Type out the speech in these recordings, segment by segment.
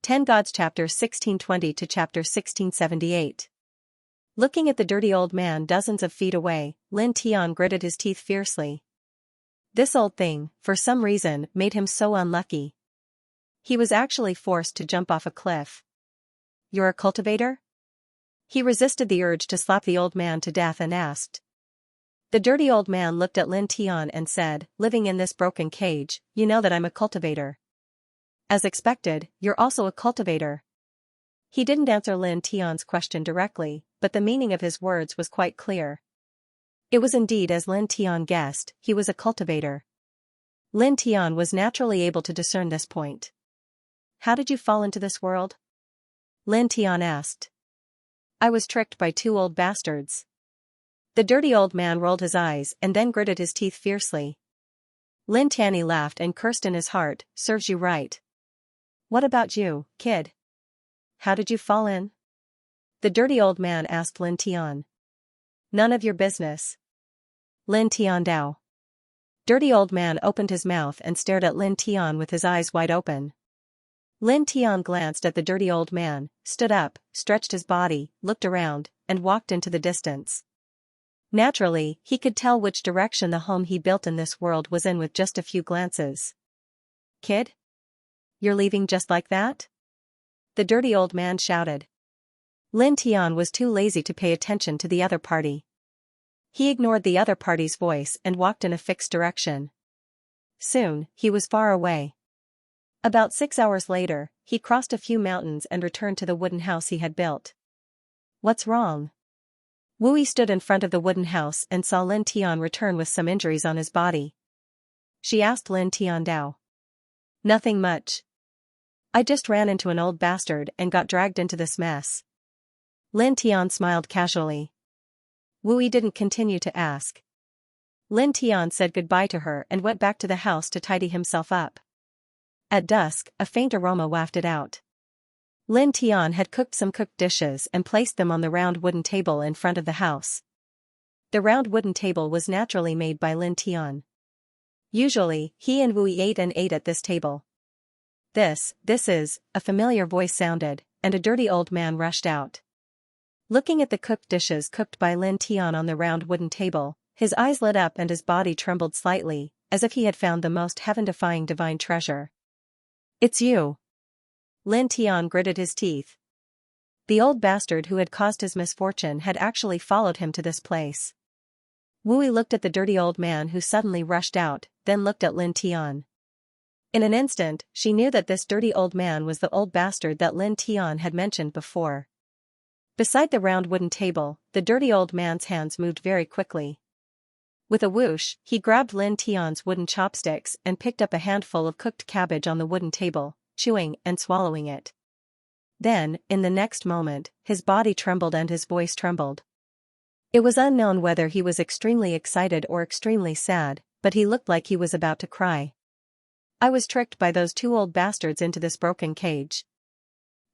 10 Gods chapter 1620 to chapter 1678. Looking at the dirty old man dozens of feet away, Lin Tian gritted his teeth fiercely. This old thing, for some reason, made him so unlucky. He was actually forced to jump off a cliff. You're a cultivator? He resisted the urge to slap the old man to death and asked. The dirty old man looked at Lin Tian and said, living in this broken cage, you know that I'm a cultivator. As expected, you're also a cultivator. He didn't answer Lin Tian's question directly, but the meaning of his words was quite clear. It was indeed as Lin Tian guessed, he was a cultivator. Lin Tian was naturally able to discern this point. How did you fall into this world? Lin Tian asked. I was tricked by two old bastards. The dirty old man rolled his eyes and then gritted his teeth fiercely. Lin Tianyi laughed and cursed in his heart, serves you right. What about you, kid? How did you fall in? The dirty old man asked Lin Tian. None of your business. Lin Tian Dao. Dirty old man opened his mouth and stared at Lin Tian with his eyes wide open. Lin Tian glanced at the dirty old man, stood up, stretched his body, looked around, and walked into the distance. Naturally, he could tell which direction the home he built in this world was in with just a few glances. Kid? You're leaving just like that? The dirty old man shouted. Lin Tian was too lazy to pay attention to the other party. He ignored the other party's voice and walked in a fixed direction. Soon, he was far away. About 6 hours later, he crossed a few mountains and returned to the wooden house he had built. What's wrong? Wu Yi stood in front of the wooden house and saw Lin Tian return with some injuries on his body. She asked Lin Tian Dao. Nothing much. I just ran into an old bastard and got dragged into this mess. Lin Tian smiled casually. Wu Yi didn't continue to ask. Lin Tian said goodbye to her and went back to the house to tidy himself up. At dusk, a faint aroma wafted out. Lin Tian had cooked some cooked dishes and placed them on the round wooden table in front of the house. The round wooden table was naturally made by Lin Tian. Usually, he and Wu Yi ate at this table. This is, a familiar voice sounded, and a dirty old man rushed out. Looking at the cooked dishes cooked by Lin Tian on the round wooden table, his eyes lit up and his body trembled slightly, as if he had found the most heaven-defying divine treasure. It's you. Lin Tian gritted his teeth. The old bastard who had caused his misfortune had actually followed him to this place. Wu Yi looked at the dirty old man who suddenly rushed out, then looked at Lin Tian. In an instant, she knew that this dirty old man was the old bastard that Lin Tian had mentioned before. Beside the round wooden table, the dirty old man's hands moved very quickly. With a whoosh, he grabbed Lin Tian's wooden chopsticks and picked up a handful of cooked cabbage on the wooden table, chewing and swallowing it. Then, in the next moment, his body trembled and his voice trembled. It was unknown whether he was extremely excited or extremely sad, but he looked like he was about to cry. I was tricked by those two old bastards into this broken cage.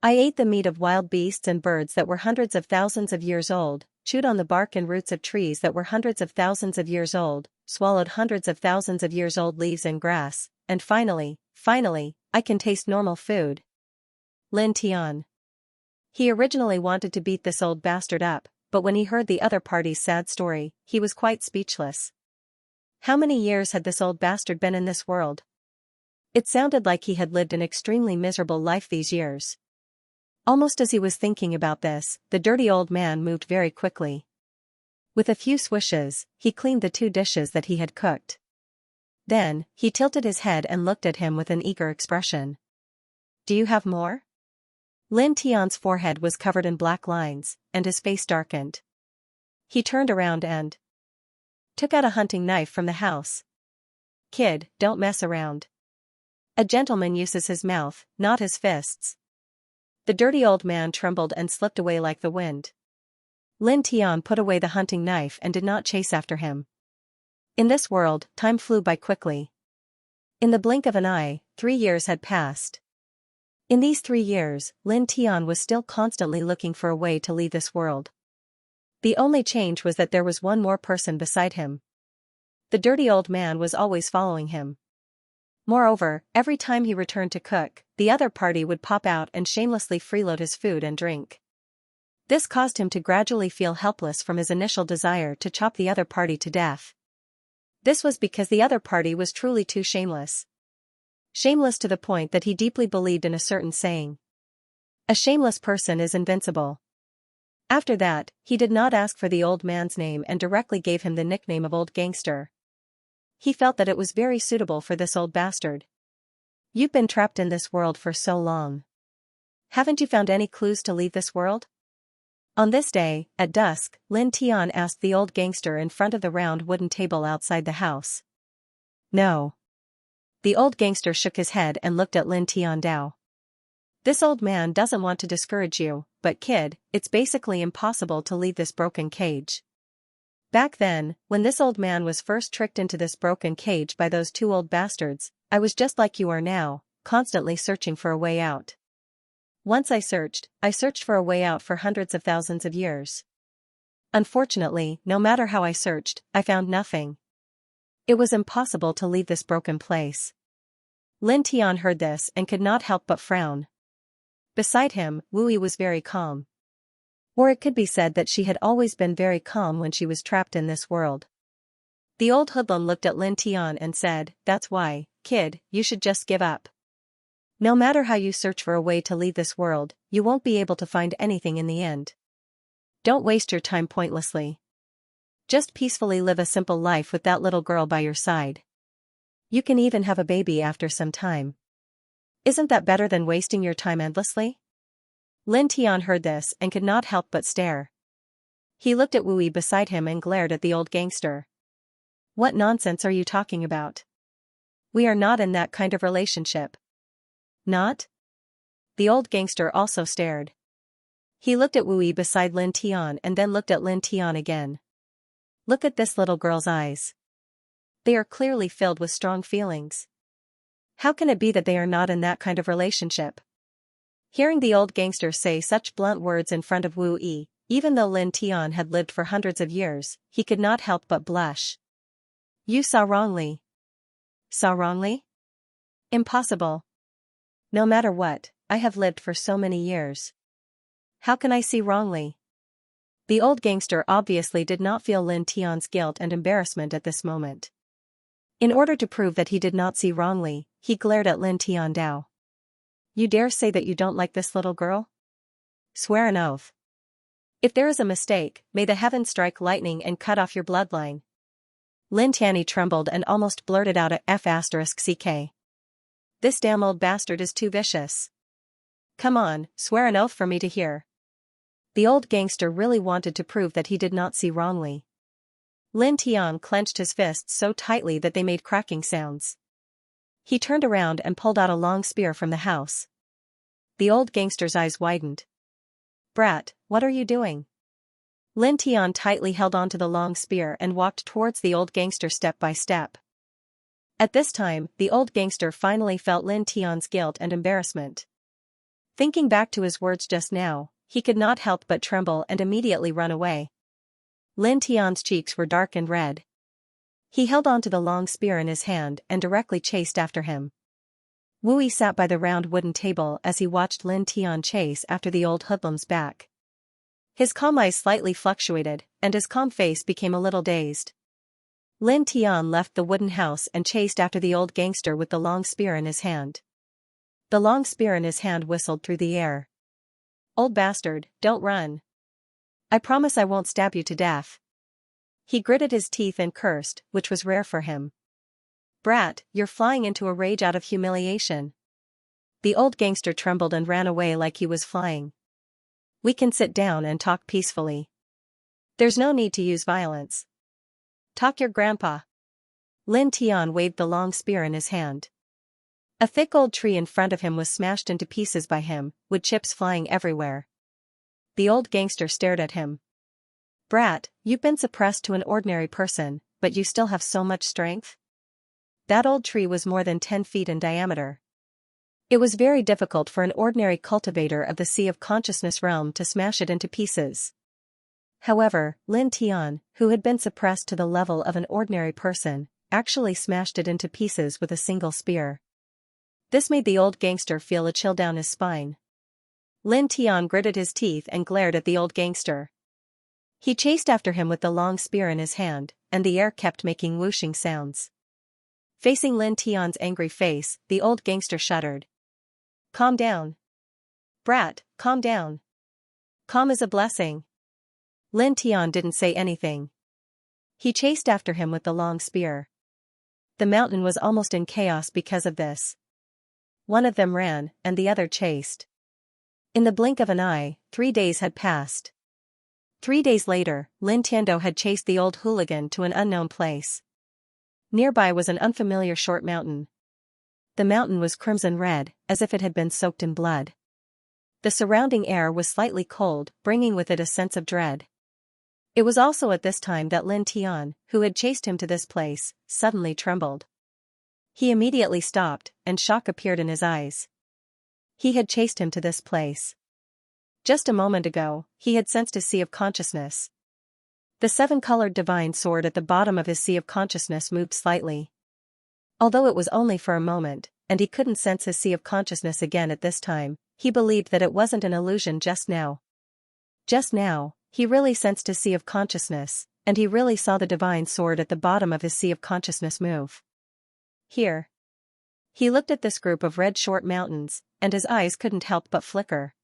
I ate the meat of wild beasts and birds that were hundreds of thousands of years old, chewed on the bark and roots of trees that were hundreds of thousands of years old, swallowed hundreds of thousands of years old leaves and grass, and finally, I can taste normal food. Lin Tian. He originally wanted to beat this old bastard up, but when he heard the other party's sad story, he was quite speechless. How many years had this old bastard been in this world? It sounded like he had lived an extremely miserable life these years. Almost as he was thinking about this, the dirty old man moved very quickly. With a few swishes, he cleaned the two dishes that he had cooked. Then, he tilted his head and looked at him with an eager expression. Do you have more? Lin Tian's forehead was covered in black lines, and his face darkened. He turned around and took out a hunting knife from the house. Kid, don't mess around. A gentleman uses his mouth, not his fists. The dirty old man trembled and slipped away like the wind. Lin Tian put away the hunting knife and did not chase after him. In this world, time flew by quickly. In the blink of an eye, 3 years had passed. In these 3 years, Lin Tian was still constantly looking for a way to leave this world. The only change was that there was one more person beside him. The dirty old man was always following him. Moreover, every time he returned to cook, the other party would pop out and shamelessly freeload his food and drink. This caused him to gradually feel helpless from his initial desire to chop the other party to death. This was because the other party was truly too shameless. Shameless to the point that he deeply believed in a certain saying. A shameless person is invincible. After that, he did not ask for the old man's name and directly gave him the nickname of Old Gangster. He felt that it was very suitable for this old bastard. You've been trapped in this world for so long. Haven't you found any clues to leave this world? On this day, at dusk, Lin Tian asked the old gangster in front of the round wooden table outside the house. No. The old gangster shook his head and looked at Lin Tian Dao. This old man doesn't want to discourage you, but kid, it's basically impossible to leave this broken cage. Back then, when this old man was first tricked into this broken cage by those two old bastards, I was just like you are now, constantly searching for a way out. Once I searched for a way out for hundreds of thousands of years. Unfortunately, no matter how I searched, I found nothing. It was impossible to leave this broken place. Lin Tian heard this and could not help but frown. Beside him, Wu Yi was very calm. Or it could be said that she had always been very calm when she was trapped in this world. The old hoodlum looked at Lin Tian and said, "That's why, kid, you should just give up. No matter how you search for a way to leave this world, you won't be able to find anything in the end. Don't waste your time pointlessly. Just peacefully live a simple life with that little girl by your side. You can even have a baby after some time. Isn't that better than wasting your time endlessly?" Lin Tian heard this and could not help but stare. He looked at Wu Yi beside him and glared at the old gangster. "What nonsense are you talking about? We are not in that kind of relationship." "Not?" The old gangster also stared. He looked at Wu Yi beside Lin Tian and then looked at Lin Tian again. Look at this little girl's eyes. They are clearly filled with strong feelings. How can it be that they are not in that kind of relationship? Hearing the old gangster say such blunt words in front of Wu Yi, even though Lin Tian had lived for hundreds of years, he could not help but blush. "You saw wrongly." "Saw wrongly? Impossible. No matter what, I have lived for so many years. How can I see wrongly?" The old gangster obviously did not feel Lin Tian's guilt and embarrassment at this moment. In order to prove that he did not see wrongly, he glared at Lin Tian Dao. "You dare say that you don't like this little girl? Swear an oath. If there is a mistake, may the heavens strike lightning and cut off your bloodline." Lin Tianyi trembled and almost blurted out a F***ck. "This damn old bastard is too vicious. Come on, swear an oath for me to hear." The old gangster really wanted to prove that he did not see wrongly. Lin Tian clenched his fists so tightly that they made cracking sounds. He turned around and pulled out a long spear from the house. The old gangster's eyes widened. "Brat, what are you doing?" Lin Tian tightly held onto the long spear and walked towards the old gangster step by step. At this time, the old gangster finally felt Lin Tian's guilt and embarrassment. Thinking back to his words just now, he could not help but tremble and immediately run away. Lin Tian's cheeks were dark and red. He held onto the long spear in his hand and directly chased after him. Wu Yi sat by the round wooden table as he watched Lin Tian chase after the old hoodlum's back. His calm eyes slightly fluctuated, and his calm face became a little dazed. Lin Tian left the wooden house and chased after the old gangster with the long spear in his hand. The long spear in his hand whistled through the air. "Old bastard, don't run. I promise I won't stab you to death." He gritted his teeth and cursed, which was rare for him. "Brat, you're flying into a rage out of humiliation." The old gangster trembled and ran away like he was flying. "We can sit down and talk peacefully. There's no need to use violence. Talk your grandpa." Lin Tian waved the long spear in his hand. A thick old tree in front of him was smashed into pieces by him, with chips flying everywhere. The old gangster stared at him. "Brat, you've been suppressed to an ordinary person, but you still have so much strength?" That old tree was more than 10 feet in diameter. It was very difficult for an ordinary cultivator of the Sea of Consciousness realm to smash it into pieces. However, Lin Tian, who had been suppressed to the level of an ordinary person, actually smashed it into pieces with a single spear. This made the old gangster feel a chill down his spine. Lin Tian gritted his teeth and glared at the old gangster. He chased after him with the long spear in his hand, and the air kept making whooshing sounds. Facing Lin Tian's angry face, the old gangster shuddered. Calm down. Brat, calm down. Calm is a blessing. Lin Tian didn't say anything. He chased after him with the long spear. The mountain was almost in chaos because of this. One of them ran, and the other chased. In the blink of an eye, 3 days had passed. 3 days later, Lin Tiando had chased the old hooligan to an unknown place. Nearby was an unfamiliar short mountain. The mountain was crimson red, as if it had been soaked in blood. The surrounding air was slightly cold, bringing with it a sense of dread. It was also at this time that Lin Tian, who had chased him to this place, suddenly trembled. He immediately stopped, and shock appeared in his eyes. He had chased him to this place. Just a moment ago, he had sensed his sea of consciousness. The 7-colored divine sword at the bottom of his sea of consciousness moved slightly. Although it was only for a moment, and he couldn't sense his sea of consciousness again at this time, he believed that it wasn't an illusion just now. Just now, he really sensed his sea of consciousness, and he really saw the divine sword at the bottom of his sea of consciousness move. Here. He looked at this group of red short mountains, and his eyes couldn't help but flicker.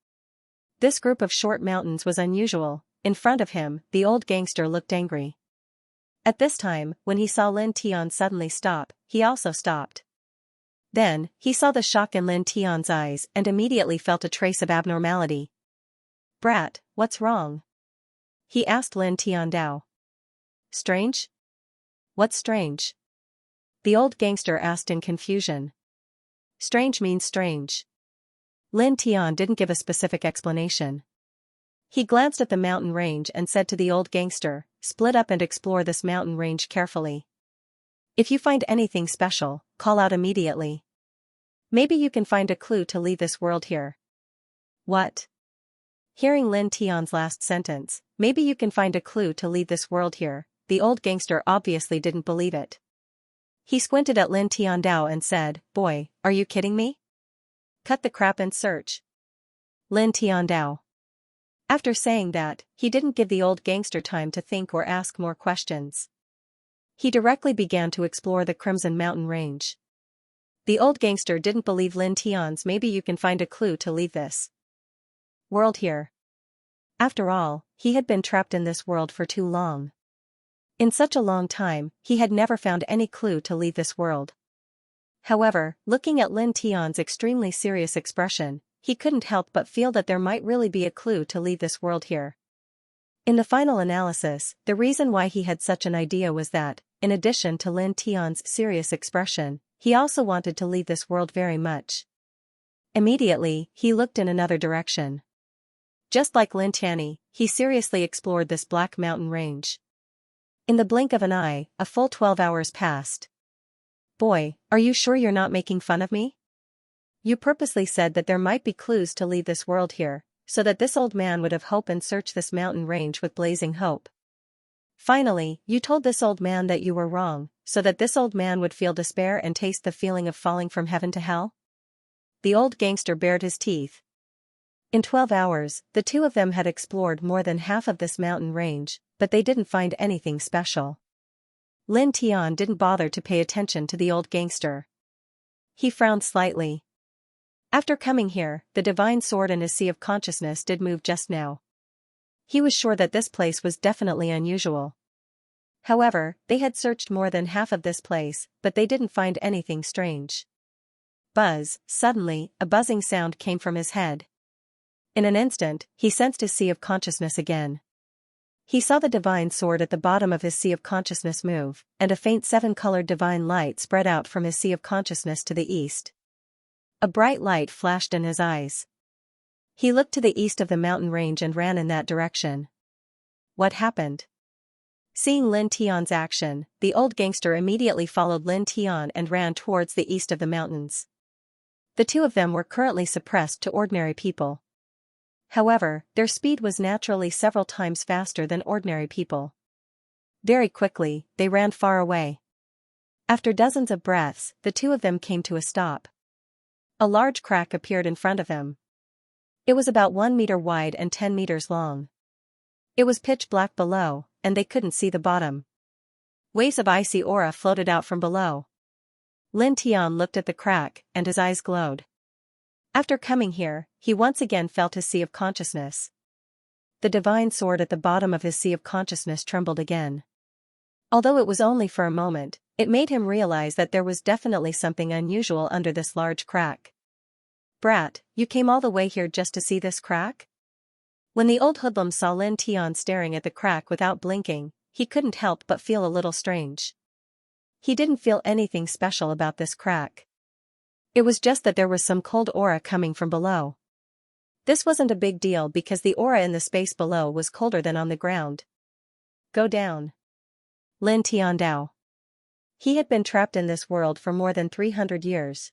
This group of short mountains was unusual. In front of him, the old gangster looked angry. At this time, when he saw Lin Tian suddenly stop, he also stopped. Then, he saw the shock in Lin Tian's eyes and immediately felt a trace of abnormality. Brat, what's wrong? He asked Lin Tiandao. Strange? What's strange? The old gangster asked in confusion. Strange means strange. Lin Tian didn't give a specific explanation. He glanced at the mountain range and said to the old gangster, split up and explore this mountain range carefully. If you find anything special, call out immediately. Maybe you can find a clue to leave this world here. What? Hearing Lin Tian's last sentence, maybe you can find a clue to leave this world here, the old gangster obviously didn't believe it. He squinted at Lin Tiandao and said, boy, are you kidding me? Cut the crap and search. Lin Tiandao. After saying that, he didn't give the old gangster time to think or ask more questions. He directly began to explore the Crimson Mountain Range. The old gangster didn't believe Lin Tian's maybe you can find a clue to leave this world here. After all, he had been trapped in this world for too long. In such a long time, he had never found any clue to leave this world. However, looking at Lin Tian's extremely serious expression, he couldn't help but feel that there might really be a clue to leave this world here. In the final analysis, the reason why he had such an idea was that, in addition to Lin Tian's serious expression, he also wanted to leave this world very much. Immediately, he looked in another direction. Just like Lin Tianyi, he seriously explored this black mountain range. In the blink of an eye, a full 12 hours passed. Boy, are you sure you're not making fun of me? You purposely said that there might be clues to leave this world here, so that this old man would have hope and search this mountain range with blazing hope. Finally, you told this old man that you were wrong, so that this old man would feel despair and taste the feeling of falling from heaven to hell? The old gangster bared his teeth. In 12 hours, the two of them had explored more than half of this mountain range, but they didn't find anything special. Lin Tian didn't bother to pay attention to the old gangster. He frowned slightly. After coming here, the divine sword in his sea of consciousness did move just now. He was sure that this place was definitely unusual. However, they had searched more than half of this place, but they didn't find anything strange. Buzz, suddenly, a buzzing sound came from his head. In an instant, he sensed his sea of consciousness again. He saw the divine sword at the bottom of his sea of consciousness move, and a faint 7-colored divine light spread out from his sea of consciousness to the east. A bright light flashed in his eyes. He looked to the east of the mountain range and ran in that direction. What happened? Seeing Lin Tian's action, the old gangster immediately followed Lin Tian and ran towards the east of the mountains. The two of them were currently suppressed to ordinary people. However, their speed was naturally several times faster than ordinary people. Very quickly, they ran far away. After dozens of breaths, the two of them came to a stop. A large crack appeared in front of him. It was about 1 meter wide and 10 meters long. It was pitch black below, and they couldn't see the bottom. Waves of icy aura floated out from below. Lin Tian looked at the crack, and his eyes glowed. After coming here, he once again felt his sea of consciousness. The divine sword at the bottom of his sea of consciousness trembled again. Although it was only for a moment, it made him realize that there was definitely something unusual under this large crack. "Brat, you came all the way here just to see this crack?" When the old hoodlum saw Lin Tian staring at the crack without blinking, he couldn't help but feel a little strange. He didn't feel anything special about this crack. It was just that there was some cold aura coming from below. This wasn't a big deal because the aura in the space below was colder than on the ground. "Go down." Lin Tian Dao. He had been trapped in this world for more than 300 years.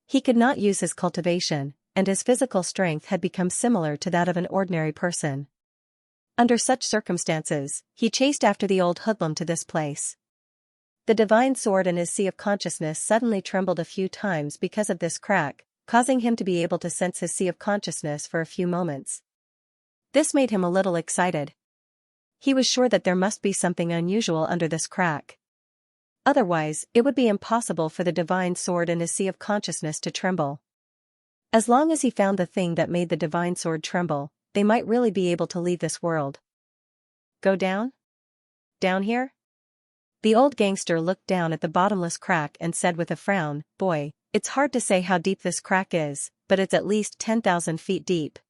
He could not use his cultivation, and his physical strength had become similar to that of an ordinary person. Under such circumstances, he chased after the old hoodlum to this place. The divine sword in his sea of consciousness suddenly trembled a few times because of this crack, causing him to be able to sense his sea of consciousness for a few moments. This made him a little excited. He was sure that there must be something unusual under this crack. Otherwise, it would be impossible for the divine sword in his sea of consciousness to tremble. As long as he found the thing that made the divine sword tremble, they might really be able to leave this world. "Go down? Down here?" The old gangster looked down at the bottomless crack and said with a frown, "Boy, it's hard to say how deep this crack is, but it's at least 10,000 feet deep.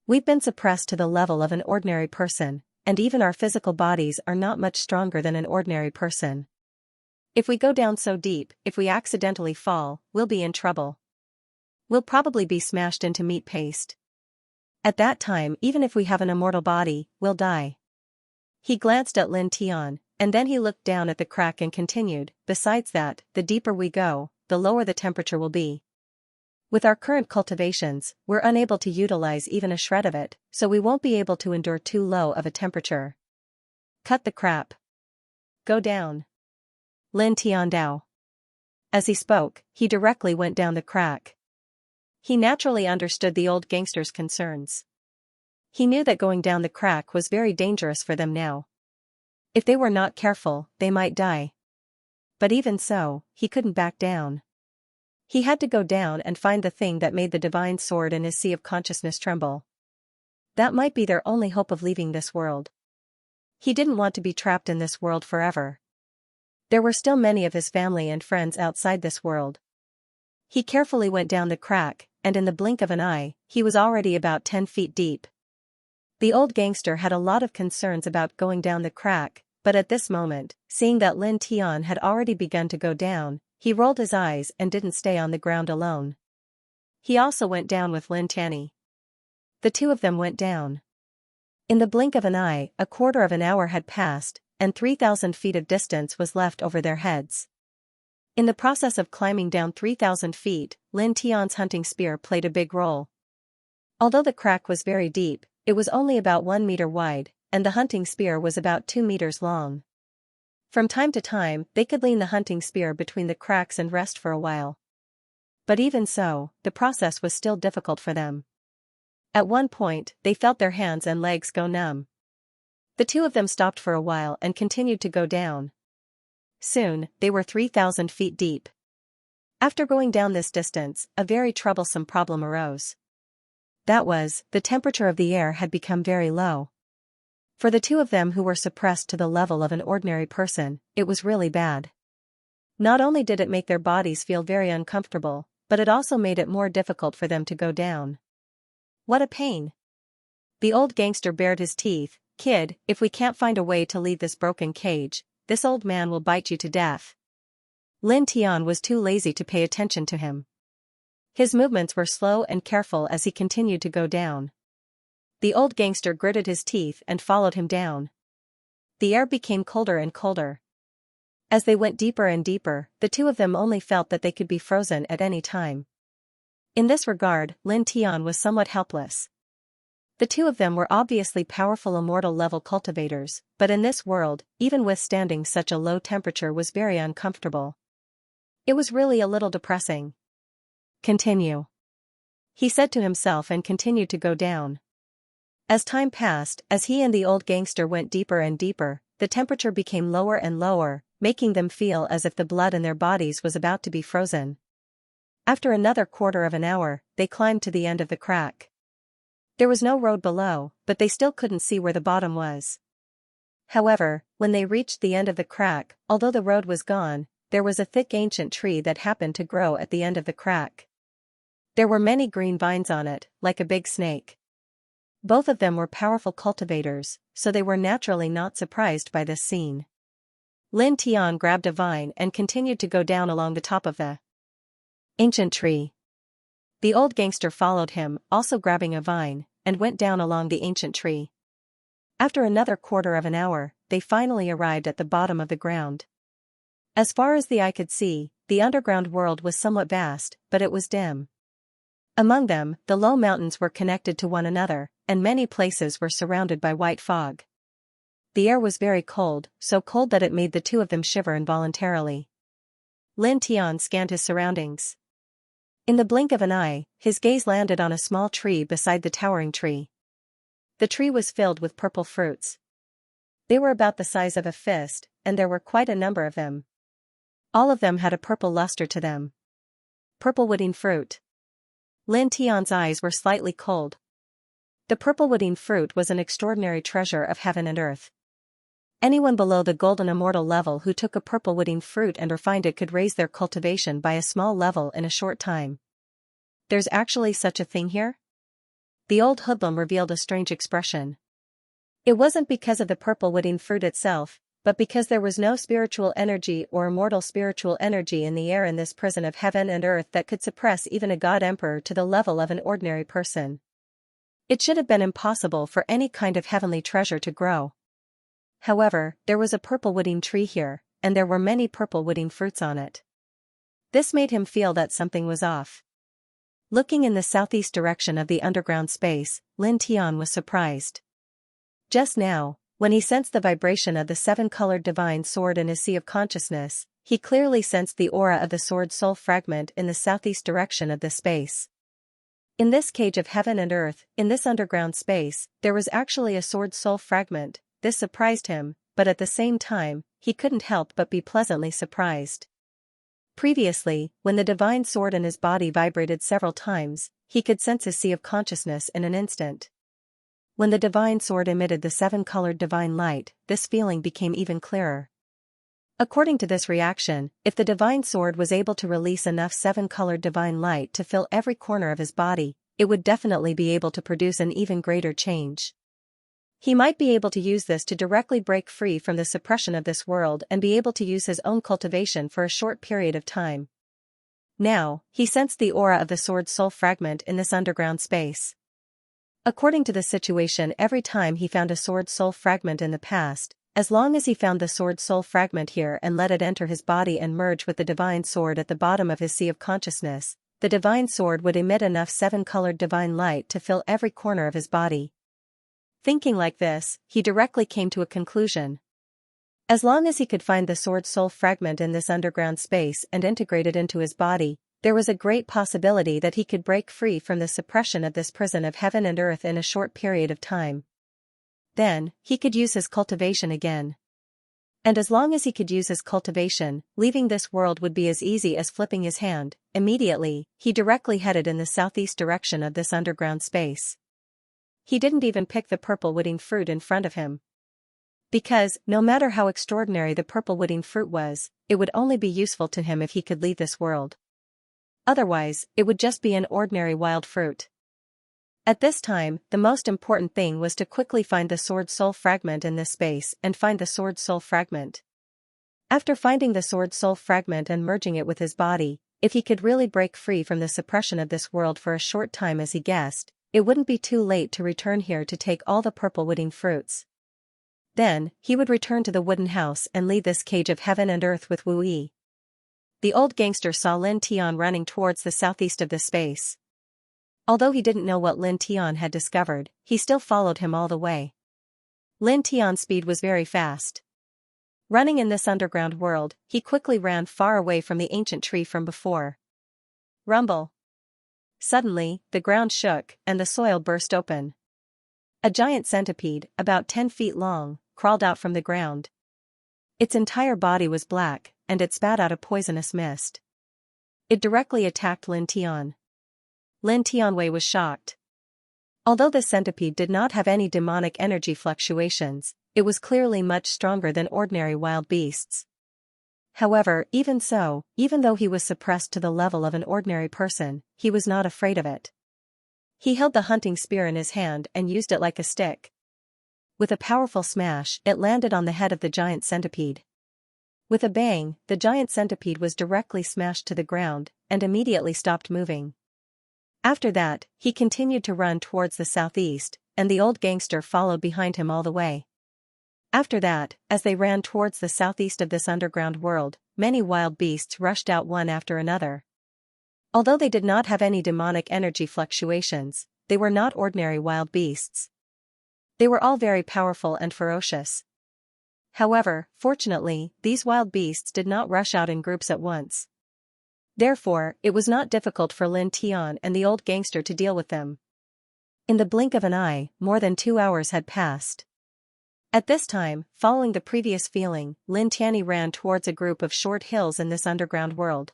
We've been suppressed to the level of an ordinary person, and even our physical bodies are not much stronger than an ordinary person. If we go down so deep, if we accidentally fall, we'll be in trouble. We'll probably be smashed into meat paste. At that time, even if we have an immortal body, we'll die." He glanced at Lin Tian, and then he looked down at the crack and continued, "Besides that, the deeper we go, the lower the temperature will be. With our current cultivations, we're unable to utilize even a shred of it, so we won't be able to endure too low of a temperature. Cut the crap. Go down." Lin Tian Dao. As he spoke, he directly went down the crack. He naturally understood the old gangster's concerns. He knew that going down the crack was very dangerous for them now. If they were not careful, they might die. But even so, he couldn't back down. He had to go down and find the thing that made the divine sword in his sea of consciousness tremble. That might be their only hope of leaving this world. He didn't want to be trapped in this world forever. There were still many of his family and friends outside this world. He carefully went down the crack, and in the blink of an eye, he was already about 10 feet deep. The old gangster had a lot of concerns about going down the crack, but at this moment, seeing that Lin Tian had already begun to go down, he rolled his eyes and didn't stay on the ground alone. He also went down with Lin Tianyi. The two of them went down. In the blink of an eye, a quarter of an hour had passed, and 3,000 feet of distance was left over their heads. In the process of climbing down 3,000 feet, Lin Tian's hunting spear played a big role. Although the crack was very deep, it was only about 1 meter wide, and the hunting spear was about 2 meters long. From time to time, they could lean the hunting spear between the cracks and rest for a while. But even so, the process was still difficult for them. At one point, they felt their hands and legs go numb. The two of them stopped for a while and continued to go down. Soon, they were 3,000 feet deep. After going down this distance, a very troublesome problem arose. That was, the temperature of the air had become very low. For the two of them who were suppressed to the level of an ordinary person, it was really bad. Not only did it make their bodies feel very uncomfortable, but it also made it more difficult for them to go down. What a pain. The old gangster bared his teeth. "Kid, if we can't find a way to leave this broken cage, this old man will bite you to death." Lin Tian was too lazy to pay attention to him. His movements were slow and careful as he continued to go down. The old gangster gritted his teeth and followed him down. The air became colder and colder. As they went deeper and deeper, the two of them only felt that they could be frozen at any time. In this regard, Lin Tian was somewhat helpless. The two of them were obviously powerful immortal level cultivators, but in this world, even withstanding such a low temperature was very uncomfortable. It was really a little depressing. Continue. He said to himself and continued to go down. As time passed, as he and the old gangster went deeper and deeper, the temperature became lower and lower, making them feel as if the blood in their bodies was about to be frozen. After another quarter of an hour, they climbed to the end of the crack. There was no road below, but they still couldn't see where the bottom was. However, when they reached the end of the crack, although the road was gone, there was a thick ancient tree that happened to grow at the end of the crack. There were many green vines on it, like a big snake. Both of them were powerful cultivators, so they were naturally not surprised by this scene. Lin Tian grabbed a vine and continued to go down along the top of the ancient tree. The old gangster followed him, also grabbing a vine, and went down along the ancient tree. After another quarter of an hour, they finally arrived at the bottom of the ground. As far as the eye could see, the underground world was somewhat vast, but it was dim. Among them, the low mountains were connected to one another, and many places were surrounded by white fog. The air was very cold, so cold that it made the two of them shiver involuntarily. Lin Tian scanned his surroundings. In the blink of an eye, his gaze landed on a small tree beside the towering tree. The tree was filled with purple fruits. They were about the size of a fist, and there were quite a number of them. All of them had a purple luster to them. Purple wooding fruit. Lin Tian's eyes were slightly cold. The purple wooding fruit was an extraordinary treasure of heaven and earth. Anyone below the golden immortal level who took a purple wooding fruit and refined it could raise their cultivation by a small level in a short time. There's actually such a thing here? The old hoodlum revealed a strange expression. It wasn't because of the purple wooding fruit itself, but because there was no spiritual energy or immortal spiritual energy in the air in this prison of heaven and earth that could suppress even a god-emperor to the level of an ordinary person. It should have been impossible for any kind of heavenly treasure to grow. However, there was a purple wooding tree here, and there were many purple wooding fruits on it. This made him feel that something was off. Looking in the southeast direction of the underground space, Lin Tian was surprised. Just now, when he sensed the vibration of the seven-colored divine sword in his sea of consciousness, he clearly sensed the aura of the sword soul fragment in the southeast direction of the space. In this cage of heaven and earth, in this underground space, there was actually a sword soul fragment. This surprised him, but at the same time, he couldn't help but be pleasantly surprised. Previously, when the divine sword in his body vibrated several times, he could sense his sea of consciousness in an instant. When the divine sword emitted the seven-colored divine light, this feeling became even clearer. According to this reaction, if the divine sword was able to release enough seven-colored divine light to fill every corner of his body, it would definitely be able to produce an even greater change. He might be able to use this to directly break free from the suppression of this world and be able to use his own cultivation for a short period of time. Now, he sensed the aura of the sword soul fragment in this underground space. According to the situation, every time he found a sword soul fragment in the past, as long as he found the sword soul fragment here and let it enter his body and merge with the divine sword at the bottom of his sea of consciousness, the divine sword would emit enough seven-colored divine light to fill every corner of his body. Thinking like this, he directly came to a conclusion. As long as he could find the sword soul fragment in this underground space and integrate it into his body, there was a great possibility that he could break free from the suppression of this prison of heaven and earth in a short period of time. Then, he could use his cultivation again. And as long as he could use his cultivation, leaving this world would be as easy as flipping his hand. Immediately, he directly headed in the southeast direction of this underground space. He didn't even pick the purple wooding fruit in front of him. Because, no matter how extraordinary the purple wooding fruit was, it would only be useful to him if he could leave this world. Otherwise, it would just be an ordinary wild fruit. At this time, the most important thing was to quickly find the sword soul fragment in this space and find the sword soul fragment. After finding the sword soul fragment and merging it with his body, if he could really break free from the suppression of this world for a short time as he guessed, it wouldn't be too late to return here to take all the purple wooding fruits. Then, he would return to the wooden house and leave this cage of heaven and earth with Wu Yi. The old gangster saw Lin Tian running towards the southeast of the space. Although he didn't know what Lin Tian had discovered, he still followed him all the way. Lin Tian's speed was very fast. Running in this underground world, he quickly ran far away from the ancient tree from before. Rumble. Suddenly, the ground shook, and the soil burst open. A giant centipede, about 10 feet long, crawled out from the ground. Its entire body was black, and it spat out a poisonous mist. It directly attacked Lin Tian. Lin Tianwei was shocked. Although the centipede did not have any demonic energy fluctuations, it was clearly much stronger than ordinary wild beasts. However, even so, even though he was suppressed to the level of an ordinary person, he was not afraid of it. He held the hunting spear in his hand and used it like a stick. With a powerful smash, it landed on the head of the giant centipede. With a bang, the giant centipede was directly smashed to the ground, and immediately stopped moving. After that, he continued to run towards the southeast, and the old gangster followed behind him all the way. After that, as they ran towards the southeast of this underground world, many wild beasts rushed out one after another. Although they did not have any demonic energy fluctuations, they were not ordinary wild beasts. They were all very powerful and ferocious. However, fortunately, these wild beasts did not rush out in groups at once. Therefore, it was not difficult for Lin Tian and the old gangster to deal with them. In the blink of an eye, more than 2 hours had passed. At this time, following the previous feeling, Lin Tianyi ran towards a group of short hills in this underground world.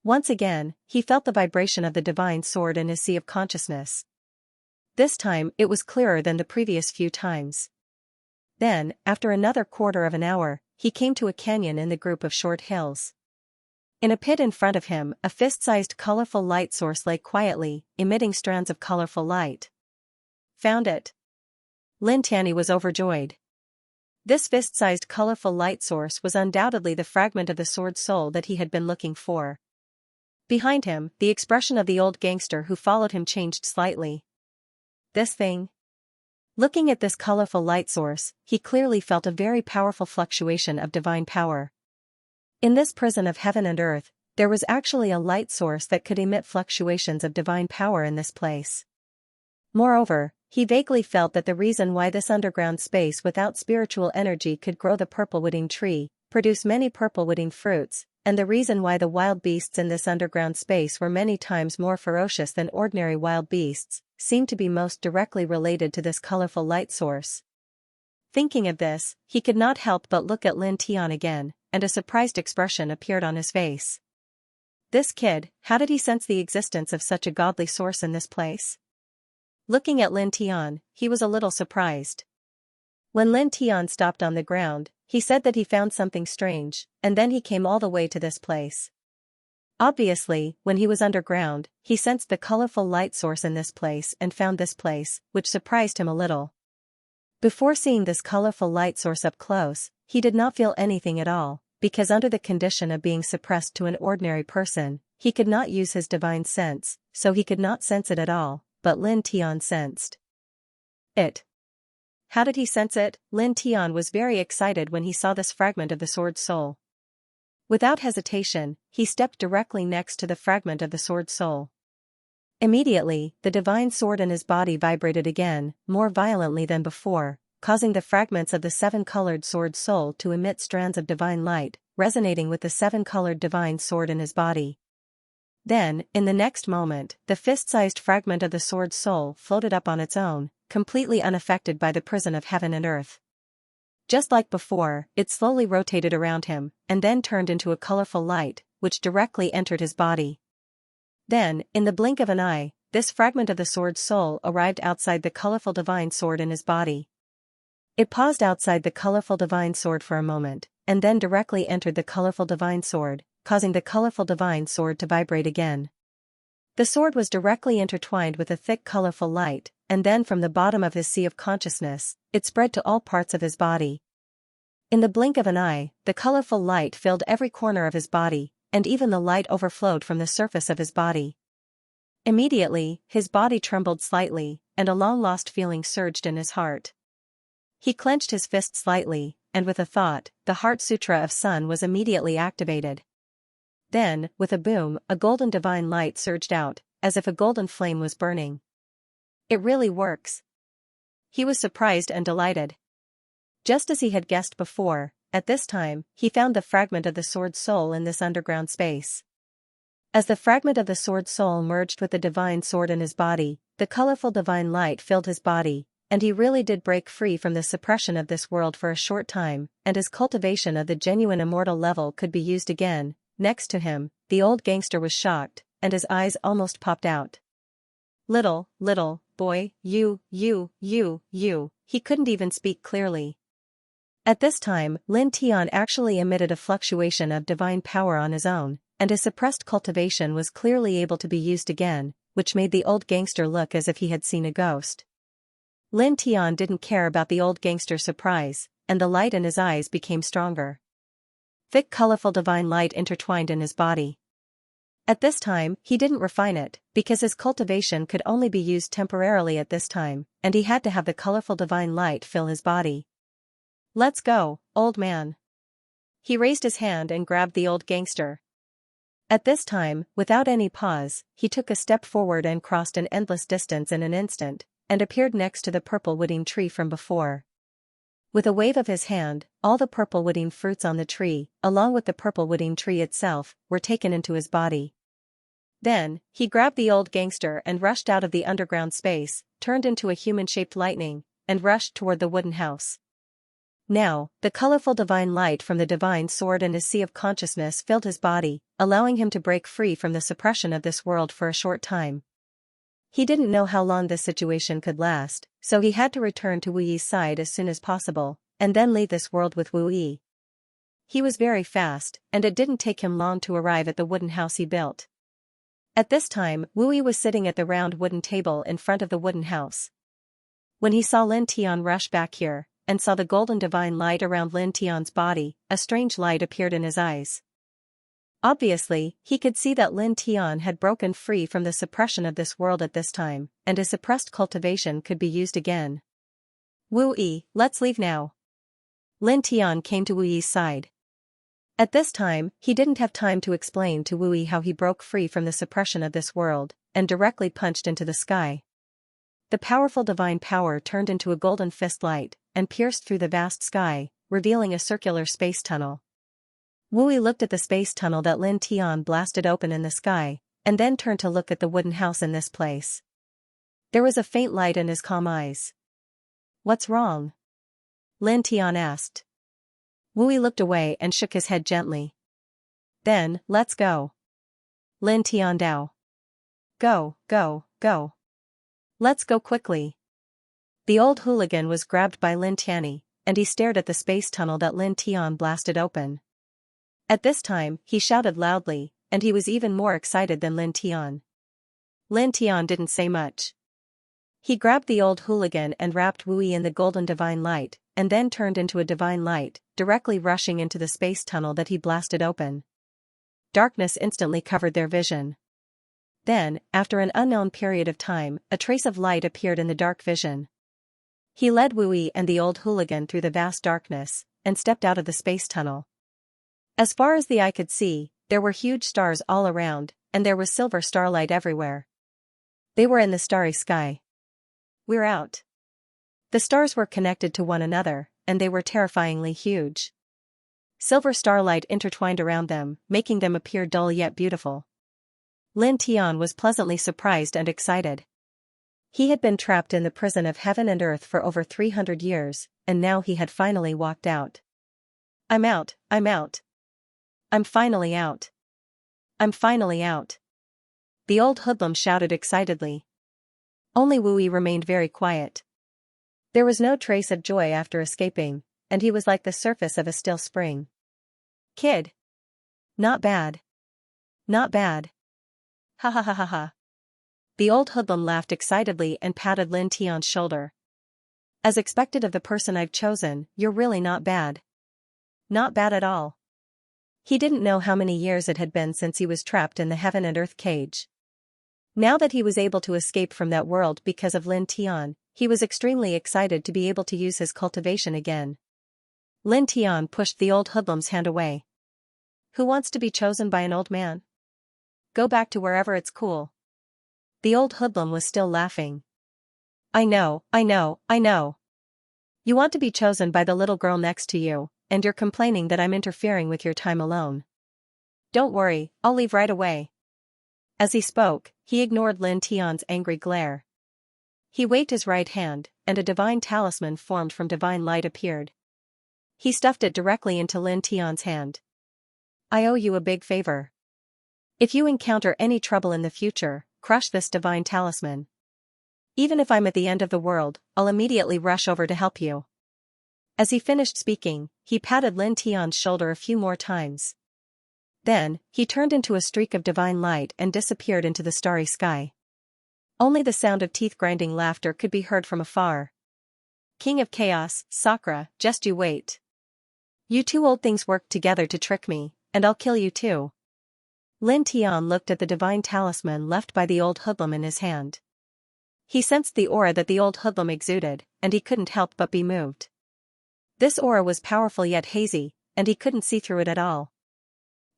Once again, he felt the vibration of the divine sword in his sea of consciousness. This time, it was clearer than the previous few times. Then, after another quarter of an hour, he came to a canyon in the group of short hills. In a pit in front of him, a fist-sized colorful light source lay quietly, emitting strands of colorful light. Found it. Lin Tianyi was overjoyed. This fist-sized colorful light source was undoubtedly the fragment of the sword soul that he had been looking for. Behind him, the expression of the old gangster who followed him changed slightly. This thing? Looking at this colorful light source, he clearly felt a very powerful fluctuation of divine power. In this prison of heaven and earth, there was actually a light source that could emit fluctuations of divine power in this place. Moreover, he vaguely felt that the reason why this underground space without spiritual energy could grow the purple-wooding tree, produce many purple-wooding fruits, and the reason why the wild beasts in this underground space were many times more ferocious than ordinary wild beasts, seemed to be most directly related to this colorful light source. Thinking of this, he could not help but look at Lin Tian again, and a surprised expression appeared on his face. This kid, how did he sense the existence of such a godly source in this place? Looking at Lin Tian, he was a little surprised. When Lin Tian stopped on the ground, he said that he found something strange, and then he came all the way to this place. Obviously, when he was underground, he sensed the colorful light source in this place and found this place, which surprised him a little. Before seeing this colorful light source up close, he did not feel anything at all, because under the condition of being suppressed to an ordinary person, he could not use his divine sense, so he could not sense it at all, but Lin Tian sensed it. How did he sense it? Lin Tian was very excited when he saw this fragment of the sword soul. Without hesitation, he stepped directly next to the fragment of the sword soul. Immediately, the divine sword in his body vibrated again, more violently than before, causing the fragments of the seven-colored sword soul to emit strands of divine light, resonating with the seven-colored divine sword in his body. Then, in the next moment, the fist-sized fragment of the sword soul floated up on its own, completely unaffected by the prison of heaven and earth. Just like before, it slowly rotated around him, and then turned into a colorful light, which directly entered his body. Then, in the blink of an eye, this fragment of the sword soul arrived outside the colorful divine sword in his body. It paused outside the colorful divine sword for a moment, and then directly entered the colorful divine sword, causing the colorful divine sword to vibrate again. The sword was directly intertwined with a thick colorful light, and then from the bottom of his sea of consciousness, it spread to all parts of his body. In the blink of an eye, the colorful light filled every corner of his body, and even the light overflowed from the surface of his body. Immediately, his body trembled slightly, and a long-lost feeling surged in his heart. He clenched his fist slightly, and with a thought, the Heart Sutra of Sun was immediately activated. Then, with a boom, a golden divine light surged out, as if a golden flame was burning. It really works. He was surprised and delighted. Just as he had guessed before, at this time, he found the fragment of the sword soul in this underground space. As the fragment of the sword soul merged with the divine sword in his body, the colorful divine light filled his body, and he really did break free from the suppression of this world for a short time, and his cultivation of the genuine immortal level could be used again. Next to him, the old gangster was shocked, and his eyes almost popped out. Little boy, you, he couldn't even speak clearly. At this time, Lin Tian actually emitted a fluctuation of divine power on his own, and his suppressed cultivation was clearly able to be used again, which made the old gangster look as if he had seen a ghost. Lin Tian didn't care about the old gangster's surprise, and the light in his eyes became stronger. Thick colorful divine light intertwined in his body. At this time, he didn't refine it, because his cultivation could only be used temporarily at this time, and he had to have the colorful divine light fill his body. Let's go, old man. He raised his hand and grabbed the old gangster. At this time, without any pause, he took a step forward and crossed an endless distance in an instant, and appeared next to the purple wooding tree from before. With a wave of his hand, all the purple wooding fruits on the tree, along with the purple wooding tree itself, were taken into his body. Then, he grabbed the old gangster and rushed out of the underground space, turned into a human-shaped lightning, and rushed toward the wooden house. Now, the colorful divine light from the divine sword and his sea of consciousness filled his body, allowing him to break free from the suppression of this world for a short time. He didn't know how long this situation could last, so he had to return to Wu Yi's side as soon as possible, and then leave this world with Wu Yi. He was very fast, and it didn't take him long to arrive at the wooden house he built. At this time, Wu Yi was sitting at the round wooden table in front of the wooden house. When he saw Lin Tian rush back here, and saw the golden divine light around Lin Tian's body, a strange light appeared in his eyes. Obviously, he could see that Lin Tian had broken free from the suppression of this world at this time, and his suppressed cultivation could be used again. Wu Yi, let's leave now. Lin Tian came to Wu Yi's side. At this time, he didn't have time to explain to Wu Yi how he broke free from the suppression of this world, and directly punched into the sky. The powerful divine power turned into a golden fist light, and pierced through the vast sky, revealing a circular space tunnel. Wu Yi looked at the space tunnel that Lin Tian blasted open in the sky, and then turned to look at the wooden house in this place. There was a faint light in his calm eyes. What's wrong? Lin Tian asked. Wu Yi looked away and shook his head gently. Then, let's go. Lin Tian Dao. Go. Let's go quickly. The old hooligan was grabbed by Lin Tianyi, and he stared at the space tunnel that Lin Tian blasted open. At this time, he shouted loudly, and he was even more excited than Lin Tian. Lin Tian didn't say much. He grabbed the old hooligan and wrapped Wu Yi in the golden divine light, and then turned into a divine light, directly rushing into the space tunnel that he blasted open. Darkness instantly covered their vision. Then, after an unknown period of time, a trace of light appeared in the dark vision. He led Wu Yi and the old hooligan through the vast darkness, and stepped out of the space tunnel. As far as the eye could see, there were huge stars all around, and there was silver starlight everywhere. They were in the starry sky. We're out. The stars were connected to one another, and they were terrifyingly huge. Silver starlight intertwined around them, making them appear dull yet beautiful. Lin Tian was pleasantly surprised and excited. He had been trapped in the prison of heaven and earth for over 300 years, and now he had finally walked out. I'm out. I'm finally out. I'm finally out. The old hoodlum shouted excitedly. Only Wu Yi remained very quiet. There was no trace of joy after escaping, and he was like the surface of a still spring. Kid. Not bad. Not bad. Ha ha ha ha ha. The old hoodlum laughed excitedly and patted Lin Tian's shoulder. As expected of the person I've chosen, you're really not bad. Not bad at all. He didn't know how many years it had been since he was trapped in the heaven and earth cage. Now that he was able to escape from that world because of Lin Tian, he was extremely excited to be able to use his cultivation again. Lin Tian pushed the old hoodlum's hand away. Who wants to be chosen by an old man? Go back to wherever it's cool. The old hoodlum was still laughing. I know. You want to be chosen by the little girl next to you, and you're complaining that I'm interfering with your time alone. Don't worry, I'll leave right away. As he spoke, he ignored Lin Tian's angry glare. He waved his right hand, and a divine talisman formed from divine light appeared. He stuffed it directly into Lin Tian's hand. I owe you a big favor. If you encounter any trouble in the future, crush this divine talisman. Even if I'm at the end of the world, I'll immediately rush over to help you. As he finished speaking, he patted Lin Tian's shoulder a few more times. Then, he turned into a streak of divine light and disappeared into the starry sky. Only the sound of teeth-grinding laughter could be heard from afar. King of Chaos, Sakura, just you wait. You two old things worked together to trick me, and I'll kill you too. Lin Tian looked at the divine talisman left by the old hoodlum in his hand. He sensed the aura that the old hoodlum exuded, and he couldn't help but be moved. This aura was powerful yet hazy, and he couldn't see through it at all.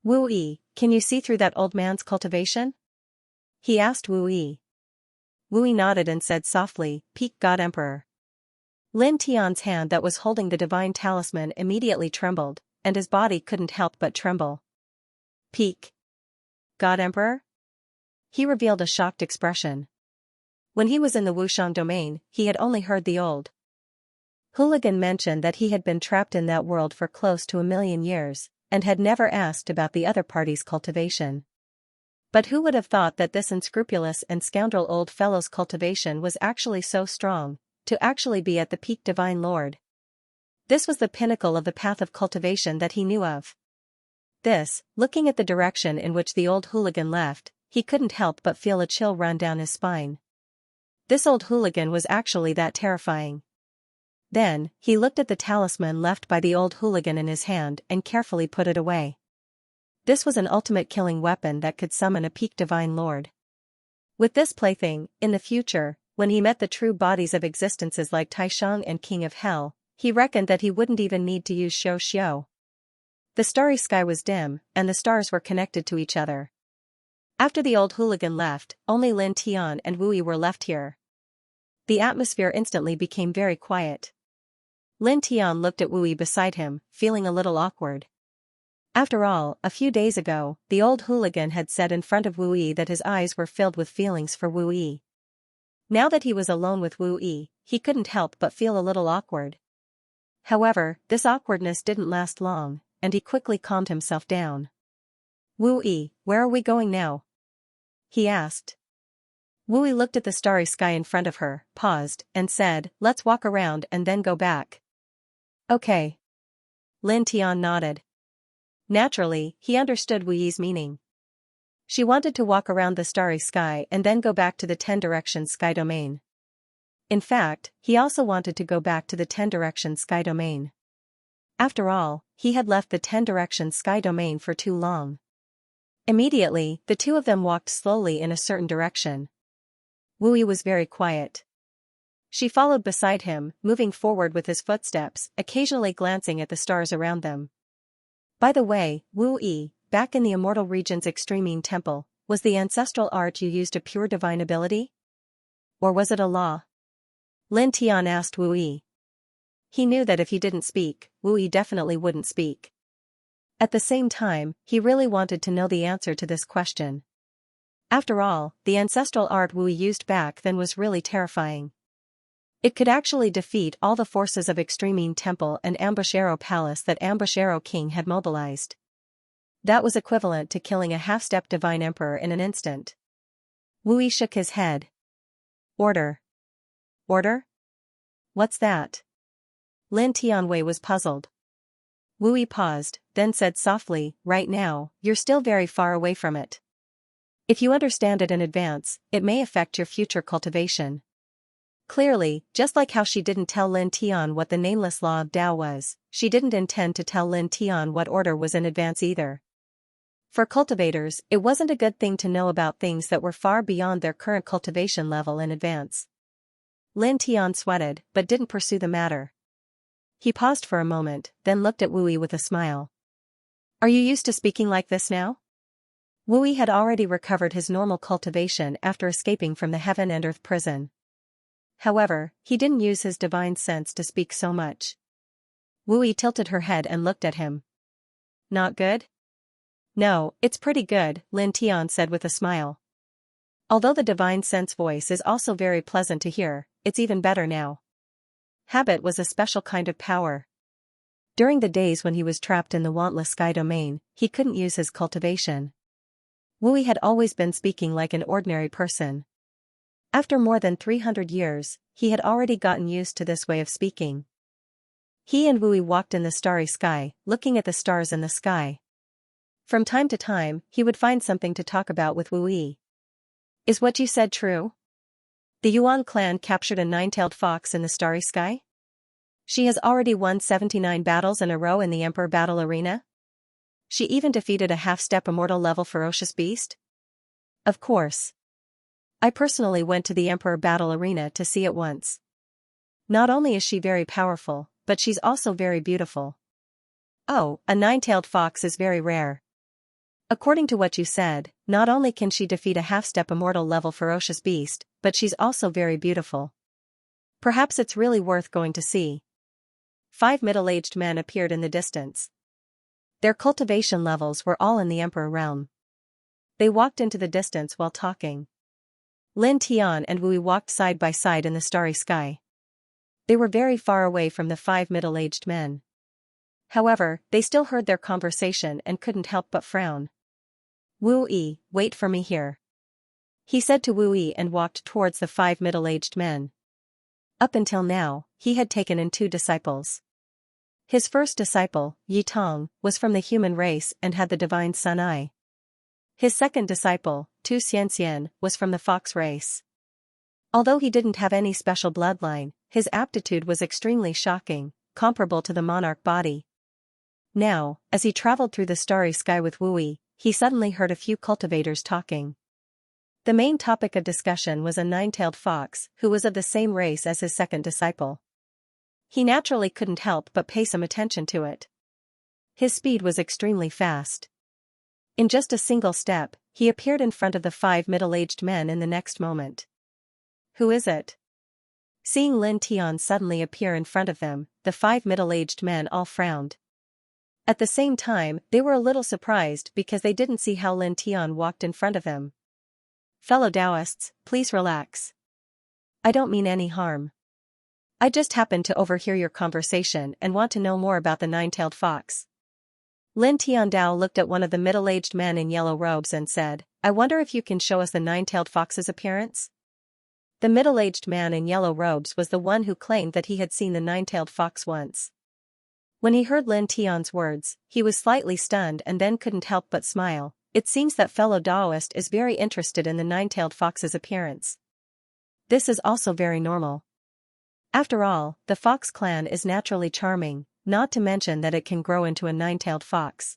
Wu Yi, can you see through that old man's cultivation? He asked Wu Yi. Wu Yi nodded and said softly, Peak God Emperor. Lin Tian's hand that was holding the divine talisman immediately trembled, and his body couldn't help but tremble. Peak God Emperor? He revealed a shocked expression. When he was in the Wushang domain, he had only heard the old hooligan mention that he had been trapped in that world for close to 1,000,000 years, and had never asked about the other party's cultivation. But who would have thought that this unscrupulous and scoundrel old fellow's cultivation was actually so strong, to actually be at the peak divine lord? This was the pinnacle of the path of cultivation that he knew of. This, looking at the direction in which the old hooligan left, he couldn't help but feel a chill run down his spine. This old hooligan was actually that terrifying. Then, he looked at the talisman left by the old hooligan in his hand and carefully put it away. This was an ultimate killing weapon that could summon a peak divine lord. With this plaything, in the future, when he met the true bodies of existences like Taishang and King of Hell, he reckoned that he wouldn't even need to use Xiao. The starry sky was dim, and the stars were connected to each other. After the old hooligan left, only Lin Tian and Wu Yi were left here. The atmosphere instantly became very quiet. Lin Tian looked at Wu Yi beside him, feeling a little awkward. After all, a few days ago, the old hooligan had said in front of Wu Yi that his eyes were filled with feelings for Wu Yi. Now that he was alone with Wu Yi, he couldn't help but feel a little awkward. However, this awkwardness didn't last long, and he quickly calmed himself down. Wu Yi, where are we going now? He asked. Wu Yi looked at the starry sky in front of her, paused, and said, let's walk around and then go back. Okay. Lin Tian nodded. Naturally, he understood Wu Yi's meaning. She wanted to walk around the starry sky and then go back to the 10-direction sky domain. In fact, he also wanted to go back to the 10-direction sky domain. After all, he had left the 10-direction sky domain for too long. Immediately, the two of them walked slowly in a certain direction. Wu Yi was very quiet. She followed beside him, moving forward with his footsteps, occasionally glancing at the stars around them. By the way, Wu Yi, back in the Immortal Region's Extremine Temple, was the ancestral art you used a pure divine ability? Or was it a law? Lin Tian asked Wu Yi. He knew that if he didn't speak, Wu Yi definitely wouldn't speak. At the same time, he really wanted to know the answer to this question. After all, the ancestral art Wu Yi used back then was really terrifying. It could actually defeat all the forces of Extremine Temple and Ambush Arrow Palace that Ambush Arrow King had mobilized. That was equivalent to killing a half-step divine emperor in an instant. Wu Yi shook his head. Order. Order? What's that? Lin Tianwei was puzzled. Wu Yi paused, then said softly, right now, you're still very far away from it. If you understand it in advance, it may affect your future cultivation. Clearly, just like how she didn't tell Lin Tian what the nameless law of Tao was, she didn't intend to tell Lin Tian what order was in advance either. For cultivators, it wasn't a good thing to know about things that were far beyond their current cultivation level in advance. Lin Tian sweated, but didn't pursue the matter. He paused for a moment, then looked at Wu Yi with a smile. Are you used to speaking like this now? Wu Yi had already recovered his normal cultivation after escaping from the heaven and earth prison. However, he didn't use his divine sense to speak so much. Wu Yi tilted her head and looked at him. Not good? No, it's pretty good, Lin Tian said with a smile. Although the divine sense voice is also very pleasant to hear, it's even better now. Habit was a special kind of power. During the days when he was trapped in the wantless sky domain, he couldn't use his cultivation. Wui had always been speaking like an ordinary person. After more than 300 years, he had already gotten used to this way of speaking. He and Wui walked in the starry sky, looking at the stars in the sky. From time to time, he would find something to talk about with Wui. Is what you said true? The Yuan clan captured a nine-tailed fox in the starry sky? She has already won 79 battles in a row in the Emperor Battle Arena? She even defeated a half-step immortal level ferocious beast? Of course. I personally went to the Emperor Battle Arena to see it once. Not only is she very powerful, but she's also very beautiful. Oh, a nine-tailed fox is very rare. According to what you said, not only can she defeat a half-step immortal level ferocious beast, but she's also very beautiful. Perhaps it's really worth going to see. 5 middle-aged men appeared in the distance. Their cultivation levels were all in the Emperor realm. They walked into the distance while talking. Lin Tian and Wui walked side by side in the starry sky. They were very far away from the 5 middle-aged men. However, they still heard their conversation and couldn't help but frown. Wu Yi, wait for me here. He said to Wu Yi and walked towards the 5 middle-aged men. Up until now, he had taken in 2 disciples. His first disciple, Yi Tong, was from the human race and had the divine sun eye. His second disciple, Xianxia, was from the fox race. Although he didn't have any special bloodline, his aptitude was extremely shocking, comparable to the monarch body. Now, as he traveled through the starry sky with Wu Yi, he suddenly heard a few cultivators talking. The main topic of discussion was a nine-tailed fox who was of the same race as his second disciple. He naturally couldn't help but pay some attention to it. His speed was extremely fast. In just a single step, he appeared in front of the 5 middle-aged men in the next moment. Who is it? Seeing Lin Tian suddenly appear in front of them, the 5 middle-aged men all frowned. At the same time, they were a little surprised because they didn't see how Lin Tian walked in front of them. Fellow Taoists, please relax. I don't mean any harm. I just happened to overhear your conversation and want to know more about the nine-tailed fox. Lin Tiandao looked at one of the middle-aged men in yellow robes and said, I wonder if you can show us the nine-tailed fox's appearance? The middle-aged man in yellow robes was the one who claimed that he had seen the nine-tailed fox once. When he heard Lin Tian's words, he was slightly stunned and then couldn't help but smile. It seems that fellow Taoist is very interested in the nine-tailed fox's appearance. This is also very normal. After all, the fox clan is naturally charming, not to mention that it can grow into a nine-tailed fox.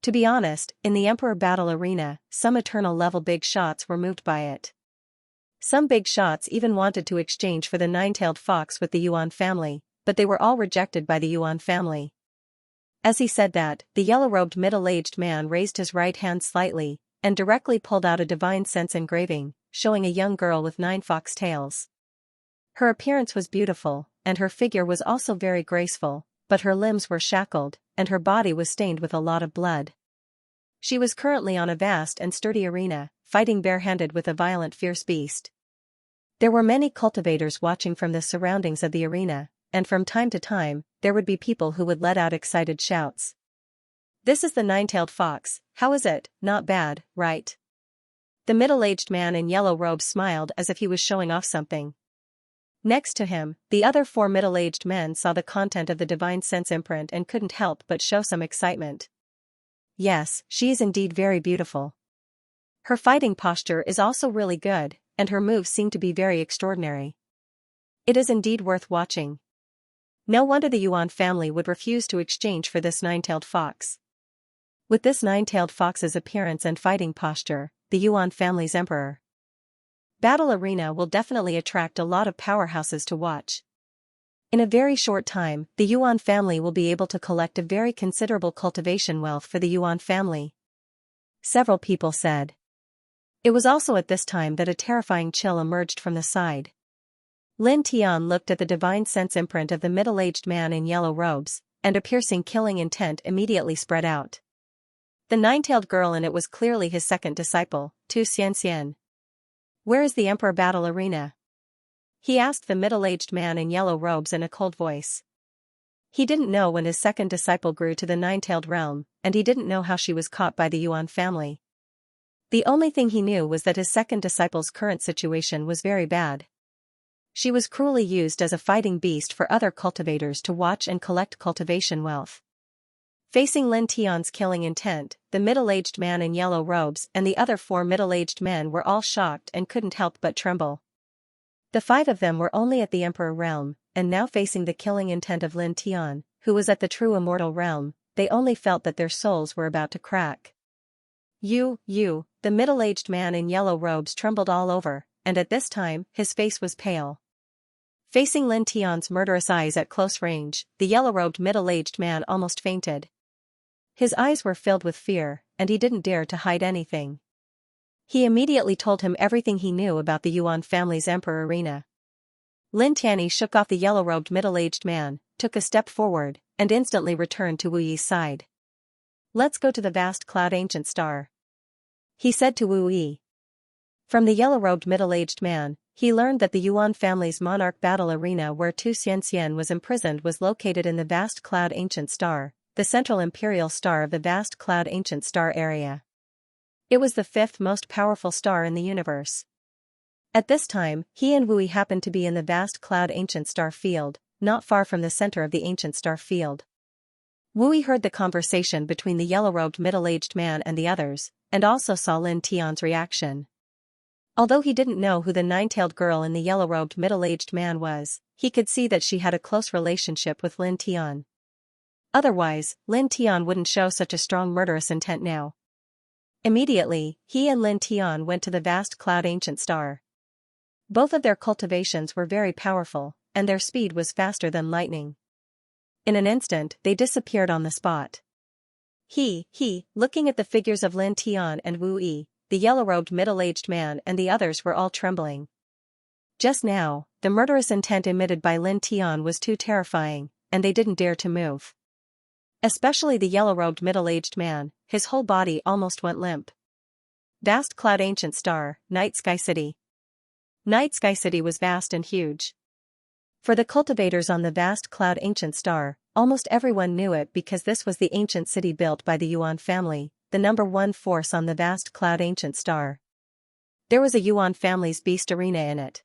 To be honest, in the Emperor Battle Arena, some eternal level big shots were moved by it. Some big shots even wanted to exchange for the nine-tailed fox with the Yuan family, but they were all rejected by the Yuan family. As he said that, the yellow-robed middle-aged man raised his right hand slightly, and directly pulled out a divine sense engraving, showing a young girl with 9 fox tails. Her appearance was beautiful, and her figure was also very graceful, but her limbs were shackled, and her body was stained with a lot of blood. She was currently on a vast and sturdy arena, fighting barehanded with a violent fierce beast. There were many cultivators watching from the surroundings of the arena, and from time to time, there would be people who would let out excited shouts. This is the nine-tailed fox, how is it? Not bad, right? The middle-aged man in yellow robes smiled as if he was showing off something. Next to him, the other 4 middle-aged men saw the content of the divine sense imprint and couldn't help but show some excitement. Yes, she is indeed very beautiful. Her fighting posture is also really good, and her moves seem to be very extraordinary. It is indeed worth watching. No wonder the Yuan family would refuse to exchange for this nine-tailed fox. With this nine-tailed fox's appearance and fighting posture, the Yuan family's emperor Battle Arena will definitely attract a lot of powerhouses to watch. In a very short time, the Yuan family will be able to collect a very considerable cultivation wealth for the Yuan family. Several people said. It was also at this time that a terrifying chill emerged from the side. Lin Tian looked at the divine sense imprint of the middle-aged man in yellow robes, and a piercing killing intent immediately spread out. The nine-tailed girl in it was clearly his second disciple, Xianxia. Where is the Emperor battle arena? He asked the middle-aged man in yellow robes in a cold voice. He didn't know when his second disciple grew to the nine-tailed realm, and he didn't know how she was caught by the Yuan family. The only thing he knew was that his second disciple's current situation was very bad. She was cruelly used as a fighting beast for other cultivators to watch and collect cultivation wealth. Facing Lin Tian's killing intent, the middle-aged man in yellow robes and the other 4 middle-aged men were all shocked and couldn't help but tremble. The 5 of them were only at the Emperor realm, and now facing the killing intent of Lin Tian, who was at the true immortal realm, they only felt that their souls were about to crack. You, the middle-aged man in yellow robes trembled all over, and at this time, his face was pale. Facing Lin Tian's murderous eyes at close range, the yellow-robed middle-aged man almost fainted. His eyes were filled with fear, and he didn't dare to hide anything. He immediately told him everything he knew about the Yuan family's Emperor arena. Lin Tianyi shook off the yellow-robed middle-aged man, took a step forward, and instantly returned to Wu Yi's side. "Let's go to the vast cloud ancient star," he said to Wu Yi. From the yellow-robed middle-aged man, he learned that the Yuan family's monarch battle arena where Tu Xianxia was imprisoned was located in the vast cloud ancient star, the central imperial star of the vast cloud ancient star area. It was the 5th most powerful star in the universe. At this time, he and Wu Yi happened to be in the vast cloud ancient star field, not far from the center of the ancient star field. Wu Yi heard the conversation between the yellow-robed middle-aged man and the others, and also saw Lin Tian's reaction. Although he didn't know who the nine-tailed girl in the yellow-robed middle-aged man was, he could see that she had a close relationship with Lin Tian. Otherwise, Lin Tian wouldn't show such a strong murderous intent now. Immediately, he and Lin Tian went to the vast cloud ancient star. Both of their cultivations were very powerful, and their speed was faster than lightning. In an instant, they disappeared on the spot. Looking at the figures of Lin Tian and Wu Yi, the yellow-robed middle-aged man and the others were all trembling. Just now, the murderous intent emitted by Lin Tian was too terrifying, and they didn't dare to move. Especially the yellow-robed middle-aged man, his whole body almost went limp. Vast Cloud Ancient Star, Night Sky City. Night Sky City was vast and huge. For the cultivators on the vast Cloud Ancient Star, almost everyone knew it because this was the ancient city built by the Yuan family, the #1 force on the vast Cloud Ancient Star. There was a Yuan family's beast arena in it.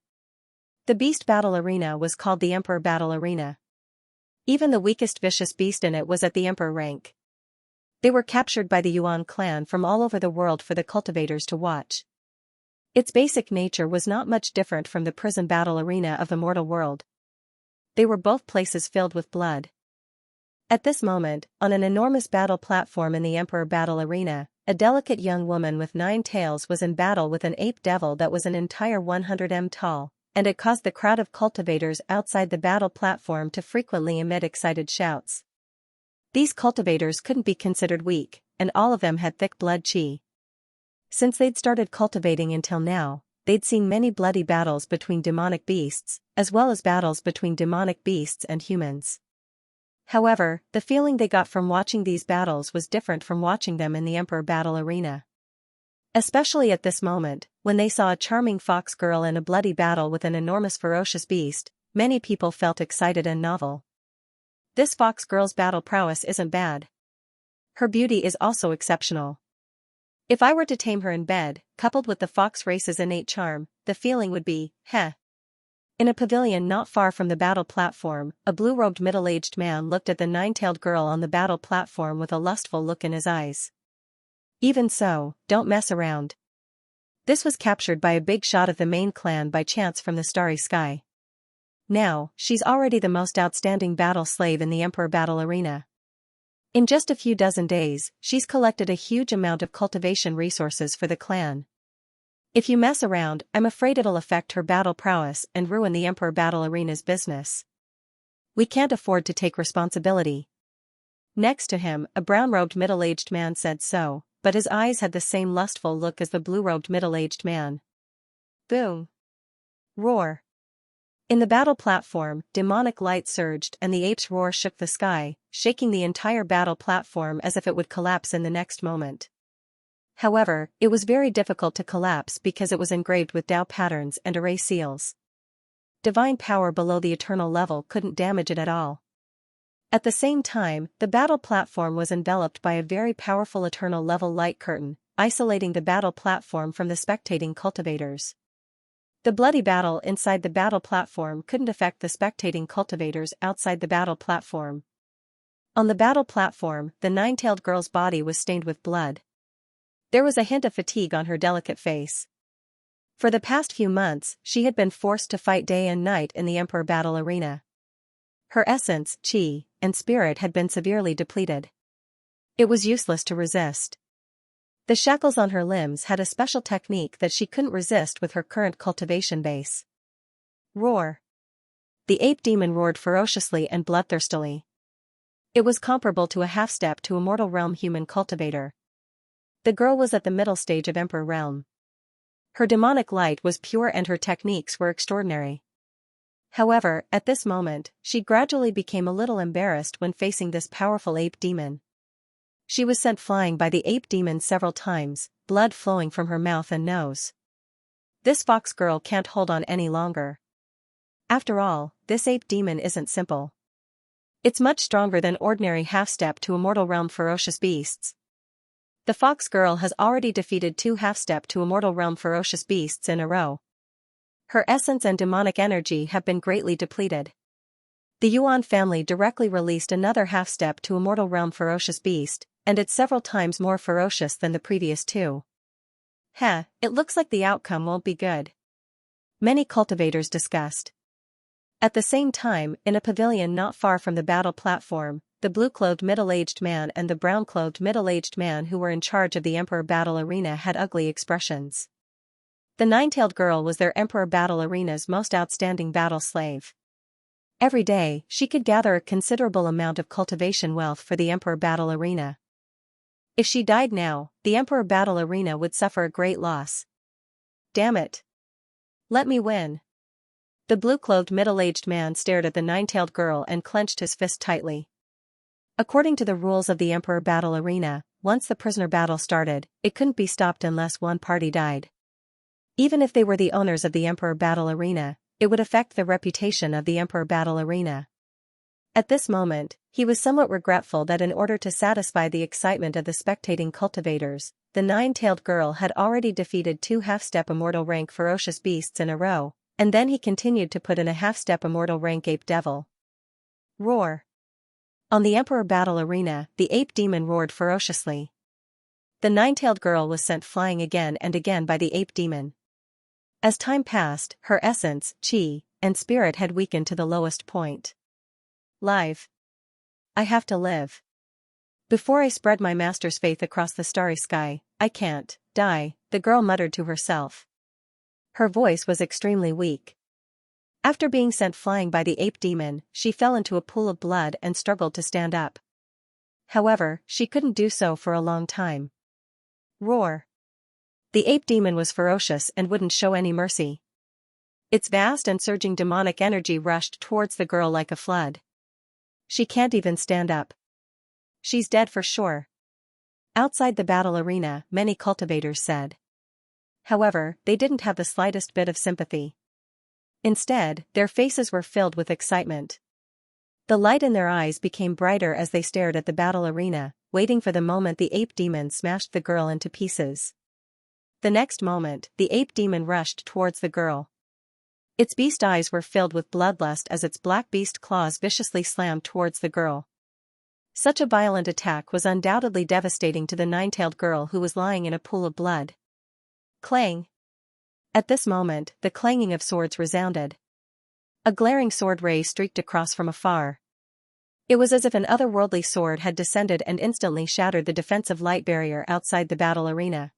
The beast battle arena was called the Emperor Battle Arena. Even the weakest vicious beast in it was at the Emperor rank. They were captured by the Yuan clan from all over the world for the cultivators to watch. Its basic nature was not much different from the prison battle arena of the mortal world. They were both places filled with blood. At this moment, on an enormous battle platform in the Emperor Battle Arena, a delicate young woman with 9 tails was in battle with an ape devil that was an entire 100 m tall, and it caused the crowd of cultivators outside the battle platform to frequently emit excited shouts. These cultivators couldn't be considered weak, and all of them had thick blood qi. Since they'd started cultivating until now, they'd seen many bloody battles between demonic beasts, as well as battles between demonic beasts and humans. However, the feeling they got from watching these battles was different from watching them in the Emperor Battle Arena. Especially at this moment, when they saw a charming fox girl in a bloody battle with an enormous ferocious beast, many people felt excited and novel. This fox girl's battle prowess isn't bad. Her beauty is also exceptional. If I were to tame her in bed, coupled with the fox race's innate charm, the feeling would be, heh. In a pavilion not far from the battle platform, a blue-robed middle-aged man looked at the 9-tailed girl on the battle platform with a lustful look in his eyes. Even so, don't mess around. This was captured by a big shot of the main clan by chance from the starry sky. Now, she's already the most outstanding battle slave in the Emperor Battle Arena. In just a few dozen days, she's collected a huge amount of cultivation resources for the clan. If you mess around, I'm afraid it'll affect her battle prowess and ruin the Emperor Battle Arena's business. We can't afford to take responsibility. Next to him, a brown-robed middle-aged man said so, but his eyes had the same lustful look as the blue-robed middle-aged man. Boom! Roar! In the battle platform, demonic light surged and the ape's roar shook the sky, shaking the entire battle platform as if it would collapse in the next moment. However, it was very difficult to collapse because it was engraved with Tao patterns and array seals. Divine power below the eternal level couldn't damage it at all. At the same time, the battle platform was enveloped by a very powerful eternal level light curtain, isolating the battle platform from the spectating cultivators. The bloody battle inside the battle platform couldn't affect the spectating cultivators outside the battle platform. On the battle platform, the nine-tailed girl's body was stained with blood. There was a hint of fatigue on her delicate face. For the past few months, she had been forced to fight day and night in the Emperor battle arena. Her essence, qi, and spirit had been severely depleted. It was useless to resist. The shackles on her limbs had a special technique that she couldn't resist with her current cultivation base. Roar! The ape demon roared ferociously and bloodthirstily. It was comparable to a half-step to a mortal realm human cultivator. The girl was at the middle stage of Emperor realm. Her demonic light was pure and her techniques were extraordinary. However, at this moment, she gradually became a little embarrassed when facing this powerful ape demon. She was sent flying by the ape demon several times, blood flowing from her mouth and nose. This fox girl can't hold on any longer. After all, this ape demon isn't simple. It's much stronger than ordinary half-step to immortal realm ferocious beasts. The fox girl has already defeated 2 half-step to immortal realm ferocious beasts in a row. Her essence and demonic energy have been greatly depleted. The Yuan family directly released another half-step to immortal realm ferocious beast, and it's several times more ferocious than the previous 2. It looks like the outcome won't be good. Many cultivators discussed. At the same time, in a pavilion not far from the battle platform, the blue-clothed middle-aged man and the brown-clothed middle-aged man who were in charge of the Emperor battle arena had ugly expressions. The nine-tailed girl was their Emperor battle arena's most outstanding battle slave. Every day, she could gather a considerable amount of cultivation wealth for the Emperor battle arena. If she died now, the Emperor battle arena would suffer a great loss. Damn it! Let me win! The blue-clothed middle-aged man stared at the nine-tailed girl and clenched his fist tightly. According to the rules of the Emperor battle arena, once the prisoner battle started, it couldn't be stopped unless one party died. Even if they were the owners of the Emperor battle arena, it would affect the reputation of the Emperor battle arena. At this moment, he was somewhat regretful that in order to satisfy the excitement of the spectating cultivators, the nine-tailed girl had already defeated 2 half-step immortal rank ferocious beasts in a row, and then he continued to put in a half-step immortal rank ape devil. Roar! On the Emperor battle arena, the ape demon roared ferociously. The nine-tailed girl was sent flying again and again by the ape demon. As time passed, her essence, qi, and spirit had weakened to the lowest point. Live. I have to live. Before I spread my master's faith across the starry sky, I can't die, the girl muttered to herself. Her voice was extremely weak. After being sent flying by the ape demon, she fell into a pool of blood and struggled to stand up. However, she couldn't do so for a long time. Roar! The ape demon was ferocious and wouldn't show any mercy. Its vast and surging demonic energy rushed towards the girl like a flood. She can't even stand up. She's dead for sure. Outside the battle arena, many cultivators said. However, they didn't have the slightest bit of sympathy. Instead, their faces were filled with excitement. The light in their eyes became brighter as they stared at the battle arena, waiting for the moment the ape demon smashed the girl into pieces. The next moment, the ape demon rushed towards the girl. Its beast eyes were filled with bloodlust as its black beast claws viciously slammed towards the girl. Such a violent attack was undoubtedly devastating to the nine-tailed girl who was lying in a pool of blood. Clang! At this moment, the clanging of swords resounded. A glaring sword ray streaked across from afar. It was as if an otherworldly sword had descended and instantly shattered the defensive light barrier outside the battle arena.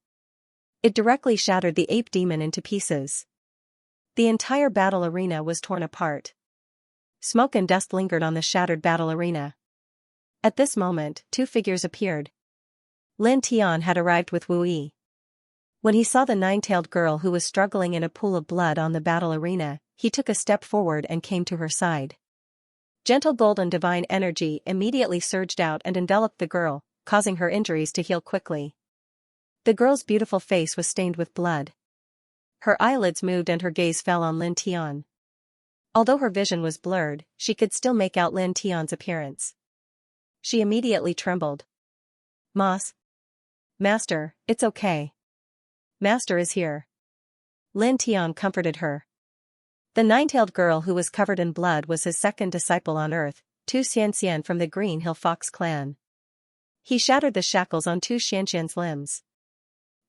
It directly shattered the ape demon into pieces. The entire battle arena was torn apart. Smoke and dust lingered on the shattered battle arena. At this moment, 2 figures appeared. Lin Tian had arrived with Wu Yi. When he saw the nine-tailed girl who was struggling in a pool of blood on the battle arena, he took a step forward and came to her side. Gentle golden divine energy immediately surged out and enveloped the girl, causing her injuries to heal quickly. The girl's beautiful face was stained with blood. Her eyelids moved and her gaze fell on Lin Tian. Although her vision was blurred, she could still make out Lin Tian's appearance. She immediately trembled. Master, it's okay. Master is here. Lin Tian comforted her. The nine-tailed girl who was covered in blood was his second disciple on earth, Tu Xianxia from the Green Hill Fox clan. He shattered the shackles on Tu Xianxia's limbs.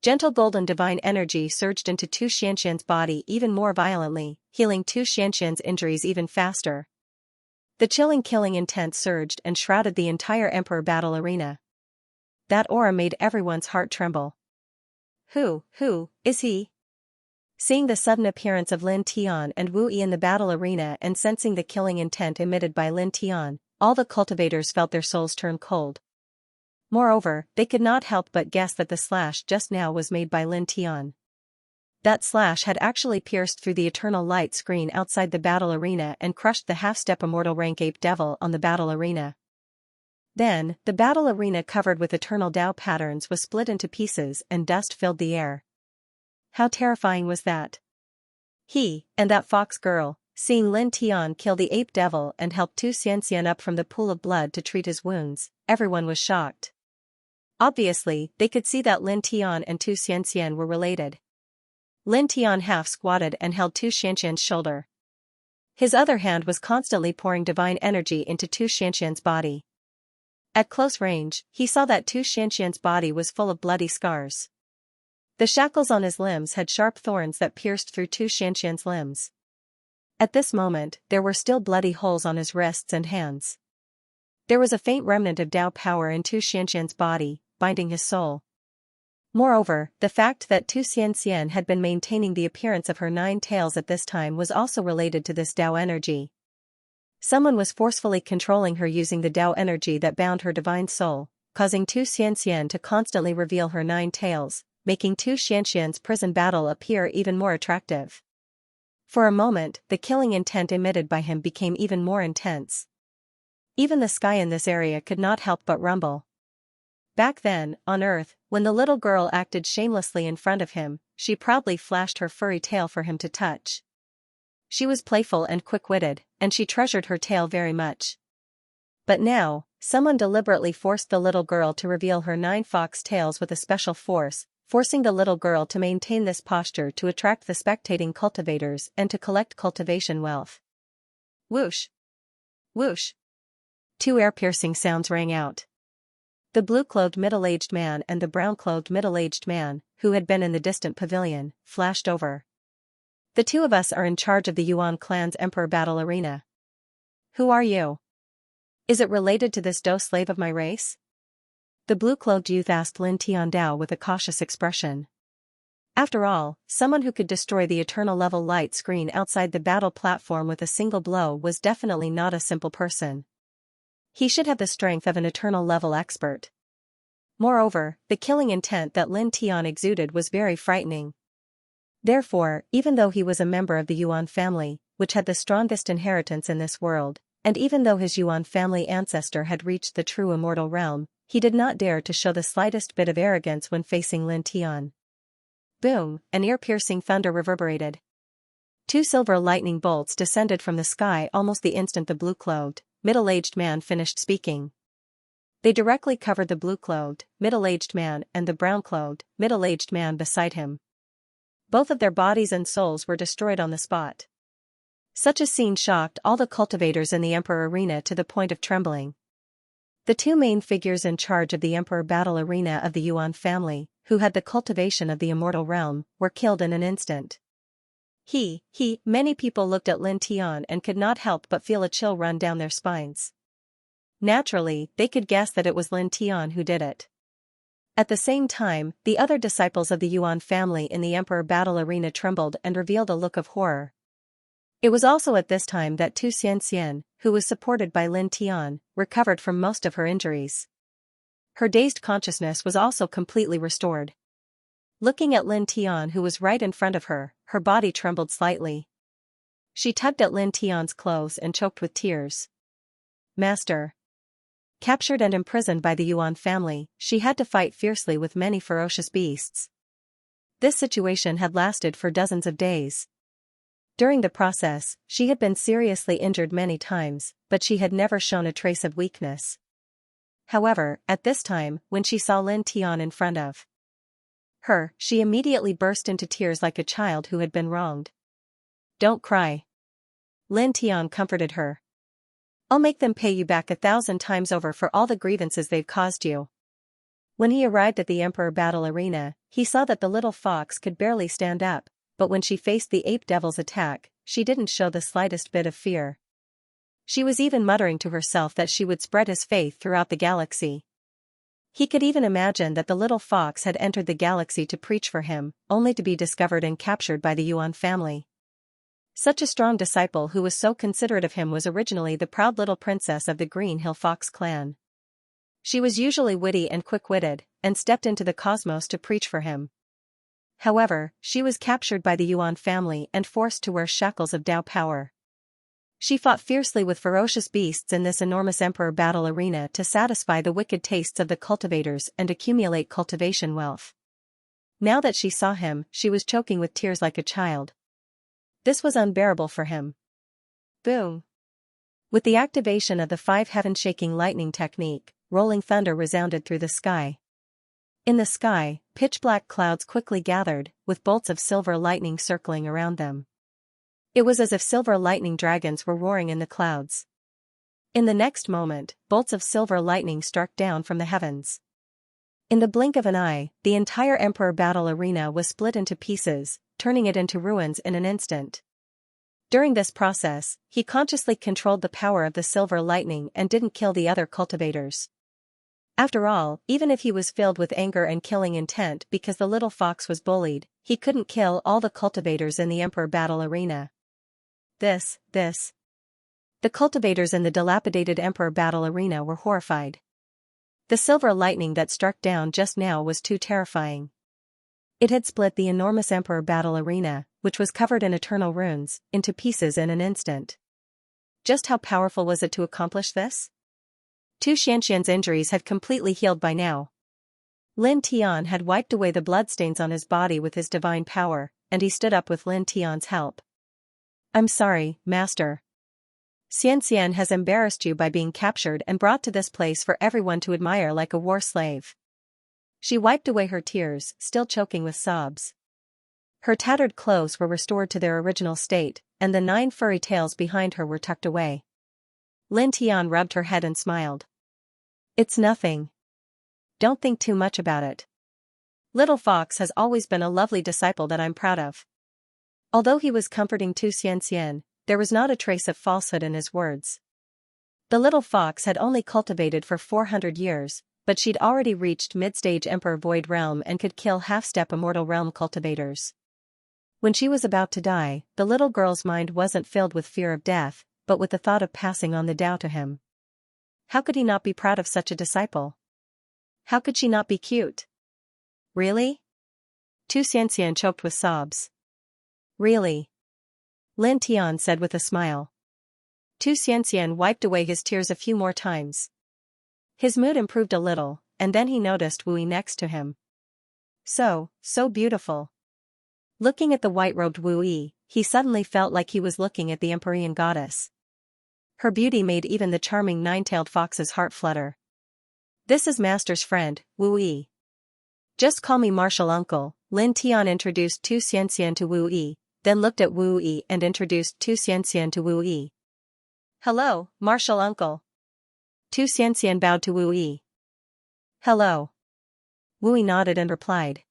Gentle golden divine energy surged into Tu Xianxia's body even more violently, healing Tu Xianxia's injuries even faster. The chilling killing intent surged and shrouded the entire Emperor battle arena. That aura made everyone's heart tremble. Who is he? Seeing the sudden appearance of Lin Tian and Wu Yi in the battle arena and sensing the killing intent emitted by Lin Tian, all the cultivators felt their souls turn cold. Moreover, they could not help but guess that the slash just now was made by Lin Tian. That slash had actually pierced through the eternal light screen outside the battle arena and crushed the half-step immortal rank ape devil on the battle arena. Then, the battle arena covered with eternal Tao patterns was split into pieces and dust filled the air. How terrifying was that? He, and that fox girl, seeing Lin Tian kill the ape devil and help Tu Xianxian up from the pool of blood to treat his wounds, everyone was shocked. Obviously, they could see that Lin Tian and Tu Xianxian were related. Lin Tian half-squatted and held Tu Xianxian's shoulder. His other hand was constantly pouring divine energy into Tu Xianxian's body. At close range, he saw that Tu Xianxian's body was full of bloody scars. The shackles on his limbs had sharp thorns that pierced through Tu Xianxian's limbs. At this moment, there were still bloody holes on his wrists and hands. There was a faint remnant of Tao power in Tu Xianxian's body, binding his soul. Moreover, the fact that Tu Xianxian had been maintaining the appearance of her 9 tails at this time was also related to this Tao energy. Someone was forcefully controlling her using the Tao energy that bound her divine soul, causing Tu Xianxian to constantly reveal her 9 tails, making Tu Xianxian's prison battle appear even more attractive. For a moment, the killing intent emitted by him became even more intense. Even the sky in this area could not help but rumble. Back then, on Earth, when the little girl acted shamelessly in front of him, she proudly flashed her furry tail for him to touch. She was playful and quick-witted, and she treasured her tail very much. But now, someone deliberately forced the little girl to reveal her 9 fox tails with a special force, forcing the little girl to maintain this posture to attract the spectating cultivators and to collect cultivation wealth. Whoosh! Whoosh! 2 air-piercing sounds rang out. The blue-clothed middle-aged man and the brown-clothed middle-aged man, who had been in the distant pavilion, flashed over. The 2 of us are in charge of the Yuan clan's emperor battle arena. Who are you? Is it related to this Dou slave of my race? The blue-clothed youth asked Lin Tian Dao with a cautious expression. After all, someone who could destroy the eternal level light screen outside the battle platform with a single blow was definitely not a simple person. He should have the strength of an eternal level expert. Moreover, the killing intent that Lin Tian exuded was very frightening. Therefore, even though he was a member of the Yuan family, which had the strongest inheritance in this world, and even though his Yuan family ancestor had reached the true immortal realm, he did not dare to show the slightest bit of arrogance when facing Lin Tian. Boom, an ear-piercing thunder reverberated. 2 silver lightning bolts descended from the sky almost the instant the blue-clothed, middle-aged man finished speaking. They directly covered the blue-clothed, middle-aged man and the brown-clothed, middle-aged man beside him. Both of their bodies and souls were destroyed on the spot. Such a scene shocked all the cultivators in the Emperor Arena to the point of trembling. The 2 main figures in charge of the Emperor Battle Arena of the Yuan family, who had the cultivation of the immortal realm, were killed in an instant. Many people looked at Lin Tian and could not help but feel a chill run down their spines. Naturally, they could guess that it was Lin Tian who did it. At the same time, the other disciples of the Yuan family in the Emperor Battle Arena trembled and revealed a look of horror. It was also at this time that Tu Xianxian, who was supported by Lin Tian, recovered from most of her injuries. Her dazed consciousness was also completely restored. Looking at Lin Tian who was right in front of her, her body trembled slightly. She tugged at Lin Tian's clothes and choked with tears. Master. Captured and imprisoned by the Yuan family, she had to fight fiercely with many ferocious beasts. This situation had lasted for dozens of days. During the process, she had been seriously injured many times, but she had never shown a trace of weakness. However, at this time, when she saw Lin Tian in front of her, she immediately burst into tears like a child who had been wronged. "Don't cry." Lin Tian comforted her. "I'll make them pay you back 1,000 times over for all the grievances they've caused you." When he arrived at the Emperor battle arena, he saw that the little fox could barely stand up, but when she faced the ape devil's attack, she didn't show the slightest bit of fear. She was even muttering to herself that she would spread his faith throughout the galaxy. He could even imagine that the little fox had entered the galaxy to preach for him, only to be discovered and captured by the Yuan family. Such a strong disciple who was so considerate of him was originally the proud little princess of the Green Hill Fox clan. She was usually witty and quick-witted, and stepped into the cosmos to preach for him. However, she was captured by the Yuan family and forced to wear shackles of Dao power. She fought fiercely with ferocious beasts in this enormous emperor battle arena to satisfy the wicked tastes of the cultivators and accumulate cultivation wealth. Now that she saw him, she was choking with tears like a child. This was unbearable for him. Boom! With the activation of the 5 heaven-shaking lightning technique, rolling thunder resounded through the sky. In the sky, pitch-black clouds quickly gathered, with bolts of silver lightning circling around them. It was as if silver lightning dragons were roaring in the clouds. In the next moment, bolts of silver lightning struck down from the heavens. In the blink of an eye, the entire Emperor battle arena was split into pieces, turning it into ruins in an instant. During this process, he consciously controlled the power of the silver lightning and didn't kill the other cultivators. After all, even if he was filled with anger and killing intent because the little fox was bullied, he couldn't kill all the cultivators in the Emperor battle arena. The cultivators in the dilapidated Emperor battle arena were horrified. The silver lightning that struck down just now was too terrifying. It had split the enormous Emperor battle arena, which was covered in eternal runes, into pieces in an instant. Just how powerful was it to accomplish this? Xianxia's injuries had completely healed by now. Lin Tian had wiped away the bloodstains on his body with his divine power, and he stood up with Lin Tian's help. "I'm sorry, Master. Xianxia has embarrassed you by being captured and brought to this place for everyone to admire like a war slave." She wiped away her tears, still choking with sobs. Her tattered clothes were restored to their original state, and the 9 furry tails behind her were tucked away. Lin Tian rubbed her head and smiled. "It's nothing. Don't think too much about it. Little Fox has always been a lovely disciple that I'm proud of." Although he was comforting Xianxia, there was not a trace of falsehood in his words. The little fox had only cultivated for 400 years, but she'd already reached mid-stage Emperor Void Realm and could kill half-step Immortal Realm cultivators. When she was about to die, the little girl's mind wasn't filled with fear of death, but with the thought of passing on the Tao to him. How could he not be proud of such a disciple? How could she not be cute? Really? Xianxia choked with sobs. Really? Lin Tian said with a smile. Xianxia wiped away his tears a few more times. His mood improved a little, and then he noticed Wu Yi next to him. So beautiful. Looking at the white-robed Wu Yi, he suddenly felt like he was looking at the Empyrean goddess. Her beauty made even the charming 9-tailed fox's heart flutter. "This is Master's friend, Wu Yi. Just call me Martial Uncle." Lin Tian introduced Xianxia to Wu Yi, then looked at Wu Yi and introduced Xianxia to Wu Yi. "Hello, Martial Uncle." Xianxia bowed to Wu Yi. "Hello." Wu Yi nodded and replied.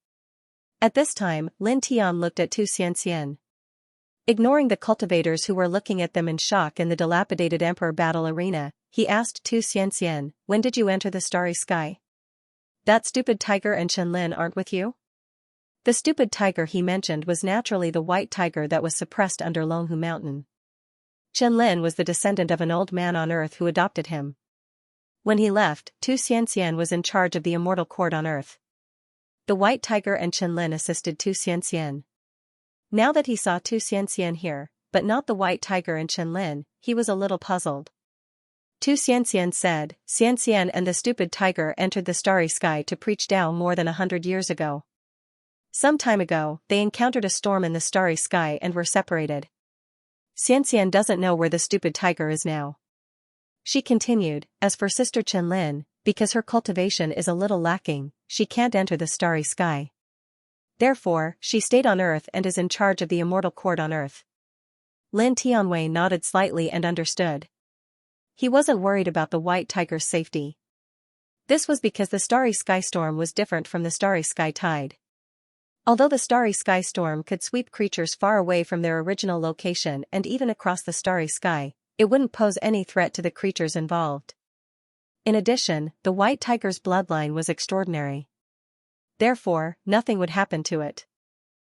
At this time, Lin Tian looked at Xianxia. Ignoring the cultivators who were looking at them in shock in the dilapidated Emperor battle arena, he asked Xianxia, "When did you enter the starry sky? That stupid tiger and Qianlin aren't with you?" The stupid tiger he mentioned was naturally the white tiger that was suppressed under Longhu Mountain. Qianlin was the descendant of an old man on Earth who adopted him. When he left, Xianxia was in charge of the immortal court on Earth. The white tiger and Qianlin assisted Xianxia. Now that he saw Xianxia here, but not the white tiger and Qianlin, he was a little puzzled. Tu Xianxian said. Xianxian and the stupid tiger entered the starry sky to preach Tao more than 100 years ago. Some time ago, they encountered a storm in the starry sky and were separated. Xianxian doesn't know where the stupid tiger is now. She continued, as for Sister Chen Lin, because her cultivation is a little lacking, she can't enter the starry sky. Therefore, she stayed on Earth and is in charge of the immortal court on Earth. Lin Tianwei nodded slightly and understood. He wasn't worried about the white tiger's safety. This was because the starry sky storm was different from the starry sky tide. Although the starry sky storm could sweep creatures far away from their original location and even across the starry sky, it wouldn't pose any threat to the creatures involved. In addition, the white tiger's bloodline was extraordinary. Therefore, nothing would happen to it.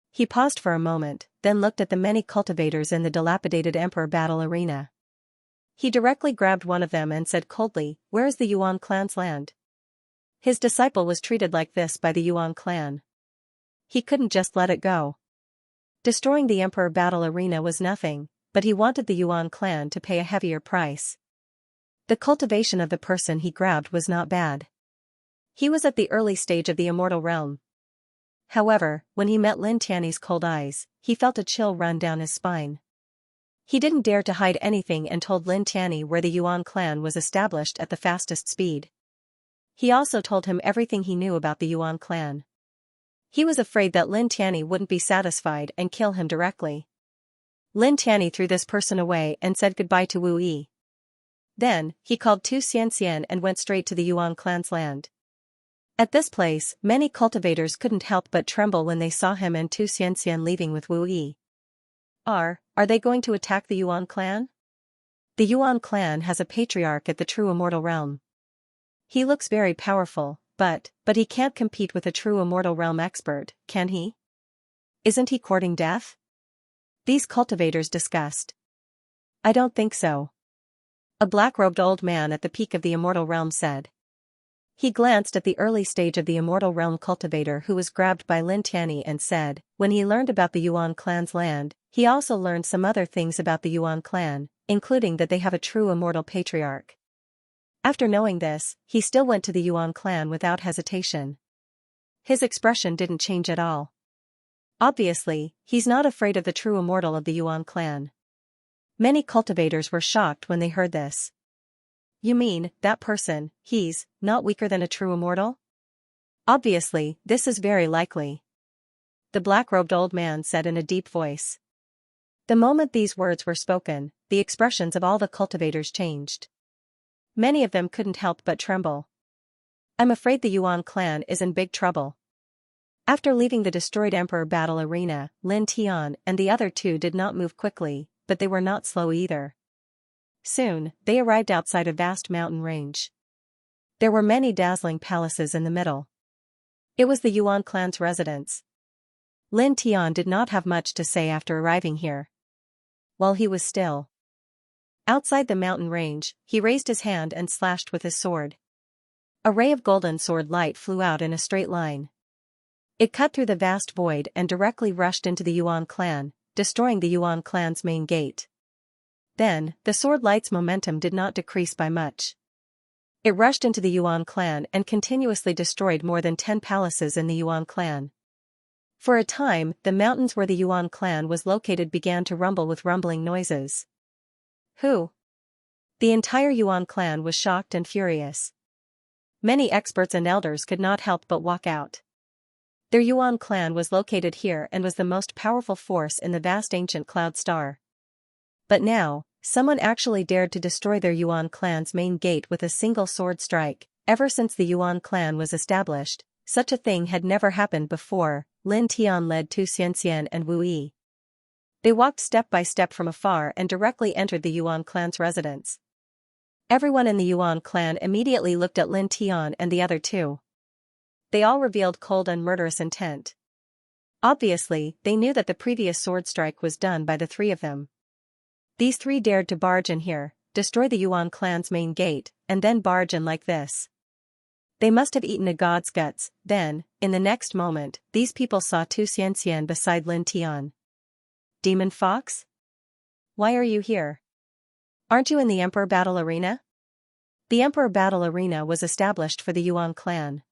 He paused for a moment, then looked at the many cultivators in the dilapidated emperor battle arena. He directly grabbed one of them and said coldly, "Where is the Yuan clan's land?" His disciple was treated like this by the Yuan clan. He couldn't just let it go. Destroying the emperor battle arena was nothing, but he wanted the Yuan clan to pay a heavier price. The cultivation of the person he grabbed was not bad. He was at the early stage of the immortal realm. However, when he met Lin Tianyi's cold eyes, he felt a chill run down his spine. He didn't dare to hide anything and told Lin Tianyi where the Yuan clan was established at the fastest speed. He also told him everything he knew about the Yuan clan. He was afraid that Lin Tianyi wouldn't be satisfied and kill him directly. Lin Tianyi threw this person away and said goodbye to Wu Yi. Then, he called Tu Xianxian and went straight to the Yuan clan's land. At this place, many cultivators couldn't help but tremble when they saw him and Tu Xianxian leaving with Wu Yi. Are they going to attack the Yuan clan? The Yuan clan has a patriarch at the true immortal realm. He looks very powerful, but he can't compete with a true immortal realm expert, can he? Isn't he courting death? These cultivators discussed. I don't think so. A black-robed old man at the peak of the immortal realm said. He glanced at the early stage of the immortal realm cultivator who was grabbed by Lin Tianyi and said, when he learned about the Yuan clan's land, he also learned some other things about the Yuan clan, including that they have a true immortal patriarch. After knowing this, he still went to the Yuan clan without hesitation. His expression didn't change at all. Obviously, he's not afraid of the true immortal of the Yuan clan. Many cultivators were shocked when they heard this. You mean, that person, he's not weaker than a true immortal? Obviously, this is very likely. The black-robed old man said in a deep voice. The moment these words were spoken, the expressions of all the cultivators changed. Many of them couldn't help but tremble. I'm afraid the Yuan clan is in big trouble. After leaving the destroyed emperor battle arena, Lin Tian and the other two did not move quickly, but they were not slow either. Soon, they arrived outside a vast mountain range. There were many dazzling palaces in the middle. It was the Yuan clan's residence. Lin Tian did not have much to say after arriving here. While he was still outside the mountain range, he raised his hand and slashed with his sword. A ray of golden sword light flew out in a straight line. It cut through the vast void and directly rushed into the Yuan clan, destroying the Yuan clan's main gate. Then, the sword light's momentum did not decrease by much. It rushed into the Yuan clan and continuously destroyed more than 10 palaces in the Yuan clan. For a time, the mountains where the Yuan clan was located began to rumble with rumbling noises. Who? The entire Yuan clan was shocked and furious. Many experts and elders could not help but walk out. Their Yuan clan was located here and was the most powerful force in the vast ancient cloud star. But now, someone actually dared to destroy their Yuan clan's main gate with a single sword strike. Ever since the Yuan clan was established, such a thing had never happened before. Lin Tian led Tu Xianxian and Wu Yi. They walked step by step from afar and directly entered the Yuan clan's residence. Everyone in the Yuan clan immediately looked at Lin Tian and the other two. They all revealed cold and murderous intent. Obviously, they knew that the previous sword strike was done by the three of them. These three dared to barge in here, destroy the Yuan clan's main gate, and then barge in like this. They must have eaten a god's guts. Then, in the next moment, these people saw Tu Xianxian beside Lin Tian. Demon Fox? Why are you here? Aren't you in the Emperor battle arena? The Emperor Battle Arena was established for the Yuan clan.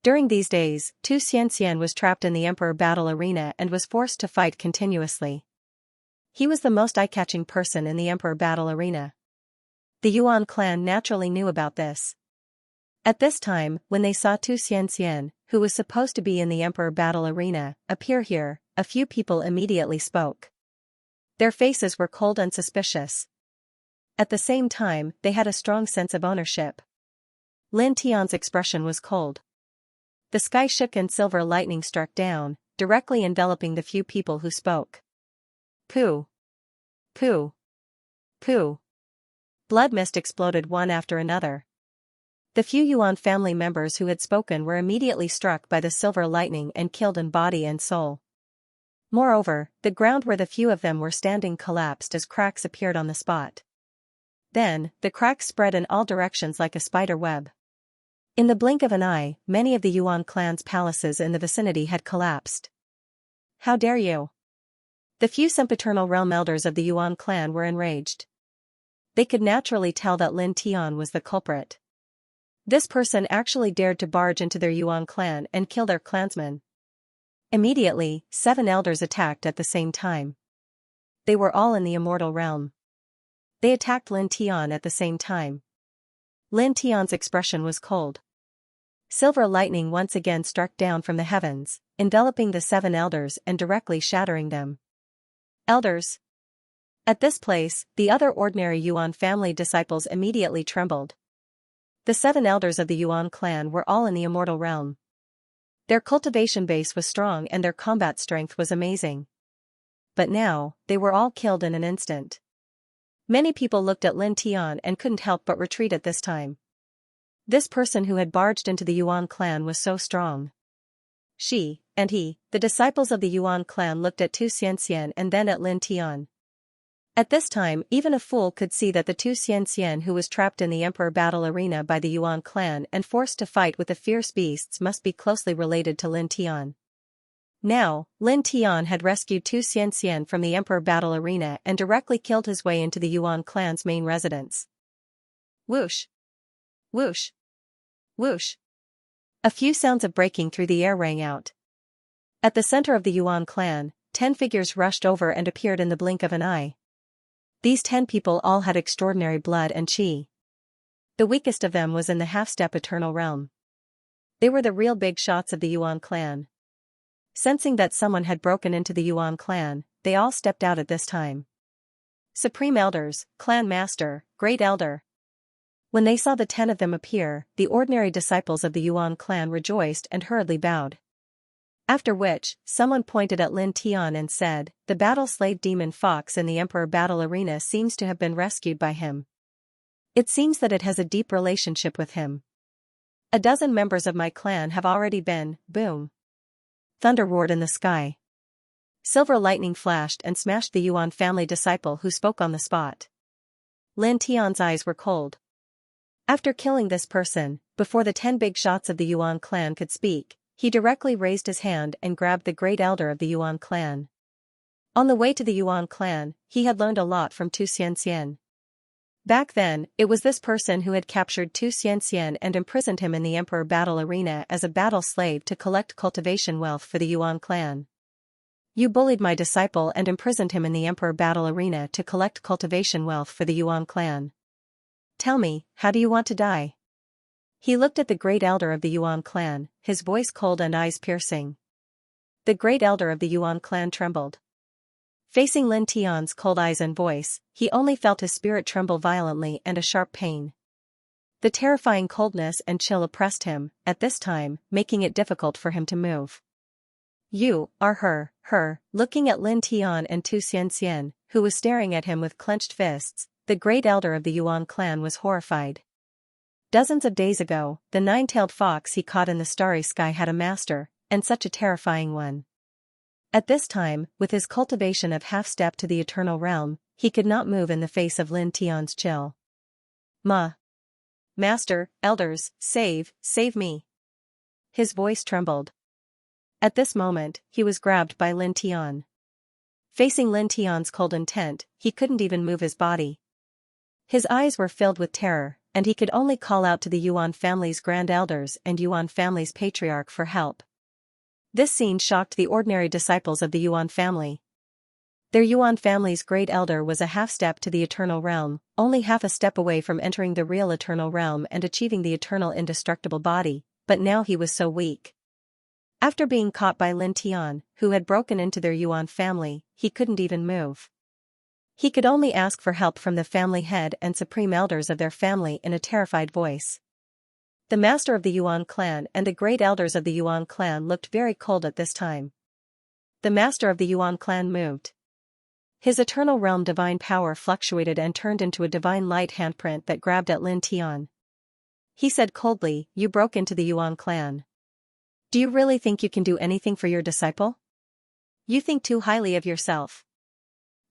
During these days, Xianxia was trapped in the Emperor Battle Arena and was forced to fight continuously. He was the most eye-catching person in the Emperor Battle Arena. The Yuan clan naturally knew about this. At this time, when they saw Xianxia, who was supposed to be in the Emperor Battle Arena, appear here, a few people immediately spoke. Their faces were cold and suspicious. At the same time, they had a strong sense of ownership. Lin Tian's expression was cold. The sky shook and silver lightning struck down, directly enveloping the few people who spoke. Pooh! Pooh! Pooh! Blood mist exploded one after another. The few Yuan family members who had spoken were immediately struck by the silver lightning and killed in body and soul. Moreover, the ground where the few of them were standing collapsed as cracks appeared on the spot. Then, the cracks spread in all directions like a spider web. In the blink of an eye, many of the Yuan clan's palaces in the vicinity had collapsed. How dare you! The few sempiternal realm elders of the Yuan clan were enraged. They could naturally tell that Lin Tian was the culprit. This person actually dared to barge into their Yuan clan and kill their clansmen. Immediately, 7 elders attacked at the same time. They were all in the immortal realm. They attacked Lin Tian at the same time. Lin Tian's expression was cold. Silver lightning once again struck down from the heavens, enveloping the 7 elders and directly shattering them. Elders! At this place, the other ordinary Yuan family disciples immediately trembled. The 7 elders of the Yuan clan were all in the immortal realm. Their cultivation base was strong and their combat strength was amazing. But now, they were all killed in an instant. Many people looked at Lin Tian and couldn't help but retreat at this time. This person who had barged into the Yuan clan was so strong. She, and he, the disciples of the Yuan clan looked at Xianxia and then at Lin Tian. At this time, even a fool could see that the Xianxia who was trapped in the Emperor Battle Arena by the Yuan clan and forced to fight with the fierce beasts must be closely related to Lin Tian. Now, Lin Tian had rescued Xianxia from the Emperor Battle Arena and directly killed his way into the Yuan clan's main residence. Whoosh! Whoosh! Whoosh! A few sounds of breaking through the air rang out. At the center of the Yuan clan, 10 figures rushed over and appeared in the blink of an eye. These 10 people all had extraordinary blood and qi. The weakest of them was in the half-step eternal realm. They were the real big shots of the Yuan clan. Sensing that someone had broken into the Yuan clan, they all stepped out at this time. Supreme Elders, Clan Master, Great Elder. When they saw the 10 of them appear, the ordinary disciples of the Yuan clan rejoiced and hurriedly bowed. After which, someone pointed at Lin Tian and said, "The battle-slayed demon fox in the Emperor Battle Arena seems to have been rescued by him. It seems that it has a deep relationship with him. A dozen members of my clan have already been." Boom! Thunder roared in the sky. Silver lightning flashed and smashed the Yuan family disciple who spoke on the spot. Lin Tian's eyes were cold. After killing this person, before the 10 big shots of the Yuan clan could speak, he directly raised his hand and grabbed the great elder of the Yuan clan. On the way to the Yuan clan, he had learned a lot from Xianxia. Back then, it was this person who had captured Xianxia and imprisoned him in the Emperor Battle Arena as a battle slave to collect cultivation wealth for the Yuan clan. You bullied my disciple and imprisoned him in the Emperor Battle Arena to collect cultivation wealth for the Yuan clan. Tell me, how do you want to die? He looked at the great elder of the Yuan clan, his voice cold and eyes piercing. The great elder of the Yuan clan trembled. Facing Lin Tian's cold eyes and voice, he only felt his spirit tremble violently and a sharp pain. The terrifying coldness and chill oppressed him, at this time, making it difficult for him to move. You are her, looking at Lin Tian and Xianxia, who was staring at him with clenched fists, the great elder of the Yuan clan was horrified. Dozens of days ago, the 9-tailed fox he caught in the starry sky had a master, and such a terrifying one. At this time, with his cultivation of half-step to the eternal realm, he could not move in the face of Lin Tian's chill. Master, elders, save me. His voice trembled. At this moment, he was grabbed by Lin Tian. Facing Lin Tian's cold intent, he couldn't even move his body. His eyes were filled with terror, and he could only call out to the Yuan family's grand elders and Yuan family's patriarch for help. This scene shocked the ordinary disciples of the Yuan family. Their Yuan family's great elder was a half-step to the eternal realm, only half a step away from entering the real eternal realm and achieving the eternal indestructible body, but now he was so weak. After being caught by Lin Tian, who had broken into their Yuan family, he couldn't even move. He could only ask for help from the family head and supreme elders of their family in a terrified voice. The master of the Yuan clan and the great elders of the Yuan clan looked very cold at this time. The master of the Yuan clan moved. His eternal realm divine power fluctuated and turned into a divine light handprint that grabbed at Lin Tian. He said coldly, "You broke into the Yuan clan. Do you really think you can do anything for your disciple? You think too highly of yourself."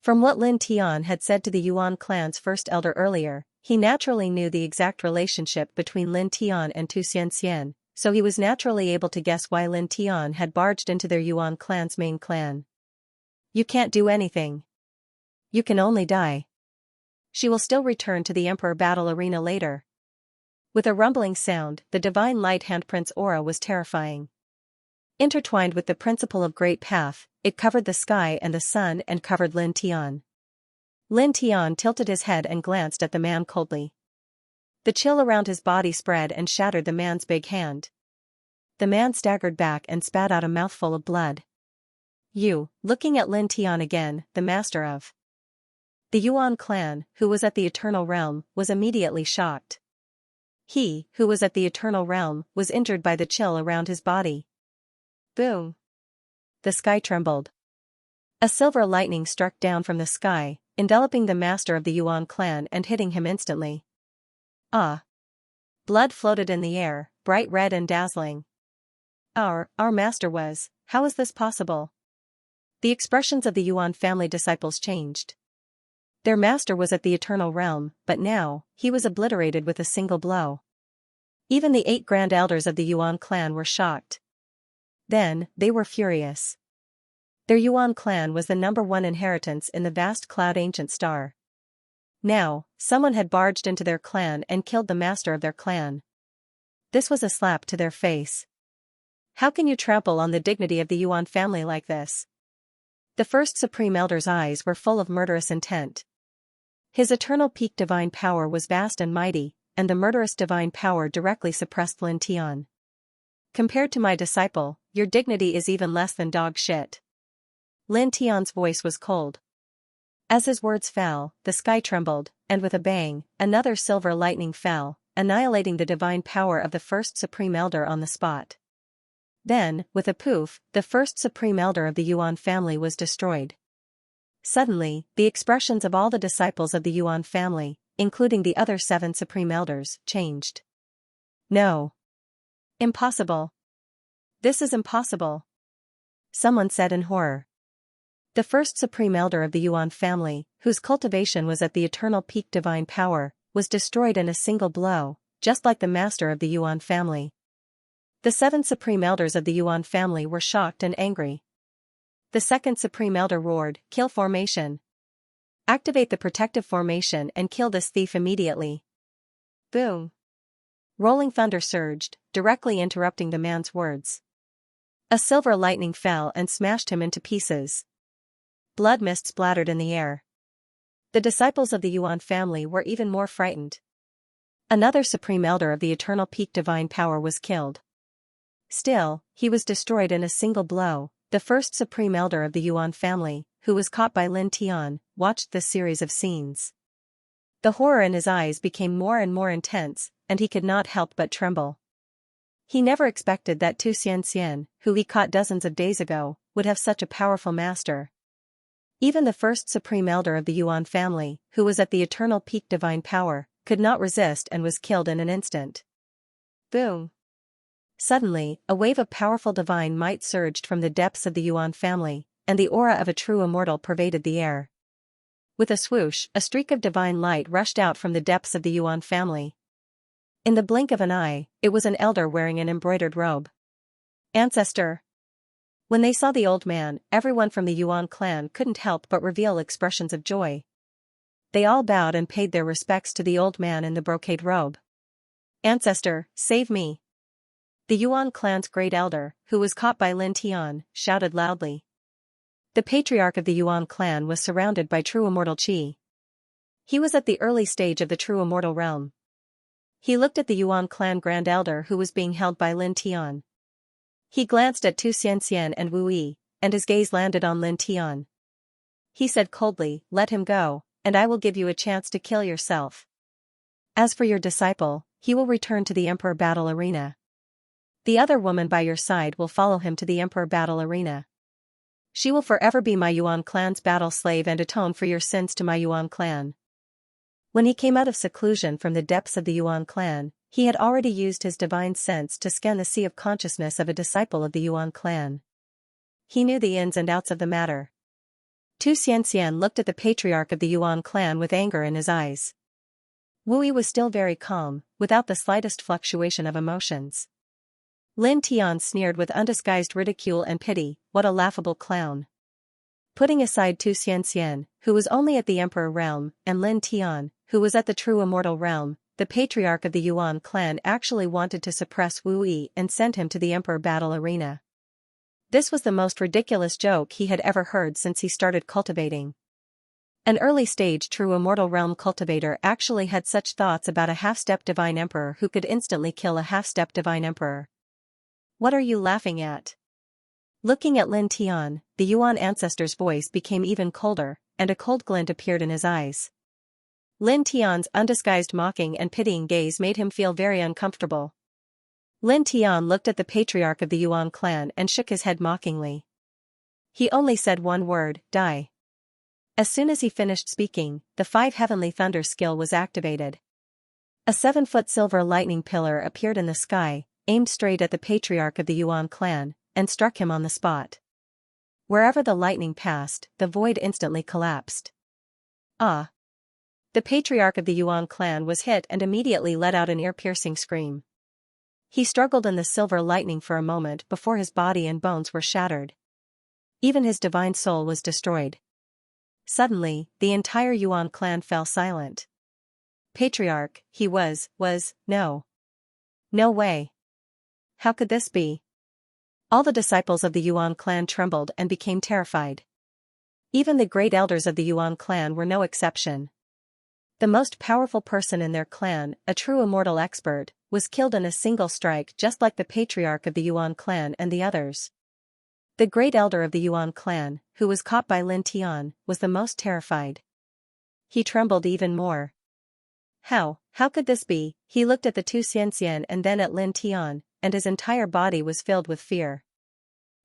From what Lin Tian had said to the Yuan clan's first elder earlier, he naturally knew the exact relationship between Lin Tian and Xianxia, so he was naturally able to guess why Lin Tian had barged into their Yuan clan's main clan. "You can't do anything. You can only die. She will still return to the Emperor battle arena later." With a rumbling sound, the divine light handprint's aura was terrifying. Intertwined with the principle of great path, it covered the sky and the sun and covered Lin Tian. Lin Tian tilted his head and glanced at the man coldly. The chill around his body spread and shattered the man's big hand. The man staggered back and spat out a mouthful of blood. "You," looking at Lin Tian again, the master of the Yuan clan, who was at the eternal realm, was immediately shocked. He, who was at the eternal realm, was injured by the chill around his body. Boom! The sky trembled. A silver lightning struck down from the sky, enveloping the master of the Yuan clan and hitting him instantly. Ah! Blood floated in the air, bright red and dazzling. Our master was, how is this possible?" The expressions of the Yuan family disciples changed. Their master was at the eternal realm, but now, he was obliterated with a single blow. Even the 8 grand elders of the Yuan clan were shocked. Then, they were furious. Their Yuan clan was the #1 inheritance in the vast cloud ancient star. Now, someone had barged into their clan and killed the master of their clan. This was a slap to their face. How can you trample on the dignity of the Yuan family like this? The first supreme elder's eyes were full of murderous intent. His eternal peak divine power was vast and mighty, and the murderous divine power directly suppressed Lin Tian. "Compared to my disciple, your dignity is even less than dog shit." Lin Tian's voice was cold. As his words fell, the sky trembled, and with a bang, another silver lightning fell, annihilating the divine power of the first supreme elder on the spot. Then, with a poof, the first supreme elder of the Yuan family was destroyed. Suddenly, the expressions of all the disciples of the Yuan family, including the other 7 supreme elders, changed. "No. Impossible. This is impossible," someone said in horror. The first supreme elder of the Yuan family, whose cultivation was at the eternal peak divine power, was destroyed in a single blow, just like the master of the Yuan family. The 7 supreme elders of the Yuan family were shocked and angry. The second supreme elder roared, "Kill formation. Activate the protective formation and kill this thief immediately." Boom! Rolling thunder surged, directly interrupting the man's words. A silver lightning fell and smashed him into pieces. Blood mist splattered in the air. The disciples of the Yuan family were even more frightened. Another supreme elder of the eternal peak divine power was killed. Still, he was destroyed in a single blow. The first supreme elder of the Yuan family, who was caught by Lin Tian, watched this series of scenes. The horror in his eyes became more and more intense, and he could not help but tremble. He never expected that Xianxia, who he caught dozens of days ago, would have such a powerful master. Even the first supreme elder of the Yuan family, who was at the eternal peak divine power, could not resist and was killed in an instant. Boom! Suddenly, a wave of powerful divine might surged from the depths of the Yuan family, and the aura of a true immortal pervaded the air. With a swoosh, a streak of divine light rushed out from the depths of the Yuan family. In the blink of an eye, it was an elder wearing an embroidered robe. Ancestor! When they saw the old man, everyone from the Yuan clan couldn't help but reveal expressions of joy. They all bowed and paid their respects to the old man in the brocade robe. "Ancestor, save me!" The Yuan clan's great elder, who was caught by Lin Tian, shouted loudly. The patriarch of the Yuan clan was surrounded by true immortal qi. He was at the early stage of the true immortal realm. He looked at the Yuan clan grand elder who was being held by Lin Tian. He glanced at Tu Xianxian and Wu Yi, and his gaze landed on Lin Tian. He said coldly, "Let him go, and I will give you a chance to kill yourself. As for your disciple, he will return to the Emperor battle arena. The other woman by your side will follow him to the Emperor battle arena. She will forever be my Yuan clan's battle slave and atone for your sins to my Yuan clan." When he came out of seclusion from the depths of the Yuan clan, he had already used his divine sense to scan the sea of consciousness of a disciple of the Yuan clan. He knew the ins and outs of the matter. Tu Xianxian looked at the patriarch of the Yuan clan with anger in his eyes. Wu Yi was still very calm, without the slightest fluctuation of emotions. Lin Tian sneered with undisguised ridicule and pity, "What a laughable clown." Putting aside Tu Xianxian, who was only at the Emperor realm, and Lin Tian, who was at the true immortal realm, the patriarch of the Yuan clan actually wanted to suppress Wu Yi and send him to the Emperor battle arena. This was the most ridiculous joke he had ever heard since he started cultivating. An early-stage true immortal realm cultivator actually had such thoughts about a half-step divine emperor who could instantly kill a half-step divine emperor. "What are you laughing at?" Looking at Lin Tian, the Yuan ancestor's voice became even colder, and a cold glint appeared in his eyes. Lin Tian's undisguised mocking and pitying gaze made him feel very uncomfortable. Lin Tian looked at the patriarch of the Yuan clan and shook his head mockingly. He only said one word, "Die." As soon as he finished speaking, the 5 heavenly thunder skill was activated. A 7-foot silver lightning pillar appeared in the sky, aimed straight at the patriarch of the Yuan clan, and struck him on the spot. Wherever the lightning passed, the void instantly collapsed. "Ah!" The patriarch of the Yuan clan was hit and immediately let out an ear-piercing scream. He struggled in the silver lightning for a moment before his body and bones were shattered. Even his divine soul was destroyed. Suddenly, the entire Yuan clan fell silent. Patriarch, he was, no. No way. How could this be? All the disciples of the Yuan clan trembled and became terrified. Even the great elders of the Yuan clan were no exception. The most powerful person in their clan, a true immortal expert, was killed in a single strike just like the patriarch of the Yuan clan and the others. The great elder of the Yuan clan, who was caught by Lin Tian, was the most terrified. He trembled even more. How could this be? He looked at the Tu Xianxian and then at Lin Tian, and his entire body was filled with fear.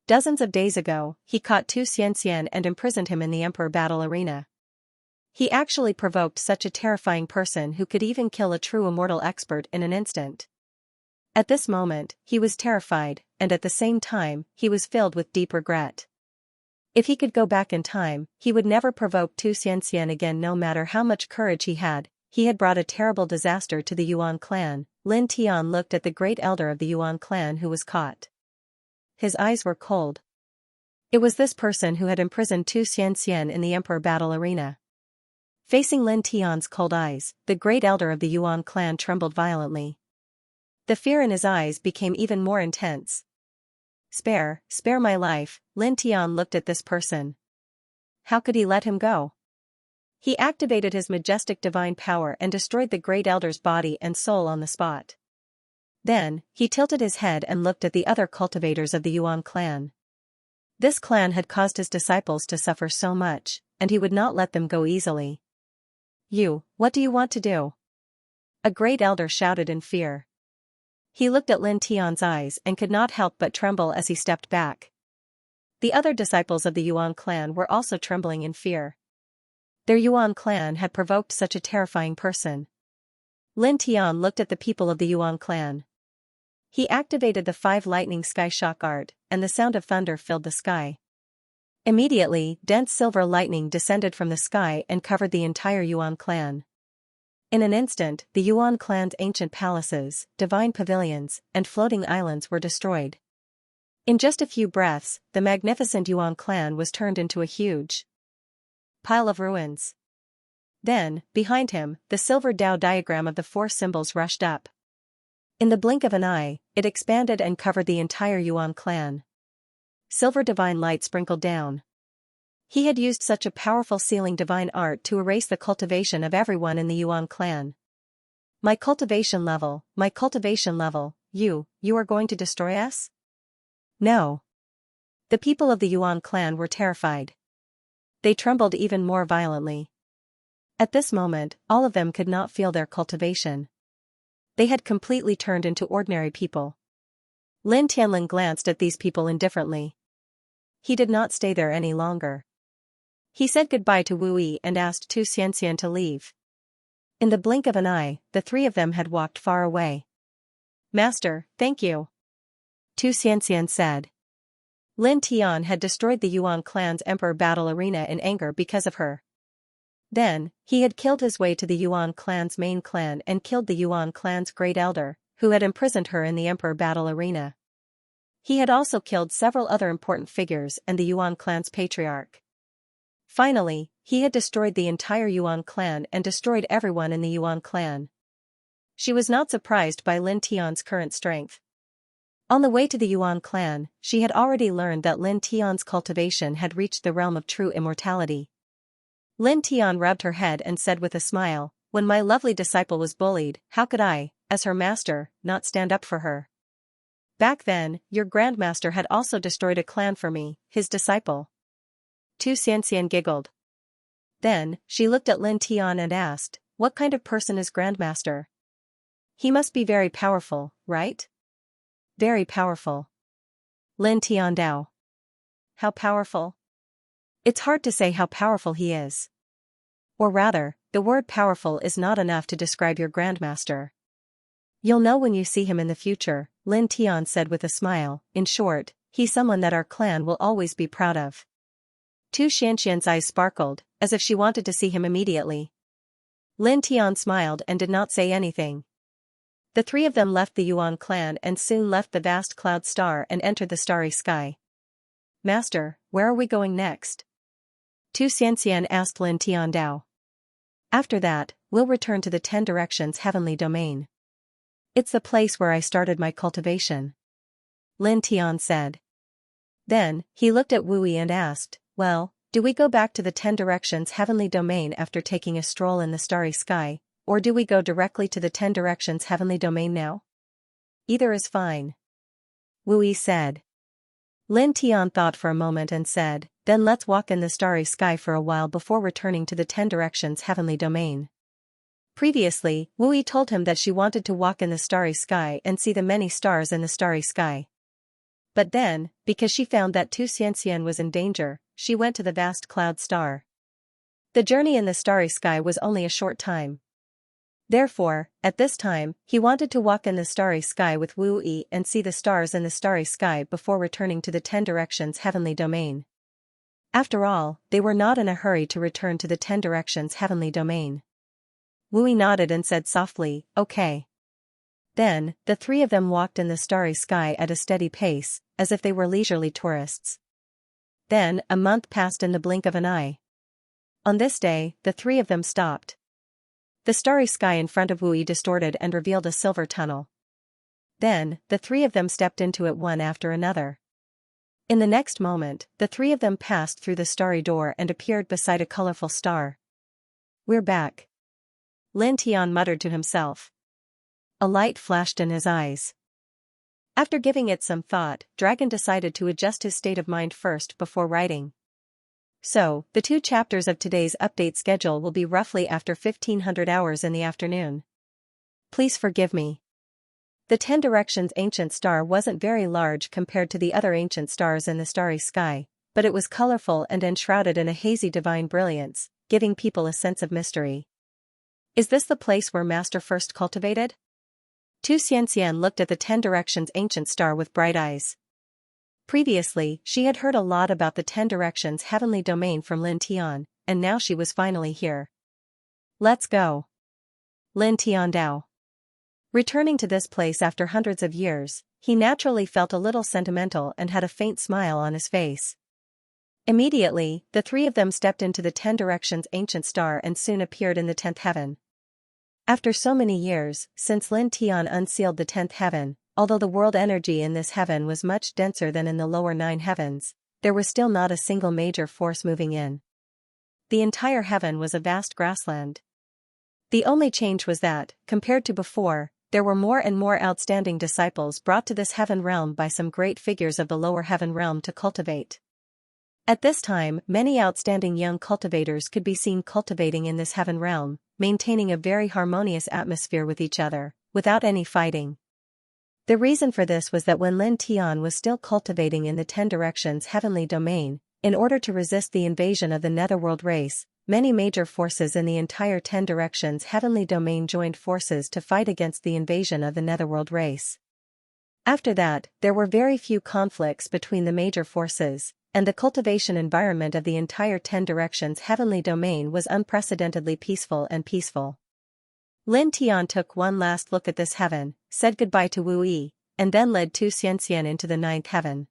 Dozens of days ago, he caught Tu Xianxian and imprisoned him in the Emperor battle arena. He actually provoked such a terrifying person who could even kill a true immortal expert in an instant. At this moment, he was terrified, and at the same time, he was filled with deep regret. If he could go back in time, he would never provoke Tu Xianxian again no matter how much courage he had brought a terrible disaster to the Yuan clan. Lin Tian looked at the great elder of the Yuan clan who was caught. His eyes were cold. It was this person who had imprisoned Tu Xianxian in the Emperor battle arena. Facing Lin Tian's cold eyes, the great elder of the Yuan clan trembled violently. The fear in his eyes became even more intense. Spare my life." Lin Tian looked at this person. How could he let him go? He activated his majestic divine power and destroyed the great elder's body and soul on the spot. Then, he tilted his head and looked at the other cultivators of the Yuan clan. This clan had caused his disciples to suffer so much, and he would not let them go easily. What do you want to do?" A great elder shouted in fear. He looked at Lin Tian's eyes and could not help but tremble as he stepped back. The other disciples of the Yuan clan were also trembling in fear. Their Yuan clan had provoked such a terrifying person. Lin Tian looked at the people of the Yuan clan. He activated the 5 lightning sky shock art, and the sound of thunder filled the sky. Immediately, dense silver lightning descended from the sky and covered the entire Yuan clan. In an instant, the Yuan clan's ancient palaces, divine pavilions, and floating islands were destroyed. In just a few breaths, the magnificent Yuan clan was turned into a huge pile of ruins. Then, behind him, the silver Tao diagram of the four symbols rushed up. In the blink of an eye, it expanded and covered the entire Yuan clan. Silver divine light sprinkled down. He had used such a powerful sealing divine art to erase the cultivation of everyone in the Yuan clan. My cultivation level, you are going to destroy us? No. The people of the Yuan clan were terrified. They trembled even more violently. At this moment, all of them could not feel their cultivation. They had completely turned into ordinary people. Lin Tianlin glanced at these people indifferently. He did not stay there any longer. He said goodbye to Wu Yi and asked Tu Xianxian to leave. In the blink of an eye, the three of them had walked far away. Master, thank you. Tu Xianxian said. Lin Tian had destroyed the Yuan clan's emperor battle arena in anger because of her. Then, he had killed his way to the Yuan clan's main clan and killed the Yuan clan's great elder, who had imprisoned her in the emperor battle arena. He had also killed several other important figures and the Yuan clan's patriarch. Finally, he had destroyed the entire Yuan clan and destroyed everyone in the Yuan clan. She was not surprised by Lin Tian's current strength. On the way to the Yuan clan, she had already learned that Lin Tian's cultivation had reached the realm of true immortality. Lin Tian rubbed her head and said with a smile, "When my lovely disciple was bullied, how could I, as her master, not stand up for her? Back then, your grandmaster had also destroyed a clan for me, his disciple." Tu Xianxian giggled. Then, she looked at Lin Tian and asked, "What kind of person is grandmaster? He must be very powerful, right?" "Very powerful." Lin Tian Dao. "How powerful?" "It's hard to say how powerful he is. Or rather, the word powerful is not enough to describe your grandmaster. You'll know when you see him in the future," Lin Tian said with a smile. "In short, he's someone that our clan will always be proud of." Tu Xianxian's eyes sparkled, as if she wanted to see him immediately. Lin Tian smiled and did not say anything. The three of them left the Yuan clan and soon left the vast cloud star and entered the starry sky. "Master, where are we going next?" Tu Xianxian asked Lin Tian Dao. "After that, we'll return to the 10 Directions Heavenly Domain. It's the place where I started my cultivation," Lin Tian said. Then, he looked at Wu Yi and asked, "Well, do we go back to the 10 Directions Heavenly Domain after taking a stroll in the starry sky, or do we go directly to the 10 Directions Heavenly Domain now?" "Either is fine," Wu Yi said. Lin Tian thought for a moment and said, "Then let's walk in the starry sky for a while before returning to the 10 Directions Heavenly Domain." Previously, Wu Yi told him that she wanted to walk in the starry sky and see the many stars in the starry sky. But then, because she found that Tu Xianxian was in danger, she went to the vast cloud star. The journey in the starry sky was only a short time. Therefore, at this time, he wanted to walk in the starry sky with Wu Yi and see the stars in the starry sky before returning to the 10 Directions Heavenly Domain. After all, they were not in a hurry to return to the 10 Directions Heavenly Domain. Wu Yi nodded and said softly, "Okay." Then, the three of them walked in the starry sky at a steady pace, as if they were leisurely tourists. Then, a month passed in the blink of an eye. On this day, the three of them stopped. The starry sky in front of Wu Yi distorted and revealed a silver tunnel. Then, the three of them stepped into it one after another. In the next moment, the three of them passed through the starry door and appeared beside a colorful star. "We're back," Lin Tian muttered to himself. A light flashed in his eyes. After giving it some thought, Dragon decided to adjust his state of mind first before writing. So, the 2 chapters of today's update schedule will be roughly after 1500 hours in the afternoon. Please forgive me. The 10 Directions ancient star wasn't very large compared to the other ancient stars in the starry sky, but it was colorful and enshrouded in a hazy divine brilliance, giving people a sense of mystery. Is this the place where Master first cultivated? Tu Xianxian looked at the 10 Directions ancient star with bright eyes. Previously, she had heard a lot about the 10 Directions Heavenly Domain from Lin Tian, and now she was finally here. "Let's go." Lin Tian Dao. Returning to this place after hundreds of years, he naturally felt a little sentimental and had a faint smile on his face. Immediately, the three of them stepped into the 10 directions ancient star and soon appeared in the 10th heaven. After so many years, since Lin Tian unsealed the 10th heaven, although the world energy in this heaven was much denser than in the lower 9 heavens, there was still not a single major force moving in. The entire heaven was a vast grassland. The only change was that, compared to before, there were more and more outstanding disciples brought to this heaven realm by some great figures of the lower heaven realm to cultivate. At this time, many outstanding young cultivators could be seen cultivating in this heaven realm, maintaining a very harmonious atmosphere with each other, without any fighting. The reason for this was that when Lin Tian was still cultivating in the 10 directions heavenly domain, in order to resist the invasion of the netherworld race, many major forces in the entire 10 directions heavenly domain joined forces to fight against the invasion of the netherworld race. After that, there were very few conflicts between the major forces, and the cultivation environment of the entire 10 directions heavenly domain was unprecedentedly peaceful and peaceful. Lin Tian took one last look at this heaven, said goodbye to Wu Yi, and then led Tu Xianxian into the 9th heaven.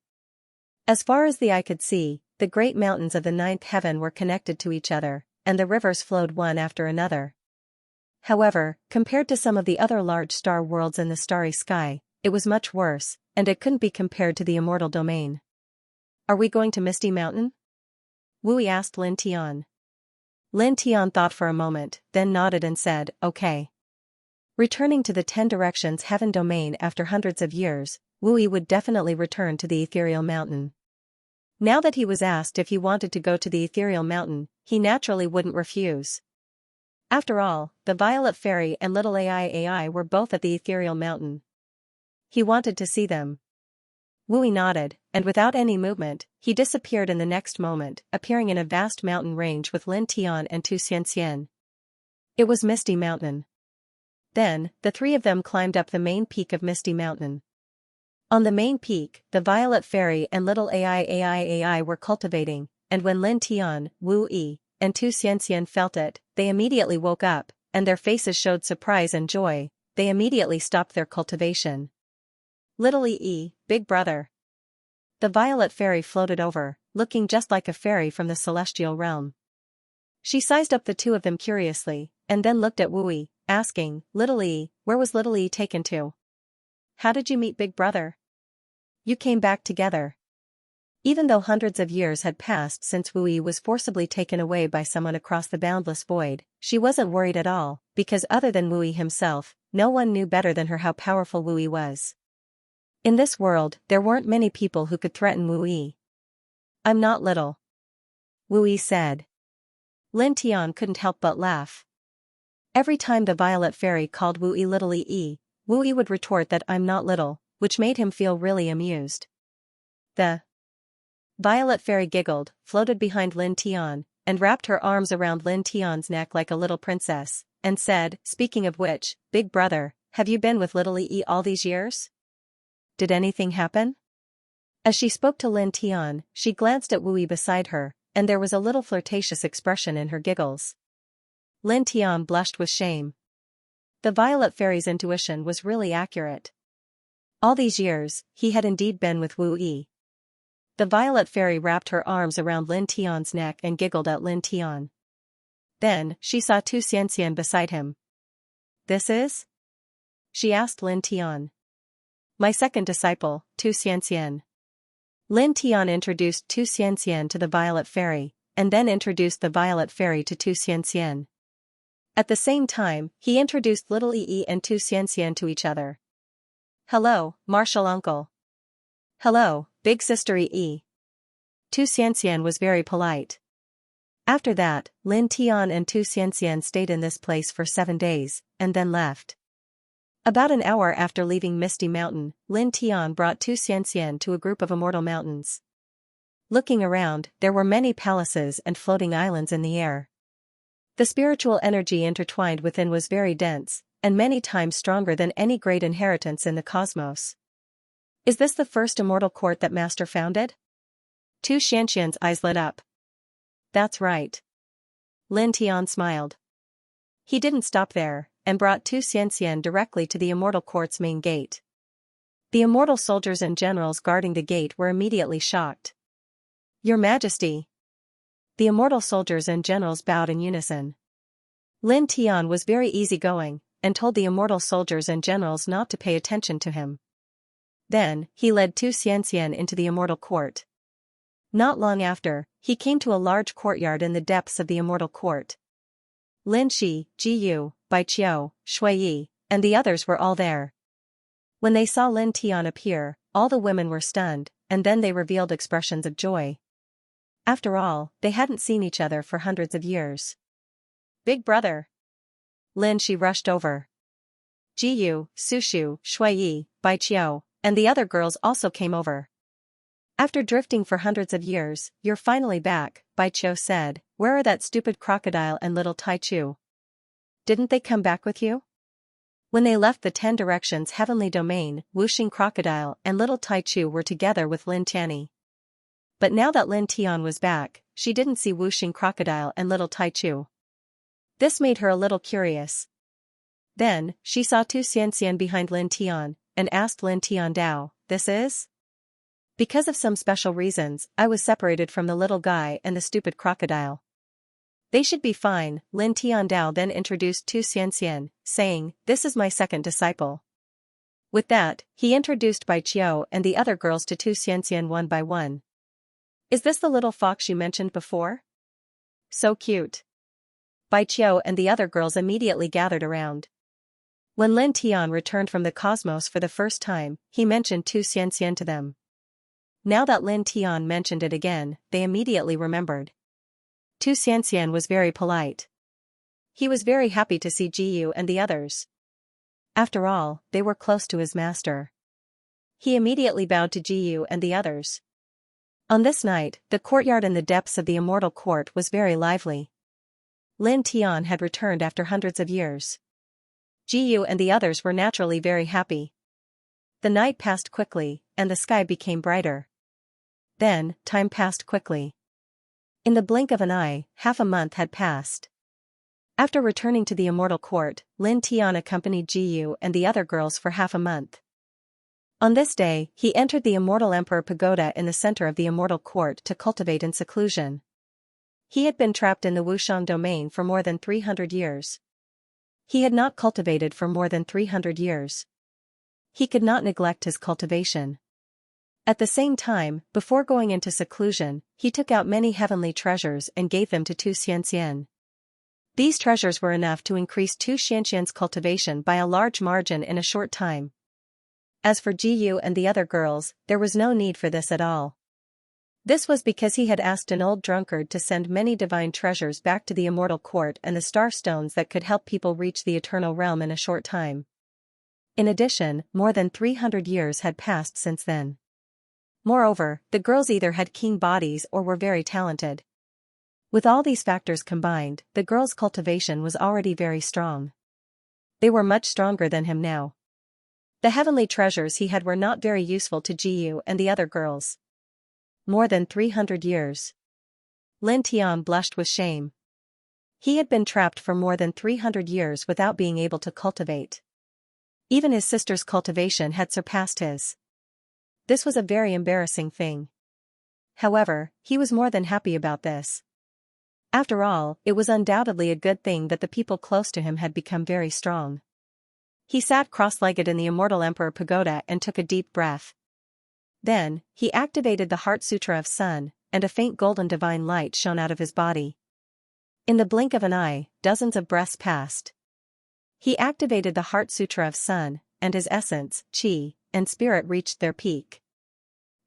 As far as the eye could see, the great mountains of the 9th heaven were connected to each other, and the rivers flowed one after another. However, compared to some of the other large star worlds in the starry sky, it was much worse, and it couldn't be compared to the immortal domain. Are we going to Misty Mountain? Wu Yi asked Lin Tian. Lin Tian thought for a moment, then nodded and said, okay. Returning to the 10 directions heaven domain after hundreds of years, Wu Yi would definitely return to the ethereal mountain. Now that he was asked if he wanted to go to the ethereal mountain, he naturally wouldn't refuse. After all, the Violet Fairy and Little AI were both at the ethereal mountain. He wanted to see them. Wu Yi nodded, and without any movement, he disappeared in the next moment, appearing in a vast mountain range with Lin Tian and Tu Xianxian. It was Misty Mountain. Then, the three of them climbed up the main peak of Misty Mountain. On the main peak, the Violet Fairy and Little AI were cultivating, and when Lin Tian, Wu Yi, and Tu Xianxian felt it, they immediately woke up, and their faces showed surprise and joy. They immediately stopped their cultivation. Little Yi, big brother. The Violet Fairy floated over, looking just like a fairy from the celestial realm. She sized up the two of them curiously, and then looked at Wu Yi, asking, Little Yi, where was Little Yi taken to? How did you meet big brother? You came back together. Even though hundreds of years had passed since Wu Yi was forcibly taken away by someone across the boundless void, she wasn't worried at all, because other than Wu Yi himself, no one knew better than her how powerful Wu Yi was. In this world, there weren't many people who could threaten Wu Yi. I'm not little. Wu Yi said. Lin Tian couldn't help but laugh. Every time the Violet Fairy called Wu Yi Little Yi, Wu Yi would retort that I'm not little, which made him feel really amused. The Violet Fairy giggled, floated behind Lin Tian, and wrapped her arms around Lin Tian's neck like a little princess, and said, speaking of which, big brother, have you been with Little Yi all these years? Did anything happen? As she spoke to Lin Tian, she glanced at Wu Yi beside her, and there was a little flirtatious expression in her giggles. Lin Tian blushed with shame. The Violet Fairy's intuition was really accurate. All these years, he had indeed been with Wu Yi. The Violet Fairy wrapped her arms around Lin Tian's neck and giggled at Lin Tian. Then, she saw Tu Xianxian beside him. This is? She asked Lin Tian. My second disciple, Tu Xianxian. Lin Tian introduced Tu Xianxian to the Violet Fairy, and then introduced the Violet Fairy to Tu Xianxian. At the same time, he introduced Little Yi and Tu Xianxian to each other. Hello, martial uncle. Hello, big sister Yi. Tu Xianxian was very polite. After that, Lin Tian and Tu Xianxian stayed in this place for 7 days, and then left. About an hour after leaving Misty Mountain, Lin Tian brought Tu Xianxian to a group of immortal mountains. Looking around, there were many palaces and floating islands in the air. The spiritual energy intertwined within was very dense, and many times stronger than any great inheritance in the cosmos. Is this the first immortal court that Master founded? Tu Xianxian's eyes lit up. That's right. Lin Tian smiled. He didn't stop there, and brought Tu Xianxian directly to the immortal court's main gate. The immortal soldiers and generals guarding the gate were immediately shocked. Your Majesty. The immortal soldiers and generals bowed in unison. Lin Tian was very easygoing, and told the immortal soldiers and generals not to pay attention to him. Then, he led Tu Xianxia into the immortal court. Not long after, he came to a large courtyard in the depths of the immortal court. Lin Shi, Ji Yu, Bai Qiu, Shui Yi, and the others were all there. When they saw Lin Tian appear, all the women were stunned, and then they revealed expressions of joy. After all, they hadn't seen each other for hundreds of years. Big brother. Lin Shi rushed over. Ji Yu, Su Shu, Shui Yi, Bai Qiu, and the other girls also came over. After drifting for hundreds of years, you're finally back, Bai Qiu said. Where are that stupid crocodile and little Tai Chu? Didn't they come back with you? When they left the 10 Directions Heavenly Domain, Wuxing Crocodile and little Tai Chu were together with Lin Tianyi. But now that Lin Tian was back, she didn't see Wuxing Crocodile and little Tai Chu. This made her a little curious. Then, she saw Tu Xianxia behind Lin Tian, and asked Lin Tian Dao, "This is?" "Because of some special reasons, I was separated from the little guy and the stupid crocodile. They should be fine." Lin Tian Dao then introduced Tu Xianxia, saying, "This is my second disciple." With that, he introduced Bai Qiu and the other girls to Tu Xianxia one by one. "Is this the little fox you mentioned before? So cute." Bai Qiu and the other girls immediately gathered around. When Lin Tian returned from the cosmos for the first time, he mentioned Tu Xianxia to them. Now that Lin Tian mentioned it again, they immediately remembered. Tu Xianxia was very polite. He was very happy to see Ji Yu and the others. After all, they were close to his master. He immediately bowed to Ji Yu and the others. On this night, the courtyard in the depths of the immortal court was very lively. Lin Tian had returned after hundreds of years. Ji Yu and the others were naturally very happy. The night passed quickly, and the sky became brighter. Then, time passed quickly. In the blink of an eye, half a month had passed. After returning to the immortal court, Lin Tian accompanied Ji Yu and the other girls for half a month. On this day, he entered the immortal emperor pagoda in the center of the immortal court to cultivate in seclusion. He had been trapped in the Wushang domain for more than 300 years. He had not cultivated for more than 300 years. He could not neglect his cultivation. At the same time, before going into seclusion, he took out many heavenly treasures and gave them to Tu Xianxia. These treasures were enough to increase Tu Xianxia's cultivation by a large margin in a short time. As for Ji Yu and the other girls, there was no need for this at all. This was because he had asked an old drunkard to send many divine treasures back to the immortal court and the star stones that could help people reach the eternal realm in a short time. In addition, more than 300 years had passed since then. Moreover, the girls either had keen bodies or were very talented. With all these factors combined, the girls' cultivation was already very strong. They were much stronger than him now. The heavenly treasures he had were not very useful to Ji Yu and the other girls. More than 300 years. Lin Tian blushed with shame. He had been trapped for more than 300 years without being able to cultivate. Even his sister's cultivation had surpassed his. This was a very embarrassing thing. However, he was more than happy about this. After all, it was undoubtedly a good thing that the people close to him had become very strong. He sat cross-legged in the immortal emperor pagoda and took a deep breath. Then, he activated the Heart Sutra of Sun, and a faint golden divine light shone out of his body. In the blink of an eye, dozens of breaths passed. He activated the Heart Sutra of Sun, and his essence, Qi, and spirit reached their peak.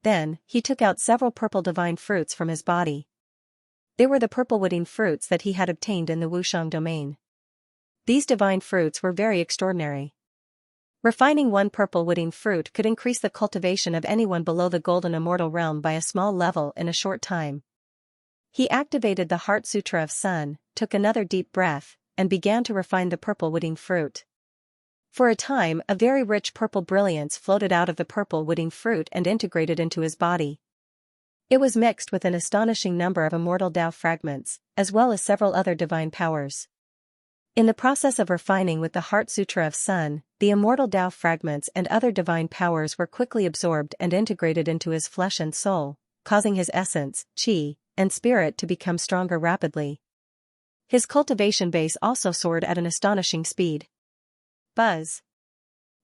Then, he took out several purple divine fruits from his body. They were the purple-wooding fruits that he had obtained in the Wushang domain. These divine fruits were very extraordinary. Refining one purple-wooding fruit could increase the cultivation of anyone below the golden immortal realm by a small level in a short time. He activated the Heart Sutra of Sun, took another deep breath, and began to refine the purple-wooding fruit. For a time, a very rich purple brilliance floated out of the purple-wooding fruit and integrated into his body. It was mixed with an astonishing number of immortal Tao fragments, as well as several other divine powers. In the process of refining with the Heart Sutra of Sun, the immortal Tao fragments and other divine powers were quickly absorbed and integrated into his flesh and soul, causing his essence, qi, and spirit to become stronger rapidly. His cultivation base also soared at an astonishing speed. Buzz.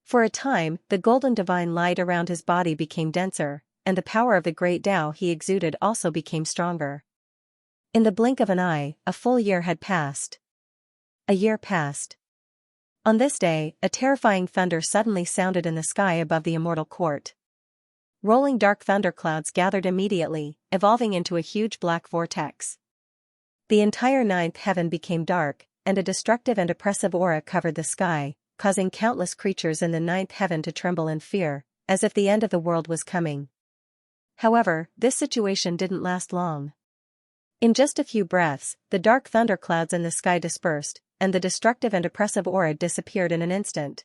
For a time, the golden divine light around his body became denser, and the power of the great Tao he exuded also became stronger. In the blink of an eye, a full year had passed. A year passed. On this day, a terrifying thunder suddenly sounded in the sky above the immortal court. Rolling dark thunderclouds gathered immediately, evolving into a huge black vortex. The entire ninth heaven became dark, and a destructive and oppressive aura covered the sky, causing countless creatures in the ninth heaven to tremble in fear, as if the end of the world was coming. However, this situation didn't last long. In just a few breaths, the dark thunderclouds in the sky dispersed, and the destructive and oppressive aura disappeared in an instant.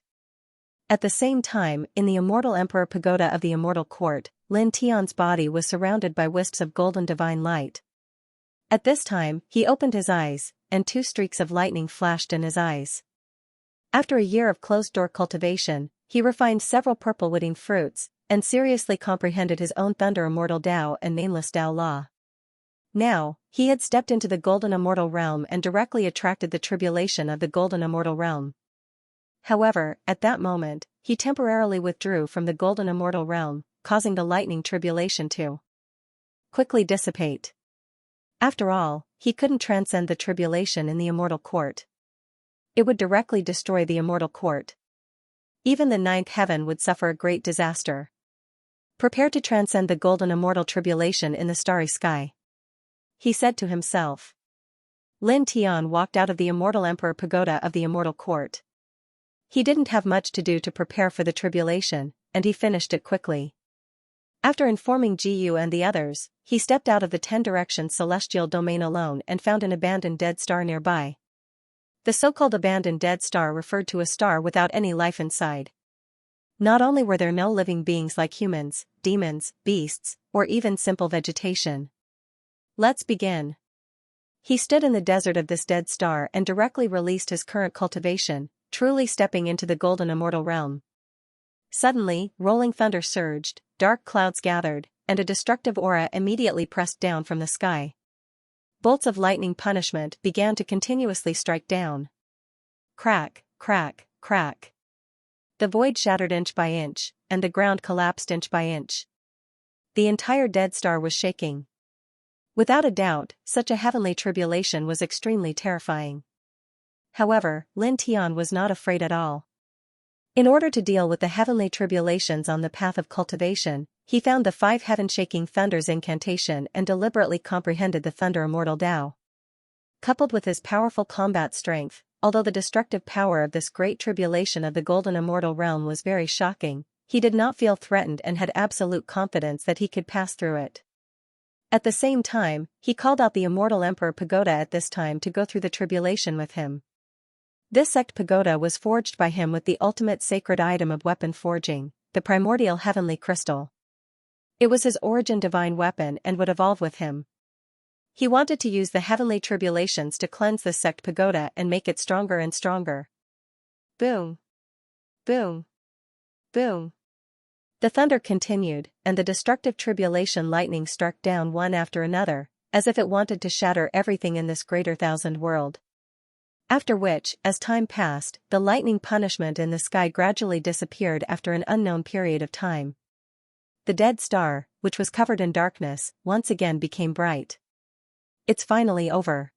At the same time, in the immortal emperor pagoda of the immortal court, Lin Tian's body was surrounded by wisps of golden divine light. At this time, he opened his eyes, and 2 streaks of lightning flashed in his eyes. After a year of closed-door cultivation, he refined several purple-witting fruits, and seriously comprehended his own thunder immortal Tao and nameless Tao law. Now, he had stepped into the golden immortal realm and directly attracted the tribulation of the golden immortal realm. However, at that moment, he temporarily withdrew from the golden immortal realm, causing the lightning tribulation to quickly dissipate. After all, he couldn't transcend the tribulation in the immortal court. It would directly destroy the immortal court. Even the ninth heaven would suffer a great disaster. Prepare to transcend the golden immortal tribulation in the starry sky, he said to himself. Lin Tian walked out of the immortal emperor pagoda of the immortal court. He didn't have much to do to prepare for the tribulation, and he finished it quickly. After informing Ji Yu and the others, he stepped out of the 10-direction celestial domain alone and found an abandoned dead star nearby. The so-called abandoned dead star referred to a star without any life inside. Not only were there no living beings like humans, demons, beasts, or even simple vegetation. Let's begin. He stood in the desert of this dead star and directly released his current cultivation, truly stepping into the golden immortal realm. Suddenly, rolling thunder surged, dark clouds gathered, and a destructive aura immediately pressed down from the sky. Bolts of lightning punishment began to continuously strike down. Crack, crack, crack. The void shattered inch by inch, and the ground collapsed inch by inch. The entire dead star was shaking. Without a doubt, such a heavenly tribulation was extremely terrifying. However, Lin Tian was not afraid at all. In order to deal with the heavenly tribulations on the path of cultivation, he found the 5 heaven-shaking thunders incantation and deliberately comprehended the thunder immortal Tao. Coupled with his powerful combat strength, although the destructive power of this great tribulation of the golden immortal realm was very shocking, he did not feel threatened and had absolute confidence that he could pass through it. At the same time, he called out the immortal emperor pagoda at this time to go through the tribulation with him. This sect pagoda was forged by him with the ultimate sacred item of weapon forging, the primordial heavenly crystal. It was his origin divine weapon and would evolve with him. He wanted to use the heavenly tribulations to cleanse this sect pagoda and make it stronger and stronger. Boom! Boom! Boom! The thunder continued, and the destructive tribulation lightning struck down one after another, as if it wanted to shatter everything in this greater thousand world. After which, as time passed, the lightning punishment in the sky gradually disappeared after an unknown period of time. The dead star, which was covered in darkness, once again became bright. It's finally over.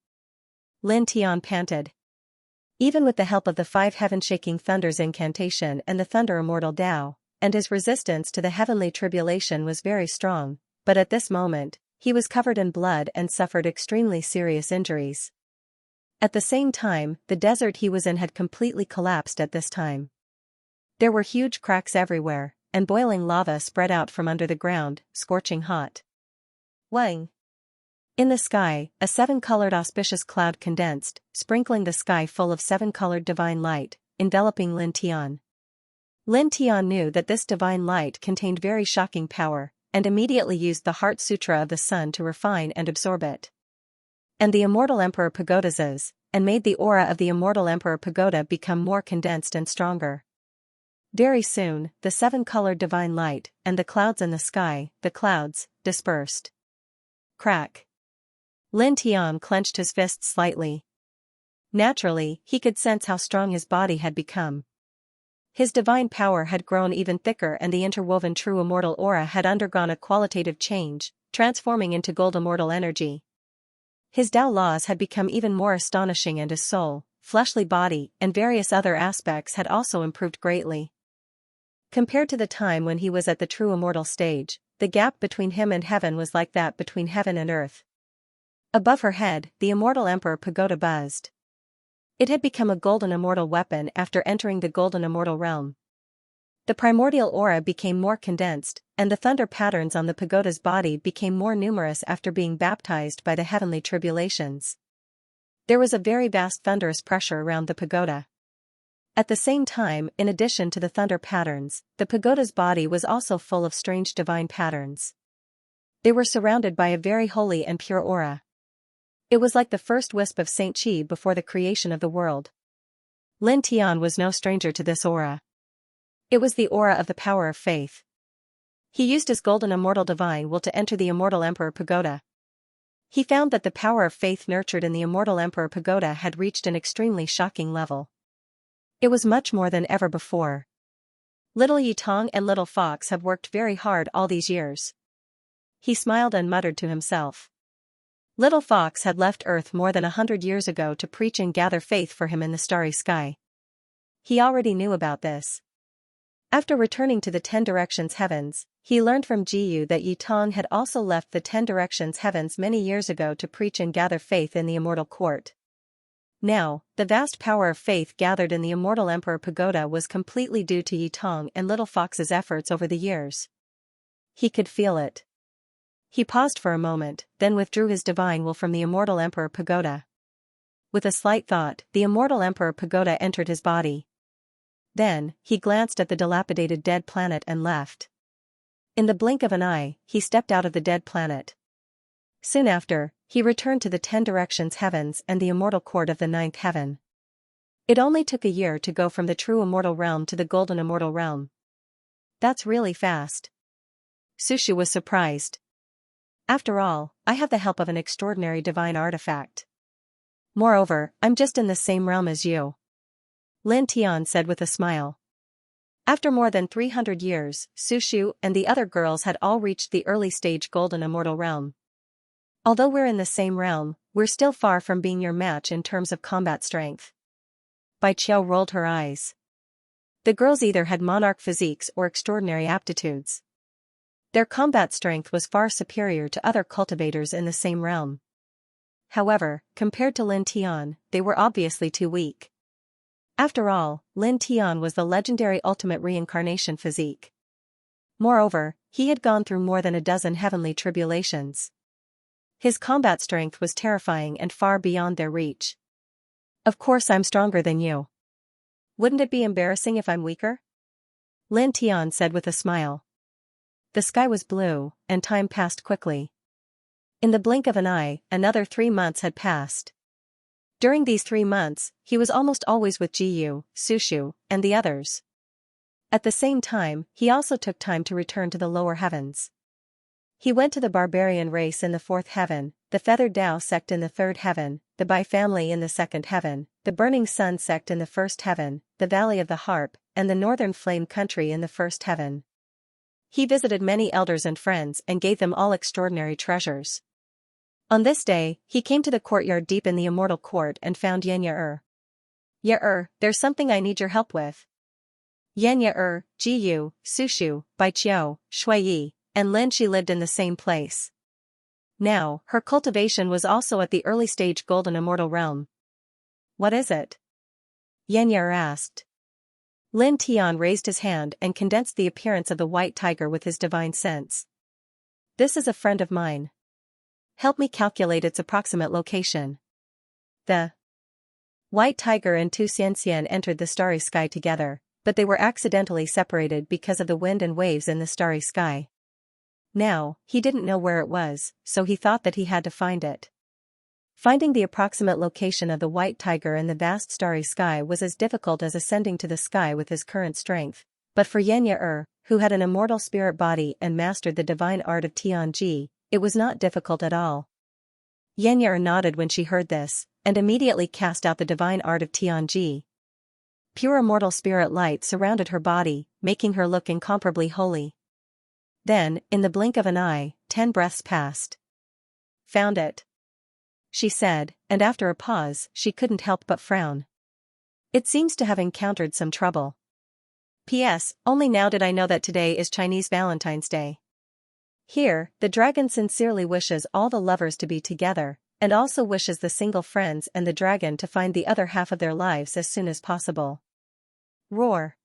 Lin Tian panted. Even with the help of the 5 heaven-shaking thunders incantation and the thunder immortal Tao, and his resistance to the heavenly tribulation was very strong, but at this moment, he was covered in blood and suffered extremely serious injuries. At the same time, the desert he was in had completely collapsed at this time. There were huge cracks everywhere, and boiling lava spread out from under the ground, scorching hot. Wang! In the sky, a 7-colored auspicious cloud condensed, sprinkling the sky full of 7-colored divine light, enveloping Lin Tian. Lin Tian knew that this divine light contained very shocking power, and immediately used the Heart Sutra of the Sun to refine and absorb it. And the immortal Emperor Pagoda's, and made the aura of the immortal Emperor Pagoda become more condensed and stronger. Very soon, the seven-colored divine light, and the clouds in the sky, the clouds, dispersed. Crack. Lin Tian clenched his fists slightly. Naturally, he could sense how strong his body had become. His divine power had grown even thicker, and the interwoven true immortal aura had undergone a qualitative change, transforming into gold immortal energy. His Tao laws had become even more astonishing, and his soul, fleshly body, and various other aspects had also improved greatly. Compared to the time when he was at the true immortal stage, the gap between him and heaven was like that between heaven and earth. Above her head, the immortal Emperor Pagoda buzzed. It had become a golden immortal weapon after entering the golden immortal realm. The primordial aura became more condensed, and the thunder patterns on the pagoda's body became more numerous after being baptized by the heavenly tribulations. There was a very vast thunderous pressure around the pagoda. At the same time, in addition to the thunder patterns, the pagoda's body was also full of strange divine patterns. They were surrounded by a very holy and pure aura. It was like the first wisp of Saint Chi before the creation of the world. Lin Tian was no stranger to this aura. It was the aura of the power of faith. He used his golden immortal divine will to enter the immortal Emperor Pagoda. He found that the power of faith nurtured in the immortal Emperor Pagoda had reached an extremely shocking level. It was much more than ever before. Little Yitong and Little Fox have worked very hard all these years. He smiled and muttered to himself. Little Fox had left Earth more than 100 years ago to preach and gather faith for him in the starry sky. He already knew about this. After returning to the 10 Directions Heavens, he learned from Jiyu that Yitong had also left the 10 Directions Heavens many years ago to preach and gather faith in the immortal court. Now, the vast power of faith gathered in the immortal Emperor Pagoda was completely due to Yitong and Little Fox's efforts over the years. He could feel it. He paused for a moment, then withdrew his divine will from the immortal Emperor Pagoda. With a slight thought, the immortal Emperor Pagoda entered his body. Then, he glanced at the dilapidated dead planet and left. In the blink of an eye, he stepped out of the dead planet. Soon after, he returned to the 10 Directions Heavens and the immortal court of the 9th heaven. It only took a year to go from the true immortal realm to the golden immortal realm. That's really fast. Sushu was surprised. After all, I have the help of an extraordinary divine artifact. Moreover, I'm just in the same realm as you. Lin Tian said with a smile. After more than 300 years, Sushu and the other girls had all reached the early stage golden immortal realm. Although we're in the same realm, we're still far from being your match in terms of combat strength. Bai Qiao rolled her eyes. The girls either had monarch physiques or extraordinary aptitudes. Their combat strength was far superior to other cultivators in the same realm. However, compared to Lin Tian, they were obviously too weak. After all, Lin Tian was the legendary ultimate reincarnation physique. Moreover, he had gone through more than a dozen heavenly tribulations. His combat strength was terrifying and far beyond their reach. Of course I'm stronger than you. Wouldn't it be embarrassing if I'm weaker? Lin Tian said with a smile. The sky was blue, and time passed quickly. In the blink of an eye, another 3 months had passed. During these 3 months, he was almost always with Jiyu, Sushu, and the others. At the same time, he also took time to return to the lower heavens. He went to the barbarian race in the 4th heaven, the feathered Dao sect in the 3rd heaven, the Bai family in the 2nd heaven, the burning sun sect in the 1st heaven, the valley of the harp, and the northern flame country in the 1st heaven. He visited many elders and friends and gave them all extraordinary treasures. On this day, he came to the courtyard deep in the immortal court and found Xianxia. "Ye-er, there's something I need your help with." Xianxia, Jiyu, Sushu, Bai Qiao, Shuiyi, and Lin Shi lived in the same place. Now, her cultivation was also at the early stage golden immortal realm. "What is it?" Xianxia asked. Lin Tian raised his hand and condensed the appearance of the white tiger with his divine sense. "This is a friend of mine. Help me calculate its approximate location." The white tiger and Tu Xianxia entered the starry sky together, but they were accidentally separated because of the wind and waves in the starry sky. Now, he didn't know where it was, so he thought that he had to find it. Finding the approximate location of the white tiger in the vast starry sky was as difficult as ascending to the sky with his current strength, But for Xianxia, who had an immortal spirit body and mastered the divine art of Tianji, it was not difficult at all. Xianxia nodded when she heard this, and immediately cast out the divine art of Tianji. Pure immortal spirit light surrounded her body, making her look incomparably holy. Then, in the blink of an eye, 10 breaths passed. "Found it," she said, and after a pause, she couldn't help but frown. It seems to have encountered some trouble. P.S. Only now did I know that today is Chinese Valentine's Day. Here, the dragon sincerely wishes all the lovers to be together, and also wishes the single friends and the dragon to find the other half of their lives as soon as possible. Roar.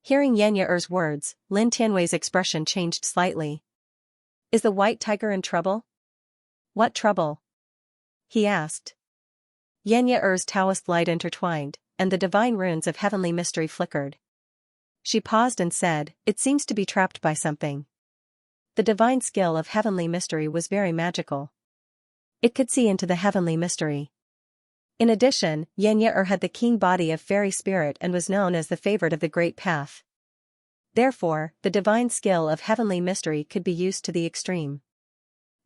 Hearing Xianxia's words, Lin Tianwei's expression changed slightly. Is the white tiger in trouble? What trouble? He asked. Xianxia's Taoist light intertwined, and the divine runes of heavenly mystery flickered. She paused and said, "It seems to be trapped by something." The divine skill of heavenly mystery was very magical. It could see into the heavenly mystery. In addition, Xianxia had the keen body of fairy spirit and was known as the favorite of the Great Path. Therefore, the divine skill of heavenly mystery could be used to the extreme.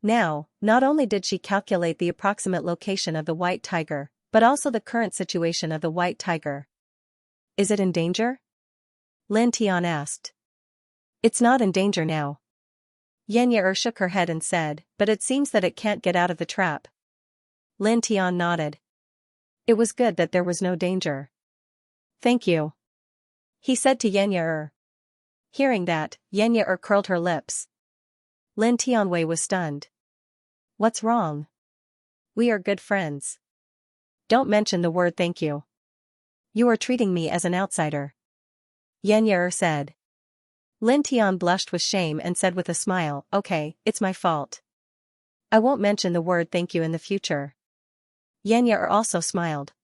Now, not only did she calculate the approximate location of the white tiger, but also the current situation of the white tiger. Is it in danger? Lin Tian asked. It's not in danger now. Xianxia shook her head and said, but it seems that it can't get out of the trap. Lin Tian nodded. It was good that there was no danger. Thank you, he said to Xianxia. Hearing that, Xianxia curled her lips. Lin Tianwei was stunned. What's wrong? We are good friends. Don't mention the word thank you. You are treating me as an outsider. Xianxia said. Lin Tian blushed with shame and said with a smile, okay, it's my fault. I won't mention the word thank you in the future. Xianxia also smiled.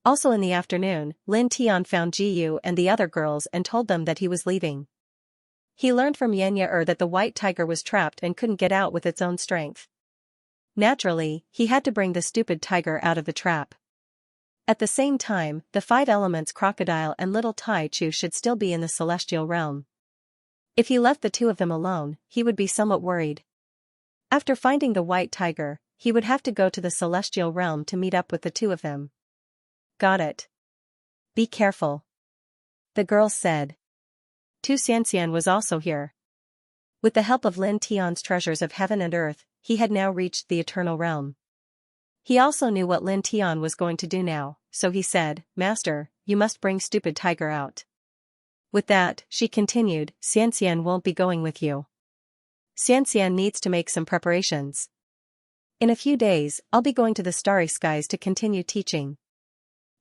Also in the afternoon, Lin Tian found Jiyu and the other girls and told them that he was leaving. He learned from Xianxia that the white tiger was trapped and couldn't get out with its own strength. Naturally, he had to bring the stupid tiger out of the trap. At the same time, the 5 elements crocodile and little Tai Chu should still be in the celestial realm. If he left the 2 of them alone, he would be somewhat worried. After finding the white tiger, he would have to go to the celestial realm to meet up with the 2 of them. Got it. Be careful, the girls said. Xianxia was also here. With the help of Lin Tian's treasures of heaven and earth, he had now reached the eternal realm. He also knew what Lin Tian was going to do now, so he said, Master, you must bring stupid tiger out. With that, she continued, Xianxia won't be going with you. Xianxia needs to make some preparations. In a few days, I'll be going to the starry skies to continue teaching.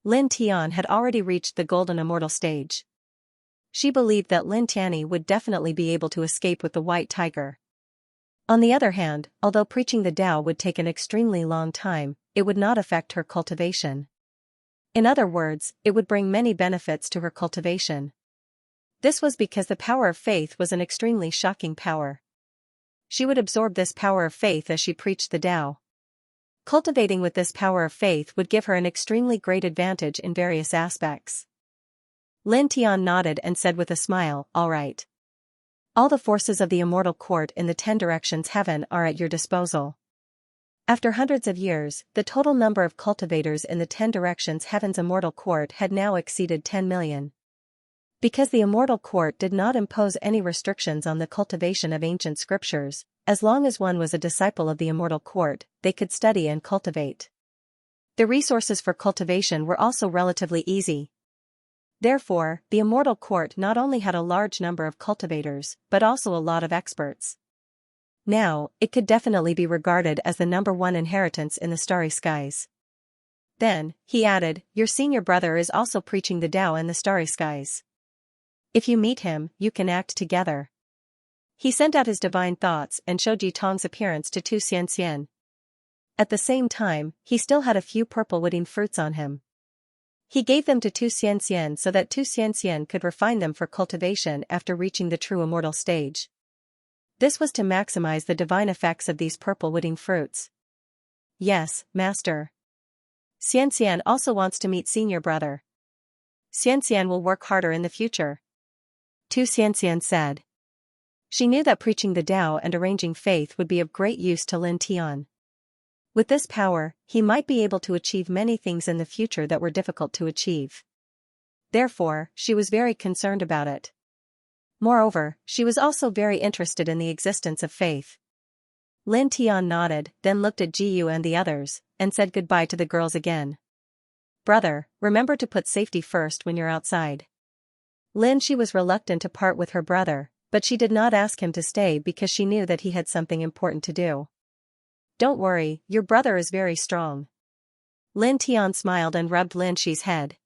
Lin Tian had already reached the golden immortal stage. She believed that Lin Tianyi would definitely be able to escape with the white tiger. On the other hand, although preaching the Tao would take an extremely long time, it would not affect her cultivation. In other words, it would bring many benefits to her cultivation. This was because the power of faith was an extremely shocking power. She would absorb this power of faith as she preached the Tao. Cultivating with this power of faith would give her an extremely great advantage in various aspects. Lin Tian nodded and said with a smile, all right. All the forces of the immortal court in the 10 directions heaven are at your disposal. After hundreds of years, the total number of cultivators in the 10 directions heaven's immortal court had now exceeded 10 million. Because the immortal court did not impose any restrictions on the cultivation of ancient scriptures, as long as one was a disciple of the immortal court, they could study and cultivate. The resources for cultivation were also relatively easy. Therefore, the immortal court not only had a large number of cultivators, but also a lot of experts. Now, it could definitely be regarded as the #1 inheritance in the starry skies. Then, he added, your senior brother is also preaching the Tao in the starry skies. If you meet him, you can act together. He sent out his divine thoughts and showed Yitong's appearance to Xianxia. At the same time, he still had a few purple wooding fruits on him. He gave them to Xianxia so that Xianxia could refine them for cultivation after reaching the true immortal stage. This was to maximize the divine effects of these purple wooding fruits. Yes, Master. Xianxia also wants to meet senior brother. Xianxia will work harder in the future. Xianxia said. She knew that preaching the Tao and arranging faith would be of great use to Lin Tian. With this power, he might be able to achieve many things in the future that were difficult to achieve. Therefore, she was very concerned about it. Moreover, she was also very interested in the existence of faith. Lin Tian nodded, then looked at Jiyu and the others, and said goodbye to the girls again. Brother, remember to put safety first when you're outside. She was reluctant to part with her brother, but she did not ask him to stay because she knew that he had something important to do. Don't worry, your brother is very strong. Lin Tian smiled and rubbed Lin Shi's head.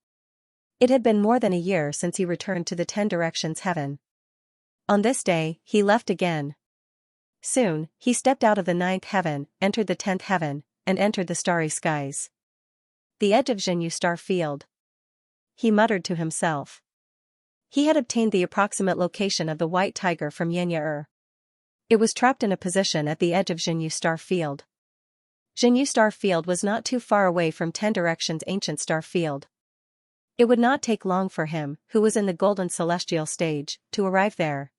It had been more than a year since he returned to the 10 Directions heaven. On this day, he left again. Soon, he stepped out of the 9th heaven, entered the 10th heaven, and entered the starry skies. The edge of Xianxia star field. He muttered to himself. He had obtained the approximate location of the white tiger from Xianxia. It was trapped in a position at the edge of Xianxia star field. Xianxia star field was not too far away from 10 Directions ancient star field. It would not take long for him, who was in the golden celestial stage, to arrive there.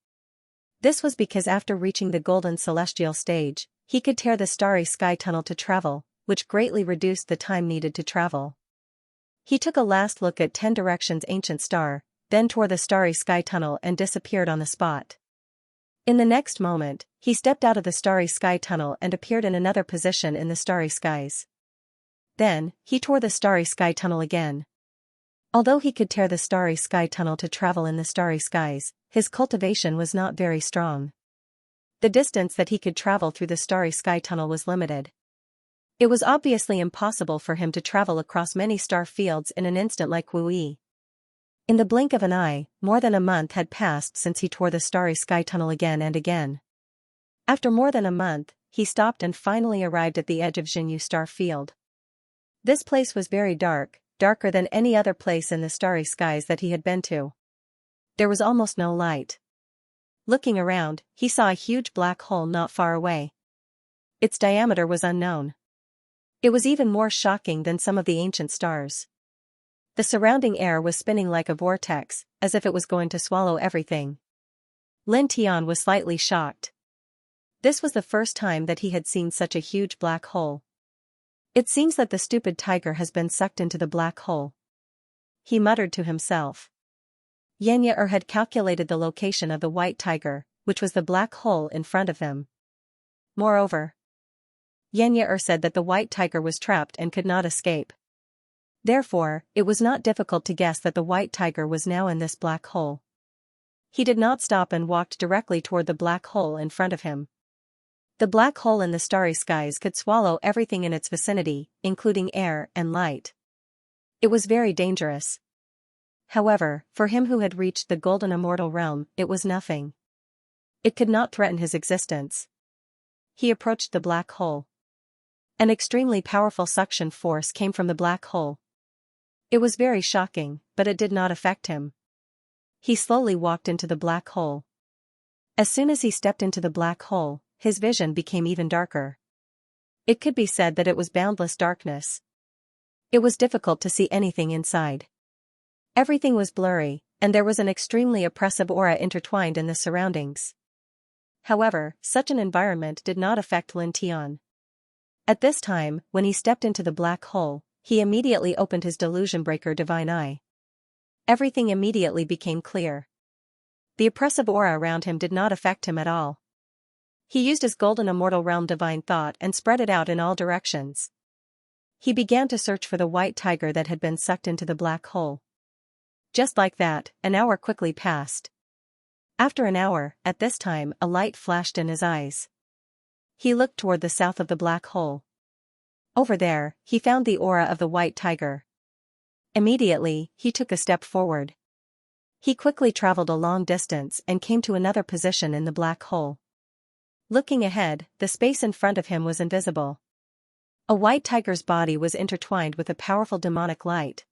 This was because after reaching the golden celestial stage, he could tear the starry sky tunnel to travel, which greatly reduced the time needed to travel. He took a last look at 10 Directions ancient star, then tore the starry sky tunnel and disappeared on the spot. In the next moment, he stepped out of the starry sky tunnel and appeared in another position in the starry skies. Then, he tore the starry sky tunnel again. Although he could tear the starry sky tunnel to travel in the starry skies, his cultivation was not very strong. The distance that he could travel through the starry sky tunnel was limited. It was obviously impossible for him to travel across many star fields in an instant like Wu Yi. In the blink of an eye, more than a month had passed since he tore the starry sky tunnel again and again. After more than a month, he stopped and finally arrived at the edge of Xianxia star field. This place was very dark, darker than any other place in the starry skies that he had been to. There was almost no light. Looking around, he saw a huge black hole not far away. Its diameter was unknown. It was even more shocking than some of the ancient stars. The surrounding air was spinning like a vortex, as if it was going to swallow everything. Lin Tian was slightly shocked. This was the first time that he had seen such a huge black hole. It seems that the stupid tiger has been sucked into the black hole. He muttered to himself. Xianxia had calculated the location of the white tiger, which was the black hole in front of him. Moreover, Xianxia said that the white tiger was trapped and could not escape. Therefore, it was not difficult to guess that the white tiger was now in this black hole. He did not stop and walked directly toward the black hole in front of him. The black hole in the starry skies could swallow everything in its vicinity, including air and light. It was very dangerous. However, for him who had reached the golden immortal realm, it was nothing. It could not threaten his existence. He approached the black hole. An extremely powerful suction force came from the black hole. It was very shocking, but it did not affect him. He slowly walked into the black hole. As soon as he stepped into the black hole, his vision became even darker. It could be said that it was boundless darkness. It was difficult to see anything inside. Everything was blurry, and there was an extremely oppressive aura intertwined in the surroundings. However, such an environment did not affect Lin Tian. At this time, when he stepped into the black hole, he immediately opened his delusion breaker divine eye. Everything immediately became clear. The oppressive aura around him did not affect him at all. He used his golden immortal realm divine thought and spread it out in all directions. He began to search for the white tiger that had been sucked into the black hole. Just like that, an hour quickly passed. After an hour, at this time, a light flashed in his eyes. He looked toward the south of the black hole. Over there, he found the aura of the white tiger. Immediately, he took a step forward. He quickly traveled a long distance and came to another position in the black hole. Looking ahead, the space in front of him was invisible. A white tiger's body was intertwined with a powerful demonic light.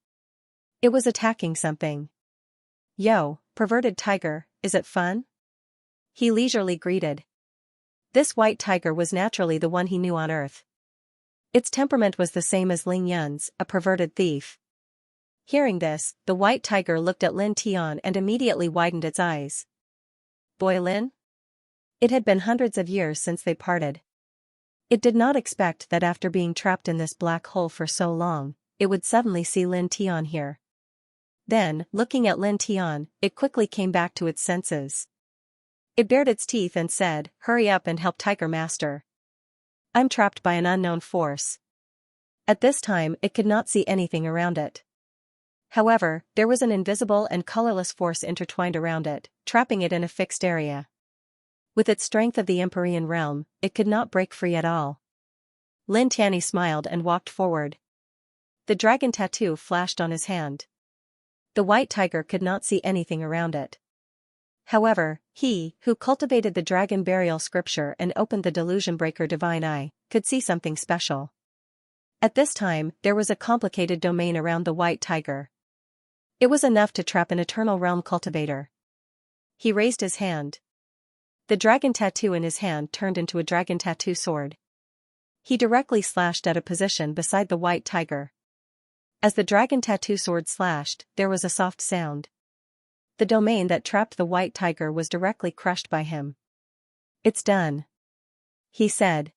It was attacking something. "Yo, perverted tiger, is it fun?" He leisurely greeted. This white tiger was naturally the one he knew on Earth. Its temperament was the same as Ling Yun's, a perverted thief. Hearing this, the white tiger looked at Lin Tian and immediately widened its eyes. Boy Lin? It had been hundreds of years since they parted. It did not expect that after being trapped in this black hole for so long, it would suddenly see Lin Tian here. Then, looking at Lin Tian, it quickly came back to its senses. It bared its teeth and said, "Hurry up and help Tiger Master. I'm trapped by an unknown force." At this time it could not see anything around it. However, there was an invisible and colorless force intertwined around it, trapping it in a fixed area. With its strength of the Empyrean realm, it could not break free at all. Lin Tianyi smiled and walked forward. The dragon tattoo flashed on his hand. The white tiger could not see anything around it. However, he, who cultivated the dragon burial scripture and opened the delusion breaker divine eye, could see something special. At this time, there was a complicated domain around the white tiger. It was enough to trap an eternal realm cultivator. He raised his hand. The dragon tattoo in his hand turned into a dragon tattoo sword. He directly slashed at a position beside the white tiger. As the dragon tattoo sword slashed, there was a soft sound. The domain that trapped the white tiger was directly crushed by him. "It's done," he said.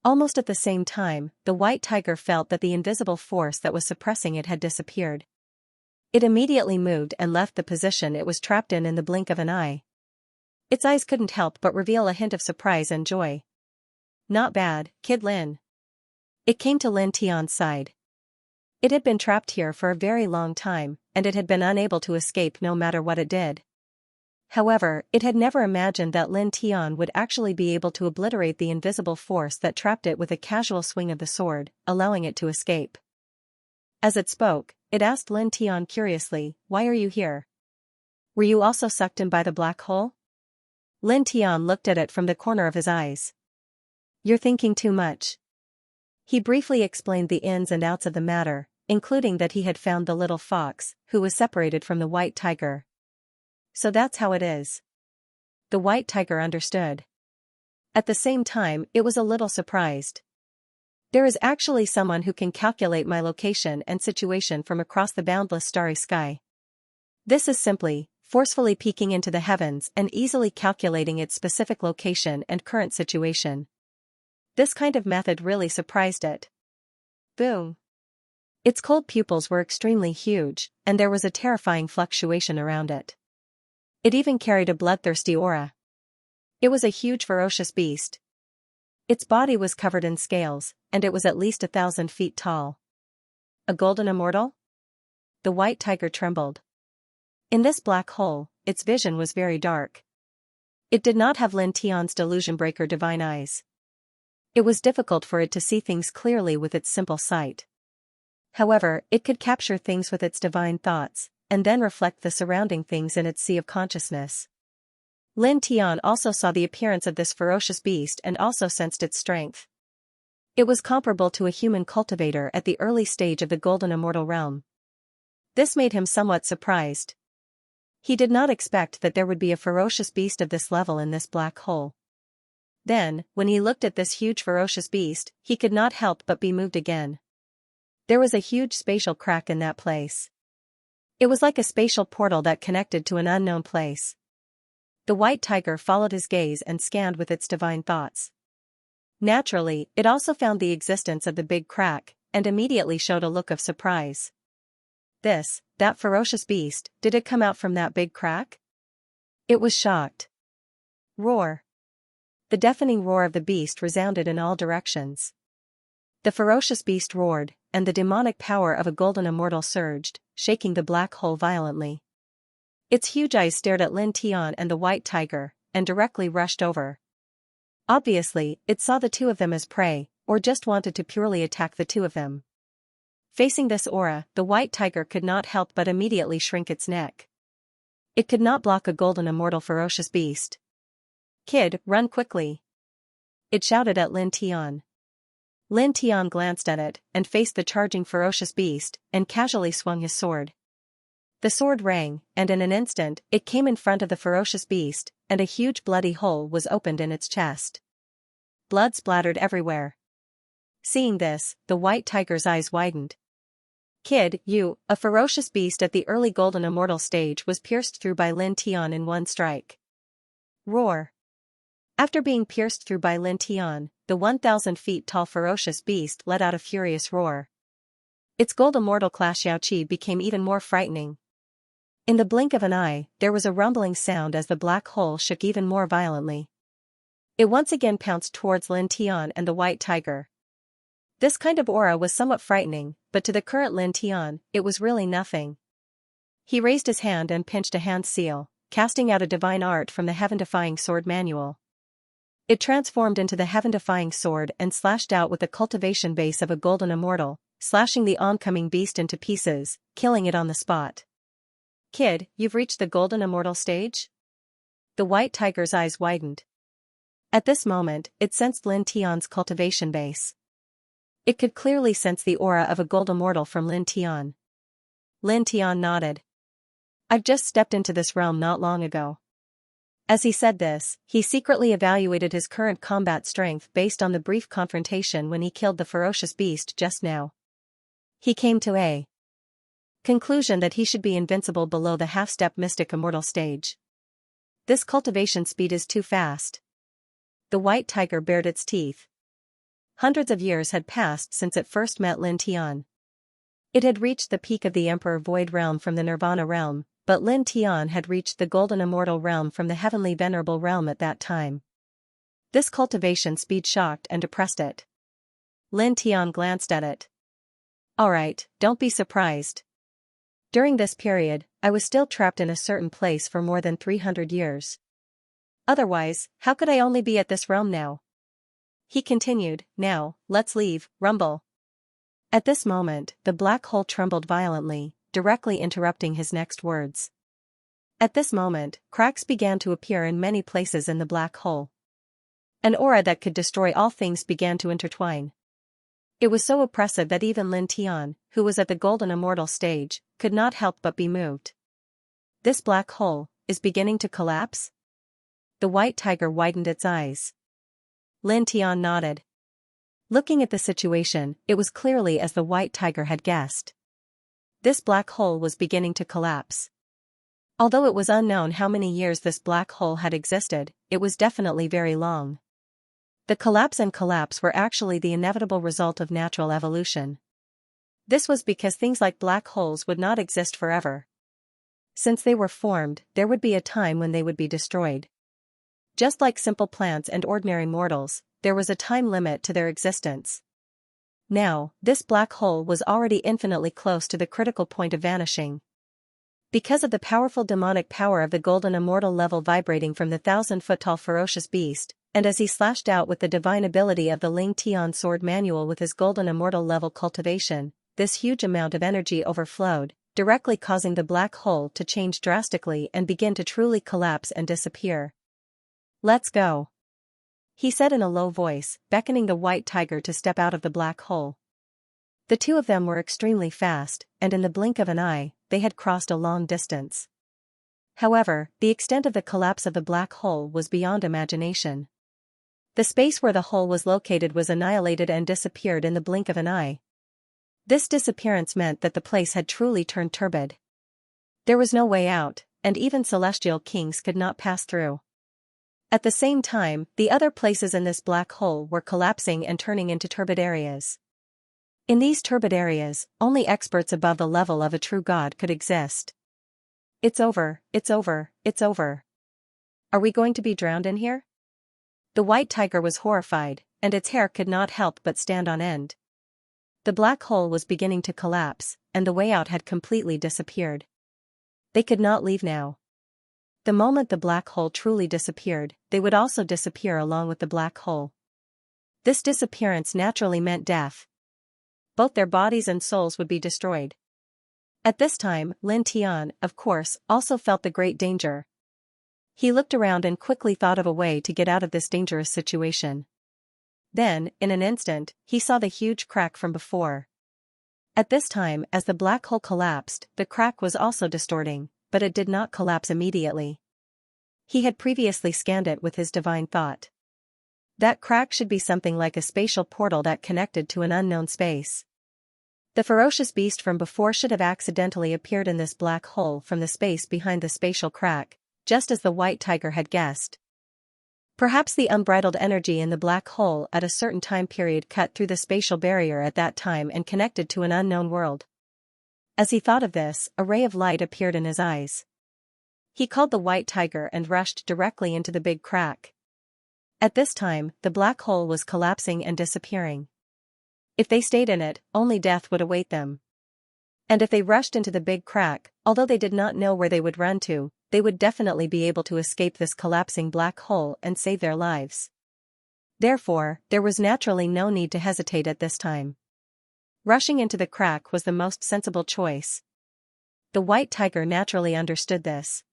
Almost at the same time, the white tiger felt that the invisible force that was suppressing it had disappeared. It immediately moved and left the position it was trapped in the blink of an eye. Its eyes couldn't help but reveal a hint of surprise and joy. "Not bad, Kid Lin." It came to Lin Tian's side. It had been trapped here for a very long time, and it had been unable to escape no matter what it did. However, it had never imagined that Lin Tian would actually be able to obliterate the invisible force that trapped it with a casual swing of the sword, allowing it to escape. As it spoke, it asked Lin Tian curiously, "Why are you here? Were you also sucked in by the black hole?" Lin Tian looked at it from the corner of his eyes. "You're thinking too much." He briefly explained the ins and outs of the matter, including that he had found the little fox, who was separated from the white tiger. "So that's how it is." The white tiger understood. At the same time, it was a little surprised. "There is actually someone who can calculate my location and situation from across the boundless starry sky. This is simply, forcefully peeking into the heavens and easily calculating its specific location and current situation." This kind of method really surprised it. Boom. Its cold pupils were extremely huge, and there was a terrifying fluctuation around it. It even carried a bloodthirsty aura. It was a huge ferocious beast. Its body was covered in scales, and it was at least 1,000 feet tall. A golden immortal? The white tiger trembled. In this black hole, its vision was very dark. It did not have Lin Tian's delusion breaker divine eyes. It was difficult for it to see things clearly with its simple sight. However, it could capture things with its divine thoughts, and then reflect the surrounding things in its sea of consciousness. Lin Tian also saw the appearance of this ferocious beast and also sensed its strength. It was comparable to a human cultivator at the early stage of the golden immortal realm. This made him somewhat surprised. He did not expect that there would be a ferocious beast of this level in this black hole. Then, when he looked at this huge ferocious beast, he could not help but be moved again. There was a huge spatial crack in that place. It was like a spatial portal that connected to an unknown place. The white tiger followed his gaze and scanned with its divine thoughts. Naturally, it also found the existence of the big crack, and immediately showed a look of surprise. That ferocious beast, did it come out from that big crack? It was shocked. Roar. The deafening roar of the beast resounded in all directions. The ferocious beast roared, and the demonic power of a golden immortal surged, shaking the black hole violently. Its huge eyes stared at Lin Tian and the white tiger, and directly rushed over. Obviously, it saw the two of them as prey, or just wanted to purely attack the two of them. Facing this aura, the white tiger could not help but immediately shrink its neck. It could not block a golden immortal ferocious beast. "Kid, run quickly!" it shouted at Lin Tian. Lin Tian glanced at it, and faced the charging ferocious beast, and casually swung his sword. The sword rang, and in an instant, it came in front of the ferocious beast, and a huge bloody hole was opened in its chest. Blood splattered everywhere. Seeing this, the white tiger's eyes widened. Kid, you, a ferocious beast at the early Golden Immortal stage was pierced through by Lin Tian in one strike. Roar. After being pierced through by Lin Tian, the 1,000 feet tall ferocious beast let out a furious roar. Its Gold Immortal class Xiaoqi became even more frightening. In the blink of an eye, there was a rumbling sound as the black hole shook even more violently. It once again pounced towards Lin Tian and the white tiger. This kind of aura was somewhat frightening, but to the current Lin Tian, it was really nothing. He raised his hand and pinched a hand seal, casting out a divine art from the heaven-defying sword manual. It transformed into the heaven-defying sword and slashed out with the cultivation base of a golden immortal, slashing the oncoming beast into pieces, killing it on the spot. Kid, you've reached the golden immortal stage? The white tiger's eyes widened. At this moment, it sensed Lin Tian's cultivation base. It could clearly sense the aura of a gold immortal from Lin Tian. Lin Tian nodded. I've just stepped into this realm not long ago. As he said this, he secretly evaluated his current combat strength based on the brief confrontation when he killed the ferocious beast just now. He came to a conclusion that he should be invincible below the half-step mystic immortal stage. This cultivation speed is too fast. The white tiger bared its teeth. Hundreds of years had passed since it first met Lin Tian. It had reached the peak of the Emperor Void Realm from the Nirvana Realm, but Lin Tian had reached the Golden Immortal Realm from the Heavenly Venerable Realm at that time. This cultivation speed shocked and depressed it. Lin Tian glanced at it. Alright, don't be surprised. During this period, I was still trapped in a certain place for more than 300 years. Otherwise, how could I only be at this realm now? He continued, now, let's leave, rumble. At this moment, the black hole trembled violently, directly interrupting his next words. At this moment, cracks began to appear in many places in the black hole. An aura that could destroy all things began to intertwine. It was so oppressive that even Lin Tian, who was at the Golden Immortal stage, could not help but be moved. This black hole is beginning to collapse? The white tiger widened its eyes. Lin Tian nodded. Looking at the situation, it was clearly as the white tiger had guessed. This black hole was beginning to collapse. Although it was unknown how many years this black hole had existed, it was definitely very long. The collapse and collapse were actually the inevitable result of natural evolution. This was because things like black holes would not exist forever. Since they were formed, there would be a time when they would be destroyed. Just like simple plants and ordinary mortals, there was a time limit to their existence. Now, this black hole was already infinitely close to the critical point of vanishing. Because of the powerful demonic power of the golden immortal level vibrating from the 1,000-foot-tall ferocious beast, and as he slashed out with the divine ability of the Ling Tian sword manual with his golden immortal level cultivation, this huge amount of energy overflowed, directly causing the black hole to change drastically and begin to truly collapse and disappear. Let's go. He said in a low voice, beckoning the white tiger to step out of the black hole. The two of them were extremely fast, and in the blink of an eye, they had crossed a long distance. However, the extent of the collapse of the black hole was beyond imagination. The space where the hole was located was annihilated and disappeared in the blink of an eye. This disappearance meant that the place had truly turned turbid. There was no way out, and even celestial kings could not pass through. At the same time, the other places in this black hole were collapsing and turning into turbid areas. In these turbid areas, only experts above the level of a true god could exist. It's over, it's over, it's over. Are we going to be drowned in here? The white tiger was horrified, and its hair could not help but stand on end. The black hole was beginning to collapse, and the way out had completely disappeared. They could not leave now. The moment the black hole truly disappeared, they would also disappear along with the black hole. This disappearance naturally meant death. Both their bodies and souls would be destroyed. At this time, Lin Tian, of course, also felt the great danger. He looked around and quickly thought of a way to get out of this dangerous situation. Then, in an instant, he saw the huge crack from before. At this time, as the black hole collapsed, the crack was also distorting, but it did not collapse immediately. He had previously scanned it with his divine thought. That crack should be something like a spatial portal that connected to an unknown space. The ferocious beast from before should have accidentally appeared in this black hole from the space behind the spatial crack, just as the white tiger had guessed. Perhaps the unbridled energy in the black hole at a certain time period cut through the spatial barrier at that time and connected to an unknown world. As he thought of this, a ray of light appeared in his eyes. He called the white tiger and rushed directly into the big crack. At this time, the black hole was collapsing and disappearing. If they stayed in it, only death would await them. And if they rushed into the big crack, although they did not know where they would run to, they would definitely be able to escape this collapsing black hole and save their lives. Therefore, there was naturally no need to hesitate at this time. Rushing into the crack was the most sensible choice. The white tiger naturally understood this.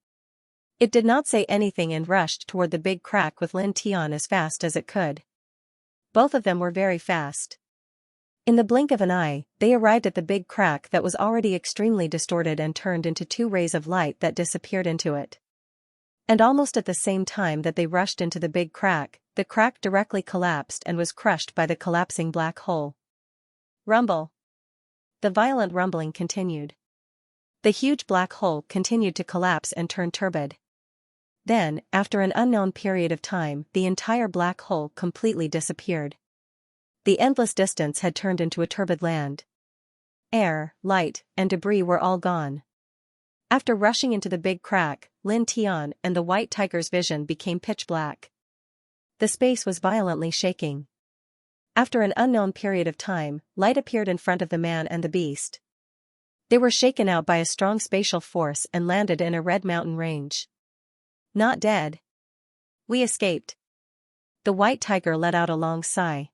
It did not say anything and rushed toward the big crack with Lin Tian as fast as it could. Both of them were very fast. In the blink of an eye, they arrived at the big crack that was already extremely distorted and turned into two rays of light that disappeared into it. And almost at the same time that they rushed into the big crack, the crack directly collapsed and was crushed by the collapsing black hole. Rumble. The violent rumbling continued. The huge black hole continued to collapse and turn turbid. Then, after an unknown period of time, the entire black hole completely disappeared. The endless distance had turned into a turbid land. Air, light, and debris were all gone. After rushing into the big crack, Lin Tian and the white tiger's vision became pitch black. The space was violently shaking. After an unknown period of time, light appeared in front of the man and the beast. They were shaken out by a strong spatial force and landed in a red mountain range. Not dead. We escaped. The white tiger let out a long sigh.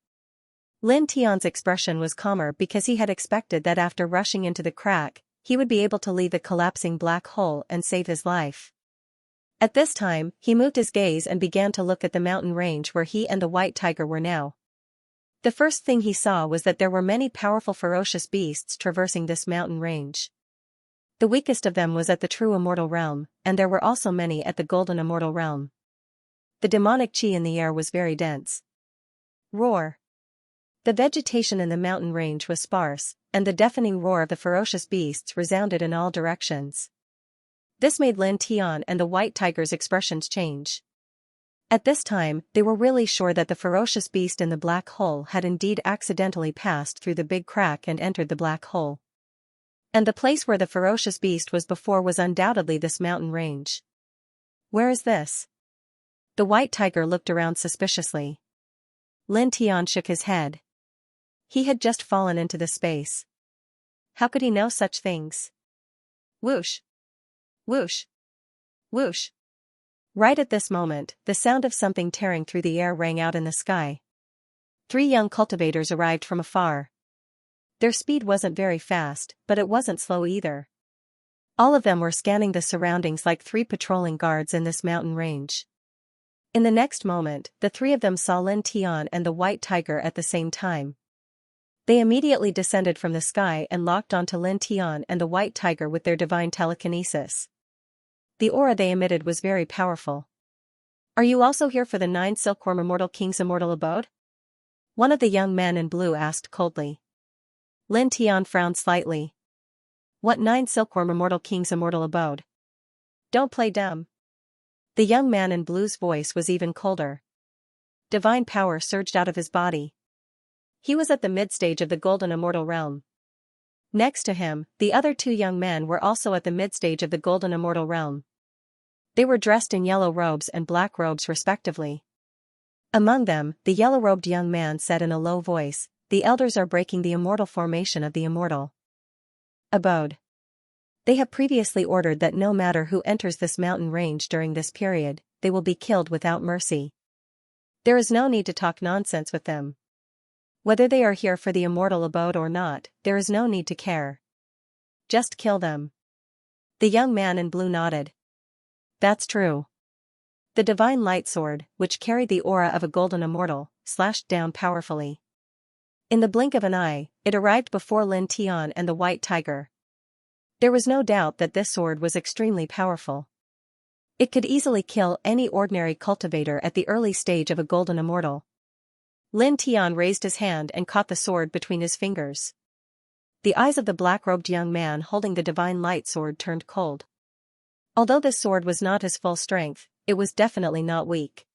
Lin Tian's expression was calmer because he had expected that after rushing into the crack, he would be able to leave the collapsing black hole and save his life. At this time, he moved his gaze and began to look at the mountain range where he and the white tiger were now. The first thing he saw was that there were many powerful ferocious beasts traversing this mountain range. The weakest of them was at the true immortal realm, and there were also many at the golden immortal realm. The demonic chi in the air was very dense. Roar. The vegetation in the mountain range was sparse, and the deafening roar of the ferocious beasts resounded in all directions. This made Lin Tian and the white tiger's expressions change. At this time, they were really sure that the ferocious beast in the black hole had indeed accidentally passed through the big crack and entered the black hole. And the place where the ferocious beast was before was undoubtedly this mountain range. Where is this? The white tiger looked around suspiciously. Lin Tian shook his head. He had just fallen into the space. How could he know such things? Whoosh! Whoosh! Whoosh! Right at this moment, the sound of something tearing through the air rang out in the sky. 3 young cultivators arrived from afar. Their speed wasn't very fast, but it wasn't slow either. All of them were scanning the surroundings like 3 patrolling guards in this mountain range. In the next moment, the 3 of them saw Lin Tian and the white tiger at the same time. They immediately descended from the sky and locked onto Lin Tian and the white tiger with their divine telekinesis. The aura they emitted was very powerful. Are you also here for the 9 Silkworm Immortal King's immortal abode? One of the young men in blue asked coldly. Lin Tian frowned slightly. What 9 Silkworm Immortal King's immortal abode? Don't play dumb. The young man in blue's voice was even colder. Divine power surged out of his body. He was at the mid-stage of the golden immortal realm. Next to him, the other 2 young men were also at the mid-stage of the golden immortal realm. They were dressed in yellow robes and black robes respectively. Among them, the yellow-robed young man said in a low voice, "The elders are breaking the immortal formation of the immortal abode. They have previously ordered that no matter who enters this mountain range during this period, they will be killed without mercy. There is no need to talk nonsense with them. Whether they are here for the immortal abode or not, there is no need to care. Just kill them." The young man in blue nodded. That's true. The divine light sword, which carried the aura of a golden immortal, slashed down powerfully. In the blink of an eye, it arrived before Lin Tian and the white tiger. There was no doubt that this sword was extremely powerful. It could easily kill any ordinary cultivator at the early stage of a golden immortal. Lin Tian raised his hand and caught the sword between his fingers. The eyes of the black-robed young man holding the divine light sword turned cold. Although this sword was not his full strength, it was definitely not weak.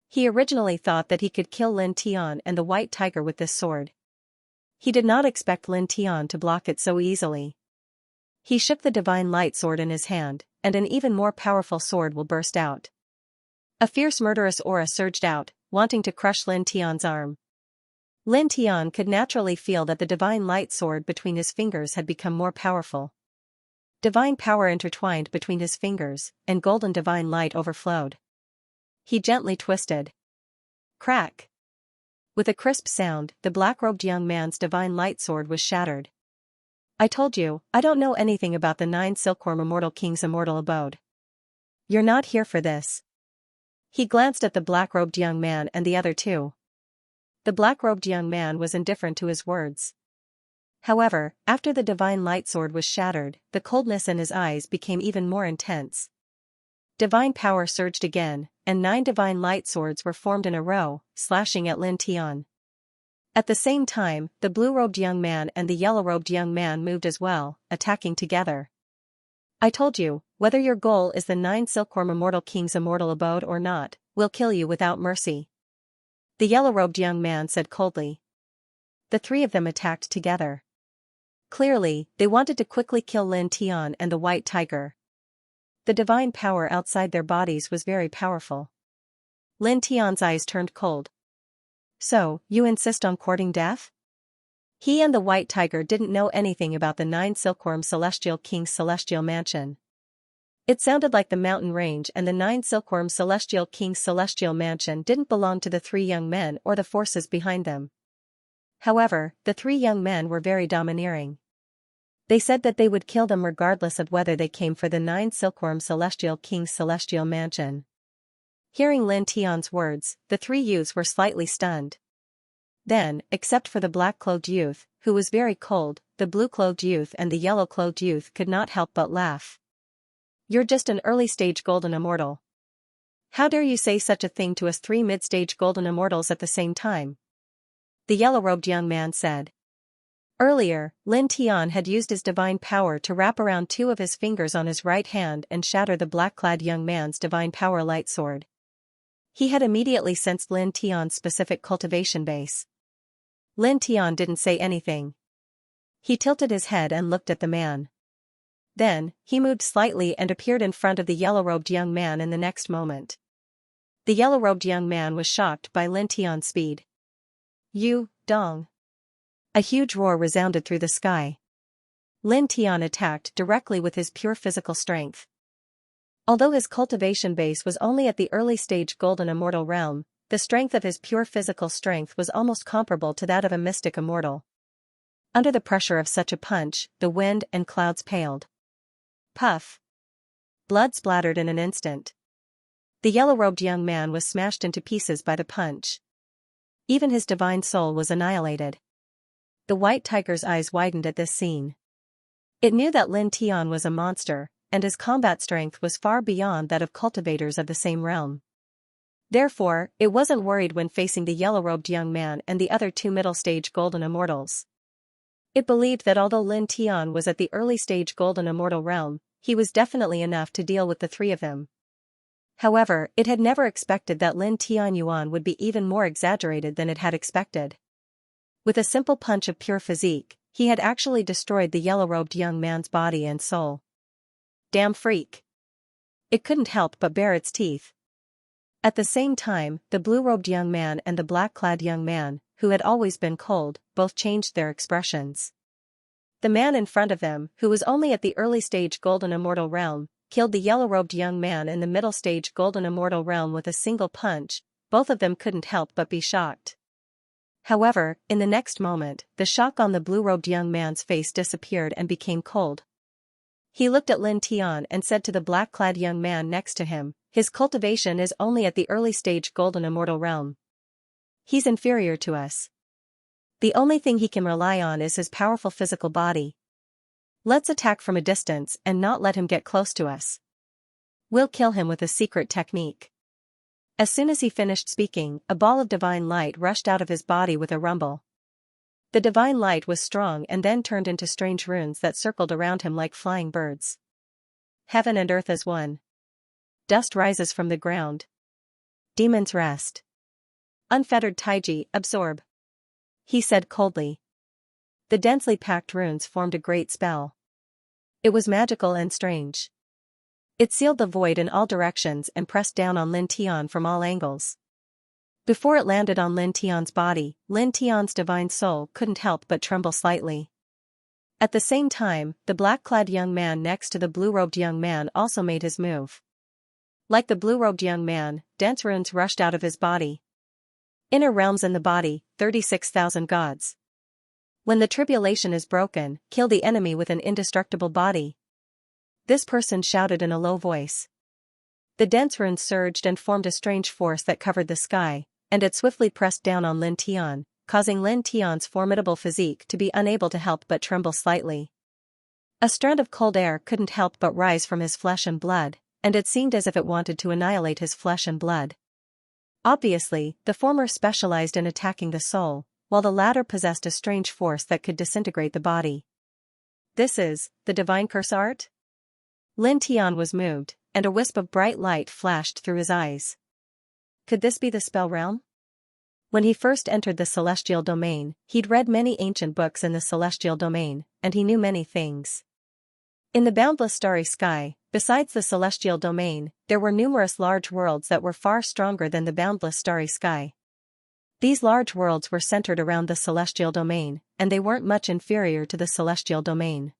He originally thought that he could kill Lin Tian and the white tiger with this sword. He did not expect Lin Tian to block it so easily. He shook the divine light sword in his hand, and an even more powerful sword will burst out. A fierce murderous aura surged out, wanting to crush Lin Tian's arm. Lin Tian could naturally feel that the divine light sword between his fingers had become more powerful. Divine power intertwined between his fingers, and golden divine light overflowed. He gently twisted. Crack! With a crisp sound, the black-robed young man's divine light sword was shattered. I told you, I don't know anything about the 9 Silkworm Immortal King's immortal abode. You're not here for this. He glanced at the black-robed young man and the other two. The black-robed young man was indifferent to his words. However, after the divine light sword was shattered, the coldness in his eyes became even more intense. Divine power surged again, and 9 divine light swords were formed in a row, slashing at Lin Tian. At the same time, the blue-robed young man and the yellow-robed young man moved as well, attacking together. I told you, whether your goal is the 9 Silkworm Immortal King's immortal abode or not, we'll kill you without mercy. The yellow-robed young man said coldly. The three of them attacked together. Clearly, they wanted to quickly kill Lin Tian and the white tiger. The divine power outside their bodies was very powerful. Lin Tian's eyes turned cold. So, you insist on courting death? He and the white tiger didn't know anything about the 9 Silkworm Celestial King's celestial mansion. It sounded like the mountain range and the 9 Silkworm Celestial King's celestial mansion didn't belong to the 3 young men or the forces behind them. However, the 3 young men were very domineering. They said that they would kill them regardless of whether they came for the 9 Silkworm Celestial King's celestial mansion. Hearing Lin Tian's words, the 3 youths were slightly stunned. Then, except for the black-clothed youth, who was very cold, the blue-clothed youth and the yellow-clothed youth could not help but laugh. You're just an early-stage golden immortal. How dare you say such a thing to us 3 mid-stage golden immortals at the same time? The yellow-robed young man said. Earlier, Lin Tian had used his divine power to wrap around 2 of his fingers on his right hand and shatter the black-clad young man's divine power light sword. He had immediately sensed Lin Tian's specific cultivation base. Lin Tian didn't say anything. He tilted his head and looked at the man. Then, he moved slightly and appeared in front of the yellow-robed young man in the next moment. The yellow-robed young man was shocked by Lin Tian's speed. You, Dong. A huge roar resounded through the sky. Lin Tian attacked directly with his pure physical strength. Although his cultivation base was only at the early stage golden immortal realm, the strength of his pure physical strength was almost comparable to that of a mystic immortal. Under the pressure of such a punch, the wind and clouds paled. Puff! Blood splattered in an instant. The yellow-robed young man was smashed into pieces by the punch. Even his divine soul was annihilated. The white tiger's eyes widened at this scene. It knew that Lin Tian was a monster, and his combat strength was far beyond that of cultivators of the same realm. Therefore, it wasn't worried when facing the yellow-robed young man and the other 2 middle-stage golden immortals. It believed that although Lin Tian was at the early-stage golden immortal realm, he was definitely enough to deal with the 3 of them. However, it had never expected that Lin Tian Yuan would be even more exaggerated than it had expected. With a simple punch of pure physique, he had actually destroyed the yellow-robed young man's body and soul. Damn freak! It couldn't help but bare its teeth. At the same time, the blue-robed young man and the black-clad young man, who had always been cold, both changed their expressions. The man in front of them, who was only at the early-stage golden immortal realm, killed the yellow-robed young man in the middle-stage golden immortal realm with a single punch. Both of them couldn't help but be shocked. However, in the next moment, the shock on the blue-robed young man's face disappeared and became cold. He looked at Lin Tian and said to the black-clad young man next to him, his cultivation is only at the early-stage golden immortal realm. He's inferior to us. The only thing he can rely on is his powerful physical body. Let's attack from a distance and not let him get close to us. We'll kill him with a secret technique. As soon as he finished speaking, a ball of divine light rushed out of his body with a rumble. The divine light was strong and then turned into strange runes that circled around him like flying birds. Heaven and earth as one. Dust rises from the ground. Demons rest. Unfettered Taiji, absorb. He said coldly. The densely packed runes formed a great spell. It was magical and strange. It sealed the void in all directions and pressed down on Lin Tian from all angles. Before it landed on Lin Tian's body, Lin Tian's divine soul couldn't help but tremble slightly. At the same time, the black-clad young man next to the blue-robed young man also made his move. Like the blue-robed young man, dense runes rushed out of his body. Inner realms in the body, 36,000 gods. When the tribulation is broken, kill the enemy with an indestructible body. This person shouted in a low voice. The dense runes surged and formed a strange force that covered the sky, and it swiftly pressed down on Lin Tian, causing Lin Tian's formidable physique to be unable to help but tremble slightly. A strand of cold air couldn't help but rise from his flesh and blood, and it seemed as if it wanted to annihilate his flesh and blood. Obviously, the former specialized in attacking the soul, while the latter possessed a strange force that could disintegrate the body. This is the divine curse art? Lin Tian was moved, and a wisp of bright light flashed through his eyes. Could this be the spell realm? When he first entered the celestial domain, he'd read many ancient books in the celestial domain, and he knew many things. In the boundless starry sky, besides the celestial domain, there were numerous large worlds that were far stronger than the boundless starry sky. These large worlds were centered around the celestial domain, and they weren't much inferior to the celestial domain.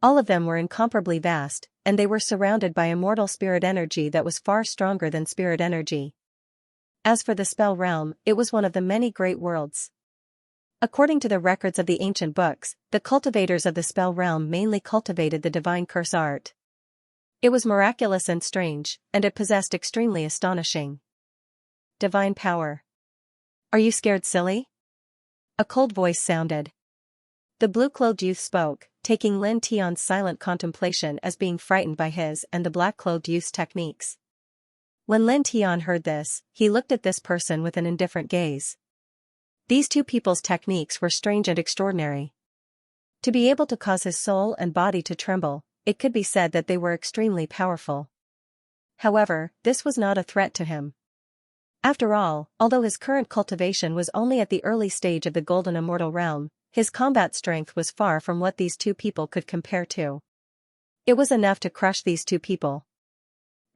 All of them were incomparably vast, and they were surrounded by immortal spirit energy that was far stronger than spirit energy. As for the spell realm, it was one of the many great worlds. According to the records of the ancient books, the cultivators of the spell realm mainly cultivated the divine curse art. It was miraculous and strange, and it possessed extremely astonishing divine power. Are you scared, silly? A cold voice sounded. The blue-clothed youth spoke, taking Lin Tian's silent contemplation as being frightened by his and the black-clothed youth's techniques. When Lin Tian heard this, he looked at this person with an indifferent gaze. These two people's techniques were strange and extraordinary. To be able to cause his soul and body to tremble, it could be said that they were extremely powerful. However, this was not a threat to him. After all, although his current cultivation was only at the early stage of the golden immortal realm, his combat strength was far from what these two people could compare to. It was enough to crush these two people.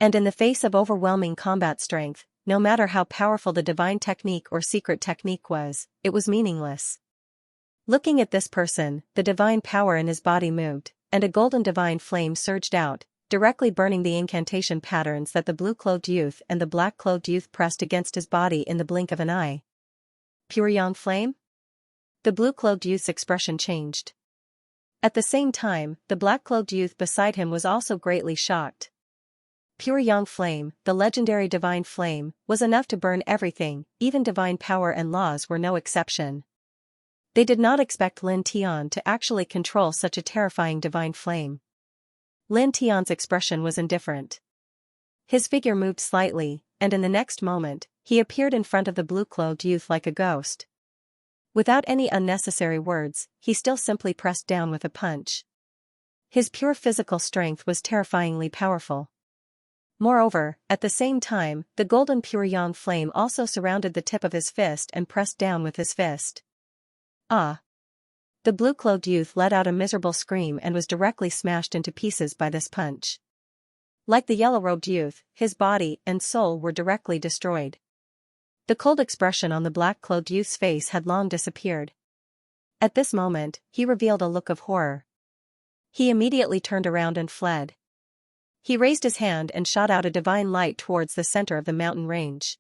And in the face of overwhelming combat strength, no matter how powerful the divine technique or secret technique was, it was meaningless. Looking at this person, the divine power in his body moved, and a golden divine flame surged out, directly burning the incantation patterns that the blue-clothed youth and the black-clothed youth pressed against his body in the blink of an eye. Pure yang flame? The blue-clothed youth's expression changed. At the same time, the black-clothed youth beside him was also greatly shocked. Pure yang flame, the legendary divine flame, was enough to burn everything, even divine power and laws were no exception. They did not expect Lin Tian to actually control such a terrifying divine flame. Lin Tian's expression was indifferent. His figure moved slightly, and in the next moment, he appeared in front of the blue-clothed youth like a ghost. Without any unnecessary words, he still simply pressed down with a punch. His pure physical strength was terrifyingly powerful. Moreover, at the same time, the golden pure yang flame also surrounded the tip of his fist and pressed down with his fist. Ah! The blue-clothed youth let out a miserable scream and was directly smashed into pieces by this punch. Like the yellow-robed youth, his body and soul were directly destroyed. The cold expression on the black-clothed youth's face had long disappeared. At this moment, he revealed a look of horror. He immediately turned around and fled. He raised his hand and shot out a divine light towards the center of the mountain range.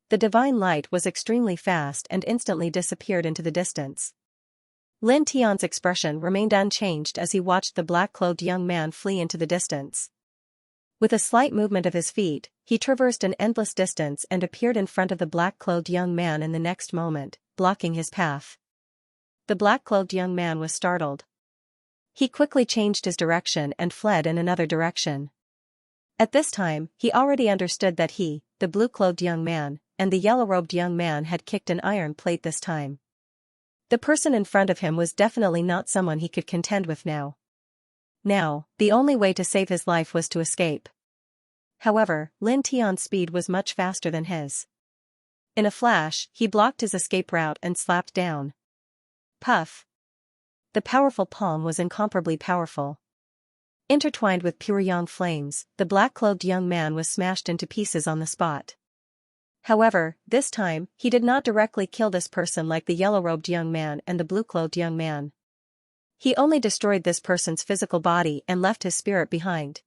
The divine light was extremely fast and instantly disappeared into the distance. Lin Tian's expression remained unchanged as he watched the black-clothed young man flee into the distance. With a slight movement of his feet, he traversed an endless distance and appeared in front of the black-clothed young man in the next moment, blocking his path. The black-clothed young man was startled. He quickly changed his direction and fled in another direction. At this time, he already understood that he, the blue-clothed young man, and the yellow-robed young man had kicked an iron plate this time. The person in front of him was definitely not someone he could contend with now. Now, the only way to save his life was to escape. However, Lin Tian's speed was much faster than his. In a flash, he blocked his escape route and slapped down. Puff! The powerful palm was incomparably powerful. Intertwined with pure yang flames, the black-clothed young man was smashed into pieces on the spot. However, this time, he did not directly kill this person like the yellow-robed young man and the blue-clothed young man. He only destroyed this person's physical body and left his spirit behind.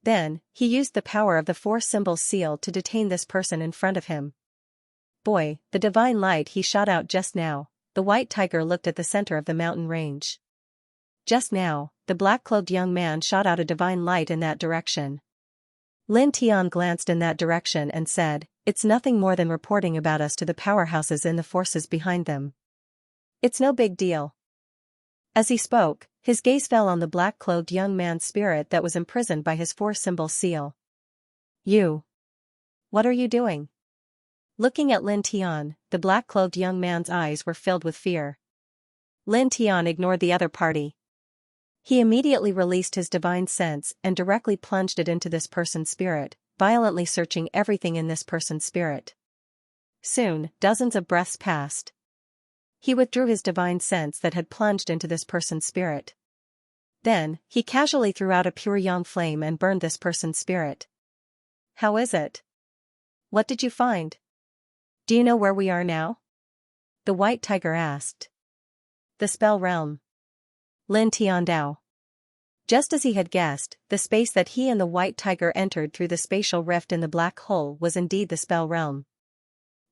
Then, he used the power of the four symbols seal to detain this person in front of him. Boy, the divine light he shot out just now. The white tiger looked at the center of the mountain range. Just now, the black-clothed young man shot out a divine light in that direction. Lin Tian glanced in that direction and said, "It's nothing more than reporting about us to the powerhouses and the forces behind them. It's no big deal." As he spoke, his gaze fell on the black-clothed young man's spirit that was imprisoned by his four-symbol seal. "You. What are you doing?" Looking at Lin Tian, the black-clothed young man's eyes were filled with fear. Lin Tian ignored the other party. He immediately released his divine sense and directly plunged it into this person's spirit, violently searching everything in this person's spirit. Soon, dozens of breaths passed. He withdrew his divine sense that had plunged into this person's spirit. Then, he casually threw out a pure yang flame and burned this person's spirit. "How is it? What did you find? Do you know where we are now?" The white tiger asked. "The spell realm." Lin Tian Dao. Just as he had guessed, the space that he and the white tiger entered through the spatial rift in the black hole was indeed the spell realm.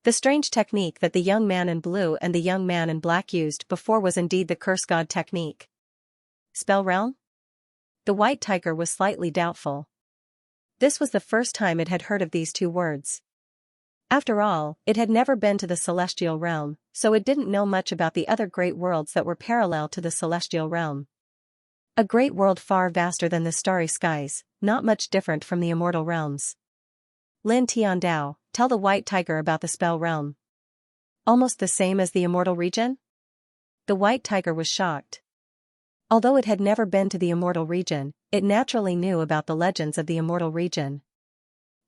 The strange technique that the young man in blue and the young man in black used before was indeed the curse god technique. Spell realm? The white tiger was slightly doubtful. This was the first time it had heard of these two words. After all, it had never been to the celestial realm, so it didn't know much about the other great worlds that were parallel to the celestial realm. A great world far vaster than the starry skies, not much different from the immortal realms. Lin Tian Dao, tell the white tiger about the spell realm. Almost the same as the immortal region? The white tiger was shocked. Although it had never been to the immortal region, it naturally knew about the legends of the immortal region.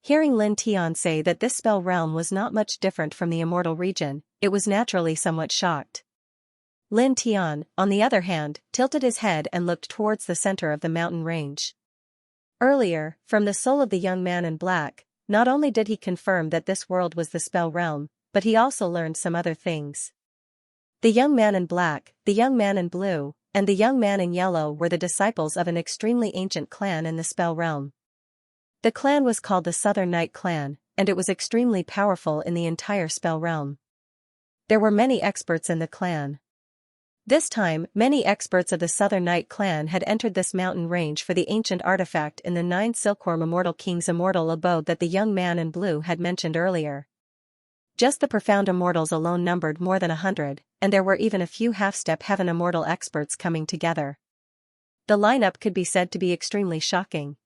Hearing Lin Tian say that this spell realm was not much different from the immortal region, it was naturally somewhat shocked. Lin Tian, on the other hand, tilted his head and looked towards the center of the mountain range. Earlier, from the soul of the young man in black, not only did he confirm that this world was the spell realm, but he also learned some other things. The young man in black, the young man in blue, and the young man in yellow were the disciples of an extremely ancient clan in the spell realm. The clan was called the Southern Night Clan, and it was extremely powerful in the entire spell realm. There were many experts in the clan. This time, many experts of the Southern Night Clan had entered this mountain range for the ancient artifact in the 9 Silkworm Immortal King's immortal abode that the young man in blue had mentioned earlier. Just the profound immortals alone numbered more than 100, and there were even a few half-step heaven immortal experts coming together. The lineup could be said to be extremely shocking.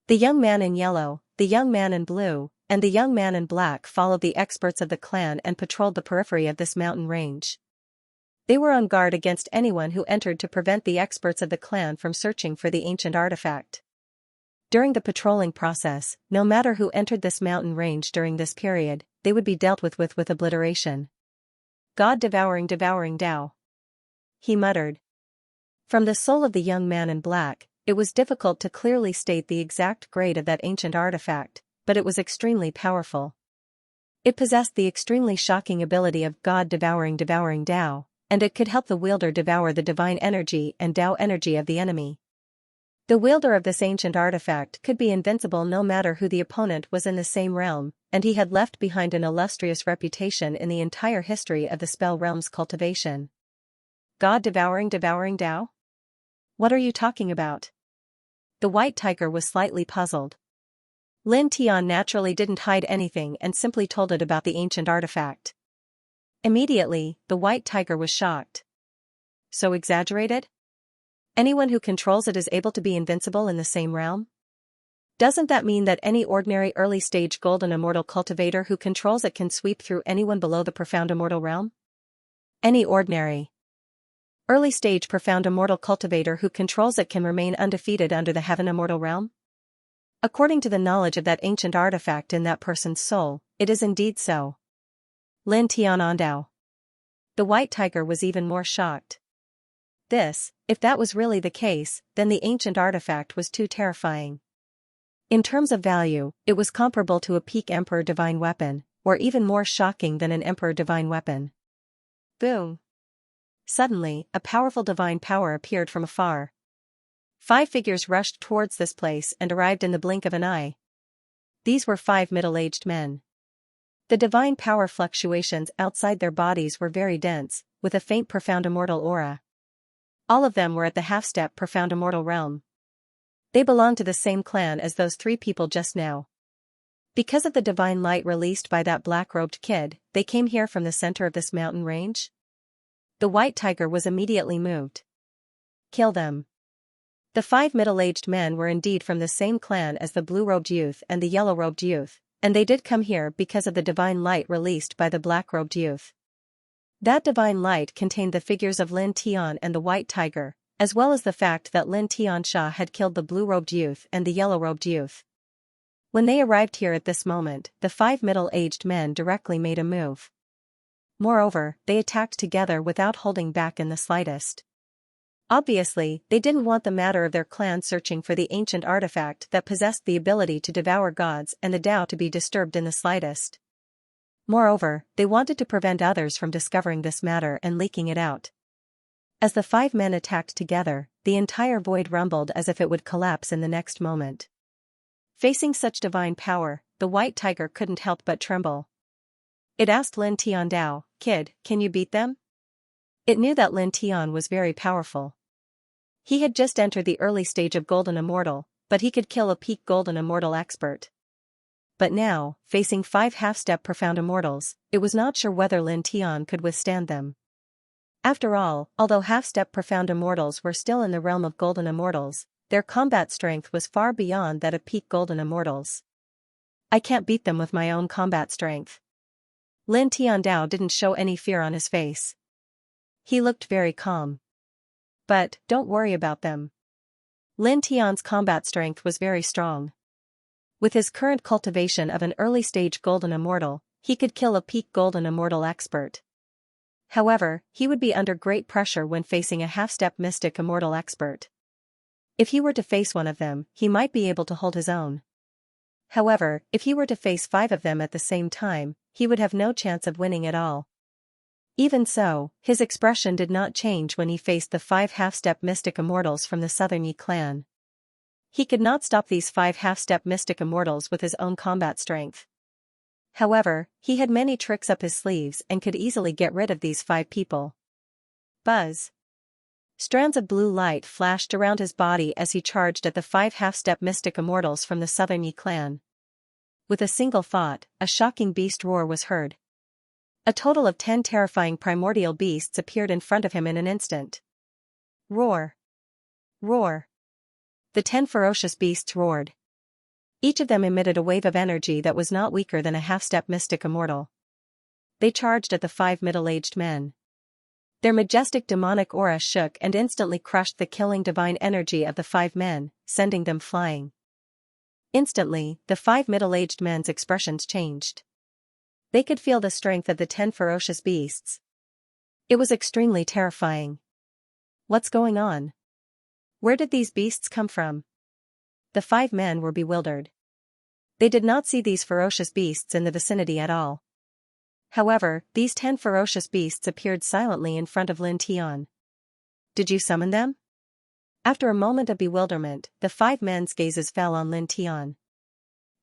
The young man in yellow, the young man in blue, and the young man in black followed the experts of the clan and patrolled the periphery of this mountain range. They were on guard against anyone who entered to prevent the experts of the clan from searching for the ancient artifact. During the patrolling process, no matter who entered this mountain range during this period, they would be dealt with obliteration. "God devouring Tao," he muttered. From the soul of the young man in black, it was difficult to clearly state the exact grade of that ancient artifact, but it was extremely powerful. It possessed the extremely shocking ability of God devouring Tao, and it could help the wielder devour the divine energy and Tao energy of the enemy. The wielder of this ancient artifact could be invincible no matter who the opponent was in the same realm, and he had left behind an illustrious reputation in the entire history of the spell realm's cultivation. God devouring Tao? What are you talking about? The white tiger was slightly puzzled. Lin Tian naturally didn't hide anything and simply told it about the ancient artifact. Immediately, the white tiger was shocked. So exaggerated? Anyone who controls it is able to be invincible in the same realm? Doesn't that mean that any ordinary early-stage golden immortal cultivator who controls it can sweep through anyone below the profound immortal realm? Any ordinary early stage profound immortal cultivator who controls it can remain undefeated under the heaven immortal realm? According to the knowledge of that ancient artifact in that person's soul, it is indeed so. Lin Tianandao. The white tiger was even more shocked. If that was really the case, then the ancient artifact was too terrifying. In terms of value, it was comparable to a peak emperor divine weapon, or even more shocking than an emperor divine weapon. Boom! Suddenly, a powerful divine power appeared from afar. 5 figures rushed towards this place and arrived in the blink of an eye. These were 5 middle-aged men. The divine power fluctuations outside their bodies were very dense, with a faint profound immortal aura. All of them were at the half-step profound immortal realm. They belonged to the same clan as those 3 people just now. Because of the divine light released by that black-robed kid, they came here from the center of this mountain range? The white tiger was immediately moved. Kill them. The 5 middle-aged men were indeed from the same clan as the blue-robed youth and the yellow-robed youth, and they did come here because of the divine light released by the black-robed youth. That divine light contained the figures of Lin Tian and the white tiger, as well as the fact that Lin Tianxia had killed the blue-robed youth and the yellow-robed youth. When they arrived here at this moment, the 5 middle-aged men directly made a move. Moreover, they attacked together without holding back in the slightest. Obviously, they didn't want the matter of their clan searching for the ancient artifact that possessed the ability to devour gods and the Tao to be disturbed in the slightest. Moreover, they wanted to prevent others from discovering this matter and leaking it out. As the 5 men attacked together, the entire void rumbled as if it would collapse in the next moment. Facing such divine power, the white tiger couldn't help but tremble. It asked Lin Tiandao, "Kid, can you beat them?" It knew that Lin Tian was very powerful. He had just entered the early stage of Golden Immortal, but he could kill a peak Golden Immortal expert. But now, facing 5 half-step profound immortals, it was not sure whether Lin Tian could withstand them. After all, although half-step profound immortals were still in the realm of Golden Immortals, their combat strength was far beyond that of peak Golden Immortals. I can't beat them with my own combat strength. Lin Tiandao didn't show any fear on his face. He looked very calm. But, don't worry about them. Lin Tian's combat strength was very strong. With his current cultivation of an early-stage Golden Immortal, he could kill a peak Golden Immortal expert. However, he would be under great pressure when facing a half-step Mystic Immortal expert. If he were to face one of them, he might be able to hold his own. However, if he were to face 5 of them at the same time, he would have no chance of winning at all. Even so, his expression did not change when he faced the 5 half-step Mystic Immortals from the Southern Yi clan. He could not stop these 5 half-step Mystic Immortals with his own combat strength. However, he had many tricks up his sleeves and could easily get rid of these 5 people. Buzz! Strands of blue light flashed around his body as he charged at the 5 half-step Mystic Immortals from the Southern Yi clan. With a single thought, a shocking beast roar was heard. A total of 10 terrifying primordial beasts appeared in front of him in an instant. Roar! Roar! The 10 ferocious beasts roared. Each of them emitted a wave of energy that was not weaker than a half-step Mystic Immortal. They charged at the 5 middle-aged men. Their majestic demonic aura shook and instantly crushed the killing divine energy of the 5 men, sending them flying. Instantly, the 5 middle-aged men's expressions changed. They could feel the strength of the 10 ferocious beasts. It was extremely terrifying. What's going on? Where did these beasts come from? The 5 men were bewildered. They did not see these ferocious beasts in the vicinity at all. However, these 10 ferocious beasts appeared silently in front of Lin Tian. Did you summon them? After a moment of bewilderment, the 5 men's gazes fell on Lin Tian.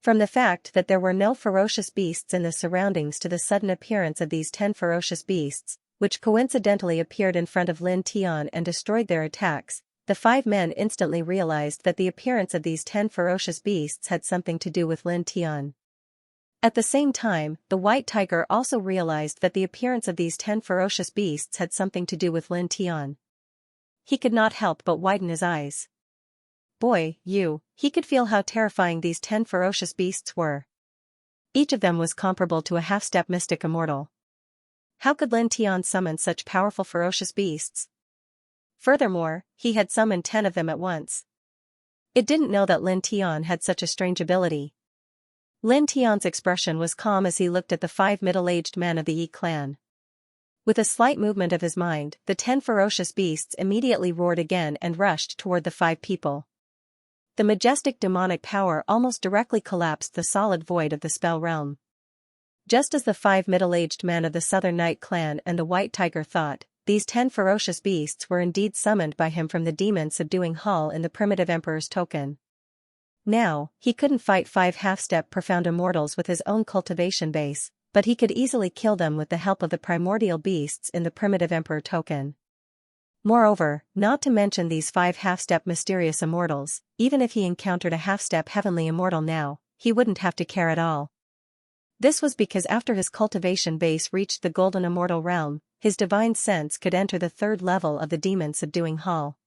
From the fact that there were no ferocious beasts in the surroundings to the sudden appearance of these 10 ferocious beasts, which coincidentally appeared in front of Lin Tian and destroyed their attacks, the 5 men instantly realized that the appearance of these 10 ferocious beasts had something to do with Lin Tian. At the same time, the white tiger also realized that the appearance of these 10 ferocious beasts had something to do with Lin Tian. He could not help but widen his eyes. Boy, he could feel how terrifying these 10 ferocious beasts were. Each of them was comparable to a half-step Mystic Immortal. how could Lin Tian summon such powerful ferocious beasts? Furthermore, he had summoned 10 of them at once. It didn't know that Lin Tian had such a strange ability. Lin Tian's expression was calm as he looked at the 5 middle-aged men of the Yi clan. With a slight movement of his mind, the 10 ferocious beasts immediately roared again and rushed toward the 5 people. The majestic demonic power almost directly collapsed the solid void of the spell realm. Just as the 5 middle-aged men of the Southern Night clan and the White Tiger thought, these 10 ferocious beasts were indeed summoned by him from the demon-subduing hall in the primitive emperor's token. Now, he couldn't fight 5 half-step profound immortals with his own cultivation base, but he could easily kill them with the help of the primordial beasts in the primitive emperor token. Moreover, not to mention these 5 half-step mysterious immortals, even if he encountered a half-step heavenly immortal now, he wouldn't have to care at all. This was because after his cultivation base reached the golden immortal realm, his divine sense could enter the 3rd level of the demon-subduing hall.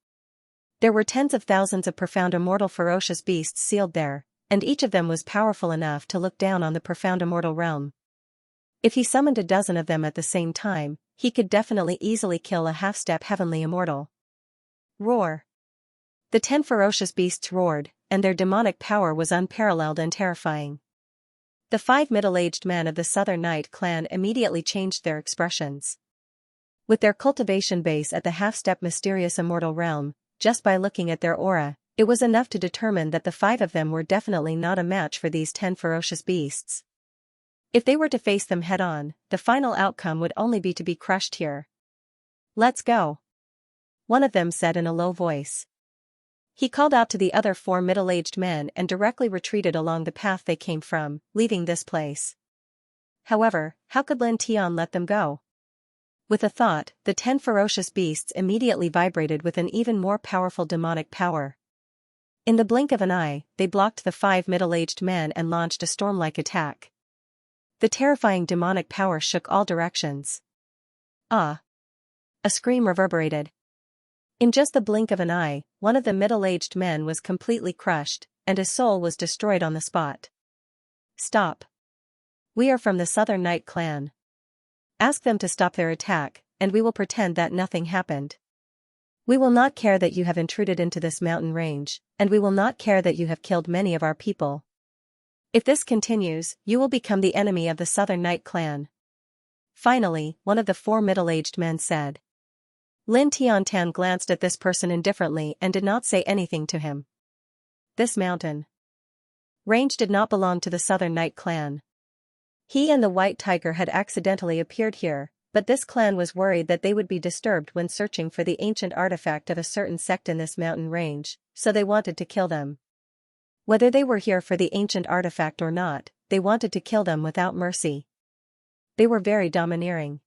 There were tens of thousands of profound immortal ferocious beasts sealed there, and each of them was powerful enough to look down on the profound immortal realm. If he summoned a dozen of them at the same time, he could definitely easily kill a half-step heavenly immortal. Roar! The 10 ferocious beasts roared, and their demonic power was unparalleled and terrifying. The 5 middle-aged men of the Southern Night clan immediately changed their expressions. With their cultivation base at the half-step mysterious immortal realm, just by looking at their aura, it was enough to determine that the 5 of them were definitely not a match for these 10 ferocious beasts. If they were to face them head-on, the final outcome would only be to be crushed here. "Let's go," one of them said in a low voice. He called out to the other 4 middle-aged men and directly retreated along the path they came from, leaving this place. However, how could Lin Tian let them go? With a thought, the 10 ferocious beasts immediately vibrated with an even more powerful demonic power. In the blink of an eye, they blocked the 5 middle-aged men and launched a storm-like attack. The terrifying demonic power shook all directions. "Ah!" A scream reverberated. In just the blink of an eye, one of the middle-aged men was completely crushed, and his soul was destroyed on the spot. "Stop. We are from the Southern Night clan. Ask them to stop their attack, and we will pretend that nothing happened. We will not care that you have intruded into this mountain range, and we will not care that you have killed many of our people. If this continues, you will become the enemy of the Southern Night clan." Finally, one of the 4 middle-aged men said. Lin Tian glanced at this person indifferently and did not say anything to him. This mountain range did not belong to the Southern Night clan. He and the White Tiger had accidentally appeared here, but this clan was worried that they would be disturbed when searching for the ancient artifact of a certain sect in this mountain range, so they wanted to kill them. Whether they were here for the ancient artifact or not, they wanted to kill them without mercy. They were very domineering.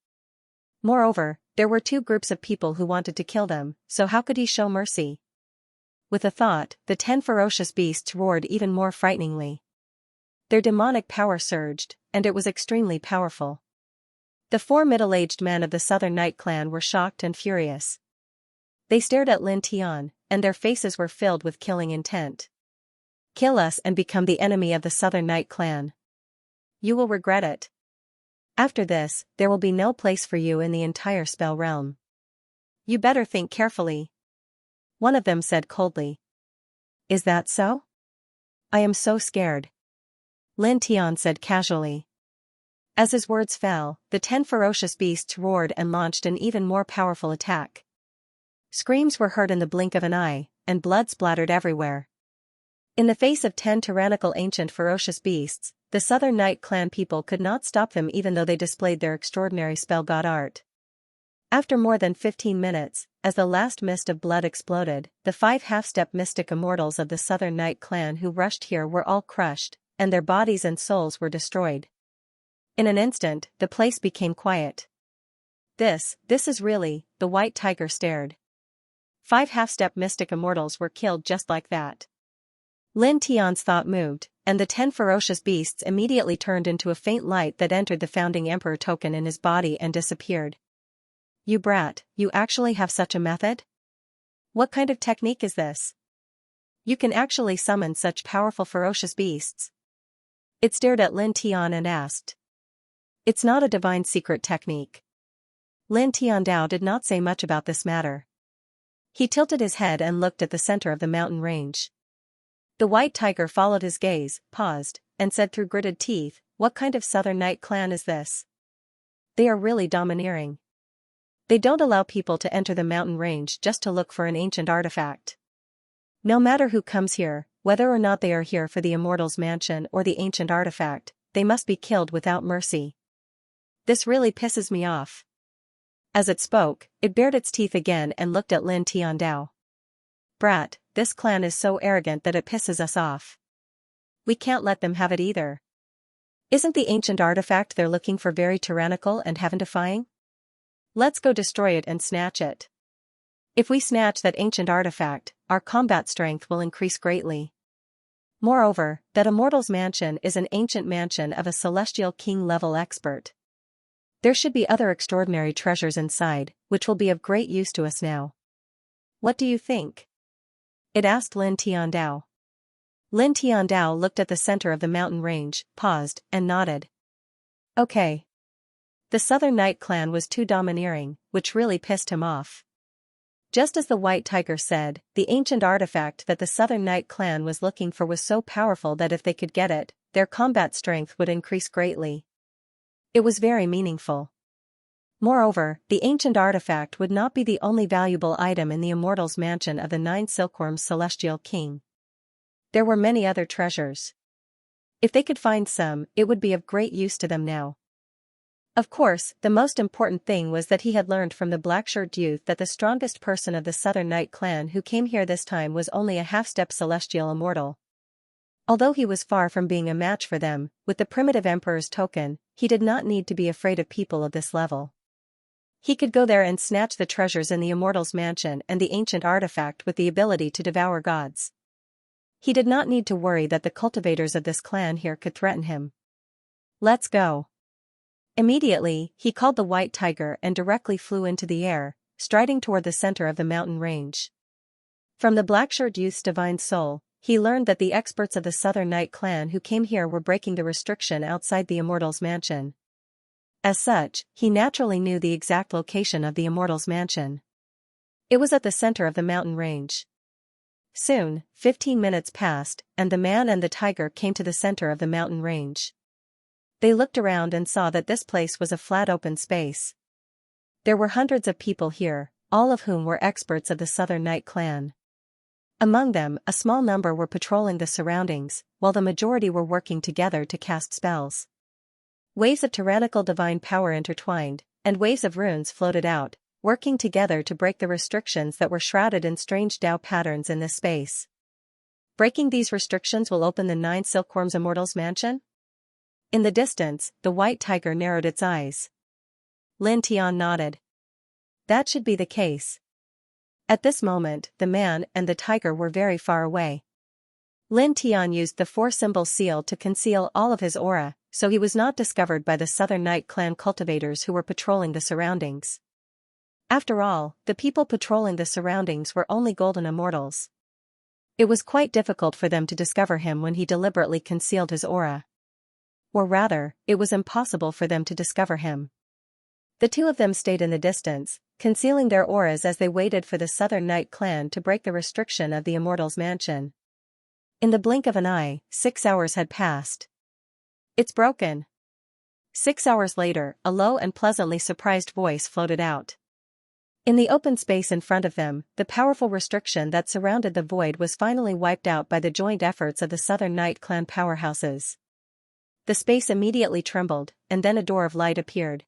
Moreover, there were 2 groups of people who wanted to kill them, so how could he show mercy? With a thought, the 10 ferocious beasts roared even more frighteningly. Their demonic power surged, and it was extremely powerful. The 4 middle-aged men of the Southern Night clan were shocked and furious. They stared at Lin Tian, and their faces were filled with killing intent. "Kill us and become the enemy of the Southern Night clan. You will regret it. After this, there will be no place for you in the entire spell realm. You better think carefully," one of them said coldly. "Is that so? I am so scared," Lin Tian said casually. As his words fell, the 10 ferocious beasts roared and launched an even more powerful attack. Screams were heard in the blink of an eye, and blood splattered everywhere. In the face of 10 tyrannical ancient ferocious beasts, the Southern Night clan people could not stop them even though they displayed their extraordinary spell god art. After more than 15 minutes, as the last mist of blood exploded, the 5 half-step mystic immortals of the Southern Night clan who rushed here were all crushed, and their bodies and souls were destroyed. In an instant, the place became quiet. This is really," the White Tiger stared. 5 half-step mystic immortals were killed just like that. Lin Tian's thought moved, and the 10 ferocious beasts immediately turned into a faint light that entered the founding emperor token in his body and disappeared. "You brat, you actually have such a method? What kind of technique is this? You can actually summon such powerful ferocious beasts?" It stared at Lin Tian and asked. "It's not a divine secret technique. Lin Tiandao did not say much about this matter. He tilted his head and looked at the center of the mountain range. The white tiger followed his gaze, paused, and said through gritted teeth, "What kind of Southern Night clan is this? They are really domineering. They don't allow people to enter the mountain range just to look for an ancient artifact. No matter who comes here, whether or not they are here for the Immortal's Mansion or the ancient artifact, they must be killed without mercy. This really pisses me off." As it spoke, it bared its teeth again and looked at Lin Tiandao. "Brat, this clan is so arrogant that it pisses us off. We can't let them have it either. Isn't the ancient artifact they're looking for very tyrannical and heaven-defying? Let's go destroy it and snatch it. If we snatch that ancient artifact, our combat strength will increase greatly. Moreover, that Immortal's Mansion is an ancient mansion of a celestial king-level expert. There should be other extraordinary treasures inside, which will be of great use to us now. What do you think?" it asked Lin Tiandao. Lin Tiandao looked at the center of the mountain range, paused, and nodded. Okay. The Southern Night clan was too domineering, which really pissed him off. Just as the white tiger said, the ancient artifact that the Southern Night clan was looking for was so powerful that if they could get it, their combat strength would increase greatly. It was very meaningful. Moreover, the ancient artifact would not be the only valuable item in the Immortal's Mansion of the 9 Silkworms' Celestial King. There were many other treasures. If they could find some, it would be of great use to them now. Of course, the most important thing was that he had learned from the black-shirt youth that the strongest person of the Southern Night clan who came here this time was only a half-step celestial immortal. Although he was far from being a match for them, with the primitive emperor's token, he did not need to be afraid of people of this level. He could go there and snatch the treasures in the Immortal's Mansion and the ancient artifact with the ability to devour gods. He did not need to worry that the cultivators of this clan here could threaten him. Let's go. Immediately, he called the white tiger and directly flew into the air, striding toward the center of the mountain range. From the black-shirt youth's divine soul, he learned that the experts of the Southern Night clan who came here were breaking the restriction outside the Immortal's Mansion. As such, he naturally knew the exact location of the Immortal's Mansion. It was at the center of the mountain range. Soon, 15 minutes passed, and the man and the tiger came to the center of the mountain range. They looked around and saw that this place was a flat open space. There were hundreds of people here, all of whom were experts of the Southern Night clan. Among them, a small number were patrolling the surroundings, while the majority were working together to cast spells. Waves of tyrannical divine power intertwined, and waves of runes floated out, working together to break the restrictions that were shrouded in strange Tao patterns in this space. Breaking these restrictions will open the 9 Silkworms' Immortal's Mansion? In the distance, the white tiger narrowed its eyes. Lin Tian nodded. That should be the case. At this moment, the man and the tiger were very far away. Lin Tian used the 4-symbol seal to conceal all of his aura, so he was not discovered by the Southern Night clan cultivators who were patrolling the surroundings. After all, the people patrolling the surroundings were only golden immortals. It was quite difficult for them to discover him when he deliberately concealed his aura. Or rather, it was impossible for them to discover him. The two of them stayed in the distance, concealing their auras as they waited for the Southern Night clan to break the restriction of the Immortal's Mansion. In the blink of an eye, 6 hours had passed. It's broken. 6 hours later, a low and pleasantly surprised voice floated out. In the open space in front of them, the powerful restriction that surrounded the void was finally wiped out by the joint efforts of the Southern Night clan powerhouses. The space immediately trembled, and then a door of light appeared.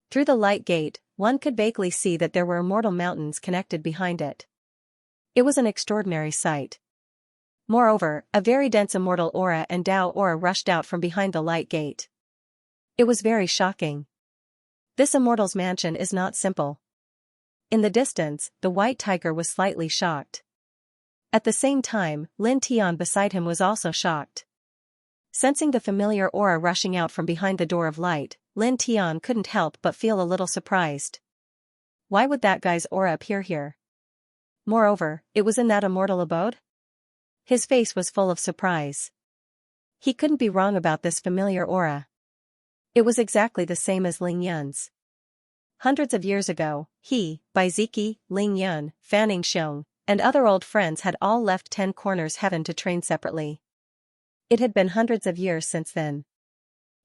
Through the light gate, one could vaguely see that there were immortal mountains connected behind it. It was an extraordinary sight. Moreover, a very dense immortal aura and Tao aura rushed out from behind the light gate. It was very shocking. This Immortal's Mansion is not simple. In the distance, the white tiger was slightly shocked. At the same time, Lin Tian beside him was also shocked. Sensing the familiar aura rushing out from behind the door of light, Lin Tian couldn't help but feel a little surprised. Why would that guy's aura appear here? Moreover, it was in that immortal abode? His face was full of surprise. He couldn't be wrong about this familiar aura. It was exactly the same as Ling Yun's. Hundreds of years ago, he, Baiziki, Ling Yun, Fanning Xiong, and other old friends had all left Ten Corners Heaven to train separately. It had been hundreds of years since then.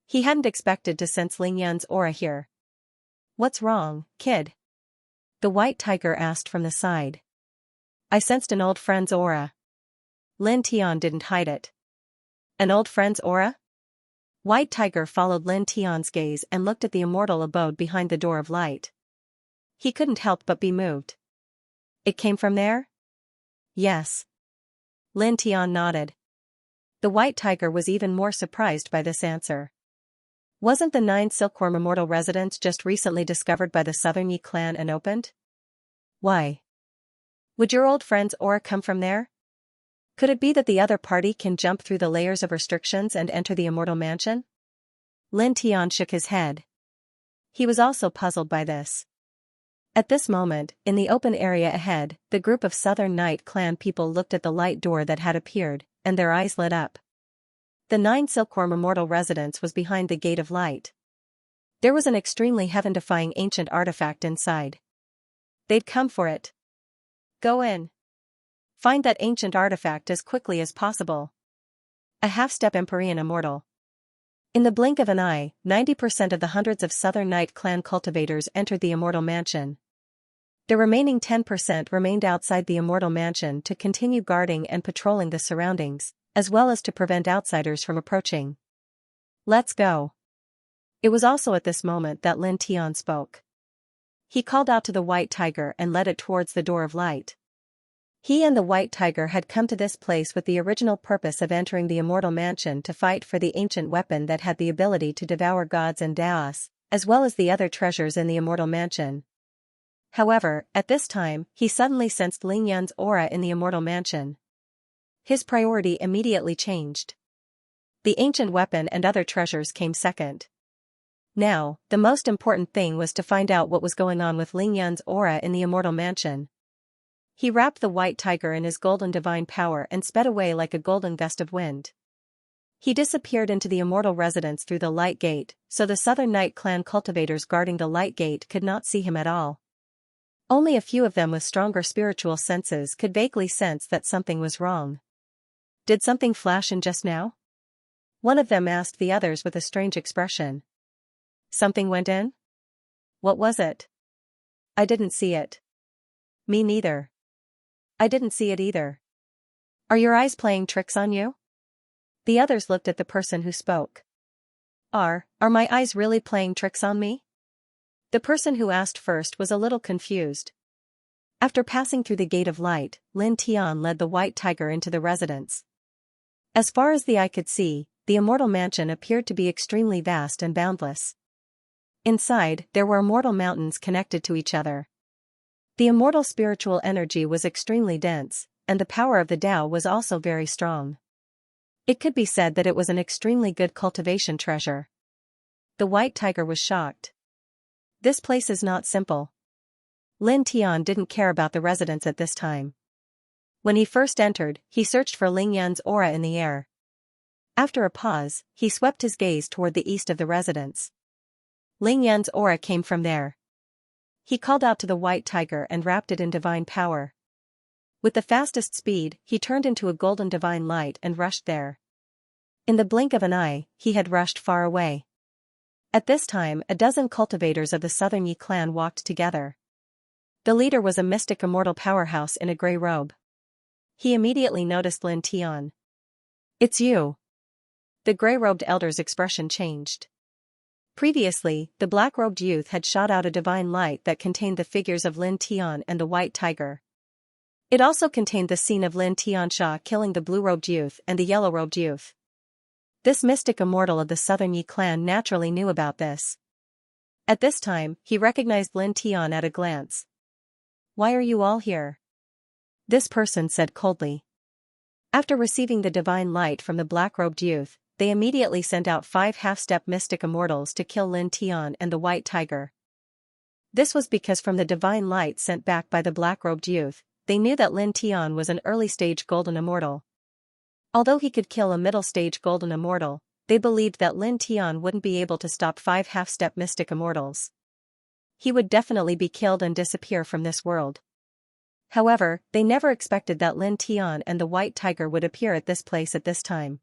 He hadn't expected to sense Ling Yun's aura here. "What's wrong, kid?" the white tiger asked from the side. "I sensed an old friend's aura." Lin Tian didn't hide it. "An old friend's aura?" White Tiger followed Lin Tian's gaze and looked at the immortal abode behind the door of light. He couldn't help but be moved. "It came from there?" "Yes." Lin Tian nodded. The White Tiger was even more surprised by this answer. Wasn't the 9 Silkworm immortal residence just recently discovered by the Southern Yi clan and opened? Why? Would your old friend's aura come from there? Could it be that the other party can jump through the layers of restrictions and enter the immortal mansion? Lin Tian shook his head. He was also puzzled by this. At this moment, in the open area ahead, the group of Southern Night clan people looked at the light door that had appeared, and their eyes lit up. The 9 Silkworm immortal residence was behind the Gate of Light. There was an extremely heaven-defying ancient artifact inside. They'd come for it. "Go in. Find that ancient artifact as quickly as possible." A half-step Empyrean immortal. In the blink of an eye, 90% of the hundreds of Southern Night clan cultivators entered the immortal mansion. The remaining 10% remained outside the immortal mansion to continue guarding and patrolling the surroundings, as well as to prevent outsiders from approaching. "Let's go." It was also at this moment that Lin Tian spoke. He called out to the White Tiger and led it towards the door of light. He and the White Tiger had come to this place with the original purpose of entering the immortal mansion to fight for the ancient weapon that had the ability to devour gods and daos, as well as the other treasures in the immortal mansion. However, at this time, he suddenly sensed Ling Yun's aura in the immortal mansion. His priority immediately changed. The ancient weapon and other treasures came second. Now, the most important thing was to find out what was going on with Ling Yun's aura in the immortal mansion. He wrapped the White Tiger in his golden divine power and sped away like a golden gust of wind. He disappeared into the immortal residence through the light gate, so the Southern Night clan cultivators guarding the light gate could not see him at all. Only a few of them with stronger spiritual senses could vaguely sense that something was wrong. "Did something flash in just now?" one of them asked the others with a strange expression. "Something went in? What was it?" "I didn't see it." "Me neither." "I didn't see it either." "Are your eyes playing tricks on you?" The others looked at the person who spoke. Are my eyes really playing tricks on me?" The person who asked first was a little confused. After passing through the Gate of Light, Lin Tian led the White Tiger into the residence. As far as the eye could see, the immortal mansion appeared to be extremely vast and boundless. Inside, there were immortal mountains connected to each other. The immortal spiritual energy was extremely dense, and the power of the Tao was also very strong. It could be said that it was an extremely good cultivation treasure. The White Tiger was shocked. This place is not simple. Lin Tian didn't care about the residents at this time. When he first entered, he searched for Ling Yun's aura in the air. After a pause, he swept his gaze toward the east of the residence. Ling Yun's aura came from there. He called out to the White Tiger and wrapped it in divine power. With the fastest speed, he turned into a golden divine light and rushed there. In the blink of an eye, he had rushed far away. At this time, a dozen cultivators of the Southern Yi clan walked together. The leader was a mystic immortal powerhouse in a gray robe. He immediately noticed Lin Tian. "It's you." The gray-robed elder's expression changed. Previously, the black-robed youth had shot out a divine light that contained the figures of Lin Tian and the White Tiger. It also contained the scene of Lin Tiansha killing the blue-robed youth and the yellow-robed youth. This mystic immortal of the Southern Yi clan naturally knew about this. At this time, he recognized Lin Tian at a glance. "Why are you all here?" this person said coldly. After receiving the divine light from the black-robed youth, they immediately sent out 5 half-step mystic immortals to kill Lin Tian and the White Tiger. This was because from the divine light sent back by the black-robed youth, they knew that Lin Tian was an early-stage golden immortal. Although he could kill a middle-stage golden immortal, they believed that Lin Tian wouldn't be able to stop 5 half-step mystic immortals. he would definitely be killed and disappear from this world. However, they never expected that Lin Tian and the white tiger would appear at this place at this time.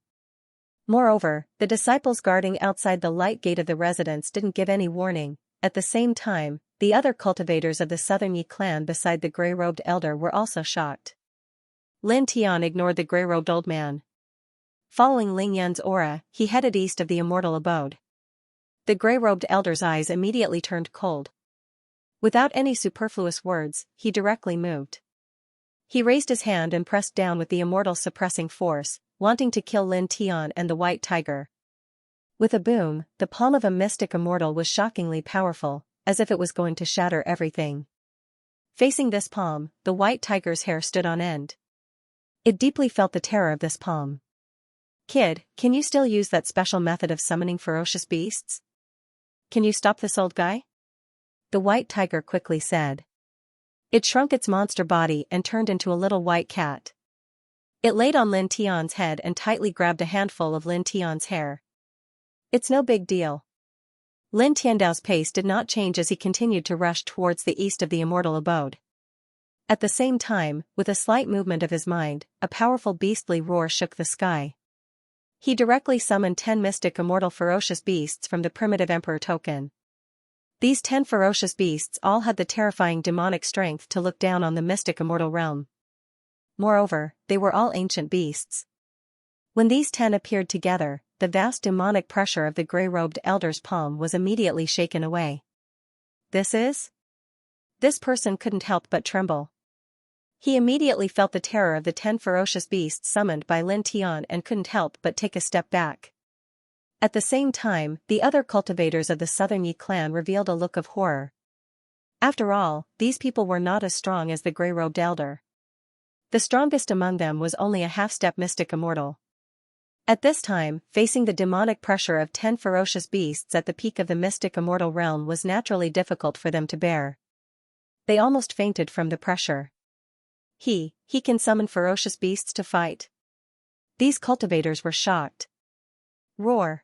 Moreover, the disciples guarding outside the light gate of the residence didn't give any warning. At the same time, the other cultivators of the Southern Yi clan beside the gray-robed elder were also shocked. Lin Tian ignored the gray-robed old man. Following Ling Yan's aura, he headed east of the immortal abode. The gray-robed elder's eyes immediately turned cold. Without any superfluous words, he directly moved. He raised his hand and pressed down with the immortal suppressing force, wanting to kill Lin Tian and the white tiger. With a boom, the palm of a mystic immortal was shockingly powerful, as if it was going to shatter everything. Facing this palm, the white tiger's hair stood on end. It deeply felt the terror of this palm. "Kid, can you still use that special method of summoning ferocious beasts? Can you stop this old guy?" The white tiger quickly said. It shrunk its monster body and turned into a little white cat. It laid on Lin Tian's head and tightly grabbed a handful of Lin Tian's hair. "It's no big deal." Lin Tiandao's pace did not change as he continued to rush towards the east of the immortal abode. At the same time, with a slight movement of his mind, a powerful beastly roar shook the sky. He directly summoned 10 mystic immortal ferocious beasts from the primitive emperor token. These 10 ferocious beasts all had the terrifying demonic strength to look down on the mystic immortal realm. Moreover, they were all ancient beasts. When these 10 appeared together, the vast demonic pressure of the gray-robed elder's palm was immediately shaken away. This person couldn't help but tremble. He immediately felt the terror of the 10 ferocious beasts summoned by Lin Tian and couldn't help but take a step back. At the same time, the other cultivators of the Southern Yi clan revealed a look of horror. After all, these people were not as strong as the gray-robed elder. The strongest among them was only a half-step mystic immortal. At this time, facing the demonic pressure of 10 ferocious beasts at the peak of the mystic immortal realm was naturally difficult for them to bear. They almost fainted from the pressure. He can summon ferocious beasts to fight. These cultivators were shocked. Roar.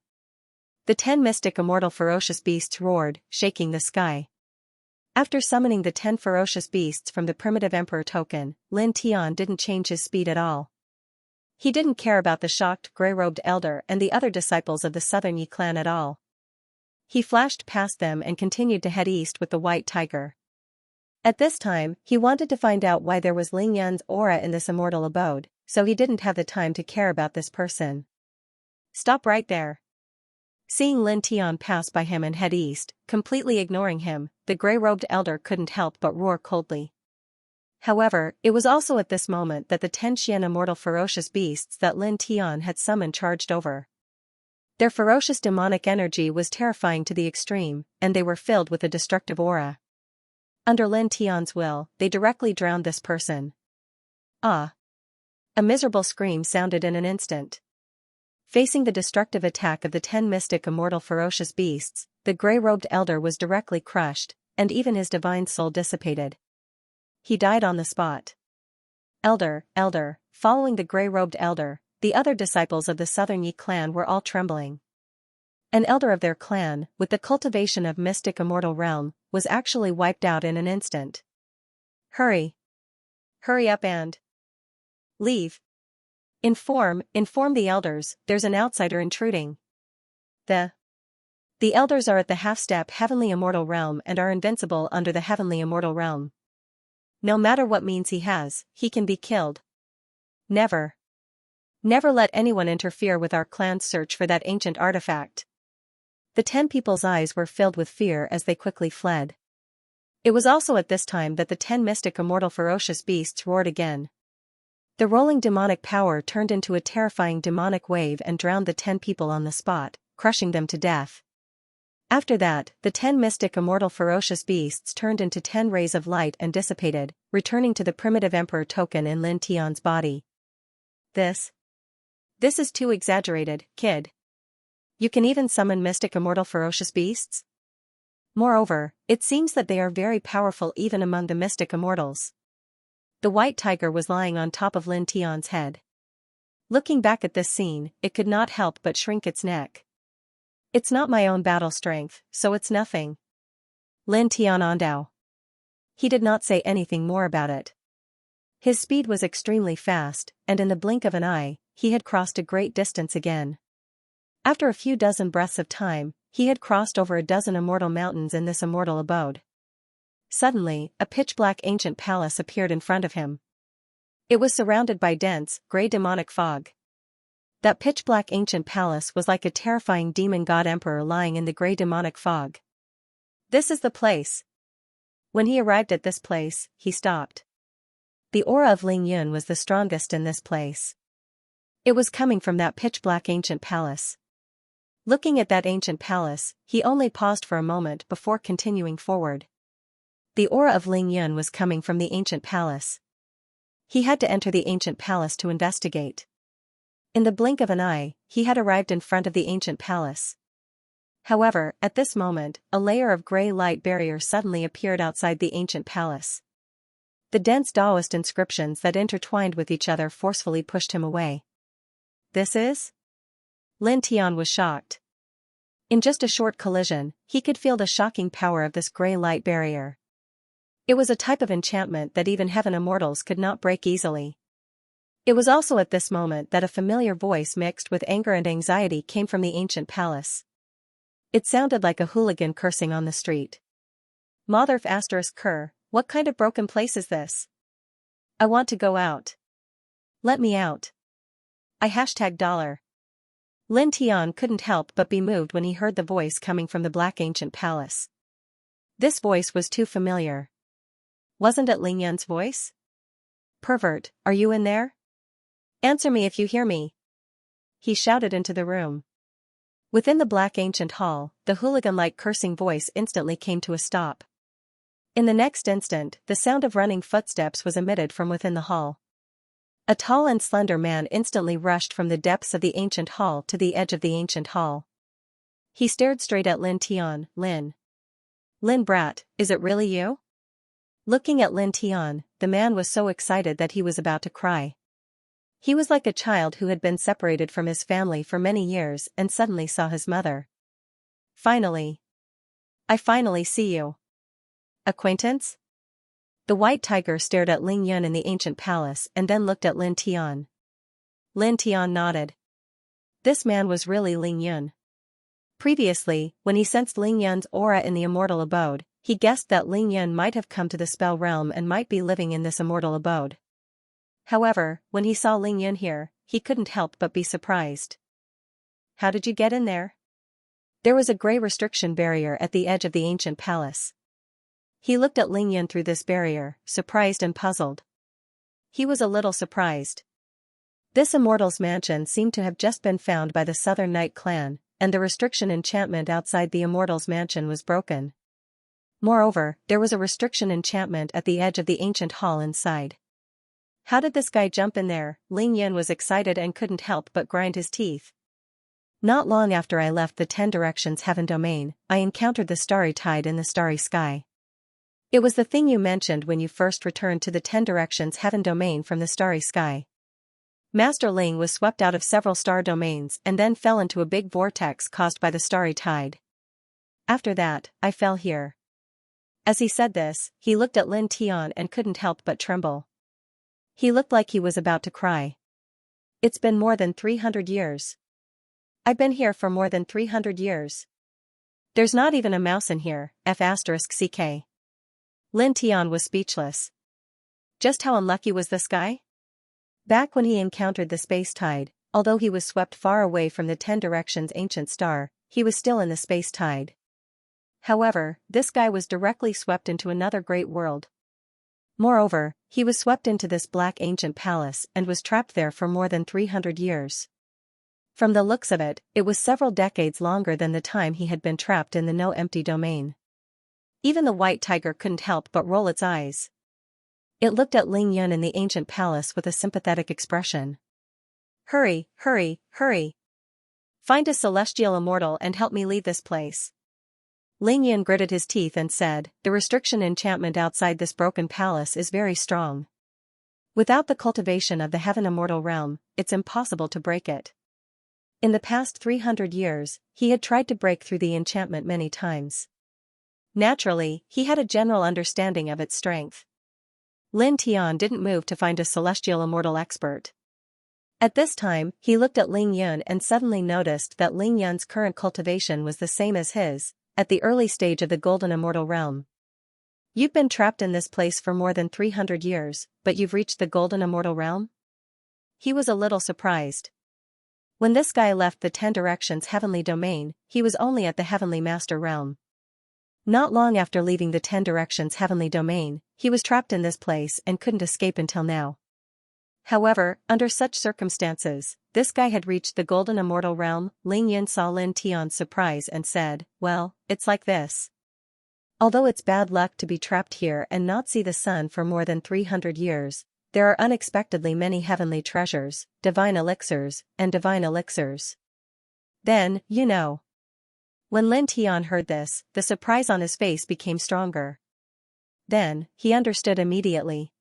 The 10 mystic immortal ferocious beasts roared, shaking the sky. After summoning the 10 ferocious beasts from the primitive emperor token, Lin Tian didn't change his speed at all. He didn't care about the shocked gray-robed elder and the other disciples of the Southern Yi clan at all. He flashed past them and continued to head east with the white tiger. At this time, he wanted to find out why there was Ling Yan's aura in this immortal abode, so he didn't have the time to care about this person. "Stop right there." Seeing Lin Tian pass by him and head east, completely ignoring him, the gray-robed elder couldn't help but roar coldly. However, it was also at this moment that the 10 Xian immortal ferocious beasts that Lin Tian had summoned charged over. Their ferocious demonic energy was terrifying to the extreme, and they were filled with a destructive aura. Under Lin Tian's will, they directly drowned this person. Ah! A miserable scream sounded in an instant. Facing the destructive attack of the 10 mystic immortal ferocious beasts, the gray-robed elder was directly crushed, and even his divine soul dissipated. He died on the spot. Elder, following the gray-robed elder, the other disciples of the Southern Yi clan were all trembling. An elder of their clan, with the cultivation of mystic immortal realm, was actually wiped out in an instant. Hurry up and leave. Inform the elders, there's an outsider intruding. The elders are at the half-step heavenly immortal realm and are invincible under the heavenly immortal realm. No matter what means he has, he can be killed. Never let anyone interfere with our clan's search for that ancient artifact. The 10 people's eyes were filled with fear as they quickly fled. It was also at this time that the 10 mystic immortal ferocious beasts roared again. The rolling demonic power turned into a terrifying demonic wave and drowned the 10 people on the spot, crushing them to death. After that, the 10 mystic immortal ferocious beasts turned into 10 rays of light and dissipated, returning to the primitive emperor token in Lin Tian's body. This is too exaggerated, kid. You can even summon mystic immortal ferocious beasts? Moreover, it seems that they are very powerful even among the mystic immortals. The white tiger was lying on top of Lin Tian's head. Looking back at this scene, it could not help but shrink its neck. It's not my own battle strength, so it's nothing. Lin Tianandao. He did not say anything more about it. His speed was extremely fast, and in the blink of an eye, he had crossed a great distance again. After a few dozen breaths of time, he had crossed over a dozen immortal mountains in this immortal abode. Suddenly, a pitch-black ancient palace appeared in front of him. It was surrounded by dense, grey demonic fog. That pitch-black ancient palace was like a terrifying demon god emperor lying in the grey demonic fog. This is the place. When he arrived at this place, he stopped. The aura of Ling Yun was the strongest in this place. It was coming from that pitch-black ancient palace. Looking at that ancient palace, he only paused for a moment before continuing forward. The aura of Ling Yun was coming from the ancient palace. He had to enter the ancient palace to investigate. In the blink of an eye, he had arrived in front of the ancient palace. However, at this moment, a layer of grey light barrier suddenly appeared outside the ancient palace. The dense Taoist inscriptions that intertwined with each other forcefully pushed him away. This is? Lin Tian was shocked. In just a short collision, he could feel the shocking power of this grey light barrier. It was a type of enchantment that even heaven immortals could not break easily. It was also at this moment that a familiar voice mixed with anger and anxiety came from the ancient palace. It sounded like a hooligan cursing on the street. Motherf ****, what kind of broken place is this? I want to go out. Let me out. I $. Lin Tian couldn't help but be moved when he heard the voice coming from the black ancient palace. This voice was too familiar. Wasn't it Ling Yun's voice? Pervert, are you in there? Answer me if you hear me. He shouted into the room. Within the black ancient hall, the hooligan-like cursing voice instantly came to a stop. In the next instant, the sound of running footsteps was emitted from within the hall. A tall and slender man instantly rushed from the depths of the ancient hall to the edge of the ancient hall. He stared straight at Lin Tian. Lin brat, is it really you? Looking at Lin Tian, the man was so excited that he was about to cry. He was like a child who had been separated from his family for many years and suddenly saw his mother. Finally. I finally see you. Acquaintance? The white tiger stared at Ling Yun in the ancient palace and then looked at Lin Tian. Lin Tian nodded. This man was really Ling Yun. Previously, when he sensed Ling Yun's aura in the immortal abode, he guessed that Ling Yun might have come to the spell realm and might be living in this immortal abode. However, when he saw Ling Yun here, he couldn't help but be surprised. How did you get in there? There was a grey restriction barrier at the edge of the ancient palace. He looked at Ling Yun through this barrier, surprised and puzzled. He was a little surprised. This immortal's mansion seemed to have just been found by the Southern Night clan, and the restriction enchantment outside the immortal's mansion was broken. Moreover, there was a restriction enchantment at the edge of the ancient hall inside. How did this guy jump in there? Ling Yun was excited and couldn't help but grind his teeth. Not long after I left the 10 Directions Heaven Domain, I encountered the starry tide in the starry sky. It was the thing you mentioned when you first returned to the 10 Directions Heaven Domain from the starry sky. Master Ling was swept out of several star domains and then fell into a big vortex caused by the starry tide. After that, I fell here. As he said this, he looked at Lin Tian and couldn't help but tremble. He looked like he was about to cry. It's been more than 300 years. I've been here for more than 300 years. There's not even a mouse in here, f***ck. Lin Tian was speechless. Just how unlucky was this guy? Back when he encountered the space tide, although he was swept far away from the 10 Directions ancient star, he was still in the space tide. However, this guy was directly swept into another great world. Moreover, he was swept into this black ancient palace and was trapped there for more than 300 years. From the looks of it, it was several decades longer than the time he had been trapped in the no empty domain. Even the white tiger couldn't help but roll its eyes. It looked at Ling Yun in the ancient palace with a sympathetic expression. Hurry, hurry, hurry. Find a celestial immortal and help me leave this place. Ling Yun gritted his teeth and said, the restriction enchantment outside this broken palace is very strong. Without the cultivation of the heaven immortal realm, it's impossible to break it. In the past 300 years, he had tried to break through the enchantment many times. Naturally, he had a general understanding of its strength. Lin Tian didn't move to find a celestial immortal expert. At this time, he looked at Ling Yun and suddenly noticed that Ling Yun's current cultivation was the same as his, at the early stage of the Golden Immortal Realm. You've been trapped in this place for more than 300 years, but you've reached the Golden Immortal Realm? He was a little surprised. When this guy left the 10 Directions Heavenly Domain, he was only at the Heavenly Master Realm. Not long after leaving the 10 Directions Heavenly Domain, he was trapped in this place and couldn't escape until now. However, under such circumstances, this guy had reached the Golden Immortal Realm. Ling Yun saw Lin Tian's surprise and said, "Well, it's like this. Although it's bad luck to be trapped here and not see the sun for more than 300 years, there are unexpectedly many heavenly treasures, divine elixirs, and divine elixirs." Then, you know. When Lin Tian heard this, the surprise on his face became stronger. Then, he understood immediately.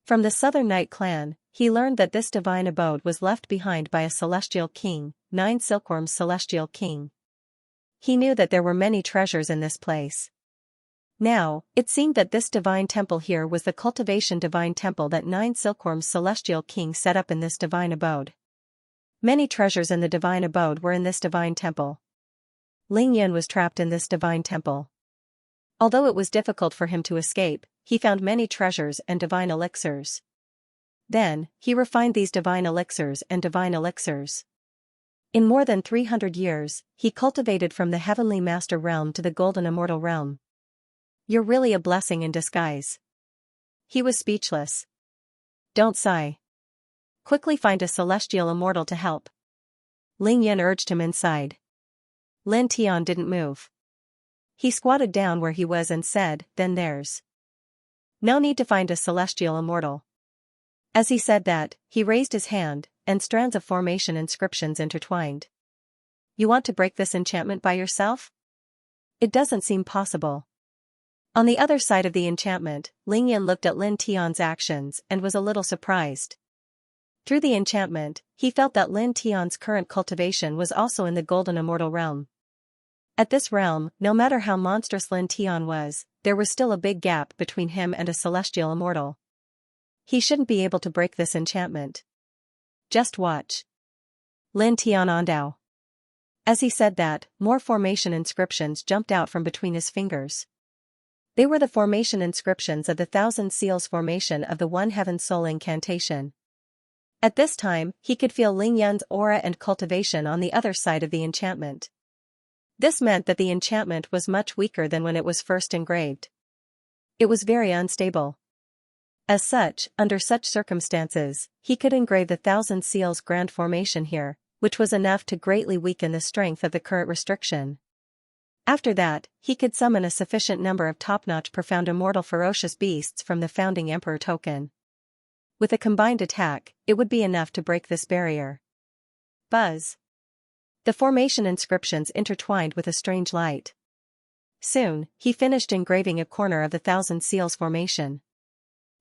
From the Southern Night clan, he learned that this divine abode was left behind by a celestial king, 9 Silkworms' celestial king. He knew that there were many treasures in this place. Now, it seemed that this divine temple here was the Cultivation divine temple that 9 Silkworms' celestial king set up in this divine abode. Many treasures in the divine abode were in this divine temple. Ling Yun was trapped in this divine temple. Although it was difficult for him to escape, he found many treasures and divine elixirs. Then, he refined these divine elixirs and divine elixirs. In more than 300 years, he cultivated from the Heavenly Master Realm to the Golden Immortal Realm. You're really a blessing in disguise. He was speechless. Don't sigh. Quickly find a celestial immortal to help. Ling Yun urged him inside. Lin Tian didn't move. He squatted down where he was and said, "Then there's no need to find a celestial immortal." As he said that, he raised his hand, and strands of formation inscriptions intertwined. "You want to break this enchantment by yourself? It doesn't seem possible." On the other side of the enchantment, Ling Yun looked at Lin Tian's actions and was a little surprised. Through the enchantment, he felt that Lin Tian's current cultivation was also in the Golden Immortal Realm. At this realm, no matter how monstrous Lin Tian was, there was still a big gap between him and a celestial immortal. He shouldn't be able to break this enchantment. Just watch. Lin Tian Ondao. As he said that, more formation inscriptions jumped out from between his fingers. They were the formation inscriptions of the 1,000 Seals formation of the One Heaven Soul incantation. At this time, he could feel Ling Yun's aura and cultivation on the other side of the enchantment. This meant that the enchantment was much weaker than when it was first engraved. It was very unstable. As such, under such circumstances, he could engrave the 1,000 Seals grand formation here, which was enough to greatly weaken the strength of the current restriction. After that, he could summon a sufficient number of top-notch profound immortal ferocious beasts from the Founding Emperor token. With a combined attack, it would be enough to break this barrier. Buzz. The formation inscriptions intertwined with a strange light. Soon, he finished engraving a corner of the 1,000 Seals formation.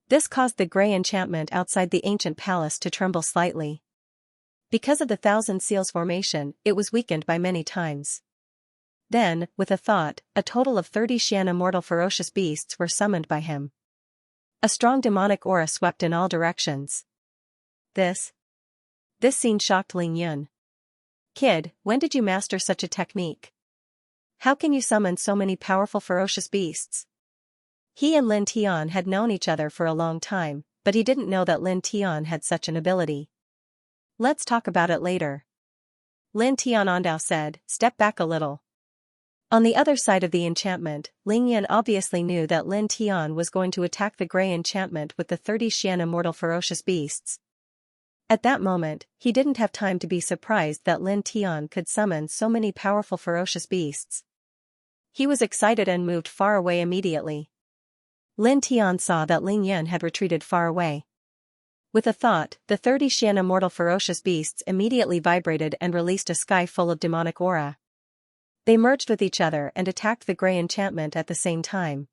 This caused the gray enchantment outside the ancient palace to tremble slightly. Because of the 1,000 Seals formation, it was weakened by many times. Then, with a thought, a total of 30 Xian immortal ferocious beasts were summoned by him. A strong demonic aura swept in all directions. This scene shocked Ling Yun. "Kid, when did you master such a technique? How can you summon so many powerful ferocious beasts?" He and Lin Tian had known each other for a long time, but he didn't know that Lin Tian had such an ability. "Let's talk about it later." Lin Tian Ondao said, "Step back a little." On the other side of the enchantment, Ling Yun obviously knew that Lin Tian was going to attack the grey enchantment with the 30 Xian immortal ferocious beasts. At that moment, he didn't have time to be surprised that Lin Tian could summon so many powerful ferocious beasts. He was excited and moved far away immediately. Lin Tian saw that Ling Yun had retreated far away. With a thought, the 30 Xian immortal ferocious beasts immediately vibrated and released a sky full of demonic aura. They merged with each other and attacked the grey enchantment at the same time.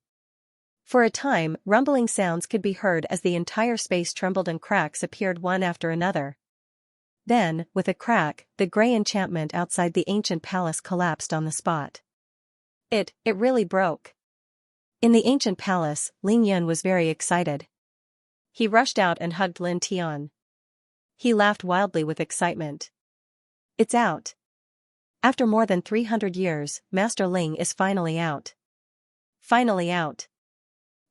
For a time, rumbling sounds could be heard as the entire space trembled and cracks appeared one after another. Then, with a crack, the grey enchantment outside the ancient palace collapsed on the spot. It really broke. In the ancient palace, Ling Yun was very excited. He rushed out and hugged Lin Tian. He laughed wildly with excitement. It's out. After more than 300 years, Master Ling is finally out. Finally out.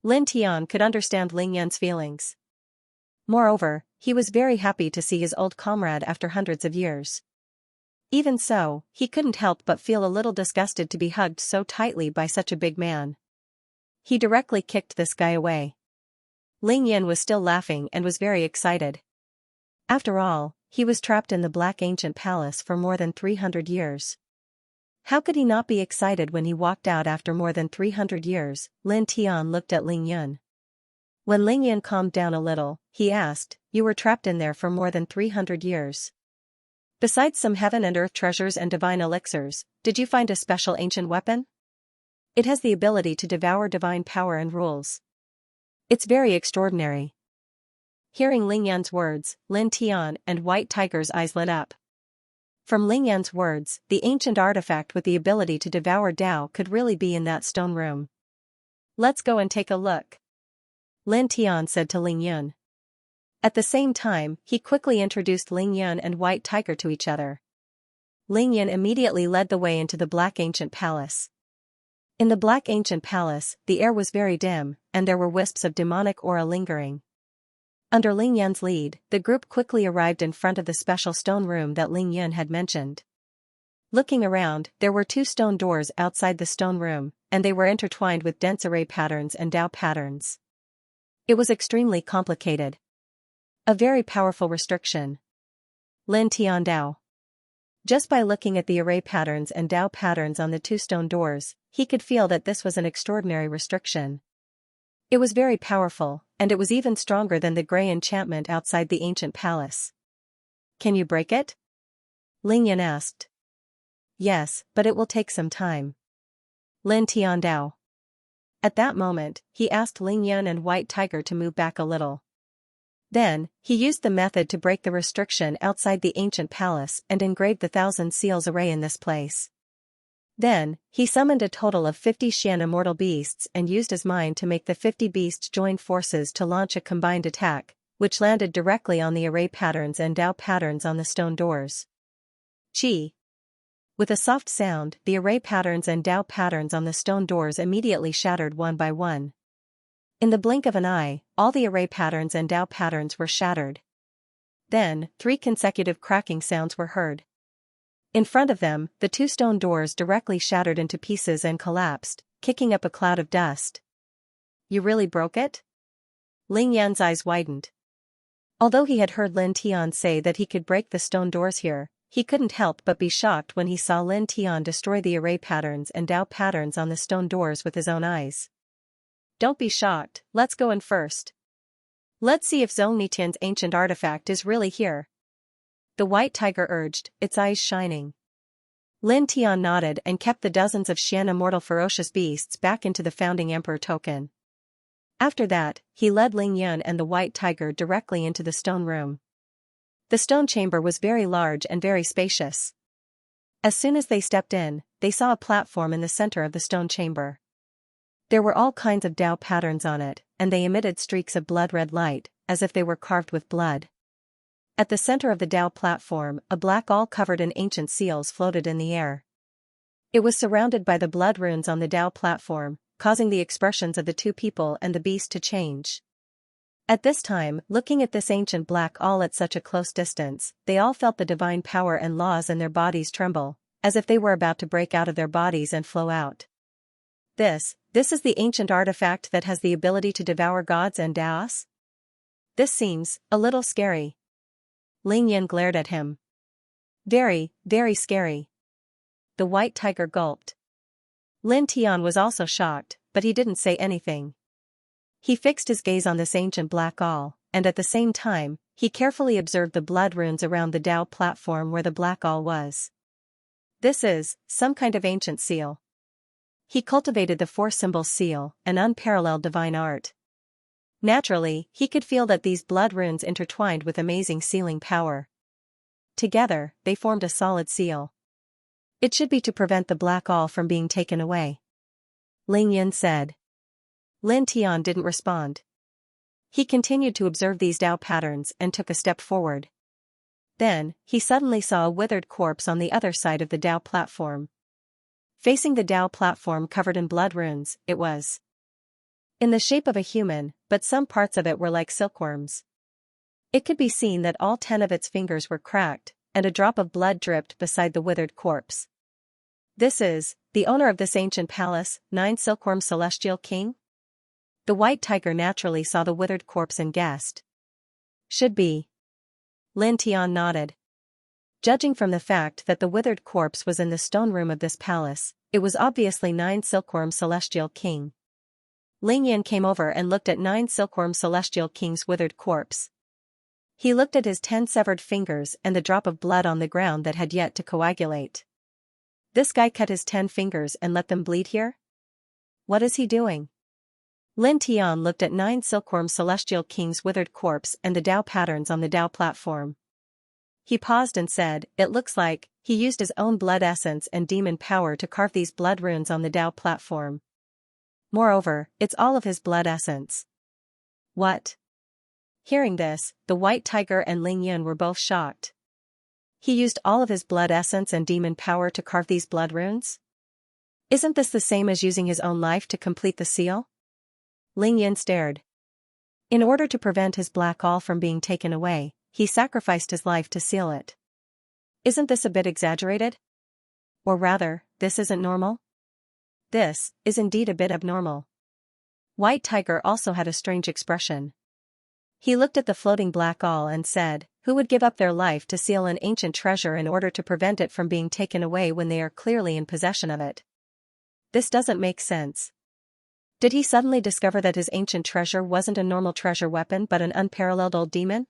Lin Tian could understand Ling Yun's feelings. Moreover, he was very happy to see his old comrade after hundreds of years. Even so, he couldn't help but feel a little disgusted to be hugged so tightly by such a big man. He directly kicked this guy away. Ling Yun was still laughing and was very excited. After all, he was trapped in the Black Ancient Palace for more than 300 years. How could he not be excited when he walked out after more than 300 years? Lin Tian looked at Ling Yun. When Ling Yun calmed down a little, he asked, "You were trapped in there for more than 300 years. Besides some heaven and earth treasures and divine elixirs, did you find a special ancient weapon? It has the ability to devour divine power and rules. It's very extraordinary." Hearing Ling Yun's words, Lin Tian and White Tiger's eyes lit up. From Ling Yun's words, the ancient artifact with the ability to devour Tao could really be in that stone room. "Let's go and take a look," Lin Tian said to Ling Yun. At the same time, he quickly introduced Ling Yun and White Tiger to each other. Ling Yun immediately led the way into the Black Ancient Palace. In the Black Ancient Palace, the air was very dim, and there were wisps of demonic aura lingering. Under Ling Yun's lead, the group quickly arrived in front of the special stone room that Ling Yun had mentioned. Looking around, there were 2 stone doors outside the stone room, and they were intertwined with dense array patterns and Tao patterns. It was extremely complicated. A very powerful restriction. Lin Tian Dao. Just by looking at the array patterns and Tao patterns on the 2 stone doors, he could feel that this was an extraordinary restriction. It was very powerful, and it was even stronger than the grey enchantment outside the ancient palace. "Can you break it?" Ling Yun asked. "Yes, but it will take some time." Lin Tian Dao. At that moment, he asked Ling Yun and White Tiger to move back a little. Then, he used the method to break the restriction outside the ancient palace and engraved the 1,000 seals array in this place. Then, he summoned a total of 50 Xian immortal beasts and used his mind to make the 50 beasts join forces to launch a combined attack, which landed directly on the array patterns and Tao patterns on the stone doors. Chi. With a soft sound, the array patterns and Tao patterns on the stone doors immediately shattered one by one. In the blink of an eye, all the array patterns and Tao patterns were shattered. Then, 3 consecutive cracking sounds were heard. In front of them, the 2 stone doors directly shattered into pieces and collapsed, kicking up a cloud of dust. "You really broke it?" Ling Yan's eyes widened. Although he had heard Lin Tian say that he could break the stone doors here, he couldn't help but be shocked when he saw Lin Tian destroy the array patterns and Tao patterns on the stone doors with his own eyes. "Don't be shocked, let's go in first. Let's see if Zhongnitin's ancient artifact is really here," the White Tiger urged, its eyes shining. Lin Tian nodded and kept the dozens of Xian immortal ferocious beasts back into the founding emperor token. After that, he led Ling Yun and the White Tiger directly into the stone room. The stone chamber was very large and very spacious. As soon as they stepped in, they saw a platform in the center of the stone chamber. There were all kinds of Tao patterns on it, and they emitted streaks of blood-red light, as if they were carved with blood. At the center of the Tao platform, a black awl covered in ancient seals floated in the air. It was surrounded by the blood runes on the Tao platform, causing the expressions of the 2 people and the beast to change. At this time, looking at this ancient black awl at such a close distance, they all felt the divine power and laws in their bodies tremble, as if they were about to break out of their bodies and flow out. This is the ancient artifact that has the ability to devour gods and Taos? This seems a little scary. Ling Yun glared at him. "Very, very scary." The White Tiger gulped. Lin Tian was also shocked, but he didn't say anything. He fixed his gaze on this ancient black awl, and at the same time, he carefully observed the blood runes around the Tao platform where the black awl was. This is some kind of ancient seal. He cultivated the 4-symbol seal, an unparalleled divine art. Naturally, he could feel that these blood runes intertwined with amazing sealing power. Together, they formed a solid seal. "It should be to prevent the black awl from being taken away," Ling Yun said. Lin Tian didn't respond. He continued to observe these Dao patterns and took a step forward. Then, he suddenly saw a withered corpse on the other side of the Dao platform. Facing the Dao platform covered in blood runes, it was in the shape of a human, but some parts of it were like silkworms. It could be seen that all 10 of its fingers were cracked, and a drop of blood dripped beside the withered corpse. This is the owner of this ancient palace, 9 Silkworm Celestial King? The white tiger naturally saw the withered corpse and guessed. Should be. Lin Tian nodded. Judging from the fact that the withered corpse was in the stone room of this palace, it was obviously 9 Silkworm Celestial King. Ling Yan came over and looked at 9 Silkworm Celestial King's withered corpse. He looked at his 10 severed fingers and the drop of blood on the ground that had yet to coagulate. This guy cut his 10 fingers and let them bleed here? What is he doing? Lin Tian looked at 9 Silkworm Celestial King's withered corpse and the Dao patterns on the Dao platform. He paused and said, "It looks like he used his own blood essence and demon power to carve these blood runes on the Dao platform. Moreover, it's all of his blood essence." What? Hearing this, the white tiger and Ling Yun were both shocked. He used all of his blood essence and demon power to carve these blood runes? Isn't this the same as using his own life to complete the seal? Ling Yun stared. In order to prevent his black awl from being taken away, he sacrificed his life to seal it. Isn't this a bit exaggerated? Or rather, this isn't normal? This is indeed a bit abnormal. White Tiger also had a strange expression. He looked at the floating black awl and said, "Who would give up their life to seal an ancient treasure in order to prevent it from being taken away when they are clearly in possession of it? This doesn't make sense." Did he suddenly discover that his ancient treasure wasn't a normal treasure weapon but an unparalleled old demon?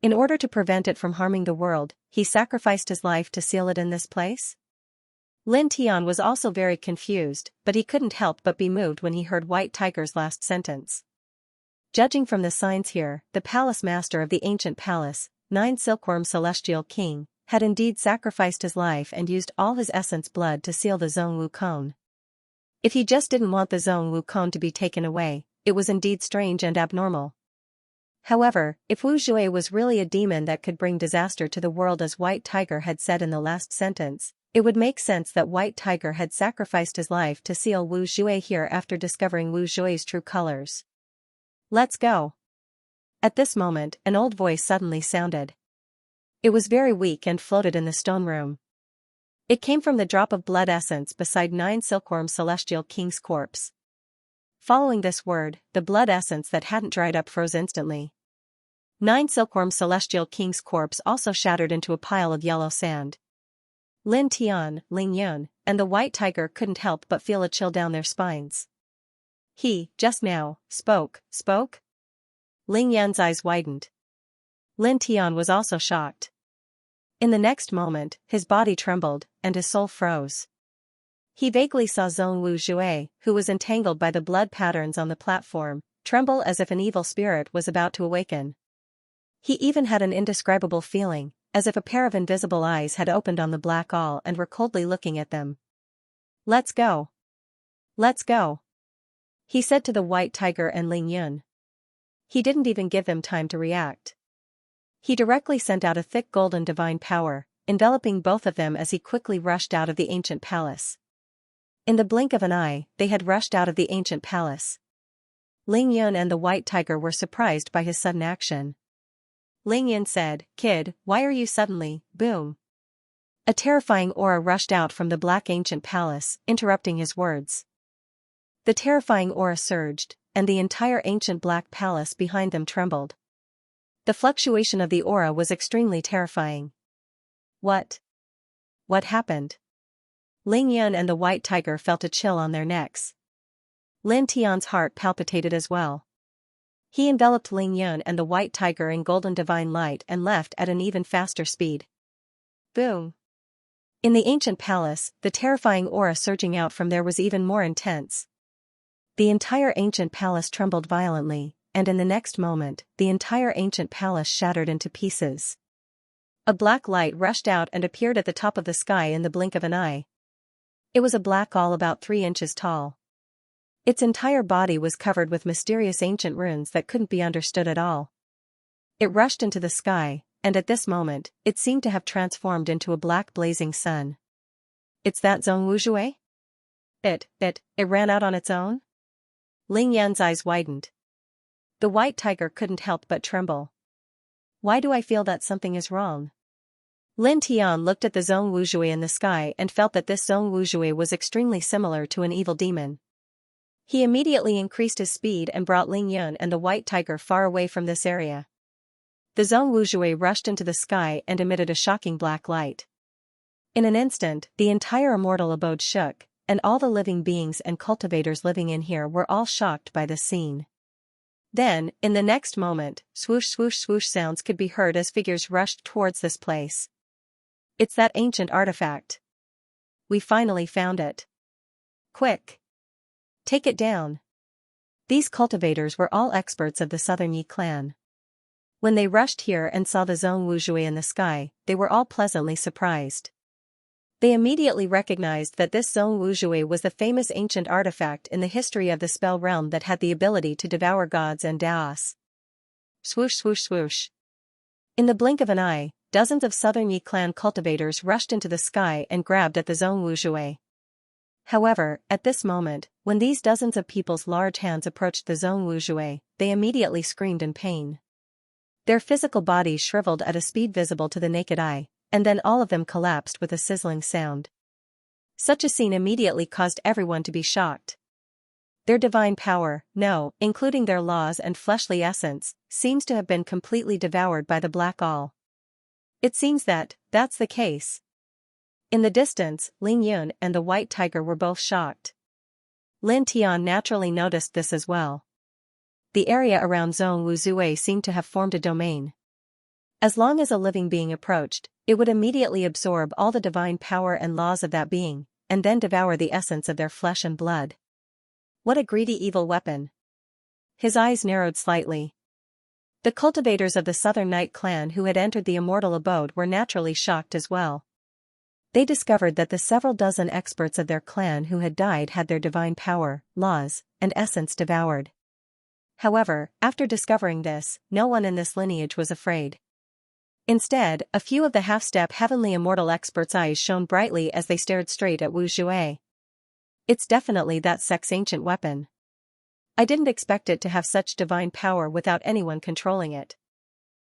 In order to prevent it from harming the world, he sacrificed his life to seal it in this place? Lin Tian was also very confused, but he couldn't help but be moved when he heard White Tiger's last sentence. Judging from the signs here, the palace master of the ancient palace, 9 Silkworm Celestial King, had indeed sacrificed his life and used all his essence blood to seal the Zhongwu cone. If he just didn't want the Zhongwu cone to be taken away, it was indeed strange and abnormal. However, if Wu Jue was really a demon that could bring disaster to the world as White Tiger had said in the last sentence, it would make sense that White Tiger had sacrificed his life to seal Wu Jue here after discovering Wu Jue's true colors. "Let's go." At this moment, an old voice suddenly sounded. It was very weak and floated in the stone room. It came from the drop of blood essence beside 9 Silkworm Celestial King's corpse. Following this word, the blood essence that hadn't dried up froze instantly. 9 Silkworm Celestial King's corpse also shattered into a pile of yellow sand. Lin Tian, Ling Yun, and the White Tiger couldn't help but feel a chill down their spines. He, just now, spoke. Ling Yan's eyes widened. Lin Tian was also shocked. In the next moment, his body trembled, and his soul froze. He vaguely saw Zhong Wu Jue, who was entangled by the blood patterns on the platform, tremble as if an evil spirit was about to awaken. He even had an indescribable feeling, as if a pair of invisible eyes had opened on the black awl and were coldly looking at them. "Let's go. Let's go," he said to the White Tiger and Ling Yun. He didn't even give them time to react. He directly sent out a thick golden divine power, enveloping both of them as he quickly rushed out of the ancient palace. In the blink of an eye, they had rushed out of the ancient palace. Ling Yun and the White Tiger were surprised by his sudden action. Ling Yun said, "Kid, why are you suddenly, boom?" A terrifying aura rushed out from the black ancient palace, interrupting his words. The terrifying aura surged, and the entire ancient black palace behind them trembled. The fluctuation of the aura was extremely terrifying. What happened? Ling Yun and the White Tiger felt a chill on their necks. Lin Tian's heart palpitated as well. He enveloped Ling Yun and the White Tiger in golden divine light and left at an even faster speed. Boom! In the ancient palace, the terrifying aura surging out from there was even more intense. The entire ancient palace trembled violently, and in the next moment, the entire ancient palace shattered into pieces. A black light rushed out and appeared at the top of the sky in the blink of an eye. It was a black awl about 3 inches tall. Its entire body was covered with mysterious ancient runes that couldn't be understood at all. It rushed into the sky, and at this moment, it seemed to have transformed into a black blazing sun. It's that Zhong Wuzhui? It ran out on its own? Ling Yan's eyes widened. The white tiger couldn't help but tremble. Why do I feel that something is wrong? Lin Tian looked at the Zhong Wuzhui in the sky and felt that this Zhong Wuzhui was extremely similar to an evil demon. He immediately increased his speed and brought Ling Yun and the white tiger far away from this area. The Zhong Wuzhui rushed into the sky and emitted a shocking black light. In an instant, the entire immortal abode shook, and all the living beings and cultivators living in here were all shocked by this scene. Then, in the next moment, swoosh swoosh swoosh sounds could be heard as figures rushed towards this place. It's that ancient artifact. We finally found it. Quick! Take it down. These cultivators were all experts of the Southern Yi clan. When they rushed here and saw the Zhong Wuzhui in the sky, they were all pleasantly surprised. They immediately recognized that this Zhong Wuzhui was the famous ancient artifact in the history of the spell realm that had the ability to devour gods and Daos. Swoosh swoosh swoosh. In the blink of an eye, dozens of Southern Yi clan cultivators rushed into the sky and grabbed at the Zhong Wuzhui. However, at this moment, when these dozens of people's large hands approached the Zhong Wuzhui, they immediately screamed in pain. Their physical bodies shriveled at a speed visible to the naked eye, and then all of them collapsed with a sizzling sound. Such a scene immediately caused everyone to be shocked. Their divine power, no, including their laws and fleshly essence, seems to have been completely devoured by the Black All. It seems that, that's the case. In the distance, Ling Yun and the white tiger were both shocked. Lin Tian naturally noticed this as well. The area around Zhong Wuzhui seemed to have formed a domain. As long as a living being approached, it would immediately absorb all the divine power and laws of that being, and then devour the essence of their flesh and blood. What a greedy evil weapon. His eyes narrowed slightly. The cultivators of the Southern Night clan who had entered the immortal abode were naturally shocked as well. They discovered that the several dozen experts of their clan who had died had their divine power, laws, and essence devoured. However, after discovering this, no one in this lineage was afraid. Instead, a few of the half-step heavenly immortal experts' eyes shone brightly as they stared straight at Wu Zhui. It's definitely that sex ancient weapon. I didn't expect it to have such divine power without anyone controlling it.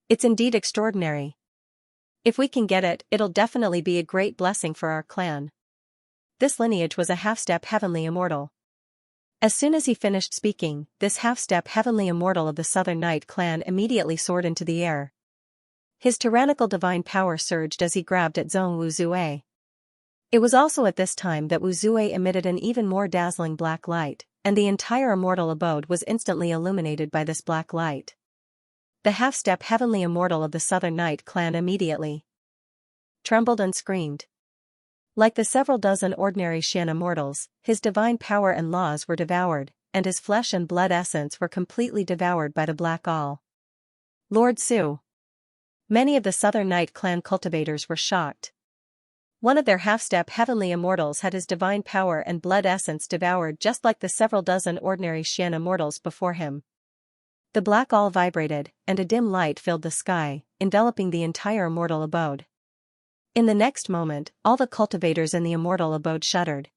It's indeed extraordinary. If we can get it, it'll definitely be a great blessing for our clan. This lineage was a half-step heavenly immortal. As soon as he finished speaking, this half-step heavenly immortal of the Southern Night clan immediately soared into the air. His tyrannical divine power surged as he grabbed at Zhong Wuzhui. It was also at this time that Wu Zhui emitted an even more dazzling black light, and the entire immortal abode was instantly illuminated by this black light. The half-step heavenly immortal of the Southern Night clan immediately trembled and screamed. Like the several dozen ordinary Xian immortals, his divine power and laws were devoured, and his flesh and blood essence were completely devoured by the Black All. Lord Su. Many of the Southern Night clan cultivators were shocked. One of their half-step heavenly immortals had his divine power and blood essence devoured just like the several dozen ordinary Xian immortals before him. The Black All vibrated, and a dim light filled the sky, enveloping the entire immortal abode. In the next moment, all the cultivators in the immortal abode shuddered.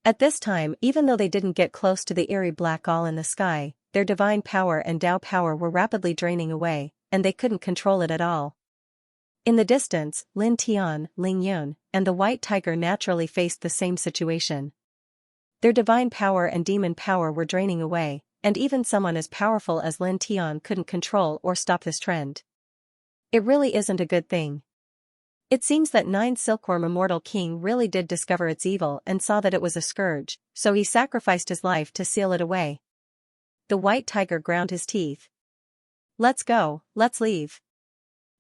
At this time, even though they didn't get close to the eerie Black All in the sky, their divine power and Tao power were rapidly draining away, and they couldn't control it at all. In the distance, Lin Tian, Ling Yun, and the white tiger naturally faced the same situation. Their divine power and demon power were draining away, and even someone as powerful as Lin Tian couldn't control or stop this trend. It really isn't a good thing. It seems that Nine Silkworm Immortal King really did discover its evil and saw that it was a scourge, so he sacrificed his life to seal it away. The white tiger ground his teeth. Let's go, let's leave.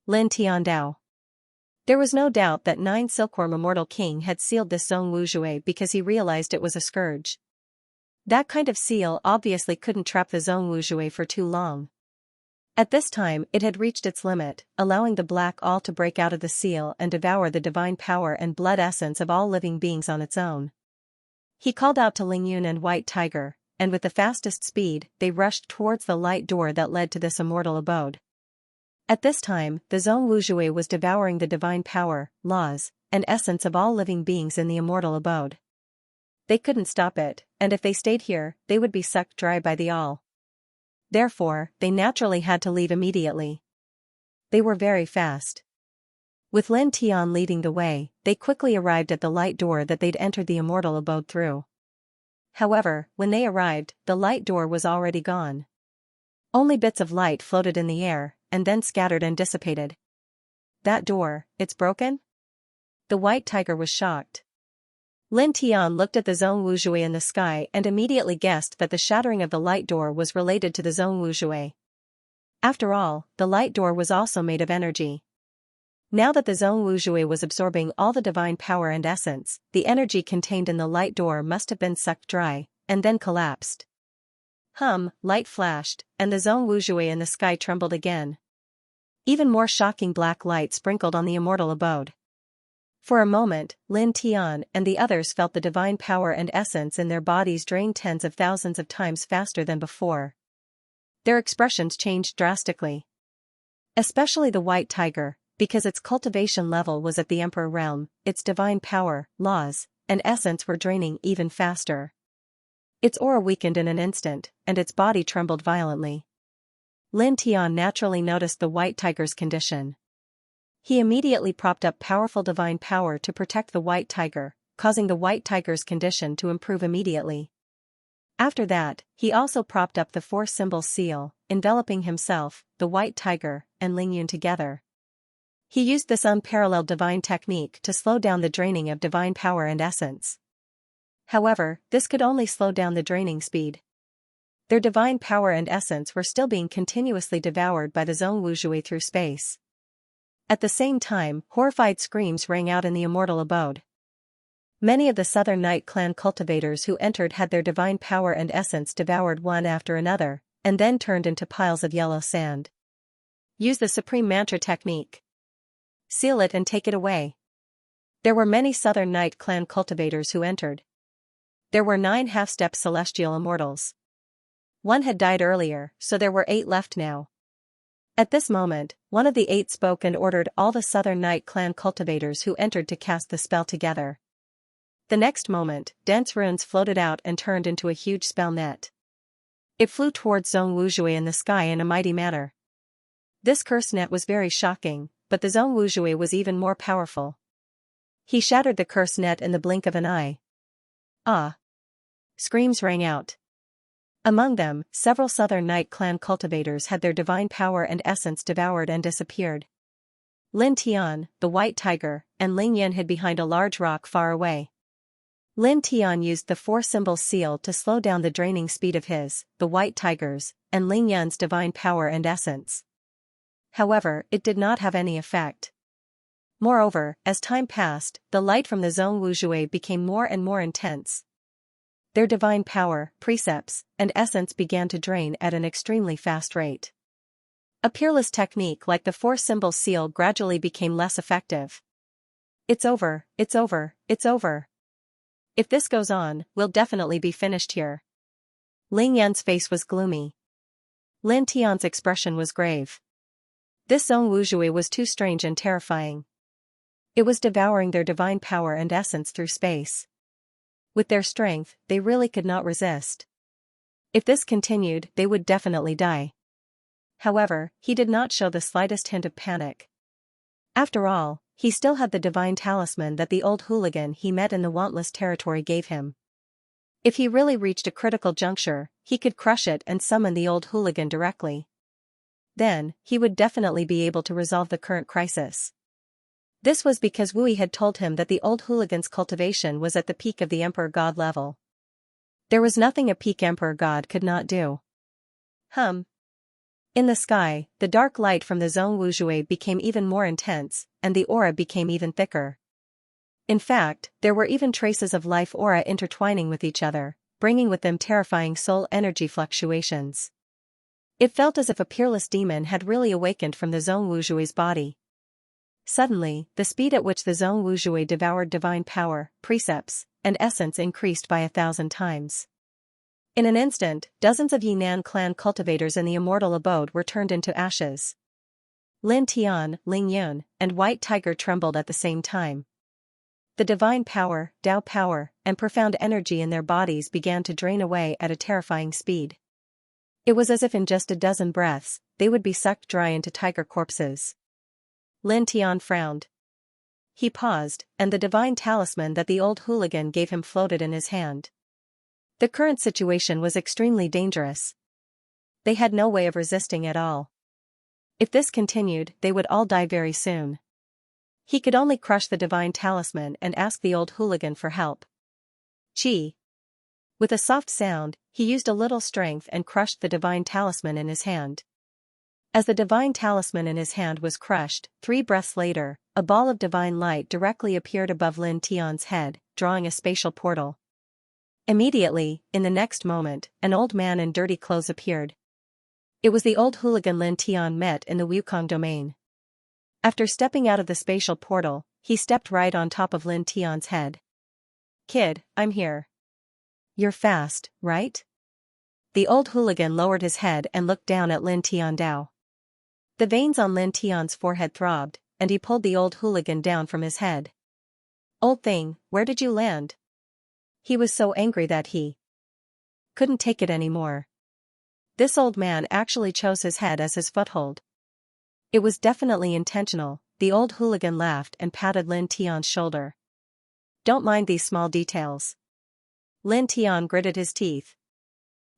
Lin Tian Dao. There was no doubt that Nine Silkworm Immortal King had sealed this Zhong Wuzhui because he realized it was a scourge. That kind of seal obviously couldn't trap the Zhong Wuzhui for too long. At this time it had reached its limit, allowing the Black All to break out of the seal and devour the divine power and blood essence of all living beings on its own. He called out to Ling Yun and White Tiger, and with the fastest speed, they rushed towards the light door that led to this immortal abode. At this time, the Zhong Wuzhui was devouring the divine power, laws, and essence of all living beings in the immortal abode. They couldn't stop it, and if they stayed here, they would be sucked dry by the all. Therefore, they naturally had to leave immediately. They were very fast. With Lin Tian leading the way, they quickly arrived at the light door that they'd entered the immortal abode through. However, when they arrived, the light door was already gone. Only bits of light floated in the air, and then scattered and dissipated. That door, it's broken? The white tiger was shocked. Lin Tian looked at the Zhong Wuzhui in the sky and immediately guessed that the shattering of the light door was related to the Zhong Wuzhui. After all, the light door was also made of energy. Now that the Zhong Wuzhui was absorbing all the divine power and essence, the energy contained in the light door must have been sucked dry, and then collapsed. Light flashed, and the Zhong Wuzhui in the sky trembled again. Even more shocking black light sprinkled on the immortal abode. For a moment, Lin Tian and the others felt the divine power and essence in their bodies drain tens of thousands of times faster than before. Their expressions changed drastically. Especially the white tiger, because its cultivation level was at the emperor realm, its divine power, laws, and essence were draining even faster. Its aura weakened in an instant, and its body trembled violently. Lin Tian naturally noticed the white tiger's condition. He immediately propped up powerful divine power to protect the white tiger, causing the white tiger's condition to improve immediately. After that, he also propped up the four-symbol seal, enveloping himself, the white tiger, and Lingyun together. He used this unparalleled divine technique to slow down the draining of divine power and essence. However, this could only slow down the draining speed. Their divine power and essence were still being continuously devoured by the Zhong Wuzhui through space. At the same time, horrified screams rang out in the immortal abode. Many of the Southern Night Clan cultivators who entered had their divine power and essence devoured one after another, and then turned into piles of yellow sand. Use the Supreme Mantra technique. Seal it and take it away. There were many Southern Night Clan cultivators who entered. There were 9 half-step celestial immortals. One had died earlier, so there were 8 left now. At this moment, one of the 8 spoke and ordered all the Southern Night Clan cultivators who entered to cast the spell together. The next moment, dense runes floated out and turned into a huge spell net. It flew towards Zhong Wuzhui in the sky in a mighty manner. This curse net was very shocking, but the Zhong Wuzhui was even more powerful. He shattered the curse net in the blink of an eye. Ah! Screams rang out. Among them, several Southern Night Clan cultivators had their divine power and essence devoured and disappeared. Lin Tian, the white tiger, and Ling Yan hid behind a large rock far away. Lin Tian used the four-symbol seal to slow down the draining speed of his, the white tiger's, and Ling Yan's divine power and essence. However, it did not have any effect. Moreover, as time passed, the light from the Zhong Wuzhui became more and more intense. Their divine power, precepts, and essence began to drain at an extremely fast rate. A peerless technique like the four-symbol seal gradually became less effective. It's over, it's over, it's over. If this goes on, we'll definitely be finished here. Ling Yan's face was gloomy. Lin Tian's expression was grave. This Zhong Wuzhui was too strange and terrifying. It was devouring their divine power and essence through space. With their strength, they really could not resist. If this continued, they would definitely die. However, he did not show the slightest hint of panic. After all, he still had the divine talisman that the old hooligan he met in the Wantless territory gave him. If he really reached a critical juncture, he could crush it and summon the old hooligan directly. Then, he would definitely be able to resolve the current crisis. This was because Wui had told him that the old hooligan's cultivation was at the peak of the Emperor God level. There was nothing a peak Emperor God could not do. In the sky, the dark light from the Zhong Wuzhui became even more intense, and the aura became even thicker. In fact, there were even traces of life aura intertwining with each other, bringing with them terrifying soul energy fluctuations. It felt as if a peerless demon had really awakened from the Zhong Wuzhui's body. Suddenly, the speed at which the Zhong Wuzhui devoured divine power, precepts, and essence increased by 1,000 times. In an instant, dozens of Yinan clan cultivators in the immortal abode were turned into ashes. Lin Tian, Ling Yun, and White Tiger trembled at the same time. The divine power, Tao power, and profound energy in their bodies began to drain away at a terrifying speed. It was as if in just a dozen breaths, they would be sucked dry into tiger corpses. Lin Tian frowned. He paused, and the divine talisman that the old hooligan gave him floated in his hand. The current situation was extremely dangerous. They had no way of resisting at all. If this continued, they would all die very soon. He could only crush the divine talisman and ask the old hooligan for help. Chi. With a soft sound, he used a little strength and crushed the divine talisman in his hand. As the divine talisman in his hand was crushed, 3 breaths later, a ball of divine light directly appeared above Lin Tian's head, drawing a spatial portal. Immediately, in the next moment, an old man in dirty clothes appeared. It was the old hooligan Lin Tian met in the Wukong domain. After stepping out of the spatial portal, he stepped right on top of Lin Tian's head. "Kid, I'm here." "You're fast, right?" The old hooligan lowered his head and looked down at Lin Tian Dao. The veins on Lin Tian's forehead throbbed, and he pulled the old hooligan down from his head. "Old thing, where did you land?" He was so angry that he couldn't take it anymore. This old man actually chose his head as his foothold. It was definitely intentional. The old hooligan laughed and patted Lin Tian's shoulder. "Don't mind these small details." Lin Tian gritted his teeth.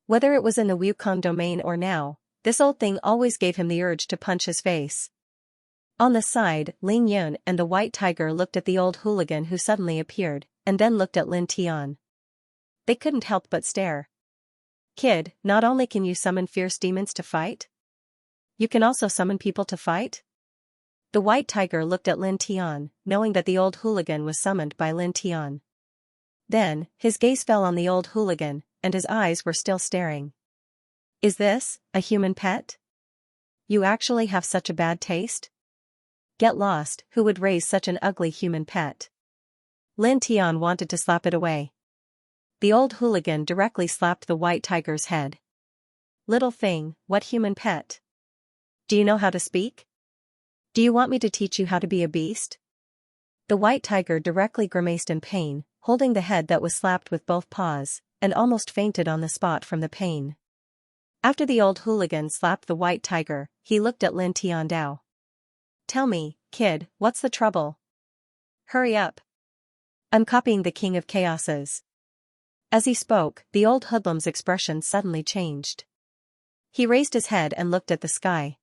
Whether it was in the Wukong domain or now, this old thing always gave him the urge to punch his face. On the side, Ling Yun and the White Tiger looked at the old hooligan who suddenly appeared, and then looked at Lin Tian. They couldn't help but stare. "Kid, not only can you summon fierce demons to fight, you can also summon people to fight?" The White Tiger looked at Lin Tian, knowing that the old hooligan was summoned by Lin Tian. Then, his gaze fell on the old hooligan, and his eyes were still staring. "Is this a human pet? You actually have such a bad taste? Get lost, who would raise such an ugly human pet?" Lin Tian wanted to slap it away. The old hooligan directly slapped the White Tiger's head. "Little thing, what human pet? Do you know how to speak? Do you want me to teach you how to be a beast?" The White Tiger directly grimaced in pain, holding the head that was slapped with both paws, and almost fainted on the spot from the pain. After the old hooligan slapped the White Tiger, he looked at Lin Tian Dao. "Tell me, kid, what's the trouble? Hurry up. I'm copying the King of Chaoses." As he spoke, the old hoodlum's expression suddenly changed. He raised his head and looked at the sky.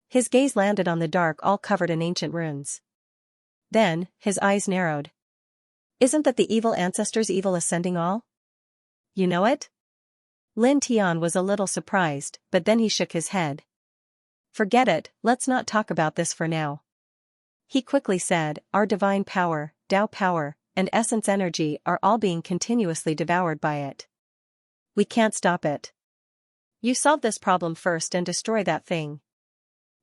His gaze landed on the dark all covered in ancient runes. Then, his eyes narrowed. "Isn't that the evil ancestor's evil ascending all? You know it?" Lin Tian was a little surprised, but then he shook his head. "Forget it, let's not talk about this for now." He quickly said, "Our divine power, Tao power, and essence energy are all being continuously devoured by it. We can't stop it. You solve this problem first and destroy that thing."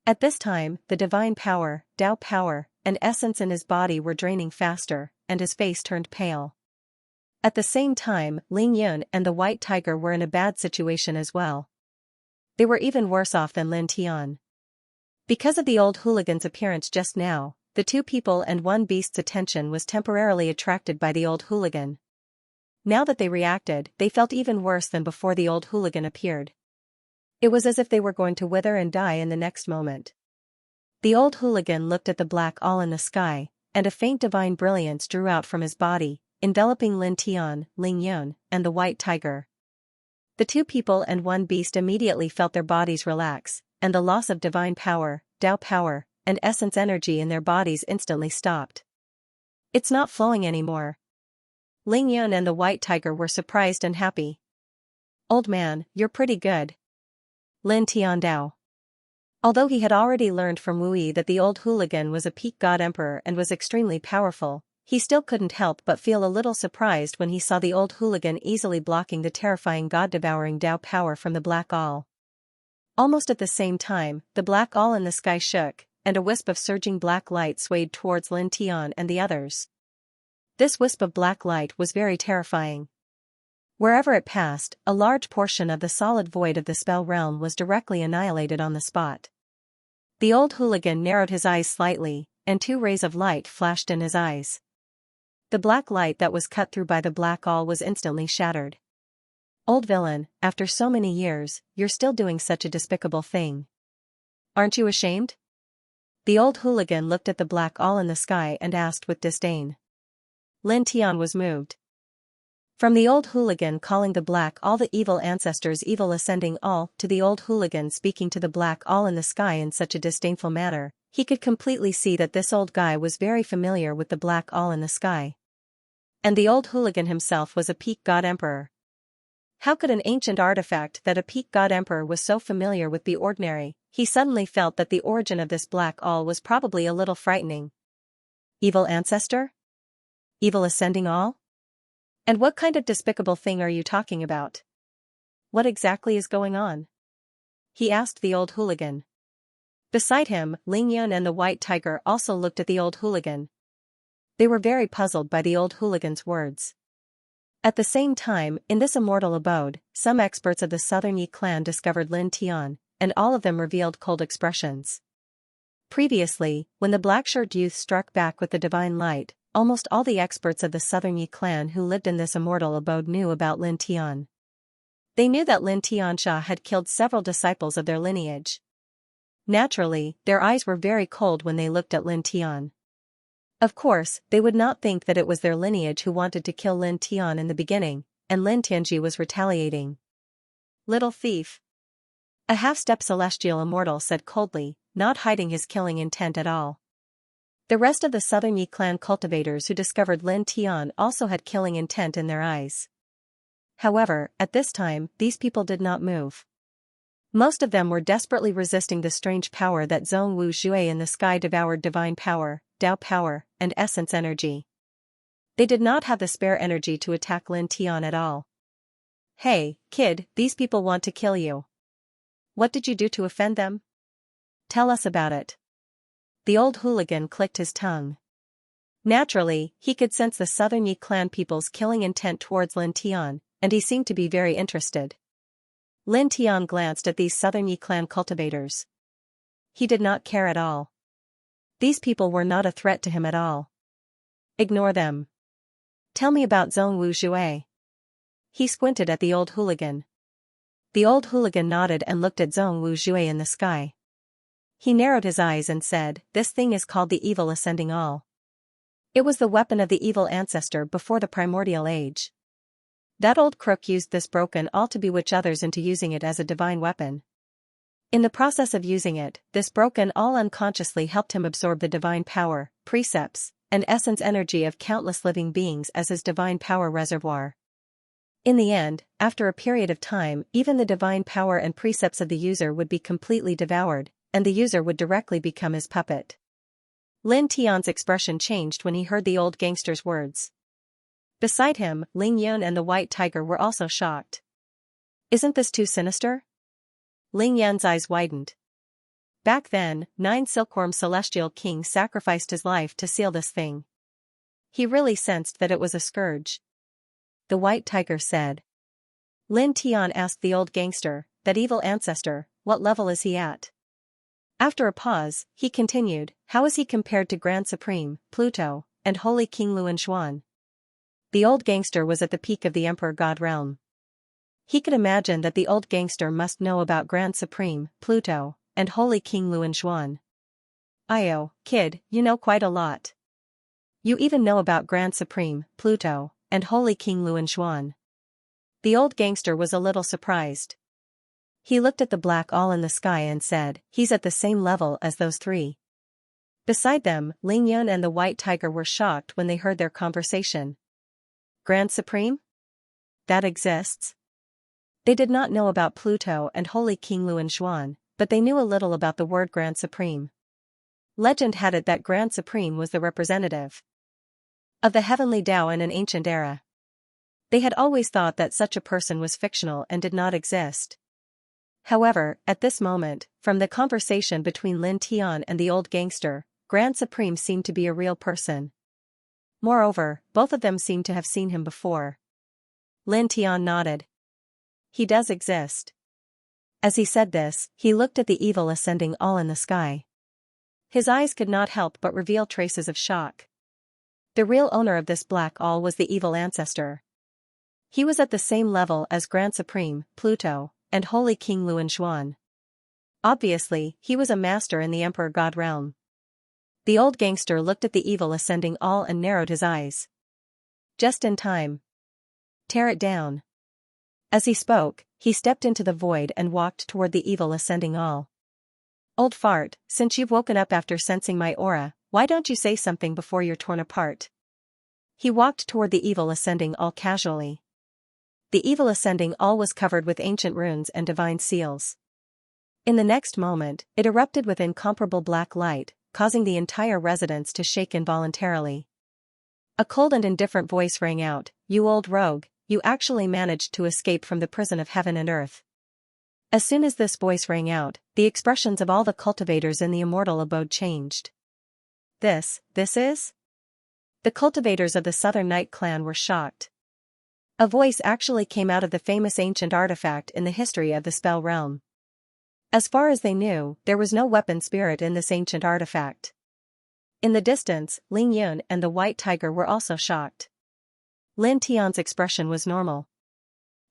At this time, the divine power, Tao power, and essence in his body were draining faster, and his face turned pale. At the same time, Ling Yun and the White Tiger were in a bad situation as well. They were even worse off than Lin Tian. Because of the old hooligan's appearance just now, the 2 people and 1 beast's attention was temporarily attracted by the old hooligan. Now that they reacted, they felt even worse than before the old hooligan appeared. It was as if they were going to wither and die in the next moment. The old hooligan looked at the black all in the sky, and a faint divine brilliance drew out from his body, enveloping Lin Tian, Ling Yun, and the White Tiger. The 2 people and 1 beast immediately felt their bodies relax, and the loss of divine power, Tao power, and essence energy in their bodies instantly stopped. "It's not flowing anymore." Ling Yun and the White Tiger were surprised and happy. "Old man, you're pretty good." Lin Tian Dao. Although he had already learned from Wu Yi that the old hooligan was a peak god emperor and was extremely powerful, he still couldn't help but feel a little surprised when he saw the old hooligan easily blocking the terrifying god-devouring Tao power from the black all. Almost at the same time, the black all in the sky shook, and a wisp of surging black light swayed towards Lin Tian and the others. This wisp of black light was very terrifying. Wherever it passed, a large portion of the solid void of the spell realm was directly annihilated on the spot. The old hooligan narrowed his eyes slightly, and 2 rays of light flashed in his eyes. The black light that was cut through by the black all was instantly shattered. Old villain, after so many years, you're still doing such a despicable thing. Aren't you ashamed? The old hooligan looked at the black all in the sky and asked with disdain. Lin Tian was moved. From the old hooligan calling the black all the evil ancestors evil ascending all to the old hooligan speaking to the black all in the sky in such a disdainful manner, he could completely see that this old guy was very familiar with the black all in the sky. And the old hooligan himself was a peak god emperor. How could an ancient artifact that a peak god emperor was so familiar with be ordinary? He suddenly felt that the origin of this black all was probably a little frightening. Evil ancestor? Evil ascending all? And what kind of despicable thing are you talking about? What exactly is going on? He asked the old hooligan. Beside him, Ling Yun and the white tiger also looked at the old hooligan. They were very puzzled by the old hooligan's words. At the same time, in this immortal abode, some experts of the Southern Yi clan discovered Lin Tian, and all of them revealed cold expressions. Previously, when the black-shirt youth struck back with the divine light, almost all the experts of the Southern Yi clan who lived in this immortal abode knew about Lin Tian. They knew that Lin Xianxia had killed several disciples of their lineage. Naturally, their eyes were very cold when they looked at Lin Tian. Of course, they would not think that it was their lineage who wanted to kill Lin Tian in the beginning, and Lin Tianji was retaliating. Little thief. A half-step celestial immortal said coldly, not hiding his killing intent at all. The rest of the Southern Yi clan cultivators who discovered Lin Tian also had killing intent in their eyes. However, at this time, these people did not move. Most of them were desperately resisting the strange power that Zhong Wu Jue in the sky devoured divine power, Dao power, and essence energy. They did not have the spare energy to attack Lin Tian at all. Hey, kid, these people want to kill you. What did you do to offend them? Tell us about it. The old hooligan clicked his tongue. Naturally, he could sense the Southern Yi clan people's killing intent towards Lin Tian, and he seemed to be very interested. Lin Tian glanced at these Southern Yi clan cultivators. He did not care at all. These people were not a threat to him at all. Ignore them. Tell me about Zhong Wu Jue. He squinted at the old hooligan. The old hooligan nodded and looked at Zhong Wu Jue in the sky. He narrowed his eyes and said, "This thing is called the evil ascending all. It was the weapon of the evil ancestor before the primordial age. That old crook used this broken all to bewitch others into using it as a divine weapon. In the process of using it, this broken all unconsciously helped him absorb the divine power, precepts, and essence energy of countless living beings as his divine power reservoir. In the end, after a period of time, even the divine power and precepts of the user would be completely devoured, and the user would directly become his puppet." Lin Tian's expression changed when he heard the old gangster's words. Beside him, Ling Yun and the white tiger were also shocked. Isn't this too sinister? Ling Yun's eyes widened. Back then, 9 Silkworm Celestial King sacrificed his life to seal this thing. He really sensed that it was a scourge. The white tiger said. Lin Tian asked the old gangster, "That evil ancestor, what level is he at?" After a pause, he continued, "How is he compared to Grand Supreme, Pluto, and Holy King Luan Xuan?" The old gangster was at the peak of the Emperor God realm. He could imagine that the old gangster must know about Grand Supreme, Pluto, and Holy King Luan Xuan. "Io, kid, you know quite a lot. You even know about Grand Supreme, Pluto, and Holy King Luan Xuan." The old gangster was a little surprised. He looked at the black all in the sky and said, "He's at the same level as those 3. Beside them, Ling Yun and the white tiger were shocked when they heard their conversation. Grand Supreme? That exists? They did not know about Pluto and Holy King Luan Xuan, but they knew a little about the word Grand Supreme. Legend had it that Grand Supreme was the representative of the heavenly Tao in an ancient era. They had always thought that such a person was fictional and did not exist. However, at this moment, from the conversation between Lin Tian and the old gangster, Grand Supreme seemed to be a real person. Moreover, both of them seemed to have seen him before. Lin Tian nodded. He does exist. As he said this, he looked at the evil ascending all in the sky. His eyes could not help but reveal traces of shock. The real owner of this black all was the evil ancestor. He was at the same level as Grand Supreme, Pluto, and Holy King Luan Xuan. Obviously, he was a master in the Emperor God realm. The old gangster looked at the evil ascending all and narrowed his eyes. Just in time. Tear it down. As he spoke, he stepped into the void and walked toward the evil ascending all. Old fart, since you've woken up after sensing my aura, why don't you say something before you're torn apart? He walked toward the evil ascending all casually. The evil ascending all was covered with ancient runes and divine seals. In the next moment, it erupted with incomparable black light, causing the entire residence to shake involuntarily. A cold and indifferent voice rang out, "You old rogue, you actually managed to escape from the prison of heaven and earth." As soon as this voice rang out, the expressions of all the cultivators in the immortal abode changed. This is? The cultivators of the Southern Night clan were shocked. A voice actually came out of the famous ancient artifact in the history of the spell realm. As far as they knew, there was no weapon spirit in this ancient artifact. In the distance, Ling Yun and the White Tiger were also shocked. Lin Tian's expression was normal.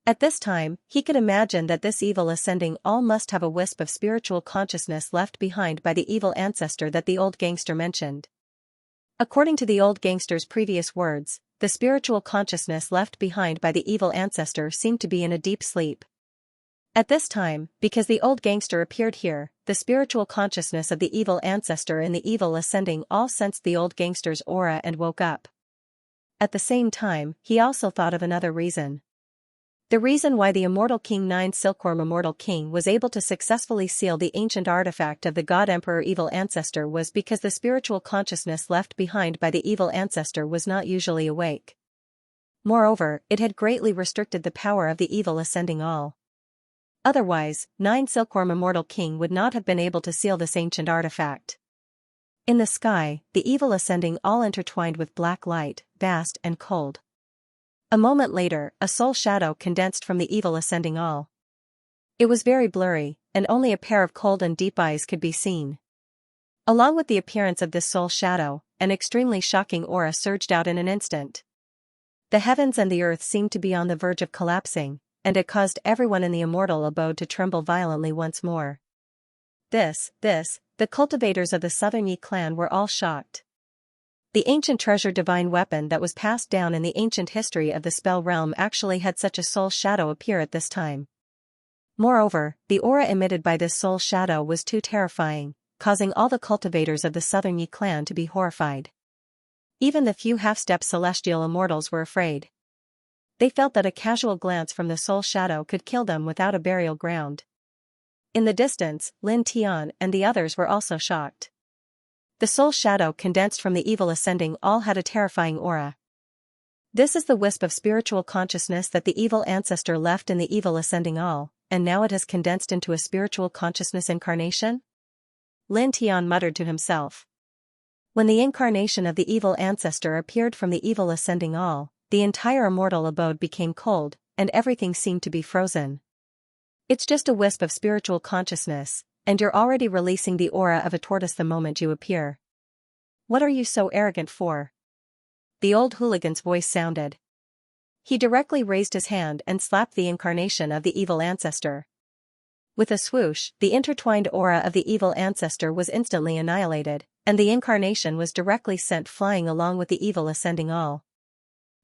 At this time, he could imagine that this evil ascending all must have a wisp of spiritual consciousness left behind by the evil ancestor that the old gangster mentioned. According to the old gangster's previous words, the spiritual consciousness left behind by the evil ancestor seemed to be in a deep sleep. At this time, because the old gangster appeared here, the spiritual consciousness of the evil ancestor and the evil ascending all sensed the old gangster's aura and woke up. At the same time, he also thought of another reason. The reason why the immortal King Nine Silkworm Immortal King was able to successfully seal the ancient artifact of the God Emperor Evil Ancestor was because the spiritual consciousness left behind by the evil ancestor was not usually awake. Moreover, it had greatly restricted the power of the evil ascending all. Otherwise, Nine Silkworm Immortal King would not have been able to seal this ancient artifact. In the sky, the evil ascending all intertwined with black light, vast and cold. A moment later, a soul shadow condensed from the evil ascending all. It was very blurry, and only a pair of cold and deep eyes could be seen. Along with the appearance of this soul shadow, an extremely shocking aura surged out in an instant. The heavens and the earth seemed to be on the verge of collapsing, and it caused everyone in the immortal abode to tremble violently once more. The cultivators of the Southern Yi clan were all shocked. The ancient treasure divine weapon that was passed down in the ancient history of the spell realm actually had such a soul shadow appear at this time. Moreover, the aura emitted by this soul shadow was too terrifying, causing all the cultivators of the Southern Yi clan to be horrified. Even the few half-step celestial immortals were afraid. They felt that a casual glance from the soul shadow could kill them without a burial ground. In the distance, Lin Tian and the others were also shocked. The soul shadow condensed from the evil ascending all had a terrifying aura. This is the wisp of spiritual consciousness that the evil ancestor left in the evil ascending all, and now it has condensed into a spiritual consciousness incarnation? Lin Tian muttered to himself. When the incarnation of the evil ancestor appeared from the evil ascending all, the entire immortal abode became cold, and everything seemed to be frozen. It's just a wisp of spiritual consciousness, and you're already releasing the aura of a tortoise the moment you appear. What are you so arrogant for? The old hooligan's voice sounded. He directly raised his hand and slapped the incarnation of the evil ancestor. With a swoosh, the intertwined aura of the evil ancestor was instantly annihilated, and the incarnation was directly sent flying along with the evil ascending all.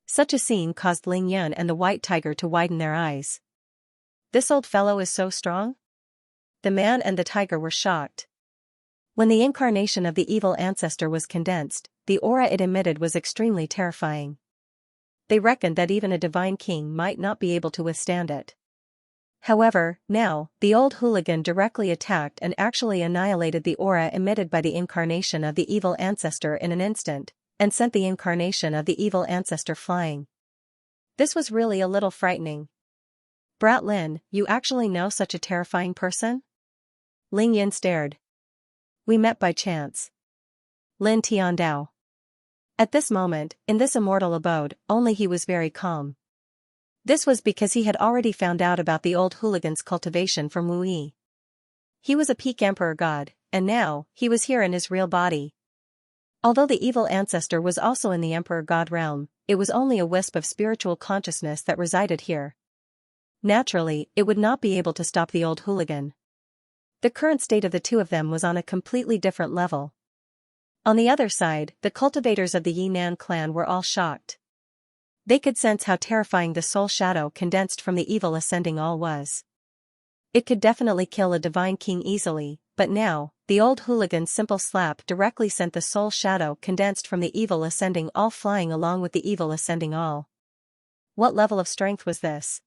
Such a scene caused Ling Yun and the White Tiger to widen their eyes. This old fellow is so strong? The man and the tiger were shocked. When the incarnation of the evil ancestor was condensed, the aura it emitted was extremely terrifying. They reckoned that even a divine king might not be able to withstand it. However, now, the old hooligan directly attacked and actually annihilated the aura emitted by the incarnation of the evil ancestor in an instant, and sent the incarnation of the evil ancestor flying. This was really a little frightening. Brat Lin, you actually know such a terrifying person? Ling Yin stared. We met by chance. Lin Tian Dao. At this moment, in this immortal abode, only he was very calm. This was because he had already found out about the old hooligan's cultivation from Wu Yi. He was a peak emperor god, and now, he was here in his real body. Although the evil ancestor was also in the emperor god realm, it was only a wisp of spiritual consciousness that resided here. Naturally, it would not be able to stop the old hooligan. The current state of the two of them was on a completely different level. On the other side, the cultivators of the Yinan clan were all shocked. They could sense how terrifying the soul shadow condensed from the evil ascending all was. It could definitely kill a divine king easily, but now, the old hooligan's simple slap directly sent the soul shadow condensed from the evil ascending all flying along with the evil ascending all. What level of strength was this?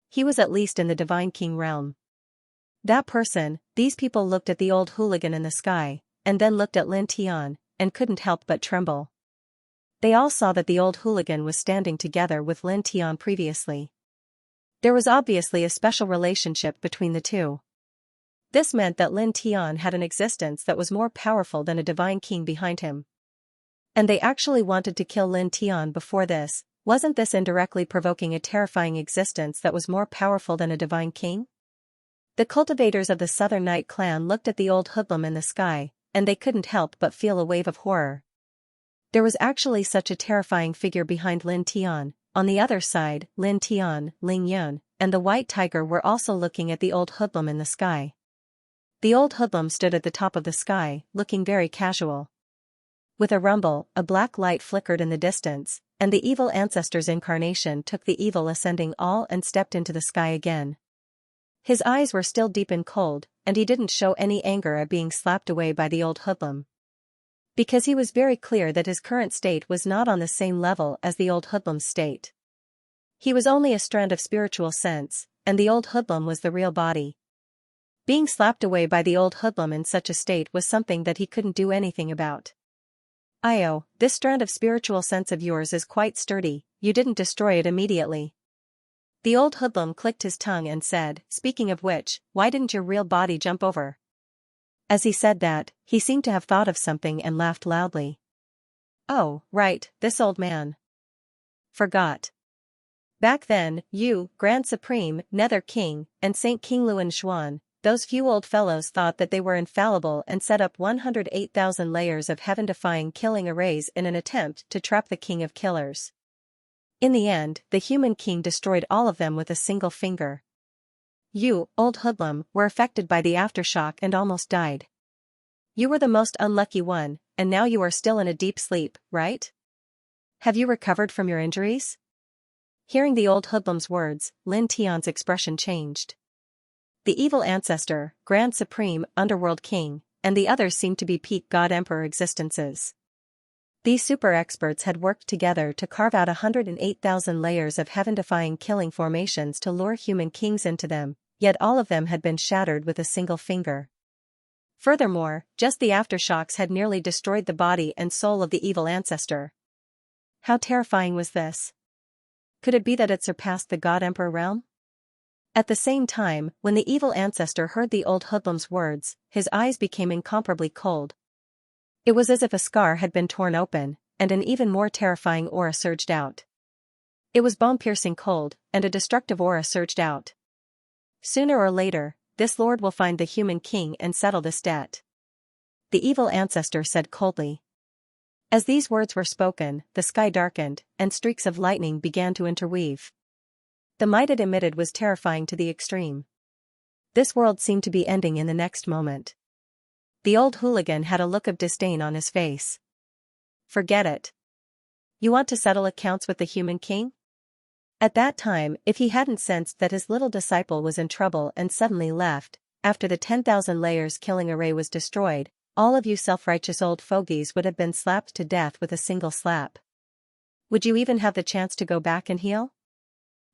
He was at least in the divine king realm. That person, these people looked at the old hooligan in the sky, and then looked at Lin Tian, and couldn't help but tremble. They all saw that the old hooligan was standing together with Lin Tian previously. There was obviously a special relationship between the two. This meant that Lin Tian had an existence that was more powerful than a divine king behind him. And they actually wanted to kill Lin Tian before this. Wasn't this indirectly provoking a terrifying existence that was more powerful than a divine king? The cultivators of the Southern Night clan looked at the old hoodlum in the sky, and they couldn't help but feel a wave of horror. There was actually such a terrifying figure behind Lin Tian. On the other side, Lin Tian, Ling Yun, and the white tiger were also looking at the old hoodlum in the sky. The old hoodlum stood at the top of the sky, looking very casual. With a rumble, a black light flickered in the distance, and the evil ancestor's incarnation took the evil ascending all and stepped into the sky again. His eyes were still deep and cold, and he didn't show any anger at being slapped away by the old hoodlum. Because he was very clear that his current state was not on the same level as the old hoodlum's state. He was only a strand of spiritual sense, and the old hoodlum was the real body. Being slapped away by the old hoodlum in such a state was something that he couldn't do anything about. Io, this strand of spiritual sense of yours is quite sturdy, you didn't destroy it immediately. The old hoodlum clicked his tongue and said, speaking of which, why didn't your real body jump over? As he said that, he seemed to have thought of something and laughed loudly. Oh, right, this old man. Forgot. Back then, you, Grand Supreme, Nether King, and Saint King Luan Xuan, those few old fellows thought that they were infallible and set up 108,000 layers of heaven-defying killing arrays in an attempt to trap the king of killers. In the end, the human king destroyed all of them with a single finger. You, old hoodlum, were affected by the aftershock and almost died. You were the most unlucky one, and now you are still in a deep sleep, right? Have you recovered from your injuries? Hearing the old hoodlum's words, Lin Tian's expression changed. The evil ancestor, Grand Supreme, Underworld King, and the others seemed to be peak God Emperor existences. These super experts had worked together to carve out 108,000 layers of heaven-defying killing formations to lure human kings into them, yet all of them had been shattered with a single finger. Furthermore, just the aftershocks had nearly destroyed the body and soul of the evil ancestor. How terrifying was this? Could it be that it surpassed the God Emperor realm? At the same time, when the evil ancestor heard the old hoodlum's words, his eyes became incomparably cold. It was as if a scar had been torn open, and an even more terrifying aura surged out. It was bone-piercing cold, and a destructive aura surged out. Sooner or later, this lord will find the human king and settle this debt. The evil ancestor said coldly. As these words were spoken, the sky darkened, and streaks of lightning began to interweave. The might it emitted was terrifying to the extreme. This world seemed to be ending in the next moment. The old hooligan had a look of disdain on his face. Forget it. You want to settle accounts with the human king? At that time, if he hadn't sensed that his little disciple was in trouble and suddenly left, after the 10,000 layers killing array was destroyed, all of you self-righteous old fogies would have been slapped to death with a single slap. Would you even have the chance to go back and heal?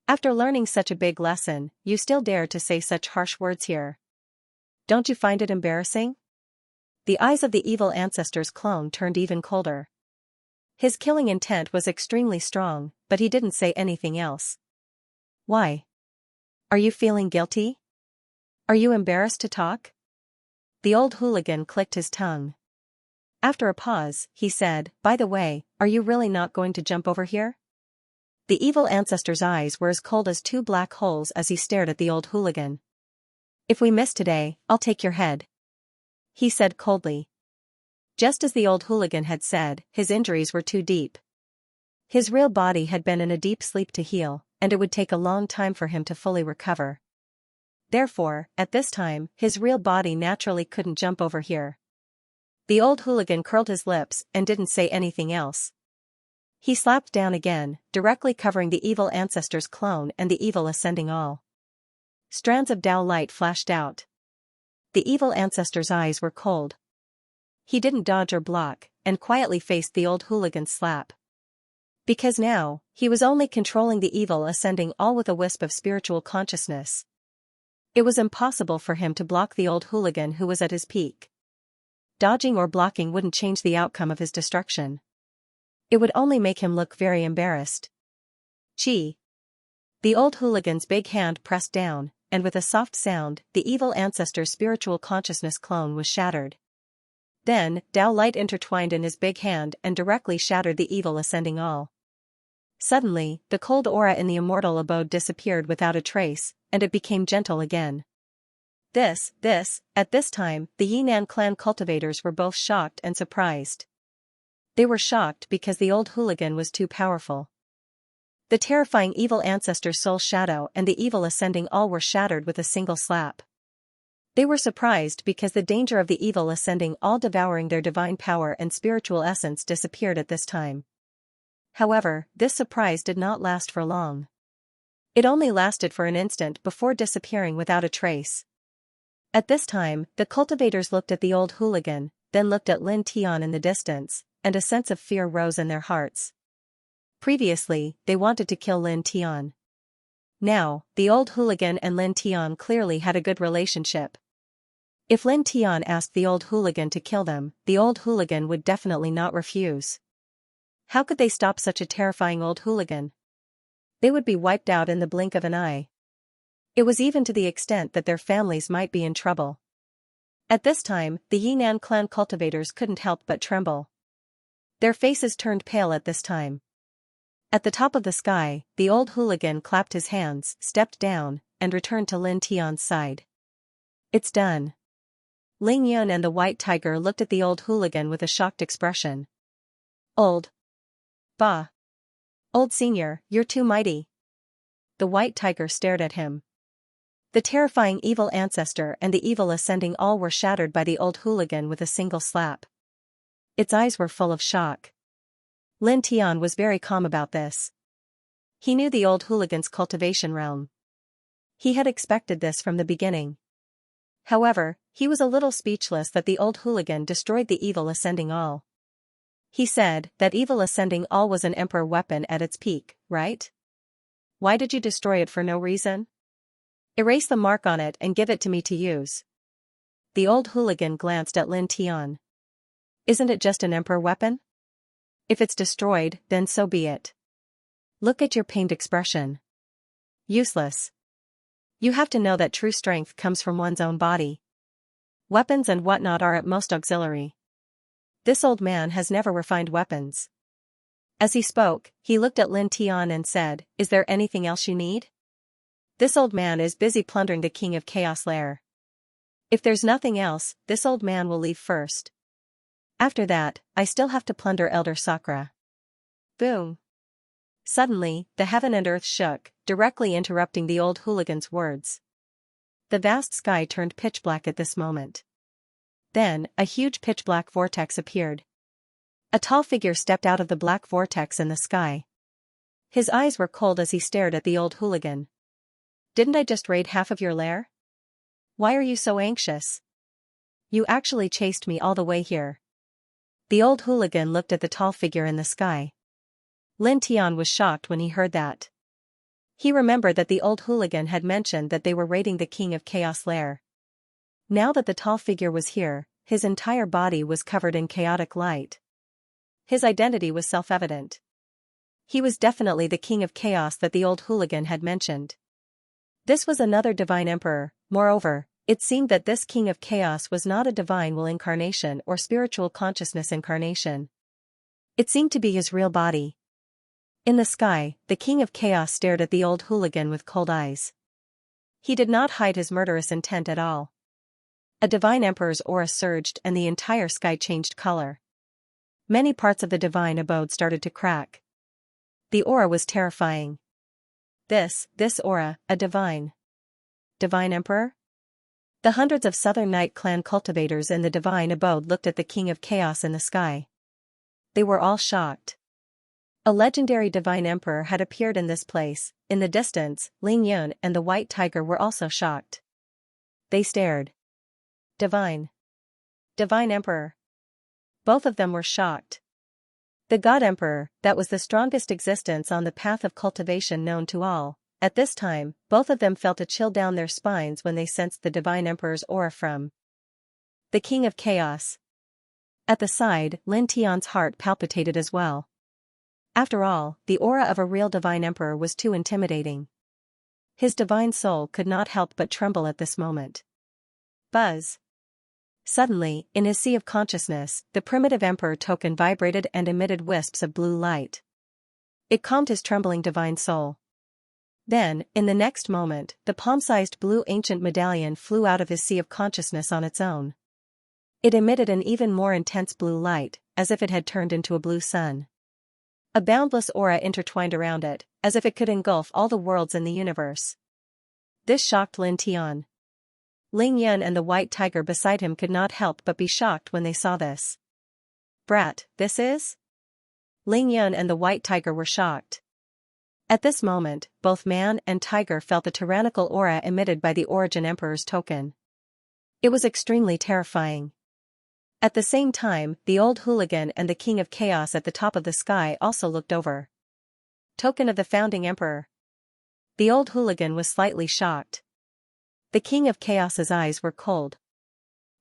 After learning such a big lesson, you still dare to say such harsh words here. Don't you find it embarrassing? The eyes of the evil ancestor's clone turned even colder. His killing intent was extremely strong, but he didn't say anything else. Why? Are you feeling guilty? Are you embarrassed to talk? The old hooligan clicked his tongue. After a pause, he said, by the way, are you really not going to jump over here? The evil ancestor's eyes were as cold as two black holes as he stared at the old hooligan. "If we miss today, I'll take your head," he said coldly. Just as the old hooligan had said, his injuries were too deep. His real body had been in a deep sleep to heal, and it would take a long time for him to fully recover. Therefore, at this time, his real body naturally couldn't jump over here. The old hooligan curled his lips and didn't say anything else. He slapped down again, directly covering the evil ancestor's clone and the evil ascending all. Strands of Tao light flashed out. The evil ancestor's eyes were cold. He didn't dodge or block, and quietly faced the old hooligan's slap. Because now, he was only controlling the evil ascending all with a wisp of spiritual consciousness. It was impossible for him to block the old hooligan who was at his peak. Dodging or blocking wouldn't change the outcome of his destruction. It would only make him look very embarrassed. Chi. The old hooligan's big hand pressed down, and with a soft sound, the evil ancestor's spiritual consciousness clone was shattered. Then, Tao light intertwined in his big hand and directly shattered the evil ascending all. Suddenly, the cold aura in the immortal abode disappeared without a trace, and it became gentle again. At this time, the Yinan clan cultivators were both shocked and surprised. They were shocked because the old hooligan was too powerful. The terrifying evil ancestor's soul shadow and the evil ascending all were shattered with a single slap. They were surprised because the danger of the evil ascending all devouring their divine power and spiritual essence disappeared at this time. However, this surprise did not last for long. It only lasted for an instant before disappearing without a trace. At this time, the cultivators looked at the old hooligan, then looked at Lin Tian in the distance, and a sense of fear rose in their hearts. Previously, they wanted to kill Lin Tian. Now, the old hooligan and Lin Tian clearly had a good relationship. If Lin Tian asked the old hooligan to kill them, the old hooligan would definitely not refuse. How could they stop such a terrifying old hooligan? They would be wiped out in the blink of an eye. It was even to the extent that their families might be in trouble. At this time, the Yinan clan cultivators couldn't help but tremble. Their faces turned pale at this time. At the top of the sky, the old hooligan clapped his hands, stepped down, and returned to Lin Tian's side. "It's done." Ling Yun and the white tiger looked at the old hooligan with a shocked expression. "Old senior, you're too mighty." The white tiger stared at him. The terrifying evil ancestor and the evil ascending all were shattered by the old hooligan with a single slap. Its eyes were full of shock. Lin Tian was very calm about this. He knew the old hooligan's cultivation realm. He had expected this from the beginning. However, he was a little speechless that the old hooligan destroyed the evil ascending all. He said that evil ascending all was an emperor weapon at its peak, right? Why did you destroy it for no reason? Erase the mark on it and give it to me to use. The old hooligan glanced at Lin Tian. Isn't it just an emperor weapon? If it's destroyed, then so be it. Look at your pained expression. Useless. You have to know that true strength comes from one's own body. Weapons and whatnot are at most auxiliary. This old man has never refined weapons. As he spoke, he looked at Lin Tian and said, "Is there anything else you need? This old man is busy plundering the King of Chaos lair. If there's nothing else, this old man will leave first. After that, I still have to plunder Elder Sakura." Boom. Suddenly, the heaven and earth shook, directly interrupting the old hooligan's words. The vast sky turned pitch black at this moment. Then, a huge pitch-black vortex appeared. A tall figure stepped out of the black vortex in the sky. His eyes were cold as he stared at the old hooligan. "Didn't I just raid half of your lair? Why are you so anxious? You actually chased me all the way here." The old hooligan looked at the tall figure in the sky. Lin Tian was shocked when he heard that. He remembered that the old hooligan had mentioned that they were raiding the King of Chaos lair. Now that the tall figure was here, his entire body was covered in chaotic light. His identity was self-evident. He was definitely the King of Chaos that the old hooligan had mentioned. This was another divine emperor. Moreover, it seemed that this King of Chaos was not a divine will incarnation or spiritual consciousness incarnation. It seemed to be his real body. In the sky, the King of Chaos stared at the old hooligan with cold eyes. He did not hide his murderous intent at all. A divine emperor's aura surged and the entire sky changed color. Many parts of the divine abode started to crack. The aura was terrifying. This aura, a divine emperor? The hundreds of Southern Night Clan cultivators in the divine abode looked at the King of Chaos in the sky. They were all shocked. A legendary divine emperor had appeared in this place. In the distance, Ling Yun and the White Tiger were also shocked. They stared. Divine emperor. Both of them were shocked. The God Emperor, that was the strongest existence on the path of cultivation known to all. At this time, both of them felt a chill down their spines when they sensed the Divine Emperor's aura from the King of Chaos. At the side, Lin Tian's heart palpitated as well. After all, the aura of a real Divine Emperor was too intimidating. His divine soul could not help but tremble at this moment. Buzz. Suddenly, in his sea of consciousness, the primitive Emperor token vibrated and emitted wisps of blue light. It calmed his trembling divine soul. Then, in the next moment, the palm-sized blue ancient medallion flew out of his sea of consciousness on its own. It emitted an even more intense blue light, as if it had turned into a blue sun. A boundless aura intertwined around it, as if it could engulf all the worlds in the universe. This shocked Lin Tian. Ling Yun and the White Tiger beside him could not help but be shocked when they saw this. Brat, this is? Ling Yun and the White Tiger were shocked. At this moment, both man and tiger felt the tyrannical aura emitted by the Origin Emperor's token. It was extremely terrifying. At the same time, the old hooligan and the King of Chaos at the top of the sky also looked over. Token of the founding emperor. The old hooligan was slightly shocked. The King of Chaos's eyes were cold.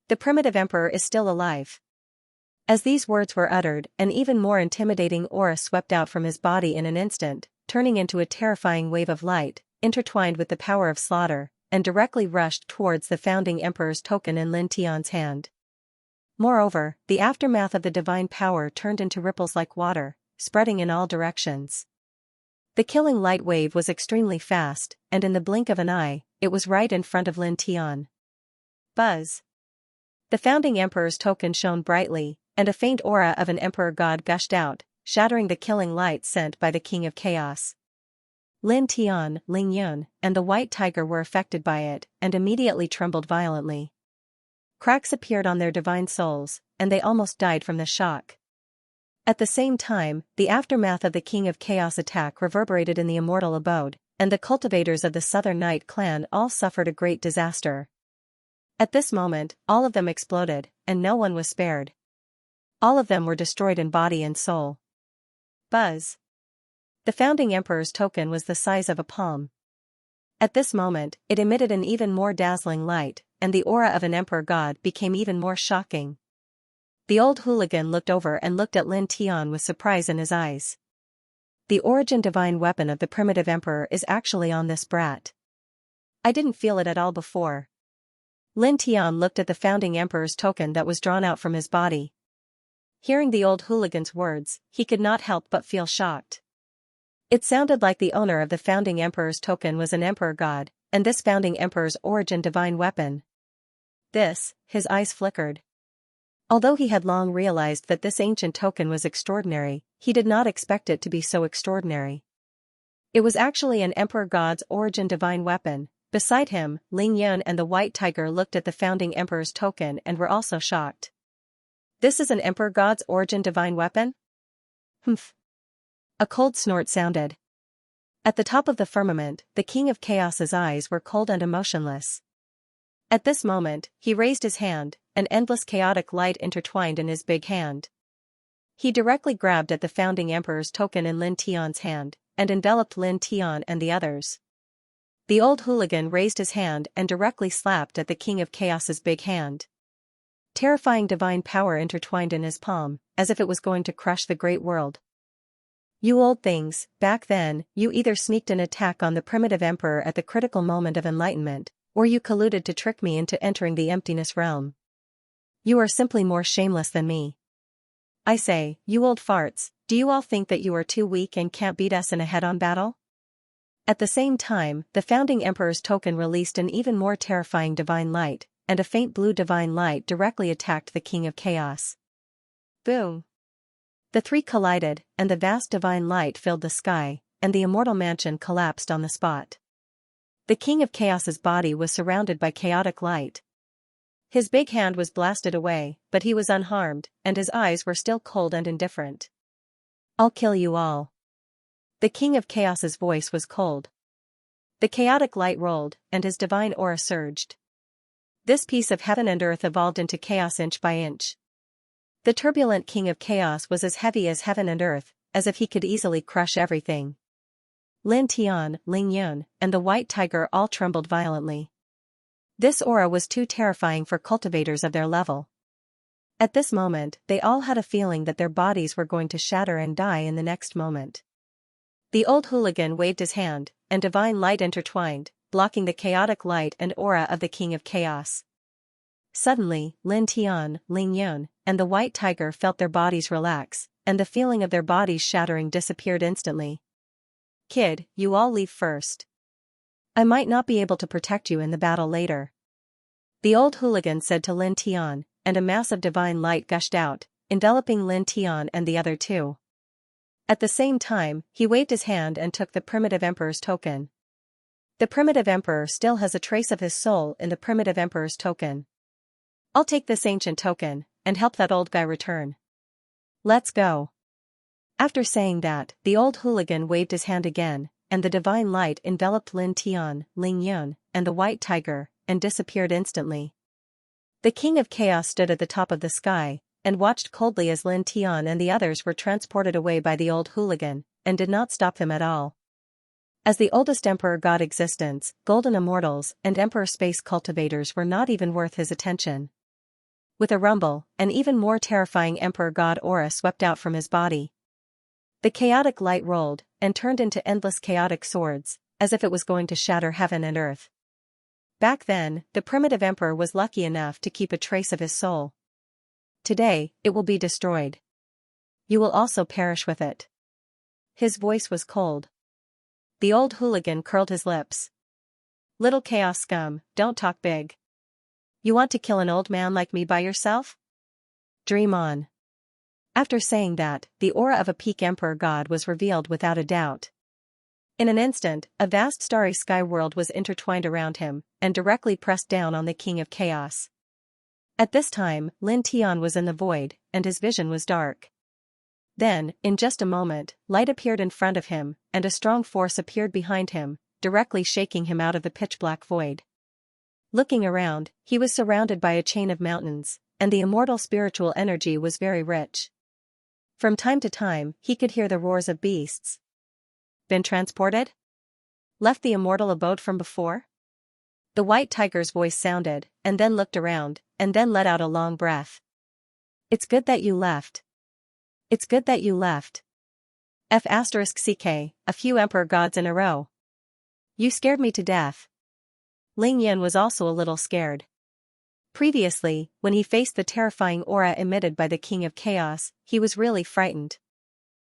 The primitive emperor is still alive. As these words were uttered, an even more intimidating aura swept out from his body in an instant, turning into a terrifying wave of light, intertwined with the power of slaughter, and directly rushed towards the founding emperor's token in Lin Tian's hand. Moreover, the aftermath of the divine power turned into ripples like water, spreading in all directions. The killing light wave was extremely fast, and in the blink of an eye, it was right in front of Lin Tian. Buzz. The founding emperor's token shone brightly, and a faint aura of an emperor god gushed out, shattering the killing light sent by the King of Chaos. Lin Tian, Ling Yun, and the White Tiger were affected by it, and immediately trembled violently. Cracks appeared on their divine souls, and they almost died from the shock. At the same time, the aftermath of the King of Chaos attack reverberated in the immortal abode, and the cultivators of the Southern Night Clan all suffered a great disaster. At this moment, all of them exploded, and no one was spared. All of them were destroyed in body and soul. Buzz. The founding emperor's token was the size of a palm. At this moment, it emitted an even more dazzling light, and the aura of an emperor god became even more shocking. The old hooligan looked over and looked at Lin Tian with surprise in his eyes. The origin divine weapon of the primitive emperor is actually on this brat. I didn't feel it at all before. Lin Tian looked at the founding emperor's token that was drawn out from his body. Hearing the old hooligan's words, he could not help but feel shocked. It sounded like the owner of the founding emperor's token was an emperor god, and this founding emperor's origin divine weapon. His eyes flickered. Although he had long realized that this ancient token was extraordinary, he did not expect it to be so extraordinary. It was actually an emperor god's origin divine weapon. Beside him, Ling Yun and the White Tiger looked at the founding emperor's token and were also shocked. This is an emperor god's origin divine weapon? Humph. A cold snort sounded. At the top of the firmament, the King of Chaos's eyes were cold and emotionless. At this moment, he raised his hand, an endless chaotic light intertwined in his big hand. He directly grabbed at the founding emperor's token in Lin Tian's hand, and enveloped Lin Tian and the others. The old hooligan raised his hand and directly slapped at the King of Chaos's big hand. Terrifying divine power intertwined in his palm, as if it was going to crush the great world. You old things, back then, you either sneaked an attack on the primitive emperor at the critical moment of enlightenment, or you colluded to trick me into entering the emptiness realm. You are simply more shameless than me. I say, you old farts, do you all think that you are too weak and can't beat us in a head-on battle? At the same time, the founding emperor's token released an even more terrifying divine light, and a faint blue divine light directly attacked the King of Chaos. Boom! The three collided, and the vast divine light filled the sky, and the immortal mansion collapsed on the spot. The King of Chaos's body was surrounded by chaotic light. His big hand was blasted away, but he was unharmed, and his eyes were still cold and indifferent. I'll kill you all. The King of Chaos's voice was cold. The chaotic light rolled, and his divine aura surged. This piece of heaven and earth evolved into chaos inch by inch. The turbulent King of Chaos was as heavy as heaven and earth, as if he could easily crush everything. Lin Tian, Ling Yun, and the White Tiger all trembled violently. This aura was too terrifying for cultivators of their level. At this moment, they all had a feeling that their bodies were going to shatter and die in the next moment. The old hooligan waved his hand, and divine light intertwined, blocking the chaotic light and aura of the King of Chaos. Suddenly, Lin Tian, Ling Yun, and the White Tiger felt their bodies relax, and the feeling of their bodies shattering disappeared instantly. Kid, you all leave first. I might not be able to protect you in the battle later. The old hooligan said to Lin Tian, and a mass of divine light gushed out, enveloping Lin Tian and the other two. At the same time, he waved his hand and took the primitive emperor's token. The primitive emperor still has a trace of his soul in the primitive emperor's token. I'll take this ancient token, and help that old guy return. Let's go. After saying that, the old hooligan waved his hand again, and the divine light enveloped Lin Tian, Ling Yun, and the White Tiger, and disappeared instantly. The King of Chaos stood at the top of the sky, and watched coldly as Lin Tian and the others were transported away by the old hooligan, and did not stop him at all. As the oldest emperor god existence, golden immortals and emperor space cultivators were not even worth his attention. With a rumble, an even more terrifying emperor god aura swept out from his body. The chaotic light rolled, and turned into endless chaotic swords, as if it was going to shatter heaven and earth. Back then, the primitive emperor was lucky enough to keep a trace of his soul. Today, it will be destroyed. You will also perish with it. His voice was cold. The old hooligan curled his lips. Little chaos scum, don't talk big. You want to kill an old man like me by yourself? Dream on. After saying that, the aura of a peak emperor god was revealed without a doubt. In an instant, a vast starry sky world was intertwined around him, and directly pressed down on the King of Chaos. At this time, Lin Tian was in the void, and his vision was dark. Then, in just a moment, light appeared in front of him, and a strong force appeared behind him, directly shaking him out of the pitch-black void. Looking around, he was surrounded by a chain of mountains, and the immortal spiritual energy was very rich. From time to time, he could hear the roars of beasts. Been transported? Left the immortal abode from before? The White Tiger's voice sounded, and then looked around, and then let out a long breath. It's good that you left. It's good that you left. F***ck, a few emperor gods in a row. You scared me to death. Ling Yin was also a little scared. Previously, when he faced the terrifying aura emitted by the King of Chaos, he was really frightened.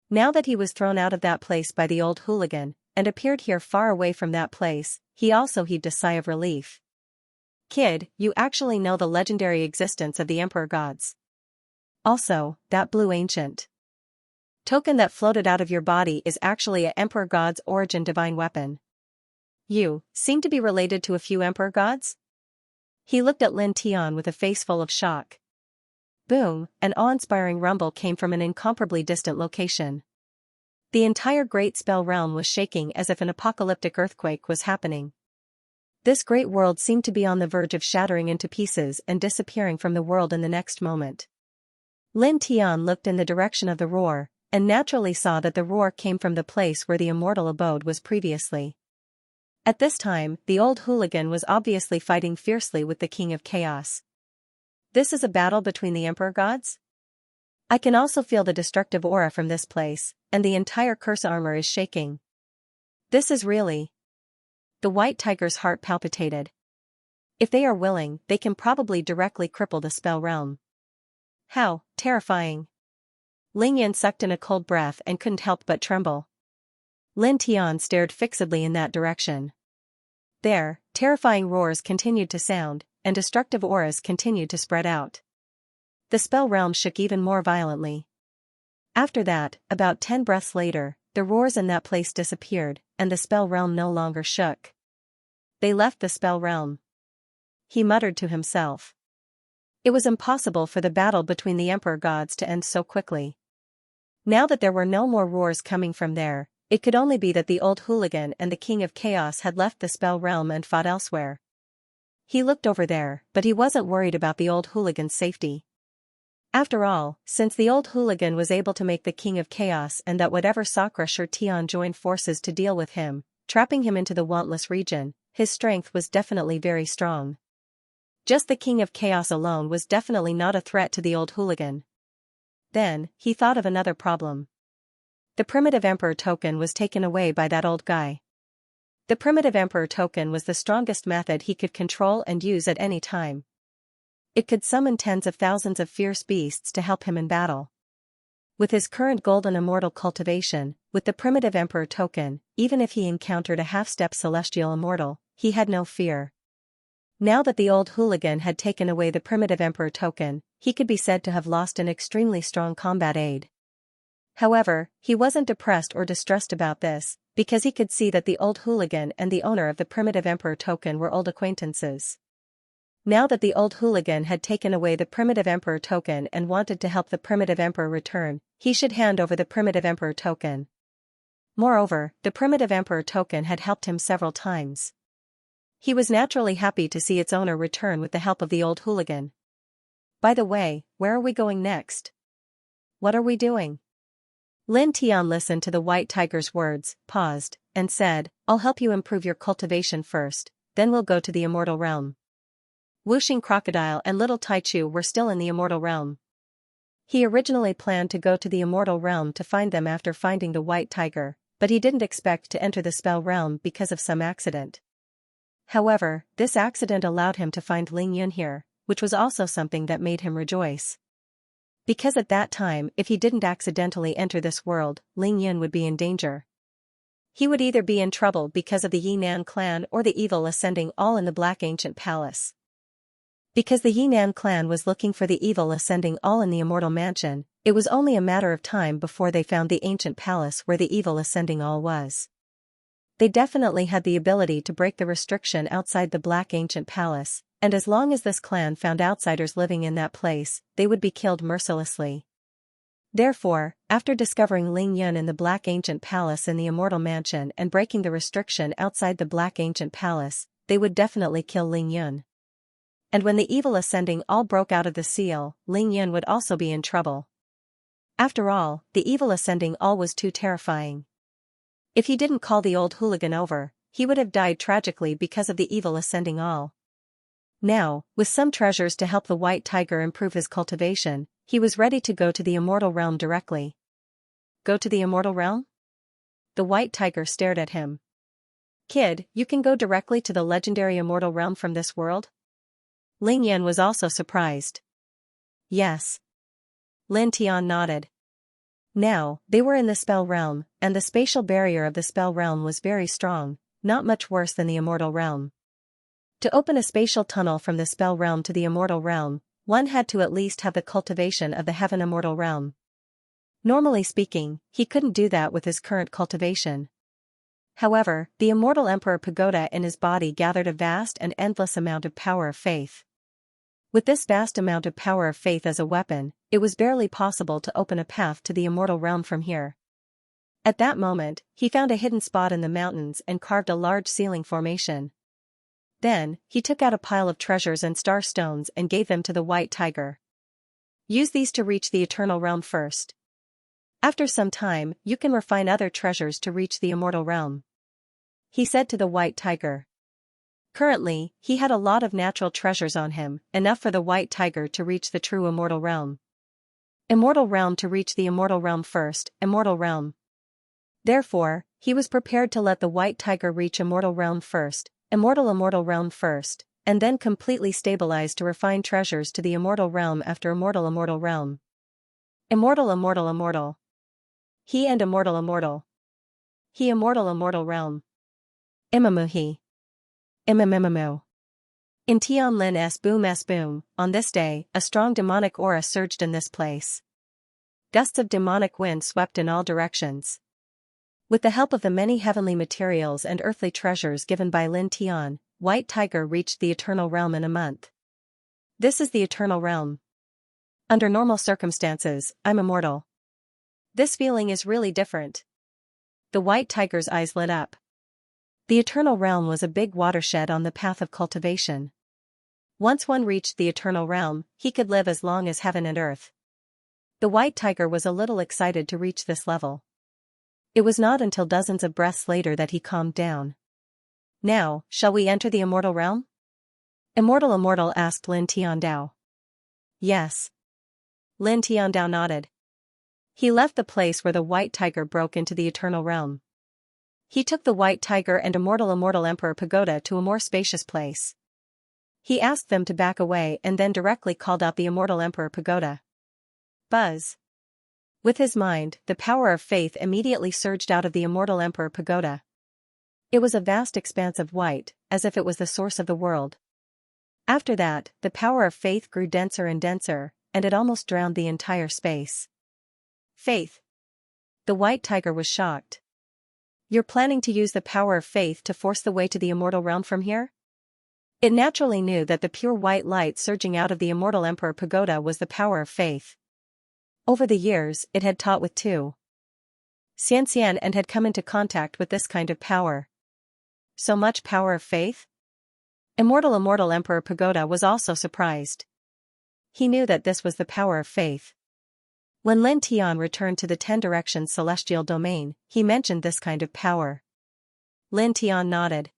Now that he was thrown out of that place by the old hooligan, and appeared here far away from that place, he also heaved a sigh of relief. Kid, you actually know the legendary existence of the emperor gods. Also, that blue ancient token that floated out of your body is actually a emperor god's origin divine weapon. You seem to be related to a few emperor gods? He looked at Lin Tian with a face full of shock. Boom, an awe-inspiring rumble came from an incomparably distant location. The entire great spell realm was shaking as if an apocalyptic earthquake was happening. This great world seemed to be on the verge of shattering into pieces and disappearing from the world in the next moment. Lin Tian looked in the direction of the roar, and naturally saw that the roar came from the place where the immortal abode was previously. At this time, the old hooligan was obviously fighting fiercely with the King of Chaos. This is a battle between the emperor gods? I can also feel the destructive aura from this place, and the entire curse armor is shaking. This is really... The White Tiger's heart palpitated. If they are willing, they can probably directly cripple the spell realm. How terrifying. Ling Yan sucked in a cold breath and couldn't help but tremble. Lin Tian stared fixedly in that direction. There, terrifying roars continued to sound, and destructive auras continued to spread out. The spell realm shook even more violently. After that, about 10 breaths later, the roars in that place disappeared, and the spell realm no longer shook. They left the spell realm. He muttered to himself. It was impossible for the battle between the Emperor gods to end so quickly. Now that there were no more roars coming from there, it could only be that the old hooligan and the King of Chaos had left the spell realm and fought elsewhere. He looked over there, but he wasn't worried about the old hooligan's safety. After all, since the old hooligan was able to make the King of Chaos and that whatever Sakura Sher Tian joined forces to deal with him, trapping him into the Wantless region, his strength was definitely very strong. Just the King of Chaos alone was definitely not a threat to the old hooligan. Then, he thought of another problem. The Primitive Emperor token was taken away by that old guy. The Primitive Emperor token was the strongest method he could control and use at any time. It could summon tens of thousands of fierce beasts to help him in battle. With his current golden immortal cultivation, with the Primitive Emperor token, even if he encountered a half-step celestial immortal, he had no fear. Now that the old hooligan had taken away the Primitive Emperor token, he could be said to have lost an extremely strong combat aid. However, he wasn't depressed or distressed about this, because he could see that the old hooligan and the owner of the Primitive Emperor token were old acquaintances. Now that the old hooligan had taken away the Primitive Emperor token and wanted to help the Primitive Emperor return, he should hand over the Primitive Emperor token. Moreover, the Primitive Emperor token had helped him several times. He was naturally happy to see its owner return with the help of the old hooligan. By the way, where are we going next? What are we doing? Lin Tian listened to the white tiger's words, paused, and said, I'll help you improve your cultivation first, then we'll go to the immortal realm. Wuxing Crocodile and Little Taichu were still in the immortal realm. He originally planned to go to the immortal realm to find them after finding the white tiger, but he didn't expect to enter the spell realm because of some accident. However, this accident allowed him to find Ling Yun here, which was also something that made him rejoice. Because at that time, if he didn't accidentally enter this world, Ling Yun would be in danger. He would either be in trouble because of the Yinan clan or the evil ascending all in the Black Ancient Palace. Because the Yinan clan was looking for the evil ascending all in the Immortal Mansion, it was only a matter of time before they found the ancient palace where the evil ascending all was. They definitely had the ability to break the restriction outside the Black Ancient Palace, and as long as this clan found outsiders living in that place, they would be killed mercilessly. Therefore, after discovering Ling Yun in the Black Ancient Palace in the Immortal Mansion and breaking the restriction outside the Black Ancient Palace, they would definitely kill Ling Yun. And when the evil ascending all broke out of the seal, Ling Yun would also be in trouble. After all, the evil ascending all was too terrifying. If he didn't call the old hooligan over, he would have died tragically because of the evil ascending all. Now, with some treasures to help the white tiger improve his cultivation, he was ready to go to the immortal realm directly. Go to the immortal realm? The white tiger stared at him. Kid, you can go directly to the legendary immortal realm from this world? Ling Yan was also surprised. Yes. Lin Tian nodded. Now, they were in the spell realm, and the spatial barrier of the spell realm was very strong, not much worse than the immortal realm. To open a spatial tunnel from the spell realm to the immortal realm, one had to at least have the cultivation of the heaven immortal realm. Normally speaking, he couldn't do that with his current cultivation. However, the immortal Emperor Pagoda in his body gathered a vast and endless amount of power of faith. With this vast amount of power of faith as a weapon, it was barely possible to open a path to the immortal realm from here. At that moment, he found a hidden spot in the mountains and carved a large ceiling formation. Then, he took out a pile of treasures and star stones and gave them to the white tiger. Use these to reach the eternal realm first. After some time, you can refine other treasures to reach the immortal realm. He said to the white tiger. Currently, he had a lot of natural treasures on him, enough for the white tiger to reach the true immortal realm. Immortal realm to reach the immortal realm first, immortal realm. Therefore, he was prepared to let the white tiger reach immortal realm first, immortal realm first, and then completely stabilize to refine treasures to the immortal realm after immortal realm. Immortal immortal immortal. He and immortal immortal. He immortal immortal realm. Imamuhi. Imamimamu. In Tian Lin s boom, on this day, a strong demonic aura surged in this place. Gusts of demonic wind swept in all directions. With the help of the many heavenly materials and earthly treasures given by Lin Tian, White Tiger reached the Eternal Realm in a month. This is the Eternal Realm. Under normal circumstances, I'm immortal. This feeling is really different. The White Tiger's eyes lit up. The Eternal Realm was a big watershed on the path of cultivation. Once one reached the Eternal Realm, he could live as long as heaven and earth. The White Tiger was a little excited to reach this level. It was not until dozens of breaths later that he calmed down. Now, shall we enter the Immortal Realm? Immortal asked Lin Tiandao. Yes. Lin Tiandao nodded. He left the place where the White Tiger broke into the Eternal Realm. He took the White Tiger and Immortal Emperor Pagoda to a more spacious place. He asked them to back away and then directly called out the Immortal Emperor Pagoda. Buzz. With his mind, the power of faith immediately surged out of the Immortal Emperor Pagoda. It was a vast expanse of white, as if it was the source of the world. After that, the power of faith grew denser and denser, and it almost drowned the entire space. Faith. The White Tiger was shocked. You're planning to use the power of faith to force the way to the Immortal Realm from here? It naturally knew that the pure white light surging out of the Immortal Emperor Pagoda was the power of faith. Over the years, it had taught with Xianxia and had come into contact with this kind of power. So much power of faith? Immortal Emperor Pagoda was also surprised. He knew that this was the power of faith. When Lin Tian returned to the 10 Directions celestial domain, he mentioned this kind of power. Lin Tian nodded.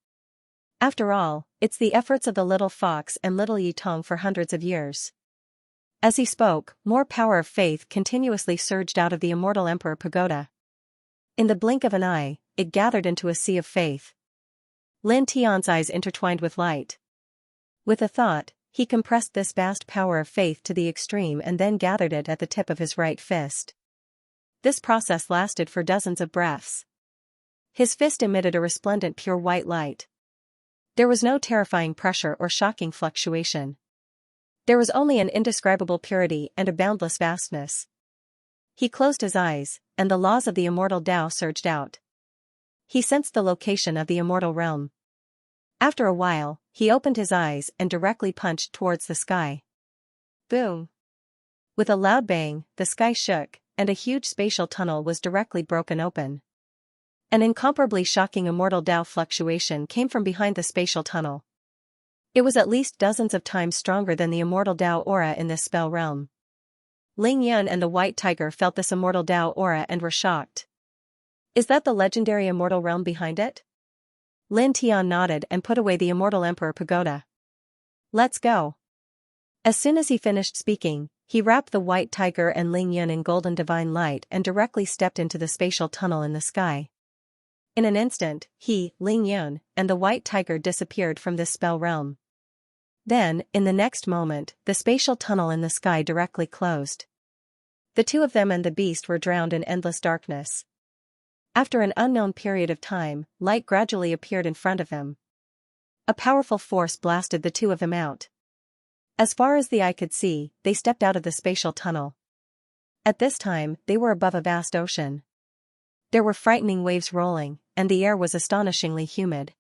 After all, it's the efforts of the little fox and little Yitong for hundreds of years. As he spoke, more power of faith continuously surged out of the Immortal Emperor Pagoda. In the blink of an eye, it gathered into a sea of faith. Lin Tian's eyes intertwined with light. With a thought, he compressed this vast power of faith to the extreme and then gathered it at the tip of his right fist. This process lasted for dozens of breaths. His fist emitted a resplendent pure white light. There was no terrifying pressure or shocking fluctuation. There was only an indescribable purity and a boundless vastness. He closed his eyes, and the laws of the immortal Tao surged out. He sensed the location of the Immortal Realm. After a while, he opened his eyes and directly punched towards the sky. Boom! With a loud bang, the sky shook, and a huge spatial tunnel was directly broken open. An incomparably shocking immortal Tao fluctuation came from behind the spatial tunnel. It was at least dozens of times stronger than the immortal Tao aura in this spell realm. Ling Yun and the White Tiger felt this immortal Tao aura and were shocked. Is that the legendary immortal realm behind it? Lin Tian nodded and put away the Immortal Emperor Pagoda. Let's go. As soon as he finished speaking, he wrapped the White Tiger and Ling Yun in golden divine light and directly stepped into the spatial tunnel in the sky. In an instant, he, Ling Yun, and the White Tiger disappeared from this spell realm. Then, in the next moment, the spatial tunnel in the sky directly closed. The two of them and the beast were drowned in endless darkness. After an unknown period of time, light gradually appeared in front of them. A powerful force blasted the two of them out. As far as the eye could see, they stepped out of the spatial tunnel. At this time, they were above a vast ocean. There were frightening waves rolling, and the air was astonishingly humid.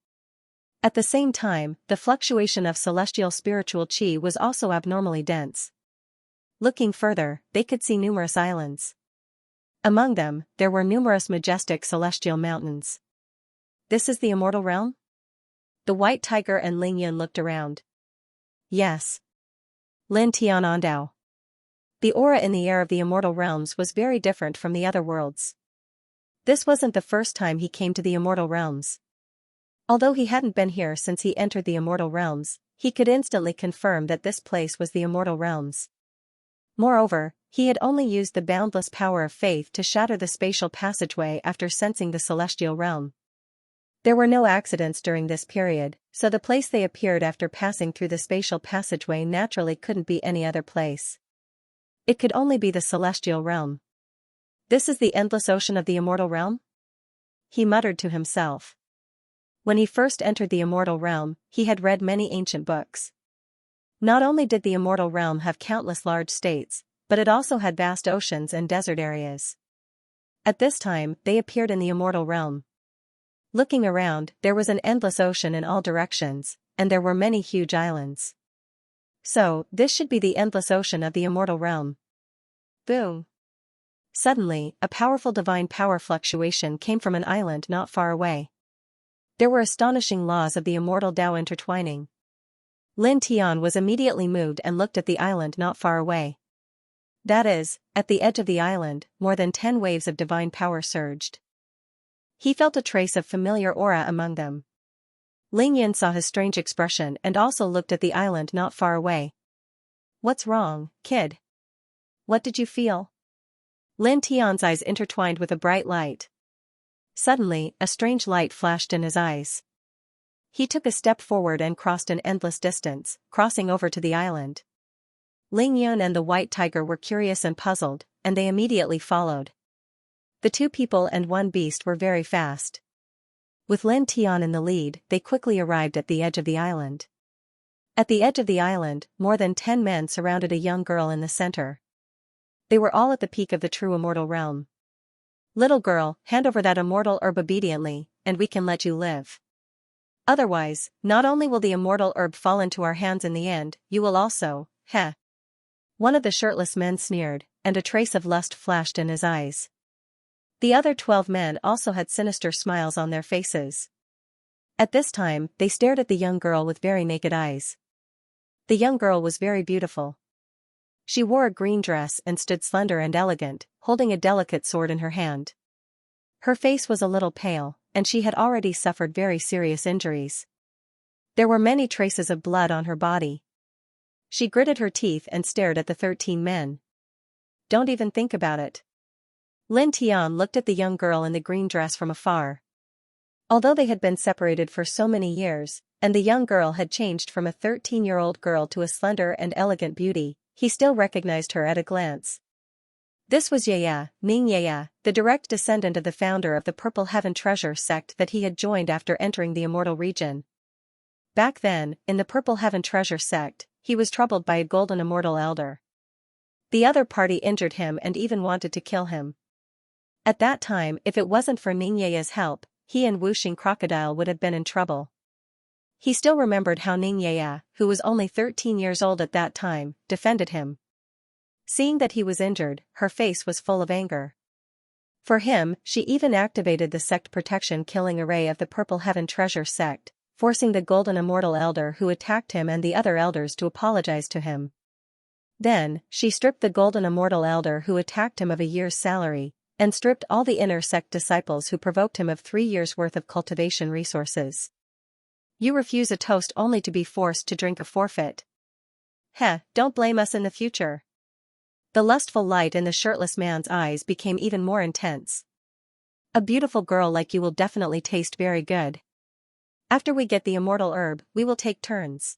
At the same time, the fluctuation of celestial spiritual chi was also abnormally dense. Looking further, they could see numerous islands. Among them, there were numerous majestic celestial mountains. This is the Immortal Realm? The White Tiger and Ling Yun looked around. Yes. Lin Tian Andao. The aura in the air of the Immortal Realms was very different from the other worlds. This wasn't the first time he came to the Immortal Realms. Although he hadn't been here since he entered the Immortal Realms, he could instantly confirm that this place was the Immortal Realms. Moreover, he had only used the boundless power of faith to shatter the spatial passageway after sensing the celestial realm. There were no accidents during this period, so the place they appeared after passing through the spatial passageway naturally couldn't be any other place. It could only be the celestial realm. This is the endless ocean of the immortal realm? He muttered to himself. When he first entered the immortal realm, he had read many ancient books. Not only did the immortal realm have countless large states, but it also had vast oceans and desert areas. At this time, they appeared in the immortal realm. Looking around, there was an endless ocean in all directions, and there were many huge islands. So, this should be the endless ocean of the immortal realm. Boom! Suddenly, a powerful divine power fluctuation came from an island not far away. There were astonishing laws of the immortal Tao intertwining. Lin Tian was immediately moved and looked at the island not far away. That is, at the edge of the island, more than 10 waves of divine power surged. He felt a trace of familiar aura among them. Ling Yin saw his strange expression and also looked at the island not far away. What's wrong, kid? What did you feel? Lin Tian's eyes intertwined with a bright light. Suddenly, a strange light flashed in his eyes. He took a step forward and crossed an endless distance, crossing over to the island. Ling Yun and the white tiger were curious and puzzled, and they immediately followed. The 2 people and 1 beast were very fast. With Lin Tian in the lead, they quickly arrived at the edge of the island. At the edge of the island, more than 10 men surrounded a young girl in the center. They were all at the peak of the true immortal realm. Little girl, hand over that immortal herb obediently, and we can let you live. Otherwise, not only will the immortal herb fall into our hands in the end, you will also, heh. One of the shirtless men sneered, and a trace of lust flashed in his eyes. The other 12 men also had sinister smiles on their faces. At this time, they stared at the young girl with very naked eyes. The young girl was very beautiful. She wore a green dress and stood slender and elegant, holding a delicate sword in her hand. Her face was a little pale, and she had already suffered very serious injuries. There were many traces of blood on her body. She gritted her teeth and stared at the 13 men. Don't even think about it. Lin Tian looked at the young girl in the green dress from afar. Although they had been separated for so many years, and the young girl had changed from a 13-year-old girl to a slender and elegant beauty, he still recognized her at a glance. This was Yaya, Ning Yaya, the direct descendant of the founder of the Purple Heaven Treasure sect that he had joined after entering the immortal region. Back then, in the Purple Heaven Treasure sect, he was troubled by a golden immortal elder. The other party injured him and even wanted to kill him. At that time, if it wasn't for Ning Yaya's help, he and Wuxing Crocodile would have been in trouble. He still remembered how Ning Yaya, who was only 13 years old at that time, defended him. Seeing that he was injured, her face was full of anger. For him, she even activated the sect protection killing array of the Purple Heaven Treasure sect, forcing the Golden Immortal Elder who attacked him and the other elders to apologize to him. Then, she stripped the Golden Immortal Elder who attacked him of a year's salary, and stripped all the inner sect disciples who provoked him of 3 years' worth of cultivation resources. You refuse a toast only to be forced to drink a forfeit. Heh, don't blame us in the future. The lustful light in the shirtless man's eyes became even more intense. A beautiful girl like you will definitely taste very good. After we get the immortal herb, we will take turns.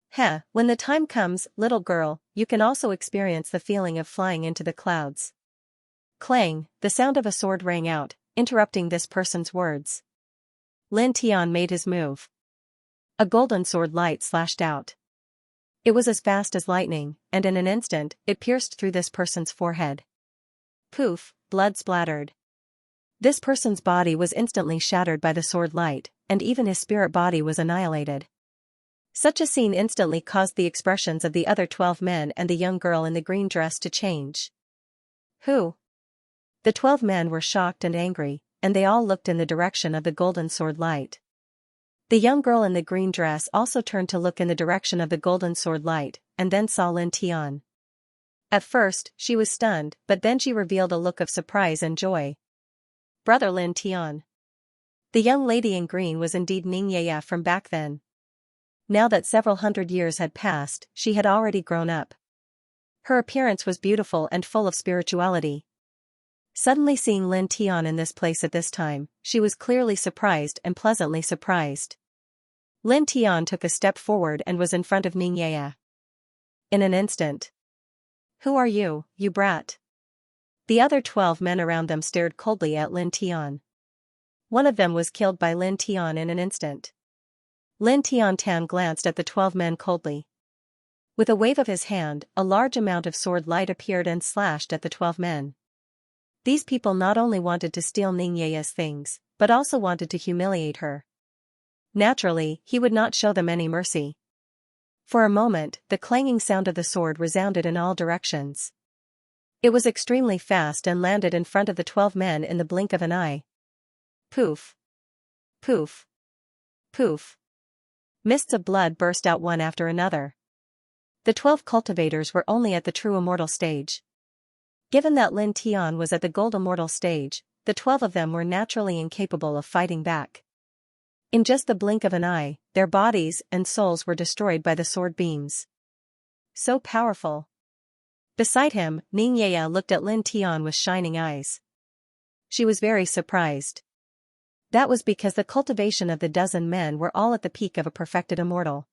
Heh, when the time comes, little girl, you can also experience the feeling of flying into the clouds. Clang, the sound of a sword rang out, interrupting this person's words. Lin Tian made his move. A golden sword light slashed out. It was as fast as lightning, and in an instant, it pierced through this person's forehead. Poof, blood splattered. This person's body was instantly shattered by the sword light, and even his spirit body was annihilated. Such a scene instantly caused the expressions of the other 12 men and the young girl in the green dress to change. Who? The 12 men were shocked and angry, and they all looked in the direction of the golden sword light. The young girl in the green dress also turned to look in the direction of the golden sword light, and then saw Lin Tian. At first, she was stunned, but then she revealed a look of surprise and joy. Brother Lin Tian. The young lady in green was indeed Ning Yaya from back then. Now that several hundred years had passed, she had already grown up. Her appearance was beautiful and full of spirituality. Suddenly seeing Lin Tian in this place at this time, she was clearly surprised and pleasantly surprised. Lin Tian took a step forward and was in front of Ning Yaya. In an instant. Who are you, you brat? The other 12 men around them stared coldly at Lin Tian. One of them was killed by Lin Tian in an instant. Lin Tian glanced at the 12 men coldly. With a wave of his hand, a large amount of sword light appeared and slashed at the 12 men. These people not only wanted to steal Ningyaya's things, but also wanted to humiliate her. Naturally, he would not show them any mercy. For a moment, the clanging sound of the sword resounded in all directions. It was extremely fast and landed in front of the 12 men in the blink of an eye. Poof! Poof! Poof! Mists of blood burst out one after another. The 12 cultivators were only at the true immortal stage. Given that Lin Tian was at the gold immortal stage, the 12 of them were naturally incapable of fighting back. In just the blink of an eye, their bodies and souls were destroyed by the sword beams. So powerful. Beside him, Ningyaya looked at Lin Tian with shining eyes. She was very surprised. That was because the cultivation of the dozen men were all at the peak of a perfected immortal.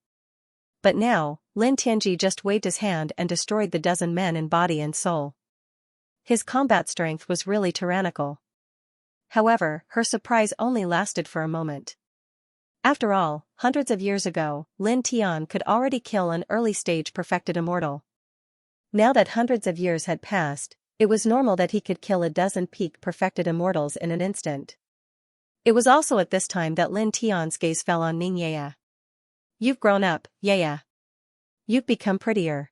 But now, Lin Tianji just waved his hand and destroyed the dozen men in body and soul. His combat strength was really tyrannical. However, her surprise only lasted for a moment. After all, hundreds of years ago, Lin Tian could already kill an early-stage perfected immortal. Now that hundreds of years had passed, it was normal that he could kill a dozen peak perfected immortals in an instant. It was also at this time that Lin Tian's gaze fell on Ningyaya. "You've grown up, Yaya. You've become prettier,"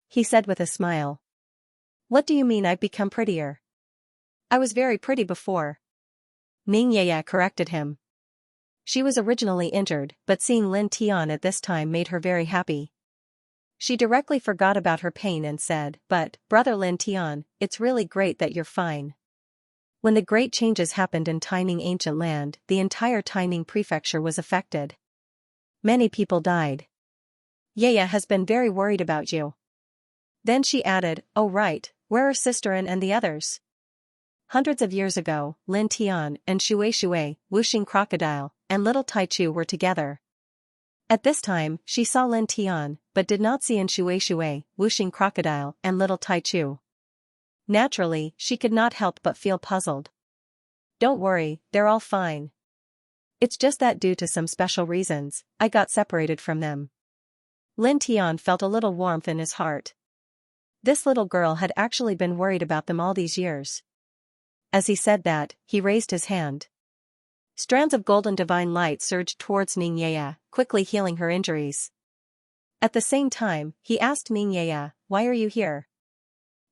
he said with a smile. "What do you mean I've become prettier? I was very pretty before." Ningyaya corrected him. She was originally injured, but seeing Lin Tian at this time made her very happy. She directly forgot about her pain and said, "But, brother Lin Tian, it's really great that you're fine." When the great changes happened in Taining ancient land, the entire Taining prefecture was affected. Many people died. Yaya has been very worried about you. Then she added, "Oh right, where are Sister and the others?" Hundreds of years ago, Lin Tian and Shui, Wuxing Crocodile, and little Taichu were together. At this time, she saw Lin Tian, but did not see in Shui, Wuxing Crocodile, and little Taichu. Naturally, she could not help but feel puzzled. "Don't worry, they're all fine. It's just that due to some special reasons, I got separated from them." Lin Tian felt a little warmth in his heart. This little girl had actually been worried about them all these years. As he said that, he raised his hand. Strands of golden divine light surged towards Ningyaya, quickly healing her injuries. At the same time, he asked Ningyaya, "Why are you here?"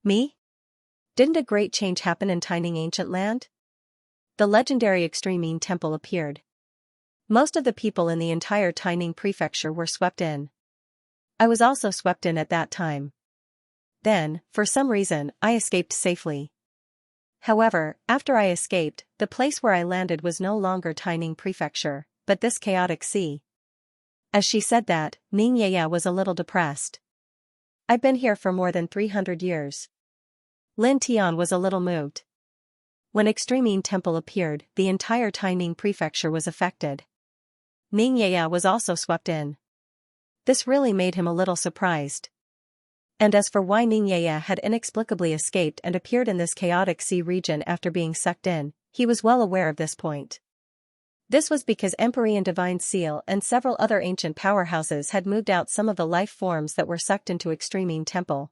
"Me? Didn't a great change happen in Taining ancient land?" The legendary Extreme Temple appeared. Most of the people in the entire Taining prefecture were swept in. I was also swept in at that time. Then, for some reason, I escaped safely. However, after I escaped, the place where I landed was no longer Taining prefecture, but this chaotic sea. As she said that, Ningyaya was a little depressed. "I've been here for more than 300 years. Lin Tian was a little moved. When Extreme Temple appeared, the entire Taining prefecture was affected. Ningyaya was also swept in. This really made him a little surprised. And as for why Ningyaya had inexplicably escaped and appeared in this chaotic sea region after being sucked in, he was well aware of this point. This was because Empyrean Divine Seal and several other ancient powerhouses had moved out some of the life forms that were sucked into Extreme Temple.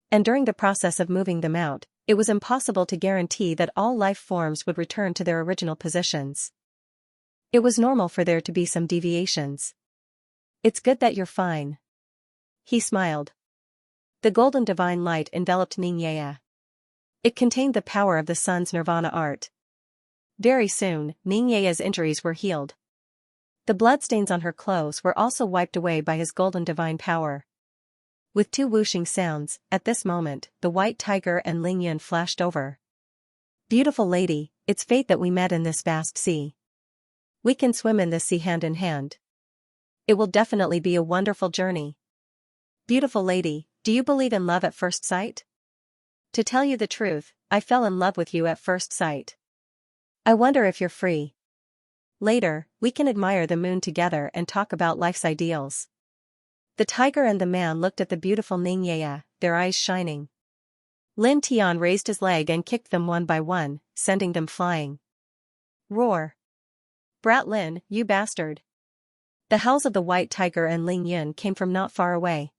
And during the process of moving them out, it was impossible to guarantee that all life forms would return to their original positions. It was normal for there to be some deviations. "It's good that you're fine." He smiled. The golden divine light enveloped Ningyaya. It contained the power of the sun's nirvana art. Very soon, Ningyaya's injuries were healed. The bloodstains on her clothes were also wiped away by his golden divine power. With two whooshing sounds, at this moment, the white tiger and Ling Yun flashed over. "Beautiful lady, it's fate that we met in this vast sea. We can swim in this sea hand in hand. It will definitely be a wonderful journey. Beautiful lady, do you believe in love at first sight? To tell you the truth, I fell in love with you at first sight. I wonder if you're free. Later, we can admire the moon together and talk about life's ideals." The tiger and the man looked at the beautiful Ningyaya, their eyes shining. Lin Tian raised his leg and kicked them one by one, sending them flying. Roar! Brat Lin, you bastard! The howls of the white tiger and Ling Yun came from not far away.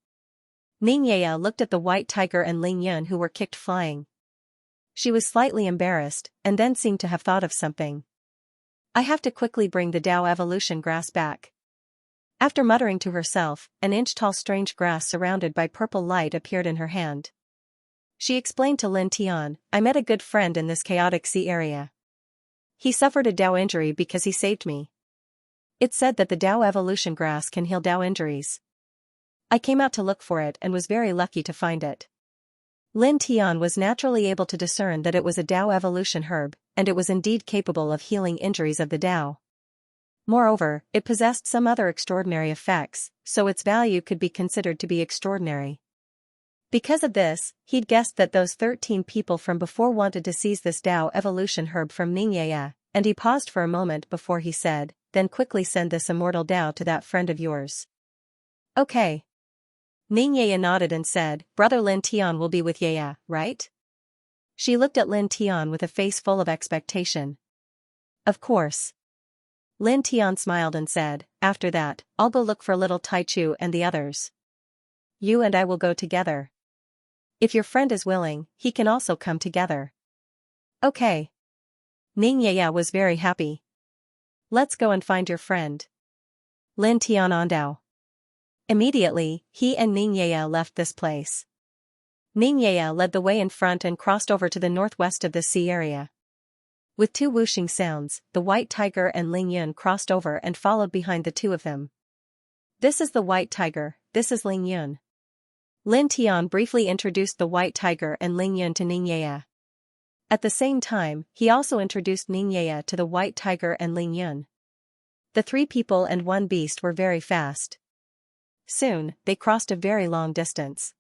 Xianxia looked at the white tiger and Ling Yun who were kicked flying. She was slightly embarrassed, and then seemed to have thought of something. I have to quickly bring the Tao evolution grass back. After muttering to herself, an inch-tall strange grass surrounded by purple light appeared in her hand. She explained to Lin Tian, I met a good friend in this chaotic sea area. He suffered a Tao injury because he saved me. It's said that the Tao evolution grass can heal Tao injuries. I came out to look for it and was very lucky to find it. Lin Tian was naturally able to discern that it was a Tao evolution herb, and it was indeed capable of healing injuries of the Tao. Moreover, it possessed some other extraordinary effects, so its value could be considered to be extraordinary. Because of this, he'd guessed that those 13 people from before wanted to seize this Tao evolution herb from Xianxia, and he paused for a moment before he said, then quickly send this immortal Tao to that friend of yours. Okay. Xianxia nodded and said, Brother Lin Tian will be with Yaya, right? She looked at Lin Tian with a face full of expectation. Of course. Lin Tian smiled and said, after that, I'll go look for little Taichu and the others. You and I will go together. If your friend is willing, he can also come together. Okay. Xianxia was very happy. Let's go and find your friend. Lin Tian Ondao. Immediately, he and Xianxia left this place. Xianxia led the way in front and crossed over to the northwest of the sea area. With two whooshing sounds, the white tiger and Ling Yun crossed over and followed behind the two of them. This is the white tiger, this is Ling Yun. Lin Tian briefly introduced the white tiger and Ling Yun to Xianxia. At the same time, he also introduced Xianxia to the white tiger and Ling Yun. The 3 people and 1 beast were very fast. Soon, they crossed a very long distance.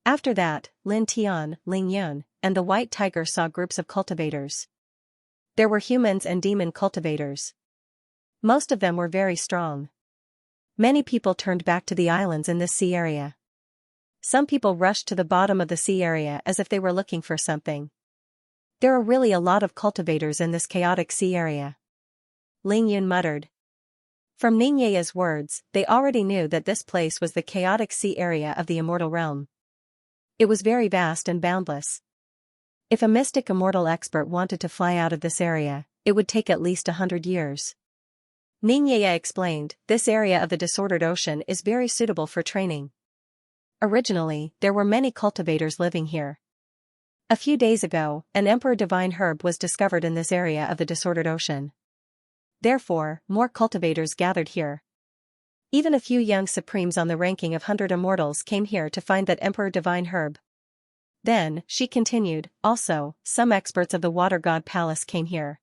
After that, Lin Tian, Ling Yun, and the white tiger saw groups of cultivators. There were humans and demon cultivators. Most of them were very strong. Many people turned back to the islands in this sea area. Some people rushed to the bottom of the sea area as if they were looking for something. There are really a lot of cultivators in this chaotic sea area. Ling Yun muttered. From Xianxia's words, they already knew that this place was the chaotic sea area of the immortal realm. It was very vast and boundless. If a mystic immortal expert wanted to fly out of this area, it would take at least 100 years. Xianxia explained, this area of the disordered ocean is very suitable for training. Originally, there were many cultivators living here. A few days ago, an emperor divine herb was discovered in this area of the disordered ocean. Therefore, more cultivators gathered here. Even a few young supremes on the ranking of 100 immortals came here to find that emperor divine herb. Then, she continued, also, some experts of the water god palace came here.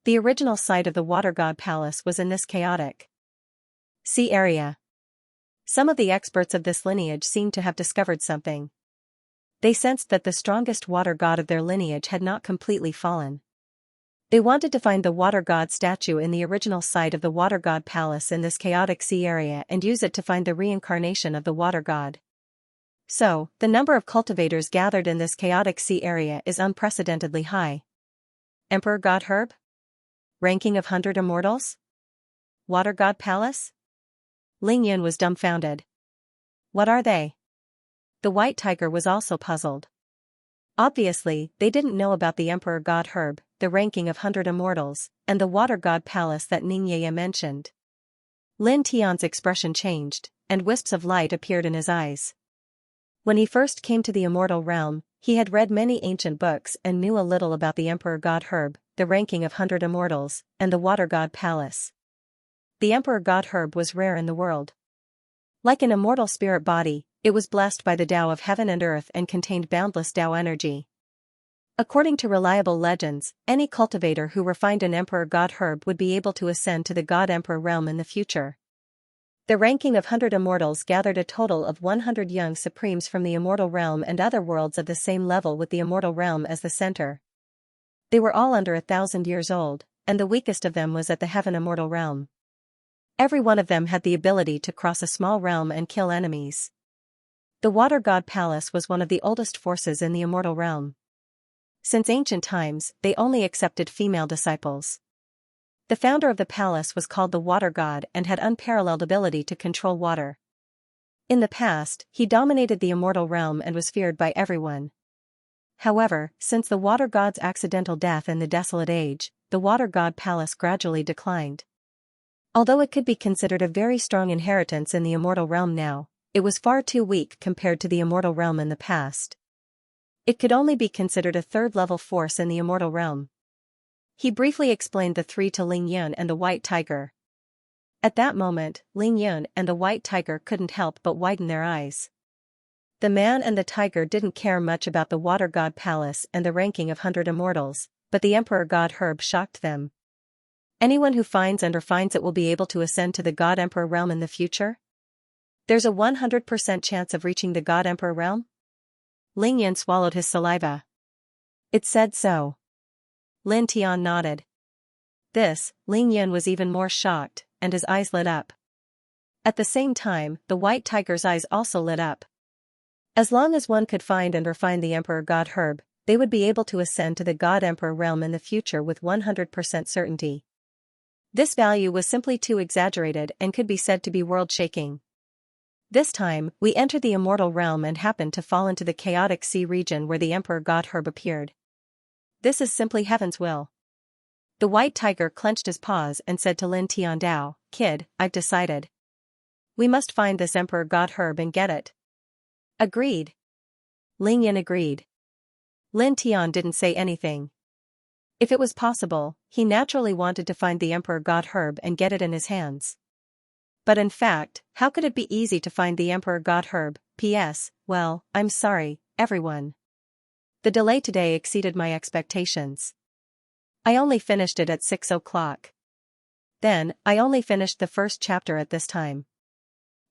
The original site of the water god palace was in this chaotic sea area. Some of the experts of this lineage seemed to have discovered something. They sensed that the strongest water god of their lineage had not completely fallen. They wanted to find the water god statue in the original site of the water god palace in this chaotic sea area and use it to find the reincarnation of the water god. So, the number of cultivators gathered in this chaotic sea area is unprecedentedly high. Emperor God Herb? Ranking of 100 immortals? Water God Palace? Ling Yun was dumbfounded. What are they? The white tiger was also puzzled. Obviously, they didn't know about the Emperor God Herb, the ranking of 100 immortals, and the Water God Palace that Xianxia mentioned. Lin Tian's expression changed, and wisps of light appeared in his eyes. When he first came to the immortal realm, he had read many ancient books and knew a little about the Emperor God Herb, the ranking of 100 immortals, and the Water God Palace. The Emperor God Herb was rare in the world. Like an immortal spirit body, it was blessed by the Tao of heaven and earth and contained boundless Tao energy. According to reliable legends, any cultivator who refined an Emperor God Herb would be able to ascend to the God Emperor realm in the future. The ranking of 100 immortals gathered a total of 100 young supremes from the immortal realm and other worlds of the same level with the immortal realm as the center. They were all under 1,000 years old, and the weakest of them was at the heaven immortal realm. Every one of them had the ability to cross a small realm and kill enemies. The Water God Palace was one of the oldest forces in the immortal realm. Since ancient times, they only accepted female disciples. The founder of the palace was called the Water God and had unparalleled ability to control water. In the past, he dominated the immortal realm and was feared by everyone. However, since the Water God's accidental death in the Desolate Age, the Water God Palace gradually declined. Although it could be considered a very strong inheritance in the immortal realm now, it was far too weak compared to the immortal realm in the past. It could only be considered a third-level force in the immortal realm. He briefly explained the three to Ling Yun and the White Tiger. At that moment, Ling Yun and the White Tiger couldn't help but widen their eyes. The man and the tiger didn't care much about the Water God Palace and the ranking of 100 immortals, but the Emperor God Herb shocked them. Anyone who finds and refines it will be able to ascend to the God Emperor realm in the future? There's a 100% chance of reaching the God Emperor realm? Ling Yun swallowed his saliva. It said so. Lin Tian nodded. This, Ling Yun was even more shocked, and his eyes lit up. At the same time, the White Tiger's eyes also lit up. As long as one could find and refine the Emperor God Herb, they would be able to ascend to the God Emperor realm in the future with 100% certainty. This value was simply too exaggerated and could be said to be world-shaking. This time, we entered the immortal realm and happened to fall into the chaotic sea region where the Emperor God Herb appeared. This is simply heaven's will. The White Tiger clenched his paws and said to Lin Tiandao, "Kid, I've decided. We must find this Emperor God Herb and get it." Agreed. Ling Yin agreed. Lin Tian didn't say anything. If it was possible, he naturally wanted to find the Emperor God Herb and get it in his hands. But in fact, how could it be easy to find the Emperor God Herb? P.S. Well, I'm sorry, everyone. The delay today exceeded my expectations. I only finished it at 6 o'clock. Then, I only finished the first chapter at this time.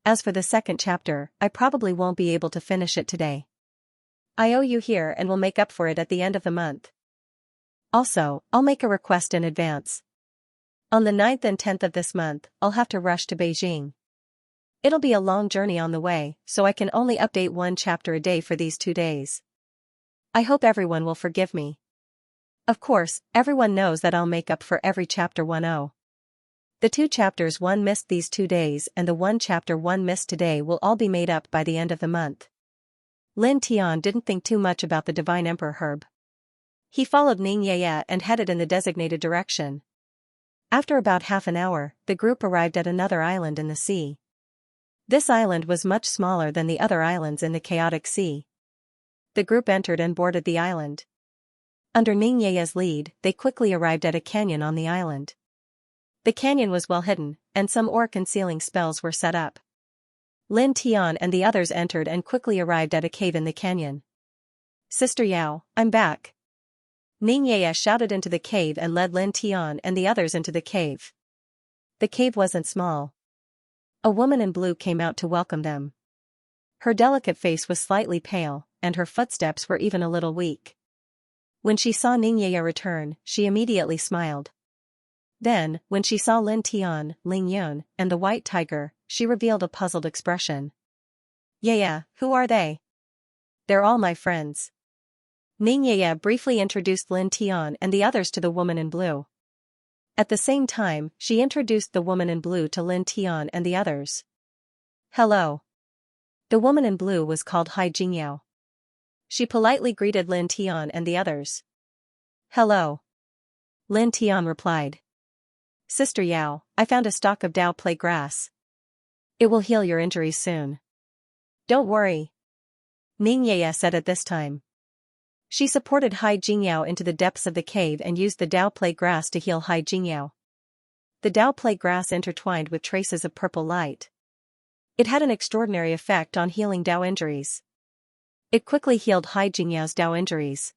As for the second chapter, I probably won't be able to finish it today. I owe you here and will make up for it at the end of the month. Also, I'll make a request in advance. On the 9th and 10th of this month, I'll have to rush to Beijing. It'll be a long journey on the way, so I can only update one chapter a day for these 2 days. I hope everyone will forgive me. Of course, everyone knows that I'll make up for every chapter 10. The 2 chapters 1 missed these 2 days and the 1 chapter 1 missed today will all be made up by the end of the month. Lin Tian didn't think too much about the Divine Emperor Herb. He followed Ning Yaya and headed in the designated direction. After about half an hour, the group arrived at another island in the sea. This island was much smaller than the other islands in the chaotic sea. The group entered and boarded the island. Under Ning Yaya's lead, they quickly arrived at a canyon on the island. The canyon was well hidden, and some ore-concealing spells were set up. Lin Tian and the others entered and quickly arrived at a cave in the canyon. "Sister Yao, I'm back." Ning Yaya shouted into the cave and led Lin Tian and the others into the cave. The cave wasn't small. A woman in blue came out to welcome them. Her delicate face was slightly pale, and her footsteps were even a little weak. When she saw Ning Yaya return, she immediately smiled. Then, when she saw Lin Tian, Ling Yun, and the White Tiger, she revealed a puzzled expression. "Yaya, who are they?" "They're all my friends." Ning Yaya briefly introduced Lin Tian and the others to the woman in blue. At the same time, she introduced the woman in blue to Lin Tian and the others. "Hello." The woman in blue was called Hai Jingyao. She politely greeted Lin Tian and the others. "Hello." Lin Tian replied. "Sister Yao, I found a stalk of Dao Play grass. It will heal your injuries soon. Don't worry." Ning Yaya said at this time. She supported Hai Jingyao into the depths of the cave and used the Dao Play grass to heal Hai Jingyao. The Dao Play grass intertwined with traces of purple light. It had an extraordinary effect on healing Dao injuries. It quickly healed Hai Jingyao's Dao injuries.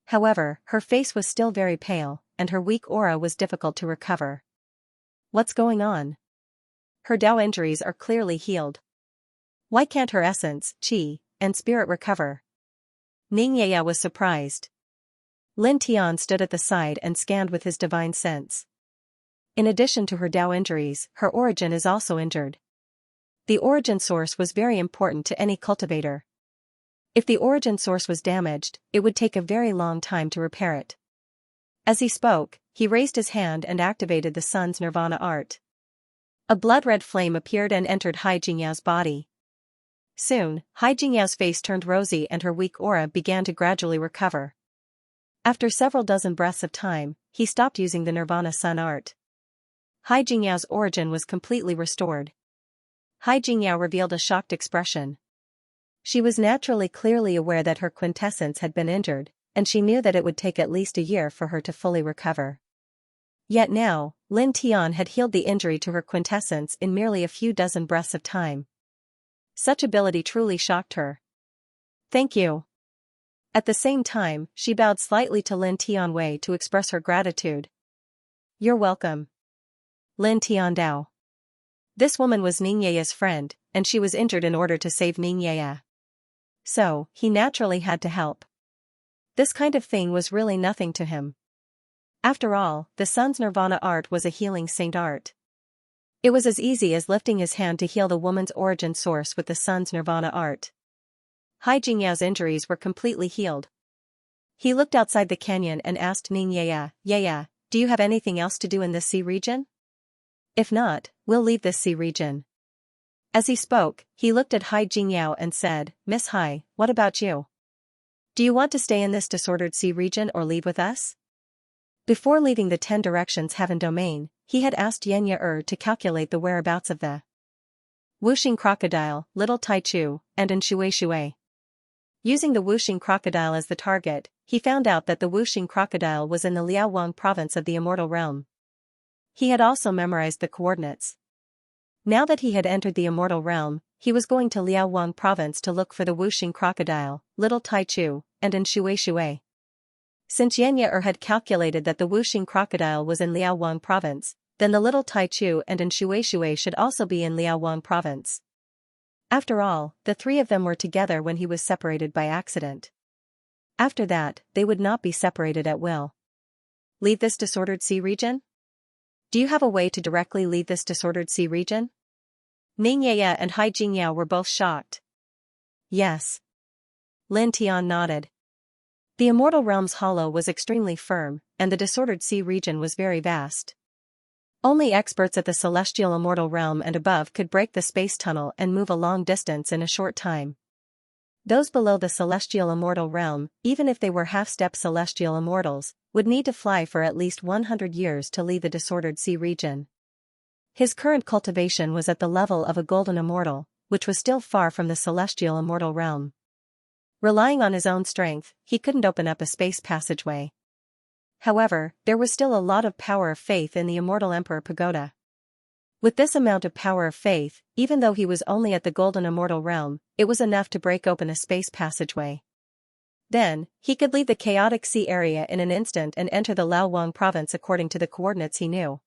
However, her face was still very pale, and her weak aura was difficult to recover. What's going on? Her Dao injuries are clearly healed. Why can't her essence, qi, and spirit recover? Ning Yaya was surprised. Lin Tian stood at the side and scanned with his divine sense. In addition to her Dao injuries, her origin is also injured. The origin source was very important to any cultivator. If the origin source was damaged, it would take a very long time to repair it. As he spoke, he raised his hand and activated the sun's nirvana art. A blood-red flame appeared and entered Xianxia's body. Soon, Xianxia's face turned rosy and her weak aura began to gradually recover. After several dozen breaths of time, he stopped using the nirvana sun art. Xianxia's origin was completely restored. Xianxia revealed a shocked expression. She was naturally clearly aware that her quintessence had been injured, and she knew that it would take at least a year for her to fully recover. Yet now, Lin Tian had healed the injury to her quintessence in merely a few dozen breaths of time. Such ability truly shocked her. "Thank you." At the same time, she bowed slightly to Lin Tianwei to express her gratitude. "You're welcome." Lin Tiandao. This woman was Ningyaya's friend, and she was injured in order to save Ningyaya. So, he naturally had to help. This kind of thing was really nothing to him. After all, the sun's nirvana art was a healing saint art. It was as easy as lifting his hand to heal the woman's origin source with the sun's nirvana art. Xianxia's injuries were completely healed. He looked outside the canyon and asked Ningyaya, "Yaya, do you have anything else to do in this sea region? If not, we'll leave this sea region." As he spoke, he looked at Xianxia and said, "Miss Hai, what about you? Do you want to stay in this disordered sea region or leave with us?" Before leaving the 10 Directions Heaven domain, he had asked Xianxia to calculate the whereabouts of the Wuxing crocodile, Little Taichu, and an Shui. Using the Wuxing crocodile as the target, he found out that the Wuxing crocodile was in the Liaowang province of the Immortal Realm. He had also memorized the coordinates. Now that he had entered the Immortal Realm, he was going to Liaowang province to look for the Wuxing crocodile, Little Taichu, and an Shui. Since Xianxia had calculated that the Wuxing crocodile was in Liaowang province, then the Little Taichu and an Shui should also be in Liaowang province. After all, the 3 of them were together when he was separated by accident. After that, they would not be separated at will. Leave this disordered sea region? Do you have a way to directly leave this disordered sea region? Ningyaya and Xianxia were both shocked. Yes. Lin Tian nodded. The Immortal Realm's hollow was extremely firm, and the disordered sea region was very vast. Only experts at the Celestial Immortal Realm and above could break the space tunnel and move a long distance in a short time. Those below the Celestial Immortal Realm, even if they were half-step Celestial Immortals, would need to fly for at least 100 years to leave the disordered sea region. His current cultivation was at the level of a Golden Immortal, which was still far from the Celestial Immortal Realm. Relying on his own strength, he couldn't open up a space passageway. However, there was still a lot of power of faith in the Immortal Emperor Pagoda. With this amount of power of faith, even though he was only at the Golden Immortal Realm, it was enough to break open a space passageway. Then, he could leave the chaotic sea area in an instant and enter the Liaowang province according to the coordinates he knew.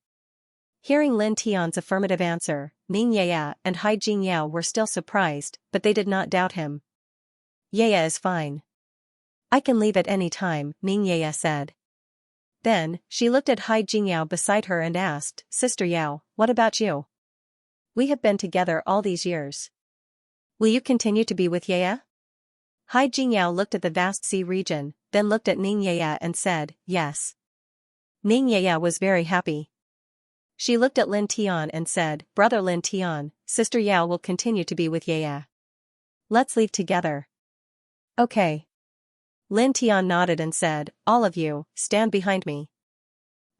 Hearing Lin Tian's affirmative answer, Ningyaya and Xianxia were still surprised, but they did not doubt him. "Yaya is fine. I can leave at any time," Ningyaya said. Then, she looked at Xianxia beside her and asked, "Sister Yao, what about you? We have been together all these years. Will you continue to be with Yaya?" Xianxia looked at the vast sea region, then looked at Ningyaya and said, "Yes." Ningyaya was very happy. She looked at Lin Tian and said, "Brother Lin Tian, Sister Yao will continue to be with Yaya. Let's leave together." "Okay." Lin Tian nodded and said, "All of you, stand behind me.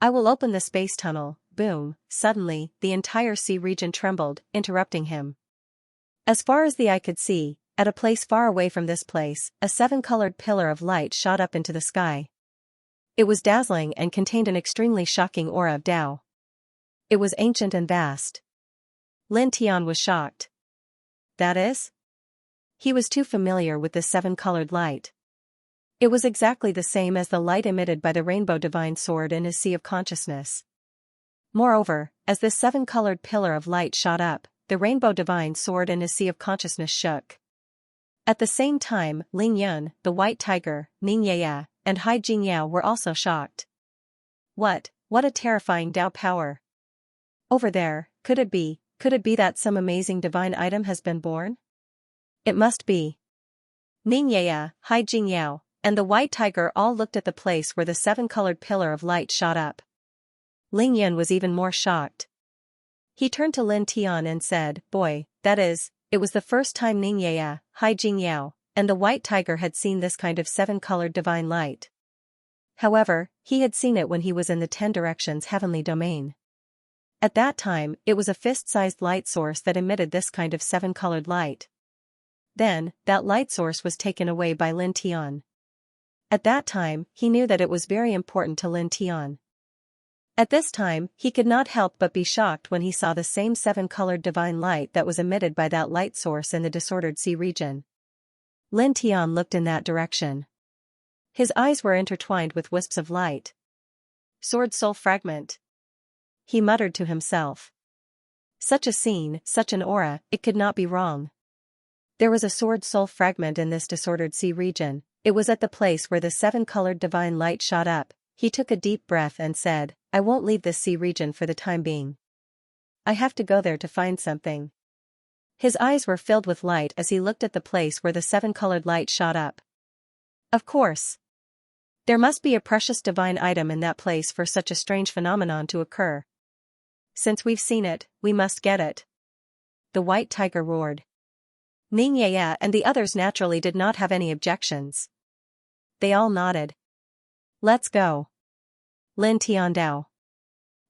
I will open the space tunnel." Boom, suddenly, the entire sea region trembled, interrupting him. As far as the eye could see, at a place far away from this place, a 7-colored pillar of light shot up into the sky. It was dazzling and contained an extremely shocking aura of Tao. It was ancient and vast. Lin Tian was shocked. That is? He was too familiar with this 7-colored light. It was exactly the same as the light emitted by the rainbow divine sword in his sea of consciousness. Moreover, as this 7-colored pillar of light shot up, the rainbow divine sword in his sea of consciousness shook. At the same time, Ling Yun, the white tiger, Ningyaya, and Xianxia were also shocked. What a terrifying Tao power. Over there, could it be, Could it be that some amazing divine item has been born? It must be. Xianxia, Hai Jingyao, and the white tiger all looked at the place where the seven-colored pillar of light shot up. Ling Yun was even more shocked. He turned to Lin Tian and said, "Boy, that is, it was the first time Xianxia, Hai Jingyao, and the white tiger had seen this kind of seven-colored divine light. However, he had seen it when he was in the 10 Directions heavenly domain. At that time, it was a fist-sized light source that emitted this kind of seven-colored light. Then, that light source was taken away by Lin Tian. At that time, he knew that it was very important to Lin Tian. At this time, he could not help but be shocked when he saw the same seven-colored divine light that was emitted by that light source in the disordered sea region. Lin Tian looked in that direction. His eyes were intertwined with wisps of light. Sword soul fragment. He muttered to himself. Such a scene, such an aura, it could not be wrong. There was a sword soul fragment in this disordered sea region. It was at the place where the seven-colored divine light shot up. He took a deep breath and said, "I won't leave this sea region for the time being. I have to go there to find something." His eyes were filled with light as he looked at the place where the seven-colored light shot up. Of course. There must be a precious divine item in that place for such a strange phenomenon to occur. Since we've seen it, we must get it. The white tiger roared. Xianxia and the others naturally did not have any objections. They all nodded. Let's go. Lin Tiandao.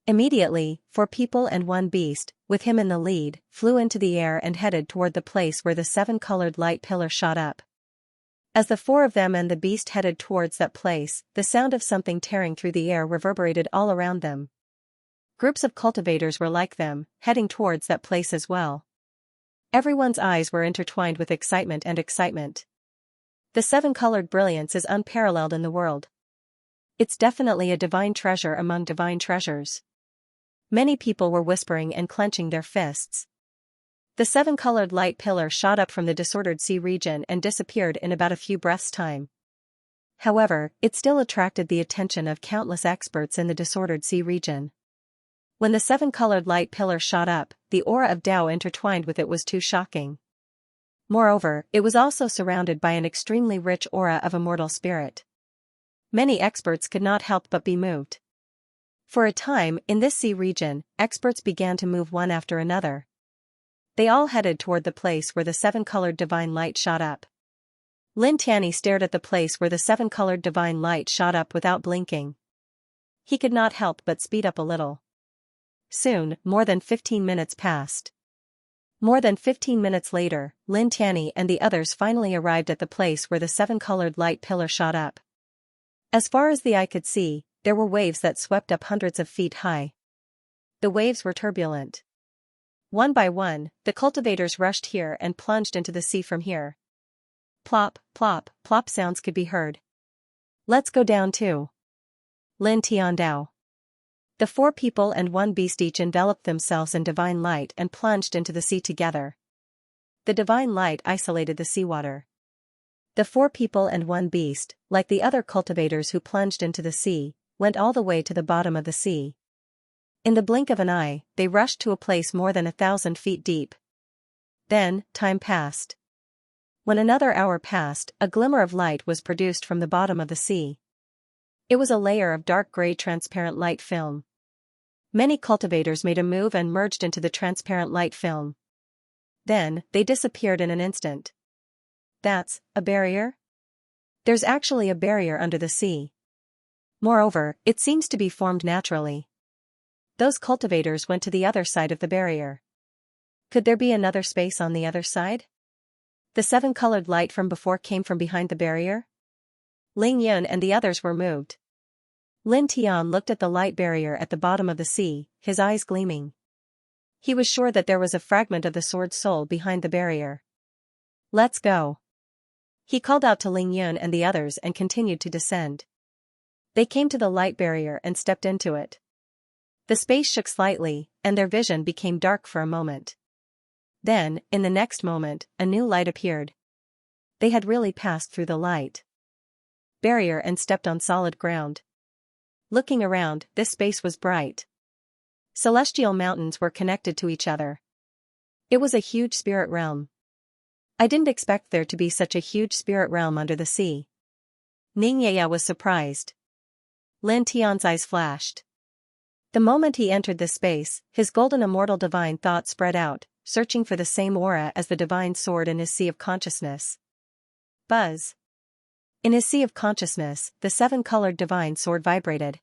Immediately, 4 people and 1 beast, with him in the lead, flew into the air and headed toward the place where the seven-colored light pillar shot up. As the 4 of them and the beast headed towards that place, the sound of something tearing through the air reverberated all around them. Groups of cultivators were like them, heading towards that place as well. Everyone's eyes were intertwined with excitement and excitement. The seven-colored brilliance is unparalleled in the world. It's definitely a divine treasure among divine treasures. Many people were whispering and clenching their fists. The seven-colored light pillar shot up from the disordered sea region and disappeared in about a few breaths' time. However, it still attracted the attention of countless experts in the disordered sea region. When the seven-colored light pillar shot up, the aura of Tao intertwined with it was too shocking. Moreover, it was also surrounded by an extremely rich aura of immortal spirit. Many experts could not help but be moved. For a time, in this sea region, experts began to move one after another. They all headed toward the place where the seven-colored divine light shot up. Lin Tianyi stared at the place where the seven-colored divine light shot up without blinking. He could not help but speed up a little. Soon, more than 15 minutes passed. More than 15 minutes later, Lin Tianyi and the others finally arrived at the place where the seven-colored light pillar shot up. As far as the eye could see, there were waves that swept up hundreds of feet high. The waves were turbulent. One by one, the cultivators rushed here and plunged into the sea from here. Plop, plop, plop sounds could be heard. Let's go down too. Lin Tiandao. The 4 people and 1 beast each enveloped themselves in divine light and plunged into the sea together. The divine light isolated the seawater. The 4 people and 1 beast, like the other cultivators who plunged into the sea, went all the way to the bottom of the sea. In the blink of an eye, they rushed to a place more than 1,000 feet deep. Then, time passed. When another hour passed, a glimmer of light was produced from the bottom of the sea. It was a layer of dark gray transparent light film. Many cultivators made a move and merged into the transparent light film. Then, they disappeared in an instant. That's a barrier? There's actually a barrier under the sea. Moreover, it seems to be formed naturally. Those cultivators went to the other side of the barrier. Could there be another space on the other side? The seven-colored light from before came from behind the barrier? Ling Yun and the others were moved. Lin Tian looked at the light barrier at the bottom of the sea, his eyes gleaming. He was sure that there was a fragment of the sword soul behind the barrier. Let's go. He called out to Ling Yun and the others and continued to descend. They came to the light barrier and stepped into it. The space shook slightly, and their vision became dark for a moment. Then, in the next moment, a new light appeared. They had really passed through the light barrier and stepped on solid ground. Looking around, this space was bright. Celestial mountains were connected to each other. It was a huge spirit realm. I didn't expect there to be such a huge spirit realm under the sea. Xianxia was surprised. Lin Tian's eyes flashed. The moment he entered this space, his golden immortal divine thought spread out, searching for the same aura as the divine sword in his sea of consciousness. Buzz. In his sea of consciousness, the seven-colored divine sword vibrated.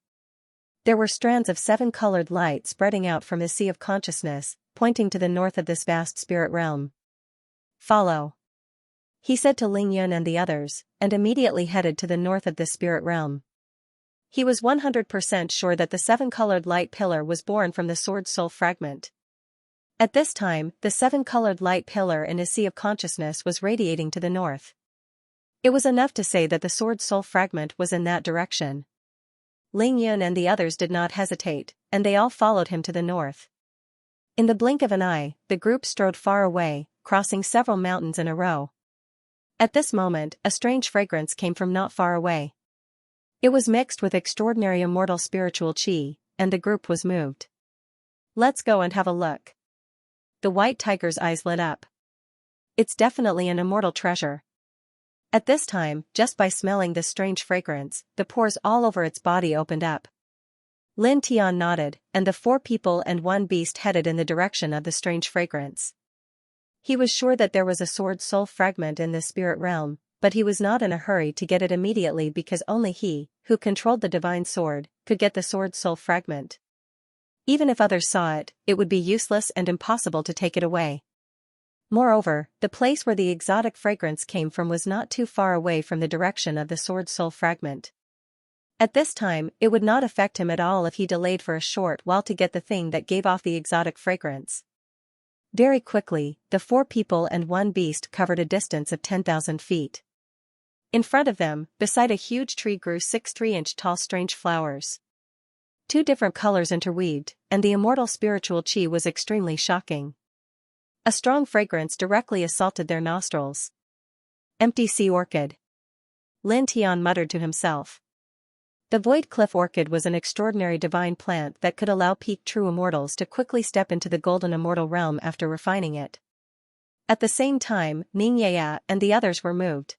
There were strands of seven-colored light spreading out from his sea of consciousness, pointing to the north of this vast spirit realm. Follow. He said to Ling Yun and the others, and immediately headed to the north of this spirit realm. He was 100% sure that the seven-colored light pillar was born from the sword's soul fragment. At this time, the seven-colored light pillar in his sea of consciousness was radiating to the north. It was enough to say that the sword's soul fragment was in that direction. Ling Yun and the others did not hesitate, and they all followed him to the north. In the blink of an eye, the group strode far away, crossing several mountains in a row. At this moment, a strange fragrance came from not far away. It was mixed with extraordinary immortal spiritual qi, and the group was moved. Let's go and have a look. The white tiger's eyes lit up. It's definitely an immortal treasure. At this time, just by smelling this strange fragrance, the pores all over its body opened up. Lin Tian nodded, and the 4 people and 1 beast headed in the direction of the strange fragrance. He was sure that there was a sword soul fragment in this spirit realm, but he was not in a hurry to get it immediately because only he, who controlled the divine sword, could get the sword soul fragment. Even if others saw it, it would be useless and impossible to take it away. Moreover, the place where the exotic fragrance came from was not too far away from the direction of the sword soul fragment. At this time, it would not affect him at all if he delayed for a short while to get the thing that gave off the exotic fragrance. Very quickly, the 4 people and 1 beast covered a distance of 10,000 feet. In front of them, beside a huge tree grew 6 3-inch tall strange flowers. 2 different colors interweaved, and the immortal spiritual qi was extremely shocking. A strong fragrance directly assaulted their nostrils. Empty sea orchid. Lin Tian muttered to himself. The void cliff orchid was an extraordinary divine plant that could allow peak true immortals to quickly step into the golden immortal realm after refining it. At the same time, Xianxia and the others were moved.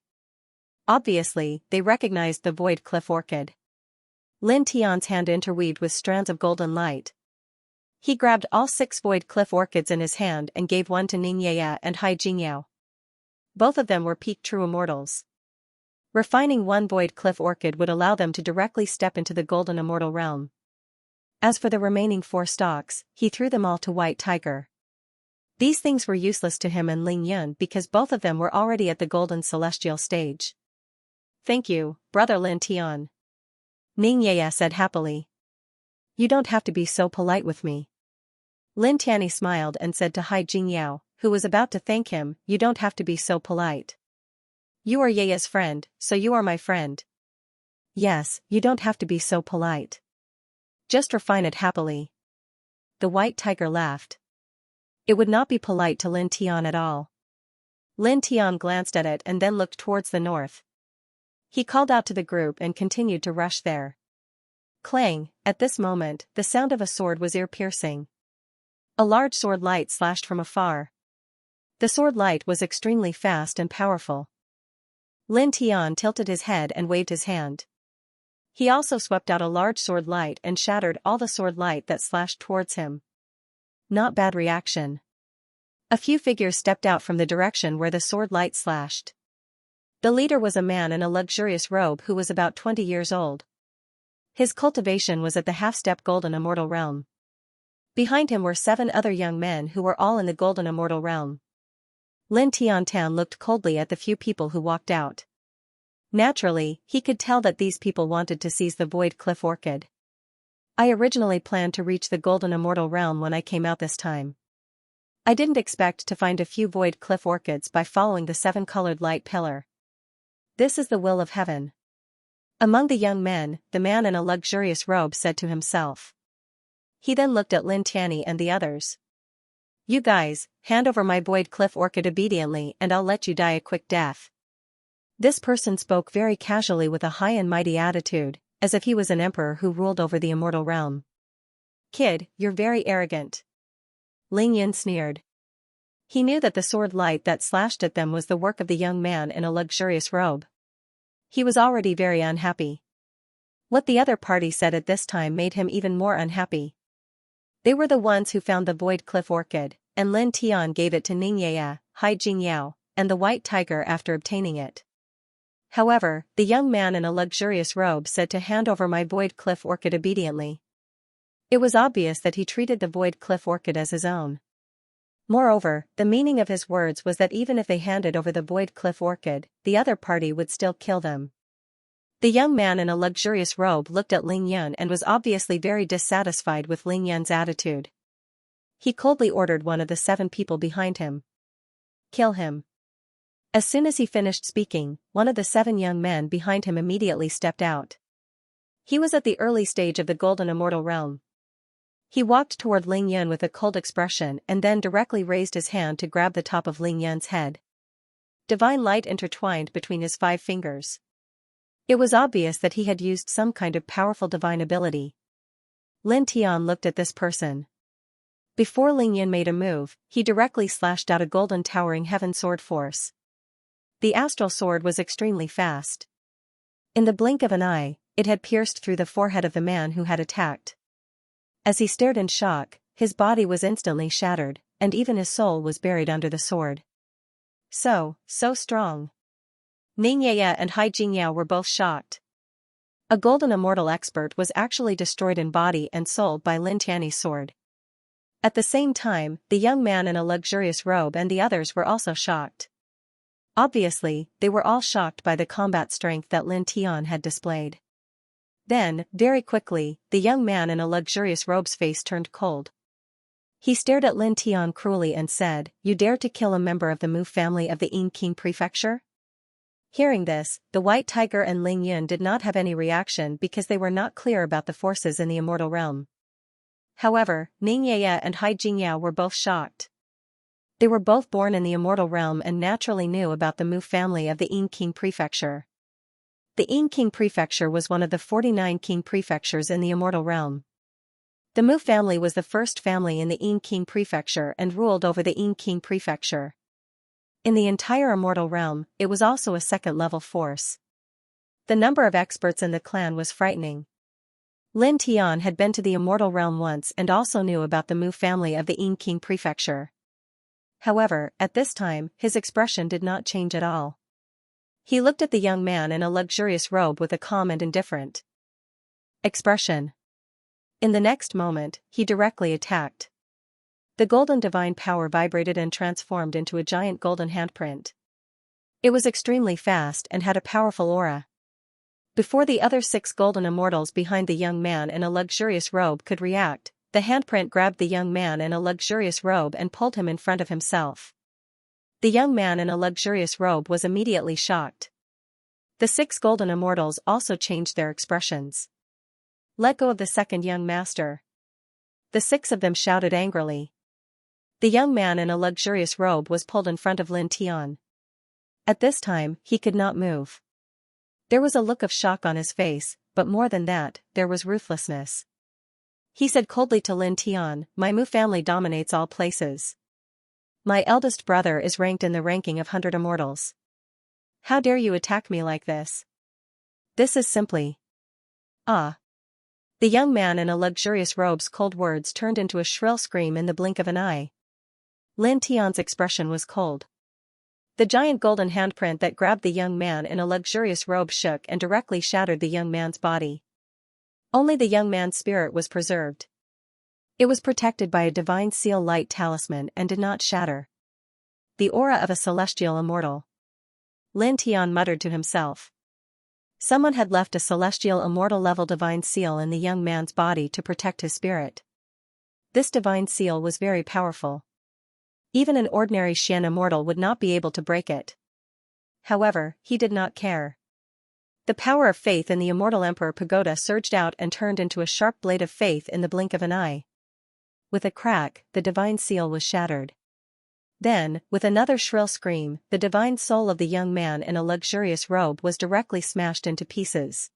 Obviously, they recognized the void cliff orchid. Lin Tian's hand interweaved with strands of golden light. He grabbed all 6 void cliff orchids in his hand and gave one to Xianxia and Hai Jingyao. Both of them were peak true immortals. Refining 1 void cliff orchid would allow them to directly step into the golden immortal realm. As for the remaining 4 stalks, he threw them all to White Tiger. These things were useless to him and Ling Yun because both of them were already at the golden celestial stage. Thank you, brother Lin Tian. Xianxia said happily. You don't have to be so polite with me. Lin Tianyi smiled and said to Hai Jingyao, who was about to thank him, you don't have to be so polite. You are Yaya's friend, so you are my friend. Yes, you don't have to be so polite. Just refine it happily. The white tiger laughed. It would not be polite to Lin Tian at all. Lin Tian glanced at it and then looked towards the north. He called out to the group and continued to rush there. Clang, at this moment, the sound of a sword was ear-piercing. A large sword light slashed from afar. The sword light was extremely fast and powerful. Lin Tian tilted his head and waved his hand. He also swept out a large sword light and shattered all the sword light that slashed towards him. Not bad reaction. A few figures stepped out from the direction where the sword light slashed. The leader was a man in a luxurious robe who was about 20 years old. His cultivation was at the half-step golden immortal realm. Behind him were 7 other young men who were all in the golden immortal realm. Lin Tian looked coldly at the few people who walked out. Naturally, he could tell that these people wanted to seize the void cliff orchid. I originally planned to reach the golden immortal realm when I came out this time. I didn't expect to find a few void cliff orchids by following the 7-colored light pillar. This is the will of heaven. Among the young men, the man in a luxurious robe said to himself. He then looked at Lin Tianyi and the others. You guys, hand over my void cliff orchid obediently and I'll let you die a quick death. This person spoke very casually with a high and mighty attitude, as if he was an emperor who ruled over the immortal realm. Kid, you're very arrogant. Ling Yin sneered. He knew that the sword light that slashed at them was the work of the young man in a luxurious robe. He was already very unhappy. What the other party said at this time made him even more unhappy. They were the ones who found the Void Cliff Orchid, and Lin Tian gave it to Xianxia, Hai Jingyao, and the White Tiger after obtaining it. However, the young man in a luxurious robe said to hand over my Void Cliff Orchid obediently. It was obvious that he treated the Void Cliff Orchid as his own. Moreover, the meaning of his words was that even if they handed over the Void Cliff Orchid, the other party would still kill them. The young man in a luxurious robe looked at Ling Yun and was obviously very dissatisfied with Ling Yun's attitude. He coldly ordered one of the 7 people behind him. Kill him. As soon as he finished speaking, one of the 7 young men behind him immediately stepped out. He was at the early stage of the Golden Immortal Realm. He walked toward Ling Yun with a cold expression and then directly raised his hand to grab the top of Ling Yun's head. Divine light intertwined between his 5 fingers. It was obvious that he had used some kind of powerful divine ability. Lin Tian looked at this person. Before Ling Yun made a move, he directly slashed out a golden towering heaven sword force. The astral sword was extremely fast. In the blink of an eye, it had pierced through the forehead of the man who had attacked. As he stared in shock, his body was instantly shattered, and even his soul was buried under the sword. So strong. Xianxia and Hai Jingyao were both shocked. A golden immortal expert was actually destroyed in body and soul by Lin Tian's sword. At the same time, the young man in a luxurious robe and the others were also shocked. Obviously, they were all shocked by the combat strength that Lin Tian had displayed. Then, very quickly, the young man in a luxurious robe's face turned cold. He stared at Lin Tian cruelly and said, "You dare to kill a member of the Mu family of the Yingqing Prefecture?" Hearing this, the White Tiger and Ling Yun did not have any reaction because they were not clear about the forces in the immortal realm. However, Xianxia and Hai Jingyao were both shocked. They were both born in the immortal realm and naturally knew about the Mu family of the Yingqing Prefecture. The Yingqing Prefecture was one of the 49 king prefectures in the immortal realm. The Mu family was the first family in the Yingqing Prefecture and ruled over the Yingqing Prefecture. In the entire immortal realm, it was also a second-level force. The number of experts in the clan was frightening. Lin Tian had been to the immortal realm once and also knew about the Mu family of the Yingqing Prefecture. However, at this time, his expression did not change at all. He looked at the young man in a luxurious robe with a calm and indifferent expression. In the next moment, he directly attacked. The golden divine power vibrated and transformed into a giant golden handprint. It was extremely fast and had a powerful aura. Before the other 6 golden immortals behind the young man in a luxurious robe could react, the handprint grabbed the young man in a luxurious robe and pulled him in front of himself. The young man in a luxurious robe was immediately shocked. The 6 golden immortals also changed their expressions. "Let go of the second young master." The 6 of them shouted angrily. The young man in a luxurious robe was pulled in front of Lin Tian. At this time, he could not move. There was a look of shock on his face, but more than that, there was ruthlessness. He said coldly to Lin Tian, "My Mu family dominates all places. My eldest brother is ranked in the ranking of 100 immortals. How dare you attack me like this? This is simply..." Ah! The young man in a luxurious robe's cold words turned into a shrill scream in the blink of an eye. Lin Tian's expression was cold. The giant golden handprint that grabbed the young man in a luxurious robe shook and directly shattered the young man's body. Only the young man's spirit was preserved. It was protected by a divine seal light talisman and did not shatter. The aura of a celestial immortal. Lin Tian muttered to himself. Someone had left a celestial immortal level divine seal in the young man's body to protect his spirit. This divine seal was very powerful. Even an ordinary Xian immortal would not be able to break it. However, he did not care. The power of faith in the immortal Emperor Pagoda surged out and turned into a sharp blade of faith in the blink of an eye. With a crack, the divine seal was shattered. Then, with another shrill scream, the divine soul of the young man in a luxurious robe was directly smashed into pieces.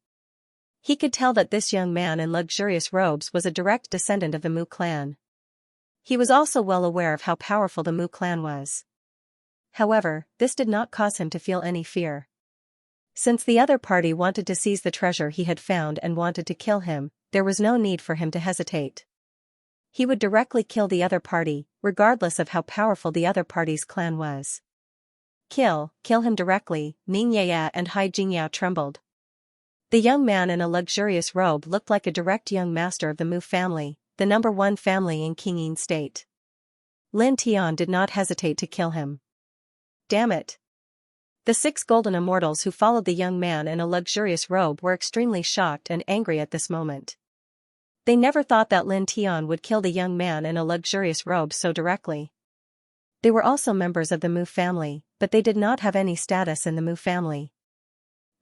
He could tell that this young man in luxurious robes was a direct descendant of the Mu clan. He was also well aware of how powerful the Mu clan was. However, this did not cause him to feel any fear. Since the other party wanted to seize the treasure he had found and wanted to kill him, there was no need for him to hesitate. He would directly kill the other party, regardless of how powerful the other party's clan was. Kill him directly, Xianxia and Xianxia trembled. The young man in a luxurious robe looked like a direct young master of the Mu family, the #1 family in Qingyin state. Lin Tian did not hesitate to kill him. Damn it! The 6 golden immortals who followed the young man in a luxurious robe were extremely shocked and angry at this moment. They never thought that Lin Tian would kill the young man in a luxurious robe so directly. They were also members of the Mu family, but they did not have any status in the Mu family.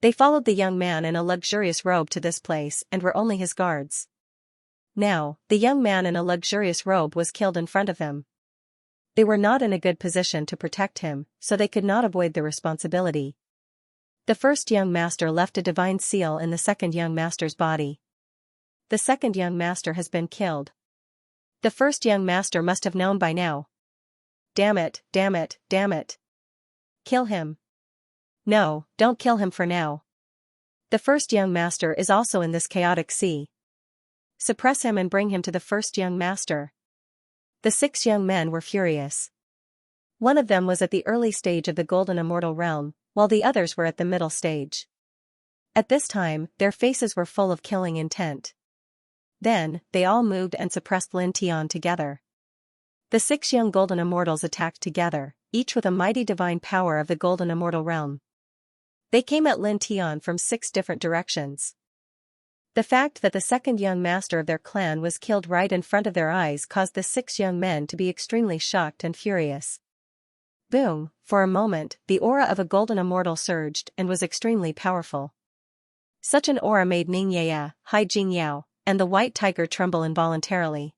They followed the young man in a luxurious robe to this place and were only his guards. Now, the young man in a luxurious robe was killed in front of them. They were not in a good position to protect him, so they could not avoid the responsibility. The first young master left a divine seal in the second young master's body. The second young master has been killed. The first young master must have known by now. Damn it, damn it, damn it. Kill him. No, don't kill him for now. The first young master is also in this chaotic sea. Suppress him and bring him to the first young master. The 6 young men were furious. One of them was at the early stage of the golden immortal realm, while the others were at the middle stage. At this time, their faces were full of killing intent. Then, they all moved and suppressed Lin Tian together. The 6 young golden immortals attacked together, each with a mighty divine power of the golden immortal realm. They came at Lin Tian from 6 different directions. The fact that the second young master of their clan was killed right in front of their eyes caused the 6 young men to be extremely shocked and furious. Boom, for a moment, the aura of a golden immortal surged and was extremely powerful. Such an aura made Xianxia, Xianxia, and the white tiger tremble involuntarily.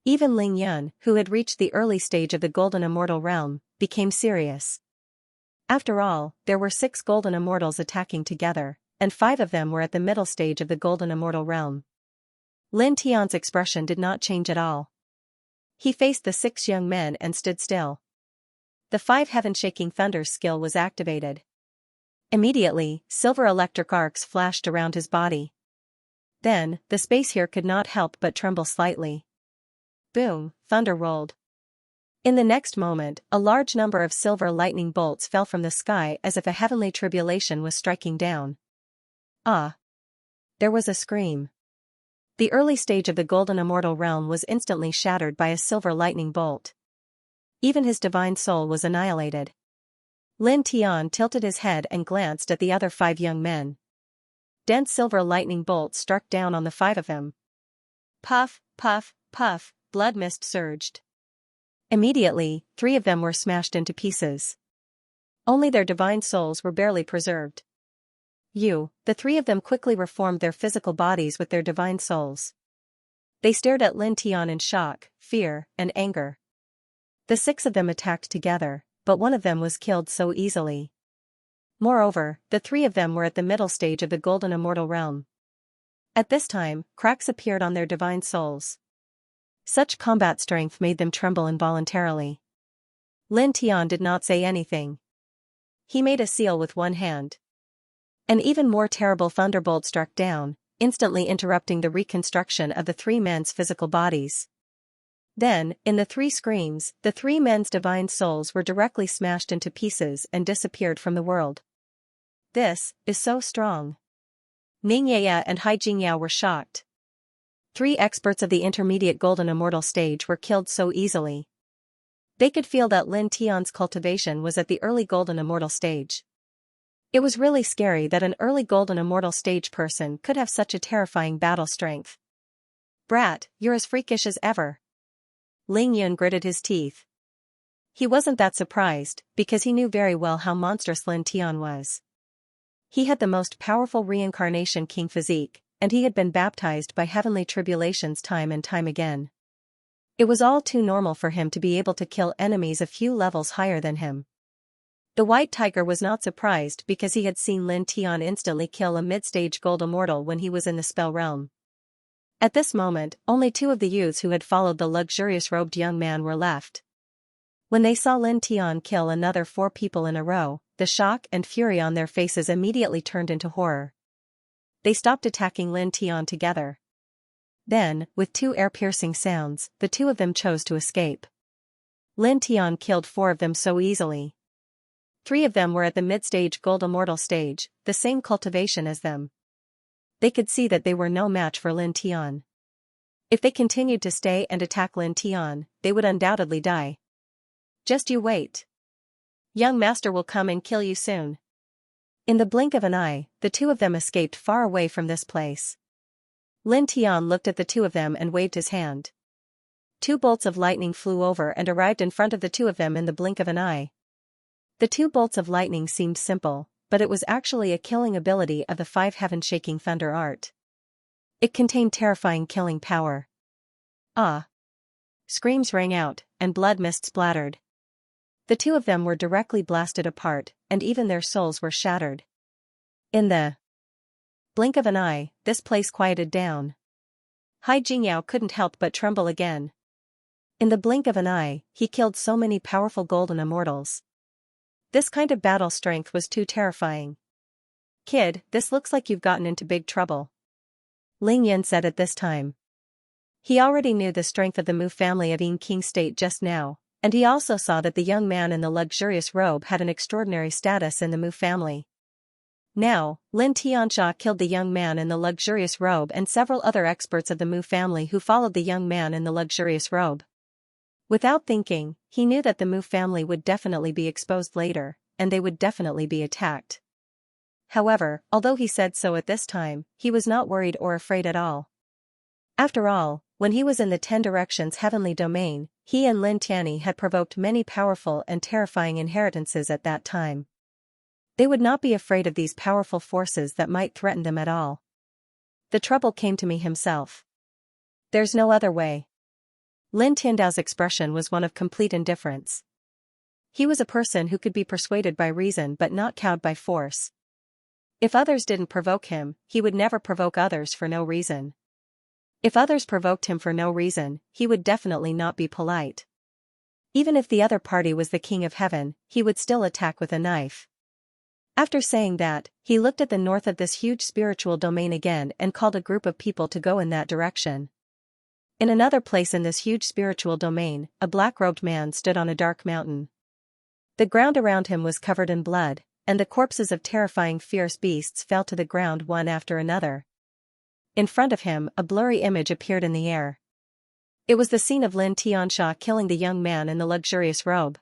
Even Ling Yun, who had reached the early stage of the golden immortal realm, became serious. After all, there were 6 golden immortals attacking together, and 5 of them were at the middle stage of the golden immortal realm. Lin Tian's expression did not change at all. He faced the 6 young men and stood still. The 5 heaven-shaking thunder skill was activated. Immediately, silver electric arcs flashed around his body. Then, the space here could not help but tremble slightly. Boom, thunder rolled. In the next moment, a large number of silver lightning bolts fell from the sky as if a heavenly tribulation was striking down. Ah! There was a scream. The early stage of the golden immortal realm was instantly shattered by a silver lightning bolt. Even his divine soul was annihilated. Lin Tian tilted his head and glanced at the other 5 young men. Dense silver lightning bolts struck down on the 5 of them. Puff, puff, puff, blood mist surged. Immediately, 3 of them were smashed into pieces. Only their divine souls were barely preserved. The 3 of them quickly reformed their physical bodies with their divine souls. They stared at Lin Tian in shock, fear, and anger. The 6 of them attacked together, but one of them was killed so easily. Moreover, the 3 of them were at the middle stage of the golden immortal realm. At this time, cracks appeared on their divine souls. Such combat strength made them tremble involuntarily. Lin Tian did not say anything. He made a seal with one hand. An even more terrible thunderbolt struck down, instantly interrupting the reconstruction of the 3 men's physical bodies. Then, in the 3 screams, the 3 men's divine souls were directly smashed into pieces and disappeared from the world. This is so strong. Xianxia and Xianxia were shocked. 3 experts of the intermediate golden immortal stage were killed so easily. They could feel that Lin Tian's cultivation was at the early golden immortal stage. It was really scary that an early golden immortal stage person could have such a terrifying battle strength. Brat, you're as freakish as ever. Ling Yun gritted his teeth. He wasn't that surprised, because he knew very well how monstrous Lin Tian was. He had the most powerful reincarnation king physique, and he had been baptized by heavenly tribulations time and time again. It was all too normal for him to be able to kill enemies a few levels higher than him. The White Tiger was not surprised because he had seen Lin Tian instantly kill a mid-stage gold immortal when he was in the spell realm. At this moment, only two of the youths who had followed the luxurious-robed young man were left. When they saw Lin Tian kill another 4 people in a row, the shock and fury on their faces immediately turned into horror. They stopped attacking Lin Tian together. Then, with 2 ear-piercing sounds, the 2 of them chose to escape. Lin Tian killed 4 of them so easily. 3 of them were at the mid-stage gold immortal stage, the same cultivation as them. They could see that they were no match for Lin Tian. If they continued to stay and attack Lin Tian, they would undoubtedly die. Just you wait. Young master will come and kill you soon. In the blink of an eye, the 2 of them escaped far away from this place. Lin Tian looked at the 2 of them and waved his hand. 2 bolts of lightning flew over and arrived in front of the 2 of them in the blink of an eye. The 2 bolts of lightning seemed simple, but it was actually a killing ability of the 5 heaven-shaking thunder art. It contained terrifying killing power. Ah! Screams rang out, and blood mist splattered. The 2 of them were directly blasted apart, and even their souls were shattered. In the blink of an eye, this place quieted down. Hai Jingyao couldn't help but tremble again. In the blink of an eye, he killed so many powerful golden immortals. This kind of battle strength was too terrifying. Kid, this looks like you've gotten into big trouble. Ling Yin said at this time. He already knew the strength of the Mu family of Yin King State just now, and he also saw that the young man in the luxurious robe had an extraordinary status in the Mu family. Now, Lin Xianxia killed the young man in the luxurious robe and several other experts of the Mu family who followed the young man in the luxurious robe. Without thinking, he knew that the Mu family would definitely be exposed later, and they would definitely be attacked. However, although he said so at this time, he was not worried or afraid at all. After all, when he was in the 10 Directions heavenly domain, he and Lin Tianyi had provoked many powerful and terrifying inheritances at that time. They would not be afraid of these powerful forces that might threaten them at all. The trouble came to me himself. There's no other way. Lin Tiandao's expression was one of complete indifference. He was a person who could be persuaded by reason but not cowed by force. If others didn't provoke him, he would never provoke others for no reason. If others provoked him for no reason, he would definitely not be polite. Even if the other party was the king of heaven, he would still attack with a knife. After saying that, he looked at the north of this huge spiritual domain again and called a group of people to go in that direction. In another place in this huge spiritual domain, a black-robed man stood on a dark mountain. The ground around him was covered in blood, and the corpses of terrifying fierce beasts fell to the ground one after another. In front of him, a blurry image appeared in the air. It was the scene of Lin Tianxia killing the young man in the luxurious robe.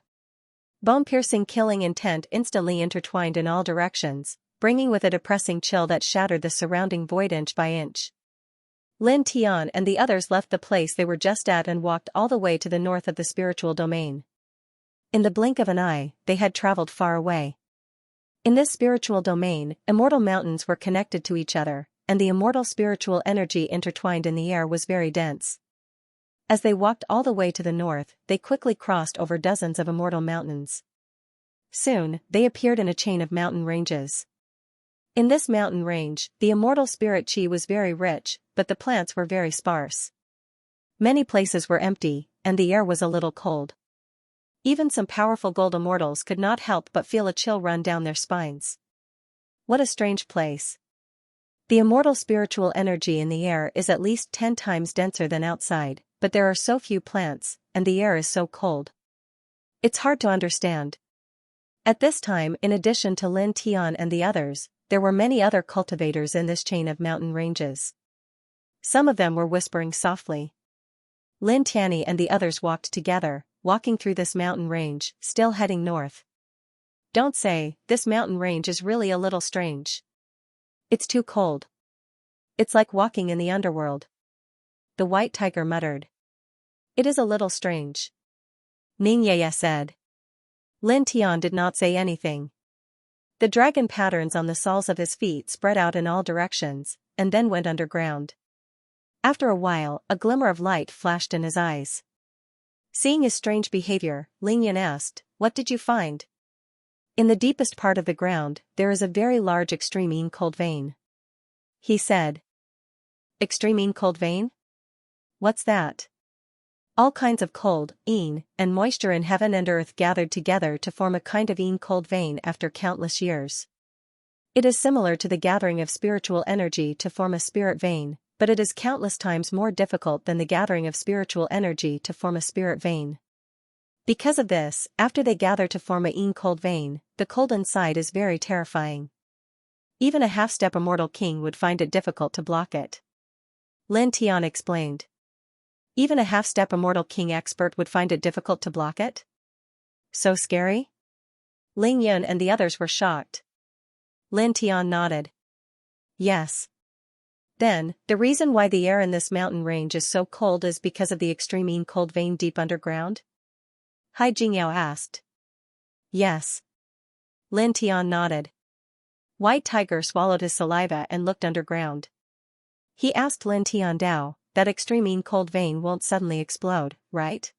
Bone-piercing killing intent instantly intertwined in all directions, bringing with it a pressing chill that shattered the surrounding void inch by inch. Lin Tian and the others left the place they were just at and walked all the way to the north of the spiritual domain. In the blink of an eye, they had traveled far away. In this spiritual domain, immortal mountains were connected to each other, and the immortal spiritual energy intertwined in the air was very dense. As they walked all the way to the north, they quickly crossed over dozens of immortal mountains. Soon, they appeared in a chain of mountain ranges. In this mountain range, the immortal spirit chi was very rich, but the plants were very sparse. Many places were empty, and the air was a little cold. Even some powerful gold immortals could not help but feel a chill run down their spines. What a strange place. The immortal spiritual energy in the air is at least 10 times denser than outside, but there are so few plants, and the air is so cold. It's hard to understand. At this time, in addition to Lin Tian and the others, there were many other cultivators in this chain of mountain ranges. Some of them were whispering softly. Lin Tianyi and the others walked together, walking through this mountain range, still heading north. Don't say, this mountain range is really a little strange. It's too cold. It's like walking in the underworld. The white tiger muttered. It is a little strange. Ning Yeye said. Lin Tian did not say anything. The dragon patterns on the soles of his feet spread out in all directions, and then went underground. After a while, a glimmer of light flashed in his eyes. Seeing his strange behavior, Ling Yan asked, "What did you find?" "In the deepest part of the ground, there is a very large extreme cold vein," he said. extreme yin cold vein? What's that? All kinds of cold, yin, and moisture in heaven and earth gathered together to form a kind of yin cold vein after countless years. It is similar to the gathering of spiritual energy to form a spirit vein, but it is countless times more difficult than the gathering of spiritual energy to form a spirit vein. Because of this, after they gather to form a yin cold vein, the cold inside is very terrifying. Even a half-step immortal king would find it difficult to block it. Lin Tian explained. Even a half-step immortal king expert would find it difficult to block it? So scary? Ling Yun and the others were shocked. Lin Tian nodded. Yes. Then, the reason why the air in this mountain range is so cold is because of the extreme yin cold vein deep underground? Hai Jingyao asked. Yes. Lin Tian nodded. White Tiger swallowed his saliva and looked underground. He asked Lin Tian Dao, that extreme yin cold vein won't suddenly explode, right?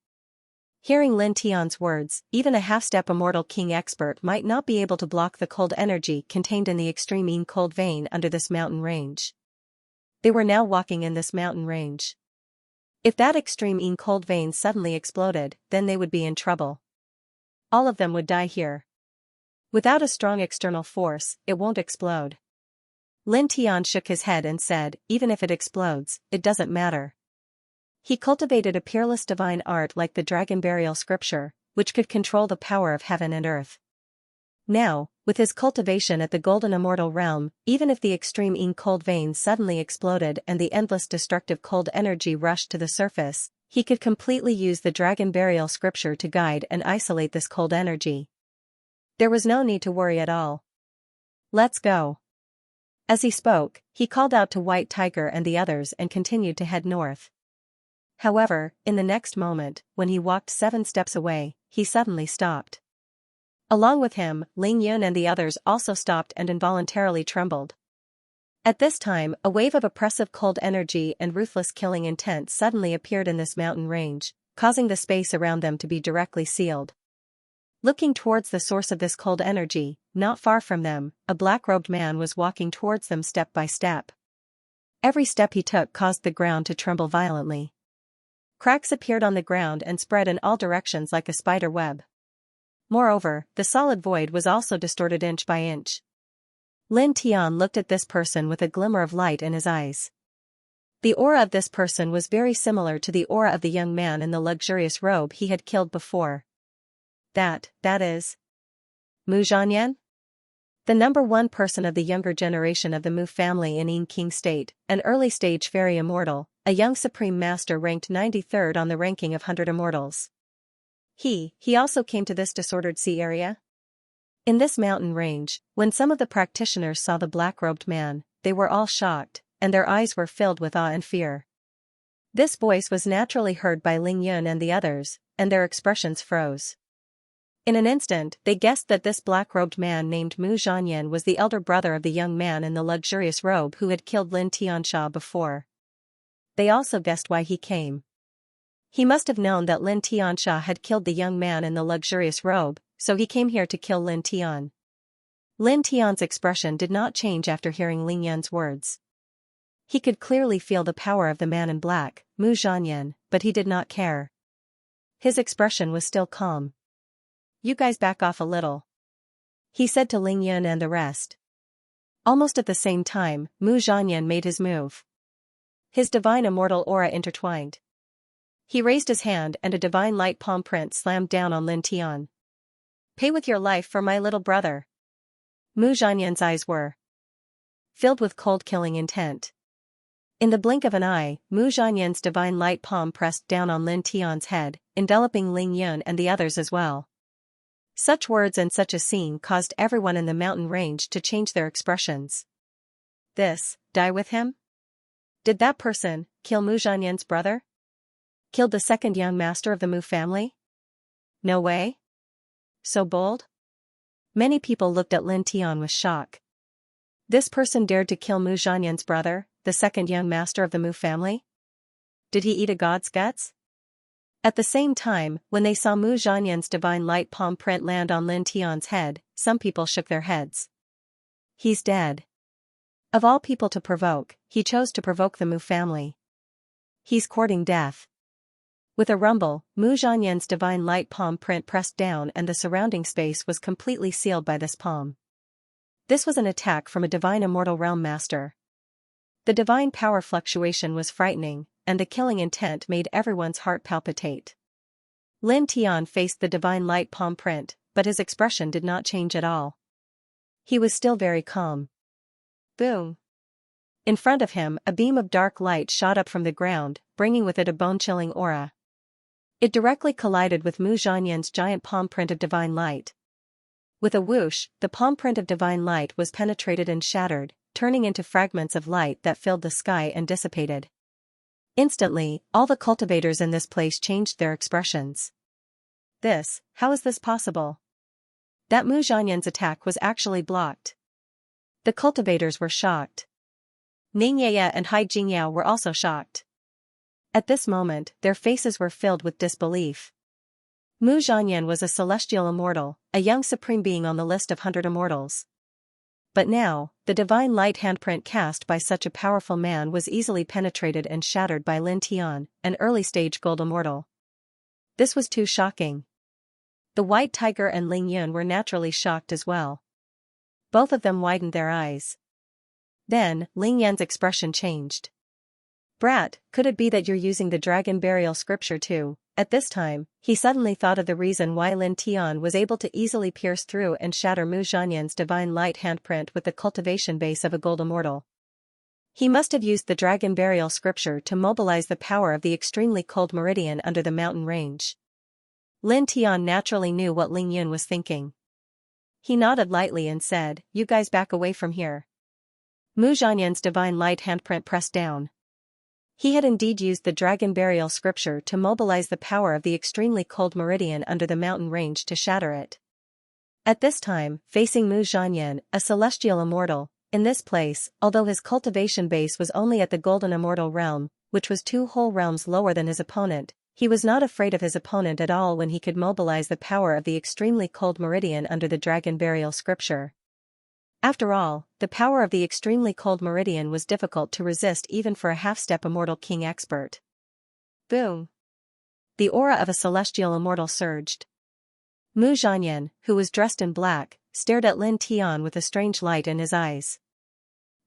Hearing Lin Tian's words, even a half-step immortal king expert might not be able to block the cold energy contained in the extreme yin cold vein under this mountain range. They were now walking in this mountain range. If that extreme yin cold vein suddenly exploded, then they would be in trouble. All of them would die here. Without a strong external force, it won't explode. Lin Tian shook his head and said, even if it explodes, it doesn't matter. He cultivated a peerless divine art like the dragon burial scripture, which could control the power of heaven and earth. Now, with his cultivation at the golden immortal realm, even if the extreme yin cold vein suddenly exploded and the endless destructive cold energy rushed to the surface, he could completely use the dragon burial scripture to guide and isolate this cold energy. There was no need to worry at all. Let's go. As he spoke, he called out to White Tiger and the others and continued to head north. However, in the next moment, when he walked 7 steps away, he suddenly stopped. Along with him, Ling Yun and the others also stopped and involuntarily trembled. At this time, a wave of oppressive cold energy and ruthless killing intent suddenly appeared in this mountain range, causing the space around them to be directly sealed. Looking towards the source of this cold energy, not far from them, a black-robed man was walking towards them step by step. Every step he took caused the ground to tremble violently. Cracks appeared on the ground and spread in all directions like a spider web. Moreover, the solid void was also distorted inch by inch. Lin Tian looked at this person with a glimmer of light in his eyes. The aura of this person was very similar to the aura of the young man in the luxurious robe he had killed before. That is Mu Zhanyan? The number 1 person of the younger generation of the Mu family in Yin King State, an early-stage fairy immortal, a young supreme master ranked 93rd on the ranking of 100 immortals. He also came to this disordered sea area? In this mountain range, when some of the practitioners saw the black-robed man, they were all shocked, and their eyes were filled with awe and fear. This voice was naturally heard by Ling Yun and the others, and their expressions froze. In an instant, they guessed that this black-robed man named Mu Zhanyan was the elder brother of the young man in the luxurious robe who had killed Lin Tianxia before. They also guessed why he came. He must have known that Lin Tianxia had killed the young man in the luxurious robe, so he came here to kill Lin Tian. Lin Tian's expression did not change after hearing Ling Yun's words. He could clearly feel the power of the man in black, Mu Zhanyan, but he did not care. His expression was still calm. You guys back off a little, he said to Ling Yun and the rest. Almost at the same time, Mu Zhanyan made his move. His divine immortal aura intertwined. He raised his hand and a divine light palm print slammed down on Lin Tian. Pay with your life for my little brother. Mu Zhanyan's eyes were filled with cold killing intent. In the blink of an eye, Mu Zhanyan's divine light palm pressed down on Lin Tian's head, enveloping Ling Yun and the others as well. Such words and such a scene caused everyone in the mountain range to change their expressions. Die with him? Did that person kill Mu Zhanyan's brother? Killed the second young master of the Mu family? No way? So bold? Many people looked at Lin Tian with shock. This person dared to kill Mu Zhanyan's brother, the second young master of the Mu family? Did he eat a god's guts? At the same time, when they saw Mu Zhanyan's divine light palm print land on Lin Tian's head, some people shook their heads. He's dead. Of all people to provoke, he chose to provoke the Mu family. He's courting death. With a rumble, Mu Zhanyan's divine light palm print pressed down and the surrounding space was completely sealed by this palm. This was an attack from a divine immortal realm master. The divine power fluctuation was frightening, and the killing intent made everyone's heart palpitate. Lin Tian faced the divine light palm print, but his expression did not change at all. He was still very calm. Boom! In front of him, a beam of dark light shot up from the ground, bringing with it a bone-chilling aura. It directly collided with Mu Zhanyan's giant palm print of divine light. With a whoosh, the palm print of divine light was penetrated and shattered, turning into fragments of light that filled the sky and dissipated. Instantly, all the cultivators in this place changed their expressions. How is this possible? That Mu Zhanyan's attack was actually blocked. The cultivators were shocked. Xianxia and Xianxia were also shocked. At this moment, their faces were filled with disbelief. Mu Zhanyan was a celestial immortal, a young supreme being on the list of 100 immortals. But now, the divine light handprint cast by such a powerful man was easily penetrated and shattered by Lin Tian, an early-stage gold immortal. This was too shocking. The White Tiger and Ling Yun were naturally shocked as well. Both of them widened their eyes. Then, Ling Yan's expression changed. Brat, could it be that you're using the dragon burial scripture too? At this time, he suddenly thought of the reason why Lin Tian was able to easily pierce through and shatter Mu Zhanyan's divine light handprint with the cultivation base of a gold immortal. He must have used the dragon burial scripture to mobilize the power of the extremely cold meridian under the mountain range. Lin Tian naturally knew what Ling Yun was thinking. He nodded lightly and said, "You guys back away from here." Mu Zhanyan's divine light handprint pressed down. He had indeed used the dragon burial scripture to mobilize the power of the extremely cold meridian under the mountain range to shatter it. At this time, facing Mu Zhanyan, a celestial immortal, in this place, although his cultivation base was only at the golden immortal realm, which was 2 whole realms lower than his opponent, he was not afraid of his opponent at all when he could mobilize the power of the extremely cold meridian under the dragon burial scripture. After all, the power of the extremely cold meridian was difficult to resist even for a half-step immortal king expert. Boom! The aura of a celestial immortal surged. Mu Zhanyan, who was dressed in black, stared at Lin Tian with a strange light in his eyes.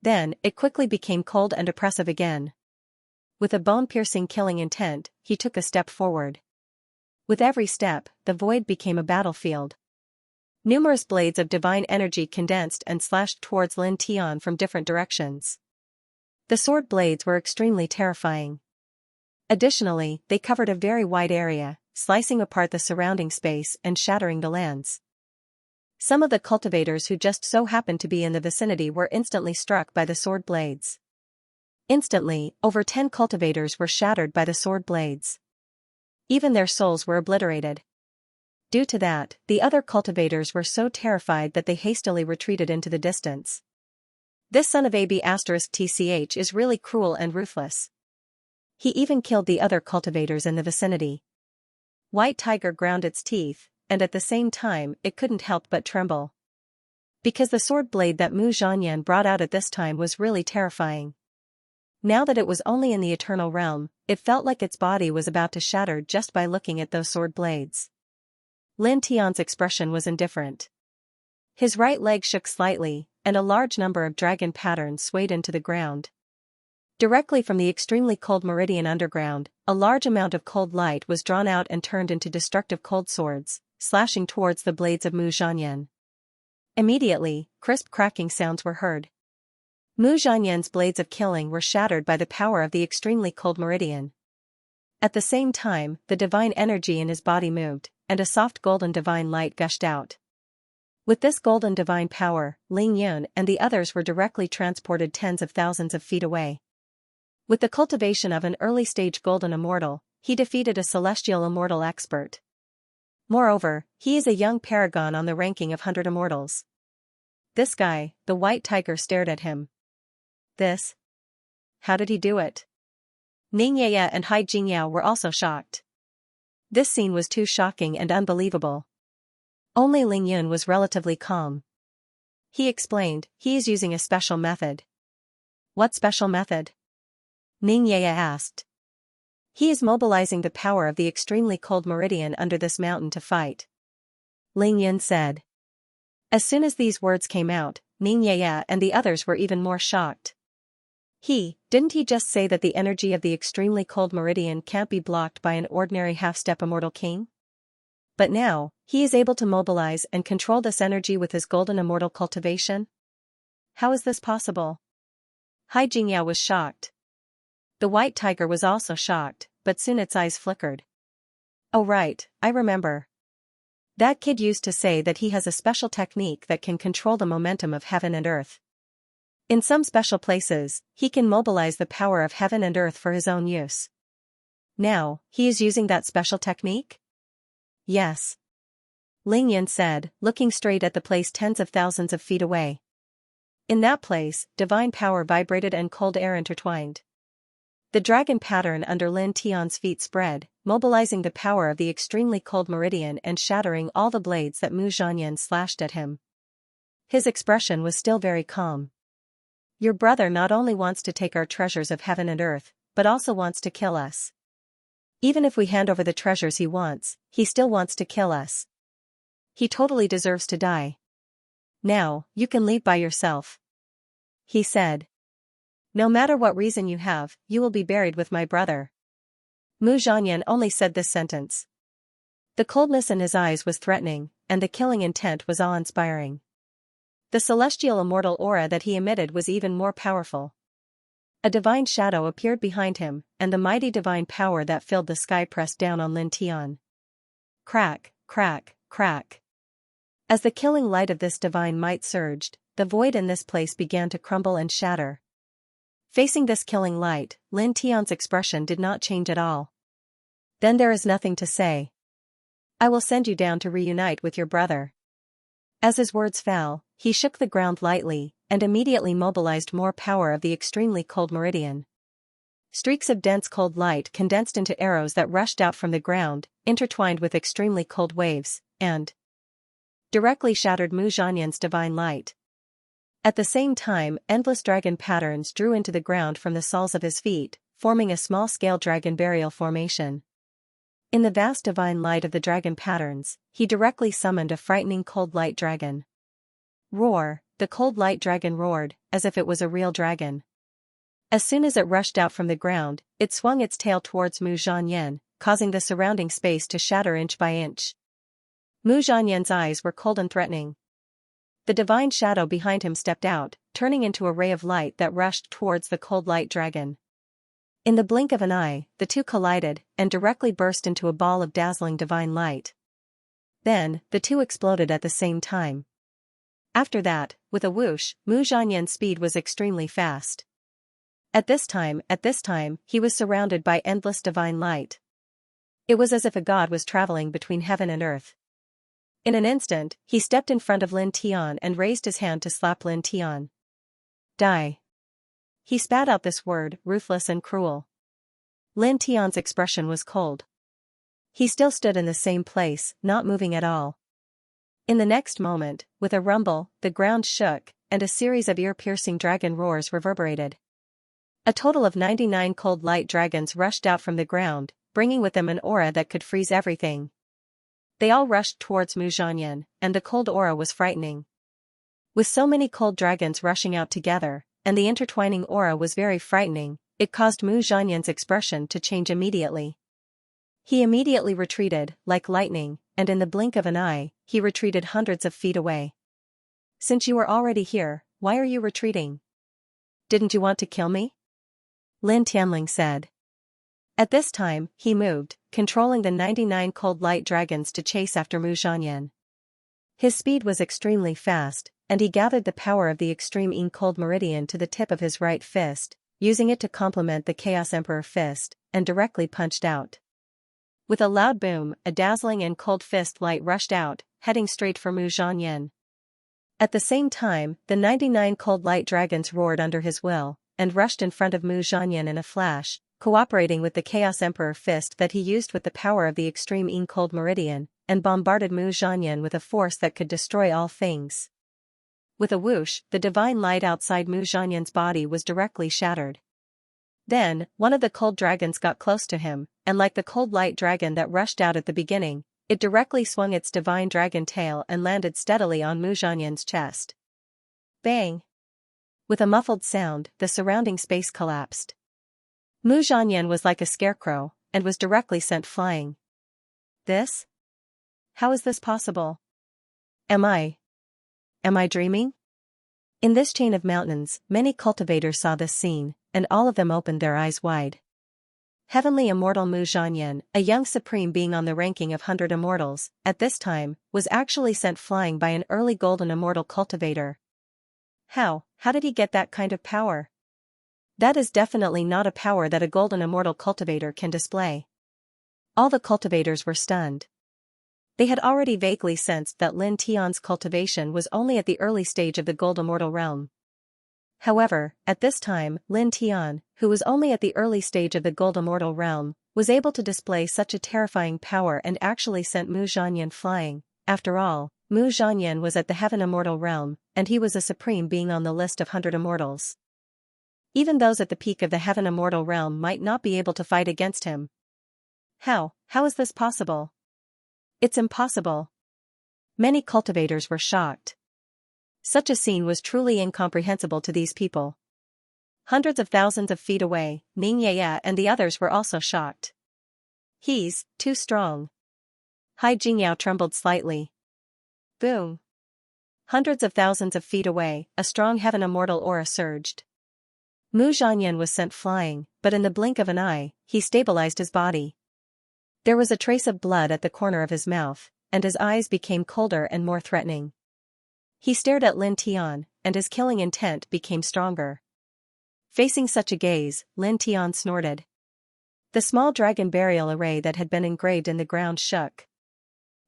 Then, it quickly became cold and oppressive again. With a bone-piercing killing intent, he took a step forward. With every step, the void became a battlefield. Numerous blades of divine energy condensed and slashed towards Lin Tian from different directions. The sword blades were extremely terrifying. Additionally, they covered a very wide area, slicing apart the surrounding space and shattering the lands. Some of the cultivators who just so happened to be in the vicinity were instantly struck by the sword blades. Instantly, over 10 cultivators were shattered by the sword blades. Even their souls were obliterated. Due to that, the other cultivators were so terrified that they hastily retreated into the distance. This son of AB*TCH is really cruel and ruthless. He even killed the other cultivators in the vicinity. White Tiger ground its teeth, and at the same time it couldn't help but tremble. Because the sword blade that Mu Zhanyan brought out at this time was really terrifying. Now that it was only in the eternal realm, it felt like its body was about to shatter just by looking at those sword blades. Lin Tian's expression was indifferent. His right leg shook slightly, and a large number of dragon patterns swayed into the ground. Directly from the extremely cold meridian underground, a large amount of cold light was drawn out and turned into destructive cold swords, slashing towards the blades of Mu Zhanyan. Immediately, crisp cracking sounds were heard. Mu Zhanyan's blades of killing were shattered by the power of the extremely cold meridian. At the same time, the divine energy in his body moved, and a soft golden divine light gushed out. With this golden divine power, Ling Yun and the others were directly transported tens of thousands of feet away. With the cultivation of an early-stage golden immortal, he defeated a celestial immortal expert. Moreover, he is a young paragon on the ranking of 100 immortals. This guy, the White Tiger, stared at him. How did he do it? Xianxia and Xianxia were also shocked. This scene was too shocking and unbelievable. Only Ling Yun was relatively calm. He explained, he is using a special method. What special method? Xianxia asked. He is mobilizing the power of the extremely cold meridian under this mountain to fight. Ling Yin said. As soon as these words came out, Xianxia and the others were even more shocked. Didn't he just say that the energy of the extremely cold meridian can't be blocked by an ordinary half-step immortal king? But now, he is able to mobilize and control this energy with his golden immortal cultivation? How is this possible? Xianxia was shocked. The white tiger was also shocked, but soon its eyes flickered. Oh right, I remember. That kid used to say that he has a special technique that can control the momentum of heaven and earth. In some special places, he can mobilize the power of heaven and earth for his own use. Now, he is using that special technique? Yes. Ling Yin said, looking straight at the place tens of thousands of feet away. In that place, divine power vibrated and cold air intertwined. The dragon pattern under Lin Tian's feet spread, mobilizing the power of the extremely cold meridian and shattering all the blades that Mu Zhanyan slashed at him. His expression was still very calm. Your brother not only wants to take our treasures of heaven and earth, but also wants to kill us. Even if we hand over the treasures he wants, he still wants to kill us. He totally deserves to die. Now, you can leave by yourself. He said. No matter what reason you have, you will be buried with my brother. Mu Zhanyan only said this sentence. The coldness in his eyes was threatening, and the killing intent was awe-inspiring. The celestial immortal aura that he emitted was even more powerful. A divine shadow appeared behind him, and the mighty divine power that filled the sky pressed down on Lin Tian. Crack, crack, crack. As the killing light of this divine might surged, the void in this place began to crumble and shatter. Facing this killing light, Lin Tian's expression did not change at all. Then there is nothing to say. I will send you down to reunite with your brother. As his words fell, he shook the ground lightly, and immediately mobilized more power of the extremely cold meridian. Streaks of dense cold light condensed into arrows that rushed out from the ground, intertwined with extremely cold waves, and directly shattered Mu Zhanyan's divine light. At the same time, endless dragon patterns drew into the ground from the soles of his feet, forming a small-scale dragon burial formation. In the vast divine light of the dragon patterns, he directly summoned a frightening cold light dragon. Roar, the cold light dragon roared, as if it was a real dragon. As soon as it rushed out from the ground, it swung its tail towards Mu Zhanyan, causing the surrounding space to shatter inch by inch. Mu Zhanyan's eyes were cold and threatening. The divine shadow behind him stepped out, turning into a ray of light that rushed towards the cold light dragon. In the blink of an eye, the two collided, and directly burst into a ball of dazzling divine light. Then, the two exploded at the same time. After that, with a whoosh, Mu Zhanyan's speed was extremely fast. At this time, he was surrounded by endless divine light. It was as if a god was traveling between heaven and earth. In an instant, he stepped in front of Lin Tian and raised his hand to slap Lin Tian. Die. He spat out this word, ruthless and cruel. Lin Tian's expression was cold. He still stood in the same place, not moving at all. In the next moment, with a rumble, the ground shook, and a series of ear-piercing dragon roars reverberated. A total of 99 cold light dragons rushed out from the ground, bringing with them an aura that could freeze everything. They all rushed towards Mu Zhanyan, and the cold aura was frightening. With so many cold dragons rushing out together, and the intertwining aura was very frightening, it caused Mu Zhanyan's expression to change immediately. He immediately retreated, like lightning, and in the blink of an eye, he retreated hundreds of feet away. Since you were already here, why are you retreating? Didn't you want to kill me? Lin Tianling said. At this time, he moved, controlling the 99 cold light dragons to chase after Mu Zhanyan. His speed was extremely fast, and he gathered the power of the extreme cold meridian to the tip of his right fist, using it to complement the Chaos Emperor fist, and directly punched out. With a loud boom, a dazzling and cold fist light rushed out, heading straight for Mu Zhanyan. At the same time, the 99 cold light dragons roared under his will, and rushed in front of Mu Zhanyan in a flash, cooperating with the Chaos Emperor fist that he used with the power of the extreme cold meridian, and bombarded Mu Zhanyan with a force that could destroy all things. With a whoosh, the divine light outside Mu Zhanyan's body was directly shattered. Then, one of the cold dragons got close to him, and like the cold light dragon that rushed out at the beginning, it directly swung its divine dragon tail and landed steadily on Mu Zhanyan's chest. Bang! With a muffled sound, the surrounding space collapsed. Mu Zhanyan was like a scarecrow, and was directly sent flying. This? How is this possible? Am I dreaming? In this chain of mountains, many cultivators saw this scene, and all of them opened their eyes wide. Heavenly Immortal Mu Zhanyan, a young supreme being on the ranking of 100 immortals, at this time, was actually sent flying by an early golden immortal cultivator. How did he get that kind of power? That is definitely not a power that a golden immortal cultivator can display. All the cultivators were stunned. They had already vaguely sensed that Lin Tian's cultivation was only at the early stage of the gold immortal realm. However, at this time, Lin Tian, who was only at the early stage of the gold immortal realm, was able to display such a terrifying power and actually sent Mu Zhanyan flying. After all, Mu Zhanyan was at the heaven immortal realm, and he was a supreme being on the list of 100 immortals. Even those at the peak of the heaven immortal realm might not be able to fight against him. How is this possible? It's impossible. Many cultivators were shocked. Such a scene was truly incomprehensible to these people. Hundreds of thousands of feet away, Xianxia and the others were also shocked. He's too strong. Hai Jingyao trembled slightly. Boom. Hundreds of thousands of feet away, a strong heaven immortal aura surged. Mu Zhanyan was sent flying, but in the blink of an eye, he stabilized his body. There was a trace of blood at the corner of his mouth, and his eyes became colder and more threatening. He stared at Lin Tian, and his killing intent became stronger. Facing such a gaze, Lin Tian snorted. The small dragon burial array that had been engraved in the ground shook.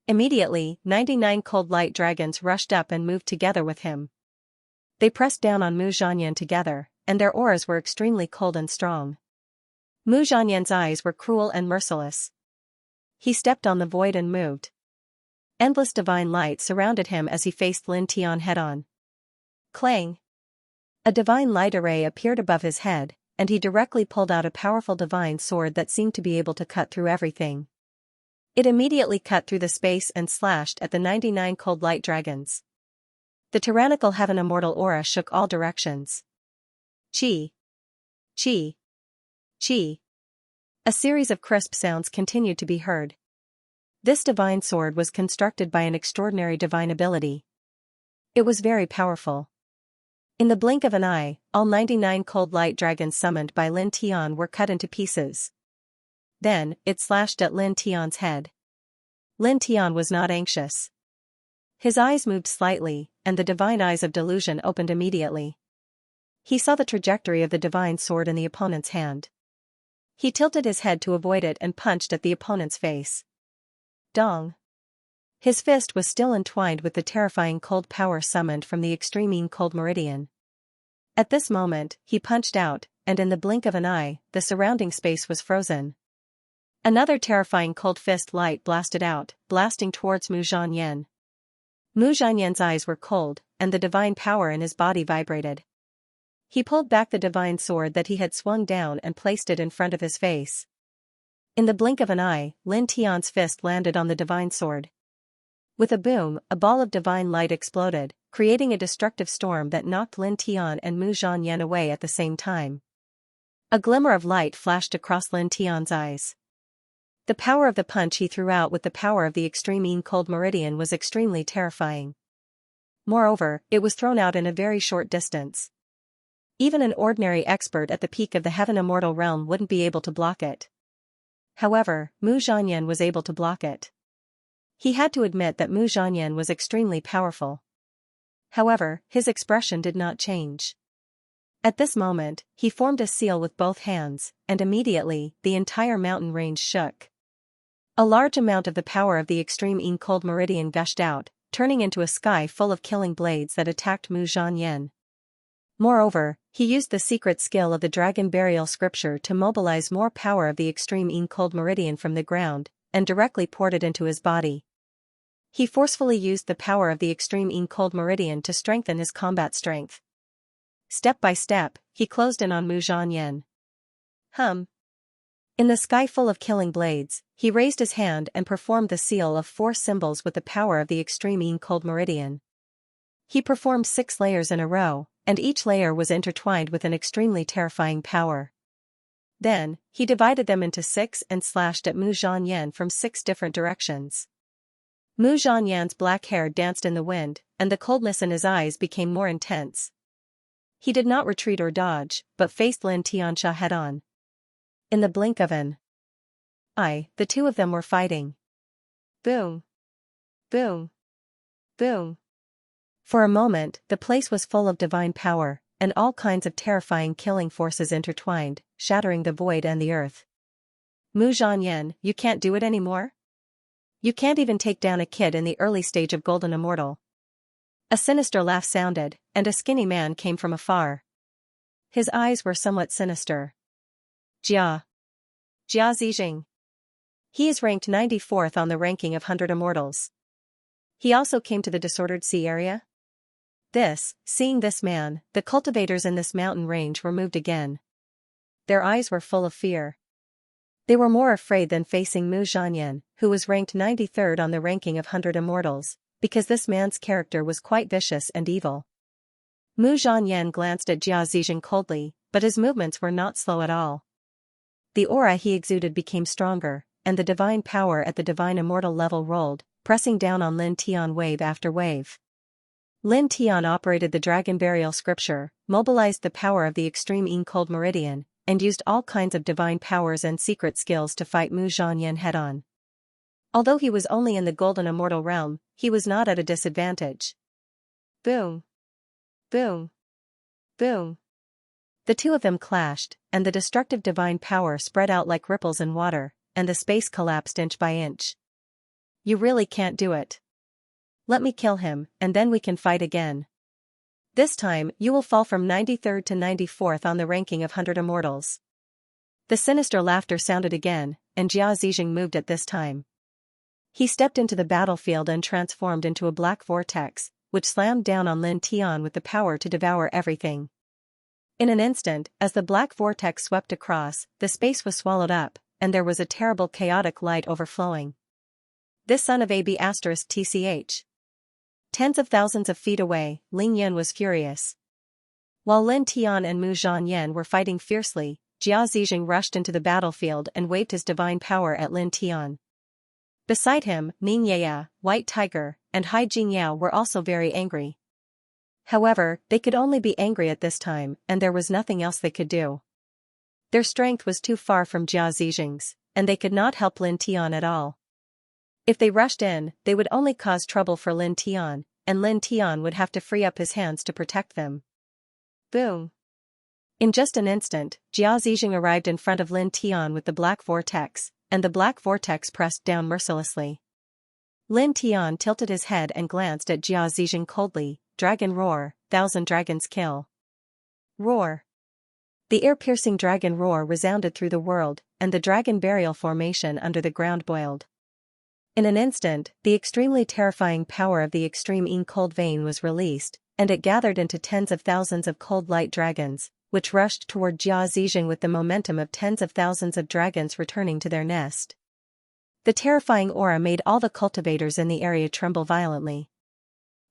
Immediately, 99 cold light dragons rushed up and moved together with him. They pressed down on Mu Zhanyan together, and their auras were extremely cold and strong. Mu Zhanyan's eyes were cruel and merciless. He stepped on the void and moved. Endless divine light surrounded him as he faced Lin Tian head-on. Clang! A divine light array appeared above his head, and he directly pulled out a powerful divine sword that seemed to be able to cut through everything. It immediately cut through the space and slashed at the 99 cold light dragons. The tyrannical heaven immortal aura shook all directions. Chi! Chi! Chi! A series of crisp sounds continued to be heard. This divine sword was constructed by an extraordinary divine ability. It was very powerful. In the blink of an eye, all 99 cold light dragons summoned by Lin Tian were cut into pieces. Then, it slashed at Lin Tian's head. Lin Tian was not anxious. His eyes moved slightly, and the divine eyes of delusion opened immediately. He saw the trajectory of the divine sword in the opponent's hand. He tilted his head to avoid it and punched at the opponent's face. Dong! His fist was still entwined with the terrifying cold power summoned from the extreme cold meridian. At this moment, he punched out, and in the blink of an eye, the surrounding space was frozen. Another terrifying cold fist light blasted out, blasting towards Mu Zhanyan. Mu Zhanyan's eyes were cold, and the divine power in his body vibrated. He pulled back the divine sword that he had swung down and placed it in front of his face. In the blink of an eye, Lin Tian's fist landed on the divine sword. With a boom, a ball of divine light exploded, creating a destructive storm that knocked Lin Tian and Mu Zhanyan away at the same time. A glimmer of light flashed across Lin Tian's eyes. The power of the punch he threw out with the power of the extreme cold meridian was extremely terrifying. Moreover, it was thrown out in a very short distance. Even an ordinary expert at the peak of the heaven immortal realm wouldn't be able to block it. However, Mu Zhanyan was able to block it. He had to admit that Mu Zhanyan was extremely powerful. However, his expression did not change. At this moment, he formed a seal with both hands, and immediately, the entire mountain range shook. A large amount of the power of the extreme cold meridian gushed out, turning into a sky full of killing blades that attacked Mu Zhanyan. Moreover, he used the secret skill of the dragon burial scripture to mobilize more power of the extreme cold meridian from the ground, and directly poured it into his body. He forcefully used the power of the extreme yin cold meridian to strengthen his combat strength. Step by step, he closed in on Mu Zhanyan. In the sky full of killing blades, he raised his hand and performed the seal of 4 symbols with the power of the extreme yin cold meridian. He performed 6 layers in a row, and each layer was intertwined with an extremely terrifying power. Then, he divided them into 6 and slashed at Mu Zhanyan from 6 different directions. Mu Zhanyan's black hair danced in the wind, and the coldness in his eyes became more intense. He did not retreat or dodge, but faced Lin Xianxia head-on. In the blink of an eye, the two of them were fighting. Boom! Boom! Boom! For a moment, the place was full of divine power, and all kinds of terrifying killing forces intertwined, shattering the void and the earth. Mu Zhanyan, you can't do it anymore? You can't even take down a kid in the early stage of Golden Immortal. A sinister laugh sounded, and a skinny man came from afar. His eyes were somewhat sinister. Jia Zijing. He is ranked 94th on the ranking of 100 immortals. He also came to the disordered sea area? Seeing this man, the cultivators in this mountain range were moved again. Their eyes were full of fear. They were more afraid than facing Mu Zhanyan, who was ranked 93rd on the ranking of 100 immortals, because this man's character was quite vicious and evil. Mu Zhanyan glanced at Jia Zijing coldly, but his movements were not slow at all. The aura he exuded became stronger, and the divine power at the divine immortal level rolled, pressing down on Lin Tian wave after wave. Lin Tian operated the dragon burial scripture, mobilized the power of the extreme yin cold meridian, and used all kinds of divine powers and secret skills to fight Mu Zhanyan head-on. Although he was only in the golden immortal realm, he was not at a disadvantage. Boom! Boom! Boom! The two of them clashed, and the destructive divine power spread out like ripples in water, and the space collapsed inch by inch. You really can't do it. Let me kill him, and then we can fight again. This time, you will fall from 93rd to 94th on the ranking of 100 immortals. The sinister laughter sounded again, and Jia Zijing moved at this time. He stepped into the battlefield and transformed into a black vortex, which slammed down on Lin Tian with the power to devour everything. In an instant, as the black vortex swept across, the space was swallowed up, and there was a terrible chaotic light overflowing. This son of AB*****. Tens of thousands of feet away, Ling Yan was furious. While Lin Tian and Mu Zhanyan were fighting fiercely, Jia Zijing rushed into the battlefield and waved his divine power at Lin Tian. Beside him, Ning Yaya, White Tiger, and Hai Jingyao were also very angry. However, they could only be angry at this time, and there was nothing else they could do. Their strength was too far from Jia Zijing's, and they could not help Lin Tian at all. If they rushed in, they would only cause trouble for Lin Tian, and Lin Tian would have to free up his hands to protect them. Boom! In just an instant, Jia Zijing arrived in front of Lin Tian with the black vortex, and the black vortex pressed down mercilessly. Lin Tian tilted his head and glanced at Jia Zijing coldly. Dragon roar, 1,000 dragons kill. Roar. The ear-piercing dragon roar resounded through the world, and the dragon burial formation under the ground boiled. In an instant, the extremely terrifying power of the extreme yin cold vein was released, and it gathered into tens of thousands of cold light dragons, which rushed toward Jia Zijing with the momentum of tens of thousands of dragons returning to their nest. The terrifying aura made all the cultivators in the area tremble violently.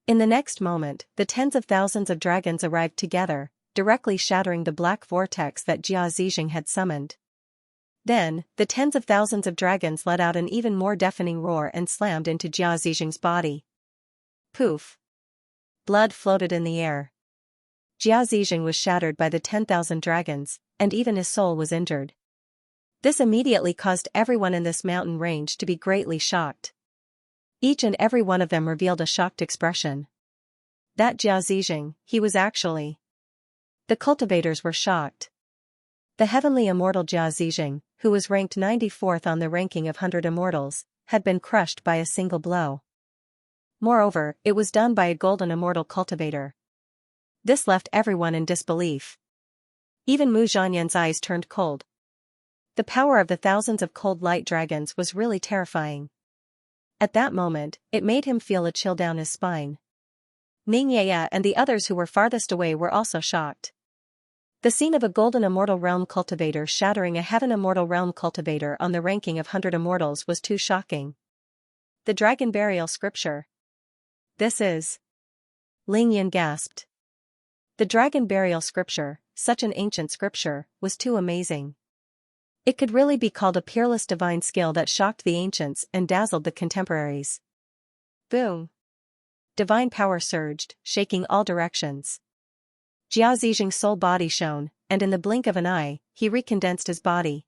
In the next moment, the tens of thousands of dragons arrived together, directly shattering the black vortex that Jia Zijing had summoned. Then, the tens of thousands of dragons let out an even more deafening roar and slammed into Jia Zijing's body. Poof! Blood floated in the air. Jia Zijing was shattered by the 10,000 dragons, and even his soul was injured. This immediately caused everyone in this mountain range to be greatly shocked. Each and every one of them revealed a shocked expression. That Jia Zijing, he was actually. The cultivators were shocked. The heavenly immortal Jia Zijing, who was ranked 94th on the ranking of 100 immortals, had been crushed by a single blow. Moreover, it was done by a golden immortal cultivator. This left everyone in disbelief. Even Mu Zhanyan's eyes turned cold. The power of the thousands of cold light dragons was really terrifying. At that moment, it made him feel a chill down his spine. Xianxia and the others who were farthest away were also shocked. The scene of a golden immortal realm cultivator shattering a heaven immortal realm cultivator on the ranking of 100 immortals was too shocking. The dragon burial scripture. This is. Lingyan gasped. The dragon burial scripture, such an ancient scripture, was too amazing. It could really be called a peerless divine skill that shocked the ancients and dazzled the contemporaries. Boom! Divine power surged, shaking all directions. Jia Zhijing's soul body shone, and in the blink of an eye, he recondensed his body.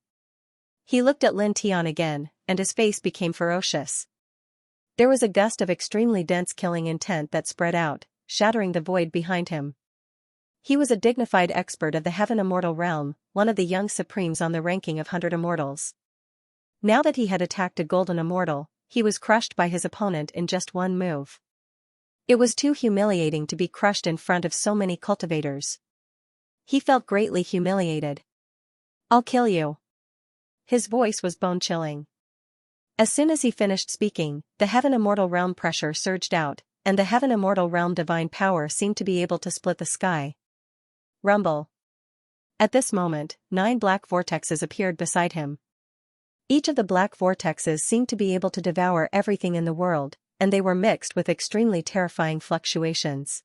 He looked at Lin Tian again, and his face became ferocious. There was a gust of extremely dense killing intent that spread out, shattering the void behind him. He was a dignified expert of the Heaven Immortal realm, one of the young supremes on the ranking of 100 immortals. Now that he had attacked a golden immortal, he was crushed by his opponent in just one move. It was too humiliating to be crushed in front of so many cultivators. He felt greatly humiliated. "I'll kill you." His voice was bone-chilling. As soon as he finished speaking, the Heaven Immortal realm pressure surged out, and the Heaven Immortal realm divine power seemed to be able to split the sky. Rumble. At this moment, 9 black vortexes appeared beside him. Each of the black vortexes seemed to be able to devour everything in the world, and they were mixed with extremely terrifying fluctuations.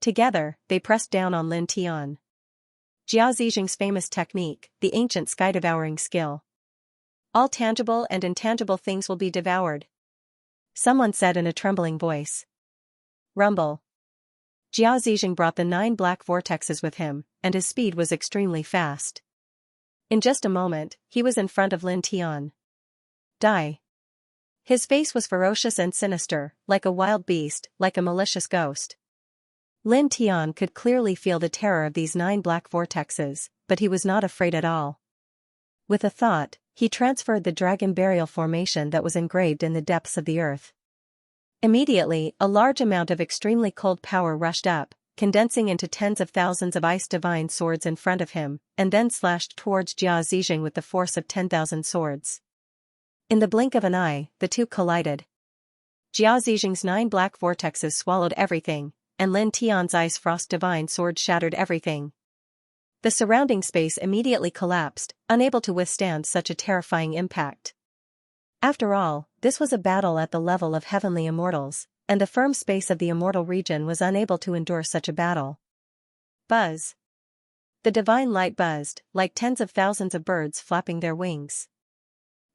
Together, they pressed down on Lin Tian. Jia Zhijing's famous technique, the ancient sky-devouring skill. "All tangible and intangible things will be devoured," someone said in a trembling voice. Rumble. Jia Zhijing brought the 9 black vortexes with him, and his speed was extremely fast. In just a moment, he was in front of Lin Tian. Die. His face was ferocious and sinister, like a wild beast, like a malicious ghost. Lin Tian could clearly feel the terror of these 9 black vortexes, but he was not afraid at all. With a thought, he transferred the dragon burial formation that was engraved in the depths of the earth. Immediately, a large amount of extremely cold power rushed up, condensing into tens of thousands of ice divine swords in front of him, and then slashed towards Jia Zhijing with the force of 10,000 swords. In the blink of an eye, the two collided. Jia Zhijing's 9 black vortexes swallowed everything, and Lin Tian's ice frost divine sword shattered everything. The surrounding space immediately collapsed, unable to withstand such a terrifying impact. After all, this was a battle at the level of heavenly immortals, and the firm space of the immortal region was unable to endure such a battle. Buzz. The divine light buzzed, like tens of thousands of birds flapping their wings.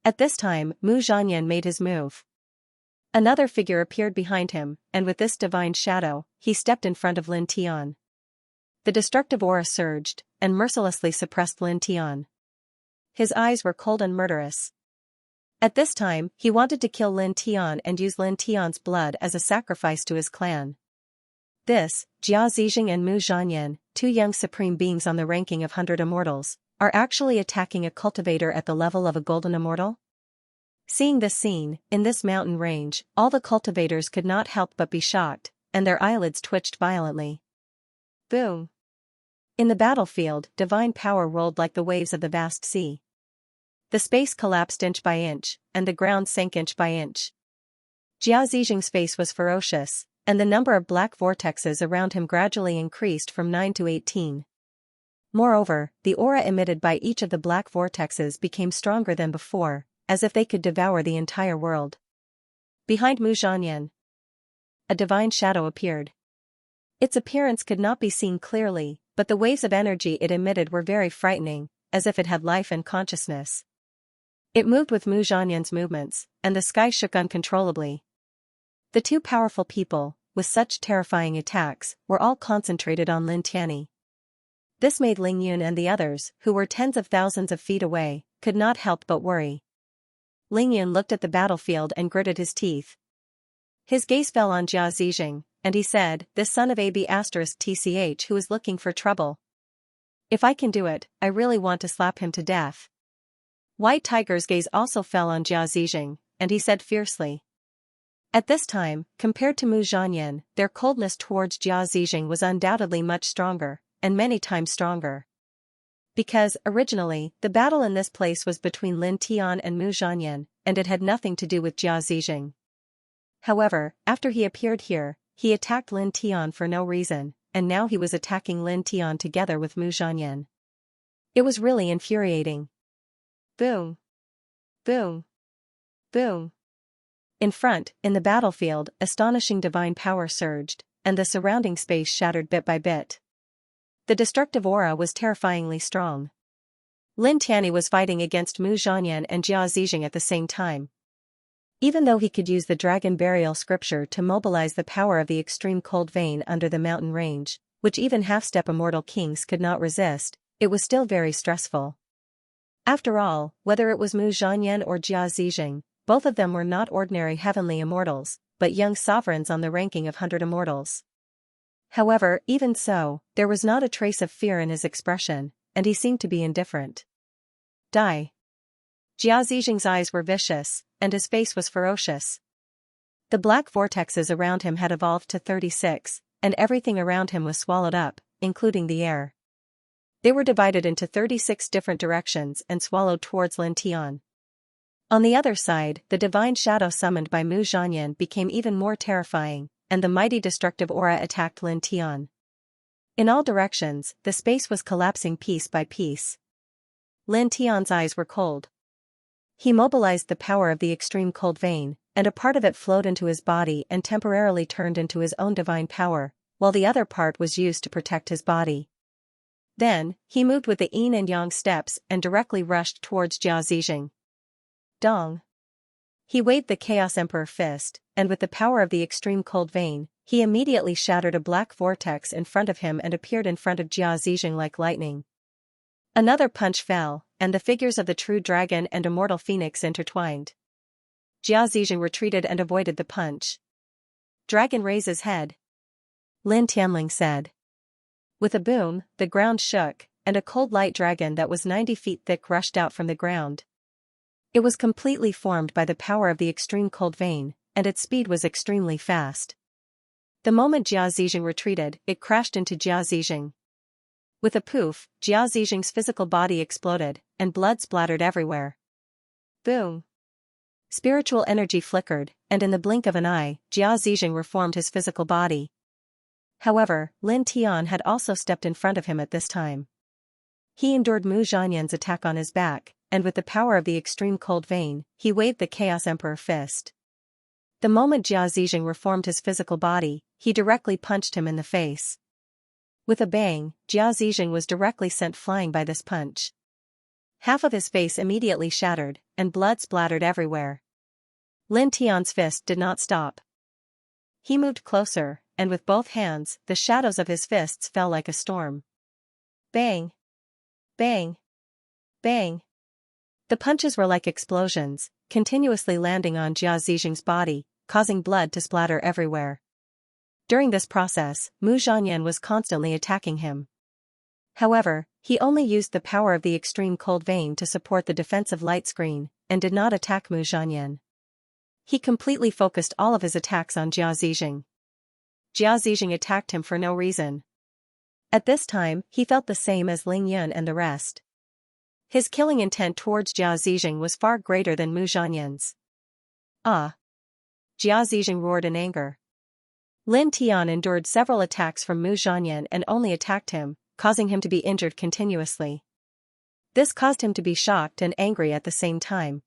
At this time, Mu Zhanyan made his move. Another figure appeared behind him, and with this divine shadow, he stepped in front of Lin Tian. The destructive aura surged, and mercilessly suppressed Lin Tian. His eyes were cold and murderous. At this time, he wanted to kill Lin Tian and use Lin Tian's blood as a sacrifice to his clan. This, Jia Zhijing and Mu Zhanyan, 2 young supreme beings on the ranking of 100 immortals, are actually attacking a cultivator at the level of a golden immortal? Seeing this scene, in this mountain range, all the cultivators could not help but be shocked, and their eyelids twitched violently. Boom! In the battlefield, divine power rolled like the waves of the vast sea. The space collapsed inch by inch, and the ground sank inch by inch. Jia Zhijing's face was ferocious, and the number of black vortexes around him gradually increased from 9 to 18. Moreover, the aura emitted by each of the black vortexes became stronger than before, as if they could devour the entire world. Behind Mu Zhanyan, a divine shadow appeared. Its appearance could not be seen clearly, but the waves of energy it emitted were very frightening, as if it had life and consciousness. It moved with Mu Zhanyan's movements, and the sky shook uncontrollably. The 2 powerful people, with such terrifying attacks, were all concentrated on Lin Tian. This made Ling Yun and the others, who were tens of thousands of feet away, could not help but worry. Ling Yun looked at the battlefield and gritted his teeth. His gaze fell on Jia Zhijing, and he said, "This son of AB*TCH who is looking for trouble. If I can do it, I really want to slap him to death." White Tiger's gaze also fell on Jia Zhijing, and he said fiercely. At this time, compared to Mu Zhanyan, their coldness towards Jia Zhijing was undoubtedly much stronger, and many times stronger. Because, originally, the battle in this place was between Lin Tian and Mu Zhanyan, and it had nothing to do with Jia Zijing. However, after he appeared here, he attacked Lin Tian for no reason, and now he was attacking Lin Tian together with Mu Zhanyan. It was really infuriating. Boom. Boom. Boom. In front, in the battlefield, astonishing divine power surged, and the surrounding space shattered bit by bit. The destructive aura was terrifyingly strong. Lin Tianyi was fighting against Mu Zhanyan and Jia Zijing at the same time. Even though he could use the dragon burial scripture to mobilize the power of the extreme cold vein under the mountain range, which even half-step immortal kings could not resist, it was still very stressful. After all, whether it was Mu Zhanyan or Jia Zijing, both of them were not ordinary heavenly immortals, but young sovereigns on the ranking of 100 immortals. However, even so, there was not a trace of fear in his expression, and he seemed to be indifferent. Die. Jia Zijing's eyes were vicious, and his face was ferocious. The black vortexes around him had evolved to 36, and everything around him was swallowed up, including the air. They were divided into 36 different directions and swallowed towards Lin Tian. On the other side, the divine shadow summoned by Mu Zhanyan became even more terrifying, and the mighty destructive aura attacked Lin Tian. In all directions, the space was collapsing piece by piece. Lin Tian's eyes were cold. He mobilized the power of the extreme cold vein, and a part of it flowed into his body and temporarily turned into his own divine power, while the other part was used to protect his body. Then, he moved with the yin and yang steps and directly rushed towards Jia Zijing. Dong. He waved the Chaos Emperor fist, and with the power of the extreme cold vein, he immediately shattered a black vortex in front of him and appeared in front of Jia Zijing like lightning. Another punch fell, and the figures of the true dragon and immortal phoenix intertwined. Jia Zijing retreated and avoided the punch. Dragon raises head. Lin Tianling said. With a boom, the ground shook, and a cold light dragon that was 90 feet thick rushed out from the ground. It was completely formed by the power of the extreme cold vein, and its speed was extremely fast. The moment Jia Zijing retreated, it crashed into Jia Zijing. With a poof, Jia Zijing's physical body exploded, and blood splattered everywhere. Boom. Spiritual energy flickered, and in the blink of an eye, Jia Zijing reformed his physical body. However, Lin Tian had also stepped in front of him at this time. He endured Mu Zhanyan's attack on his back, and with the power of the extreme cold vein, he waved the Chaos Emperor fist. The moment Jia Zijing reformed his physical body, he directly punched him in the face. With a bang, Jia Zijing was directly sent flying by this punch. Half of his face immediately shattered, and blood splattered everywhere. Lin Tian's fist did not stop. He moved closer, and with both hands, the shadows of his fists fell like a storm. Bang! Bang! Bang! The punches were like explosions, continuously landing on Jia Zijing's body, causing blood to splatter everywhere. During this process, Mu Zhanyan was constantly attacking him. However, he only used the power of the extreme cold vein to support the defensive light screen, and did not attack Mu Zhanyan. He completely focused all of his attacks on Jia Zijing. Jia Zijing attacked him for no reason. At this time, he felt the same as Ling Yun and the rest. His killing intent towards Jia Zijing was far greater than Mu Zhanyan's. Ah! Jia Zijing roared in anger. Lin Tian endured several attacks from Mu Zhanyan and only attacked him, causing him to be injured continuously. This caused him to be shocked and angry at the same time.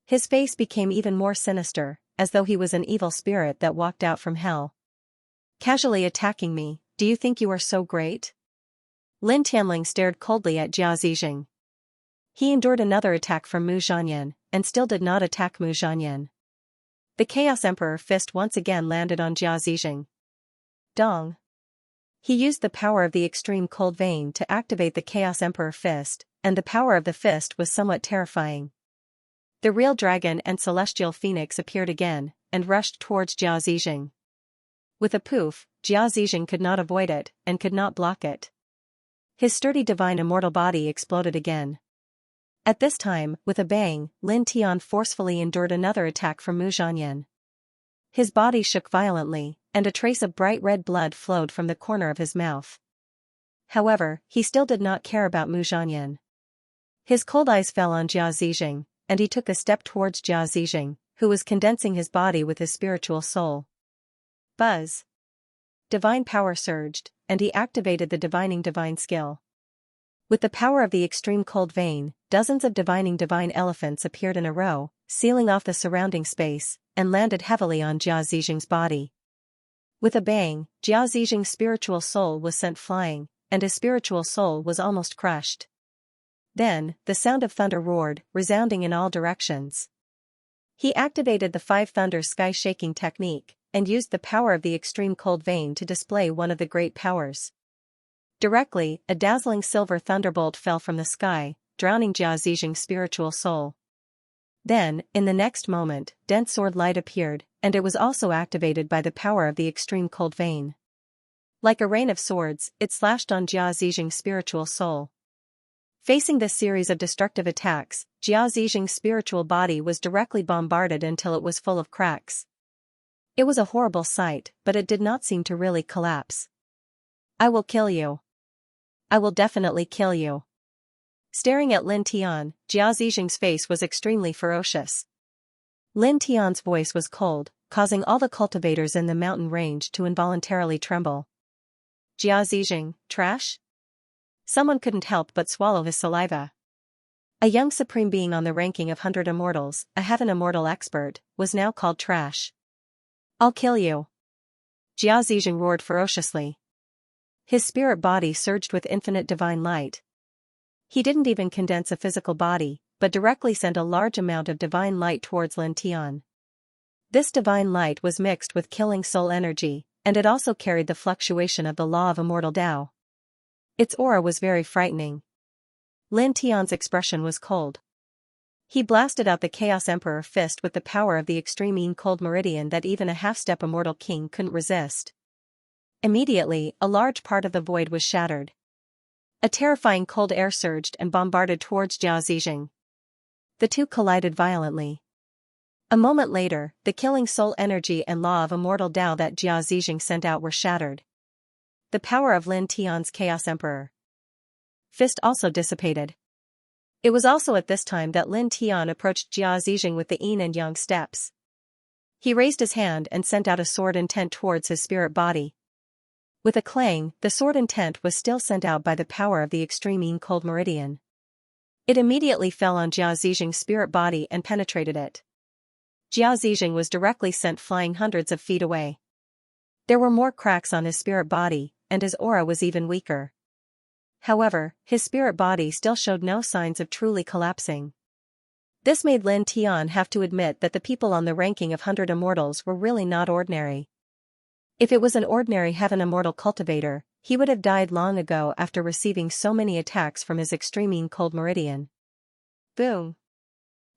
His face became even more sinister, as though he was an evil spirit that walked out from hell. Casually attacking me, do you think you are so great? Lin Tianling stared coldly at Jia Zijing. He endured another attack from Mu Zhanyan, and still did not attack Mu Zhanyan. The Chaos Emperor fist once again landed on Jia Zijing. Dong. He used the power of the extreme cold vein to activate the Chaos Emperor fist, and the power of the fist was somewhat terrifying. The real dragon and celestial phoenix appeared again, and rushed towards Jia Zijing. With a poof, Jia Zijing could not avoid it, and could not block it. His sturdy divine immortal body exploded again. At this time, with a bang, Lin Tian forcefully endured another attack from Mu Zhanyan. His body shook violently, and a trace of bright red blood flowed from the corner of his mouth. However, he still did not care about Mu Zhanyan. His cold eyes fell on Jia Zijing, and he took a step towards Jia Zijing, who was condensing his body with his spiritual soul. Buzz. Divine power surged, and he activated the divining divine skill. With the power of the extreme cold vein, dozens of divining divine elephants appeared in a row, sealing off the surrounding space, and landed heavily on Jia Zijing's body. With a bang, Jia Zijing's spiritual soul was sent flying, and his spiritual soul was almost crushed. Then, the sound of thunder roared, resounding in all directions. He activated the 5 thunders sky-shaking technique, and used the power of the extreme cold vein to display one of the great powers. Directly, a dazzling silver thunderbolt fell from the sky, drowning Jia Zijing's spiritual soul. Then, in the next moment, dense sword light appeared, and it was also activated by the power of the extreme cold vein. Like a rain of swords, it slashed on Jia Zijing's spiritual soul. Facing this series of destructive attacks, Jia Zijing's spiritual body was directly bombarded until it was full of cracks. It was a horrible sight, but it did not seem to really collapse. "I will kill you. I will definitely kill you." Staring at Lin Tian, Jia Zijing's face was extremely ferocious. Lin Tian's voice was cold, causing all the cultivators in the mountain range to involuntarily tremble. "Jia Zijing, trash?" Someone couldn't help but swallow his saliva. A young supreme being on the ranking of 100 immortals, a heaven immortal expert, was now called trash. "I'll kill you." Jia Zijing roared ferociously. His spirit body surged with infinite divine light. He didn't even condense a physical body, but directly sent a large amount of divine light towards Lin Tian. This divine light was mixed with killing soul energy, and it also carried the fluctuation of the law of immortal Tao. Its aura was very frightening. Lin Tian's expression was cold. He blasted out the Chaos Emperor fist with the power of the extreme cold meridian that even a half-step immortal king couldn't resist. Immediately, a large part of the void was shattered. A terrifying cold air surged and bombarded towards Jia Zijing. The two collided violently. A moment later, the killing soul energy and law of immortal Tao that Jia Zijing sent out were shattered. The power of Lin Tian's Chaos Emperor fist also dissipated. It was also at this time that Lin Tian approached Jia Zijing with the yin and yang steps. He raised his hand and sent out a sword intent towards his spirit body. With a clang, the sword intent was still sent out by the power of the extreme yin cold meridian. It immediately fell on Jia Zijing's spirit body and penetrated it. Jia Zijing was directly sent flying hundreds of feet away. There were more cracks on his spirit body, and his aura was even weaker. However, his spirit body still showed no signs of truly collapsing. This made Lin Tian have to admit that the people on the ranking of 100 immortals were really not ordinary. If it was an ordinary heaven immortal cultivator, he would have died long ago after receiving so many attacks from his extreme cold meridian. Boom!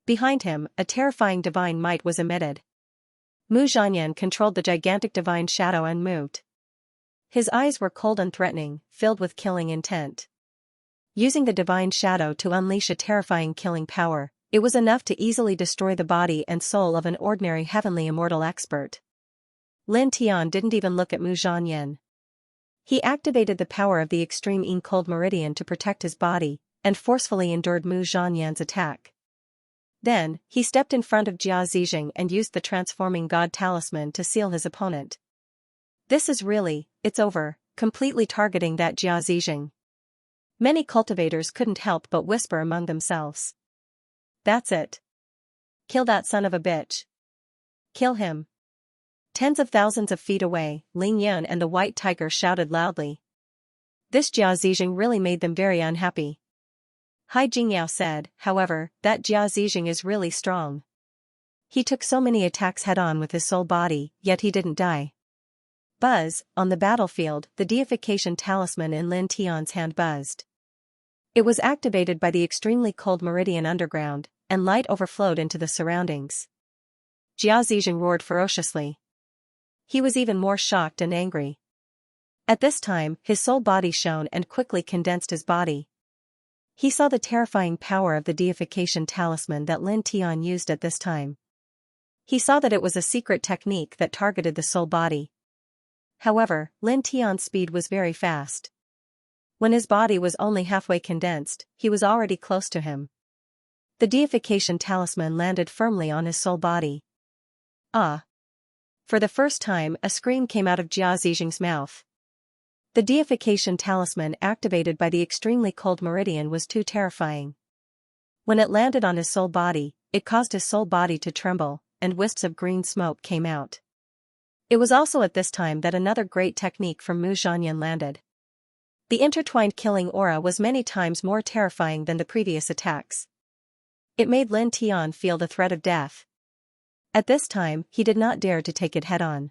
Behind him, a terrifying divine might was emitted. Mu Zhanyan controlled the gigantic divine shadow and moved. His eyes were cold and threatening, filled with killing intent. Using the divine shadow to unleash a terrifying killing power, it was enough to easily destroy the body and soul of an ordinary heavenly immortal expert. Lin Tian didn't even look at Mu Zhanyan. He activated the power of the extreme yin cold meridian to protect his body, and forcefully endured Mu Zhanyan's attack. Then, he stepped in front of Jia Zijing and used the transforming god talisman to seal his opponent. "This is really, it's over," completely targeting that Jia Zijing. Many cultivators couldn't help but whisper among themselves. "That's it. Kill that son of a bitch. Kill him." Tens of thousands of feet away, Ling Yan and the White Tiger shouted loudly. This Jia Zijing really made them very unhappy. Hai Jingyao said, however, that Jia Zijing is really strong. He took so many attacks head-on with his soul body, yet he didn't die. Buzz, on the battlefield, the deification talisman in Lin Tian's hand buzzed. It was activated by the extremely cold meridian underground, and light overflowed into the surroundings. Jia Zijing roared ferociously. He was even more shocked and angry. At this time, his soul body shone and quickly condensed his body. He saw the terrifying power of the deification talisman that Lin Tian used at this time. He saw that it was a secret technique that targeted the soul body. However, Lin Tian's speed was very fast. When his body was only halfway condensed, he was already close to him. The deification talisman landed firmly on his soul body. Ah! For the first time, a scream came out of Jia Zixing's mouth. The deification talisman activated by the extremely cold meridian was too terrifying. When it landed on his soul body, it caused his soul body to tremble, and wisps of green smoke came out. It was also at this time that another great technique from Mu Zhanyan landed. The intertwined killing aura was many times more terrifying than the previous attacks. It made Lin Tian feel the threat of death. At this time, he did not dare to take it head-on.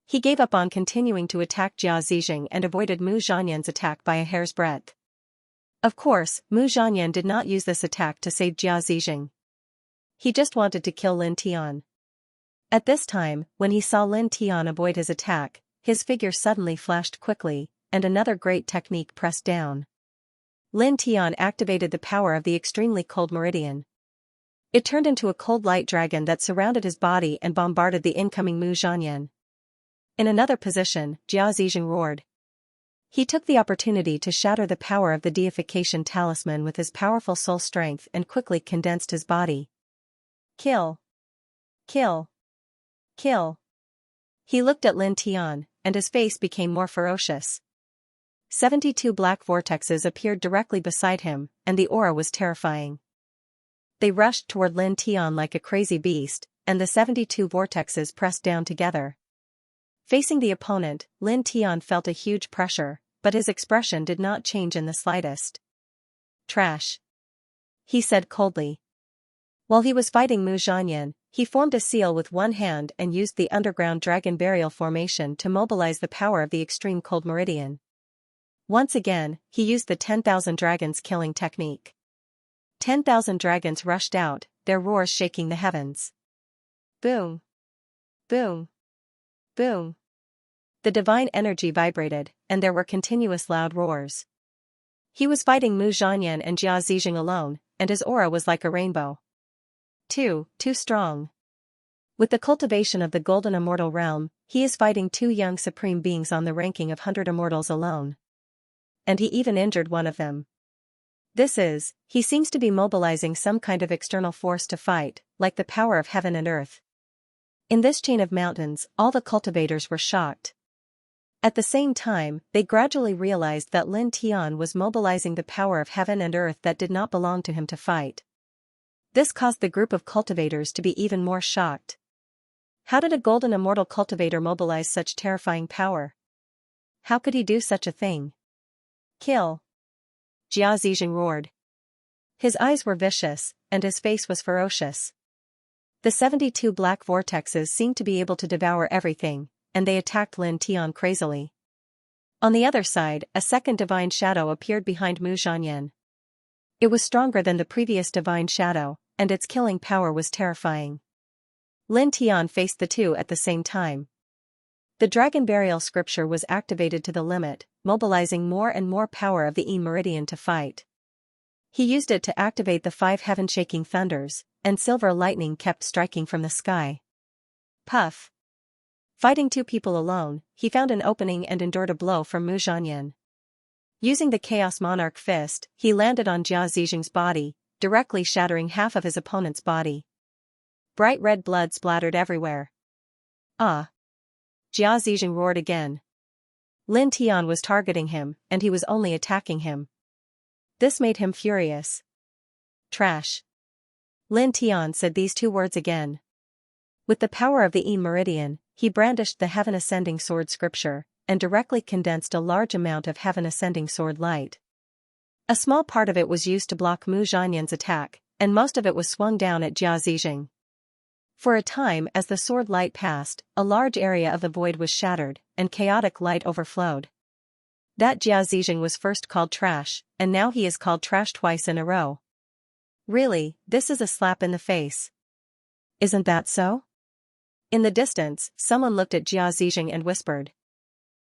He gave up on continuing to attack Jia Zixing and avoided Mu Zhanyan's attack by a hair's breadth. Of course, Mu Zhanyan did not use this attack to save Jia Zixing. He just wanted to kill Lin Tian. At this time, when he saw Lin Tian avoid his attack, his figure suddenly flashed quickly, and another great technique pressed down. Lin Tian activated the power of the extremely cold meridian. It turned into a cold light dragon that surrounded his body and bombarded the incoming Mu Zhanyan. In another position, Jia Zixing roared. He took the opportunity to shatter the power of the deification talisman with his powerful soul strength and quickly condensed his body. Kill! Kill! Kill! He looked at Lin Tian, and his face became more ferocious. 72 black vortexes appeared directly beside him, and the aura was terrifying. They rushed toward Lin Tian like a crazy beast, and the 72 vortexes pressed down together. Facing the opponent, Lin Tian felt a huge pressure, but his expression did not change in the slightest. Trash! He said coldly. While he was fighting Mu Zhanyan, he formed a seal with one hand and used the underground dragon burial formation to mobilize the power of the extreme cold meridian. Once again, he used the 10,000 dragons killing technique. 10,000 dragons rushed out, their roars shaking the heavens. Boom! Boom! Boom! The divine energy vibrated, and there were continuous loud roars. He was fighting Mu Zhanyan and Jia Zixing alone, and his aura was like a rainbow. Too strong. With the cultivation of the golden immortal realm, he is fighting two young supreme beings on the ranking of 100 immortals alone. And he even injured one of them. He seems to be mobilizing some kind of external force to fight, like the power of heaven and earth. In this chain of mountains, all the cultivators were shocked. At the same time, they gradually realized that Lin Tian was mobilizing the power of heaven and earth that did not belong to him to fight. This caused the group of cultivators to be even more shocked. How did a golden immortal cultivator mobilize such terrifying power? How could he do such a thing? Kill! Jia Zixing roared. His eyes were vicious, and his face was ferocious. The 72 black vortexes seemed to be able to devour everything, and they attacked Lin Tian crazily. On the other side, a second divine shadow appeared behind Mu Zhanyan. It was stronger than the previous divine shadow, and its killing power was terrifying. Lin Tian faced the two at the same time. The dragon burial scripture was activated to the limit, mobilizing more and more power of the Yin meridian to fight. He used it to activate the 5 heaven-shaking thunders, and silver lightning kept striking from the sky. Puff! Fighting two people alone, he found an opening and endured a blow from Mu Zhanyan. Using the Chaos Monarch fist, he landed on Jia Zixing's body, directly shattering half of his opponent's body. Bright red blood splattered everywhere. Ah! Jia Zixing roared again. Lin Tian was targeting him, and he was only attacking him. This made him furious. Trash! Lin Tian said these two words again. With the power of the Yin meridian, he brandished the heaven ascending sword scripture, and directly condensed a large amount of heaven ascending sword light. A small part of it was used to block Mu Zhanyan's attack, and most of it was swung down at Jia Zixing. For a time, as the sword light passed, a large area of the void was shattered, and chaotic light overflowed. That Jia Zixing was first called trash, and now he is called trash twice in a row. Really, this is a slap in the face. Isn't that so? In the distance, someone looked at Jia Zixing and whispered.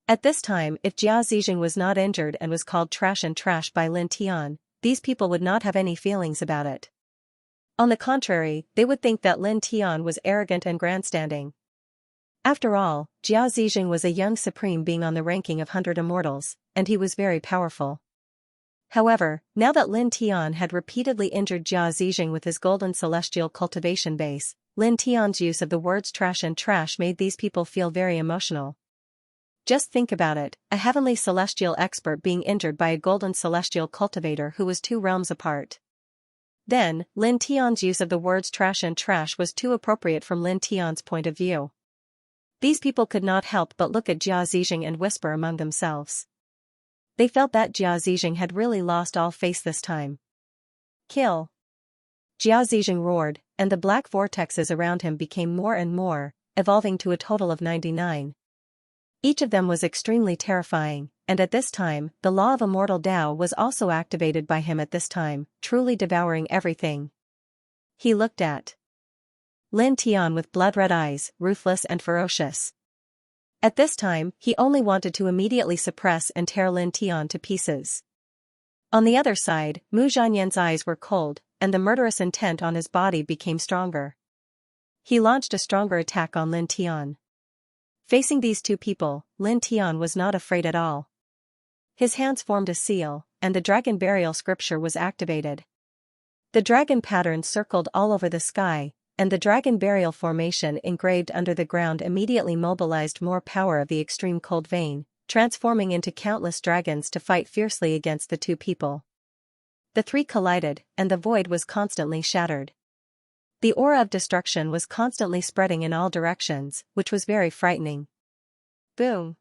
At this time, if Jia Zixing was not injured and was called trash and trash by Lin Tian, these people would not have any feelings about it. On the contrary, they would think that Lin Tian was arrogant and grandstanding. After all, Jia Zixing was a young supreme being on the ranking of 100 immortals, and he was very powerful. However, now that Lin Tian had repeatedly injured Jia Zijing with his golden celestial cultivation base, Lin Tian's use of the words trash and trash made these people feel very emotional. Just think about it, a heavenly celestial expert being injured by a golden celestial cultivator who was 2 realms apart. Then, Lin Tian's use of the words trash and trash was too appropriate from Lin Tian's point of view. These people could not help but look at Jia Zijing and whisper among themselves. They felt that Jia Zijing had really lost all face this time. Kill! Jia Zijing roared, and the black vortexes around him became more and more, evolving to a total of 99. Each of them was extremely terrifying, and at this time, the law of immortal Tao was also activated by him at this time, truly devouring everything. He looked at Lin Tian with blood-red eyes, ruthless and ferocious. At this time, he only wanted to immediately suppress and tear Lin Tian to pieces. On the other side, Mu Zhanyan's eyes were cold, and the murderous intent on his body became stronger. He launched a stronger attack on Lin Tian. Facing these 2 people, Lin Tian was not afraid at all. His hands formed a seal, and the dragon burial scripture was activated. The dragon pattern circled all over the sky, and the dragon burial formation engraved under the ground immediately mobilized more power of the extreme cold vein, transforming into countless dragons to fight fiercely against the 2 people. The 3 collided, and the void was constantly shattered. The aura of destruction was constantly spreading in all directions, which was very frightening. Boom!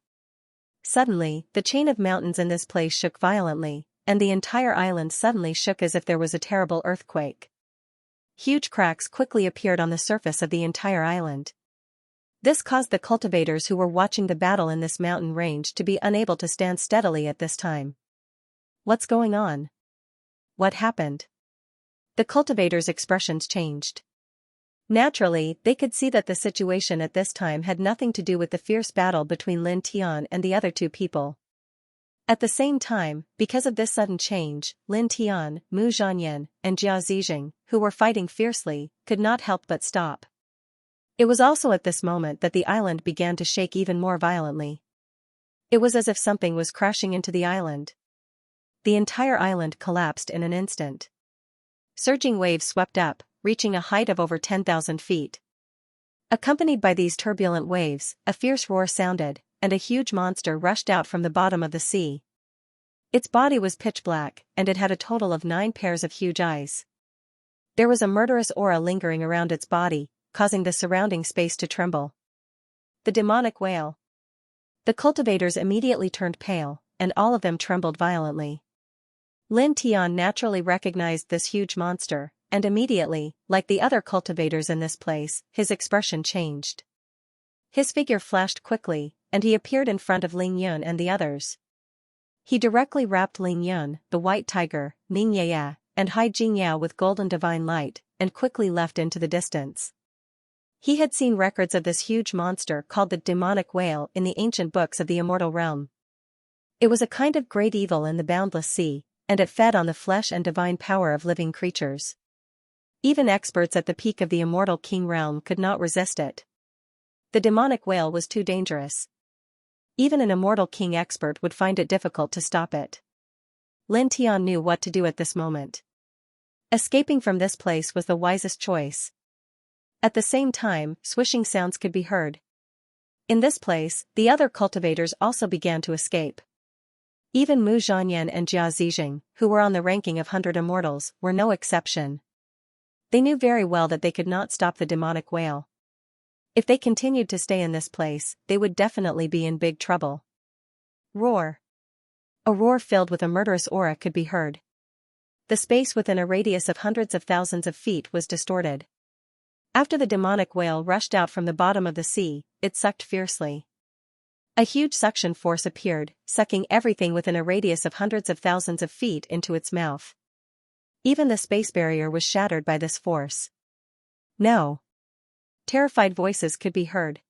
Suddenly, the chain of mountains in this place shook violently, and the entire island suddenly shook as if there was a terrible earthquake. Huge cracks quickly appeared on the surface of the entire island. This caused the cultivators who were watching the battle in this mountain range to be unable to stand steadily at this time. What's going on? What happened? The cultivators' expressions changed. Naturally, they could see that the situation at this time had nothing to do with the fierce battle between Lin Tian and the other 2 people. At the same time, because of this sudden change, Lin Tian, Mu Zhanyan, and Jia Zijing, who were fighting fiercely, could not help but stop. It was also at this moment that the island began to shake even more violently. It was as if something was crashing into the island. The entire island collapsed in an instant. Surging waves swept up, reaching a height of over 10,000 feet. Accompanied by these turbulent waves, a fierce roar sounded, and a huge monster rushed out from the bottom of the sea. Its body was pitch black, and it had a total of 9 pairs of huge eyes. There was a murderous aura lingering around its body, causing the surrounding space to tremble. The demonic whale. The cultivators immediately turned pale, and all of them trembled violently. Lin Tian naturally recognized this huge monster, and immediately, like the other cultivators in this place, his expression changed. His figure flashed quickly, and he appeared in front of Ling Yun and the others. He directly wrapped Ling Yun, the white tiger, Ning Yaya, and Hai Jingyao with golden divine light, and quickly left into the distance. He had seen records of this huge monster called the demonic whale in the ancient books of the immortal realm. It was a kind of great evil in the boundless sea, and it fed on the flesh and divine power of living creatures. Even experts at the peak of the immortal king realm could not resist it. The demonic whale was too dangerous. Even an immortal king expert would find it difficult to stop it. Lin Tian knew what to do at this moment. Escaping from this place was the wisest choice. At the same time, swishing sounds could be heard. In this place, the other cultivators also began to escape. Even Mu Zhanyan and Jia Zijing, who were on the ranking of 100 immortals, were no exception. They knew very well that they could not stop the demonic whale. If they continued to stay in this place, they would definitely be in big trouble. Roar. A roar filled with a murderous aura could be heard. The space within a radius of hundreds of thousands of feet was distorted. After the demonic whale rushed out from the bottom of the sea, it sucked fiercely. A huge suction force appeared, sucking everything within a radius of hundreds of thousands of feet into its mouth. Even the space barrier was shattered by this force. No. Terrified voices could be heard.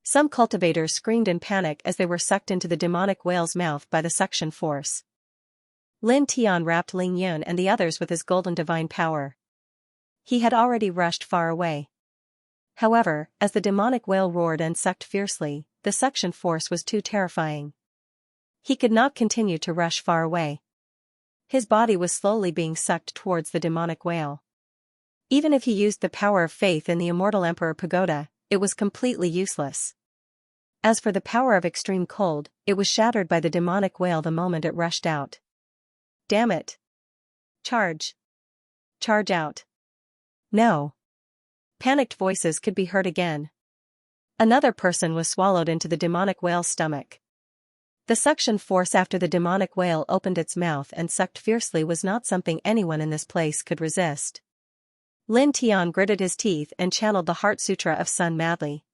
Some cultivators screamed in panic as they were sucked into the demonic whale's mouth by the suction force. Lin Tian wrapped Ling Yun and the others with his golden divine power. He had already rushed far away. However, as the demonic whale roared and sucked fiercely, the suction force was too terrifying. He could not continue to rush far away. His body was slowly being sucked towards the demonic whale. Even if he used the power of faith in the immortal Emperor Pagoda, it was completely useless. As for the power of extreme cold, it was shattered by the demonic whale the moment it rushed out. Damn it! Charge! Charge out! No! Panicked voices could be heard again. Another person was swallowed into the demonic whale's stomach. The suction force after the demonic whale opened its mouth and sucked fiercely was not something anyone in this place could resist. Lin Tian gritted his teeth and channeled the Heart Sutra of Sun madly.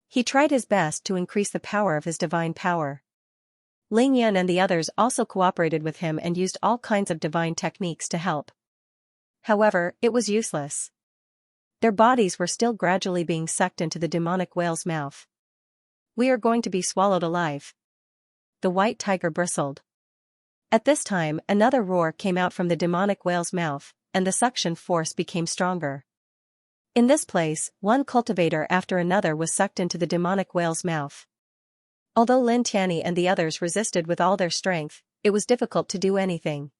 He tried his best to increase the power of his divine power. Ling Yan and the others also cooperated with him and used all kinds of divine techniques to help. However, it was useless. Their bodies were still gradually being sucked into the demonic whale's mouth. We are going to be swallowed alive. The white tiger bristled. At this time, another roar came out from the demonic whale's mouth, and the suction force became stronger. In this place, one cultivator after another was sucked into the demonic whale's mouth. Although Lin Tianyi and the others resisted with all their strength, it was difficult to do anything.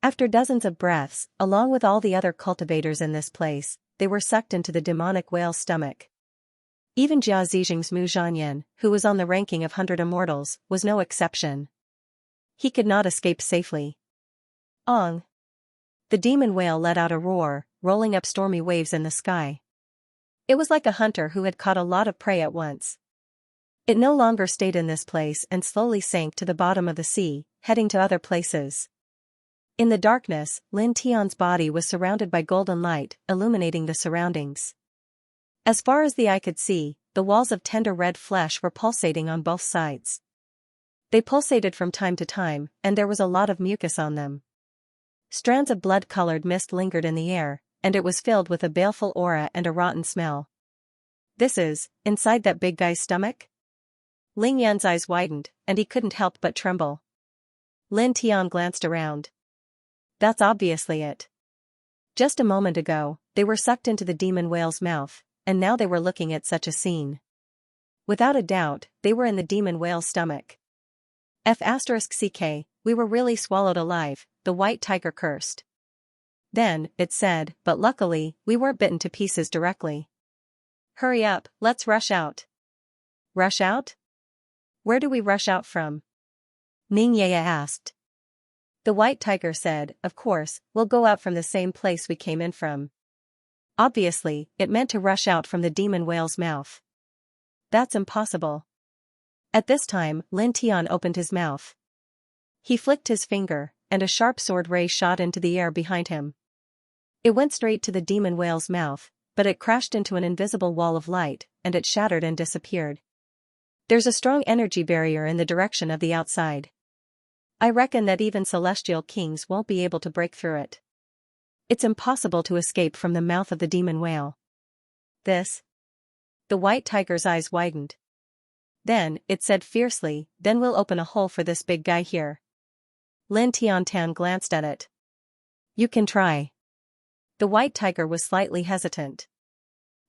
After dozens of breaths, along with all the other cultivators in this place, they were sucked into the demonic whale's stomach. Even Jia Zhijing's Mu Zhanyan, who was on the ranking of 100 immortals, was no exception. He could not escape safely. Ong! The demon whale let out a roar, rolling up stormy waves in the sky. It was like a hunter who had caught a lot of prey at once. It no longer stayed in this place and slowly sank to the bottom of the sea, heading to other places. In the darkness, Lin Tian's body was surrounded by golden light, illuminating the surroundings. As far as the eye could see, the walls of tender red flesh were pulsating on both sides. They pulsated from time to time, and there was a lot of mucus on them. Strands of blood-colored mist lingered in the air, and it was filled with a baleful aura and a rotten smell. This is, inside that big guy's stomach? Ling Yan's eyes widened, and he couldn't help but tremble. Lin Tian glanced around. That's obviously it. Just a moment ago, they were sucked into the demon whale's mouth, and now they were looking at such a scene. Without a doubt, they were in the demon whale's stomach. F***ck, we were really swallowed alive, the white tiger cursed. Then, it said, but luckily, we weren't bitten to pieces directly. Hurry up, let's rush out. Rush out? Where do we rush out from? Ning Yaya asked. The white tiger said, of course, we'll go out from the same place we came in from. Obviously, it meant to rush out from the demon whale's mouth. That's impossible. At this time, Lin Tian opened his mouth. He flicked his finger, and a sharp sword ray shot into the air behind him. It went straight to the demon whale's mouth, but it crashed into an invisible wall of light, and it shattered and disappeared. There's a strong energy barrier in the direction of the outside. I reckon that even celestial kings won't be able to break through it. It's impossible to escape from the mouth of the demon whale. This? The white tiger's eyes widened. Then, it said fiercely, then we'll open a hole for this big guy here. Lin Tiantan glanced at it. You can try. The white tiger was slightly hesitant.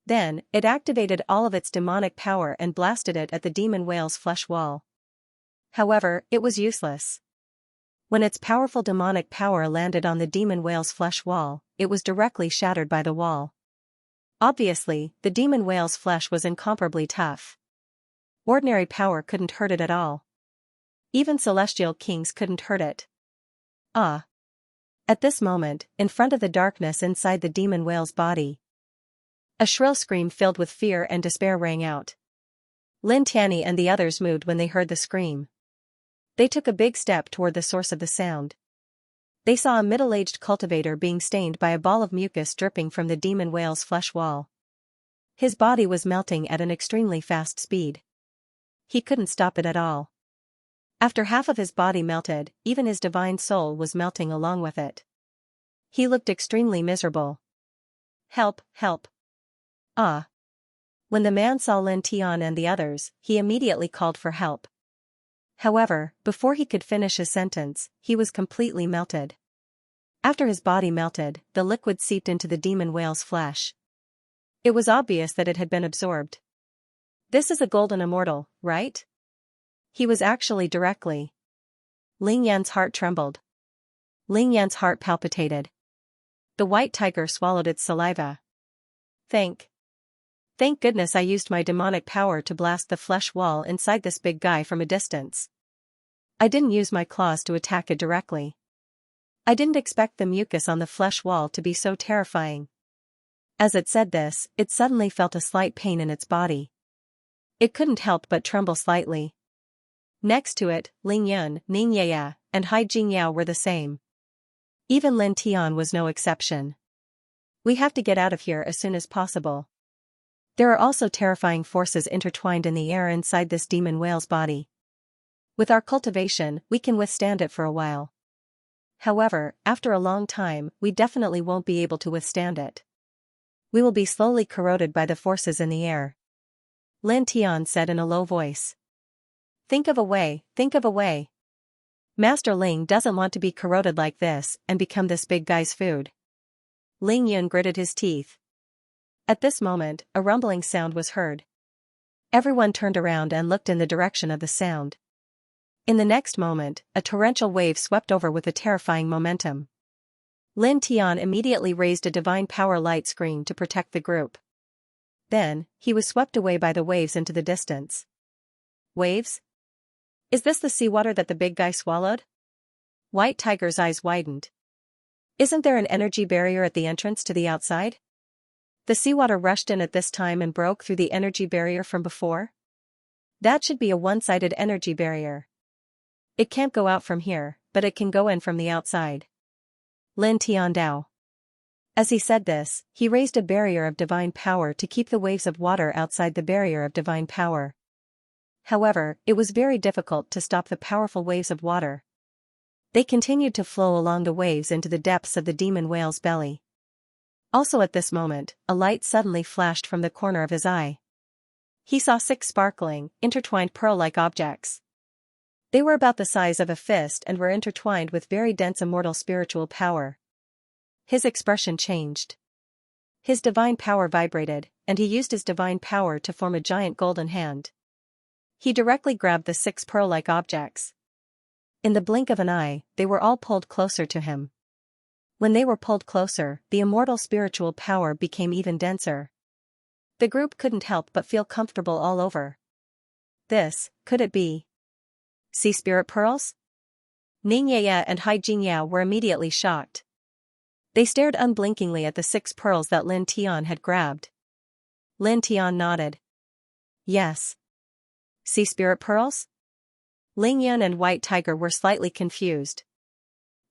Then, it activated all of its demonic power and blasted it at the demon whale's flesh wall. However, it was useless. When its powerful demonic power landed on the demon whale's flesh wall, it was directly shattered by the wall. Obviously, the demon whale's flesh was incomparably tough. Ordinary power couldn't hurt it at all. Even celestial kings couldn't hurt it. Ah! At this moment, in front of the darkness inside the demon whale's body, a shrill scream filled with fear and despair rang out. Lin Tianyi and the others moved when they heard the scream. They took a big step toward the source of the sound. They saw a middle-aged cultivator being stained by a ball of mucus dripping from the demon whale's flesh wall. His body was melting at an extremely fast speed. He couldn't stop it at all. After half of his body melted, even his divine soul was melting along with it. He looked extremely miserable. Help, help. Ah. When the man saw Lin Tian and the others, he immediately called for help. However, before he could finish his sentence, he was completely melted. After his body melted, the liquid seeped into the demon whale's flesh. It was obvious that it had been absorbed. This is a golden immortal, right? He was actually directly. Ling Yan's heart trembled. Ling Yan's heart palpitated. The white tiger swallowed its saliva. Thank goodness I used my demonic power to blast the flesh wall inside this big guy from a distance. I didn't use my claws to attack it directly. I didn't expect the mucus on the flesh wall to be so terrifying. As it said this, it suddenly felt a slight pain in its body. It couldn't help but tremble slightly. Next to it, Ling Yun, Xianxia, and Xianxia were the same. Even Lin Tian was no exception. We have to get out of here as soon as possible. There are also terrifying forces intertwined in the air inside this demon whale's body. With our cultivation, we can withstand it for a while. However, after a long time, we definitely won't be able to withstand it. We will be slowly corroded by the forces in the air. Lin Tian said in a low voice. Think of a way, think of a way. Master Ling doesn't want to be corroded like this and become this big guy's food. Ling Yun gritted his teeth. At this moment, a rumbling sound was heard. Everyone turned around and looked in the direction of the sound. In the next moment, a torrential wave swept over with a terrifying momentum. Lin Tian immediately raised a divine power light screen to protect the group. Then, he was swept away by the waves into the distance. Waves? Is this the seawater that the big guy swallowed? White Tiger's eyes widened. Isn't there an energy barrier at the entrance to the outside? The seawater rushed in at this time and broke through the energy barrier from before? That should be a one-sided energy barrier. It can't go out from here, but it can go in from the outside. Lin Tiandao. As he said this, he raised a barrier of divine power to keep the waves of water outside the barrier of divine power. However, it was very difficult to stop the powerful waves of water. They continued to flow along the waves into the depths of the demon whale's belly. Also at this moment, a light suddenly flashed from the corner of his eye. He saw 6 sparkling, intertwined pearl-like objects. They were about the size of a fist and were intertwined with very dense immortal spiritual power. His expression changed. His divine power vibrated, and he used his divine power to form a giant golden hand. He directly grabbed the 6 pearl-like objects. In the blink of an eye, they were all pulled closer to him. When they were pulled closer, the immortal spiritual power became even denser. The group couldn't help but feel comfortable all over. This, could it be sea spirit pearls? Xianxia and Xianxia were immediately shocked. They stared unblinkingly at the 6 pearls that Lin Tian had grabbed. Lin Tian nodded. Yes. Sea spirit pearls? Ling Yun and White Tiger were slightly confused.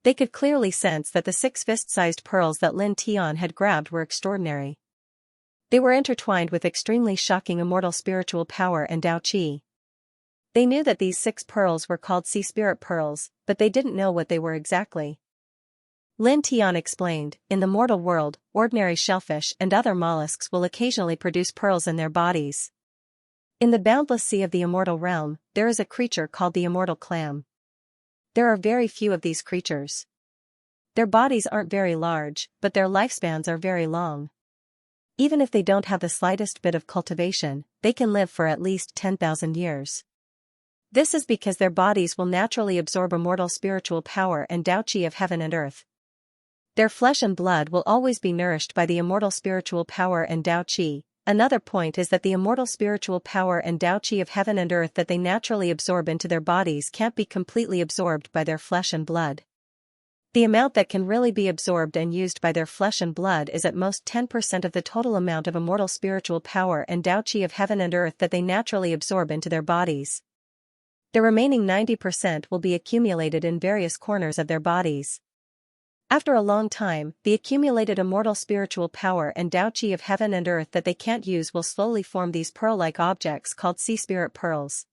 They could clearly sense that the 6 fist-sized pearls that Lin Tian had grabbed were extraordinary. They were intertwined with extremely shocking immortal spiritual power and Dao Qi. They knew that these 6 pearls were called sea spirit pearls, but they didn't know what they were exactly. Lin Tian explained, in the mortal world, ordinary shellfish and other mollusks will occasionally produce pearls in their bodies. In the boundless sea of the immortal realm, there is a creature called the immortal clam. There are very few of these creatures. Their bodies aren't very large, but their lifespans are very long. Even if they don't have the slightest bit of cultivation, they can live for at least 10,000 years. This is because their bodies will naturally absorb immortal spiritual power and Dao Qi of heaven and earth. Their flesh and blood will always be nourished by the immortal spiritual power and Dao Qi. Another point is that the immortal spiritual power and Dao Qi of heaven and earth that they naturally absorb into their bodies can't be completely absorbed by their flesh and blood. The amount that can really be absorbed and used by their flesh and blood is at most 10% of the total amount of immortal spiritual power and Dao Qi of heaven and earth that they naturally absorb into their bodies. The remaining 90% will be accumulated in various corners of their bodies. After a long time, the accumulated immortal spiritual power and Dao Qi of heaven and earth that they can't use will slowly form these pearl-like objects called sea spirit pearls.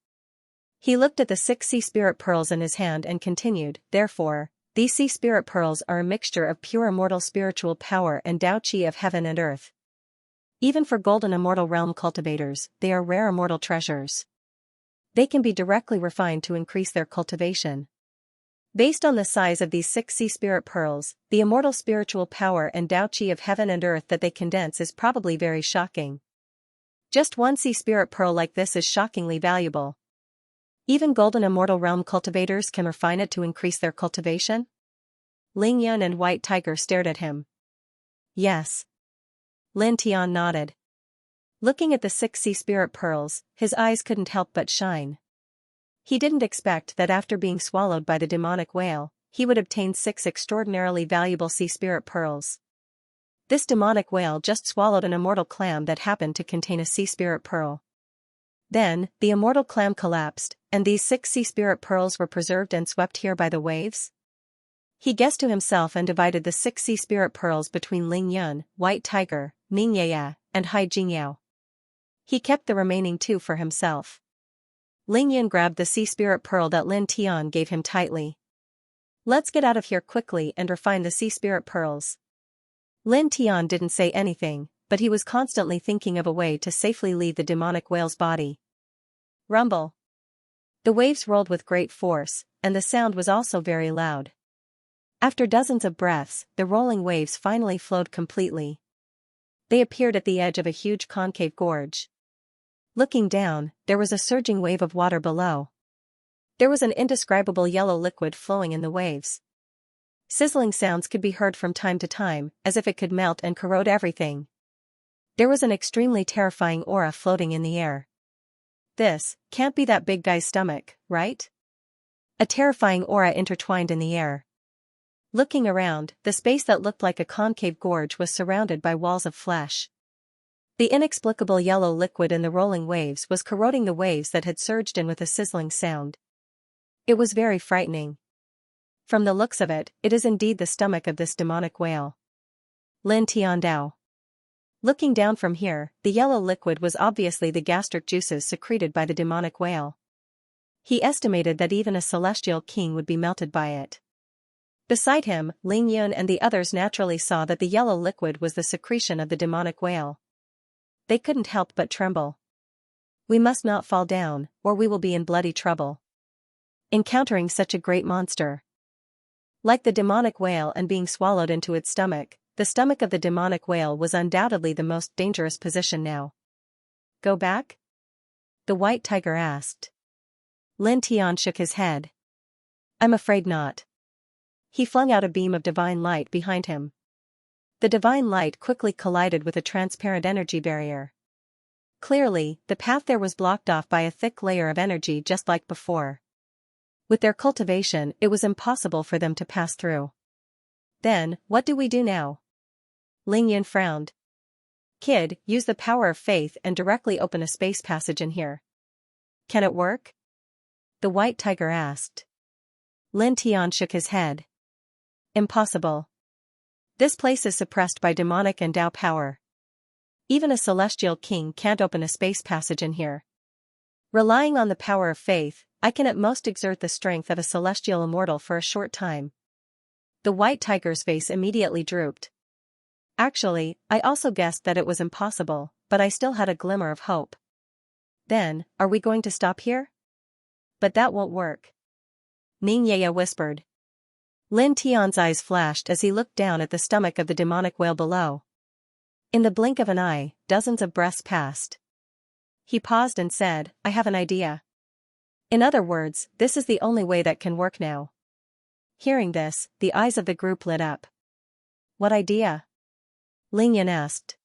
He looked at the 6 sea spirit pearls in his hand and continued, therefore, these sea spirit pearls are a mixture of pure immortal spiritual power and Dao Qi of heaven and earth. Even for golden immortal realm cultivators, they are rare immortal treasures. They can be directly refined to increase their cultivation. Based on the size of these 6 sea spirit pearls, the immortal spiritual power and Dao Qi of heaven and earth that they condense is probably very shocking. Just one sea spirit pearl like this is shockingly valuable. Even golden immortal realm cultivators can refine it to increase their cultivation? Ling Yun and White Tiger stared at him. Yes. Lin Tian nodded. Looking at the 6 sea spirit pearls, his eyes couldn't help but shine. He didn't expect that after being swallowed by the demonic whale, he would obtain 6 extraordinarily valuable sea spirit pearls. This demonic whale just swallowed an immortal clam that happened to contain a sea spirit pearl. Then, the immortal clam collapsed, and these 6 sea spirit pearls were preserved and swept here by the waves? He guessed to himself and divided the 6 sea spirit pearls between Ling Yun, White Tiger, Xianxia, and Xianxia. He kept the remaining 2 for himself. Ling Yun grabbed the sea spirit pearl that Lin Tian gave him tightly. Let's get out of here quickly and refine the sea spirit pearls. Lin Tian didn't say anything, but he was constantly thinking of a way to safely leave the demonic whale's body. Rumble. The waves rolled with great force, and the sound was also very loud. After dozens of breaths, the rolling waves finally flowed completely. They appeared at the edge of a huge concave gorge. Looking down, there was a surging wave of water below. There was an indescribable yellow liquid flowing in the waves. Sizzling sounds could be heard from time to time, as if it could melt and corrode everything. There was an extremely terrifying aura floating in the air. This can't be that big guy's stomach, right? A terrifying aura intertwined in the air. Looking around, the space that looked like a concave gorge was surrounded by walls of flesh. The inexplicable yellow liquid in the rolling waves was corroding the waves that had surged in with a sizzling sound. It was very frightening. From the looks of it, it is indeed the stomach of this demonic whale. Lin Tiandao. Looking down from here, the yellow liquid was obviously the gastric juices secreted by the demonic whale. He estimated that even a celestial king would be melted by it. Beside him, Ling Yun and the others naturally saw that the yellow liquid was the secretion of the demonic whale. They couldn't help but tremble. We must not fall down, or we will be in bloody trouble. Encountering such a great monster. Like the demonic whale and being swallowed into its stomach, the stomach of the demonic whale was undoubtedly the most dangerous position now. Go back? The White Tiger asked. Lin Tian shook his head. I'm afraid not. He flung out a beam of divine light behind him. The divine light quickly collided with a transparent energy barrier. Clearly, the path there was blocked off by a thick layer of energy just like before. With their cultivation, it was impossible for them to pass through. Then, what do we do now? Ling Yun frowned. Kid, use the power of faith and directly open a space passage in here. Can it work? The White Tiger asked. Lin Tian shook his head. Impossible. This place is suppressed by demonic and Tao power. Even a celestial king can't open a space passage in here. Relying on the power of faith, I can at most exert the strength of a celestial immortal for a short time. The White Tiger's face immediately drooped. Actually, I also guessed that it was impossible, but I still had a glimmer of hope. Then, are we going to stop here? But that won't work. Xianxia whispered. Lin Tian's eyes flashed as he looked down at the stomach of the demonic whale below. In the blink of an eye, dozens of breaths passed. He paused and said, I have an idea. In other words, this is the only way that can work now. Hearing this, the eyes of the group lit up. What idea? Ling Yun asked.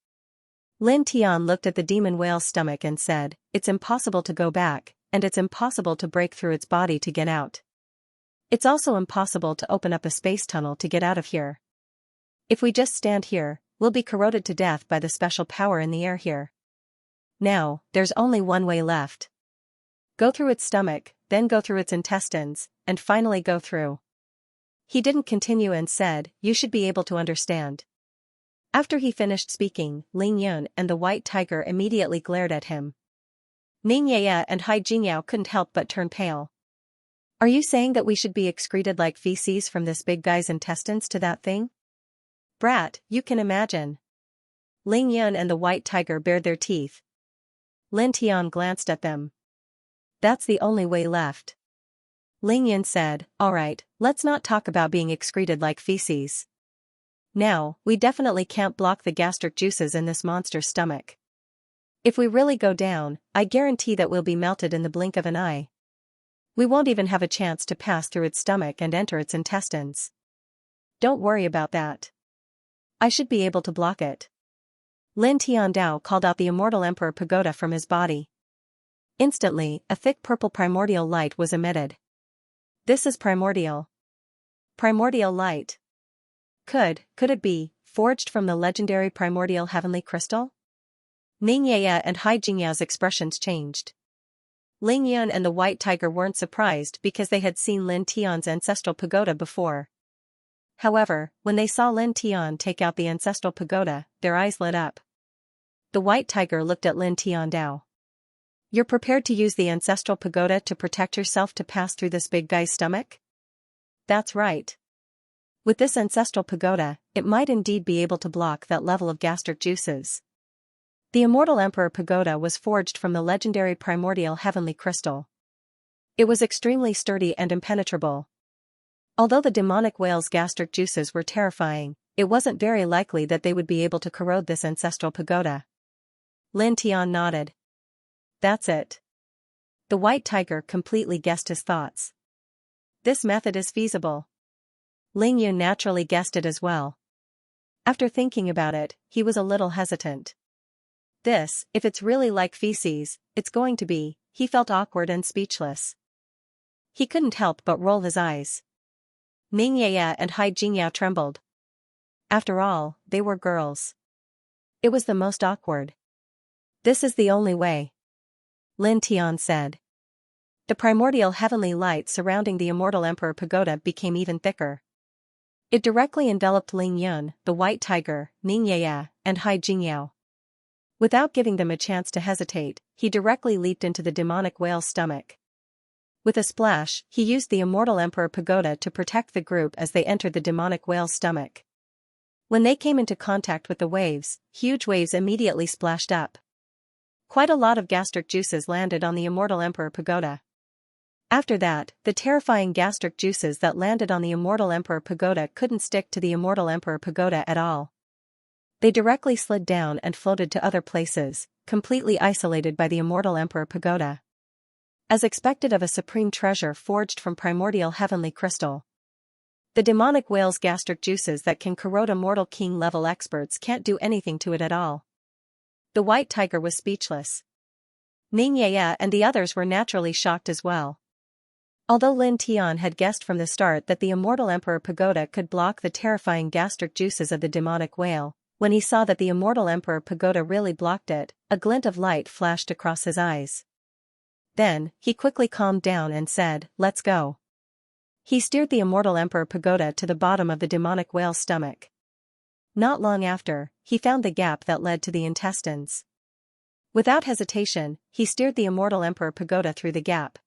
Lin Tian looked at the demon whale's stomach and said, it's impossible to go back, and it's impossible to break through its body to get out. It's also impossible to open up a space tunnel to get out of here. If we just stand here, we'll be corroded to death by the special power in the air here. Now, there's only one way left. Go through its stomach, then go through its intestines, and finally go through. He didn't continue and said, you should be able to understand. After he finished speaking, Ling Yun and the White Tiger immediately glared at him. Xianxia and Xianxia couldn't help but turn pale. Are you saying that we should be excreted like feces from this big guy's intestines to that thing? Brat, you can imagine. Ling Yun and the White Tiger bared their teeth. Lin Tian glanced at them. That's the only way left. Ling Yun said, alright, let's not talk about being excreted like feces. Now, we definitely can't block the gastric juices in this monster's stomach. If we really go down, I guarantee that we'll be melted in the blink of an eye. We won't even have a chance to pass through its stomach and enter its intestines. Don't worry about that. I should be able to block it. Lin Tiandao called out the immortal Emperor Pagoda from his body. Instantly, a thick purple primordial light was emitted. This is primordial. Primordial light. Could it be, forged from the legendary primordial heavenly crystal? Ningye and Hai Jingyao's expressions changed. Ling Yun and the White Tiger weren't surprised because they had seen Lin Tian's ancestral pagoda before. However, when they saw Lin Tian take out the ancestral pagoda, their eyes lit up. The White Tiger looked at Lin Tiandao. You're prepared to use the ancestral pagoda to protect yourself to pass through this big guy's stomach? That's right. With this ancestral pagoda, it might indeed be able to block that level of gastric juices. The immortal Emperor Pagoda was forged from the legendary primordial heavenly crystal. It was extremely sturdy and impenetrable. Although the demonic whale's gastric juices were terrifying, it wasn't very likely that they would be able to corrode this ancestral pagoda. Lin Tian nodded. That's it. The White Tiger completely guessed his thoughts. This method is feasible. Ling Yun naturally guessed it as well. After thinking about it, he was a little hesitant. This, if it's really like feces, it's going to be, he felt awkward and speechless. He couldn't help but roll his eyes. Ningye and Hai Jingyao trembled. After all, they were girls. It was the most awkward. This is the only way. Lin Tian said. The primordial heavenly light surrounding the immortal Emperor Pagoda became even thicker. It directly enveloped Ling Yun, the White Tiger, Ningye, and Hai Jingyao. Without giving them a chance to hesitate, he directly leaped into the demonic whale's stomach. With a splash, he used the immortal Emperor Pagoda to protect the group as they entered the demonic whale's stomach. When they came into contact with the waves, huge waves immediately splashed up. Quite a lot of gastric juices landed on the immortal Emperor Pagoda. After that, the terrifying gastric juices that landed on the immortal Emperor Pagoda couldn't stick to the immortal Emperor Pagoda at all. They directly slid down and floated to other places, completely isolated by the immortal Emperor Pagoda. As expected of a supreme treasure forged from primordial heavenly crystal. The demonic whale's gastric juices that can corrode immortal king-level experts can't do anything to it at all. The White Tiger was speechless. Ningye and the others were naturally shocked as well. Although Lin Tian had guessed from the start that the immortal Emperor Pagoda could block the terrifying gastric juices of the demonic whale, when he saw that the immortal Emperor Pagoda really blocked it, a glint of light flashed across his eyes. Then, he quickly calmed down and said, "Let's go." He steered the immortal Emperor Pagoda to the bottom of the demonic whale's stomach. Not long after, he found the gap that led to the intestines. Without hesitation, he steered the immortal Emperor Pagoda through the gap.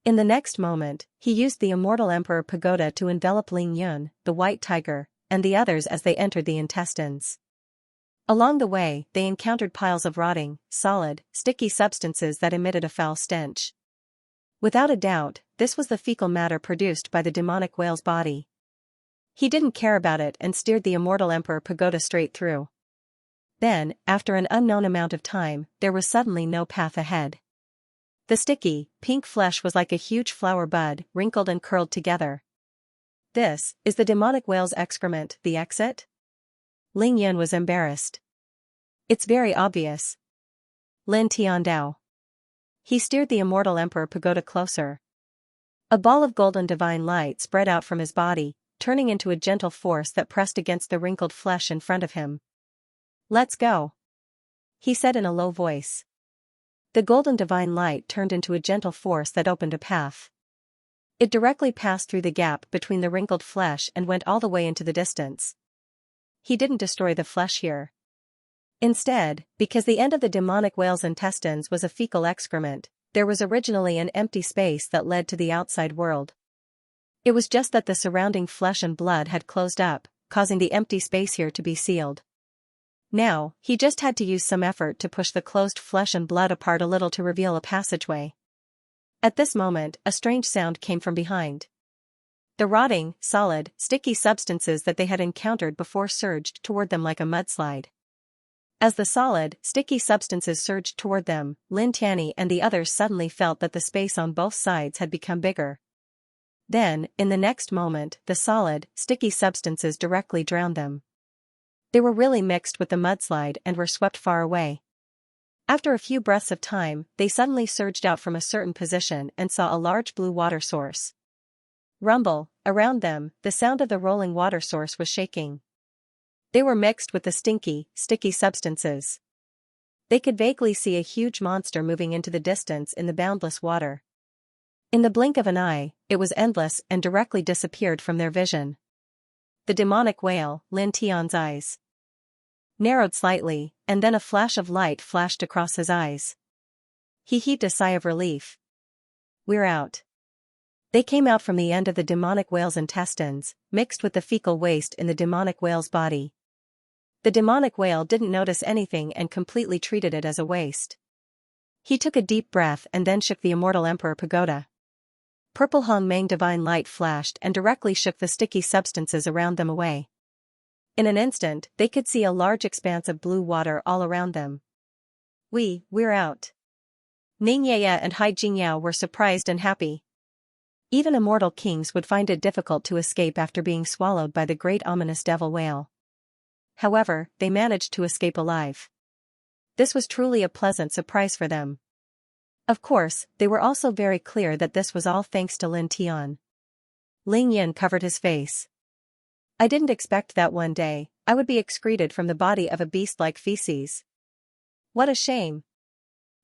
In the next moment, he used the immortal Emperor Pagoda to envelop Ling Yun, the White Tiger, and the others as they entered the intestines. Along the way, they encountered piles of rotting, solid, sticky substances that emitted a foul stench. Without a doubt, this was the fecal matter produced by the demonic whale's body. He didn't care about it and steered the immortal Emperor Pagoda straight through. Then, after an unknown amount of time, there was suddenly no path ahead. The sticky, pink flesh was like a huge flower bud, wrinkled and curled together. This is the demonic whale's excrement, the exit? Ling Yun was embarrassed. It's very obvious. Lin Tiandao. He steered the immortal Emperor Pagoda closer. A ball of golden divine light spread out from his body, turning into a gentle force that pressed against the wrinkled flesh in front of him. "Let's go," he said in a low voice. The golden divine light turned into a gentle force that opened a path. It directly passed through the gap between the wrinkled flesh and went all the way into the distance. He didn't destroy the flesh here. Instead, because the end of the demonic whale's intestines was a fecal excrement, there was originally an empty space that led to the outside world. It was just that the surrounding flesh and blood had closed up, causing the empty space here to be sealed. Now, he just had to use some effort to push the closed flesh and blood apart a little to reveal a passageway. At this moment, a strange sound came from behind. The rotting, solid, sticky substances that they had encountered before surged toward them like a mudslide. As the solid, sticky substances surged toward them, Lin Tianyi and the others suddenly felt that the space on both sides had become bigger. Then, in the next moment, the solid, sticky substances directly drowned them. They were really mixed with the mudslide and were swept far away. After a few breaths of time, they suddenly surged out from a certain position and saw a large blue water source. Rumble, around them, the sound of the rolling water source was shaking. They were mixed with the stinky, sticky substances. They could vaguely see a huge monster moving into the distance in the boundless water. In the blink of an eye, it was endless and directly disappeared from their vision. The demonic whale, Lin Tian's eyes narrowed slightly, and then a flash of light flashed across his eyes. He heaved a sigh of relief. We're out. They came out from the end of the demonic whale's intestines, mixed with the fecal waste in the demonic whale's body. The demonic whale didn't notice anything and completely treated it as a waste. He took a deep breath and then shook the immortal Emperor Pagoda. Purple Hong Mang divine light flashed and directly shook the sticky substances around them away. In an instant, they could see a large expanse of blue water all around them. We're out. Xianxia and Xianxia were surprised and happy. Even immortal kings would find it difficult to escape after being swallowed by the great ominous devil whale. However, they managed to escape alive. This was truly a pleasant surprise for them. Of course, they were also very clear that this was all thanks to Lin Tian. Ling Yin covered his face. I didn't expect that one day I would be excreted from the body of a beast like feces. What a shame.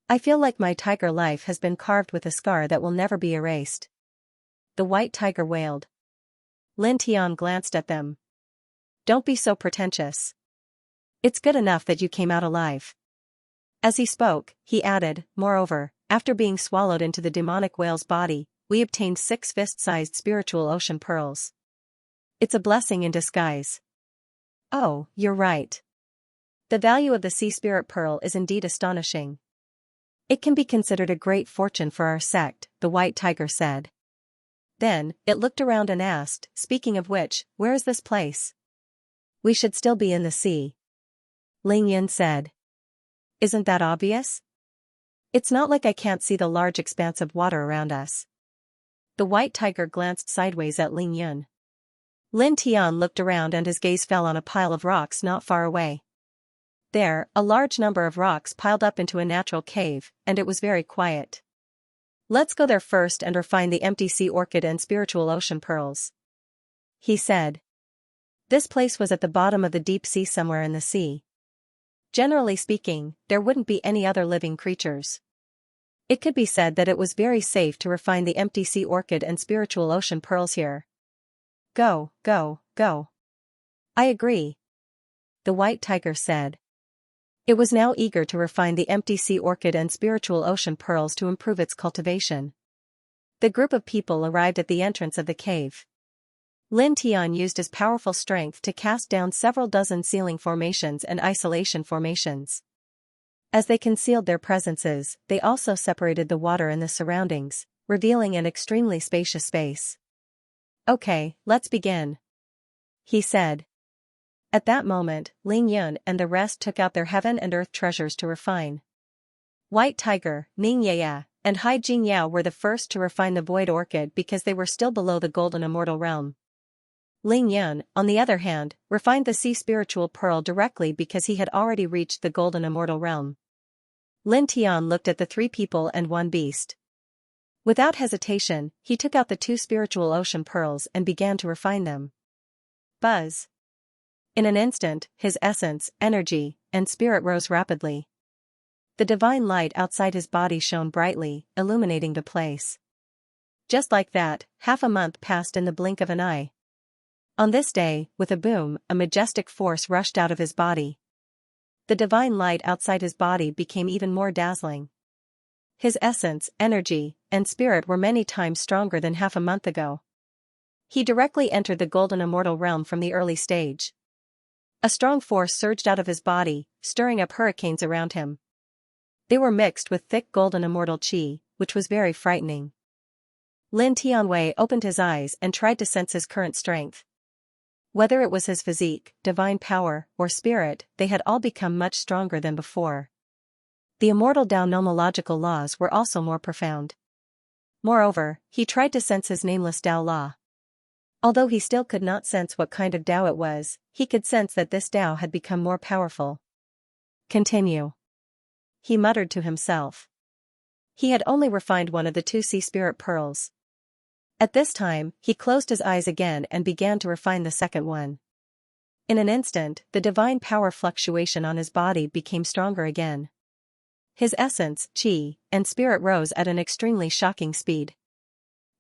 I feel like my tiger life has been carved with a scar that will never be erased. The white tiger wailed. Lin Tian glanced at them. Don't be so pretentious. It's good enough that you came out alive. As he spoke, he added, moreover, after being swallowed into the demonic whale's body, we obtained 6 fist-sized spiritual ocean pearls. It's a blessing in disguise. Oh, you're right. The value of the sea spirit pearl is indeed astonishing. It can be considered a great fortune for our sect, the white tiger said. Then, it looked around and asked, speaking of which, where is this place? We should still be in the sea. Ling Yin said. Isn't that obvious? It's not like I can't see the large expanse of water around us. The white tiger glanced sideways at Ling Yin. Lin Tian looked around and his gaze fell on a pile of rocks not far away. There, a large number of rocks piled up into a natural cave, and it was very quiet. Let's go there first and refine the empty sea orchid and spiritual ocean pearls. He said. This place was at the bottom of the deep sea somewhere in the sea. Generally speaking, there wouldn't be any other living creatures. It could be said that it was very safe to refine the empty sea orchid and spiritual ocean pearls here. Go. I agree. The white tiger said. It was now eager to refine the empty sea orchid and spiritual ocean pearls to improve its cultivation. The group of people arrived at the entrance of the cave. Lin Tian used his powerful strength to cast down several dozen sealing formations and isolation formations. As they concealed their presences, they also separated the water in the surroundings, revealing an extremely spacious space. Okay, let's begin. He said. At that moment, Ling Yun and the rest took out their heaven and earth treasures to refine. White Tiger, Xianxia, and Xianxia were the first to refine the void orchid because they were still below the golden immortal realm. Ling Yun, on the other hand, refined the sea spiritual pearl directly because he had already reached the golden immortal realm. Lin Tian looked at the 3 people and 1 beast. Without hesitation, he took out the 2 spiritual ocean pearls and began to refine them. Buzz. In an instant, his essence, energy, and spirit rose rapidly. The divine light outside his body shone brightly, illuminating the place. Just like that, half a month passed in the blink of an eye. On this day, with a boom, a majestic force rushed out of his body. The divine light outside his body became even more dazzling. His essence, energy, and spirit were many times stronger than half a month ago. He directly entered the golden immortal realm from the early stage. A strong force surged out of his body, stirring up hurricanes around him. They were mixed with thick golden immortal qi, which was very frightening. Lin Tianwei opened his eyes and tried to sense his current strength. Whether it was his physique, divine power, or spirit, they had all become much stronger than before. The immortal Dao nomological laws were also more profound. Moreover, he tried to sense his nameless Tao law. Although he still could not sense what kind of Tao it was, he could sense that this Tao had become more powerful. Continue. He muttered to himself. He had only refined one of the 2 sea spirit pearls. At this time, he closed his eyes again and began to refine the second one. In an instant, the divine power fluctuation on his body became stronger again. His essence, qi, and spirit rose at an extremely shocking speed.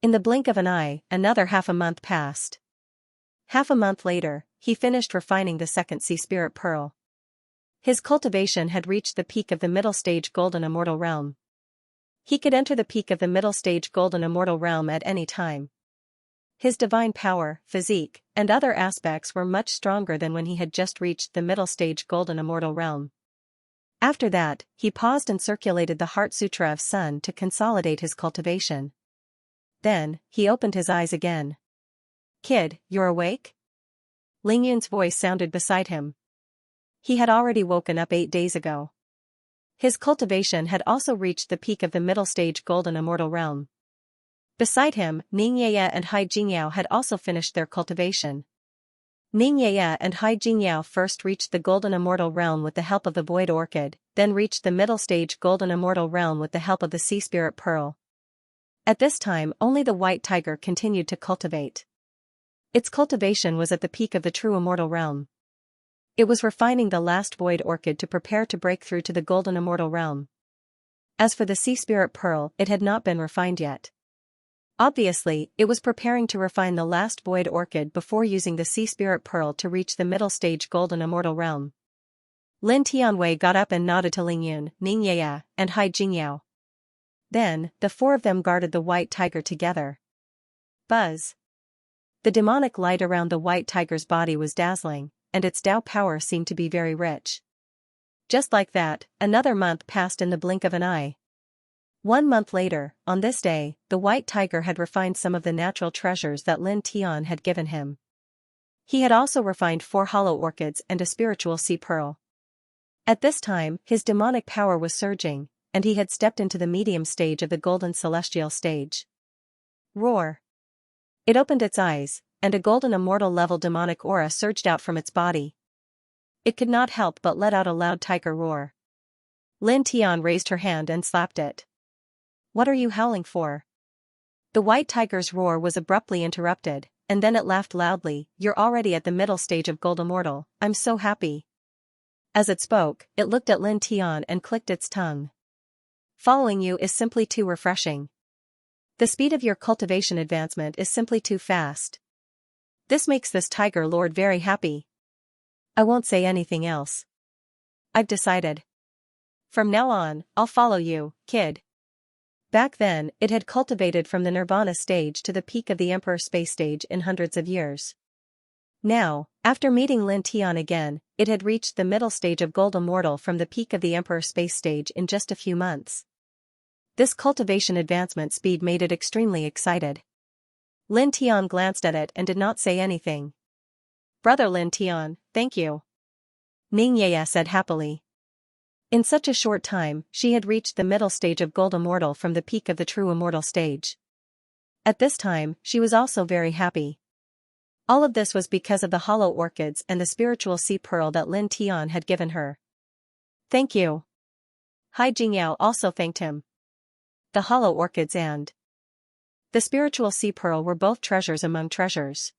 In the blink of an eye, another half a month passed. Half a month later, he finished refining the second sea spirit pearl. His cultivation had reached the peak of the middle stage golden immortal realm. He could enter the peak of the middle stage golden immortal realm at any time. His divine power, physique, and other aspects were much stronger than when he had just reached the middle stage golden immortal realm. After that, he paused and circulated the Heart Sutra of Sun to consolidate his cultivation. Then, he opened his eyes again. "Kid, you're awake?" Ling Yun's voice sounded beside him. He had already woken up 8 days ago. His cultivation had also reached the peak of the middle stage golden immortal realm. Beside him, Xianxia and Xianxia had also finished their cultivation. Xianxia and Xianxia first reached the golden immortal realm with the help of the void orchid, then reached the middle stage golden immortal realm with the help of the sea spirit pearl. At this time only the white tiger continued to cultivate. Its cultivation was at the peak of the true immortal realm. It was refining the last void orchid to prepare to break through to the golden immortal realm. As for the sea spirit pearl, it had not been refined yet. Obviously, it was preparing to refine the last void orchid before using the sea spirit pearl to reach the middle stage golden immortal realm. Lin Tianwei got up and nodded to Ling Yun, Xianxia, and Xianxia. Then, the 4 of them guarded the white tiger together. Buzz. The demonic light around the white tiger's body was dazzling, and its Tao power seemed to be very rich. Just like that, another month passed in the blink of an eye. 1 month later, on this day, the white tiger had refined some of the natural treasures that Lin Tian had given him. He had also refined 4 hollow orchids and a spiritual sea pearl. At this time, his demonic power was surging, and he had stepped into the medium stage of the golden celestial stage. Roar. It opened its eyes, and a golden immortal level demonic aura surged out from its body. It could not help but let out a loud tiger roar. Lin Tian raised her hand and slapped it. "What are you howling for?" The white tiger's roar was abruptly interrupted, and then it laughed loudly. "You're already at the middle stage of Gold Immortal, I'm so happy." As it spoke, it looked at Lin Tian and clicked its tongue. "Following you is simply too refreshing. The speed of your cultivation advancement is simply too fast. This makes this tiger lord very happy. I won't say anything else. I've decided. From now on, I'll follow you, kid." Back then, it had cultivated from the nirvana stage to the peak of the emperor space stage in hundreds of years. Now, after meeting Lin Tian again, it had reached the middle stage of Gold Immortal from the peak of the emperor space stage in just a few months. This cultivation advancement speed made it extremely excited. Lin Tian glanced at it and did not say anything. "Brother Lin Tian, thank you," Xianxia said happily. In such a short time, she had reached the middle stage of Gold Immortal from the peak of the true immortal stage. At this time, she was also very happy. All of this was because of the hollow orchids and the spiritual sea pearl that Lin Tian had given her. "Thank you." Hai Jingyao also thanked him. The hollow orchids and the spiritual sea pearl were both treasures among treasures.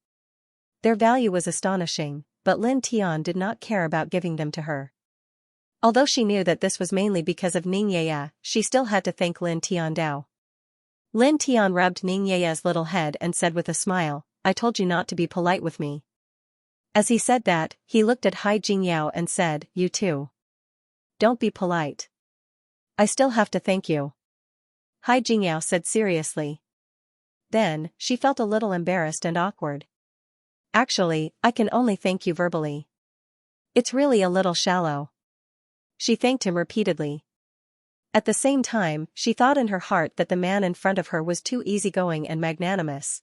Their value was astonishing, but Lin Tian did not care about giving them to her. Although she knew that this was mainly because of Xianxia, she still had to thank Lin Tian Dao. Lin Tian rubbed Xianxia's little head and said with a smile, "I told you not to be polite with me." As he said that, he looked at Hai Jingyao and said, "You too. Don't be polite. I still have to thank you." Hai Jingyao said seriously. Then, she felt a little embarrassed and awkward. "Actually, I can only thank you verbally. It's really a little shallow." She thanked him repeatedly. At the same time, she thought in her heart that the man in front of her was too easygoing and magnanimous.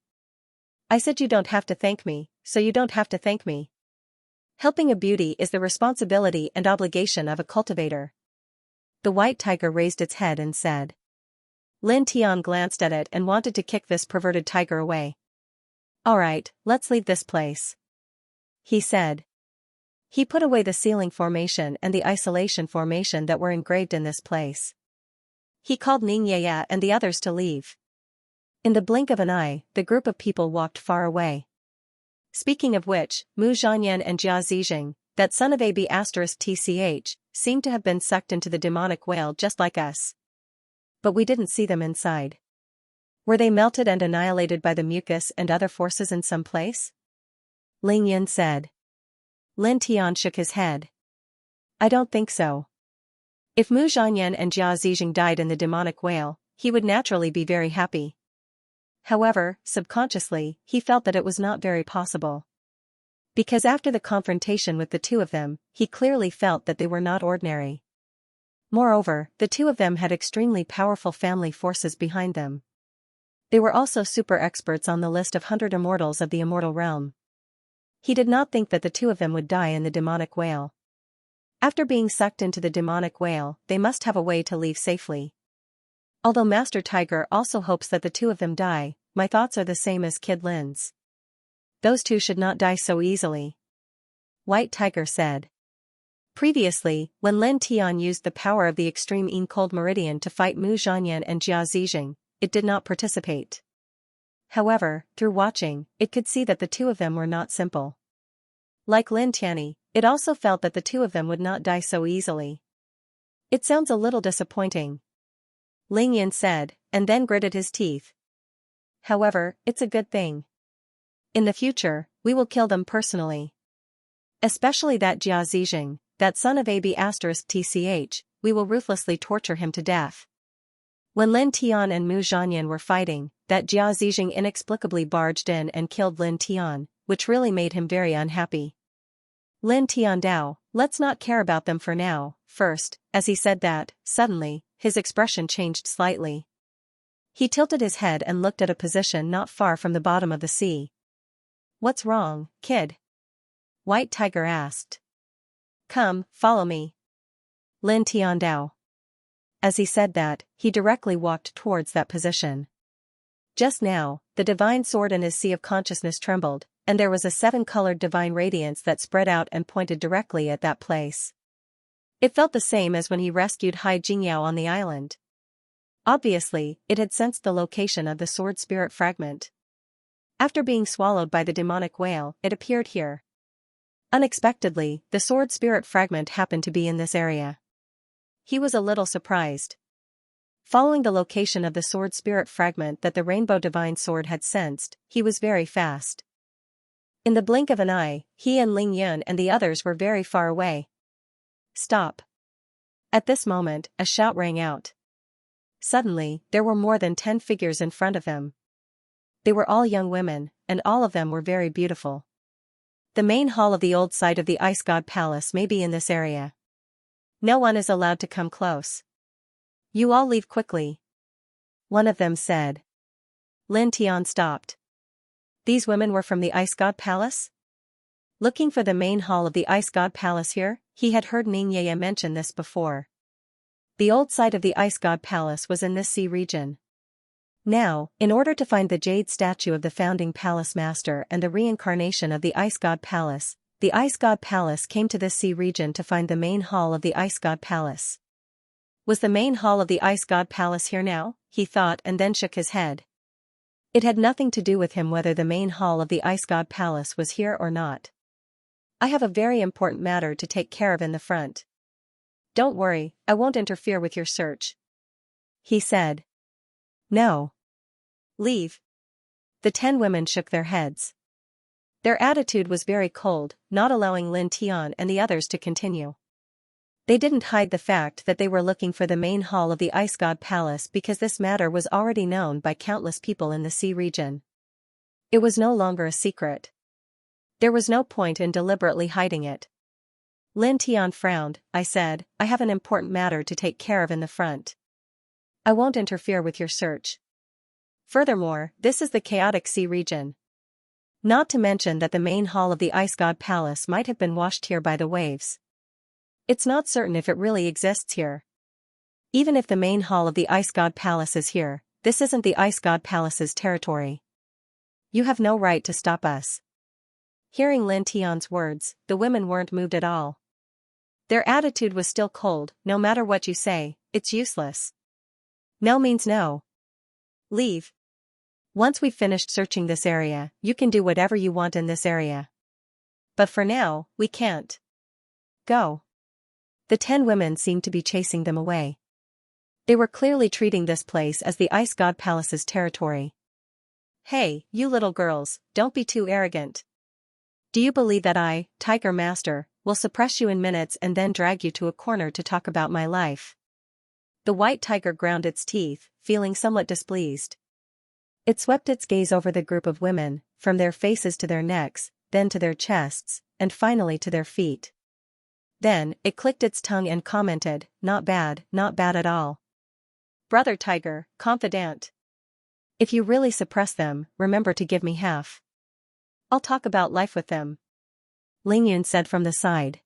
"I said you don't have to thank me, so you don't have to thank me. Helping a beauty is the responsibility and obligation of a cultivator." The white tiger raised its head and said. Lin Tian glanced at it and wanted to kick this perverted tiger away. Alright, let's leave this place, he said. He put away the ceiling formation and the isolation formation that were engraved in this place. He called Xianxia and the others to leave. In the blink of an eye, the group of people walked far away. Speaking of which, Mu Zhanyan and Jia Zijing, that son of AB****, seemed to have been sucked into the demonic whale just like us. But we didn't see them inside. Were they melted and annihilated by the mucus and other forces in some place? Ling Yin said. Lin Tian shook his head. I don't think so. If Mu Zhanyan and Jia Zijing died in the demonic whale, he would naturally be very happy. However, subconsciously, he felt that it was not very possible. Because after the confrontation with the two of them, he clearly felt that they were not ordinary. Moreover, the two of them had extremely powerful family forces behind them. They were also super experts on the list of 100 immortals of the immortal realm. He did not think that the two of them would die in the demonic whale. After being sucked into the demonic whale, they must have a way to leave safely. Although Master Tiger also hopes that the two of them die, my thoughts are the same as Kid Lin's. Those two should not die so easily. White Tiger said. Previously, when Lin Tian used the power of the extreme Yin Cold Meridian to fight Mu Zhanyan and Jia Zijing, it did not participate. However, through watching, it could see that the two of them were not simple. Like Lin Tianyi, it also felt that the two of them would not die so easily. It sounds a little disappointing, Ling Yin said, and then gritted his teeth. However, it's a good thing. In the future, we will kill them personally. Especially that Jia Zijing, that son of AB****, we will ruthlessly torture him to death. When Lin Tian and Mu Zhanyan were fighting, that Jia Zijing inexplicably barged in and killed Lin Tian, which really made him very unhappy. Lin Tian Dao, let's not care about them for now. First, as he said that, suddenly, his expression changed slightly. He tilted his head and looked at a position not far from the bottom of the sea. What's wrong, kid? White Tiger asked. Come, follow me. Lin Tian Dao. As he said that, he directly walked towards that position. Just now, the divine sword in his sea of consciousness trembled, and there was a 7-colored divine radiance that spread out and pointed directly at that place. It felt the same as when he rescued Hai Jingyao on the island. Obviously, it had sensed the location of the sword spirit fragment. After being swallowed by the demonic whale, it appeared here. Unexpectedly, the sword spirit fragment happened to be in this area. He was a little surprised. Following the location of the sword spirit fragment that the rainbow divine sword had sensed, he was very fast. In the blink of an eye, he and Ling Yun and the others were very far away. Stop. At this moment, a shout rang out. Suddenly, there were more than 10 figures in front of him. They were all young women, and all of them were very beautiful. The main hall of the old site of the Ice God Palace may be in this area. No one is allowed to come close. You all leave quickly, one of them said. Lin Tian stopped. These women were from the Ice God Palace? Looking for the main hall of the Ice God Palace here, he had heard Xianxia mention this before. The old site of the Ice God Palace was in this sea region. Now, in order to find the jade statue of the founding palace master and the reincarnation of the Ice God Palace came to this sea region to find the main hall of the Ice God Palace. Was the main hall of the Ice God Palace here now? He thought and then shook his head. It had nothing to do with him whether the main hall of the Ice God Palace was here or not. I have a very important matter to take care of in the front. Don't worry, I won't interfere with your search, he said. No. Leave. The 10 women shook their heads. Their attitude was very cold, not allowing Lin Tian and the others to continue. They didn't hide the fact that they were looking for the main hall of the Ice God Palace because this matter was already known by countless people in the sea region. It was no longer a secret. There was no point in deliberately hiding it. Lin Tian frowned. I said, I have an important matter to take care of in the front. I won't interfere with your search. Furthermore, this is the chaotic sea region. Not to mention that the main hall of the Ice God Palace might have been washed here by the waves. It's not certain if it really exists here. Even if the main hall of the Ice God Palace is here, this isn't the Ice God Palace's territory. You have no right to stop us. Hearing Lin Tian's words, the women weren't moved at all. Their attitude was still cold. No matter what you say, it's useless. No means no. Leave. Once we've finished searching this area, you can do whatever you want in this area. But for now, we can't. Go. The 10 women seemed to be chasing them away. They were clearly treating this place as the Ice God Palace's territory. Hey, you little girls, don't be too arrogant. Do you believe that I, Tiger Master, will suppress you in minutes and then drag you to a corner to talk about my life? The white tiger ground its teeth, feeling somewhat displeased. It swept its gaze over the group of women, from their faces to their necks, then to their chests, and finally to their feet. Then, it clicked its tongue and commented, not bad at all. Brother Tiger, confidant. If you really suppress them, remember to give me half. I'll talk about life with them. Ling Yun said from the side.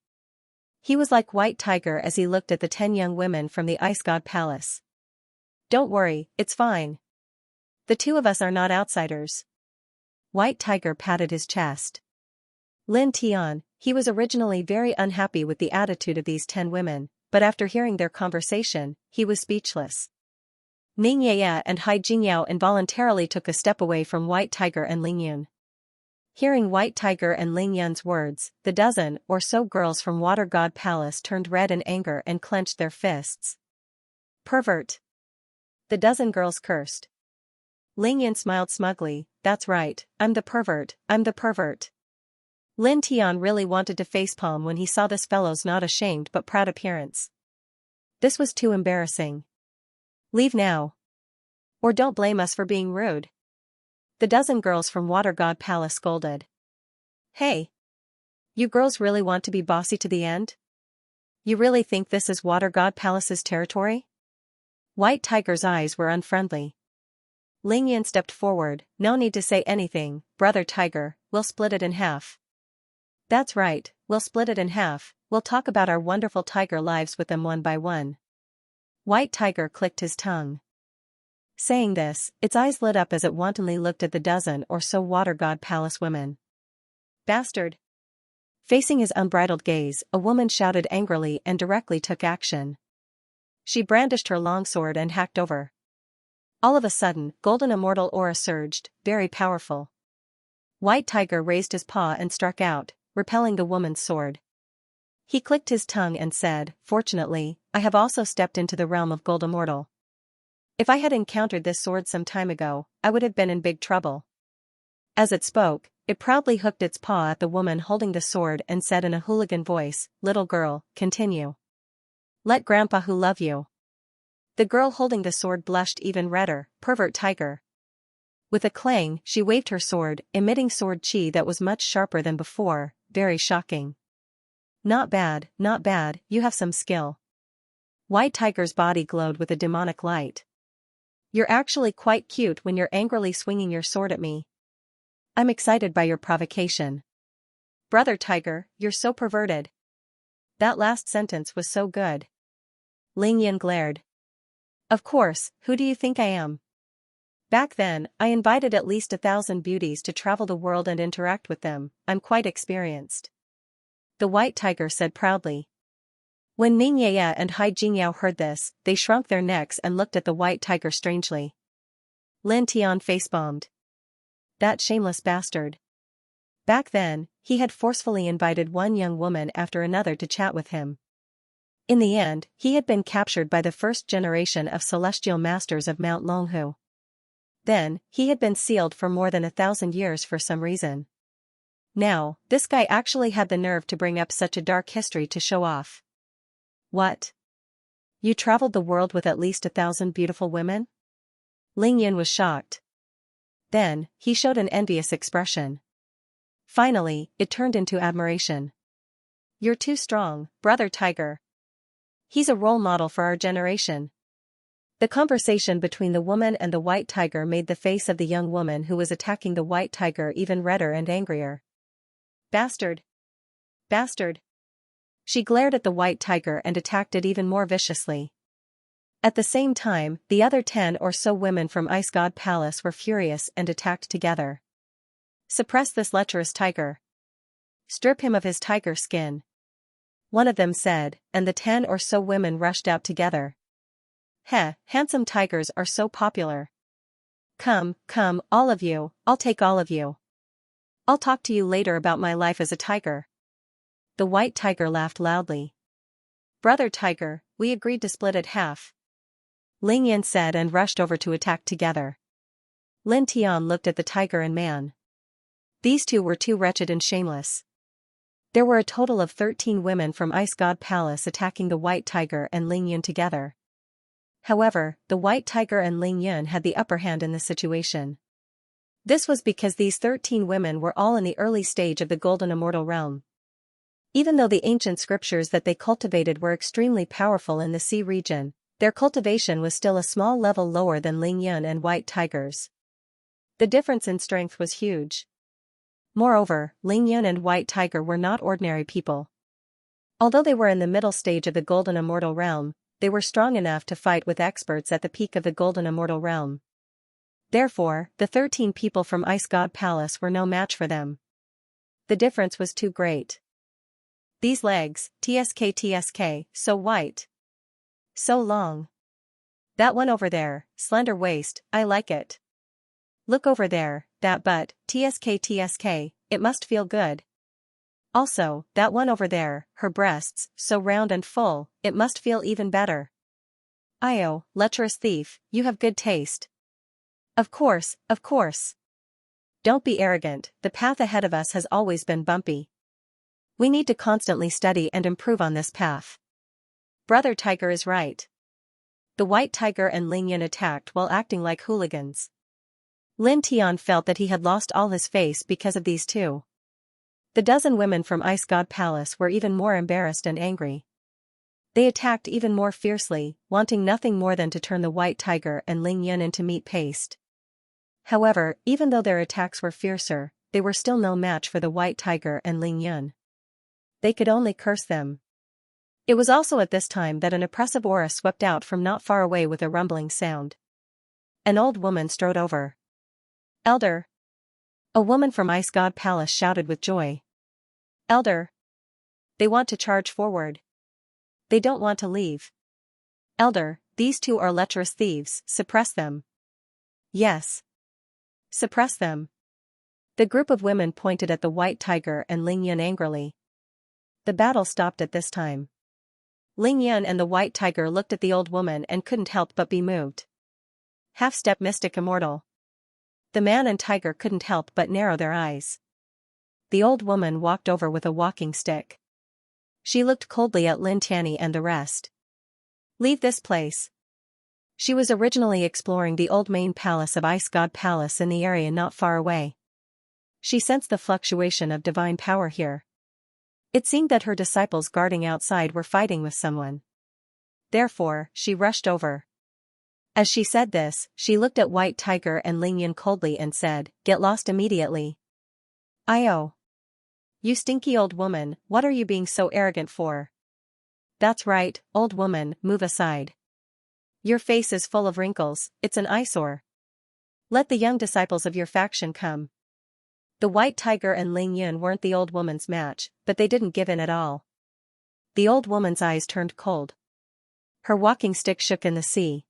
He was like White Tiger as he looked at the 10 young women from the Ice God Palace. Don't worry, it's fine. The two of us are not outsiders. White Tiger patted his chest. Lin Tian, he was originally very unhappy with the attitude of these 10 women, but after hearing their conversation, he was speechless. Xianxia and Hai Jingyao involuntarily took a step away from White Tiger and Ling Yun. Hearing White Tiger and Ling Yun's words, the dozen or so girls from Water God Palace turned red in anger and clenched their fists. Pervert! The dozen girls cursed. Ling Yun smiled smugly, that's right, I'm the pervert. Lin Tian really wanted to facepalm when he saw this fellow's not ashamed but proud appearance. This was too embarrassing. Leave now. Or don't blame us for being rude. The dozen girls from Water God Palace scolded. Hey! You girls really want to be bossy to the end? You really think this is Water God Palace's territory? White Tiger's eyes were unfriendly. Ling Yun stepped forward, no need to say anything, Brother Tiger, we'll split it in half. That's right, we'll split it in half, we'll talk about our wonderful tiger lives with them one by one. White Tiger clicked his tongue. Saying this, its eyes lit up as it wantonly looked at the dozen or so Water God Palace women. Bastard! Facing his unbridled gaze, a woman shouted angrily and directly took action. She brandished her longsword and hacked over. All of a sudden, golden immortal aura surged, very powerful. White Tiger raised his paw and struck out, repelling the woman's sword. He clicked his tongue and said, fortunately, I have also stepped into the realm of Gold Immortal. If I had encountered this sword some time ago, I would have been in big trouble. As it spoke, it proudly hooked its paw at the woman holding the sword and said in a hooligan voice, little girl, continue. Let Grandpa who love you. The girl holding the sword blushed even redder, pervert tiger. With a clang, she waved her sword, emitting sword chi that was much sharper than before, very shocking. Not bad, you have some skill. White Tiger's body glowed with a demonic light. You're actually quite cute when you're angrily swinging your sword at me. I'm excited by your provocation. Brother Tiger, you're so perverted. That last sentence was so good. Ling Yun glared. Of course, who do you think I am? Back then, I invited at least 1,000 beauties to travel the world and interact with them, I'm quite experienced. The White Tiger said proudly. When Xianxia and Hai Jingyao heard this, they shrunk their necks and looked at the White Tiger strangely. Lin Tian facebombed. That shameless bastard. Back then, he had forcefully invited one young woman after another to chat with him. In the end, he had been captured by the first generation of celestial masters of Mount Longhu. Then, he had been sealed for more than 1,000 years for some reason. Now, this guy actually had the nerve to bring up such a dark history to show off. What? You traveled the world with at least 1,000 beautiful women? Ling Yun was shocked. Then, he showed an envious expression. Finally, it turned into admiration. You're too strong, Brother Tiger. He's a role model for our generation. The conversation between the woman and the White Tiger made the face of the young woman who was attacking the White Tiger even redder and angrier. Bastard! Bastard! She glared at the White Tiger and attacked it even more viciously. At the same time, the other 10 or so women from Ice God Palace were furious and attacked together. Suppress this lecherous tiger. Strip him of his tiger skin. One of them said, and the 10 or so women rushed out together. Heh, handsome tigers are so popular. Come, come, all of you, I'll take all of you. I'll talk to you later about my life as a tiger. The white tiger laughed loudly. Brother tiger, we agreed to split it half. Ling Yan said and rushed over to attack together. Lin Tian looked at the tiger and man. These two were too wretched and shameless. There were a total of 13 women from Ice God Palace attacking the white tiger and Ling Yun together. However, the white tiger and Ling Yun had the upper hand in the situation. This was because these 13 women were all in the early stage of the Golden Immortal Realm. Even though the ancient scriptures that they cultivated were extremely powerful in the sea region, their cultivation was still a small level lower than Ling Yun and white tigers. The difference in strength was huge. Moreover, Ling Yun and white tiger were not ordinary people. Although they were in the middle stage of the Golden Immortal Realm, they were strong enough to fight with experts at the peak of the Golden Immortal Realm. Therefore, the 13 people from Ice God Palace were no match for them. The difference was too great. These legs, tsk, so white. So long. That one over there, slender waist, I like it. Look over there, that butt, tsk, it must feel good. Also, that one over there, her breasts, so round and full, it must feel even better. Io, lecherous thief, you have good taste. Of course, of course. Don't be arrogant, the path ahead of us has always been bumpy. We need to constantly study and improve on this path. Brother Tiger is right. The white tiger and Ling Yun attacked while acting like hooligans. Lin Tian felt that he had lost all his face because of these two. The dozen women from Ice God Palace were even more embarrassed and angry. They attacked even more fiercely, wanting nothing more than to turn the white tiger and Ling Yun into meat paste. However, even though their attacks were fiercer, they were still no match for the white tiger and Ling Yun. They could only curse them. It was also at this time that an oppressive aura swept out from not far away with a rumbling sound. An old woman strode over. Elder. A woman from Ice God Palace shouted with joy. Elder. They want to charge forward. They don't want to leave. Elder, these two are lecherous thieves, suppress them. Yes. Suppress them. The group of women pointed at the white tiger and Ling Yun angrily. The battle stopped at this time. Ling Yun and the white tiger looked at the old woman and couldn't help but be moved. Half-step mystic immortal. The man and tiger couldn't help but narrow their eyes. The old woman walked over with a walking stick. She looked coldly at Lin Tianyi and the rest. Leave this place. She was originally exploring the old main palace of Ice God Palace in the area not far away. She sensed the fluctuation of divine power here. It seemed that her disciples guarding outside were fighting with someone. Therefore, she rushed over. As she said this, she looked at White Tiger and Ling Yun coldly and said, "Get lost immediately." "Io. You stinky old woman, what are you being so arrogant for?" "That's right, old woman, move aside. Your face is full of wrinkles, it's an eyesore. Let the young disciples of your faction come." The White Tiger and Ling Yun weren't the old woman's match, but they didn't give in at all. The old woman's eyes turned cold. Her walking stick shook in the sea.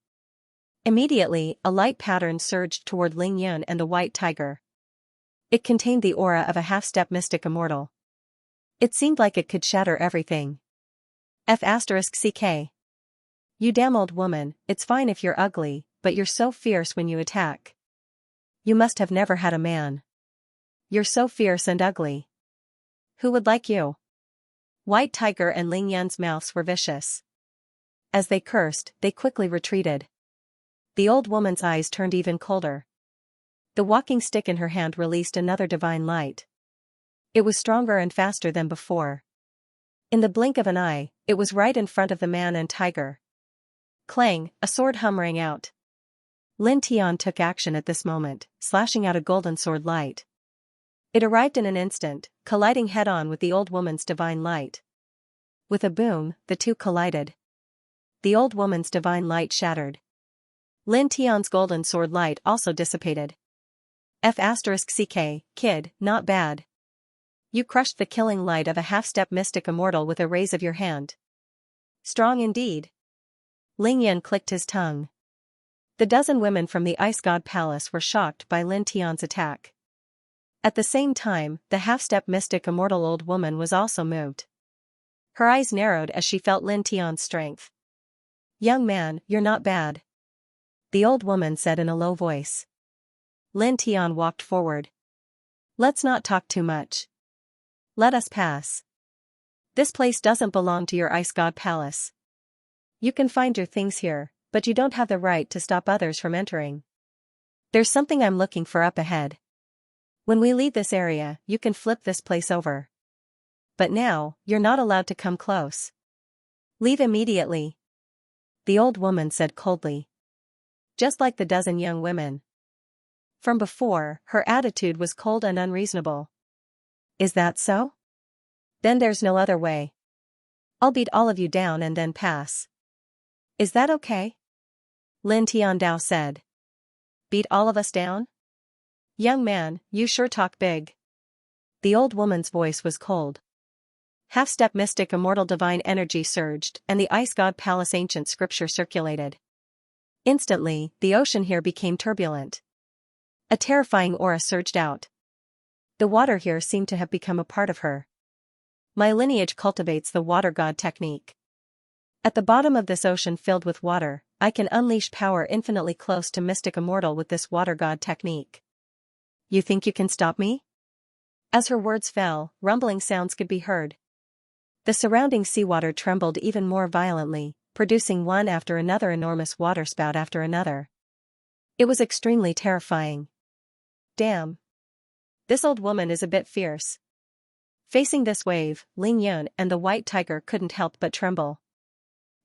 Immediately, a light pattern surged toward Ling Yun and the White Tiger. It contained the aura of a half-step mystic immortal. It seemed like it could shatter everything. F***ck. You damn old woman, it's fine if you're ugly, but you're so fierce when you attack. You must have never had a man. You're so fierce and ugly. Who would like you? White Tiger and Ling Yun's mouths were vicious. As they cursed, they quickly retreated. The old woman's eyes turned even colder. The walking stick in her hand released another divine light. It was stronger and faster than before. In the blink of an eye, it was right in front of the man and tiger. Clang, a sword hum rang out. Lin Tian took action at this moment, slashing out a golden sword light. It arrived in an instant, colliding head-on with the old woman's divine light. With a boom, the two collided. the old woman's divine light shattered. Lin Tian's golden sword light also dissipated. F*CK, kid, not bad. You crushed the killing light of a half-step mystic immortal with a raise of your hand. Strong indeed. Ling Yan clicked his tongue. The dozen women from the Ice God Palace were shocked by Lin Tian's attack. At the same time, the half-step mystic immortal old woman was also moved. Her eyes narrowed as she felt Lin Tian's strength. Young man, you're not bad, the old woman said in a low voice. Lin Tian walked forward. Let's not talk too much. Let us pass. This place doesn't belong to your Ice God Palace. You can find your things here, but you don't have the right to stop others from entering. There's something I'm looking for up ahead. When we leave this area, you can flip this place over. But now, you're not allowed to come close. Leave immediately, the old woman said coldly. Just like the dozen young women from before, her attitude was cold and unreasonable. Is that so? Then there's no other way. I'll beat all of you down and then pass. Is that okay? Lin Tiandao said. Beat all of us down? Young man, you sure talk big. The old woman's voice was cold. Half-step mystic immortal divine energy surged, and the Ice God Palace ancient scripture circulated. Instantly, the ocean here became turbulent. A terrifying aura surged out. The water here seemed to have become a part of her. My lineage cultivates the water god technique. At the bottom of this ocean filled with water, I can unleash power infinitely close to mystic immortal with this water god technique. You think you can stop me? As her words fell, rumbling sounds could be heard. The surrounding seawater trembled even more violently, producing one after another enormous waterspout after another. It was extremely terrifying. Damn. This old woman is a bit fierce. Facing this wave, Ling Yun and the white tiger couldn't help but tremble.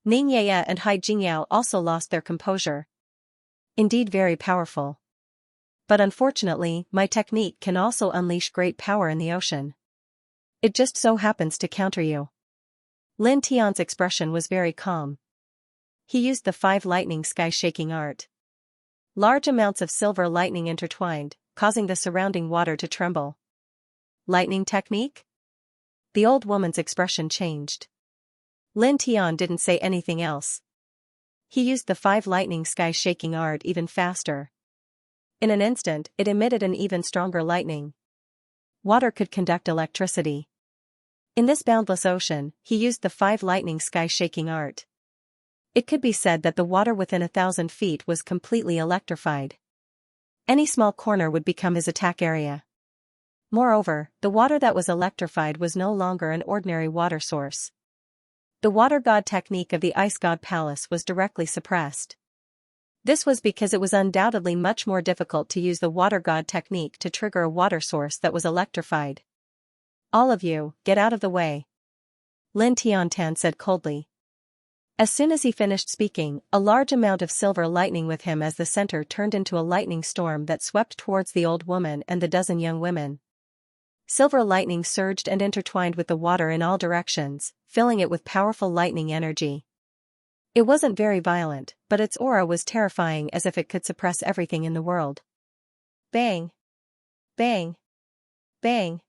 Ning Ye and Hai Jingyao also lost their composure. Indeed very powerful. But unfortunately, my technique can also unleash great power in the ocean. It just so happens to counter you. Lin Tian's expression was very calm. He used the 5 lightning sky-shaking art. Large amounts of silver lightning intertwined, causing the surrounding water to tremble. Lightning technique? The old woman's expression changed. Lin Tian didn't say anything else. He used the 5 lightning sky-shaking art even faster. In an instant, it emitted an even stronger lightning. Water could conduct electricity. In this boundless ocean, he used the 5 lightning sky-shaking art. It could be said that the water within 1,000 feet was completely electrified. Any small corner would become his attack area. Moreover, the water that was electrified was no longer an ordinary water source. The water god technique of the Ice God Palace was directly suppressed. This was because it was undoubtedly much more difficult to use the water god technique to trigger a water source that was electrified. All of you, get out of the way, Lin Tiantan said coldly. As soon as he finished speaking, a large amount of silver lightning with him as the center turned into a lightning storm that swept towards the old woman and the dozen young women. Silver lightning surged and intertwined with the water in all directions, filling it with powerful lightning energy. It wasn't very violent, but its aura was terrifying as if it could suppress everything in the world. Bang! Bang! Bang!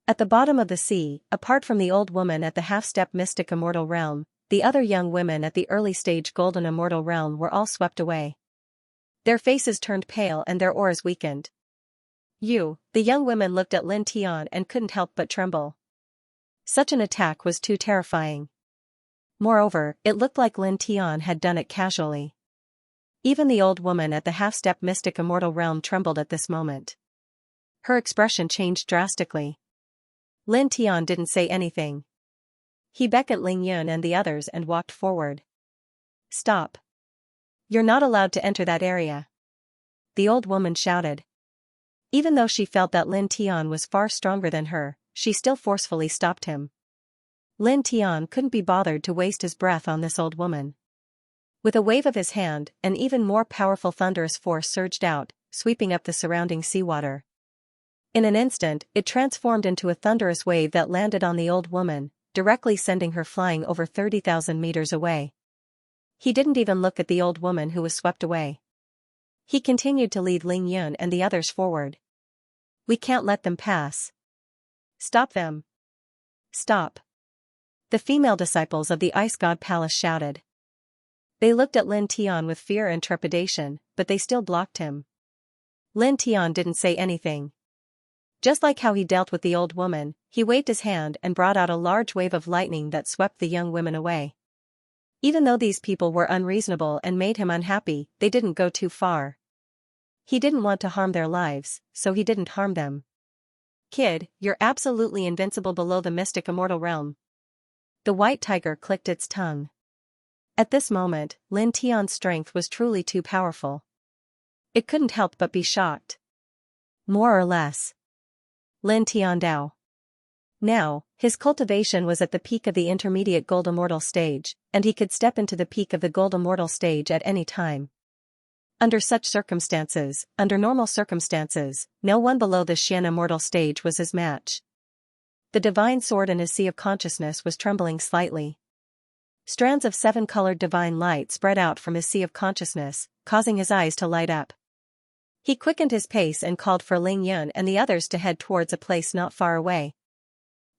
At the bottom of the sea, apart from the old woman at the half-step mystic immortal realm, the other young women at the early-stage golden immortal realm were all swept away. Their faces turned pale and their auras weakened. The young women looked at Lin Tian and couldn't help but tremble. Such an attack was too terrifying. Moreover, it looked like Lin Tian had done it casually. Even the old woman at the half-step mystic immortal realm trembled at this moment. Her expression changed drastically. Lin Tian didn't say anything. He beckoned Ling Yun and the others and walked forward. Stop. You're not allowed to enter that area, the old woman shouted. Even though she felt that Lin Tian was far stronger than her, she still forcefully stopped him. Lin Tian couldn't be bothered to waste his breath on this old woman. With a wave of his hand, an even more powerful thunderous force surged out, sweeping up the surrounding seawater. In an instant, it transformed into a thunderous wave that landed on the old woman, directly sending her flying over 30,000 meters away. He didn't even look at the old woman who was swept away. He continued to lead Ling Yun and the others forward. We can't let them pass. Stop them. Stop. The female disciples of the Ice God Palace shouted. They looked at Lin Tian with fear and trepidation, but they still blocked him. Lin Tian didn't say anything. Just like how he dealt with the old woman, he waved his hand and brought out a large wave of lightning that swept the young women away. Even though these people were unreasonable and made him unhappy, they didn't go too far. He didn't want to harm their lives, so he didn't harm them. Kid, you're absolutely invincible below the mystic immortal realm. The white tiger clicked its tongue. At this moment, Lin Tian's strength was truly too powerful. It couldn't help but be shocked. More or less. Lin Tian Dao. Now, his cultivation was at the peak of the intermediate gold immortal stage, and he could step into the peak of the gold immortal stage at any time. Under normal circumstances, no one below the Xian immortal stage was his match. The divine sword in his sea of consciousness was trembling slightly. Strands of seven-colored divine light spread out from his sea of consciousness, causing his eyes to light up. He quickened his pace and called for Ling Yun and the others to head towards a place not far away.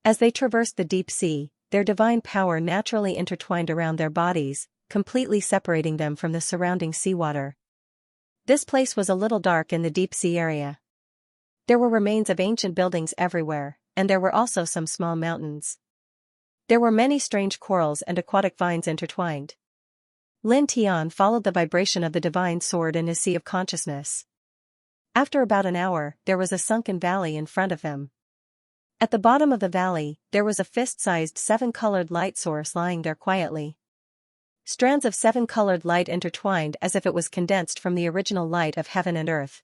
As they traversed the deep sea, their divine power naturally intertwined around their bodies, completely separating them from the surrounding seawater. This place was a little dark in the deep sea area. There were remains of ancient buildings everywhere, and there were also some small mountains. There were many strange corals and aquatic vines intertwined. Lin Tian followed the vibration of the divine sword in his sea of consciousness. After about an hour, there was a sunken valley in front of him. At the bottom of the valley, there was a fist-sized seven-colored light source lying there quietly. Strands of seven-colored light intertwined as if it was condensed from the original light of heaven and earth.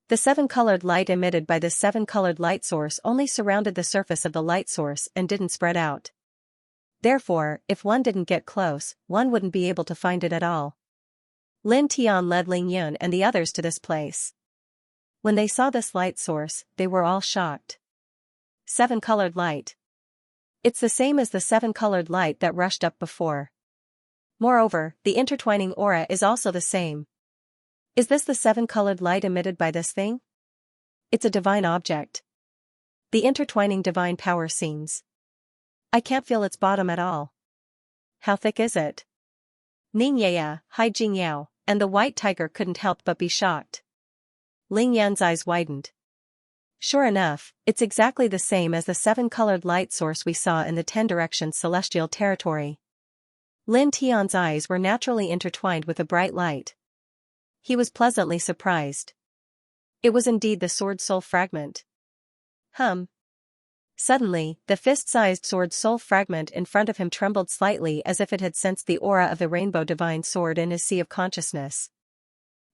The seven-colored light emitted by this seven-colored light source only surrounded the surface of the light source and didn't spread out. Therefore, if one didn't get close, one wouldn't be able to find it at all. Lin Tian led Ling Yun and the others to this place. When they saw this light source, they were all shocked. Seven-colored light. It's the same as the seven-colored light that rushed up before. Moreover, the intertwining aura is also the same. Is this the seven-colored light emitted by this thing? It's a divine object. The intertwining divine power seems. I can't feel its bottom at all. How thick is it? Ningya, Hai Jingyao, and the white tiger couldn't help but be shocked. Ling Yan's eyes widened. Sure enough, it's exactly the same as the seven-colored light source we saw in the 10 directions celestial territory. Lin Tian's eyes were naturally intertwined with a bright light. He was pleasantly surprised. It was indeed the sword soul fragment. Suddenly, the fist-sized sword soul fragment in front of him trembled slightly as if it had sensed the aura of the rainbow divine sword in his sea of consciousness.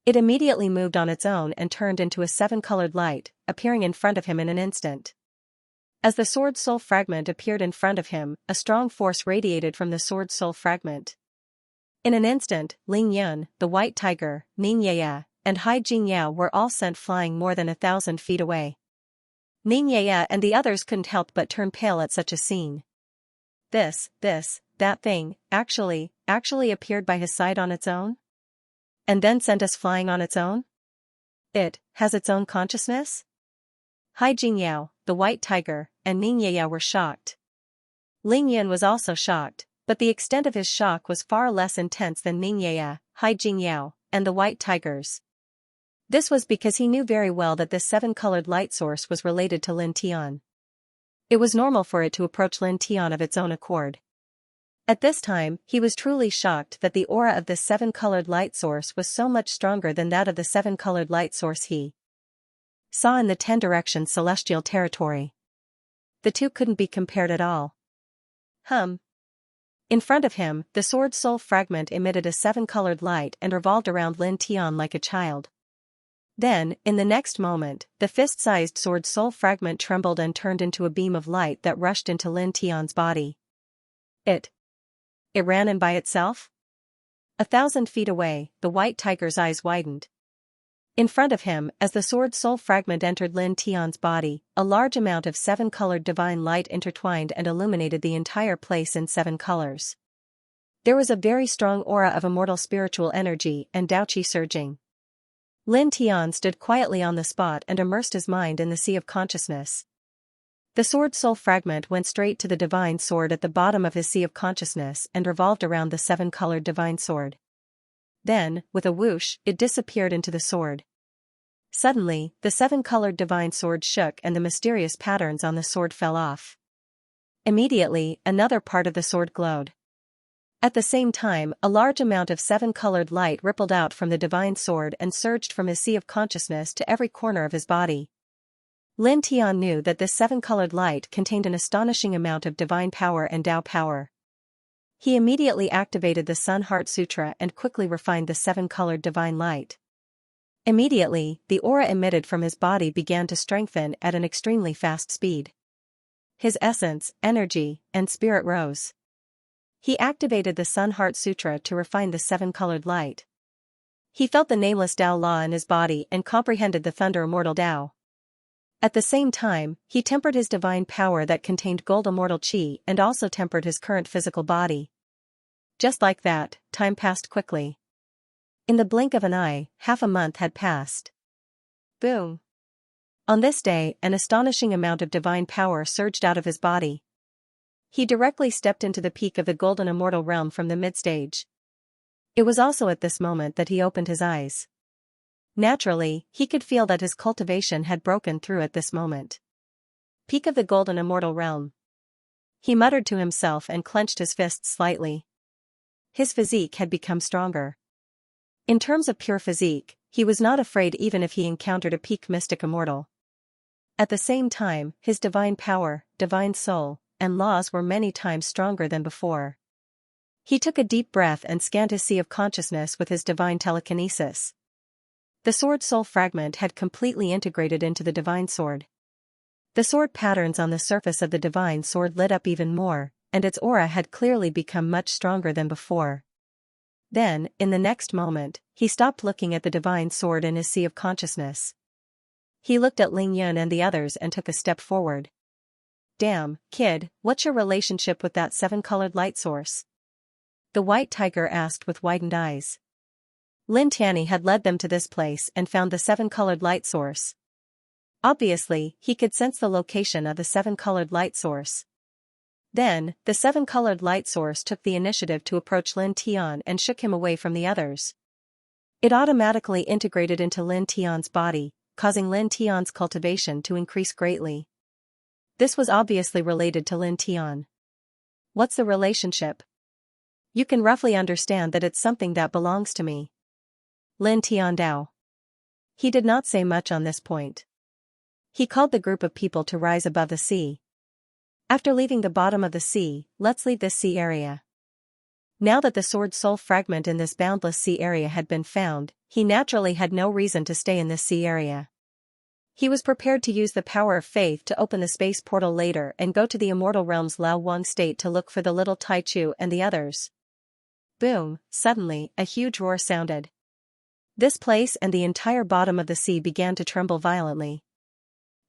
It immediately moved on its own and turned into a seven-colored light, appearing in front of him in an instant. As the sword soul fragment appeared in front of him, a strong force radiated from the sword soul fragment. In an instant, Ling Yun, the white tiger, Ningya, and Hai Jingyao were all sent flying more than 1,000 feet away. Ningya and the others couldn't help but turn pale at such a scene. That thing, actually appeared by his side on its own? And then sent us flying on its own? It has its own consciousness? Hai Jingyao, the white tiger, and Ningya were shocked. Ling Yun was also shocked, but the extent of his shock was far less intense than Ningya, Hai Jingyao, and the white tigers. This was because he knew very well that this seven-colored light source was related to Lin Tian. It was normal for it to approach Lin Tian of its own accord. At this time, he was truly shocked that the aura of this seven-colored light source was so much stronger than that of the seven-colored light source he saw in the 10 directions celestial territory. The two couldn't be compared at all. In front of him, the sword soul fragment emitted a seven-colored light and revolved around Lin Tian like a child. Then, in the next moment, the fist-sized sword soul fragment trembled and turned into a beam of light that rushed into Lin Tian's body. It ran in by itself? 1,000 feet away, the white tiger's eyes widened. In front of him, as the sword soul fragment entered Lin Tian's body, a large amount of seven-colored divine light intertwined and illuminated the entire place in 7 colors. There was a very strong aura of immortal spiritual energy and Dao Qi surging. Lin Tian stood quietly on the spot and immersed his mind in the sea of consciousness. The sword soul fragment went straight to the divine sword at the bottom of his sea of consciousness and revolved around the seven-colored divine sword. Then, with a whoosh, it disappeared into the sword. Suddenly, the seven-colored divine sword shook and the mysterious patterns on the sword fell off. Immediately, another part of the sword glowed. At the same time, a large amount of seven-colored light rippled out from the divine sword and surged from his sea of consciousness to every corner of his body. Lin Tian knew that this seven-colored light contained an astonishing amount of divine power and Tao power. He immediately activated the Sun Heart Sutra and quickly refined the seven-colored divine light. Immediately, the aura emitted from his body began to strengthen at an extremely fast speed. His essence, energy, and spirit rose. He activated the Sun Heart Sutra to refine the seven-colored light. He felt the nameless Tao law in his body and comprehended the thunder immortal Tao. At the same time, he tempered his divine power that contained gold immortal qi and also tempered his current physical body. Just like that, time passed quickly. In the blink of an eye, half a month had passed. Boom! On this day, an astonishing amount of divine power surged out of his body. He directly stepped into the peak of the golden immortal realm from the mid-stage. It was also at this moment that he opened his eyes. Naturally, he could feel that his cultivation had broken through at this moment. Peak of the golden immortal realm. He muttered to himself and clenched his fists slightly. His physique had become stronger. In terms of pure physique, he was not afraid even if he encountered a peak mystic immortal. At the same time, his divine power, divine soul, and laws were many times stronger than before. He took a deep breath and scanned his sea of consciousness with his divine telekinesis. The sword soul fragment had completely integrated into the divine sword. The sword patterns on the surface of the divine sword lit up even more, and its aura had clearly become much stronger than before. Then, in the next moment, he stopped looking at the divine sword in his sea of consciousness. He looked at Ling Yun and the others and took a step forward. "Damn, kid, what's your relationship with that seven-colored light source?" The white tiger asked with widened eyes. Lin Tianyi had led them to this place and found the seven-colored light source. Obviously, he could sense the location of the seven-colored light source. Then, the seven-colored light source took the initiative to approach Lin Tian and shook him away from the others. It automatically integrated into Lin Tian's body, causing Lin Tian's cultivation to increase greatly. This was obviously related to Lin Tian. What's the relationship? You can roughly understand that it's something that belongs to me. Lin Tian Dao. He did not say much on this point. He called the group of people to rise above the sea. After leaving the bottom of the sea, let's leave this sea area. Now that the sword soul fragment in this boundless sea area had been found, he naturally had no reason to stay in this sea area. He was prepared to use the power of faith to open the space portal later and go to the immortal realm's Lao Wang state to look for the little Taichu and the others. Boom! Suddenly, a huge roar sounded. This place and the entire bottom of the sea began to tremble violently.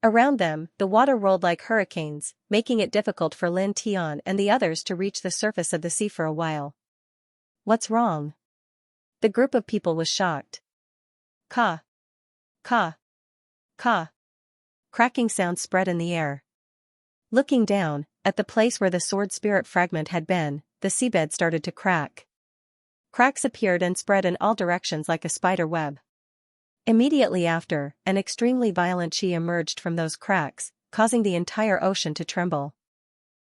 Around them, the water rolled like hurricanes, making it difficult for Lin Tian and the others to reach the surface of the sea for a while. What's wrong? The group of people was shocked. Ka! Ka! Ka! Cracking sounds spread in the air. Looking down, at the place where the sword spirit fragment had been, the seabed started to crack. Cracks appeared and spread in all directions like a spider web. Immediately after, an extremely violent qi emerged from those cracks, causing the entire ocean to tremble.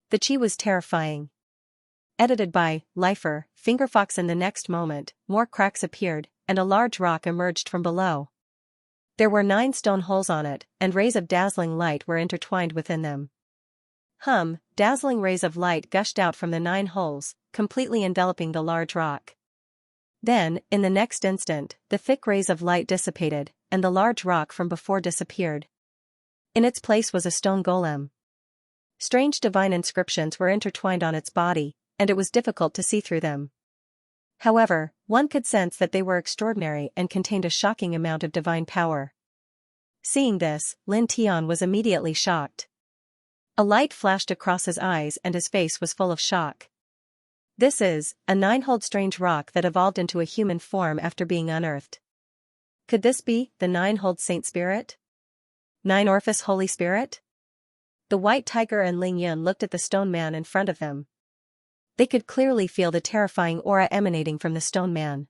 The qi was terrifying. Edited by Lifer, Fingerfox. In the next moment, more cracks appeared, and a large rock emerged from below. There were 9 stone holes on it, and rays of dazzling light were intertwined within them. Dazzling rays of light gushed out from the 9 holes, completely enveloping the large rock. Then, in the next instant, the thick rays of light dissipated, and the large rock from before disappeared. In its place was a stone golem. Strange divine inscriptions were intertwined on its body, and it was difficult to see through them. However, one could sense that they were extraordinary and contained a shocking amount of divine power. Seeing this, Lin Tian was immediately shocked. A light flashed across his eyes and his face was full of shock. This is a nine-holed strange rock that evolved into a human form after being unearthed. Could this be the nine-holed Saint Spirit? Nine-orifice Holy Spirit? The white tiger and Ling Yun looked at the stone man in front of them. They could clearly feel the terrifying aura emanating from the stone man.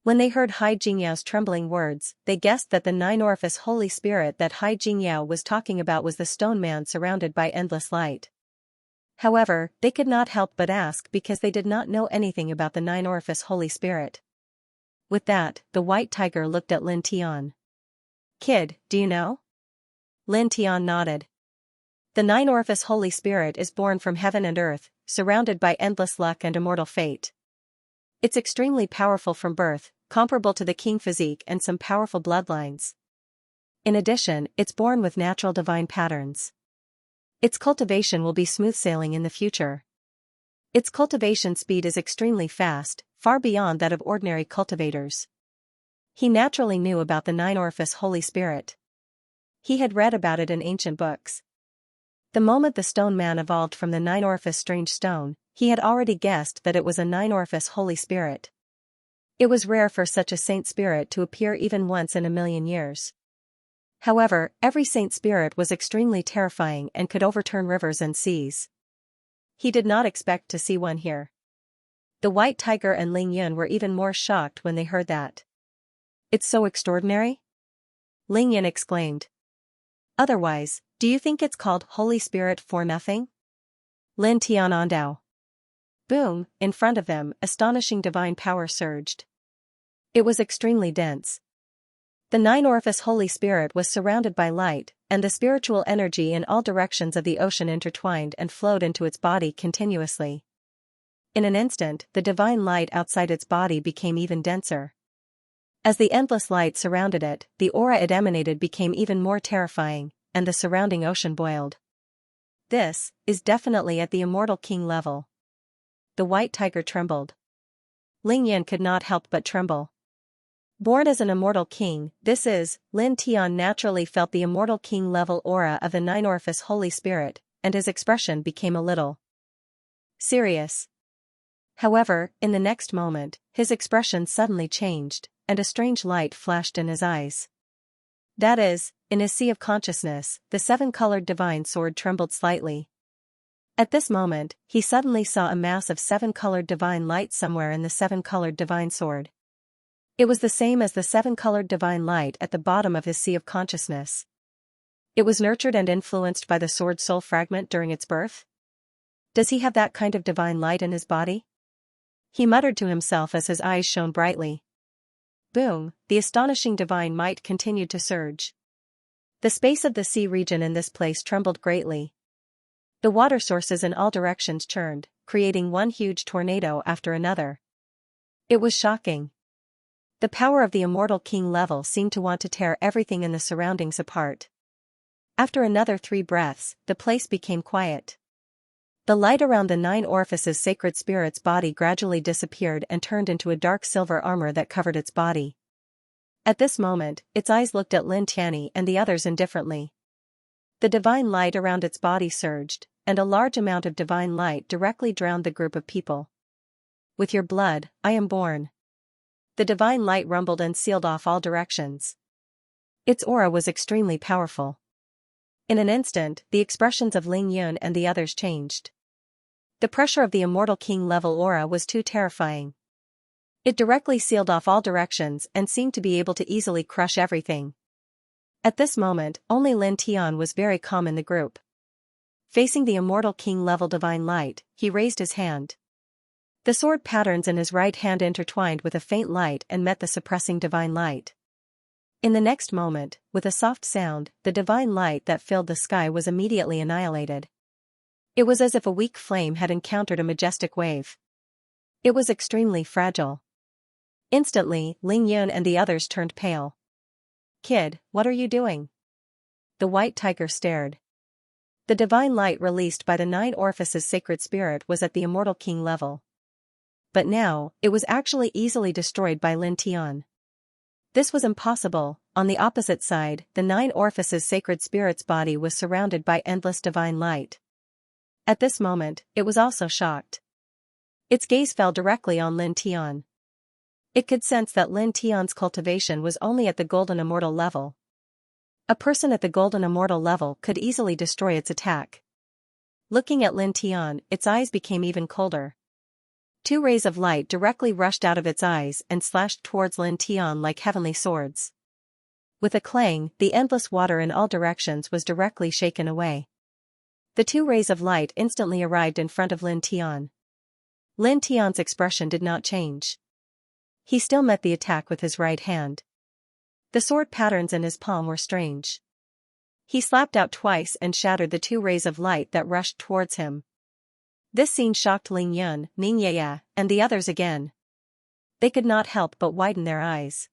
When they heard Hai Jingyao's trembling words, they guessed that the nine-orifice Holy Spirit that Hai Jingyao was talking about was the stone man surrounded by endless light. However, they could not help but ask because they did not know anything about the nine-orifice Holy Spirit. With that, the white tiger looked at Lin Tian. "Kid, do you know?" Lin Tian nodded. "The nine-orifice Holy Spirit is born from heaven and earth, surrounded by endless luck and immortal fate. It's extremely powerful from birth, comparable to the king physique and some powerful bloodlines. In addition, it's born with natural divine patterns. Its cultivation will be smooth sailing in the future. Its cultivation speed is extremely fast, far beyond that of ordinary cultivators." He naturally knew about the nine-orifice Holy Spirit. He had read about it in ancient books. The moment the stone man evolved from the nine-orifice strange stone, he had already guessed that it was a nine-orifice Holy Spirit. It was rare for such a saint spirit to appear even once in a million years. However, every saint spirit was extremely terrifying and could overturn rivers and seas. He did not expect to see one here. The white tiger and Ling Yun were even more shocked when they heard that. "It's so extraordinary?" Ling Yun exclaimed. "Otherwise, do you think it's called Holy Spirit for nothing?" Lin Tian Ondao. Boom, in front of them, astonishing divine power surged. It was extremely dense. The nine-orifice Holy Spirit was surrounded by light, and the spiritual energy in all directions of the ocean intertwined and flowed into its body continuously. In an instant, the divine light outside its body became even denser. As the endless light surrounded it, the aura it emanated became even more terrifying, and the surrounding ocean boiled. "This is definitely at the immortal king level." The white tiger trembled. Ling Yan could not help but tremble. Born as an immortal king, Lin Tian naturally felt the immortal king level aura of the nine-orifice Holy Spirit, and his expression became a little serious. However, in the next moment, his expression suddenly changed, and a strange light flashed in his eyes. That is, in his sea of consciousness, the seven-colored divine sword trembled slightly. At this moment, he suddenly saw a mass of seven-colored divine light somewhere in the seven-colored divine sword. It was the same as the seven-colored divine light at the bottom of his sea of consciousness. It was nurtured and influenced by the sword's soul fragment during its birth? Does he have that kind of divine light in his body? He muttered to himself as his eyes shone brightly. Boom, the astonishing divine might continued to surge. The space of the sea region in this place trembled greatly. The water sources in all directions churned, creating one huge tornado after another. It was shocking. The power of the immortal king level seemed to want to tear everything in the surroundings apart. After another 3 breaths, the place became quiet. The light around the nine orifices sacred spirit's body gradually disappeared and turned into a dark silver armor that covered its body. At this moment, its eyes looked at Lin Tianyi and the others indifferently. The divine light around its body surged, and a large amount of divine light directly drowned the group of people. "With your blood, I am born." The divine light rumbled and sealed off all directions. Its aura was extremely powerful. In an instant, the expressions of Ling Yun and the others changed. The pressure of the immortal king level aura was too terrifying. It directly sealed off all directions and seemed to be able to easily crush everything. At this moment, only Lin Tian was very calm in the group. Facing the immortal king level divine light, he raised his hand. The sword patterns in his right hand intertwined with a faint light and met the suppressing divine light. In the next moment, with a soft sound, the divine light that filled the sky was immediately annihilated. It was as if a weak flame had encountered a majestic wave. It was extremely fragile. Instantly, Ling Yun and the others turned pale. "Kid, what are you doing?" The white tiger stared. The divine light released by the nine orifices sacred spirit was at the immortal king level. But now, it was actually easily destroyed by Lin Tian. This was impossible. On the opposite side, the nine orifices sacred spirit's body was surrounded by endless divine light. At this moment, it was also shocked. Its gaze fell directly on Lin Tian. It could sense that Lin Tian's cultivation was only at the golden immortal level. A person at the golden immortal level could easily destroy its attack. Looking at Lin Tian, its eyes became even colder. Two rays of light directly rushed out of its eyes and slashed towards Lin Tian like heavenly swords. With a clang, the endless water in all directions was directly shaken away. The two rays of light instantly arrived in front of Lin Tian. Lin Tian's expression did not change. He still met the attack with his right hand. The sword patterns in his palm were strange. He slapped out twice and shattered the two rays of light that rushed towards him. This scene shocked Ling Yun, Xianxia, and the others again. They could not help but widen their eyes.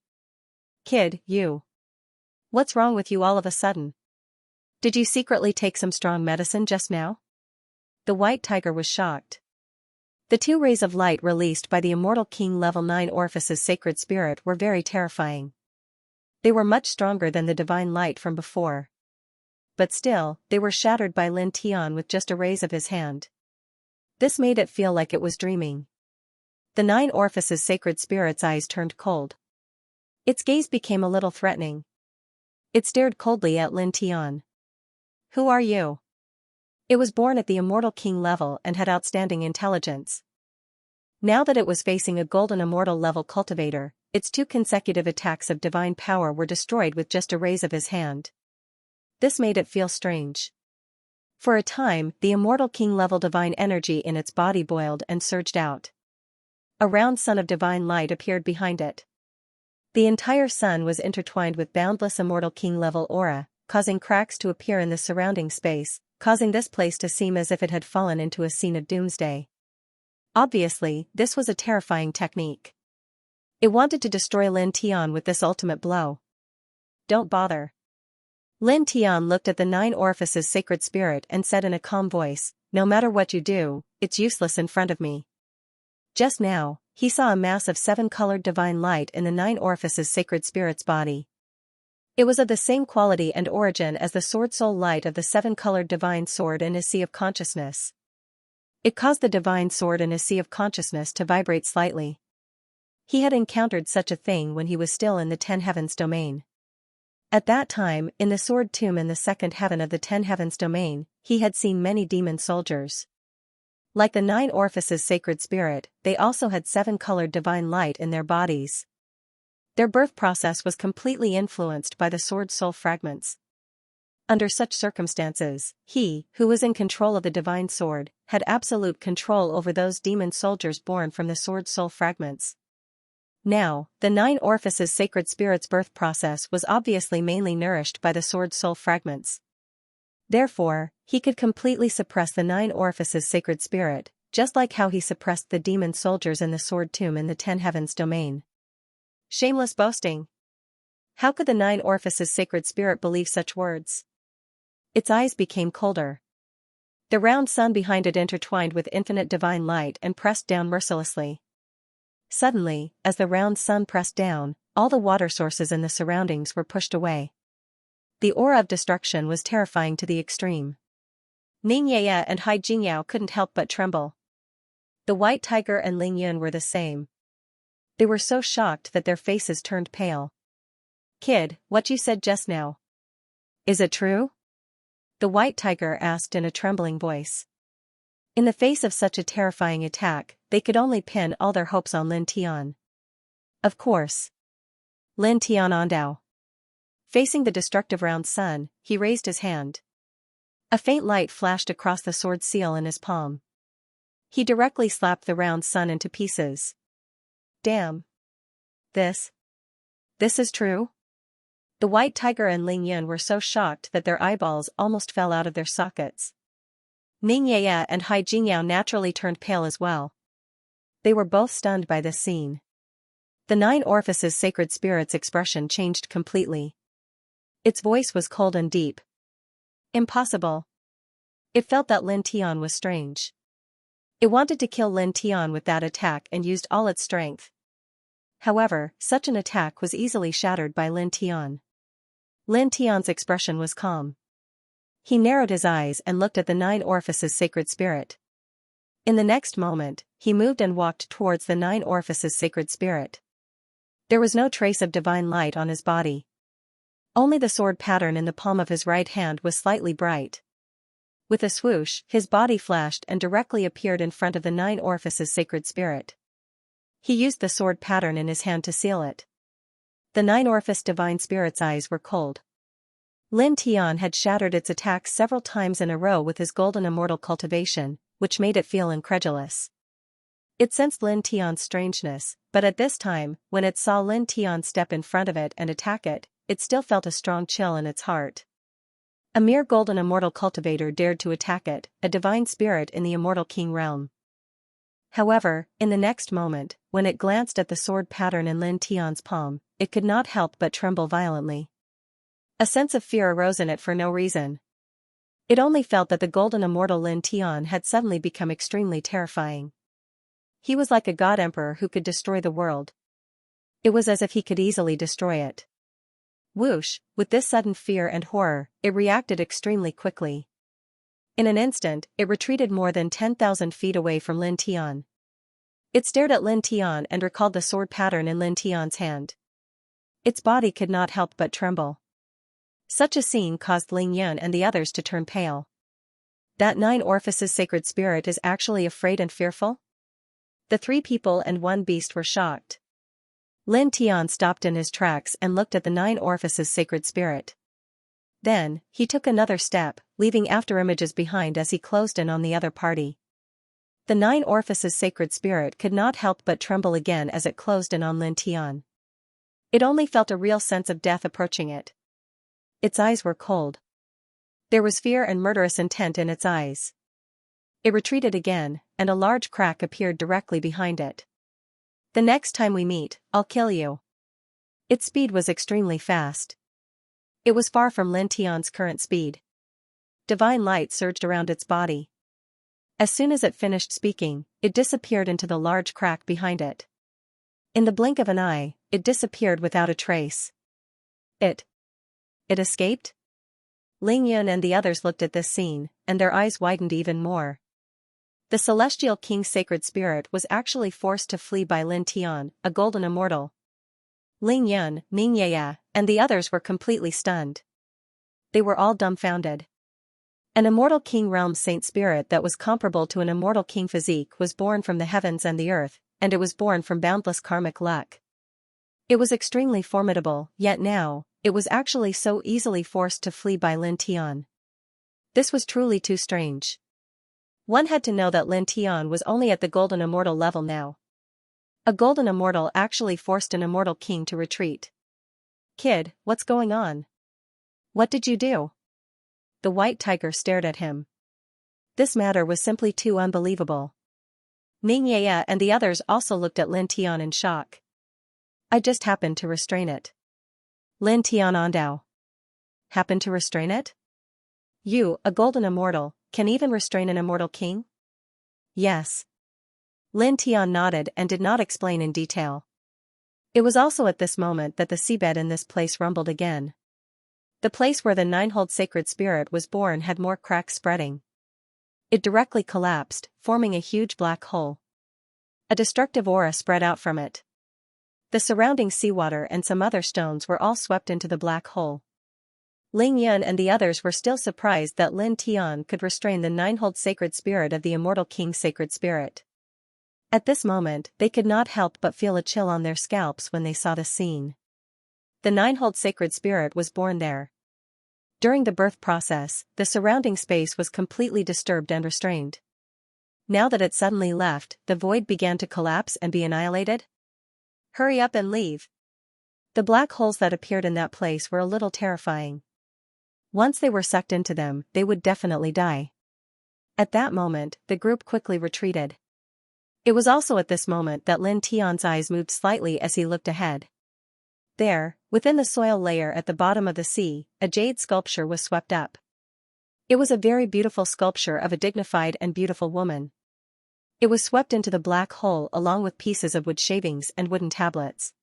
"Kid, you. What's wrong with you all of a sudden? Did you secretly take some strong medicine just now?" The white tiger was shocked. The two rays of light released by the Immortal King Level 9 Orifice's sacred spirit were very terrifying. They were much stronger than the divine light from before. But still, they were shattered by Lin Tian with just a raise of his hand. This made it feel like it was dreaming. The 9 Orifice's sacred spirit's eyes turned cold. Its gaze became a little threatening. It stared coldly at Lin Tian. "Who are you?" It was born at the Immortal King level and had outstanding intelligence. Now that it was facing a golden immortal level cultivator, its two consecutive attacks of divine power were destroyed with just a raise of his hand. This made it feel strange. For a time, the Immortal King level divine energy in its body boiled and surged out. A round sun of divine light appeared behind it. The entire sun was intertwined with boundless Immortal King level aura, causing cracks to appear in the surrounding space, causing this place to seem as if it had fallen into a scene of doomsday. Obviously, this was a terrifying technique. It wanted to destroy Lin Tian with this ultimate blow. "Don't bother." Lin Tian looked at the 9 Orifice's sacred spirit and said in a calm voice, "No matter what you do, it's useless in front of me." Just now, he saw a mass of 7-colored divine light in the 9 Orifice's sacred spirit's body. It was of the same quality and origin as the sword soul light of the 7-colored divine sword in his sea of consciousness. It caused the divine sword in his sea of consciousness to vibrate slightly. He had encountered such a thing when he was still in the 10 heavens domain. At that time, in the sword tomb in the 2nd heaven of the 10 heavens domain, he had seen many demon soldiers. Like the 9 Orifice's sacred spirit, they also had 7-colored divine light in their bodies. Their birth process was completely influenced by the sword soul fragments. Under such circumstances, he, who was in control of the divine sword, had absolute control over those demon soldiers born from the sword soul fragments. Now, the 9 Orifice's sacred spirit's birth process was obviously mainly nourished by the sword soul fragments. Therefore, he could completely suppress the 9 Orifice's sacred spirit, just like how he suppressed the demon soldiers in the sword tomb in the 10 heavens domain. Shameless boasting. How could the 9 Orifice's sacred spirit believe such words? Its eyes became colder. The round sun behind it intertwined with infinite divine light and pressed down mercilessly. Suddenly, as the round sun pressed down, all the water sources in the surroundings were pushed away. The aura of destruction was terrifying to the extreme. Xianxia and Xianxia couldn't help but tremble. The white tiger and Ling Yun were the same. They were so shocked that their faces turned pale. "Kid, what you said just now. Is it true?" The white tiger asked in a trembling voice. In the face of such a terrifying attack, they could only pin all their hopes on Lin Tian. "Of course." Lin Tian Ondao. Facing the destructive round sun, he raised his hand. A faint light flashed across the sword seal in his palm. He directly slapped the round sun into pieces. "Damn. This is true?" The white tiger and Ling Yun were so shocked that their eyeballs almost fell out of their sockets. Xianxia and Xianxia naturally turned pale as well. They were both stunned by this scene. The 9 Orifice's sacred spirit's expression changed completely. Its voice was cold and deep. Impossible. It felt that Lin Tian was strange. It wanted to kill Lin Tian with that attack and used all its strength. However, such an attack was easily shattered by Lin Tian. Lin Tian's expression was calm. He narrowed his eyes and looked at the 9 Orifice's sacred spirit. In the next moment, he moved and walked towards the 9 orifices sacred spirit. There was no trace of divine light on his body. Only the sword pattern in the palm of his right hand was slightly bright. With a swoosh, his body flashed and directly appeared in front of the 9 orifices sacred spirit. He used the sword pattern in his hand to seal it. The 9 orifice divine spirit's eyes were cold. Lin Tian had shattered its attacks several times in a row with his golden immortal cultivation, which made it feel incredulous. It sensed Lin Tian's strangeness, but at this time, when it saw Lin Tian step in front of it and attack it, it still felt a strong chill in its heart. A mere golden immortal cultivator dared to attack it, a divine spirit in the immortal king realm. However, in the next moment, when it glanced at the sword pattern in Lin Tian's palm, it could not help but tremble violently. A sense of fear arose in it for no reason. It only felt that the golden immortal Lin Tian had suddenly become extremely terrifying. He was like a god emperor who could destroy the world. It was as if he could easily destroy it. Whoosh, with this sudden fear and horror, it reacted extremely quickly. In an instant, it retreated more than 10,000 feet away from Lin Tian. It stared at Lin Tian and recalled the sword pattern in Lin Tian's hand. Its body could not help but tremble. Such a scene caused Ling Yun and the others to turn pale. That 9 orifices sacred spirit is actually afraid and fearful? The 3 people and 1 beast were shocked. Lin Tian stopped in his tracks and looked at the 9 orifices sacred spirit. Then, he took another step, leaving afterimages behind as he closed in on the other party. The 9 orifices sacred spirit could not help but tremble again as it closed in on Lin Tian. It only felt a real sense of death approaching it. Its eyes were cold. There was fear and murderous intent in its eyes. It retreated again, and a large crack appeared directly behind it. The next time we meet, I'll kill you. Its speed was extremely fast. It was far from Lin Tian's current speed. Divine light surged around its body. As soon as it finished speaking, it disappeared into the large crack behind it. In the blink of an eye, it disappeared without a trace. It escaped? Ling Yun and the others looked at this scene, and their eyes widened even more. The celestial king's sacred spirit was actually forced to flee by Lin Tian, a golden immortal. Ling Yun, Ming Yaya, and the others were completely stunned. They were all dumbfounded. An immortal king realm saint spirit that was comparable to an immortal king physique was born from the heavens and the earth, and it was born from boundless karmic luck. It was extremely formidable, yet now, it was actually so easily forced to flee by Lin Tian. This was truly too strange. One had to know that Lin Tian was only at the golden immortal level now. A golden immortal actually forced an immortal king to retreat. Kid, what's going on? What did you do? The white tiger stared at him. This matter was simply too unbelievable. Ming Yaya and the others also looked at Lin Tian in shock. I just happened to restrain it. Lin Tian Ondao. Happened to restrain it? You, a golden immortal, can even restrain an immortal king? Yes. Lin Tian nodded and did not explain in detail. It was also at this moment that the seabed in this place rumbled again. The place where the 9-hold sacred spirit was born had more cracks spreading. It directly collapsed, forming a huge black hole. A destructive aura spread out from it. The surrounding seawater and some other stones were all swept into the black hole. Ling Yun and the others were still surprised that Lin Tian could restrain the 9-hold sacred spirit of the immortal king's sacred spirit. At this moment, they could not help but feel a chill on their scalps when they saw the scene. The 9-hold sacred spirit was born there. During the birth process, the surrounding space was completely disturbed and restrained. Now that it suddenly left, the void began to collapse and be annihilated. Hurry up and leave. The black holes that appeared in that place were a little terrifying. Once they were sucked into them, they would definitely die. At that moment, the group quickly retreated. It was also at this moment that Lin Tian's eyes moved slightly as he looked ahead. There, within the soil layer at the bottom of the sea, a jade sculpture was swept up. It was a very beautiful sculpture of a dignified and beautiful woman. It was swept into the black hole along with pieces of wood shavings and wooden tablets.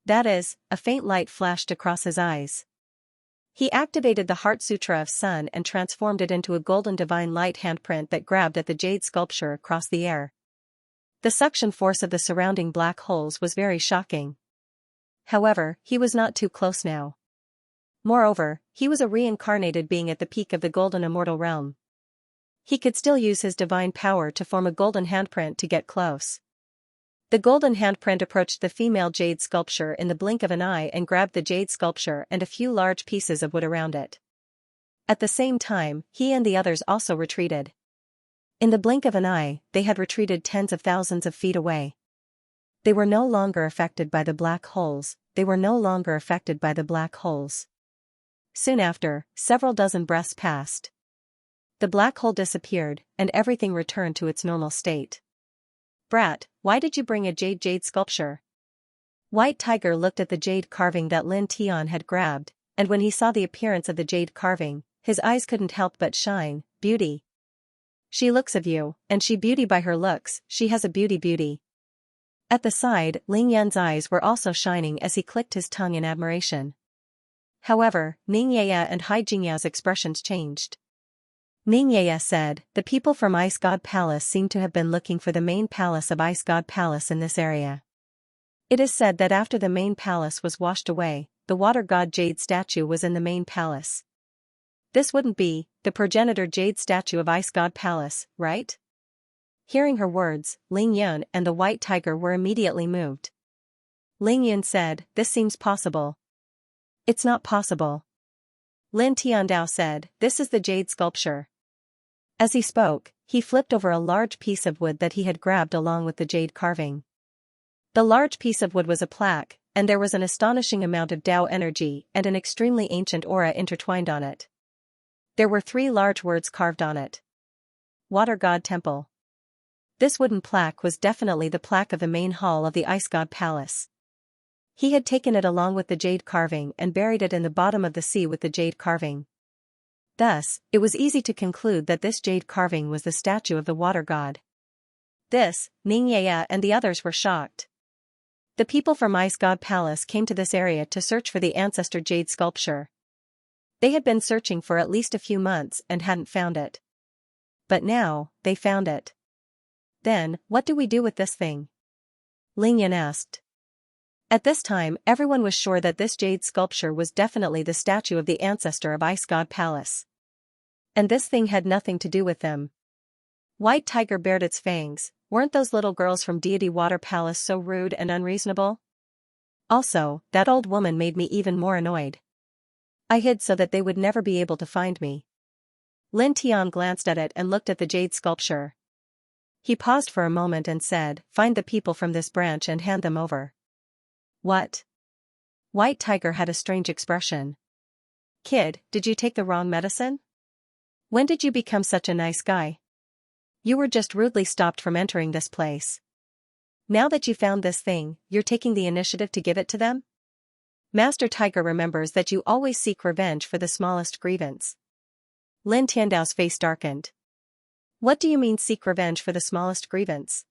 That is, a faint light flashed across his eyes. He activated the Heart Sutra of Sun and transformed it into a golden divine light handprint that grabbed at the jade sculpture across the air. The suction force of the surrounding black holes was very shocking. However, he was not too close now. Moreover, he was a reincarnated being at the peak of the golden immortal realm. He could still use his divine power to form a golden handprint to get close. The golden handprint approached the female jade sculpture in the blink of an eye and grabbed the jade sculpture and a few large pieces of wood around it. At the same time, he and the others also retreated. In the blink of an eye, they had retreated tens of thousands of feet away. They were no longer affected by the black holes. Soon after, several dozen breaths passed. The black hole disappeared, and everything returned to its normal state. "Brat, why did you bring a jade sculpture?" White Tiger looked at the jade carving that Lin Tian had grabbed, and when he saw the appearance of the jade carving, his eyes couldn't help but shine. "Beauty. She looks of you, and she beauty by her looks, she has a beauty. At the side, Ling Yan's eyes were also shining as he clicked his tongue in admiration. However, Ning Yaya and Hai Jingyao's expressions changed. Ning Yaya said, "The people from Ice God Palace seem to have been looking for the main palace of Ice God Palace in this area. It is said that after the main palace was washed away, the water god jade statue was in the main palace. This wouldn't be the progenitor jade statue of Ice God Palace, right?" Hearing her words, Ling Yun and the White Tiger were immediately moved. Ling Yun said, "This seems possible." "It's not possible." Lin Tiandao said, "This is the jade sculpture." As he spoke, he flipped over a large piece of wood that he had grabbed along with the jade carving. The large piece of wood was a plaque, and there was an astonishing amount of Tao energy and an extremely ancient aura intertwined on it. There were 3 large words carved on it. Water God Temple. This wooden plaque was definitely the plaque of the main hall of the Ice God Palace. He had taken it along with the jade carving and buried it in the bottom of the sea with the jade carving. Thus, it was easy to conclude that this jade carving was the statue of the water god. This, Ning Yaya and the others were shocked. The people from Ice God Palace came to this area to search for the ancestor jade sculpture. They had been searching for at least a few months and hadn't found it. But now, they found it. "Then, what do we do with this thing?" Ling Yan asked. At this time, everyone was sure that this jade sculpture was definitely the statue of the ancestor of Ice God Palace. And this thing had nothing to do with them. White Tiger bared its fangs. Weren't those little girls from Deity Water Palace so rude and unreasonable? Also, that old woman made me even more annoyed. I hid so that they would never be able to find me. Lin Tian glanced at it and looked at the jade sculpture. He paused for a moment and said, "Find the people from this branch and hand them over." "What?" White Tiger had a strange expression. "Kid, did you take the wrong medicine? When did you become such a nice guy? You were just rudely stopped from entering this place. Now that you found this thing, you're taking the initiative to give it to them? Master Tiger remembers that you always seek revenge for the smallest grievance." Lin Tiandao's face darkened. "What do you mean seek revenge for the smallest grievance?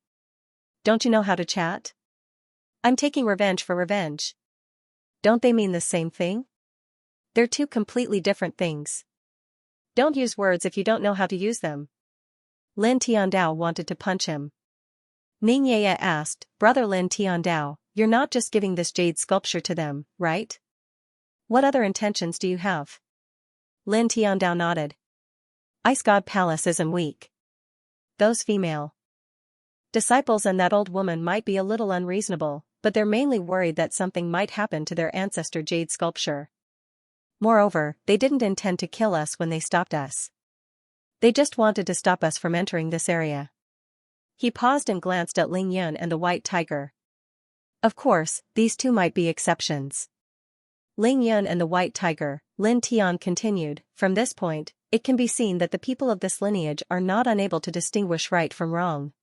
Don't you know how to chat? I'm taking revenge for revenge. Don't they mean the same thing? They're 2 completely different things. Don't use words if you don't know how to use them." Lin Tiandao wanted to punch him. Ning Yaya asked, "Brother Lin Tiandao, you're not just giving this jade sculpture to them, right? What other intentions do you have?" Lin Tiandao nodded. "Ice God Palace isn't weak. Those female disciples and that old woman might be a little unreasonable, but they're mainly worried that something might happen to their ancestor jade sculpture. Moreover, they didn't intend to kill us when they stopped us. They just wanted to stop us from entering this area." He paused and glanced at Ling Yun and the White Tiger. Of course, these 2 might be exceptions. Ling Yun and the White Tiger, Lin Tian continued, "From this point, it can be seen that the people of this lineage are not unable to distinguish right from wrong.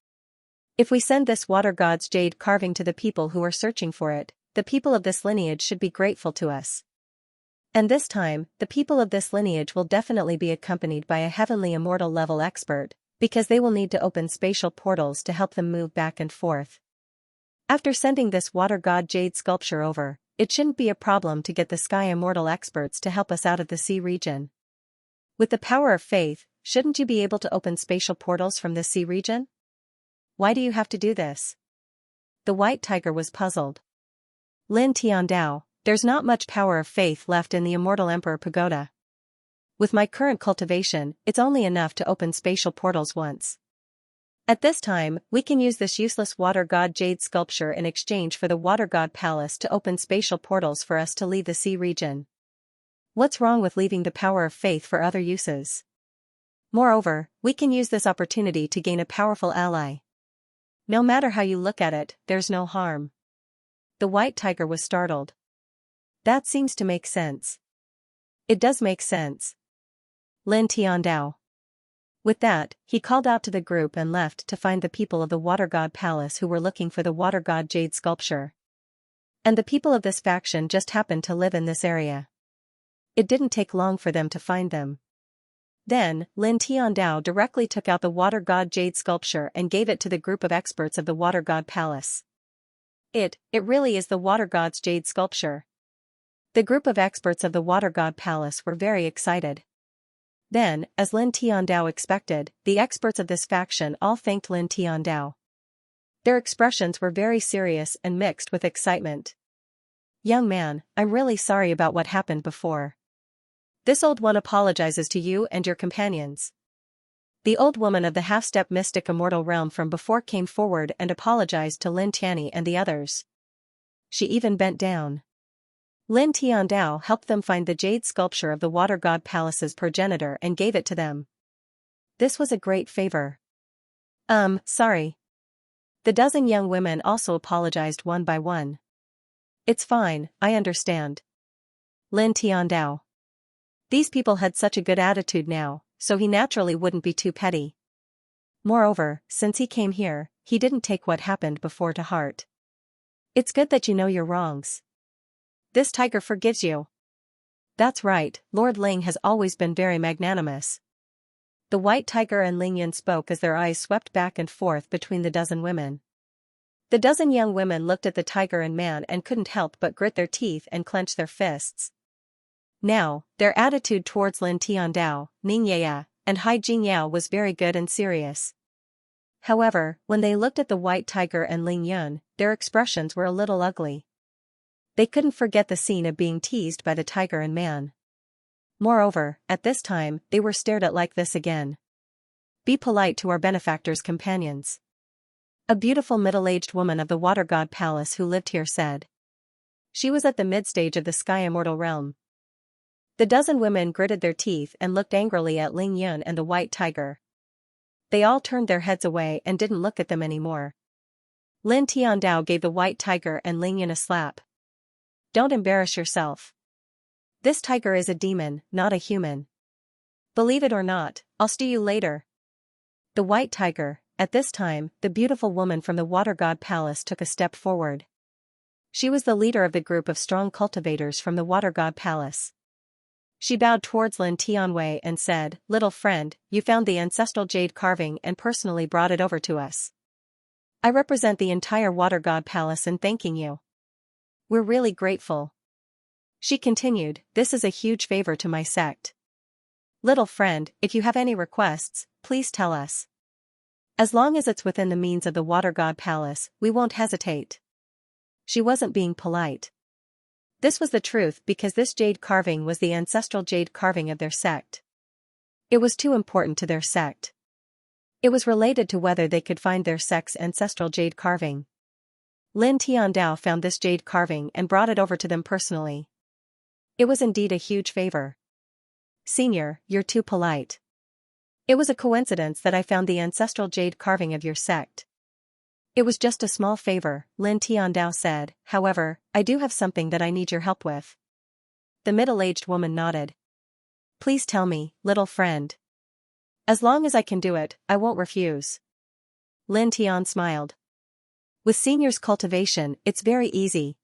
If we send this water god's jade carving to the people who are searching for it, the people of this lineage should be grateful to us. And this time, the people of this lineage will definitely be accompanied by a heavenly immortal level expert, because they will need to open spatial portals to help them move back and forth. After sending this water god jade sculpture over, it shouldn't be a problem to get the Sky Immortal experts to help us out of the sea region. With the power of faith, shouldn't you be able to open spatial portals from this sea region? Why do you have to do this? The white tiger was puzzled. Lin Tiandao, there's not much power of faith left in the Immortal Emperor Pagoda. With my current cultivation, it's only enough to open spatial portals once. At this time, we can use this useless water god jade sculpture in exchange for the water god palace to open spatial portals for us to leave the sea region. What's wrong with leaving the power of faith for other uses? Moreover, we can use this opportunity to gain a powerful ally. No matter how you look at it, there's no harm. The white tiger was startled. That seems to make sense. It does make sense. Lin Tiandao. With that, he called out to the group and left to find the people of the Water God Palace who were looking for the Water God Jade sculpture. And the people of this faction just happened to live in this area. It didn't take long for them to find them. Then, Lin Tiandao directly took out the Water God Jade sculpture and gave it to the group of experts of the Water God Palace. It really is the Water God's Jade sculpture. The group of experts of the Water God Palace were very excited. Then, as Lin Tiandao expected, the experts of this faction all thanked Lin Tiandao. Their expressions were very serious and mixed with excitement. Young man, I'm really sorry about what happened before. This old one apologizes to you and your companions. The old woman of the half-step mystic immortal realm from before came forward and apologized to Lin Tianyi and the others. She even bent down. Lin Tiandao helped them find the jade sculpture of the Water God Palace's progenitor and gave it to them. This was a great favor. Sorry. The dozen young women also apologized one by one. It's fine, I understand. Lin Tiandao. These people had such a good attitude now, so he naturally wouldn't be too petty. Moreover, since he came here, he didn't take what happened before to heart. It's good that you know your wrongs. This tiger forgives you. That's right, Lord Ling has always been very magnanimous. The white tiger and Ling Yun spoke as their eyes swept back and forth between the dozen women. The dozen young women looked at the tiger and man and couldn't help but grit their teeth and clench their fists. Now, their attitude towards Lin Tiandao, Ning Yaya, and Hai Jingyao was very good and serious. However, when they looked at the white tiger and Ling Yun, their expressions were a little ugly. They couldn't forget the scene of being teased by the tiger and man. Moreover, at this time, they were stared at like this again. Be polite to our benefactor's companions. A beautiful middle-aged woman of the Water God Palace who lived here said. She was at the mid-stage of the Sky Immortal realm. The dozen women gritted their teeth and looked angrily at Ling Yun and the white tiger. They all turned their heads away and didn't look at them anymore. Lin Tiandao gave the white tiger and Ling Yun a slap. Don't embarrass yourself. This tiger is a demon, not a human. Believe it or not, I'll stew you later. The white tiger, at this time, the beautiful woman from the Water God Palace took a step forward. She was the leader of the group of strong cultivators from the Water God Palace. She bowed towards Lin Tianwei and said, "Little friend, you found the ancestral jade carving and personally brought it over to us. I represent the entire Water God Palace in thanking you. We're really grateful." She continued, "This is a huge favor to my sect. Little friend, if you have any requests, please tell us. As long as it's within the means of the Water God Palace, we won't hesitate." She wasn't being polite. This was the truth because this jade carving was the ancestral jade carving of their sect. It was too important to their sect. It was related to whether they could find their sect's ancestral jade carving. Lin Tiandao found this jade carving and brought it over to them personally. It was indeed a huge favor. Senior, you're too polite. It was a coincidence that I found the ancestral jade carving of your sect. It was just a small favor, Lin Tiandao said, however, I do have something that I need your help with. The middle-aged woman nodded. Please tell me, little friend. As long as I can do it, I won't refuse. Lin Tian smiled. With Senior's cultivation, it's very easy.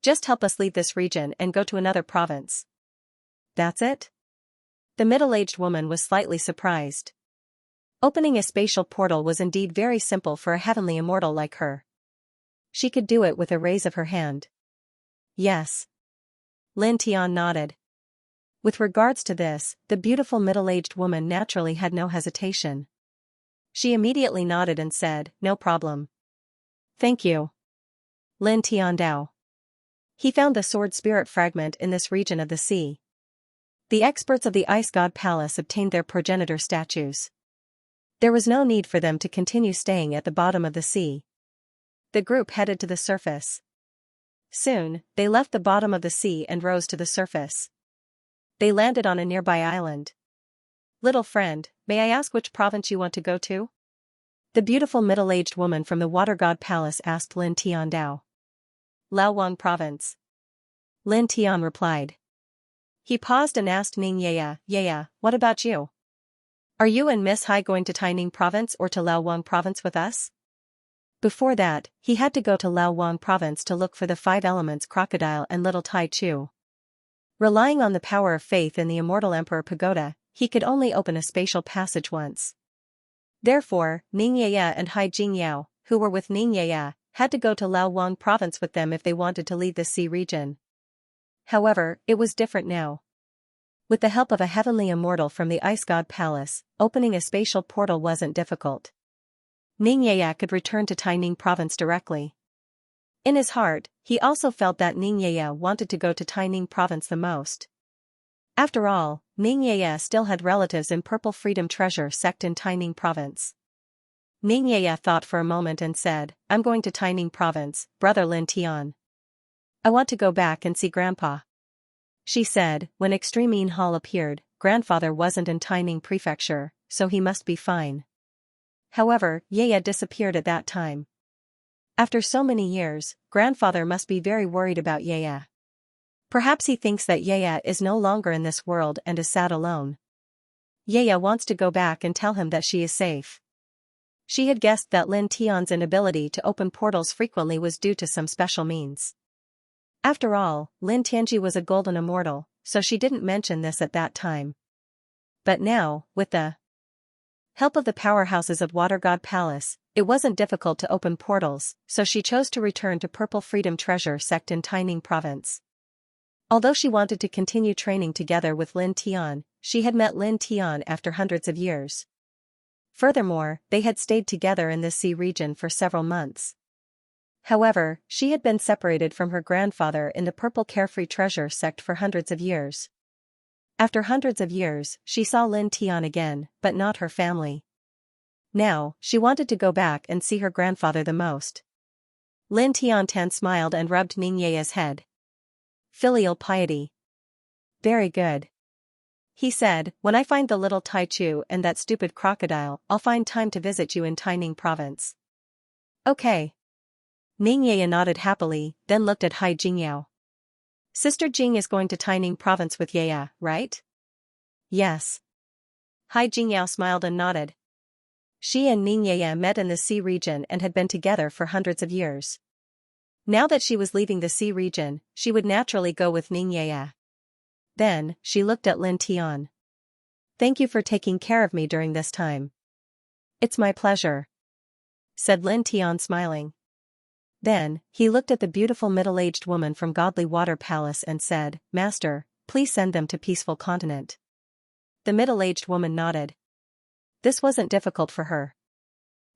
Just help us leave this region and go to another province. That's it? The middle-aged woman was slightly surprised. Opening a spatial portal was indeed very simple for a heavenly immortal like her. She could do it with a raise of her hand. Yes. Lin Tian nodded. With regards to this, the beautiful middle-aged woman naturally had no hesitation. She immediately nodded and said, no problem. Thank you. Lin Tian Dao. He found the sword spirit fragment in this region of the sea. The experts of the Ice God Palace obtained their progenitor statues. There was no need for them to continue staying at the bottom of the sea. The group headed to the surface. Soon, they left the bottom of the sea and rose to the surface. They landed on a nearby island. Little friend, may I ask which province you want to go to? The beautiful middle-aged woman from the Water God Palace asked Lin Tian Dao. Laowang Province. Lin Tian replied. He paused and asked Ning what about you? Are you and Miss Hai going to Taining Province or to Laowang Province with us? Before that, he had to go to Laowang Province to look for the 5 elements crocodile and little Tai Chu. Relying on the power of faith in the immortal Emperor Pagoda, he could only open a spatial passage once. Therefore, Ning Yaya and Hai Jingyao, who were with Ning Yaya, had to go to Laowang Province with them if they wanted to leave the sea region. However, it was different now. With the help of a heavenly immortal from the Ice God Palace, opening a spatial portal wasn't difficult. Ning Yaya could return to Taining Province directly. In his heart, he also felt that Ning Yaya wanted to go to Taining Province the most. After all, Ning Yaya still had relatives in Purple Freedom Treasure sect in Taining Province. Ning Yaya thought for a moment and said, I'm going to Taining Province, Brother Lin Tian. I want to go back and see Grandpa. She said, when Extreme Yin Hall appeared, grandfather wasn't in Taining Prefecture, so he must be fine. However, Yaya disappeared at that time. After so many years, grandfather must be very worried about Yaya. Perhaps he thinks that Yaya is no longer in this world and is sad alone. Yaya wants to go back and tell him that she is safe. She had guessed that Lin Tian's inability to open portals frequently was due to some special means. After all, Lin Tianji was a golden immortal, so she didn't mention this at that time. But now, with the help of the powerhouses of Water God Palace, it wasn't difficult to open portals, so she chose to return to Purple Freedom Treasure sect in Taining Province. Although she wanted to continue training together with Lin Tian, she had met Lin Tian after hundreds of years. Furthermore, they had stayed together in this sea region for several months. However, she had been separated from her grandfather in the Purple Carefree Treasure sect for hundreds of years. After hundreds of years, she saw Lin Tian again, but not her family. Now, she wanted to go back and see her grandfather the most. Lin Tian smiled and rubbed Ning Yaya's head. Filial piety. Very good. He said, when I find the little Tai Chu and that stupid crocodile, I'll find time to visit you in Taining Province. Okay. Ning Yaya nodded happily, then looked at Hai Jingyao. Sister Jing is going to Taining Province with Yaya, right? Yes. Hai Jingyao smiled and nodded. She and Ning Yaya met in the sea region and had been together for hundreds of years. Now that she was leaving the sea region, she would naturally go with Ning Yaya. Then, she looked at Lin Tian. Thank you for taking care of me during this time. It's my pleasure, said Lin Tian smiling. Then, he looked at the beautiful middle-aged woman from Godly Water Palace and said, Master, please send them to Peaceful Continent. The middle-aged woman nodded. This wasn't difficult for her.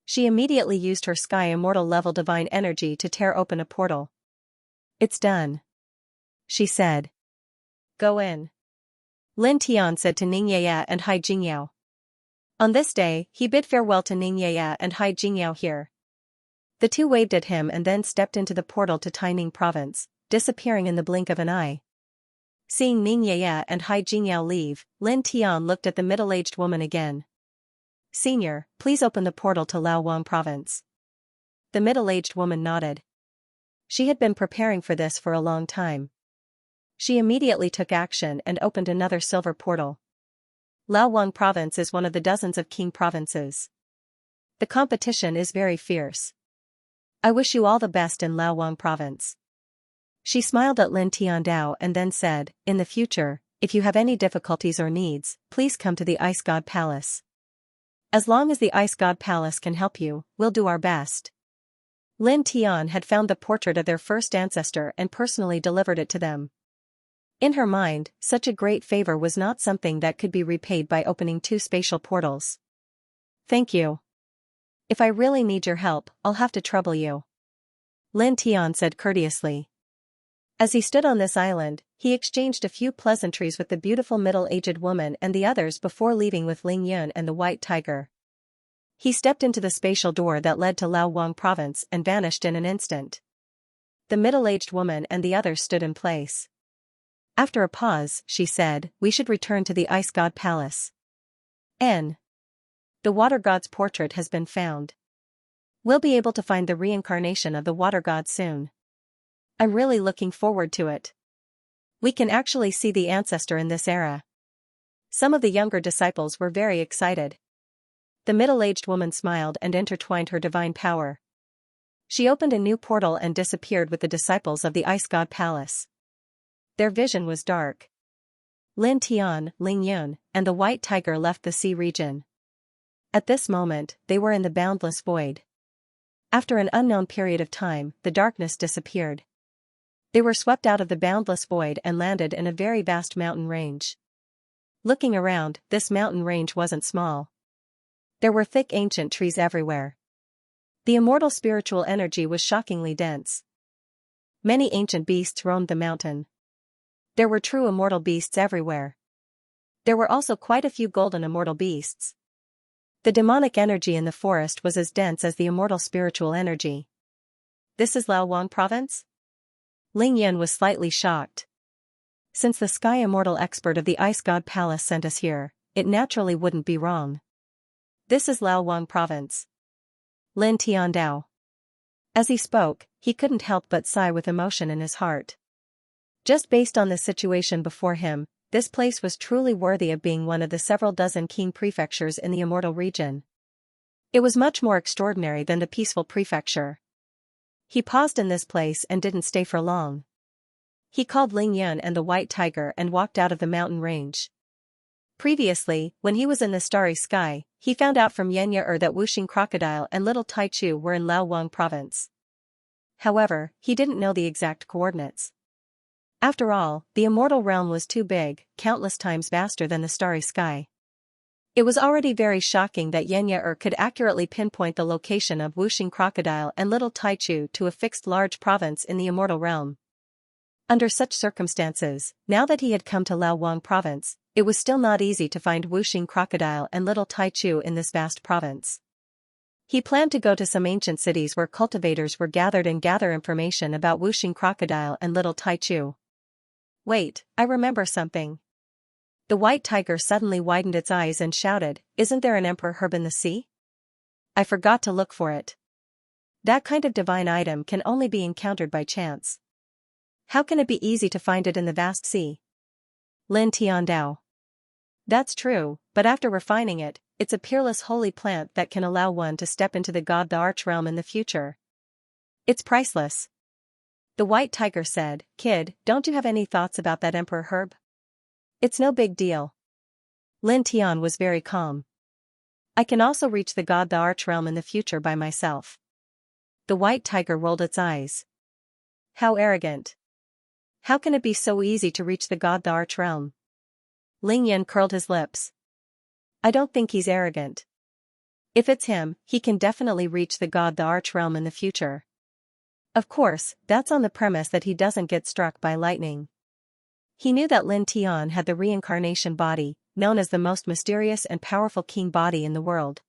She immediately used her Sky Immortal level divine energy to tear open a portal. It's done, she said. Go in. Lin Tian said to Ning Yaya and Hai Jingyao. On this day, he bid farewell to Ning Yaya and Hai Jingyao here. The two waved at him and then stepped into the portal to Taining Province, disappearing in the blink of an eye. Seeing Ning Yaya and Hai Jingyao leave, Lin Tian looked at the middle-aged woman again. Senior, please open the portal to Laowang Province. The middle-aged woman nodded. She had been preparing for this for a long time. She immediately took action and opened another silver portal. Laowang Province is one of the dozens of king provinces. The competition is very fierce. I wish you all the best in Laowang Province. She smiled at Lin Tian Dao and then said, in the future, if you have any difficulties or needs, please come to the Ice God Palace. As long as the Ice God Palace can help you, we'll do our best. Lin Tian had found the portrait of their first ancestor and personally delivered it to them. In her mind, such a great favor was not something that could be repaid by opening 2 spatial portals. Thank you. If I really need your help, I'll have to trouble you. Lin Tian said courteously. As he stood on this island, he exchanged a few pleasantries with the beautiful middle-aged woman and the others before leaving with Ling Yun and the white tiger. He stepped into the spatial door that led to Laowang province and vanished in an instant. The middle-aged woman and the others stood in place. After a pause, she said, "We should return to the Ice God Palace. The Water God's portrait has been found. We'll be able to find the reincarnation of the Water God soon. I'm really looking forward to it. We can actually see the ancestor in this era." Some of the younger disciples were very excited. The middle-aged woman smiled and intertwined her divine power. She opened a new portal and disappeared with the disciples of the Ice God Palace. Their vision was dark. Lin Tian, Ling Yun, and the white tiger left the sea region. At this moment, they were in the boundless void. After an unknown period of time, the darkness disappeared. They were swept out of the boundless void and landed in a very vast mountain range. Looking around, this mountain range wasn't small. There were thick ancient trees everywhere. The immortal spiritual energy was shockingly dense. Many ancient beasts roamed the mountain. There were true immortal beasts everywhere. There were also quite a few golden immortal beasts. The demonic energy in the forest was as dense as the immortal spiritual energy. This is Laowang province? Ling Yan was slightly shocked. Since the Sky Immortal expert of the Ice God Palace sent us here, it naturally wouldn't be wrong. This is Laowang province. Lin Tiandao. As he spoke, he couldn't help but sigh with emotion in his heart. Just based on the situation before him, this place was truly worthy of being one of the several dozen king prefectures in the immortal region. It was much more extraordinary than the peaceful prefecture. He paused in this place and didn't stay for long. He called Ling Yun and the white tiger and walked out of the mountain range. Previously, when he was in the starry sky, he found out from Xianxia that Wuxing Crocodile and Little Taichu were in Laowang province. However, he didn't know the exact coordinates. After all, the immortal realm was too big, countless times vaster than the starry sky. It was already very shocking that Xianxia could accurately pinpoint the location of Wuxing Crocodile and Little Taichu to a fixed large province in the immortal realm. Under such circumstances, now that he had come to Laowang province, it was still not easy to find Wuxing Crocodile and Little Taichu in this vast province. He planned to go to some ancient cities where cultivators were gathered and gather information about Wuxing Crocodile and Little Taichu. Wait, I remember something. The white tiger suddenly widened its eyes and shouted, "Isn't there an emperor herb in the sea? I forgot to look for it. That kind of divine item can only be encountered by chance. How can it be easy to find it in the vast sea?" Lin Tiandao. That's true, but after refining it, it's a peerless holy plant that can allow one to step into the God the Arch realm in the future. It's priceless. The white tiger said, "Kid, don't you have any thoughts about that emperor herb? It's no big deal." Lin Tian was very calm. "I can also reach the God the Arch realm in the future by myself." The white tiger rolled its eyes. How arrogant. How can it be so easy to reach the God the Arch realm? Ling Yan curled his lips. "I don't think he's arrogant. If it's him, he can definitely reach the God the Arch realm in the future. Of course, that's on the premise that he doesn't get struck by lightning." He knew that Lin Tian had the reincarnation body, known as the most mysterious and powerful king body in the world.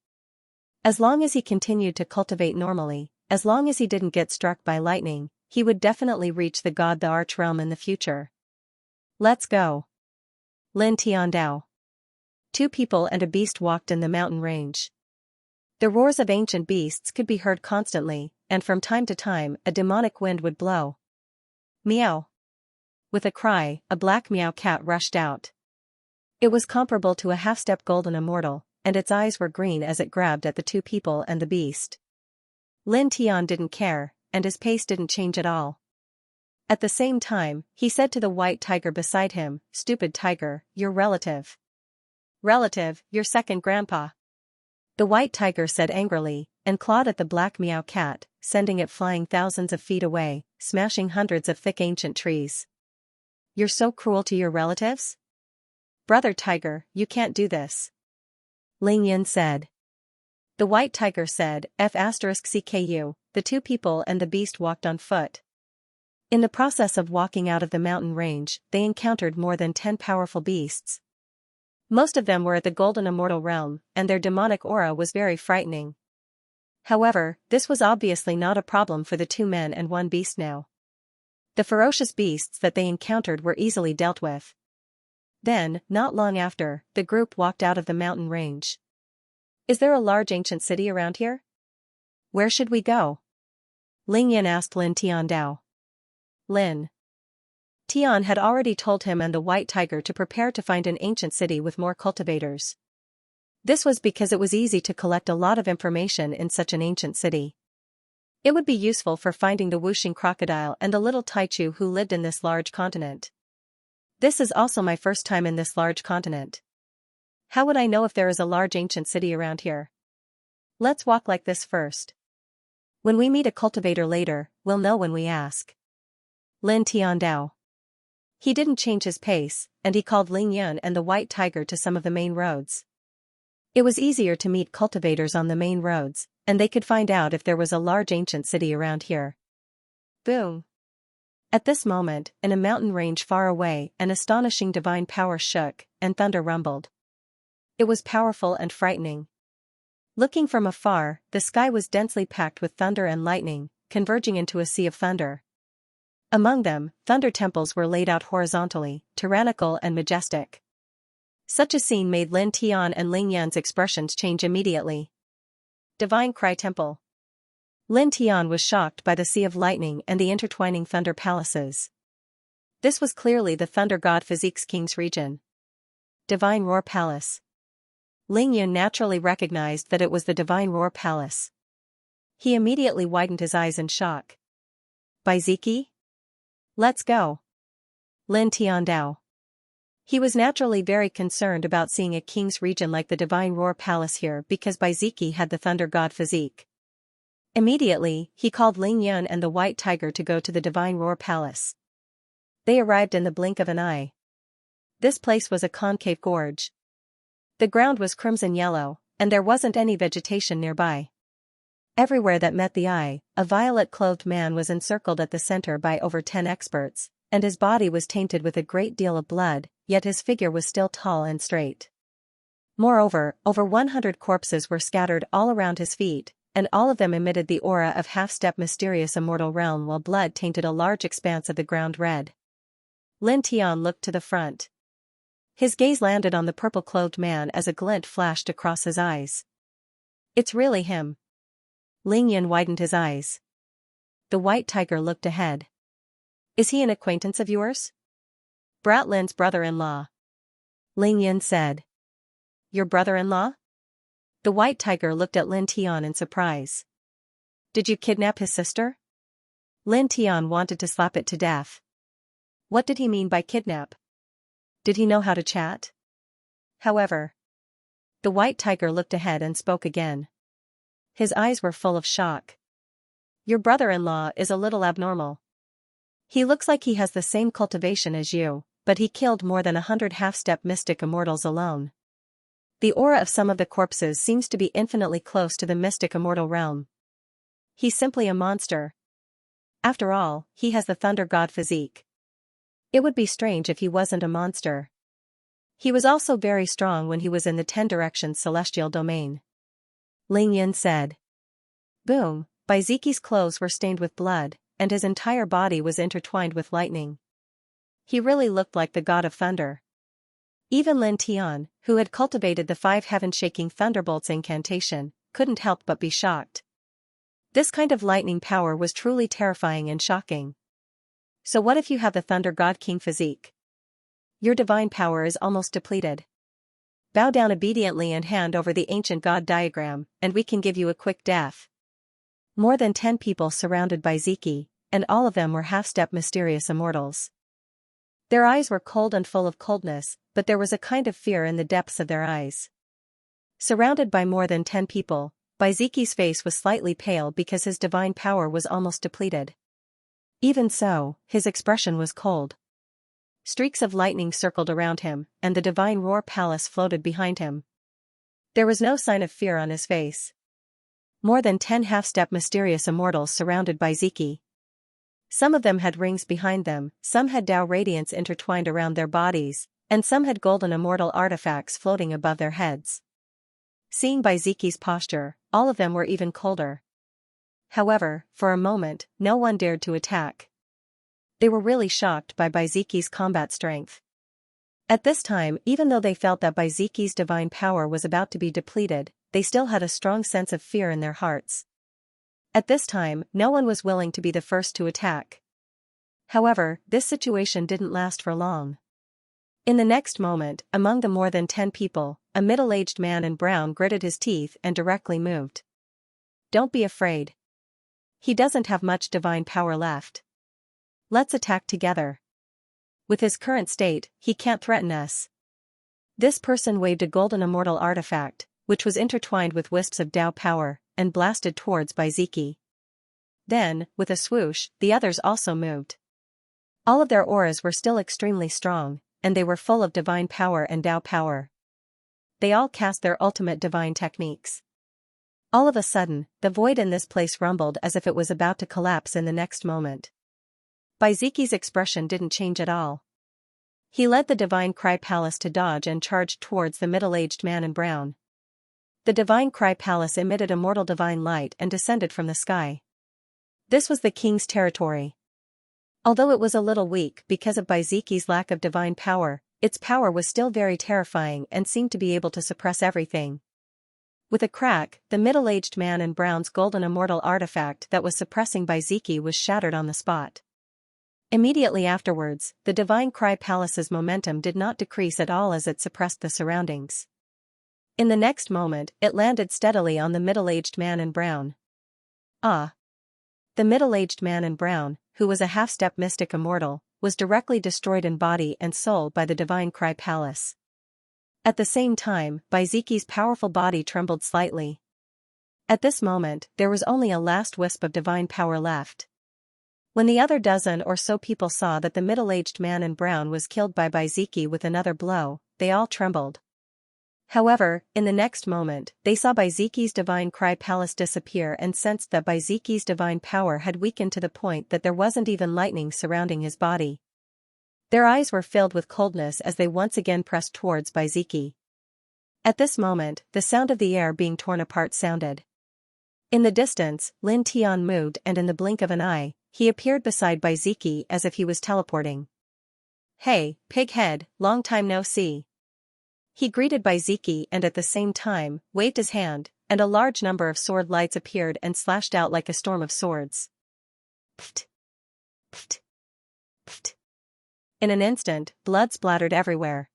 As long as he continued to cultivate normally, as long as he didn't get struck by lightning, he would definitely reach the God the Arch realm in the future. "Let's go." Lin Tiandao. 2 people and a beast walked in the mountain range. The roars of ancient beasts could be heard constantly, and from time to time a demonic wind would blow. Meow. With a cry, a black meow cat rushed out. It was comparable to a half-step golden immortal, and its eyes were green as it grabbed at the 2 people and the beast. Lin Tian didn't care, and his pace didn't change at all. At the same time, he said to the white tiger beside him, "Stupid tiger, your relative. Relative, your second grandpa. The white tiger said angrily, and clawed at the black meow cat, sending it flying thousands of feet away, smashing hundreds of thick ancient trees. You're so cruel to your relatives? Brother tiger, you can't do this. Ling Yan said. The white tiger said, F*CKU, the two people and the beast walked on foot. In the process of walking out of the mountain range, they encountered more than 10 powerful beasts. Most of them were at the golden immortal realm, and their demonic aura was very frightening. However, this was obviously not a problem for the 2 men and 1 beast now. The ferocious beasts that they encountered were easily dealt with. Then, not long after, the group walked out of the mountain range. Is there a large ancient city around here? Where should we go? Ling Yan asked Lin Tiandao. Lin Tian had already told him and the white tiger to prepare to find an ancient city with more cultivators. This was because it was easy to collect a lot of information in such an ancient city. It would be useful for finding the Wuxing crocodile and the little Taichu who lived in this large continent. This is also my first time in this large continent. How would I know if there is a large ancient city around here? Let's walk like this first. When we meet a cultivator later, we'll know when we ask. Lin Tiandao. He didn't change his pace, and he called Ling Yan and the white tiger to some of the main roads. It was easier to meet cultivators on the main roads, and they could find out if there was a large ancient city around here. Boom! At this moment, in a mountain range far away, an astonishing divine power shook, and thunder rumbled. It was powerful and frightening. Looking from afar, the sky was densely packed with thunder and lightning, converging into a sea of thunder. Among them, thunder temples were laid out horizontally, tyrannical and majestic. Such a scene made Lin Tian and Ling Yan's expressions change immediately. Divine Cry Temple. Lin Tian was shocked by the sea of lightning and the intertwining thunder palaces. This was clearly the thunder god Physique's king's region. Divine Roar Palace. Ling Yan naturally recognized that it was the Divine Roar Palace. He immediately widened his eyes in shock. Baiziki? Let's go. Lin Tiandao. He was naturally very concerned about seeing a king's region like the Divine Roar Palace here because Baiziki had the thunder god Physique. Immediately, he called Ling Yan and the white tiger to go to the Divine Roar Palace. They arrived in the blink of an eye. This place was a concave gorge. The ground was crimson yellow, and there wasn't any vegetation nearby. Everywhere that met the eye, a violet-clothed man was encircled at the center by over 10 experts, and his body was tainted with a great deal of blood, yet his figure was still tall and straight. Moreover, over 100 corpses were scattered all around his feet, and all of them emitted the aura of half-step mysterious immortal realm while blood tainted a large expanse of the ground red. Lin Tian looked to the front. His gaze landed on the purple-clothed man as a glint flashed across his eyes. It's really him. Ling Yan widened his eyes. The white tiger looked ahead. Is he an acquaintance of yours? Brat Lin's brother-in-law. Ling Yan said. Your brother-in-law? The white tiger looked at Lin Tian in surprise. Did you kidnap his sister? Lin Tian wanted to slap it to death. What did he mean by kidnap? Did he know how to chat? However, the white tiger looked ahead and spoke again. His eyes were full of shock. Your brother-in-law is a little abnormal. He looks like he has the same cultivation as you, but he killed more than 100 half-step mystic immortals alone. The aura of some of the corpses seems to be infinitely close to the mystic immortal realm. He's simply a monster. After all, he has the thunder god Physique. It would be strange if he wasn't a monster. He was also very strong when he was in the 10 Directions celestial domain. Ling Yan said. Boom, Baiziki's clothes were stained with blood, and his entire body was intertwined with lightning. He really looked like the god of thunder. Even Lin Tian, who had cultivated the 5 heaven-shaking thunderbolts incantation, couldn't help but be shocked. This kind of lightning power was truly terrifying and shocking. So what if you have the thunder god King Physique? Your divine power is almost depleted. Bow down obediently and hand over the ancient god diagram, and we can give you a quick death. More than 10 people surrounded Baiziki, and all of them were half-step mysterious immortals. Their eyes were cold and full of coldness, but there was a kind of fear in the depths of their eyes. Surrounded by more than 10 people, Baiziki's face was slightly pale because his divine power was almost depleted. Even so, his expression was cold. Streaks of lightning circled around him, and the divine roar palace floated behind him. There was no sign of fear on his face. More than 10 half-step mysterious immortals surrounded Baiziki. Some of them had rings behind them, some had Tao radiance intertwined around their bodies, and some had golden immortal artifacts floating above their heads. Seeing Baiziki's posture, all of them were even colder. However, for a moment, no one dared to attack. They were really shocked by Baiziki's combat strength. At this time, even though they felt that Baiziki's divine power was about to be depleted, they still had a strong sense of fear in their hearts. At this time, no one was willing to be the first to attack. However, this situation didn't last for long. In the next moment, among the more than 10 people, a middle-aged man in brown gritted his teeth and directly moved. "Don't be afraid. He doesn't have much divine power left. Let's attack together. With his current state, he can't threaten us." This person waved a golden immortal artifact, which was intertwined with wisps of Tao power, and blasted towards Baiziki. Then, with a swoosh, the others also moved. All of their auras were still extremely strong, and they were full of divine power and Tao power. They all cast their ultimate divine techniques. All of a sudden, the void in this place rumbled as if it was about to collapse in the next moment. Baiziki's expression didn't change at all. He led the Divine Cry Palace to dodge and charged towards the middle-aged man in brown. The Divine Cry Palace emitted immortal divine light and descended from the sky. This was the king's territory. Although it was a little weak because of Baiziki's lack of divine power, its power was still very terrifying and seemed to be able to suppress everything. With a crack, the middle-aged man in brown's golden immortal artifact that was suppressing Baiziki was shattered on the spot. Immediately afterwards, the Divine Cry Palace's momentum did not decrease at all as it suppressed the surroundings. In the next moment, it landed steadily on the middle-aged man in brown. Ah! The middle-aged man in brown, who was a half-step mystic immortal, was directly destroyed in body and soul by the Divine Cry Palace. At the same time, Baiziki's powerful body trembled slightly. At this moment, there was only a last wisp of divine power left. When the other dozen or so people saw that the middle-aged man in brown was killed by Baiziki with another blow, they all trembled. However, in the next moment, they saw Baiziki's Divine Cry Palace disappear and sensed that Baiziki's divine power had weakened to the point that there wasn't even lightning surrounding his body. Their eyes were filled with coldness as they once again pressed towards Baiziki. At this moment, the sound of the air being torn apart sounded. In the distance, Lin Tian moved and in the blink of an eye, he appeared beside Baiziki as if he was teleporting. "Hey, pighead, long time no see." He greeted Baiziki and at the same time, waved his hand, and a large number of sword lights appeared and slashed out like a storm of swords. Pft! Pft! Pft! In an instant, blood splattered everywhere.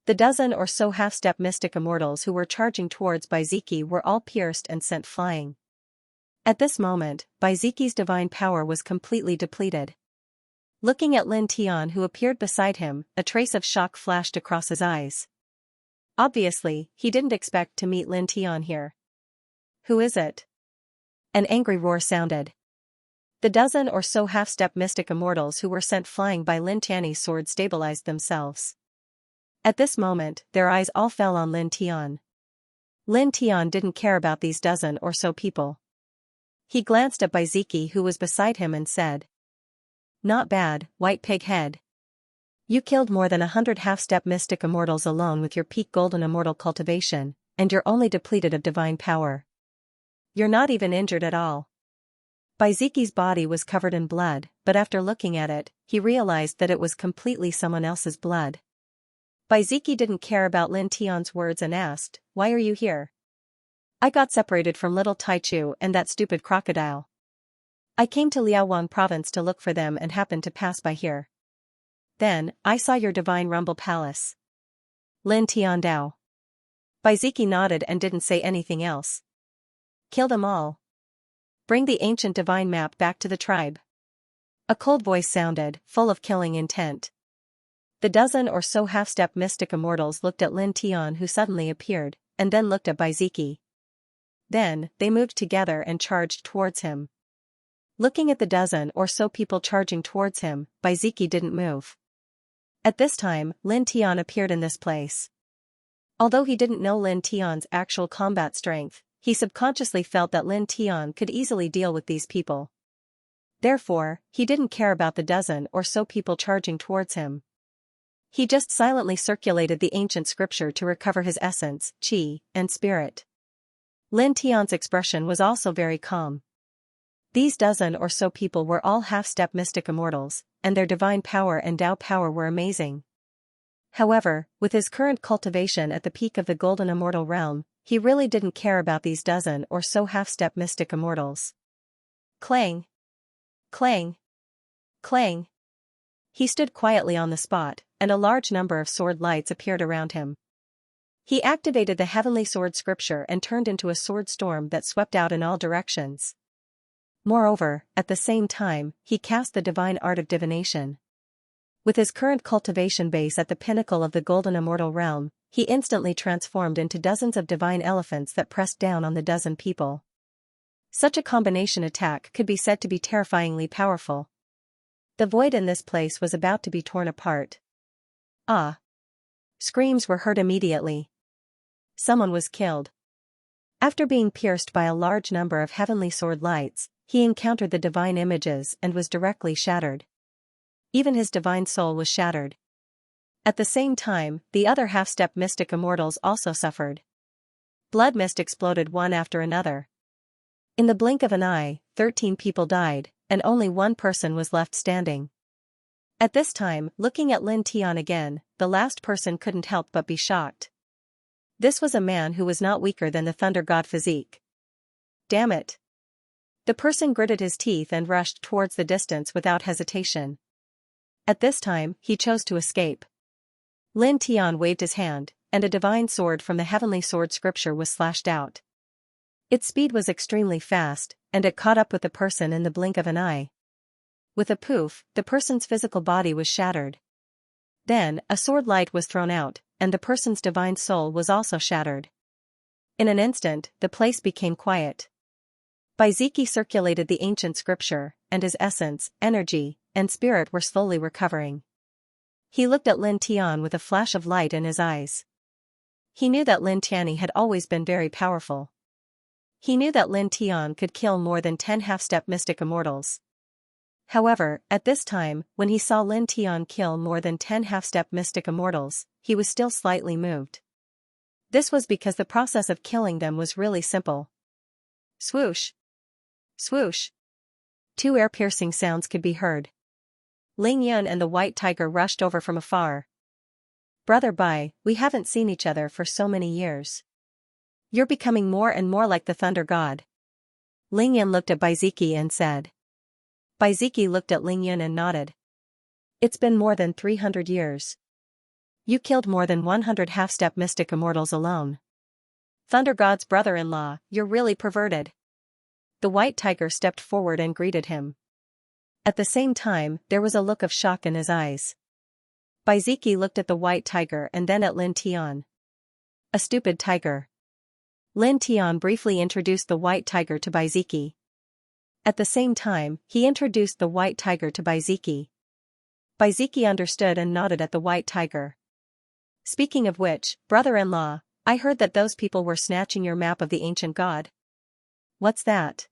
The dozen or so half-step mystic immortals who were charging towards Baiziki were all pierced and sent flying. At this moment, Baiziki's divine power was completely depleted. Looking at Lin Tian who appeared beside him, a trace of shock flashed across his eyes. Obviously, he didn't expect to meet Lin Tian here. "Who is it?" An angry roar sounded. The dozen or so half-step mystic immortals who were sent flying by Lin Tian's sword stabilized themselves. At this moment, their eyes all fell on Lin Tian. Lin Tian didn't care about these dozen or so people. He glanced at Baiziki who was beside him and said, "Not bad, white pig head. You killed more than 100 half-step mystic immortals alone with your peak golden immortal cultivation, and you're only depleted of divine power. You're not even injured at all." Baiziki's body was covered in blood, but after looking at it, he realized that it was completely someone else's blood. Baiziki didn't care about Lin Tian's words and asked, "Why are you here?" "I got separated from little Taichu and that stupid crocodile. I came to Liaowang province to look for them and happened to pass by here. Then, I saw your divine rumble palace." Lin Tian Dao. Baiziki nodded and didn't say anything else. "Kill them all. Bring the ancient divine map back to the tribe." A cold voice sounded, full of killing intent. The dozen or so half-step mystic immortals looked at Lin Tian who suddenly appeared, and then looked at Baiziki. Then, they moved together and charged towards him. Looking at the dozen or so people charging towards him, Baiziki didn't move. At this time, Lin Tian appeared in this place. Although he didn't know Lin Tian's actual combat strength, he subconsciously felt that Lin Tian could easily deal with these people. Therefore, he didn't care about the dozen or so people charging towards him. He just silently circulated the ancient scripture to recover his essence, qi, and spirit. Lin Tian's expression was also very calm. These dozen or so people were all half-step mystic immortals, and their divine power and Tao power were amazing. However, with his current cultivation at the peak of the golden immortal realm, he really didn't care about these dozen or so half-step mystic immortals. Clang! Clang! Clang! He stood quietly on the spot, and a large number of sword lights appeared around him. He activated the heavenly sword scripture and turned into a sword storm that swept out in all directions. Moreover, at the same time, he cast the divine art of divination. With his current cultivation base at the pinnacle of the golden immortal realm, he instantly transformed into dozens of divine elephants that pressed down on the dozen people. Such a combination attack could be said to be terrifyingly powerful. The void in this place was about to be torn apart. Ah! Screams were heard immediately. Someone was killed. After being pierced by a large number of heavenly sword lights, he encountered the divine images and was directly shattered. Even his divine soul was shattered. At the same time, the other half-step mystic immortals also suffered. Blood mist exploded one after another. In the blink of an eye, 13 people died, and only one person was left standing. At this time, looking at Lin Tian again, the last person couldn't help but be shocked. This was a man who was not weaker than the Thunder God physique. Damn it! The person gritted his teeth and rushed towards the distance without hesitation. At this time, he chose to escape. Lin Tian waved his hand, and a divine sword from the heavenly sword scripture was slashed out. Its speed was extremely fast, and it caught up with the person in the blink of an eye. With a poof, the person's physical body was shattered. Then, a sword light was thrown out, and the person's divine soul was also shattered. In an instant, the place became quiet. Baiziki circulated the ancient scripture, and his essence, energy, and spirit were slowly recovering. He looked at Lin Tian with a flash of light in his eyes. He knew that Lin Tian had always been very powerful. He knew that Lin Tian could kill more than 10 half-step mystic immortals. However, at this time, when he saw Lin Tian kill more than 10 half-step mystic immortals, he was still slightly moved. This was because the process of killing them was really simple. Swoosh! Swoosh! 2 ear-piercing sounds could be heard. Ling Yun and the white tiger rushed over from afar. Brother Bai, we haven't seen each other for so many years. You're becoming more and more like the Thunder God. Ling Yun looked at Baiziki and said. Baiziki looked at Ling Yun and nodded. It's been more than 300 years. You killed more than 100 half-step mystic immortals alone. Thunder God's brother-in-law, you're really perverted. The white tiger stepped forward and greeted him. At the same time, there was a look of shock in his eyes. Baiziki looked at the white tiger and then at Lin Tian. A stupid tiger. Lin Tian briefly introduced the white tiger to Baiziki. At the same time, he introduced the white tiger to Baiziki. Baiziki understood and nodded at the white tiger. Speaking of which, brother-in-law, I heard that those people were snatching your map of the ancient god. What's that?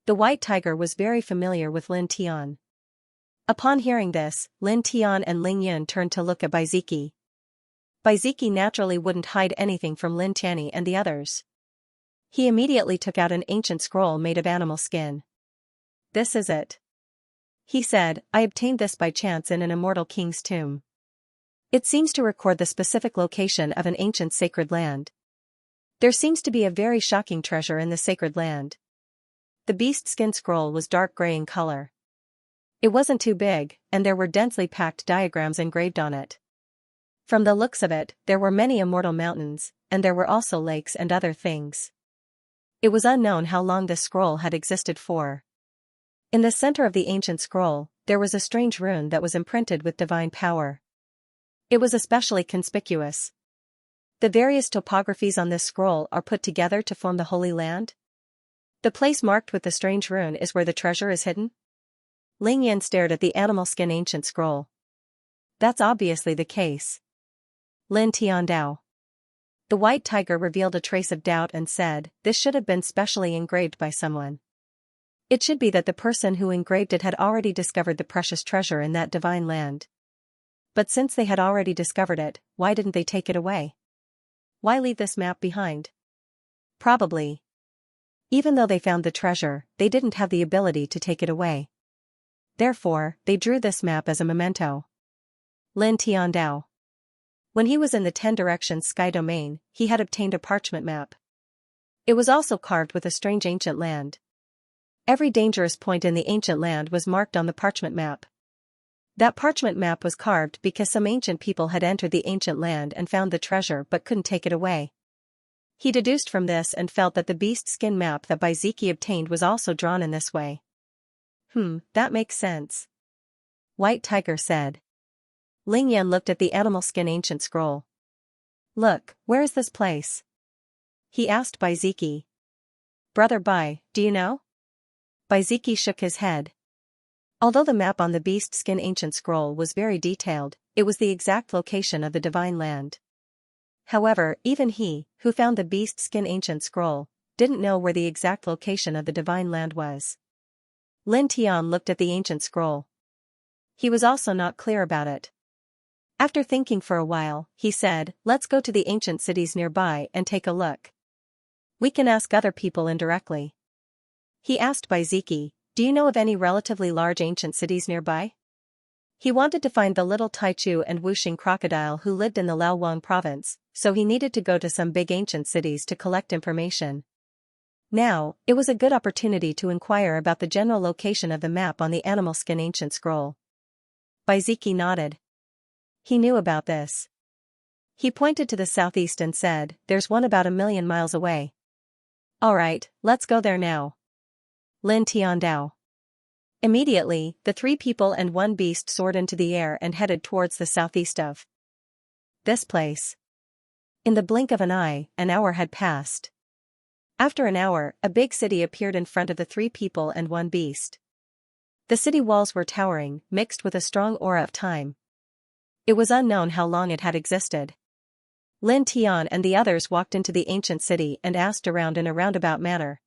The white tiger was very familiar with Lin Tian. Upon hearing this, Lin Tian and Ling Yun turned to look at Baiziki. Baiziki naturally wouldn't hide anything from Lin Tian and the others. He immediately took out an ancient scroll made of animal skin. This is it. He said, I obtained this by chance in an immortal king's tomb. It seems to record the specific location of an ancient sacred land. There seems to be a very shocking treasure in the sacred land. The beast skin scroll was dark gray in color. It wasn't too big, and there were densely packed diagrams engraved on it. From the looks of it, there were many immortal mountains, and there were also lakes and other things. It was unknown how long this scroll had existed for. In the center of the ancient scroll, there was a strange rune that was imprinted with divine power. It was especially conspicuous. The various topographies on this scroll are put together to form the Holy Land? The place marked with the strange rune is where the treasure is hidden? Ling Yan stared at the animal skin ancient scroll. That's obviously the case. Lin Tiandao. The white tiger revealed a trace of doubt and said, this should have been specially engraved by someone. It should be that the person who engraved it had already discovered the precious treasure in that divine land. But since they had already discovered it, why didn't they take it away? Why leave this map behind? Probably. Even though they found the treasure, they didn't have the ability to take it away. Therefore, they drew this map as a memento. Lin Tiandao. When he was in the 10 Directions Sky Domain, he had obtained a parchment map. It was also carved with a strange ancient land. Every dangerous point in the ancient land was marked on the parchment map. That parchment map was carved because some ancient people had entered the ancient land and found the treasure but couldn't take it away. He deduced from this and felt that the beast skin map that Baiziki obtained was also drawn in this way. That makes sense. White Tiger said. Ling Yan looked at the animal skin ancient scroll. Look, where is this place? He asked Baiziki. Brother Bai, do you know? Baiziki shook his head. Although the map on the beast skin ancient scroll was very detailed, it was the exact location of the divine land. However, even he, who found the beast skin ancient scroll, didn't know where the exact location of the divine land was. Lin Tian looked at the ancient scroll. He was also not clear about it. After thinking for a while, he said, let's go to the ancient cities nearby and take a look. We can ask other people indirectly. He asked Baiziki, do you know of any relatively large ancient cities nearby? He wanted to find the little Taichu and Wuxing crocodile who lived in the Laowang province, so he needed to go to some big ancient cities to collect information. Now, it was a good opportunity to inquire about the general location of the map on the animal skin ancient scroll. Baiziki nodded. He knew about this. He pointed to the southeast and said, there's one about 1,000,000 miles away. Alright, let's go there now. Lin Tiandao. Immediately, the 3 people and 1 beast soared into the air and headed towards the southeast of this place. In the blink of an eye, an hour had passed. After an hour, a big city appeared in front of the 3 people and 1 beast. The city walls were towering, mixed with a strong aura of time. It was unknown how long it had existed. Lin Tian and the others walked into the ancient city and asked around in a roundabout manner.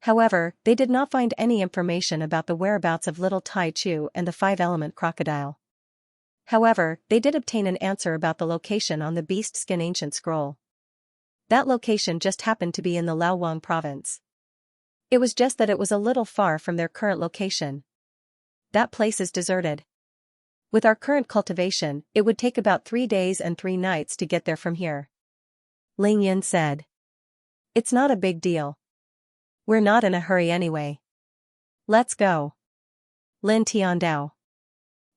However, they did not find any information about the whereabouts of little Tai Chu and the 5-element crocodile. However, they did obtain an answer about the location on the beast skin ancient scroll. That location just happened to be in the Laowang province. It was just that it was a little far from their current location. That place is deserted. With our current cultivation, it would take about 3 days and 3 nights to get there from here. Ling Yin said. It's not a big deal. We're not in a hurry anyway. Let's go. Lin Tiandao.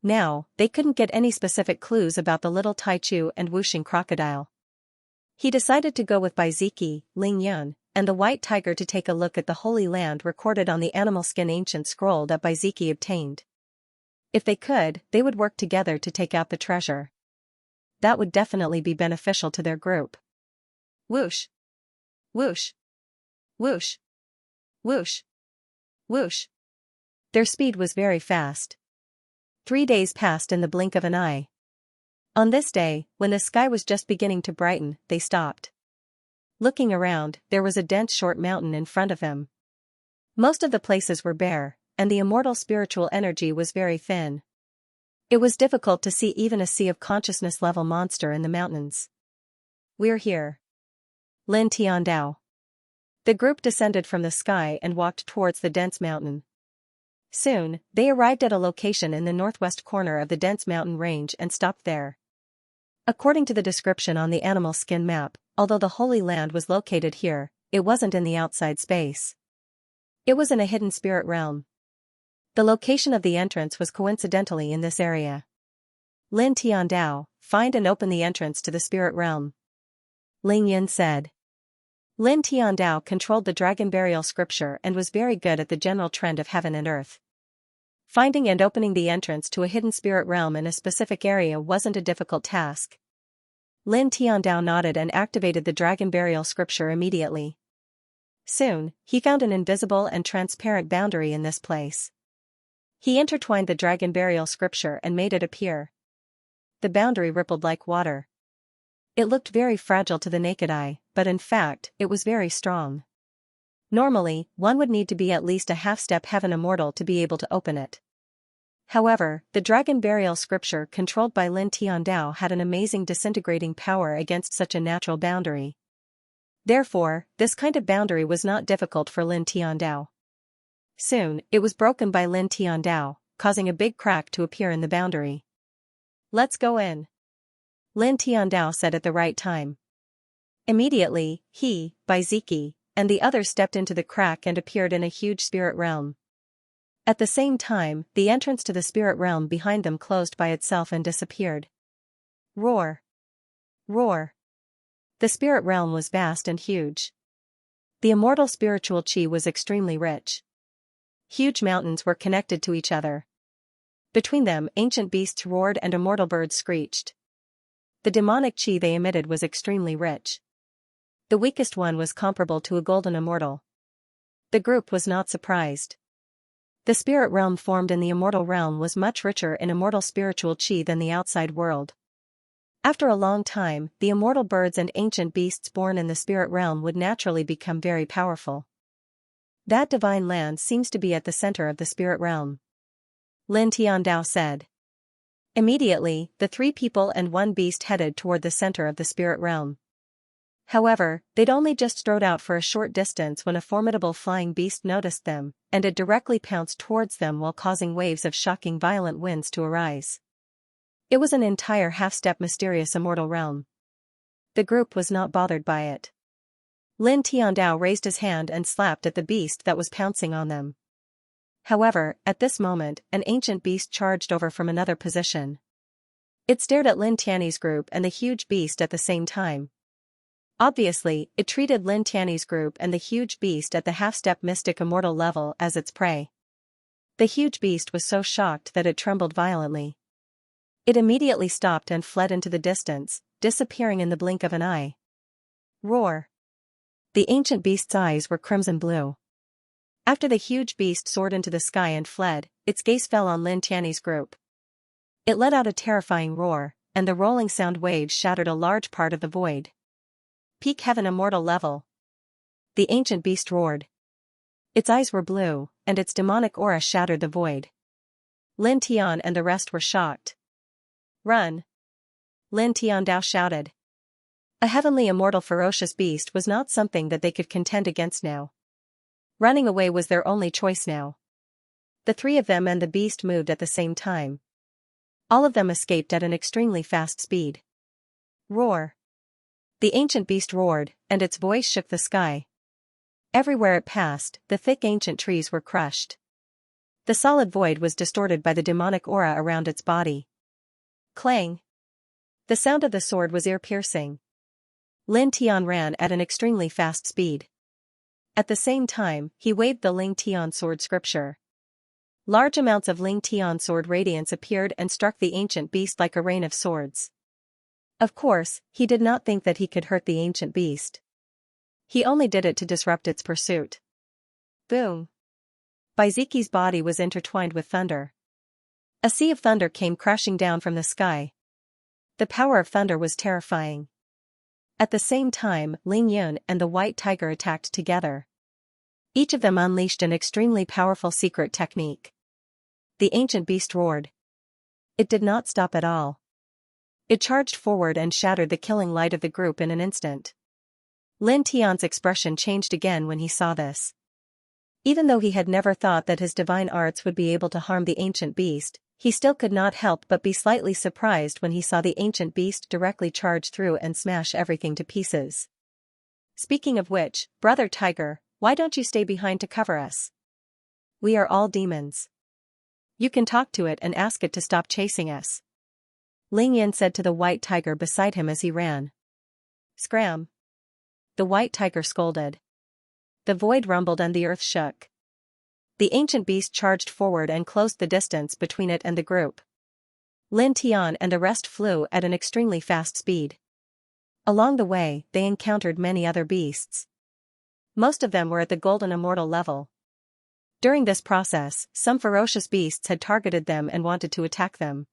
Now, they couldn't get any specific clues about the little Taichu and Wuxing crocodile. He decided to go with Baiziki, Ling Yun, and the white tiger to take a look at the Holy Land recorded on the animal skin ancient scroll that Baiziki obtained. If they could, they would work together to take out the treasure. That would definitely be beneficial to their group. Whoosh! Whoosh! Whoosh! Whoosh! Whoosh! Their speed was very fast. 3 days passed in the blink of an eye. On this day, when the sky was just beginning to brighten, they stopped. Looking around, there was a dense short mountain in front of them. Most of the places were bare, and the immortal spiritual energy was very thin. It was difficult to see even a sea of consciousness level monster in the mountains. We're here. Lin Tiandao. The group descended from the sky and walked towards the dense mountain. Soon, they arrived at a location in the northwest corner of the dense mountain range and stopped there. According to the description on the animal skin map, although the Holy Land was located here, it wasn't in the outside space. It was in a hidden spirit realm. The location of the entrance was coincidentally in this area. Lin Tiandao, find and open the entrance to the spirit realm. Ling Yin said. Lin Tiandao controlled the dragon burial scripture and was very good at the general trend of heaven and earth. Finding and opening the entrance to a hidden spirit realm in a specific area wasn't a difficult task. Lin Tiandao nodded and activated the dragon burial scripture immediately. Soon, he found an invisible and transparent boundary in this place. He intertwined the dragon burial scripture and made it appear. The boundary rippled like water. It looked very fragile to the naked eye, but in fact, it was very strong. Normally, one would need to be at least a half-step heaven immortal to be able to open it. However, the dragon burial scripture controlled by Lin Tiandao had an amazing disintegrating power against such a natural boundary. Therefore, this kind of boundary was not difficult for Lin Tiandao. Soon, it was broken by Lin Tiandao, causing a big crack to appear in the boundary. "Let's go in," Lin Tiandao said at the right time. Immediately, he, Baiziki, and the others stepped into the crack and appeared in a huge spirit realm. At the same time, the entrance to the spirit realm behind them closed by itself and disappeared. Roar! Roar! The spirit realm was vast and huge. The immortal spiritual chi was extremely rich. Huge mountains were connected to each other. Between them, ancient beasts roared and immortal birds screeched. The demonic chi they emitted was extremely rich. The weakest one was comparable to a golden immortal. The group was not surprised. The spirit realm formed in the immortal realm was much richer in immortal spiritual chi than the outside world. After a long time, the immortal birds and ancient beasts born in the spirit realm would naturally become very powerful. That divine land seems to be at the center of the spirit realm, Lin Tiandao said. Immediately, the 3 people and 1 beast headed toward the center of the spirit realm. However, they'd only just strode out for a short distance when a formidable flying beast noticed them, and it directly pounced towards them while causing waves of shocking violent winds to arise. It was an entire half-step mysterious immortal realm. The group was not bothered by it. Lin Tiandao raised his hand and slapped at the beast that was pouncing on them. However, at this moment, an ancient beast charged over from another position. It stared at Lin Tiany's group and the huge beast at the same time. Obviously, it treated Lin Tiany's group and the huge beast at the half-step mystic immortal level as its prey. The huge beast was so shocked that it trembled violently. It immediately stopped and fled into the distance, disappearing in the blink of an eye. Roar! The ancient beast's eyes were crimson blue. After the huge beast soared into the sky and fled, its gaze fell on Lin Tiany's group. It let out a terrifying roar, and the rolling sound waves shattered a large part of the void. Peak heaven immortal level. The ancient beast roared. Its eyes were blue, and its demonic aura shattered the void. Lin Tian and the rest were shocked. Run! Lin Tiandao shouted. A heavenly immortal ferocious beast was not something that they could contend against now. Running away was their only choice now. The 3 of them and the beast moved at the same time. All of them escaped at an extremely fast speed. Roar! The ancient beast roared, and its voice shook the sky. Everywhere it passed, the thick ancient trees were crushed. The solid void was distorted by the demonic aura around its body. Clang! The sound of the sword was ear-piercing. Lin Tian ran at an extremely fast speed. At the same time, he waved the Ling Tian sword scripture. Large amounts of Ling Tian sword radiance appeared and struck the ancient beast like a rain of swords. Of course, he did not think that he could hurt the ancient beast. He only did it to disrupt its pursuit. Boom! Baiziki's body was intertwined with thunder. A sea of thunder came crashing down from the sky. The power of thunder was terrifying. At the same time, Ling Yun and the white tiger attacked together. Each of them unleashed an extremely powerful secret technique. The ancient beast roared. It did not stop at all. It charged forward and shattered the killing light of the group in an instant. Lin Tian's expression changed again when he saw this. Even though he had never thought that his divine arts would be able to harm the ancient beast, he still could not help but be slightly surprised when he saw the ancient beast directly charge through and smash everything to pieces. Speaking of which, Brother Tiger, why don't you stay behind to cover us? We are all demons. You can talk to it and ask it to stop chasing us. Ling Yin said to the white tiger beside him as he ran. Scram! The white tiger scolded. The void rumbled and the earth shook. The ancient beast charged forward and closed the distance between it and the group. Lin Tian and the rest flew at an extremely fast speed. Along the way, they encountered many other beasts. Most of them were at the golden immortal level. During this process, some ferocious beasts had targeted them and wanted to attack them.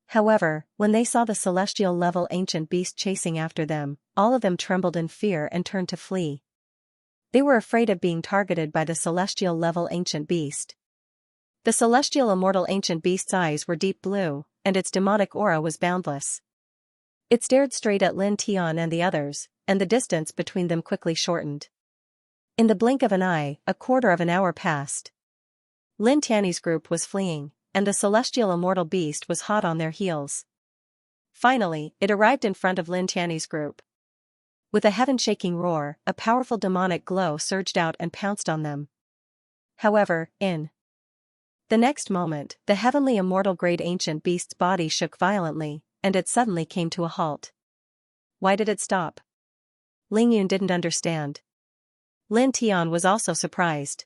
However, when they saw the celestial level ancient beast chasing after them, all of them trembled in fear and turned to flee. They were afraid of being targeted by the celestial level ancient beast. The celestial immortal ancient beast's eyes were deep blue, and its demonic aura was boundless. It stared straight at Lin Tian and the others, and the distance between them quickly shortened. In the blink of an eye, a quarter of an hour passed. Lin Tian's group was fleeing, and the celestial immortal beast was hot on their heels. Finally, it arrived in front of Lin Tian's group. With a heaven-shaking roar, a powerful demonic glow surged out and pounced on them. However, in the next moment, the heavenly immortal great ancient beast's body shook violently, and it suddenly came to a halt. Why did it stop? Ling Yun didn't understand. Lin Tian was also surprised.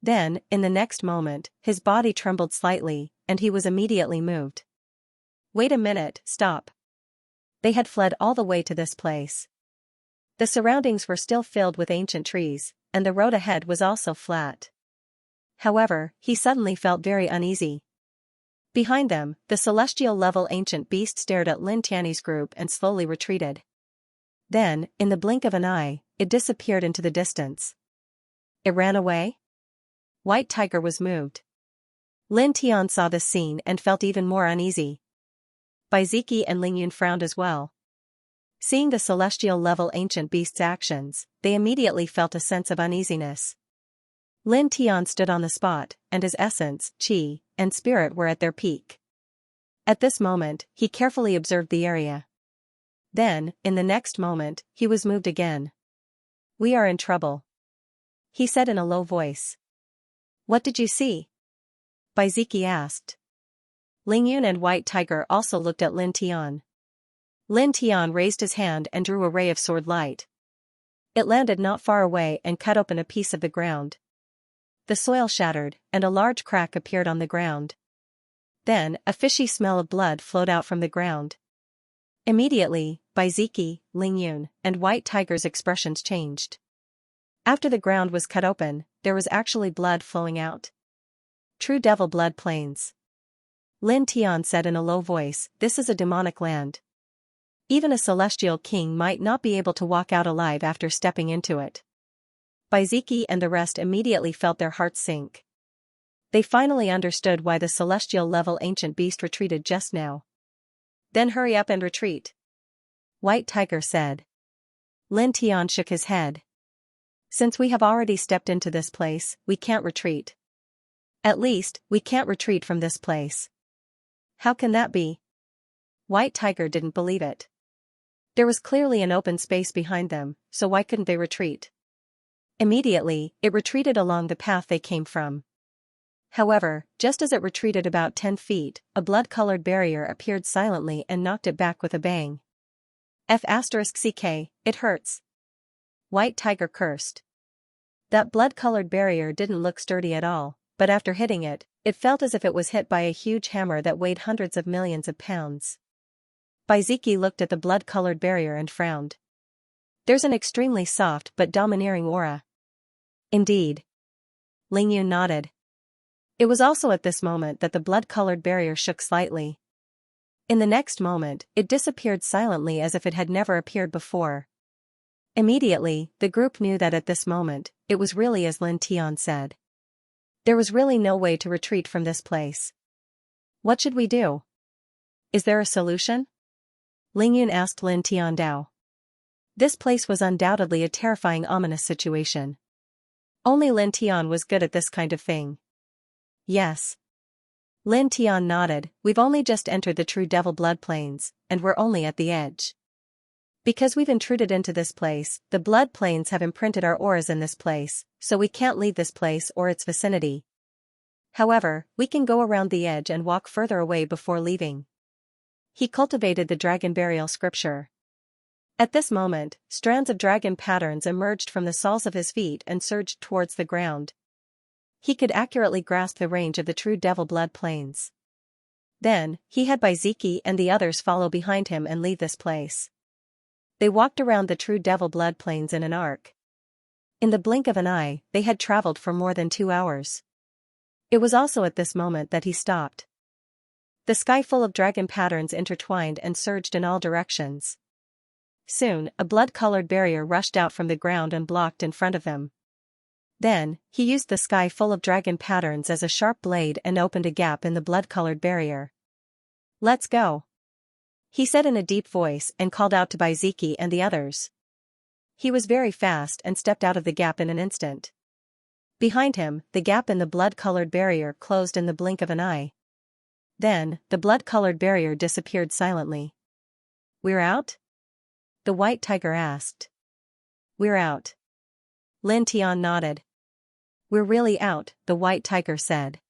Then, in the next moment, his body trembled slightly, and he was immediately moved. Wait a minute, stop. They had fled all the way to this place. The surroundings were still filled with ancient trees, and the road ahead was also flat. However, he suddenly felt very uneasy. Behind them, the celestial level ancient beast stared at Lin Tian's group and slowly retreated. Then, in the blink of an eye, it disappeared into the distance. It ran away? White Tiger was moved. Lin Tian saw this scene and felt even more uneasy. Baiziki and Ling Yun frowned as well. Seeing the celestial level ancient beast's actions, they immediately felt a sense of uneasiness. Lin Tian stood on the spot, and his essence, qi, and spirit were at their peak. At this moment, he carefully observed the area. Then, in the next moment, he was moved again. We are in trouble, he said in a low voice. What did you see? Baiziki asked. Ling Yun and White Tiger also looked at Lin Tian. Lin Tian raised his hand and drew a ray of sword light. It landed not far away and cut open a piece of the ground. The soil shattered, and a large crack appeared on the ground. Then, a fishy smell of blood flowed out from the ground. Immediately, Baiziki, Ling Yun, and White Tiger's expressions changed. After the ground was cut open, there was actually blood flowing out. True devil blood plains. Lin Tian said in a low voice, this is a demonic land. Even a celestial king might not be able to walk out alive after stepping into it. Baiziki and the rest immediately felt their hearts sink. They finally understood why the celestial level ancient beast retreated just now. Then hurry up and retreat, White Tiger said. Lin Tian shook his head. Since we have already stepped into this place, we can't retreat. At least, we can't retreat from this place. How can that be? White Tiger didn't believe it. There was clearly an open space behind them, so why couldn't they retreat? Immediately, it retreated along the path they came from. However, just as it retreated about 10 feet, a blood-colored barrier appeared silently and knocked it back with a bang. F***ck, it hurts. White Tiger cursed. That blood-colored barrier didn't look sturdy at all, but after hitting it, it felt as if it was hit by a huge hammer that weighed hundreds of millions of pounds. Baiziki looked at the blood-colored barrier and frowned. There's an extremely soft but domineering aura. Indeed. Ling Yun nodded. It was also at this moment that the blood-colored barrier shook slightly. In the next moment, it disappeared silently as if it had never appeared before. Immediately, the group knew that at this moment, it was really as Lin Tian said. There was really no way to retreat from this place. What should we do? Is there a solution? Ling Yun asked Lin Tian Dao. This place was undoubtedly a terrifying, ominous situation. Only Lin Tian was good at this kind of thing. Yes. Lin Tian nodded, we've only just entered the true devil blood plains, and we're only at the edge. Because we've intruded into this place, the blood plains have imprinted our auras in this place, so we can't leave this place or its vicinity. However, we can go around the edge and walk further away before leaving. He cultivated the dragon burial scripture. At this moment, strands of dragon patterns emerged from the soles of his feet and surged towards the ground. He could accurately grasp the range of the true devil blood plains. Then, he had Baiziki and the others follow behind him and leave this place. They walked around the true devil blood plains in an arc. In the blink of an eye, they had traveled for more than 2 hours. It was also at this moment that he stopped. The sky full of dragon patterns intertwined and surged in all directions. Soon, a blood-colored barrier rushed out from the ground and blocked in front of them. Then, he used the sky full of dragon patterns as a sharp blade and opened a gap in the blood-colored barrier. "Let's go," he said in a deep voice and called out to Baiziki and the others. He was very fast and stepped out of the gap in an instant. Behind him, the gap in the blood-colored barrier closed in the blink of an eye. Then, the blood-colored barrier disappeared silently. "We're out?" the white tiger asked. "We're out." Lin Tian nodded. "We're really out," the white tiger said.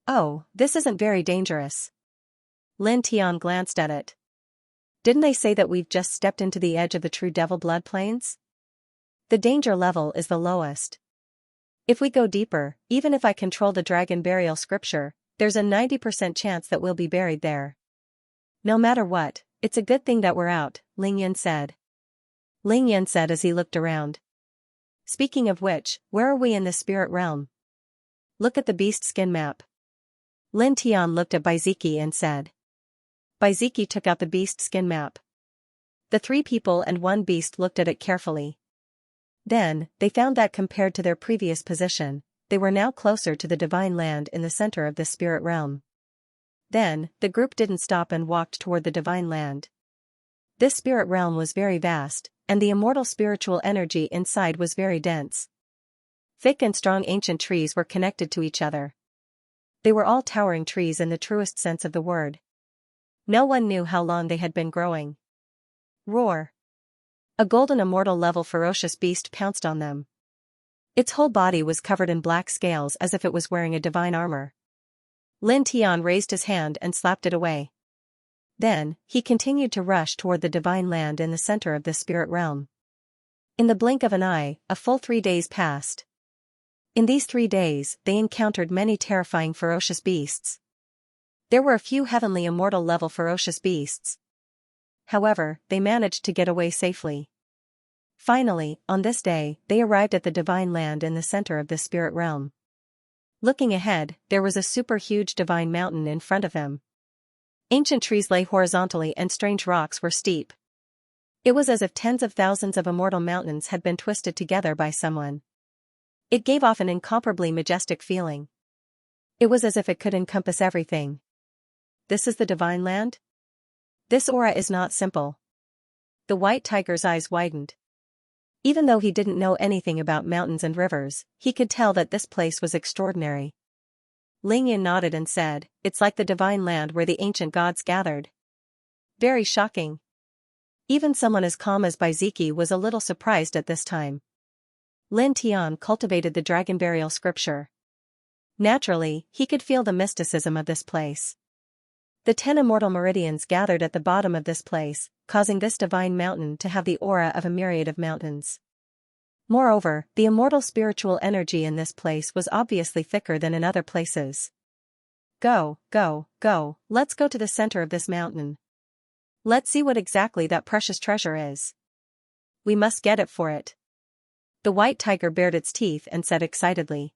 "Oh, this isn't very dangerous." Lin Tian glanced at it. "Didn't I say that we've just stepped into the edge of the true devil blood plains? The danger level is the lowest. If we go deeper, even if I control the dragon burial scripture, there's a 90% chance that we'll be buried there. No matter what, it's a good thing that we're out," Ling Yin said. Ling Yin said as he looked around. "Speaking of which, where are we in the spirit realm? Look at the beast skin map." Lin Tian looked at Baiziki and said. Baiziki took out the beast skin map. The 3 people and 1 beast looked at it carefully. Then, they found that compared to their previous position, they were now closer to the divine land in the center of the spirit realm. Then, the group didn't stop and walked toward the divine land. This spirit realm was very vast, and the immortal spiritual energy inside was very dense. Thick and strong ancient trees were connected to each other. They were all towering trees in the truest sense of the word. No one knew how long they had been growing. Roar! A golden immortal level ferocious beast pounced on them. Its whole body was covered in black scales as if it was wearing a divine armor. Lin Tian raised his hand and slapped it away. Then, he continued to rush toward the divine land in the center of the spirit realm. In the blink of an eye, a full 3 days passed. In these 3 days, they encountered many terrifying ferocious beasts. There were a few heavenly immortal level ferocious beasts. However, they managed to get away safely. Finally, on this day, they arrived at the divine land in the center of the spirit realm. Looking ahead, there was a super huge divine mountain in front of them. Ancient trees lay horizontally and strange rocks were steep. It was as if tens of thousands of immortal mountains had been twisted together by someone. It gave off an incomparably majestic feeling. It was as if it could encompass everything. This is the divine land? This aura is not simple. The white tiger's eyes widened. Even though he didn't know anything about mountains and rivers, he could tell that this place was extraordinary. Ling Yin nodded and said, "It's like the divine land where the ancient gods gathered." Very shocking. Even someone as calm as Baiziki was a little surprised at this time. Lin Tian cultivated the dragon burial scripture. Naturally, he could feel the mysticism of this place. The 10 immortal meridians gathered at the bottom of this place, causing this divine mountain to have the aura of a myriad of mountains. Moreover, the immortal spiritual energy in this place was obviously thicker than in other places. Go, let's go to the center of this mountain. Let's see what exactly that precious treasure is. We must get it for it. The white tiger bared its teeth and said excitedly.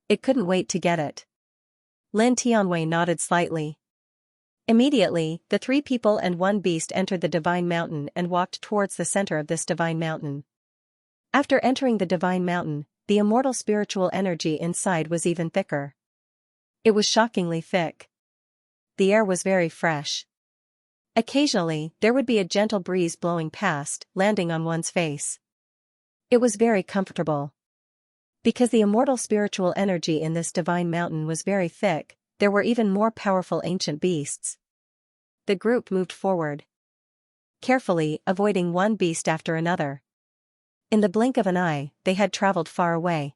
It couldn't wait to get it. Lin Tianwei nodded slightly. Immediately, the 3 people and 1 beast entered the divine mountain and walked towards the center of this divine mountain. After entering the divine mountain, the immortal spiritual energy inside was even thicker. It was shockingly thick. The air was very fresh. Occasionally, there would be a gentle breeze blowing past, landing on one's face. It was very comfortable. Because the immortal spiritual energy in this divine mountain was very thick, there were even more powerful ancient beasts. The group moved forward, carefully avoiding one beast after another. In the blink of an eye, they had traveled far away.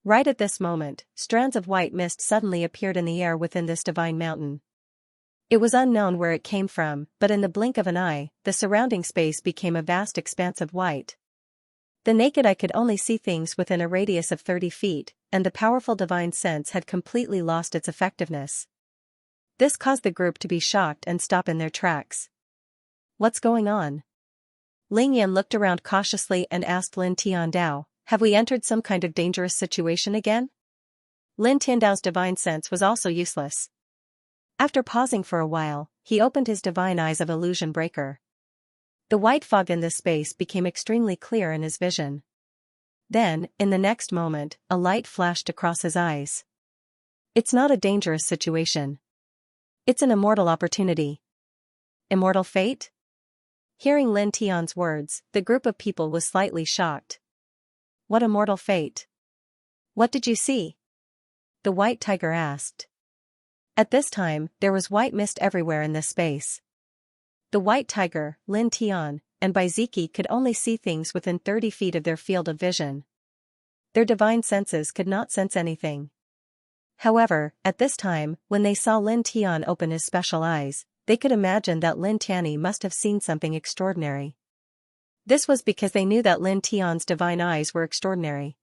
Right at this moment, strands of white mist suddenly appeared in the air within this divine mountain. It was unknown where it came from, but in the blink of an eye, the surrounding space became a vast expanse of white. The naked eye could only see things within a radius of 30 feet, and the powerful divine sense had completely lost its effectiveness. This caused the group to be shocked and stop in their tracks. What's going on? Ling Yan looked around cautiously and asked Lin Tiandao, "Have we entered some kind of dangerous situation again?" Lin Tiandao's divine sense was also useless. After pausing for a while, he opened his divine eyes of illusion breaker. The white fog in this space became extremely clear in his vision. Then, in the next moment, a light flashed across his eyes. It's not a dangerous situation. It's an immortal opportunity. Immortal fate? Hearing Lin Tian's words, the group of people was slightly shocked. What immortal fate? What did you see? The white tiger asked. At this time, there was white mist everywhere in this space. The white tiger, Lin Tian, and Baiziki could only see things within 30 feet of their field of vision. Their divine senses could not sense anything. However, at this time, when they saw Lin Tian open his special eyes, they could imagine that Lin Tianyi must have seen something extraordinary. This was because they knew that Lin Tian's divine eyes were extraordinary.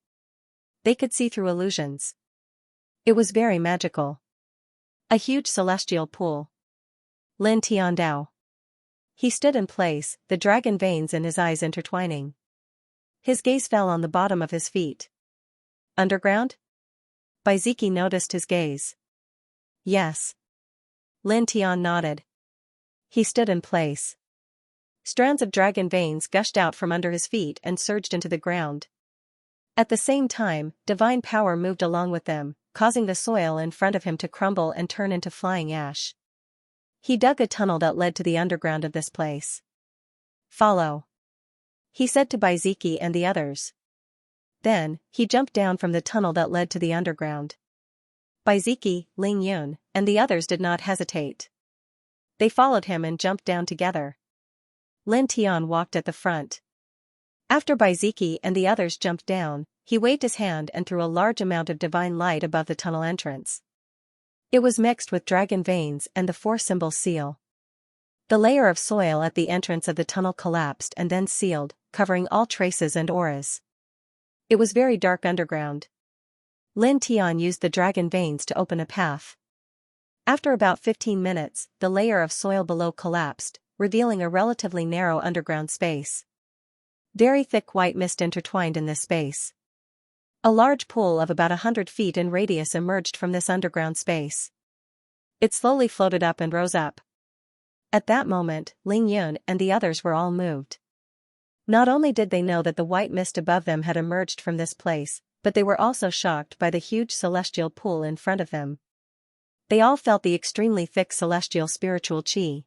They could see through illusions. It was very magical. A huge celestial pool. Lin Tiandao. He stood in place, the dragon veins in his eyes intertwining. His gaze fell on the bottom of his feet. Underground? Baiziki noticed his gaze. Yes. Lin Tian nodded. He stood in place. Strands of dragon veins gushed out from under his feet and surged into the ground. At the same time, divine power moved along with them, causing the soil in front of him to crumble and turn into flying ash. He dug a tunnel that led to the underground of this place. Follow. He said to Baiziki and the others. Then, he jumped down from the tunnel that led to the underground. Baiziki, Ling Yun, and the others did not hesitate. They followed him and jumped down together. Lin Tian walked at the front. After Baiziki and the others jumped down, he waved his hand and threw a large amount of divine light above the tunnel entrance. It was mixed with dragon veins and the 4-symbol seal. The layer of soil at the entrance of the tunnel collapsed and then sealed, covering all traces and auras. It was very dark underground. Lin Tian used the dragon veins to open a path. After about 15 minutes, the layer of soil below collapsed, revealing a relatively narrow underground space. Very thick white mist intertwined in this space. A large pool of about 100 feet in radius emerged from this underground space. It slowly floated up and rose up. At that moment, Ling Yun and the others were all moved. Not only did they know that the white mist above them had emerged from this place, but they were also shocked by the huge celestial pool in front of them. They all felt the extremely thick celestial spiritual qi.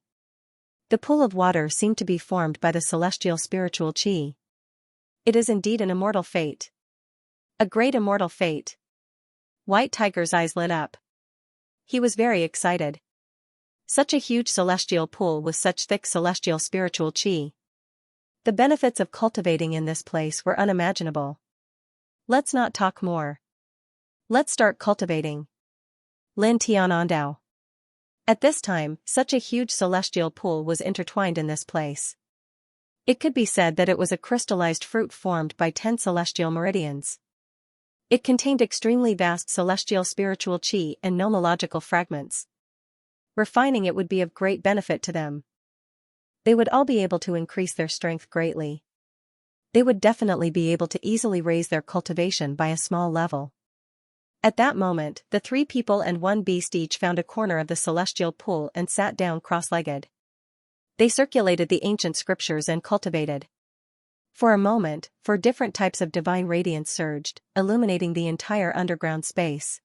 The pool of water seemed to be formed by the celestial spiritual qi. It is indeed an immortal fate. A great immortal fate. White Tiger's eyes lit up. He was very excited. Such a huge celestial pool with such thick celestial spiritual qi. The benefits of cultivating in this place were unimaginable. Let's not talk more. Let's start cultivating. Lin Tianandao. At this time, such a huge celestial pool was intertwined in this place. It could be said that it was a crystallized fruit formed by 10 celestial meridians. It contained extremely vast celestial spiritual qi and nomological fragments. Refining it would be of great benefit to them. They would all be able to increase their strength greatly. They would definitely be able to easily raise their cultivation by a small level. At that moment, the 3 people and 1 beast each found a corner of the celestial pool and sat down cross-legged. They circulated the ancient scriptures and cultivated. For a moment, 4 different types of divine radiance surged, illuminating the entire underground space.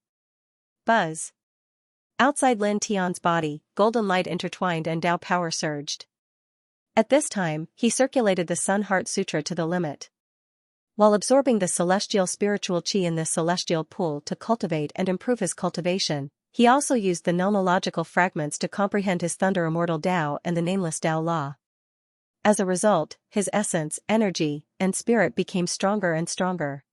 Buzz. Outside Lin Tian's body, golden light intertwined and Tao power surged. At this time, he circulated the Sun Heart Sutra to the limit. While absorbing the celestial spiritual qi in this celestial pool to cultivate and improve his cultivation, he also used the nomological fragments to comprehend his thunder immortal Tao and the nameless Tao law. As a result, his essence, energy, and spirit became stronger and stronger.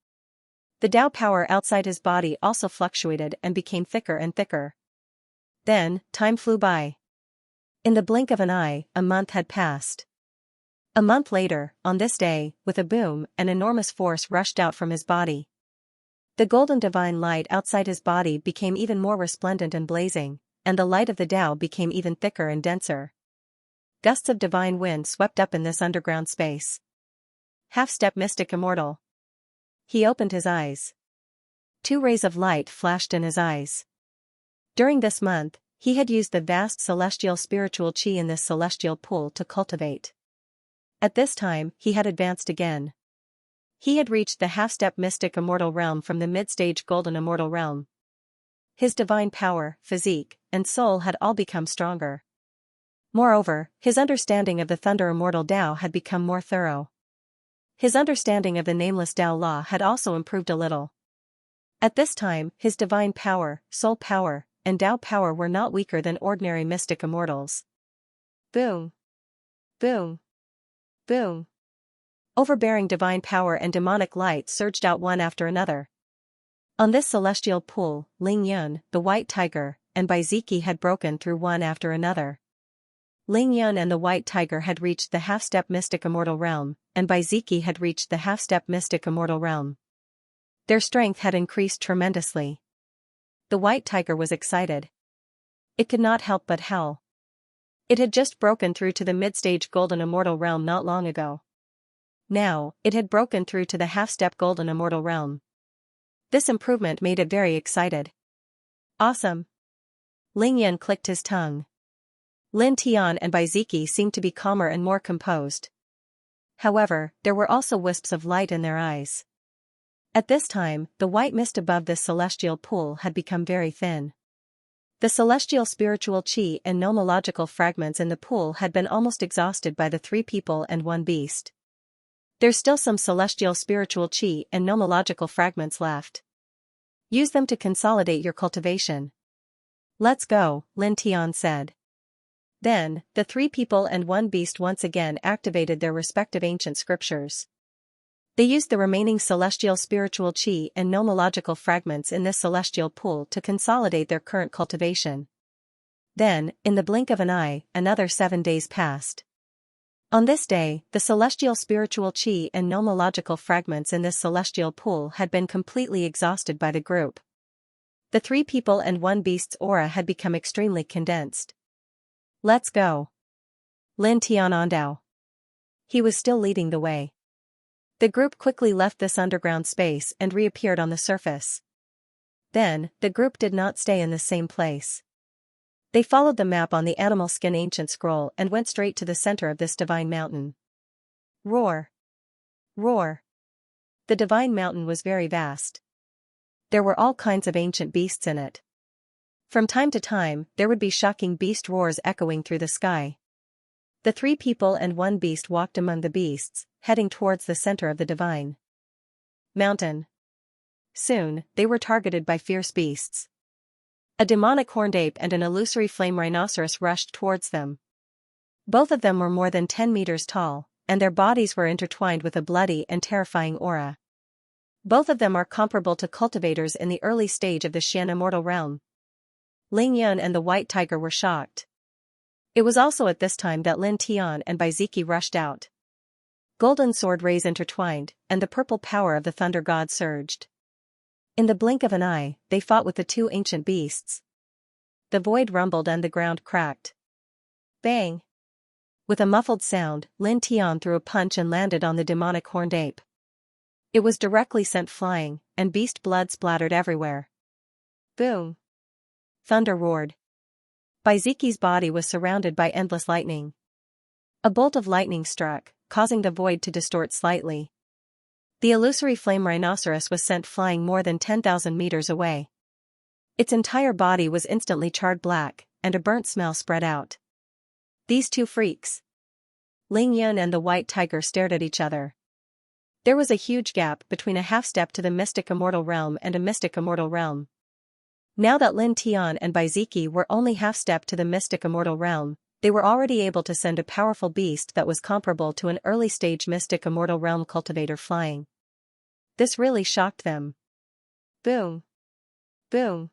The Tao power outside his body also fluctuated and became thicker and thicker. Then, time flew by. In the blink of an eye, a month had passed. A month later, on this day, with a boom, an enormous force rushed out from his body. The golden divine light outside his body became even more resplendent and blazing, and the light of the Tao became even thicker and denser. Gusts of divine wind swept up in this underground space. Half-step mystic immortal. He opened his eyes. 2 rays of light flashed in his eyes. During this month, he had used the vast celestial spiritual chi in this celestial pool to cultivate. At this time, he had advanced again. He had reached the half-step mystic immortal realm from the mid-stage golden immortal realm. His divine power, physique, and soul had all become stronger. Moreover, his understanding of the Thunder Immortal Tao had become more thorough. His understanding of the nameless Tao law had also improved a little. At this time, his divine power, soul power, and Tao power were not weaker than ordinary mystic immortals. Boom! Boom! Boom! Overbearing divine power and demonic light surged out one after another. On this celestial pool, Ling Yun, the white tiger, and Baiziki had broken through one after another. Ling Yun and the white tiger had reached the half-step mystic immortal realm, and Baiziki had reached the half-step mystic immortal realm. Their strength had increased tremendously. The white tiger was excited. It could not help but howl. It had just broken through to the mid-stage golden immortal realm not long ago. Now, it had broken through to the half-step golden immortal realm. This improvement made it very excited. Awesome! Ling Yun clicked his tongue. Lin Tian and Baiziki seemed to be calmer and more composed. However, there were also wisps of light in their eyes. At this time, the white mist above this celestial pool had become very thin. The celestial spiritual chi and nomological fragments in the pool had been almost exhausted by the 3 people and 1 beast. There's still some celestial spiritual chi and nomological fragments left. Use them to consolidate your cultivation. Let's go, Lin Tian said. Then, the 3 people and 1 beast once again activated their respective ancient scriptures. They used the remaining celestial spiritual chi and nomological fragments in this celestial pool to consolidate their current cultivation. Then, in the blink of an eye, another 7 days passed. On this day, the celestial spiritual chi and nomological fragments in this celestial pool had been completely exhausted by the group. The 3 people and 1 beast's aura had become extremely condensed. Let's go. Lin Tianandao. He was still leading the way. The group quickly left this underground space and reappeared on the surface. Then, the group did not stay in the same place. They followed the map on the animal skin ancient scroll and went straight to the center of this divine mountain. Roar! Roar! The divine mountain was very vast. There were all kinds of ancient beasts in it. From time to time, there would be shocking beast roars echoing through the sky. The 3 people and 1 beast walked among the beasts, heading towards the center of the divine mountain. Soon, they were targeted by fierce beasts. A demonic horned ape and an illusory flame rhinoceros rushed towards them. Both of them were more than 10 meters tall, and their bodies were intertwined with a bloody and terrifying aura. Both of them are comparable to cultivators in the early stage of the Xian immortal realm. Ling Yun and the white tiger were shocked. It was also at this time that Lin Tian and Baiziki rushed out. Golden sword rays intertwined, and the purple power of the thunder god surged. In the blink of an eye, they fought with the 2 ancient beasts. The void rumbled and the ground cracked. Bang! With a muffled sound, Lin Tian threw a punch and landed on the demonic horned ape. It was directly sent flying, and beast blood splattered everywhere. Boom! Thunder roared. Baiziki's body was surrounded by endless lightning. A bolt of lightning struck, causing the void to distort slightly. The illusory flame rhinoceros was sent flying more than 10,000 meters away. Its entire body was instantly charred black, and a burnt smell spread out. These 2 freaks. Ling Yun and the white tiger stared at each other. There was a huge gap between a half-step to the mystic immortal realm and a mystic immortal realm. Now that Lin Tian and Baiziki were only half-step to the mystic immortal realm, they were already able to send a powerful beast that was comparable to an early-stage mystic immortal realm cultivator flying. This really shocked them. Boom! Boom!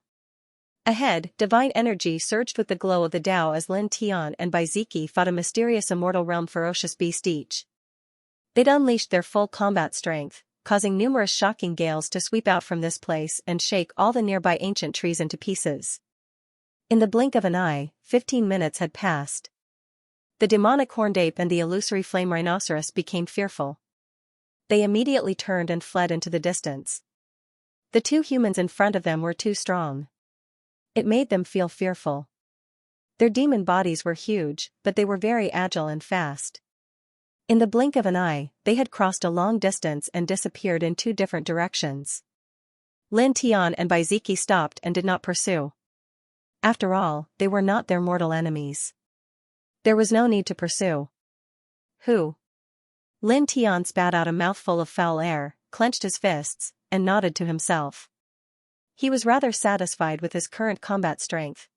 Ahead, divine energy surged with the glow of the Tao as Lin Tian and Baiziki fought a mysterious immortal realm ferocious beast each. They'd unleashed their full combat strength, causing numerous shocking gales to sweep out from this place and shake all the nearby ancient trees into pieces. In the blink of an eye, 15 minutes had passed. The demonic horned ape and the illusory flame rhinoceros became fearful. They immediately turned and fled into the distance. The two humans in front of them were too strong. It made them feel fearful. Their demon bodies were huge, but they were very agile and fast. In the blink of an eye, they had crossed a long distance and disappeared in two different directions. Lin Tian and Baiziki stopped and did not pursue. After all, they were not their mortal enemies. There was no need to pursue. Who? Lin Tian spat out a mouthful of foul air, clenched his fists, and nodded to himself. He was rather satisfied with his current combat strength.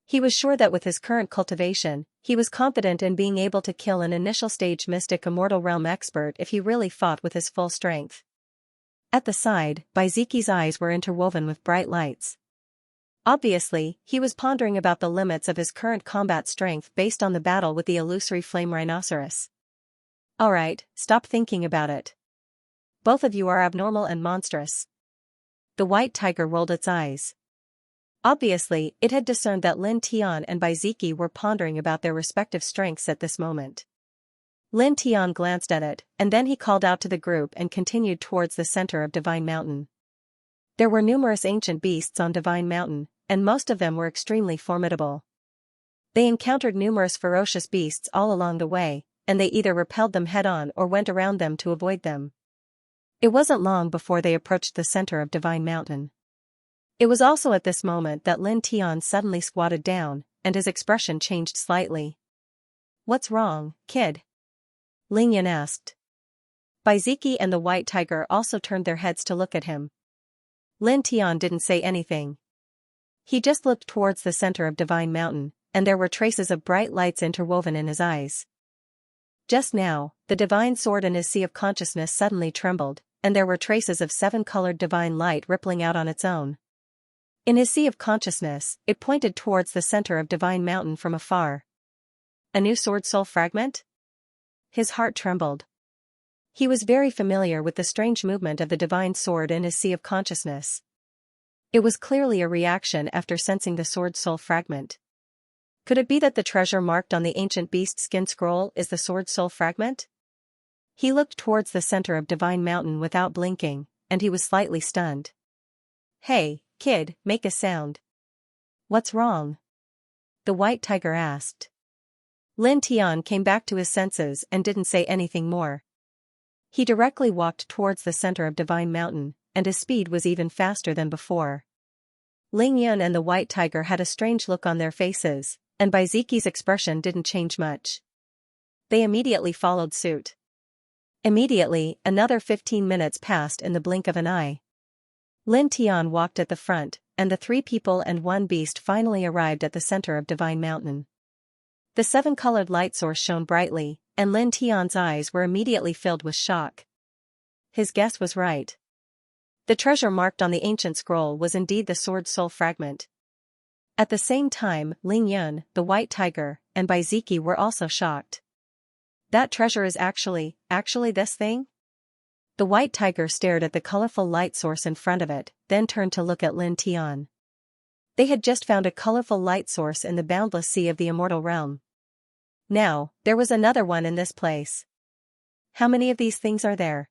He was sure that with his current cultivation, he was confident in being able to kill an initial stage mystic immortal realm expert if he really fought with his full strength. At the side, Baiziki's eyes were interwoven with bright lights. Obviously, he was pondering about the limits of his current combat strength based on the battle with the illusory flame rhinoceros. Alright, stop thinking about it. Both of you are abnormal and monstrous. The white tiger rolled its eyes. Obviously, it had discerned that Lin Tian and Baiziki were pondering about their respective strengths at this moment. Lin Tian glanced at it, and then he called out to the group and continued towards the center of Divine Mountain. There were numerous ancient beasts on Divine Mountain, and most of them were extremely formidable. They encountered numerous ferocious beasts all along the way, and they either repelled them head-on or went around them to avoid them. It wasn't long before they approached the center of Divine Mountain. It was also at this moment that Lin Tian suddenly squatted down, and his expression changed slightly. "What's wrong, kid?" Ling Yan asked. Baiziki and the white tiger also turned their heads to look at him. Lin Tian didn't say anything. He just looked towards the center of Divine Mountain, and there were traces of bright lights interwoven in his eyes. Just now, the divine sword in his sea of consciousness suddenly trembled, and there were traces of seven-colored divine light rippling out on its own. In his sea of consciousness, it pointed towards the center of Divine Mountain from afar. A new sword soul fragment? His heart trembled. He was very familiar with the strange movement of the divine sword in his sea of consciousness. It was clearly a reaction after sensing the sword soul fragment. Could it be that the treasure marked on the ancient beast skin scroll is the sword soul fragment? He looked towards the center of Divine Mountain without blinking, and he was slightly stunned. "Hey, kid, make a sound." "What's wrong?" the white tiger asked. Lin Tian came back to his senses and didn't say anything more. He directly walked towards the center of Divine Mountain, and his speed was even faster than before. Ling Yan and the white tiger had a strange look on their faces, and Baiziki's expression didn't change much. They immediately followed suit. Immediately, another 15 minutes passed in the blink of an eye. Lin Tian walked at the front, and the three people and one beast finally arrived at the center of Divine Mountain. The seven-colored light source shone brightly, and Lin Tian's eyes were immediately filled with shock. His guess was right. The treasure marked on the ancient scroll was indeed the sword soul fragment. At the same time, Ling Yun, the white tiger, and Baiziki were also shocked. That treasure is actually this thing? The white tiger stared at the colorful light source in front of it, then turned to look at Lin Tian. They had just found a colorful light source in the boundless sea of the immortal realm. Now, there was another one in this place. How many of these things are there?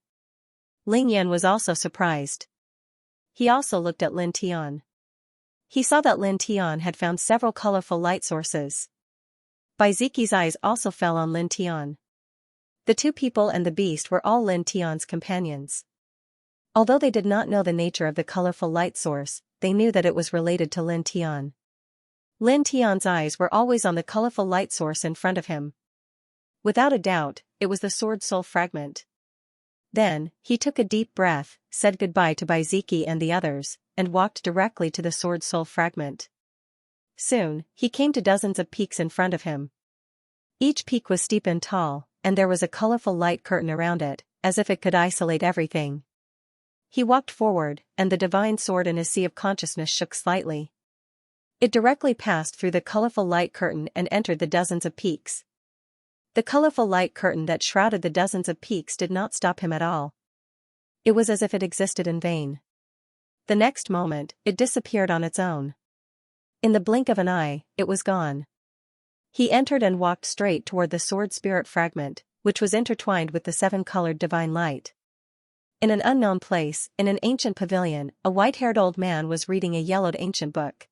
Ling Yan was also surprised. He also looked at Lin Tian. He saw that Lin Tian had found several colorful light sources. Baiziki's eyes also fell on Lin Tian. The two people and the beast were all Lin Tian's companions. Although they did not know the nature of the colorful light source, they knew that it was related to Lin Tian. Lin Tian's eyes were always on the colorful light source in front of him. Without a doubt, it was the sword soul fragment. Then, he took a deep breath, said goodbye to Baiziki and the others, and walked directly to the sword soul fragment. Soon, he came to dozens of peaks in front of him. Each peak was steep and tall, and there was a colorful light curtain around it, as if it could isolate everything. He walked forward, and the divine sword in his sea of consciousness shook slightly. It directly passed through the colorful light curtain and entered the dozens of peaks. The colorful light curtain that shrouded the dozens of peaks did not stop him at all. It was as if it existed in vain. The next moment, it disappeared on its own. In the blink of an eye, it was gone. He entered and walked straight toward the sword spirit fragment, which was intertwined with the seven-colored divine light. In an unknown place, in an ancient pavilion, a white-haired old man was reading a yellowed ancient book.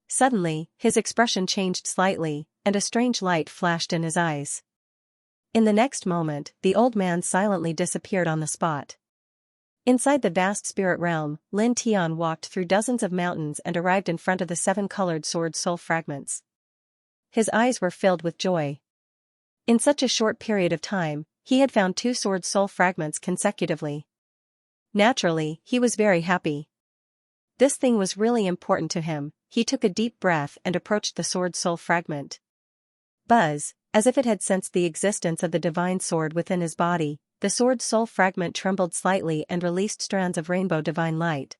Suddenly, his expression changed slightly, and a strange light flashed in his eyes. In the next moment, the old man silently disappeared on the spot. Inside the vast spirit realm, Lin Tian walked through dozens of mountains and arrived in front of the seven-colored sword soul fragments. His eyes were filled with joy. In such a short period of time, he had found 2 sword soul fragments consecutively. Naturally, he was very happy. This thing was really important to him. He took a deep breath and approached the sword soul fragment. Buzz, as if it had sensed the existence of the divine sword within his body, the sword soul fragment trembled slightly and released strands of rainbow divine light.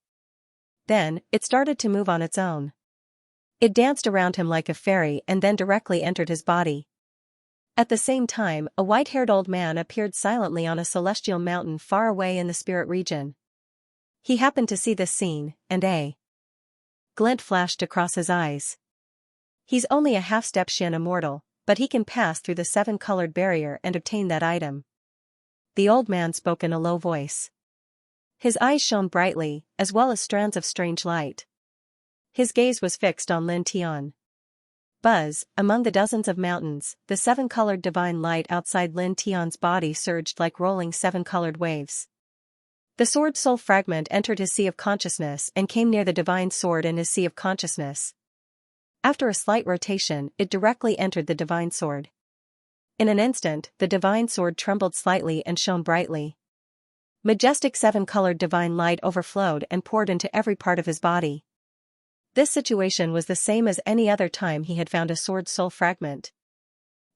Then, it started to move on its own. It danced around him like a fairy and then directly entered his body. At the same time, a white-haired old man appeared silently on a celestial mountain far away in the spirit region. He happened to see this scene, and a glint flashed across his eyes. He's only a half-step Xian immortal, but he can pass through the seven-colored barrier and obtain that item. The old man spoke in a low voice. His eyes shone brightly, as well as strands of strange light. His gaze was fixed on Lin Tian. Buzz, among the dozens of mountains, the seven-colored divine light outside Lin Tian's body surged like rolling seven-colored waves. The sword soul fragment entered his sea of consciousness and came near the divine sword in his sea of consciousness. After a slight rotation, it directly entered the divine sword. In an instant, the divine sword trembled slightly and shone brightly. Majestic seven-colored divine light overflowed and poured into every part of his body. This situation was the same as any other time he had found a sword soul fragment.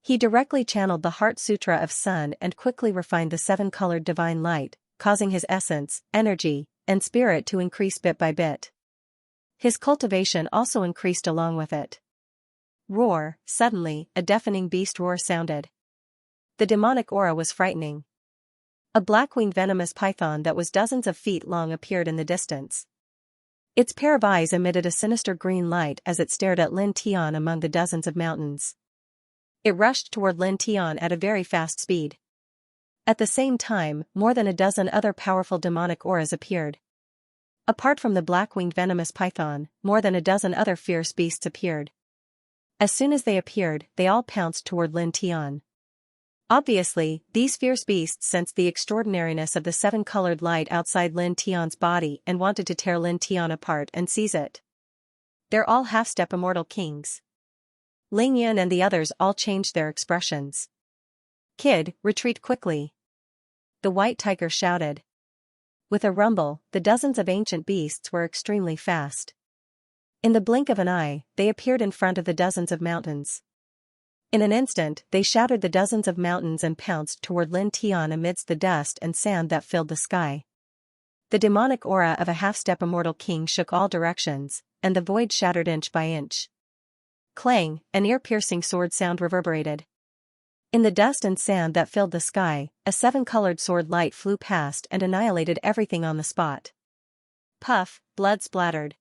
He directly channeled the Heart Sutra of Sun and quickly refined the seven-colored divine light, causing his essence, energy, and spirit to increase bit by bit. His cultivation also increased along with it. Roar! Suddenly, a deafening beast roar sounded. The demonic aura was frightening. A black-winged venomous python that was dozens of feet long appeared in the distance. Its pair of eyes emitted a sinister green light as it stared at Lin Tian among the dozens of mountains. It rushed toward Lin Tian at a very fast speed. At the same time, more than a dozen other powerful demonic auras appeared. Apart from the black-winged venomous python, more than a dozen other fierce beasts appeared. As soon as they appeared, they all pounced toward Lin Tian. Obviously, these fierce beasts sensed the extraordinariness of the seven-colored light outside Lin Tian's body and wanted to tear Lin Tian apart and seize it. They're all half-step immortal kings. Ling Yun and the others all changed their expressions. Kid, retreat quickly. The white tiger shouted. With a rumble, the dozens of ancient beasts were extremely fast. In the blink of an eye, they appeared in front of the dozens of mountains. In an instant, they shattered the dozens of mountains and pounced toward Lin Tian amidst the dust and sand that filled the sky. The demonic aura of a half-step immortal king shook all directions, and the void shattered inch by inch. Clang! An ear-piercing sword sound reverberated. In the dust and sand that filled the sky, a seven-colored sword light flew past and annihilated everything on the spot. Puff! Blood splattered.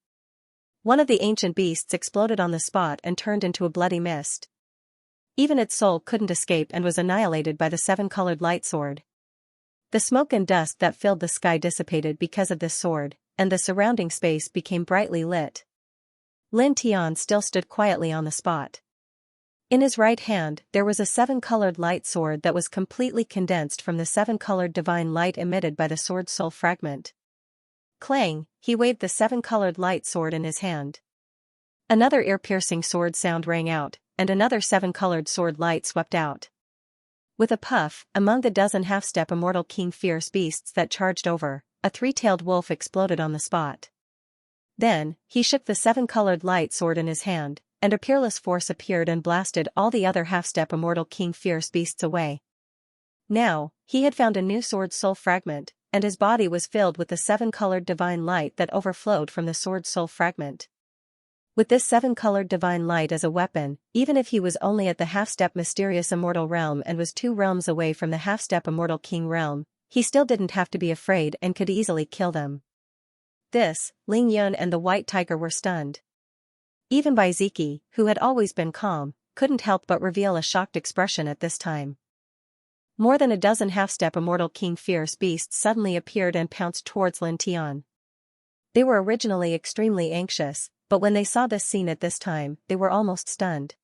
One of the ancient beasts exploded on the spot and turned into a bloody mist. Even its soul couldn't escape and was annihilated by the seven-colored light sword. The smoke and dust that filled the sky dissipated because of this sword, and the surrounding space became brightly lit. Lin Tian still stood quietly on the spot. In his right hand, there was a seven-colored light sword that was completely condensed from the seven-colored divine light emitted by the sword soul fragment. Clang! He waved the seven-colored light sword in his hand. Another ear-piercing sword sound rang out, and another seven-colored sword light swept out. With a puff, among the dozen half-step immortal king fierce beasts that charged over, a three-tailed wolf exploded on the spot. Then, he shook the seven-colored light sword in his hand, and a peerless force appeared and blasted all the other half-step immortal king fierce beasts away. Now, he had found a new sword soul fragment, and his body was filled with the seven-colored divine light that overflowed from the sword soul fragment. With this seven-colored divine light as a weapon, even if he was only at the half-step mysterious immortal realm and was 2 realms away from the half-step immortal king realm, he still didn't have to be afraid and could easily kill them. This, Ling Yun and the white tiger were stunned. Even by Ziki, who had always been calm, couldn't help but reveal a shocked expression at this time. More than a dozen half-step immortal king fierce beasts suddenly appeared and pounced towards Lin Tian. They were originally extremely anxious, but when they saw this scene at this time, they were almost stunned.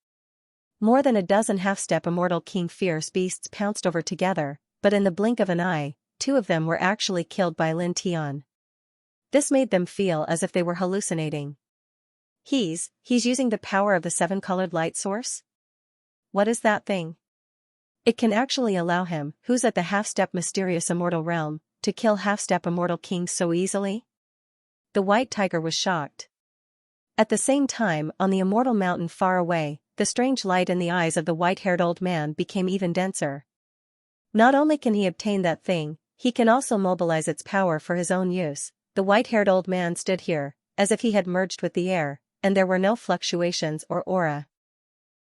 More than a dozen half-step immortal king fierce beasts pounced over together, but in the blink of an eye, 2 of them were actually killed by Lin Tian. This made them feel as if they were hallucinating. He's using the power of the 7-colored light source? What is that thing? It can actually allow him, who's at the half-step mysterious immortal realm, to kill half-step immortal kings so easily? The white tiger was shocked. At the same time, on the immortal mountain far away, the strange light in the eyes of the white-haired old man became even denser. Not only can he obtain that thing, he can also mobilize its power for his own use. The white-haired old man stood here, as if he had merged with the air, and there were no fluctuations or aura.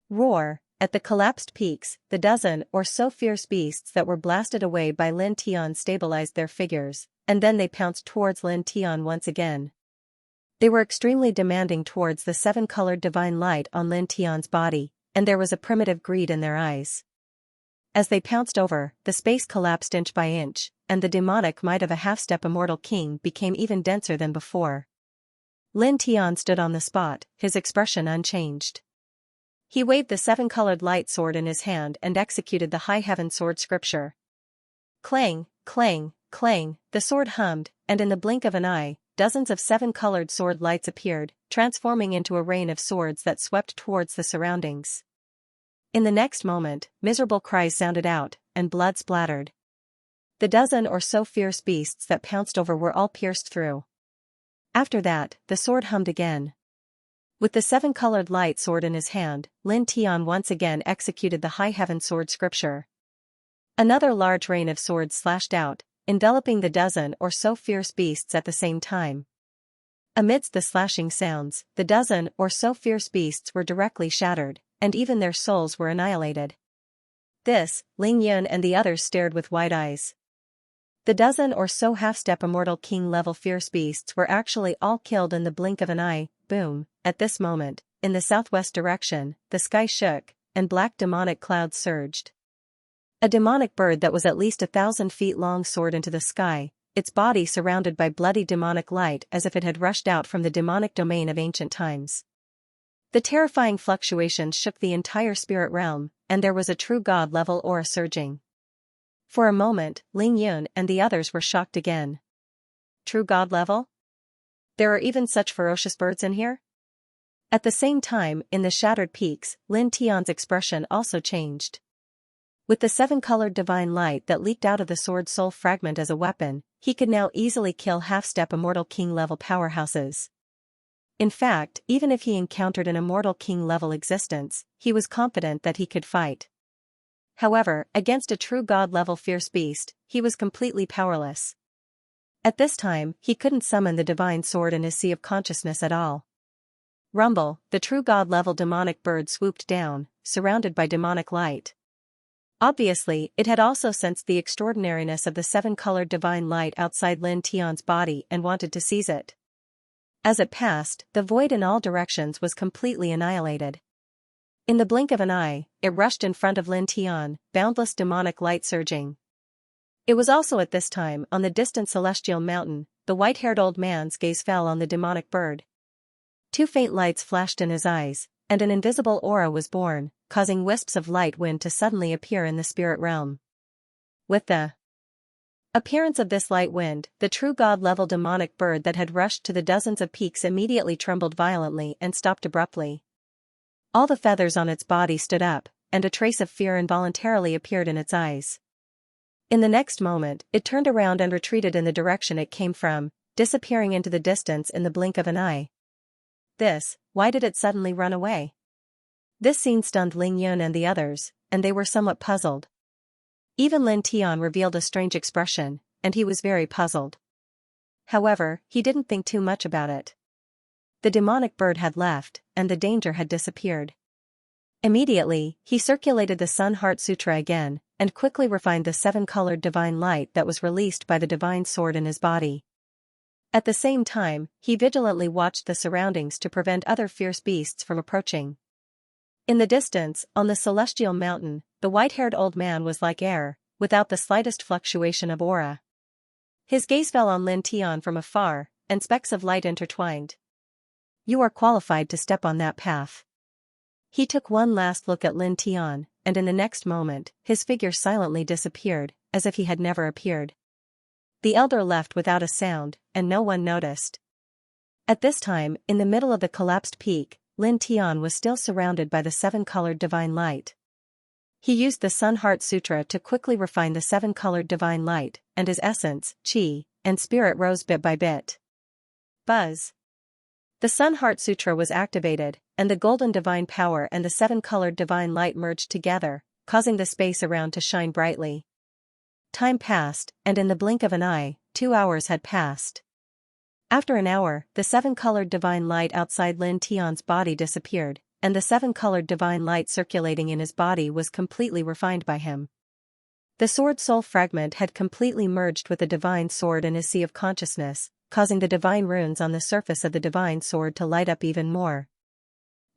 Roar! At the collapsed peaks, the dozen or so fierce beasts that were blasted away by Lin Tian stabilized their figures, and then they pounced towards Lin Tian once again. They were extremely demanding towards the 7-colored divine light on Lin Tian's body, and there was a primitive greed in their eyes. As they pounced over, the space collapsed inch by inch, and the demonic might of a half-step immortal king became even denser than before. Lin Tian stood on the spot, his expression unchanged. He waved the 7-colored light sword in his hand and executed the high heaven sword scripture. Clang, clang, clang, the sword hummed, and in the blink of an eye, dozens of 7-colored sword lights appeared, transforming into a rain of swords that swept towards the surroundings. In the next moment, miserable cries sounded out, and blood splattered. The dozen or so fierce beasts that pounced over were all pierced through. After that, the sword hummed again. With the 7-colored light sword in his hand, Lin Tian once again executed the high heaven sword scripture. Another large rain of swords slashed out, enveloping the dozen or so fierce beasts at the same time. Amidst the slashing sounds, the dozen or so fierce beasts were directly shattered, and even their souls were annihilated. This, Ling Yun and the others stared with wide eyes. The dozen or so half-step immortal king-level fierce beasts were actually all killed in the blink of an eye. Boom! At this moment, in the southwest direction, the sky shook, and black demonic clouds surged. A demonic bird that was at least 1,000 feet long soared into the sky, its body surrounded by bloody demonic light as if it had rushed out from the demonic domain of ancient times. The terrifying fluctuations shook the entire spirit realm, and there was a true god-level aura surging. For a moment, Ling Yun and the others were shocked again. True god level? There are even such ferocious birds in here? At the same time, in the shattered peaks, Lin Tian's expression also changed. With the 7-colored divine light that leaked out of the sword soul fragment as a weapon, he could now easily kill half-step immortal king-level powerhouses. In fact, even if he encountered an immortal king-level existence, he was confident that he could fight. However, against a true god-level fierce beast, he was completely powerless. At this time, he couldn't summon the divine sword in his sea of consciousness at all. Rumble, the true god-level demonic bird swooped down, surrounded by demonic light. Obviously, it had also sensed the extraordinariness of the 7-colored divine light outside Lin Tian's body and wanted to seize it. As it passed, the void in all directions was completely annihilated. In the blink of an eye, it rushed in front of Lin Tian, boundless demonic light surging. It was also at this time, on the distant celestial mountain, the white-haired old man's gaze fell on the demonic bird. 2 faint lights flashed in his eyes, and an invisible aura was born, causing wisps of light wind to suddenly appear in the spirit realm. With the appearance of this light wind, the true god-level demonic bird that had rushed to the dozens of peaks immediately trembled violently and stopped abruptly. All the feathers on its body stood up, and a trace of fear involuntarily appeared in its eyes. In the next moment, it turned around and retreated in the direction it came from, disappearing into the distance in the blink of an eye. Why did it suddenly run away? This scene stunned Ling Yun and the others, and they were somewhat puzzled. Even Lin Tian revealed a strange expression, and he was very puzzled. However, he didn't think too much about it. The demonic bird had left, and the danger had disappeared. Immediately, he circulated the Sun Heart Sutra again, and quickly refined the 7-colored divine light that was released by the divine sword in his body. At the same time, he vigilantly watched the surroundings to prevent other fierce beasts from approaching. In the distance, on the celestial mountain, the white-haired old man was like air, without the slightest fluctuation of aura. His gaze fell on Lin Tian from afar, and specks of light intertwined. You are qualified to step on that path. He took one last look at Lin Tian, and in the next moment, his figure silently disappeared, as if he had never appeared. The elder left without a sound, and no one noticed. At this time, in the middle of the collapsed peak, Lin Tian was still surrounded by the seven-colored divine light. He used the Sun Heart Sutra to quickly refine the seven-colored divine light, and his essence, qi, and spirit rose bit by bit. Buzz. The Sun Heart Sutra was activated, and the golden divine power and the seven-colored divine light merged together, causing the space around to shine brightly. Time passed, and in the blink of an eye, 2 hours had passed. After an hour, the seven-colored divine light outside Lin Tian's body disappeared, and the seven-colored divine light circulating in his body was completely refined by him. The sword soul fragment had completely merged with the divine sword in his sea of consciousness, causing the divine runes on the surface of the divine sword to light up even more.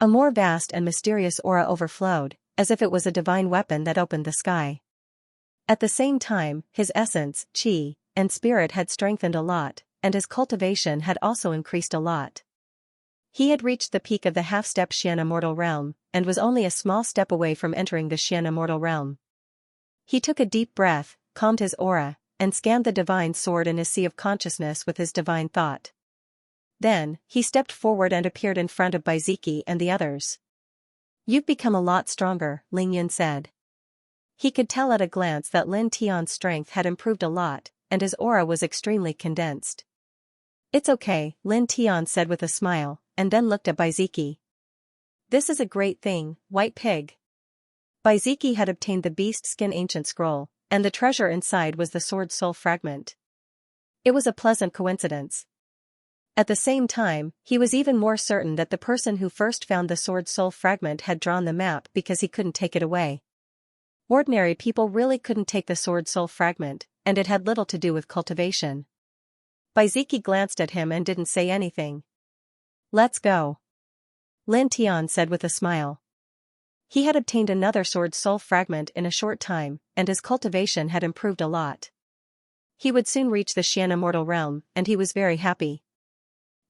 A more vast and mysterious aura overflowed, as if it was a divine weapon that opened the sky. At the same time, his essence, qi, and spirit had strengthened a lot, and his cultivation had also increased a lot. He had reached the peak of the half-step Xian immortal realm, and was only a small step away from entering the Xian immortal realm. He took a deep breath, calmed his aura, and scanned the divine sword in his sea of consciousness with his divine thought. Then, he stepped forward and appeared in front of Baiziki and the others. You've become a lot stronger, Ling Yin said. He could tell at a glance that Lin Tian's strength had improved a lot, and his aura was extremely condensed. It's okay, Lin Tian said with a smile, and then looked at Baiziki. This is a great thing, white pig. Baiziki had obtained the beast skin ancient scroll, and the treasure inside was the sword soul fragment. It was a pleasant coincidence. At the same time, he was even more certain that the person who first found the sword soul fragment had drawn the map because he couldn't take it away. Ordinary people really couldn't take the sword soul fragment, and it had little to do with cultivation. Baiziki glanced at him and didn't say anything. Let's go. Lin Tian said with a smile. He had obtained another sword soul fragment in a short time, and his cultivation had improved a lot. He would soon reach the Xian immortal realm, and he was very happy.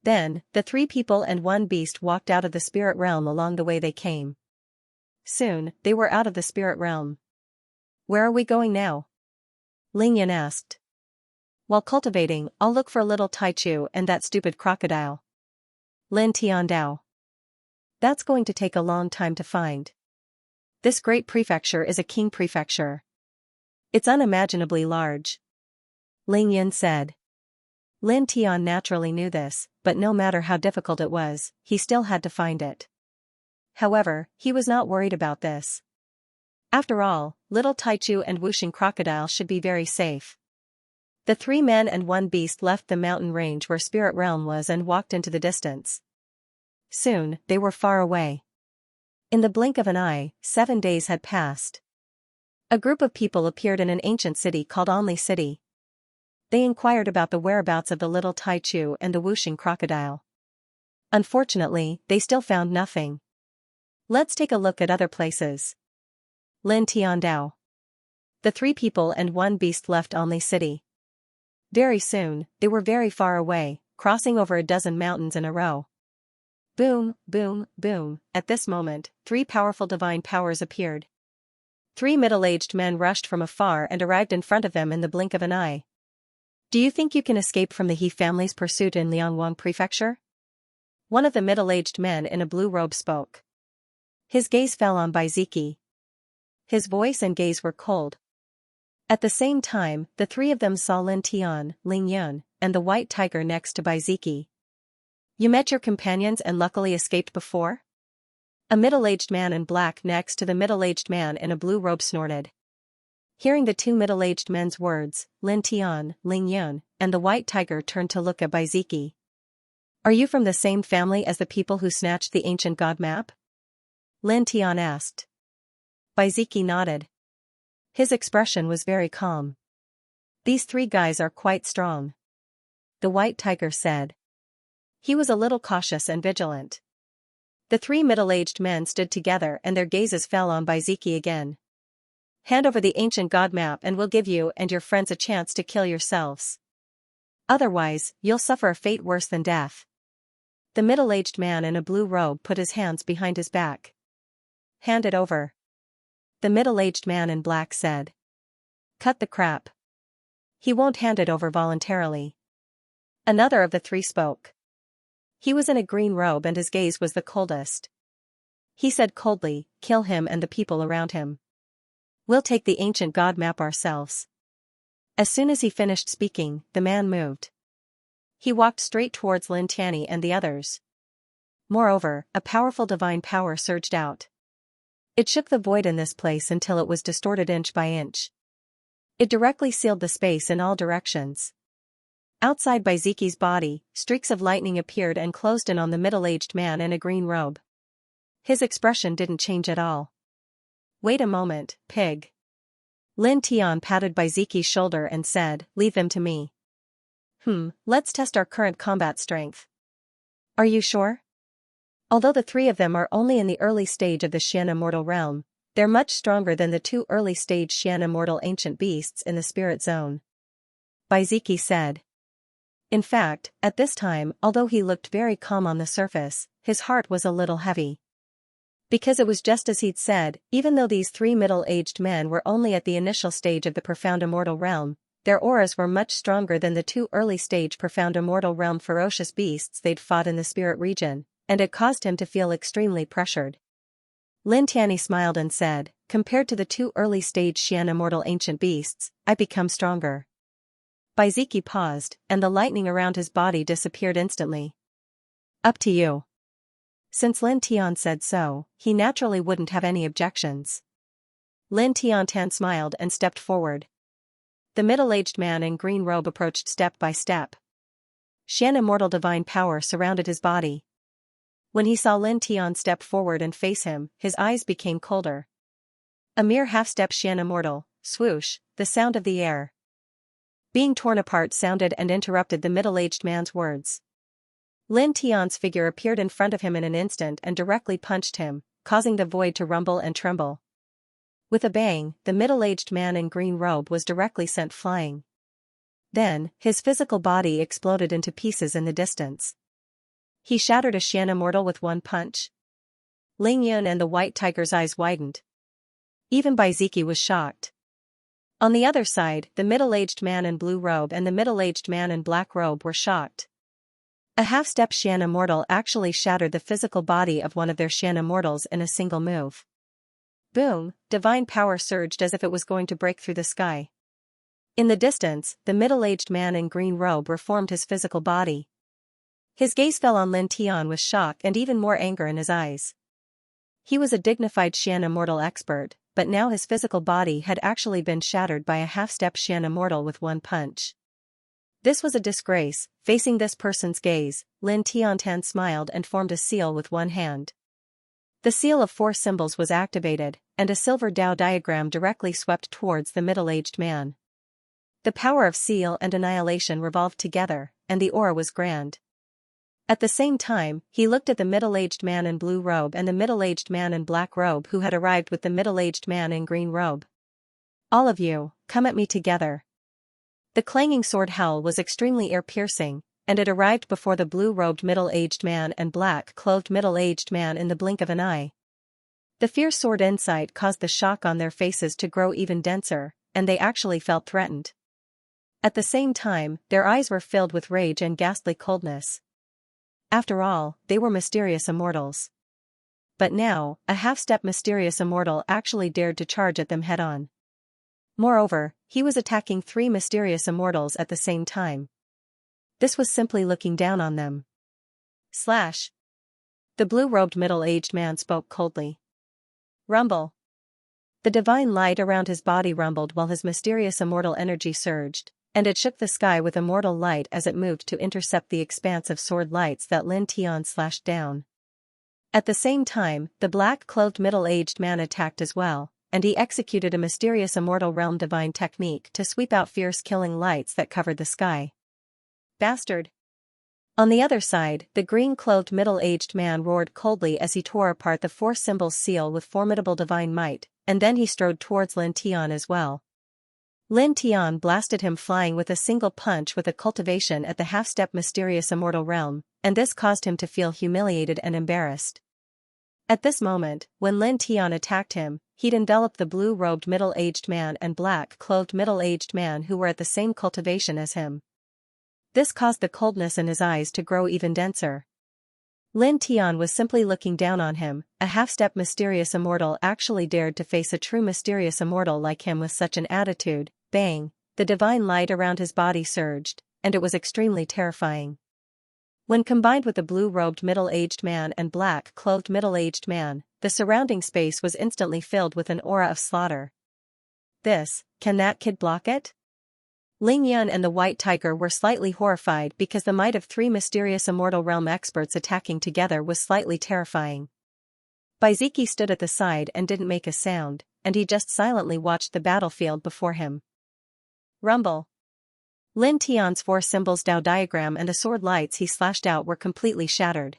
Then, the 3 people and 1 beast walked out of the spirit realm along the way they came. Soon, they were out of the spirit realm. Where are we going now? Ling Yin asked. While cultivating, I'll look for little Taichu and that stupid crocodile. Lin Tian Dao. That's going to take a long time to find. This great prefecture is a king prefecture. It's unimaginably large. Ling Yin said. Lin Tian naturally knew this, but no matter how difficult it was, he still had to find it. However, he was not worried about this. After all, little Taichu and whooshing crocodile should be very safe. The 3 men and 1 beast left the mountain range where Spirit Realm was and walked into the distance. Soon, they were far away. In the blink of an eye, 7 days had passed. A group of people appeared in an ancient city called Only City. They inquired about the whereabouts of the little Taichu and the whooshing crocodile. Unfortunately, they still found nothing. Let's take a look at other places. Lin Tian Dao. The 3 people and 1 beast left Only City. Very soon, they were very far away, crossing over a dozen mountains in a row. Boom, boom, boom, at this moment, 3 powerful divine powers appeared. 3 middle-aged men rushed from afar and arrived in front of them in the blink of an eye. Do you think you can escape from the He family's pursuit in Liangwang Prefecture? One of the middle-aged men in a blue robe spoke. His gaze fell on Baiziki. His voice and gaze were cold. At the same time, the 3 of them saw Lin Tian, Ling Yun, and the white tiger next to Baiziki. You met your companions and luckily escaped before? A middle-aged man in black next to the middle-aged man in a blue robe snorted. Hearing the 2 middle-aged men's words, Lin Tian, Ling Yun, and the white tiger turned to look at Baiziki. Are you from the same family as the people who snatched the ancient god map? Lin Tian asked. Baiziki nodded. His expression was very calm. These 3 guys are quite strong. The white tiger said. He was a little cautious and vigilant. The three middle-aged men stood together and their gazes fell on Baiziki again. Hand over the ancient god map and we'll give you and your friends a chance to kill yourselves. Otherwise, you'll suffer a fate worse than death. The middle-aged man in a blue robe put his hands behind his back. Hand it over. The middle-aged man in black said. Cut the crap. He won't hand it over voluntarily. Another of the three spoke. He was in a green robe and his gaze was the coldest. He said coldly, kill him and the people around him. We'll take the ancient god map ourselves. As soon as he finished speaking, the man moved. He walked straight towards Lin Tianyi and the others. Moreover, a powerful divine power surged out. It shook the void in this place until it was distorted inch by inch. It directly sealed the space in all directions. Outside Baiziki's body, streaks of lightning appeared and closed in on the middle-aged man in a green robe. His expression didn't change at all. Wait a moment, pig. Lin Tian patted Baiziki's shoulder and said, leave him to me. Let's test our current combat strength. Are you sure? Although the three of them are only in the early stage of the Xian immortal realm, they're much stronger than the two early-stage Xian immortal ancient beasts in the spirit zone. Baiziki said. In fact, at this time, although he looked very calm on the surface, his heart was a little heavy. Because it was just as he'd said, even though these three middle-aged men were only at the initial stage of the profound immortal realm, their auras were much stronger than the two early-stage profound immortal realm ferocious beasts they'd fought in the spirit region, and it caused him to feel extremely pressured. Lin Tianyi smiled and said, compared to the two early-stage Xian immortal ancient beasts, I become stronger. Baiziki paused, and the lightning around his body disappeared instantly. Up to you. Since Lin Tian said so, he naturally wouldn't have any objections. Lin Tian smiled and stepped forward. The middle-aged man in green robe approached step by step. Xian immortal divine power surrounded his body. When he saw Lin Tian step forward and face him, his eyes became colder. A mere half-step Xian immortal, swoosh, the sound of the air being torn apart sounded and interrupted the middle-aged man's words. Lin Tian's figure appeared in front of him in an instant and directly punched him, causing the void to rumble and tremble. With a bang, the middle-aged man in green robe was directly sent flying. Then, his physical body exploded into pieces in the distance. He shattered a Xian immortal with one punch. Ling Yun and the white tiger's eyes widened. Even Baiziki was shocked. On the other side, the middle-aged man in blue robe and the middle-aged man in black robe were shocked. A half-step Xian immortal actually shattered the physical body of one of their Xian immortals in a single move. Boom, divine power surged as if it was going to break through the sky. In the distance, the middle-aged man in green robe reformed his physical body. His gaze fell on Lin Tian with shock and even more anger in his eyes. He was a dignified Xian immortal expert, but now his physical body had actually been shattered by a half-step Xian immortal with one punch. This was a disgrace. Facing this person's gaze, Lin Tian smiled and formed a seal with one hand. The seal of 4 symbols was activated, and a silver Tao diagram directly swept towards the middle-aged man. The power of seal and annihilation revolved together, and the aura was grand. At the same time, he looked at the middle-aged man in blue robe and the middle-aged man in black robe who had arrived with the middle-aged man in green robe. All of you, come at me together. The clanging sword howl was extremely ear-piercing, and it arrived before the blue-robed middle-aged man and black-clothed middle-aged man in the blink of an eye. The fierce sword insight caused the shock on their faces to grow even denser, and they actually felt threatened. At the same time, their eyes were filled with rage and ghastly coldness. After all, they were mysterious immortals. But now, a half-step mysterious immortal actually dared to charge at them head-on. Moreover, he was attacking 3 mysterious immortals at the same time. This was simply looking down on them. Slash. The blue-robed middle-aged man spoke coldly. Rumble. The divine light around his body rumbled while his mysterious immortal energy surged, and it shook the sky with immortal light as it moved to intercept the expanse of sword lights that Lin Tian slashed down. At the same time, the black-clothed middle-aged man attacked as well, and he executed a mysterious immortal realm divine technique to sweep out fierce killing lights that covered the sky. Bastard! On the other side, the green-clothed middle-aged man roared coldly as he tore apart the four symbols seal with formidable divine might, and then he strode towards Lin Tian as well. Lin Tian blasted him flying with a single punch with a cultivation at the half-step mysterious immortal realm, and this caused him to feel humiliated and embarrassed. At this moment, when Lin Tian attacked him, he'd enveloped the blue-robed middle-aged man and black-clothed middle-aged man who were at the same cultivation as him. This caused the coldness in his eyes to grow even denser. Lin Tian was simply looking down on him. A half-step mysterious immortal actually dared to face a true mysterious immortal like him with such an attitude. Bang! The divine light around his body surged, and it was extremely terrifying. When combined with the blue-robed middle-aged man and black-clothed middle-aged man, the surrounding space was instantly filled with an aura of slaughter. Can that kid block it? Ling Yun and the White Tiger were slightly horrified because the might of three mysterious immortal realm experts attacking together was slightly terrifying. Baiziki stood at the side and didn't make a sound, and he just silently watched the battlefield before him. Rumble. Lin Tian's four symbols Dao diagram and the sword lights he slashed out were completely shattered.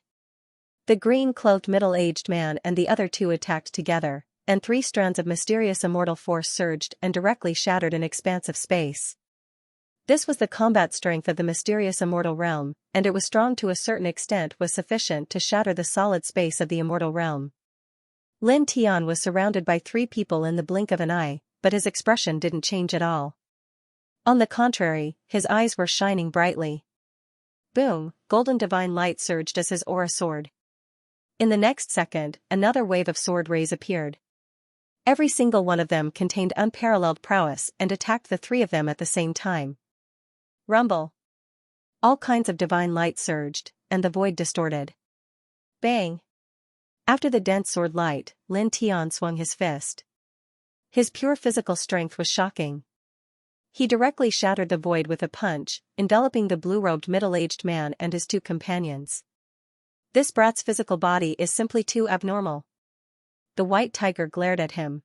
The green-cloaked middle-aged man and the other two attacked together, and three strands of mysterious immortal force surged and directly shattered an expanse of space. This was the combat strength of the mysterious immortal realm, and it was strong to a certain extent was sufficient to shatter the solid space of the immortal realm. Lin Tian was surrounded by three people in the blink of an eye, but his expression didn't change at all. On the contrary, his eyes were shining brightly. Boom! Golden divine light surged as his aura soared. In the next second, another wave of sword rays appeared. Every single one of them contained unparalleled prowess and attacked the three of them at the same time. Rumble. All kinds of divine light surged, and the void distorted. Bang! After the dense sword light, Lin Tian swung his fist. His pure physical strength was shocking. He directly shattered the void with a punch, enveloping the blue-robed middle-aged man and his two companions. This brat's physical body is simply too abnormal. The White Tiger glared at him.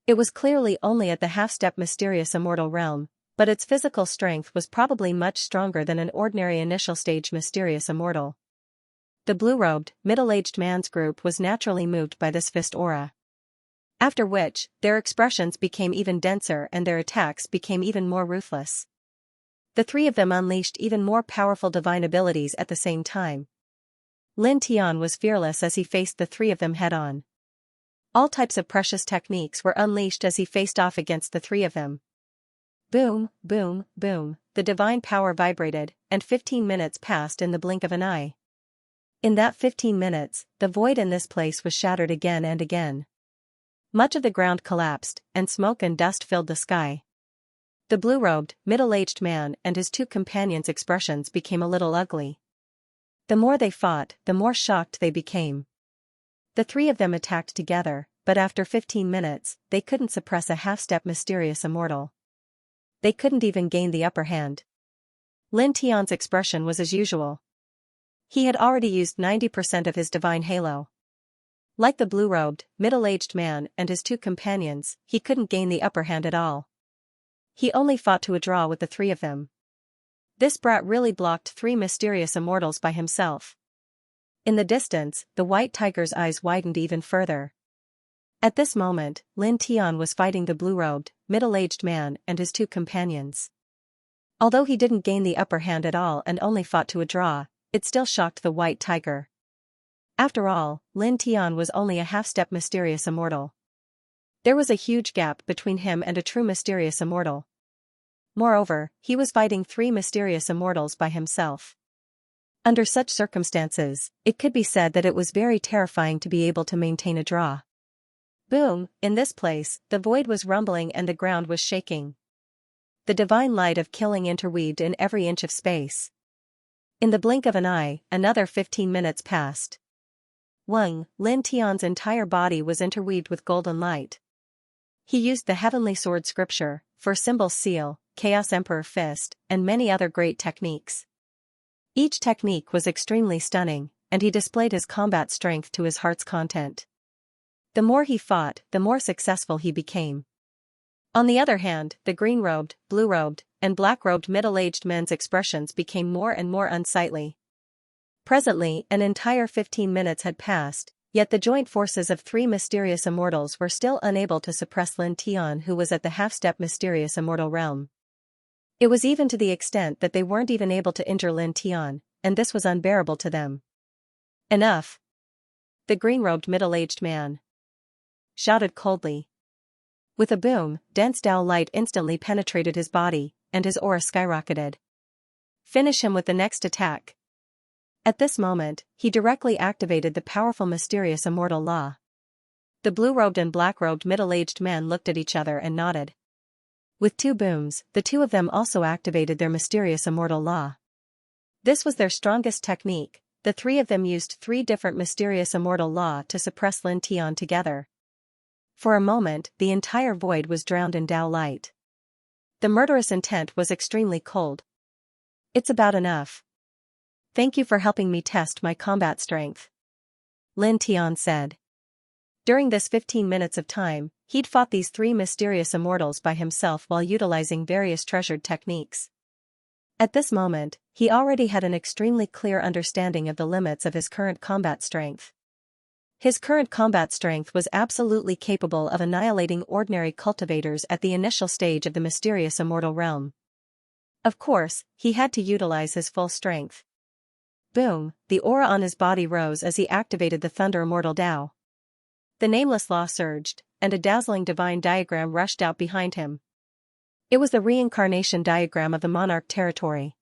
It was clearly only at the half-step mysterious immortal realm, but its physical strength was probably much stronger than an ordinary initial-stage mysterious immortal. The blue-robed, middle-aged man's group was naturally moved by this fist aura. After which, their expressions became even denser and their attacks became even more ruthless. The three of them unleashed even more powerful divine abilities at the same time. Lin Tian was fearless as he faced the three of them head-on. All types of precious techniques were unleashed as he faced off against the three of them. Boom, boom, boom, the divine power vibrated, and 15 minutes passed in the blink of an eye. In that 15 minutes, the void in this place was shattered again and again. Much of the ground collapsed, and smoke and dust filled the sky. The blue-robed, middle-aged man and his two companions' expressions became a little ugly. The more they fought, the more shocked they became. The three of them attacked together, but after 15 minutes, they couldn't suppress a half-step mysterious immortal. They couldn't even gain the upper hand. Lin Tian's expression was as usual. He had already used 90% of his divine halo. Like the blue-robed, middle-aged man and his two companions, he couldn't gain the upper hand at all. He only fought to a draw with the three of them. This brat really blocked three mysterious immortals by himself. In the distance, the White Tiger's eyes widened even further. At this moment, Lin Tian was fighting the blue-robed, middle-aged man and his two companions. Although he didn't gain the upper hand at all and only fought to a draw, it still shocked the White Tiger. After all, Lin Tian was only a half-step mysterious immortal. There was a huge gap between him and a true mysterious immortal. Moreover, he was fighting three mysterious immortals by himself. Under such circumstances, it could be said that it was very terrifying to be able to maintain a draw. Boom! In this place, the void was rumbling and the ground was shaking. The divine light of killing interweaved in every inch of space. In the blink of an eye, another 15 minutes passed. Lin Tian's entire body was interweaved with golden light. He used the heavenly sword scripture, for symbol seal, Chaos Emperor fist, and many other great techniques. Each technique was extremely stunning, and he displayed his combat strength to his heart's content. The more he fought, the more successful he became. On the other hand, the green-robed, blue-robed, and black-robed middle-aged men's expressions became more and more unsightly. Presently, an entire 15 minutes had passed, yet the joint forces of three mysterious immortals were still unable to suppress Lin Tian, who was at the half-step mysterious immortal realm. It was even to the extent that they weren't even able to injure Lin Tian, and this was unbearable to them. Enough! The green-robed middle-aged man shouted coldly. With a boom, dense Dao light instantly penetrated his body, and his aura skyrocketed. Finish him with the next attack. At this moment, he directly activated the powerful mysterious immortal law. The blue-robed and black-robed middle-aged men looked at each other and nodded. With two booms, the two of them also activated their mysterious immortal law. This was their strongest technique. The three of them used three different mysterious immortal law to suppress Lin Tian together. For a moment, the entire void was drowned in Dao light. The murderous intent was extremely cold. It's about enough. Thank you for helping me test my combat strength, Lin Tian said. During this 15 minutes of time, he'd fought these three mysterious immortals by himself while utilizing various treasured techniques. At this moment, he already had an extremely clear understanding of the limits of his current combat strength. His current combat strength was absolutely capable of annihilating ordinary cultivators at the initial stage of the mysterious immortal realm. Of course, he had to utilize his full strength. Boom, the aura on his body rose as he activated the Thunder Immortal Dao. The nameless law surged, and a dazzling divine diagram rushed out behind him. It was the reincarnation diagram of the monarch territory.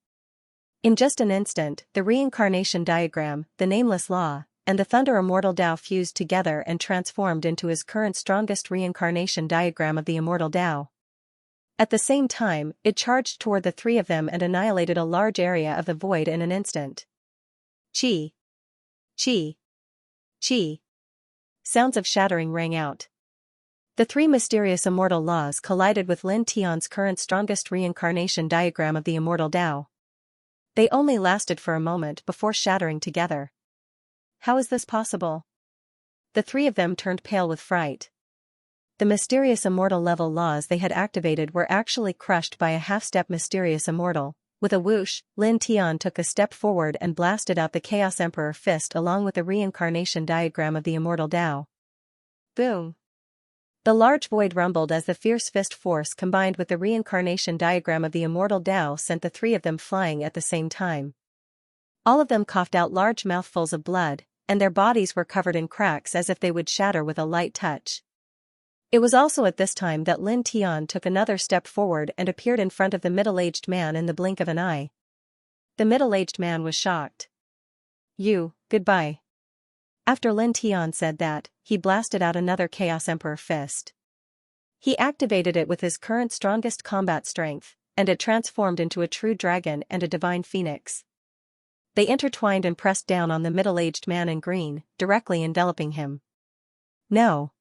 In just an instant, the reincarnation diagram, the nameless law, and the Thunder Immortal Dao fused together and transformed into his current strongest reincarnation diagram of the Immortal Dao. At the same time, it charged toward the three of them and annihilated a large area of the void in an instant. Chi! Chi! Chi! Sounds of shattering rang out. The three mysterious immortal laws collided with Lin Tian's current strongest reincarnation diagram of the Immortal Dao. They only lasted for a moment before shattering together. How is this possible? The three of them turned pale with fright. The mysterious immortal level laws they had activated were actually crushed by a half-step mysterious immortal. With a whoosh, Lin Tian took a step forward and blasted out the Chaos Emperor fist along with the reincarnation diagram of the Immortal Dao. Boom! The large void rumbled as the fierce fist force combined with the reincarnation diagram of the Immortal Dao sent the three of them flying at the same time. All of them coughed out large mouthfuls of blood, and their bodies were covered in cracks as if they would shatter with a light touch. It was also at this time that Lin Tian took another step forward and appeared in front of the middle-aged man in the blink of an eye. The middle-aged man was shocked. Goodbye. After Lin Tian said that, he blasted out another Chaos Emperor fist. He activated it with his current strongest combat strength, and it transformed into a true dragon and a divine phoenix. They intertwined and pressed down on the middle-aged man in green, directly enveloping him. No!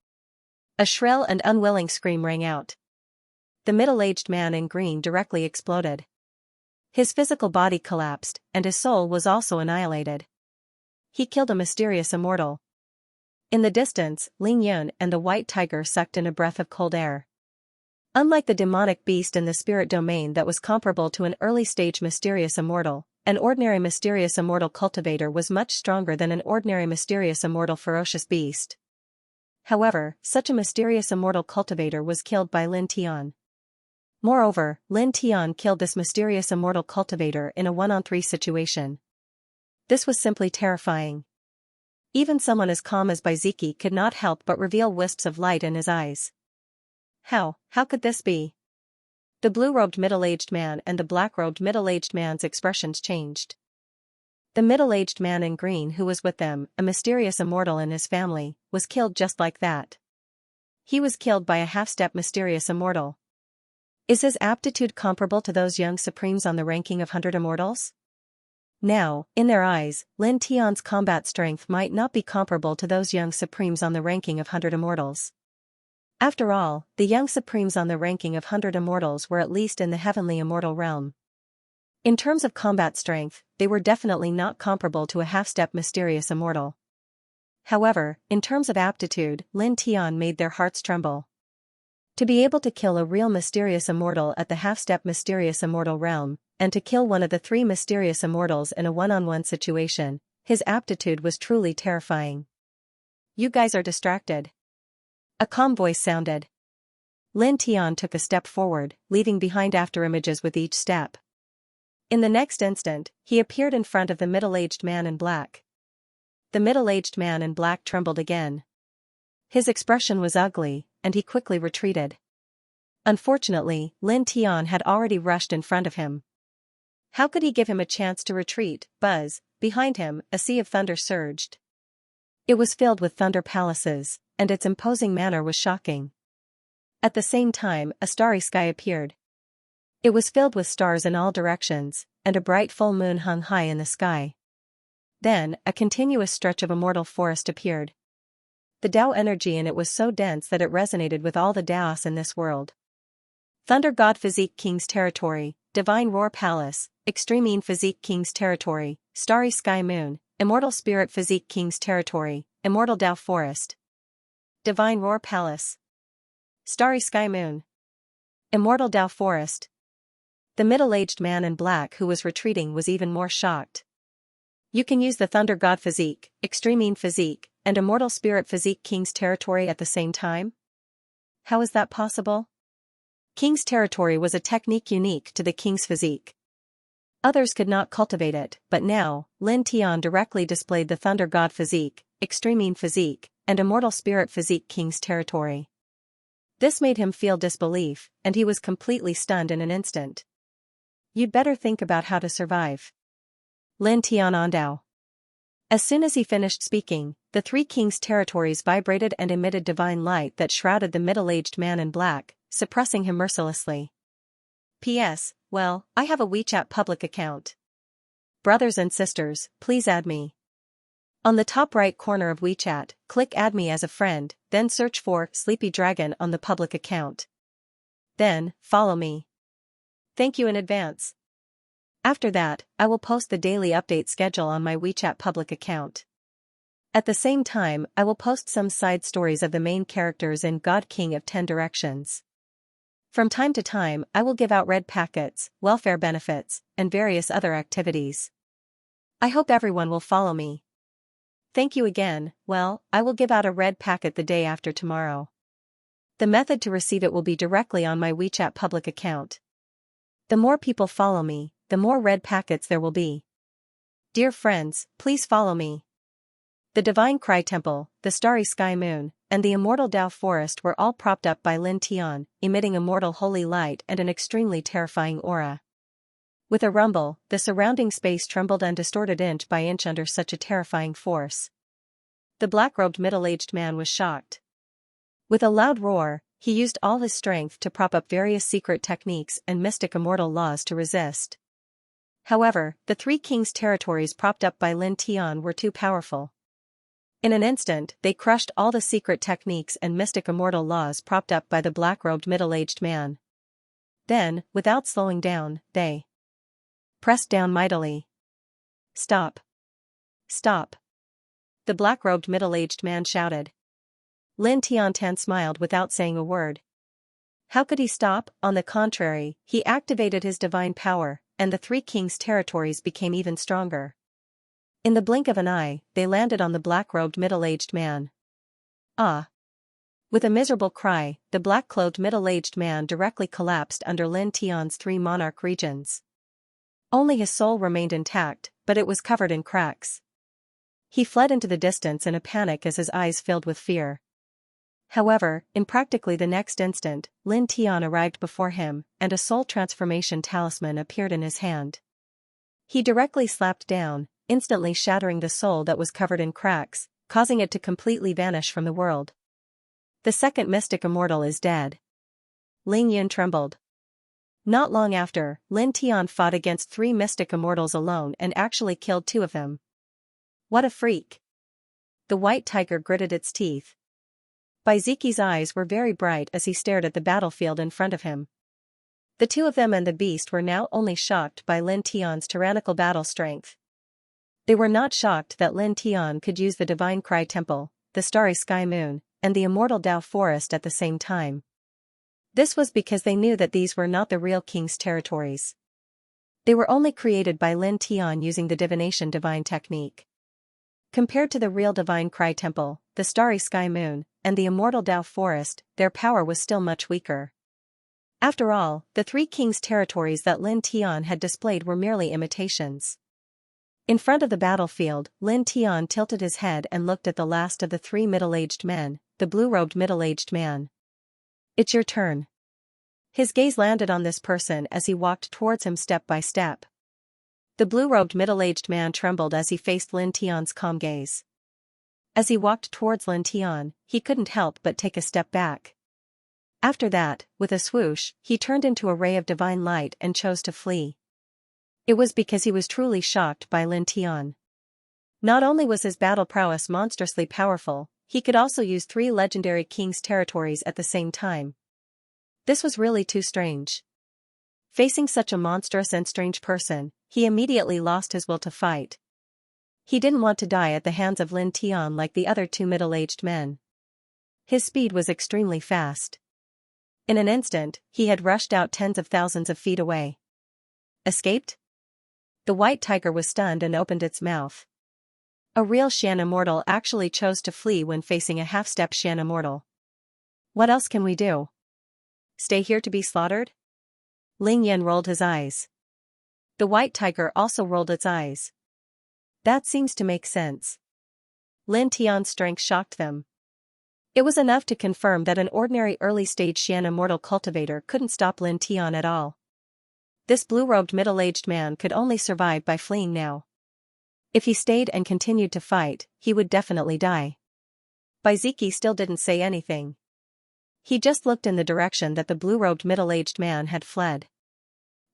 A shrill and unwilling scream rang out. The middle-aged man in green directly exploded. His physical body collapsed, and his soul was also annihilated. He killed a mysterious immortal. In the distance, Ling Yun and the white tiger sucked in a breath of cold air. Unlike the demonic beast in the spirit domain that was comparable to an early-stage mysterious immortal, an ordinary mysterious immortal cultivator was much stronger than an ordinary mysterious immortal ferocious beast. However, such a mysterious immortal cultivator was killed by Lin Tian. Moreover, Lin Tian killed this mysterious immortal cultivator in a 1-on-3 situation. This was simply terrifying. Even someone as calm as Baiziki could not help but reveal wisps of light in his eyes. How could this be? The blue-robed middle-aged man and the black-robed middle-aged man's expressions changed. The middle-aged man in green who was with them, a mysterious immortal in his family, was killed just like that. He was killed by a half-step mysterious immortal. Is his aptitude comparable to those young supremes on the ranking of 100 immortals? Now, in their eyes, Lin Tian's combat strength might not be comparable to those young supremes on the ranking of 100 immortals. After all, the young supremes on the ranking of 100 immortals were at least in the heavenly immortal realm. In terms of combat strength, they were definitely not comparable to a half-step mysterious immortal. However, in terms of aptitude, Lin Tian made their hearts tremble. To be able to kill a real mysterious immortal at the half-step mysterious immortal realm, and to kill one of the three mysterious immortals in a 1-on-1 situation, His aptitude was truly terrifying. "You guys are distracted." A calm voice sounded. Lin Tian took a step forward, leaving behind afterimages with each step. In the next instant, he appeared in front of the middle-aged man in black. The middle-aged man in black trembled again. His expression was ugly, and he quickly retreated. Unfortunately, Lin Tian had already rushed in front of him. How could he give him a chance to retreat? Buzz, behind him, a sea of thunder surged. It was filled with thunder palaces, and its imposing manner was shocking. At the same time, a starry sky appeared. It was filled with stars in all directions, and a bright full moon hung high in the sky. Then, a continuous stretch of immortal forest appeared. The Tao energy in it was so dense that it resonated with all the Taos in this world. Thunder God Physique King's Territory, Divine Roar Palace, Extreme Physique King's Territory, Starry Sky Moon, Immortal Spirit Physique King's Territory, Immortal Tao Forest. Divine Roar Palace. Starry Sky Moon. Immortal Tao Forest. The middle-aged man in black who was retreating was even more shocked. You can use the Thunder God Physique, Extreme Physique, and Immortal Spirit Physique King's Territory at the same time? How is that possible? King's Territory was a technique unique to the King's Physique. Others could not cultivate it, but now, Lin Tian directly displayed the Thunder God Physique, Extreme Physique, and Immortal Spirit Physique King's Territory. This made him feel disbelief, and he was completely stunned in an instant. You'd better think about how to survive. Lin Tian Ondao. As soon as he finished speaking, the three kings' territories vibrated and emitted divine light that shrouded the middle-aged man in black, suppressing him mercilessly. P.S. Well, I have a WeChat public account. Brothers and sisters, please add me. On the top right corner of WeChat, click Add Me as a friend, then search for Sleepy Dragon on the public account. Then, follow me. Thank you in advance. After that, I will post the daily update schedule on my WeChat public account. At the same time, I will post some side stories of the main characters in God King of 10 Directions. From time to time, I will give out red packets, welfare benefits, and various other activities. I hope everyone will follow me. Thank you again. Well, I will give out a red packet the day after tomorrow. The method to receive it will be directly on my WeChat public account. The more people follow me, the more red packets there will be. Dear friends, please follow me. The Divine Cry Temple, the Starry Sky Moon, and the Immortal Tao Forest were all propped up by Lin Tian, emitting immortal holy light and an extremely terrifying aura. With a rumble, the surrounding space trembled and distorted inch by inch under such a terrifying force. The black-robed middle-aged man was shocked. With a loud roar, he used all his strength to prop up various secret techniques and mystic immortal laws to resist. However, the three kings' territories propped up by Lin Tian were too powerful. In an instant, they crushed all the secret techniques and mystic immortal laws propped up by the black-robed middle-aged man. Then, without slowing down, they pressed down mightily. Stop! Stop! The black-robed middle-aged man shouted. Lin Tian smiled without saying a word. How could he stop? On the contrary, he activated his divine power, and the three kings' territories became even stronger. In the blink of an eye, they landed on the black-robed middle-aged man. Ah! With a miserable cry, the black-clothed middle-aged man directly collapsed under Lin Tian's three monarch regions. Only his soul remained intact, but it was covered in cracks. He fled into the distance in a panic as his eyes filled with fear. However, in practically the next instant, Lin Tian arrived before him, and a soul transformation talisman appeared in his hand. He directly slapped down, instantly shattering the soul that was covered in cracks, causing it to completely vanish from the world. The second mystic immortal is dead. Ling Yun trembled. Not long after, Lin Tian fought against three mystic immortals alone and actually killed two of them. What a freak! The white tiger gritted its teeth. Baiziki's eyes were very bright as he stared at the battlefield in front of him. The two of them and the beast were now only shocked by Lin Tian's tyrannical battle strength. They were not shocked that Lin Tian could use the Divine Cry Temple, the Starry Sky Moon, and the Immortal Tao Forest at the same time. This was because they knew that these were not the real king's territories. They were only created by Lin Tian using the divination divine technique. Compared to the real Divine Cry Temple, the Starry Sky Moon, and the immortal Dao Forest, their power was still much weaker. After all, the three kings' territories that Lin Tian had displayed were merely imitations. In front of the battlefield, Lin Tian tilted his head and looked at the last of the three middle-aged men, the blue-robed middle-aged man. "It's your turn." His gaze landed on this person as he walked towards him step by step. The blue-robed middle-aged man trembled as he faced Lin Tian's calm gaze. As he walked towards Lin Tian, he couldn't help but take a step back. After that, with a swoosh, he turned into a ray of divine light and chose to flee. It was because he was truly shocked by Lin Tian. Not only was his battle prowess monstrously powerful, he could also use three legendary kings' territories at the same time. This was really too strange. Facing such a monstrous and strange person, he immediately lost his will to fight. He didn't want to die at the hands of Lin Tian like the other two middle-aged men. His speed was extremely fast. In an instant, he had rushed out tens of thousands of feet away. Escaped? The white tiger was stunned and opened its mouth. A real Xian immortal actually chose to flee when facing a half-step Xian immortal. What else can we do? Stay here to be slaughtered? Ling Yan rolled his eyes. The white tiger also rolled its eyes. That seems to make sense. Lin Tian's strength shocked them. It was enough to confirm that an ordinary early-stage Xian immortal cultivator couldn't stop Lin Tian at all. This blue-robed middle-aged man could only survive by fleeing now. If he stayed and continued to fight, he would definitely die. Baiziki still didn't say anything. He just looked in the direction that the blue-robed middle-aged man had fled.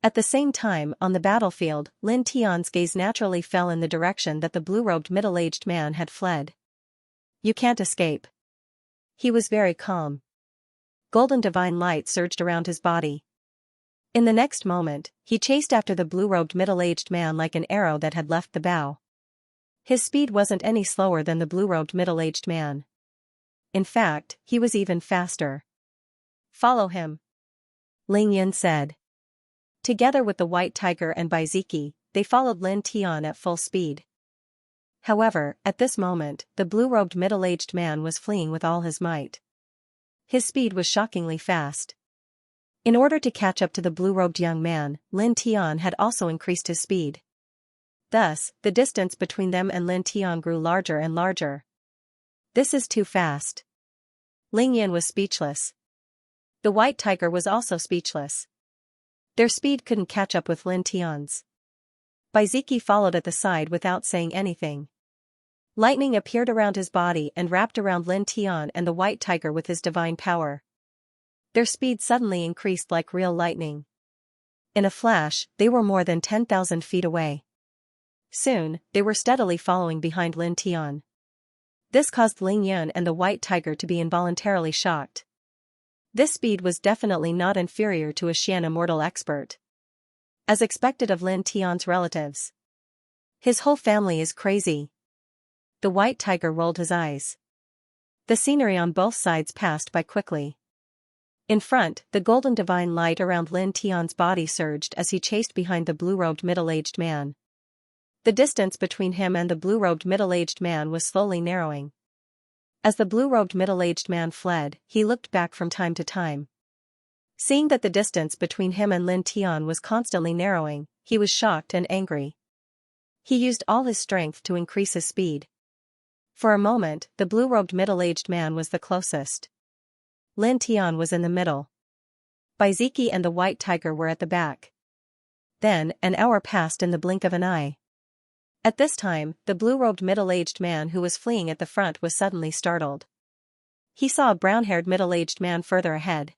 At the same time, on the battlefield, Lin Tian's gaze naturally fell in the direction that the blue-robed middle-aged man had fled. You can't escape. He was very calm. Golden divine light surged around his body. In the next moment, he chased after the blue-robed middle-aged man like an arrow that had left the bow. His speed wasn't any slower than the blue-robed middle-aged man. In fact, he was even faster. Follow him, Ling Yan said. Together with the white tiger and Baiziki, they followed Lin Tian at full speed. However, at this moment, the blue-robed middle-aged man was fleeing with all his might. His speed was shockingly fast. In order to catch up to the blue-robed young man, Lin Tian had also increased his speed. Thus, the distance between them and Lin Tian grew larger and larger. This is too fast. Ling Yan was speechless. The white tiger was also speechless. Their speed couldn't catch up with Lin Tian's. Baiziki followed at the side without saying anything. Lightning appeared around his body and wrapped around Lin Tian and the white tiger with his divine power. Their speed suddenly increased like real lightning. In a flash, they were more than 10,000 feet away. Soon, they were steadily following behind Lin Tian. This caused Ling Yan and the white tiger to be involuntarily shocked. This speed was definitely not inferior to a Xian immortal expert. As expected of Lin Tian's relatives. His whole family is crazy. The white tiger rolled his eyes. The scenery on both sides passed by quickly. In front, the golden divine light around Lin Tian's body surged as he chased behind the blue-robed middle-aged man. The distance between him and the blue-robed middle-aged man was slowly narrowing. As the blue-robed middle-aged man fled, he looked back from time to time. Seeing that the distance between him and Lin Tian was constantly narrowing, he was shocked and angry. He used all his strength to increase his speed. For a moment, the blue-robed middle-aged man was the closest. Lin Tian was in the middle. Baiziki and the white tiger were at the back. Then, an hour passed in the blink of an eye. At this time, the blue-robed middle-aged man who was fleeing at the front was suddenly startled. He saw a brown-haired middle-aged man further ahead.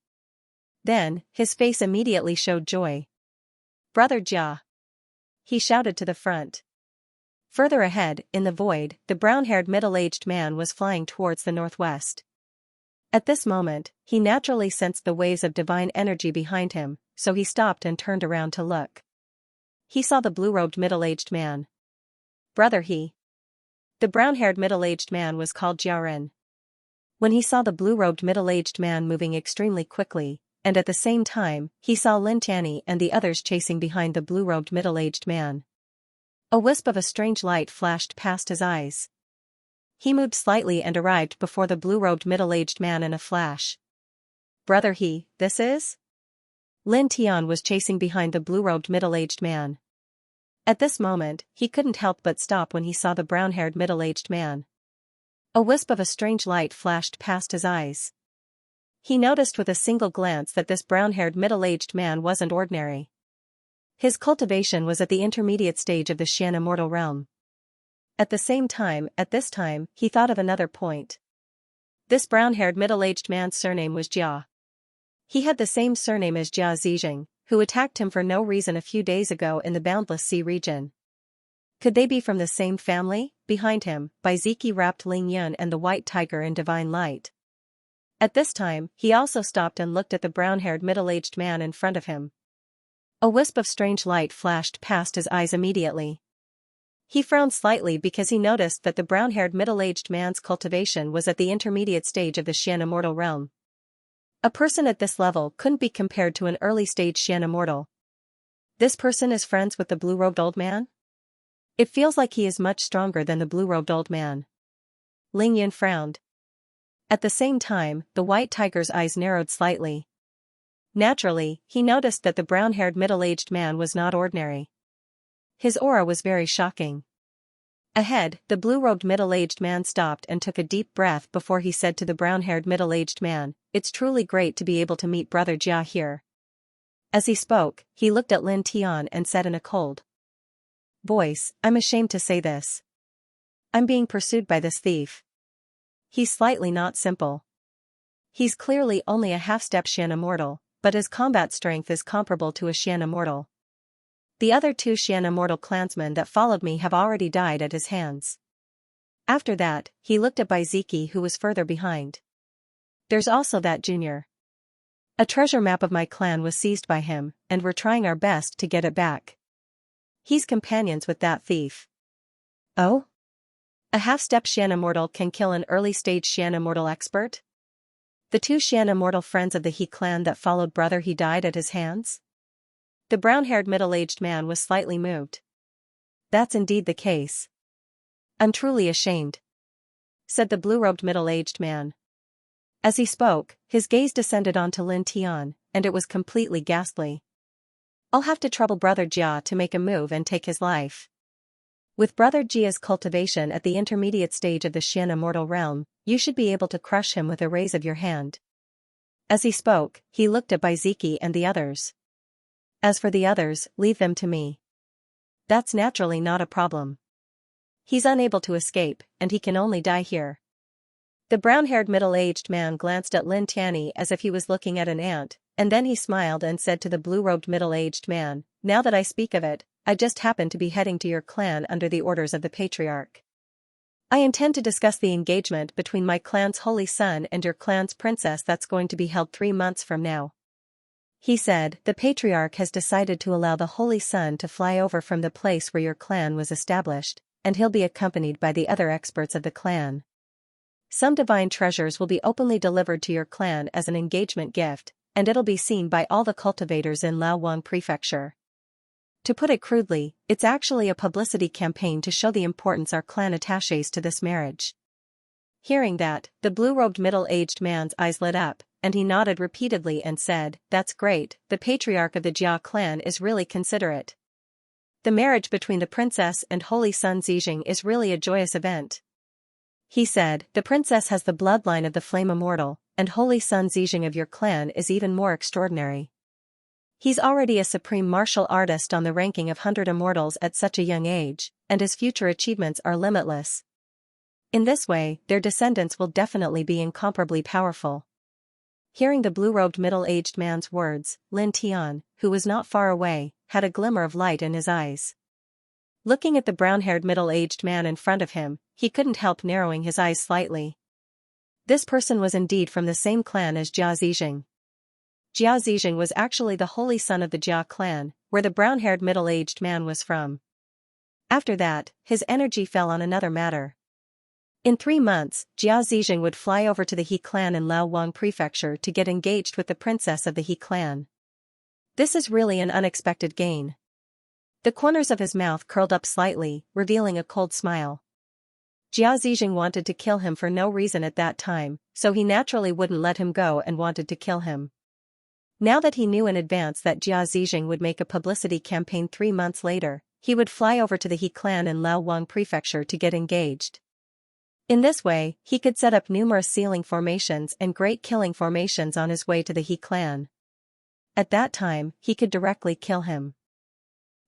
Then, his face immediately showed joy. "Brother Jia!" he shouted to the front. Further ahead, in the void, the brown-haired middle-aged man was flying towards the northwest. At this moment, he naturally sensed the waves of divine energy behind him, so he stopped and turned around to look. He saw the blue-robed middle-aged man. "Brother he." The brown-haired middle-aged man was called Jiaoren. When he saw the blue-robed middle-aged man moving extremely quickly, and at the same time, he saw Lin Tianyi and the others chasing behind the blue-robed middle-aged man. A wisp of a strange light flashed past his eyes. He moved slightly and arrived before the blue-robed middle-aged man in a flash. Brother this is? Lin Tian was chasing behind the blue-robed middle-aged man. At this moment, he couldn't help but stop when he saw the brown-haired middle-aged man. A wisp of a strange light flashed past his eyes. He noticed with a single glance that this brown-haired middle-aged man wasn't ordinary. His cultivation was at the intermediate stage of the Xian immortal realm. At this time, he thought of another point. This brown-haired middle-aged man's surname was Jia. He had the same surname as Jia Zijing, who attacked him for no reason a few days ago in the Boundless Sea region. Could they be from the same family? Behind him, Baiziki wrapped Ling Yun and the white tiger in divine light. At this time, he also stopped and looked at the brown-haired middle-aged man in front of him. A wisp of strange light flashed past his eyes immediately. He frowned slightly because he noticed that the brown-haired middle-aged man's cultivation was at the intermediate stage of the Xian immortal realm. A person at this level couldn't be compared to an early-stage Xian immortal. This person is friends with the blue-robed old man? It feels like he is much stronger than the blue-robed old man. Ling Yun frowned. At the same time, the white tiger's eyes narrowed slightly. Naturally, he noticed that the brown-haired middle-aged man was not ordinary. His aura was very shocking. Ahead, the blue-robed middle-aged man stopped and took a deep breath before he said to the brown-haired middle-aged man, "It's truly great to be able to meet Brother Jia here." As he spoke, he looked at Lin Tian and said in a cold voice, "I'm ashamed to say this. I'm being pursued by this thief. He's slightly not simple. He's clearly only a half-step Xian immortal, but his combat strength is comparable to a Xian immortal. The other 2 Xian immortal clansmen that followed me have already died at his hands." After that, he looked at Baiziki, who was further behind. "There's also that junior. A treasure map of my clan was seized by him, and we're trying our best to get it back. He's companions with that thief." "Oh? A half-step Xian immortal can kill an early-stage Xian immortal expert? The 2 Xian immortal friends of the He clan that followed Brother He died at his hands?" The brown-haired middle-aged man was slightly moved. "That's indeed the case. I'm truly ashamed," said the blue-robed middle-aged man. As he spoke, his gaze descended onto Lin Tian, and it was completely ghastly. "I'll have to trouble Brother Jia to make a move and take his life. With Brother Jia's cultivation at the intermediate stage of the Xian immortal realm, you should be able to crush him with a raise of your hand." As he spoke, he looked at Baiziki and the others. "As for the others, leave them to me. That's naturally not a problem. He's unable to escape, and he can only die here." The brown-haired middle-aged man glanced at Lin Tian as if he was looking at an ant, and then he smiled and said to the blue-robed middle-aged man, "Now that I speak of it, I just happen to be heading to your clan under the orders of the patriarch. I intend to discuss the engagement between my clan's holy son and your clan's princess that's going to be held 3 months from now." He said, "The patriarch has decided to allow the holy son to fly over from the place where your clan was established, and he'll be accompanied by the other experts of the clan. Some divine treasures will be openly delivered to your clan as an engagement gift, and it'll be seen by all the cultivators in Laowang Prefecture. To put it crudely, it's actually a publicity campaign to show the importance our clan attaches to this marriage." Hearing that, the blue-robed middle-aged man's eyes lit up, and he nodded repeatedly and said, "That's great, the patriarch of the Jia clan is really considerate. The marriage between the princess and holy son Zijing is really a joyous event." He said, "The princess has the bloodline of the flame immortal, and holy son Zijing of your clan is even more extraordinary. He's already a supreme martial artist on the ranking of 100 immortals at such a young age, and his future achievements are limitless. In this way, their descendants will definitely be incomparably powerful." Hearing the blue-robed middle-aged man's words, Lin Tian, who was not far away, had a glimmer of light in his eyes. Looking at the brown-haired middle-aged man in front of him, he couldn't help narrowing his eyes slightly. This person was indeed from the same clan as Jia Zijing. Jia Zijing was actually the holy son of the Jia clan, where the brown-haired middle-aged man was from. After that, his energy fell on another matter. In 3 months, Jia Zijing would fly over to the He clan in Laowang Prefecture to get engaged with the princess of the He clan. This is really an unexpected gain. The corners of his mouth curled up slightly, revealing a cold smile. Jia Zijing wanted to kill him for no reason at that time, so he naturally wouldn't let him go and wanted to kill him. Now that he knew in advance that Jia Zijing would make a publicity campaign 3 months later, he would fly over to the He clan in Laowang Prefecture to get engaged. In this way, he could set up numerous sealing formations and great killing formations on his way to the He clan. At that time, he could directly kill him.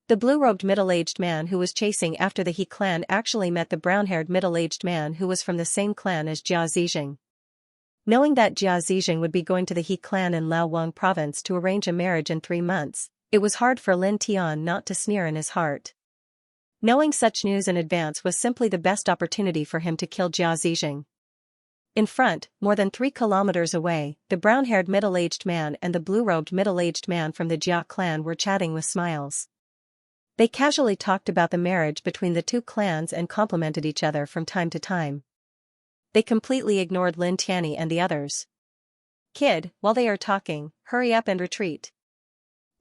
The blue-robed middle-aged man who was chasing after the He clan actually met the brown-haired middle-aged man who was from the same clan as Jia Zijing. Knowing that Jia Zijing would be going to the He clan in Laowang province to arrange a marriage in 3 months, it was hard for Lin Tian not to sneer in his heart. Knowing such news in advance was simply the best opportunity for him to kill Jia Zijing. In front, more than 3 kilometers away, the brown-haired middle-aged man and the blue-robed middle-aged man from the Jia clan were chatting with smiles. They casually talked about the marriage between the 2 clans and complimented each other from time to time. They completely ignored Lin Tianyi and the others. "Kid, while they are talking, hurry up and retreat."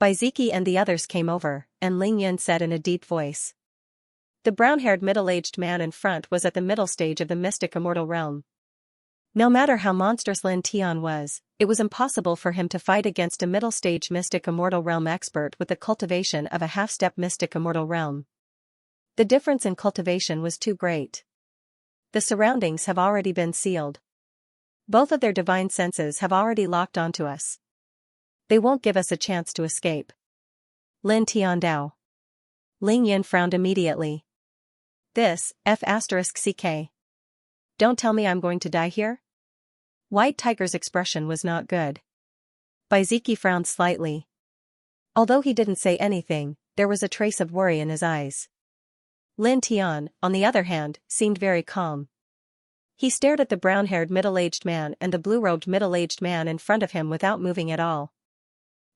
Baiziki and the others came over, and Ling Yun said in a deep voice. The brown-haired middle-aged man in front was at the middle stage of the mystic immortal realm. No matter how monstrous Lin Tian was, it was impossible for him to fight against a middle-stage mystic immortal realm expert with the cultivation of a half-step mystic immortal realm. The difference in cultivation was too great. The surroundings have already been sealed. Both of their divine senses have already locked onto us. They won't give us a chance to escape. Lin Tian Dao. Ling Yin frowned immediately. This, F***CK. Don't tell me I'm going to die here? White Tiger's expression was not good. Baiziki frowned slightly. Although he didn't say anything, there was a trace of worry in his eyes. Lin Tian, on the other hand, seemed very calm. He stared at the brown-haired middle-aged man and the blue-robed middle-aged man in front of him without moving at all.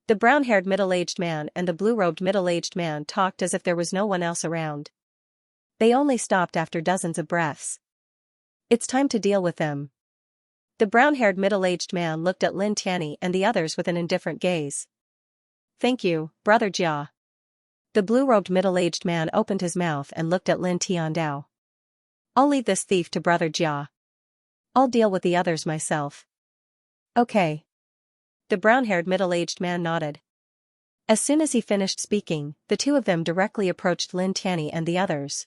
The brown-haired middle-aged man and the blue-robed middle-aged man talked as if there was no one else around. They only stopped after dozens of breaths. It's time to deal with them. The brown-haired middle-aged man looked at Lin Tianyi and the others with an indifferent gaze. Thank you, Brother Jia. The blue-robed middle-aged man opened his mouth and looked at Lin Tian Dao. I'll leave this thief to Brother Jia. I'll deal with the others myself. Okay. The brown-haired middle-aged man nodded. As soon as he finished speaking, the 2 of them directly approached Lin Tianyi and the others.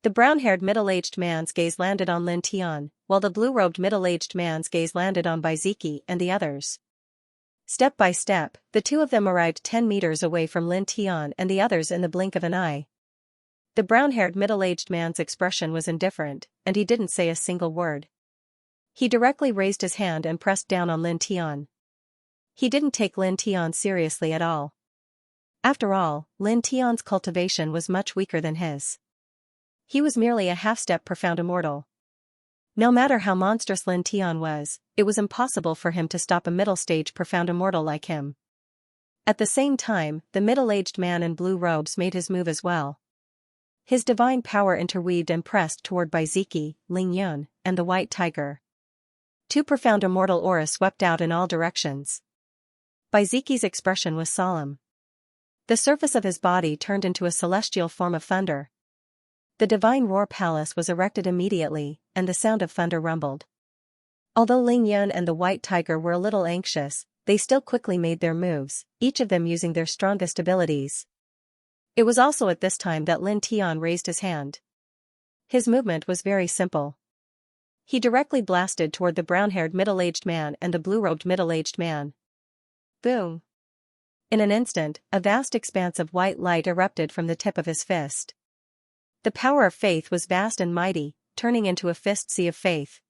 The brown-haired middle-aged man's gaze landed on Lin Tian, while the blue-robed middle-aged man's gaze landed on Baiziki and the others. Step by step, the 2 of them arrived 10 meters away from Lin Tian and the others in the blink of an eye. The brown-haired middle-aged man's expression was indifferent, and he didn't say a single word. He directly raised his hand and pressed down on Lin Tian. He didn't take Lin Tian seriously at all. After all, Lin Tian's cultivation was much weaker than his. He was merely a half-step profound immortal. No matter how monstrous Lin Tian was, it was impossible for him to stop a middle-stage profound immortal like him. At the same time, the middle-aged man in blue robes made his move as well. His divine power interweaved and pressed toward Baiziki, Ling Yun, and the White Tiger. 2 profound immortal auras swept out in all directions. Baiziki's expression was solemn. The surface of his body turned into a celestial form of thunder. The divine roar palace was erected immediately, and the sound of thunder rumbled. Although Ling Yun and the White Tiger were a little anxious, they still quickly made their moves, each of them using their strongest abilities. It was also at this time that Lin Tian raised his hand. His movement was very simple. He directly blasted toward the brown-haired middle-aged man and the blue-robed middle-aged man. Boom! In an instant, a vast expanse of white light erupted from the tip of his fist. The power of faith was vast and mighty, turning into a fist sea of faith.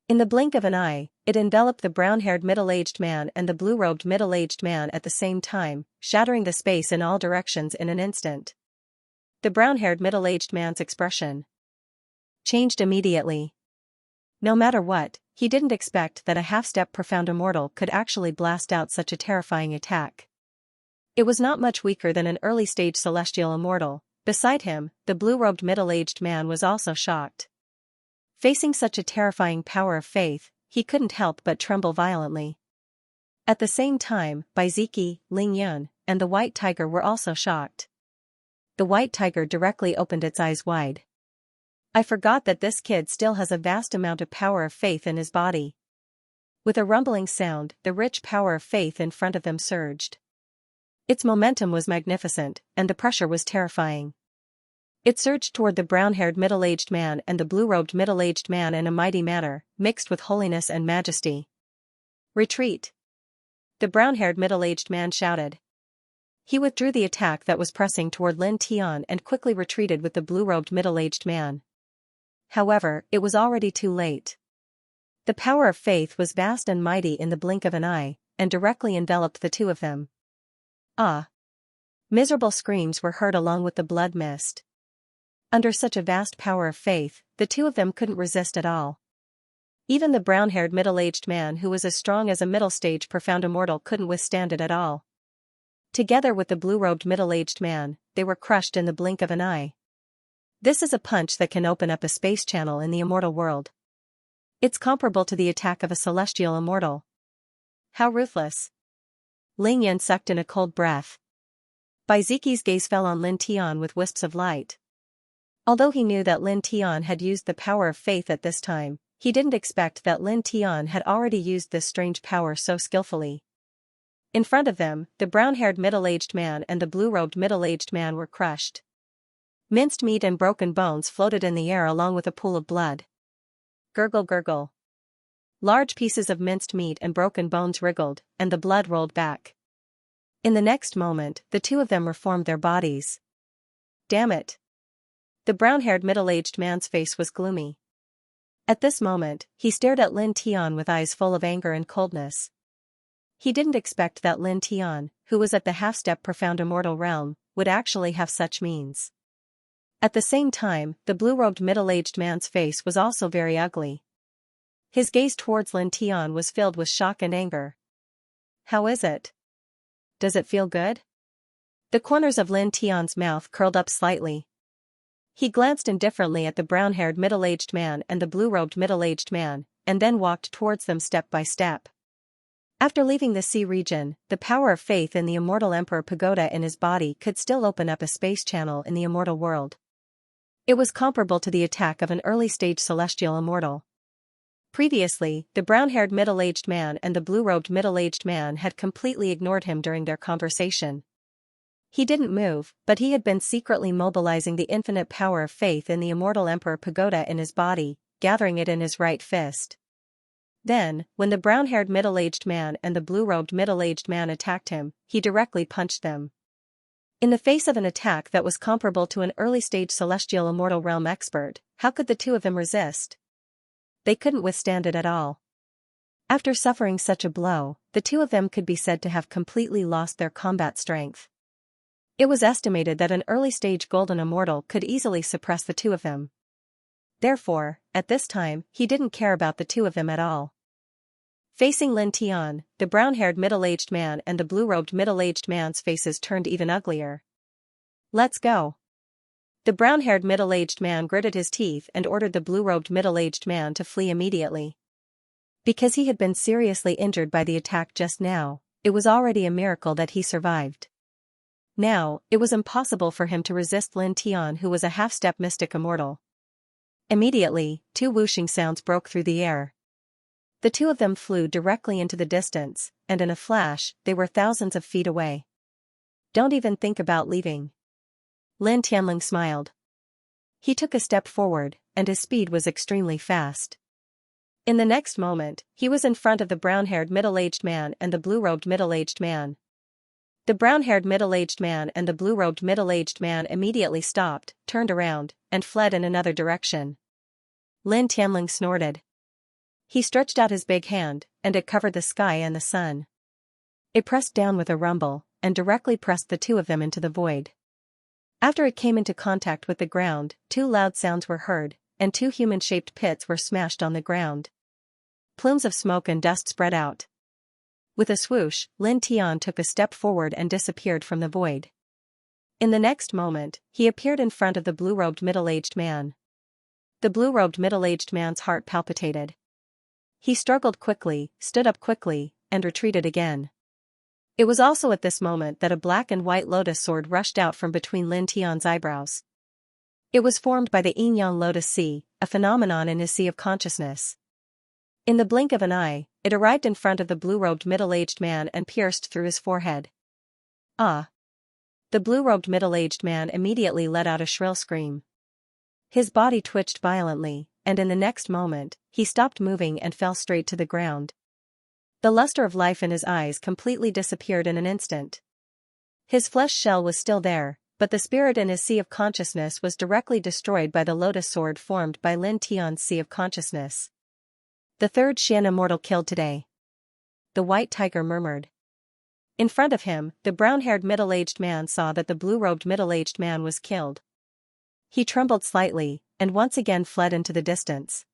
In the blink of an eye, it enveloped the brown-haired middle-aged man and the blue-robed middle-aged man at the same time, shattering the space in all directions in an instant. The brown-haired middle-aged man's expression changed immediately. No matter what, he didn't expect that a half-step profound immortal could actually blast out such a terrifying attack. It was not much weaker than an early-stage celestial immortal. Beside him, the blue-robed middle-aged man was also shocked. Facing such a terrifying power of faith, he couldn't help but tremble violently. At the same time, Baiziki, Ling Yun, and the White Tiger were also shocked. The White Tiger directly opened its eyes wide. I forgot that this kid still has a vast amount of power of faith in his body. With a rumbling sound, the rich power of faith in front of them surged. Its momentum was magnificent, and the pressure was terrifying. It surged toward the brown-haired middle-aged man and the blue-robed middle-aged man in a mighty manner, mixed with holiness and majesty. Retreat! The brown-haired middle-aged man shouted. He withdrew the attack that was pressing toward Lin Tian and quickly retreated with the blue-robed middle-aged man. However, it was already too late. The power of faith was vast and mighty in the blink of an eye, and directly enveloped the two of them. Ah! Miserable screams were heard along with the blood mist. Under such a vast power of faith, the two of them couldn't resist at all. Even the brown-haired middle-aged man who was as strong as a middle-stage profound immortal couldn't withstand it at all. Together with the blue-robed middle-aged man, they were crushed in the blink of an eye. This is a punch that can open up a space channel in the immortal world. It's comparable to the attack of a celestial immortal. How ruthless! Ling Yan sucked in a cold breath. Bai Ziqi's gaze fell on Lin Tian with wisps of light. Although he knew that Lin Tian had used the power of faith at this time, he didn't expect that Lin Tian had already used this strange power so skillfully. In front of them, the brown-haired middle-aged man and the blue-robed middle-aged man were crushed. Minced meat and broken bones floated in the air along with a pool of blood. Gurgle gurgle. Large pieces of minced meat and broken bones wriggled, and the blood rolled back. In the next moment, the two of them reformed their bodies. Damn it! The brown-haired middle-aged man's face was gloomy. At this moment, he stared at Lin Tian with eyes full of anger and coldness. He didn't expect that Lin Tian, who was at the half-step profound immortal realm, would actually have such means. At the same time, the blue-robed middle-aged man's face was also very ugly. His gaze towards Lin Tian was filled with shock and anger. How is it? Does it feel good? The corners of Lin Tian's mouth curled up slightly. He glanced indifferently at the brown-haired middle-aged man and the blue-robed middle-aged man, and then walked towards them step by step. After leaving the sea region, the power of faith in the immortal Emperor Pagoda in his body could still open up a space channel in the immortal world. It was comparable to the attack of an early-stage celestial immortal. Previously, the brown-haired middle-aged man and the blue-robed middle-aged man had completely ignored him during their conversation. He didn't move, but he had been secretly mobilizing the infinite power of faith in the immortal Emperor Pagoda in his body, gathering it in his right fist. Then, when the brown-haired middle-aged man and the blue-robed middle-aged man attacked him, he directly punched them. In the face of an attack that was comparable to an early-stage celestial immortal realm expert, how could the two of them resist? They couldn't withstand it at all. After suffering such a blow, the two of them could be said to have completely lost their combat strength. It was estimated that an early-stage golden immortal could easily suppress the two of them. Therefore, at this time, he didn't care about the two of them at all. Facing Lin Tian, the brown-haired middle-aged man and the blue-robed middle-aged man's faces turned even uglier. Let's go. The brown-haired middle-aged man gritted his teeth and ordered the blue-robed middle-aged man to flee immediately. Because he had been seriously injured by the attack just now, it was already a miracle that he survived. Now, it was impossible for him to resist Lin Tian, who was a half-step mystic immortal. Immediately, two whooshing sounds broke through the air. The two of them flew directly into the distance, and in a flash, they were thousands of feet away. Don't even think about leaving. Lin Tianling smiled. He took a step forward, and his speed was extremely fast. In the next moment, he was in front of the brown-haired middle-aged man and the blue-robed middle-aged man. The brown-haired middle-aged man and the blue-robed middle-aged man immediately stopped, turned around, and fled in another direction. Lin Tianling snorted. He stretched out his big hand, and it covered the sky and the sun. It pressed down with a rumble, and directly pressed the two of them into the void. After it came into contact with the ground, two loud sounds were heard, and two human-shaped pits were smashed on the ground. Plumes of smoke and dust spread out. With a swoosh, Lin Tian took a step forward and disappeared from the void. In the next moment, he appeared in front of the blue-robed middle-aged man. The blue-robed middle-aged man's heart palpitated. He struggled quickly, stood up quickly, and retreated again. It was also at this moment that a black and white lotus sword rushed out from between Lin Tian's eyebrows. It was formed by the yin-yang lotus sea, a phenomenon in his sea of consciousness. In the blink of an eye, it arrived in front of the blue-robed middle-aged man and pierced through his forehead. Ah! The blue-robed middle-aged man immediately let out a shrill scream. His body twitched violently, and in the next moment, he stopped moving and fell straight to the ground. The luster of life in his eyes completely disappeared in an instant. His flesh shell was still there, but the spirit in his sea of consciousness was directly destroyed by the lotus sword formed by Lin Tian's sea of consciousness. The third Xian immortal killed today. The white tiger murmured. In front of him, the brown-haired middle-aged man saw that the blue-robed middle-aged man was killed. He trembled slightly, and once again fled into the distance.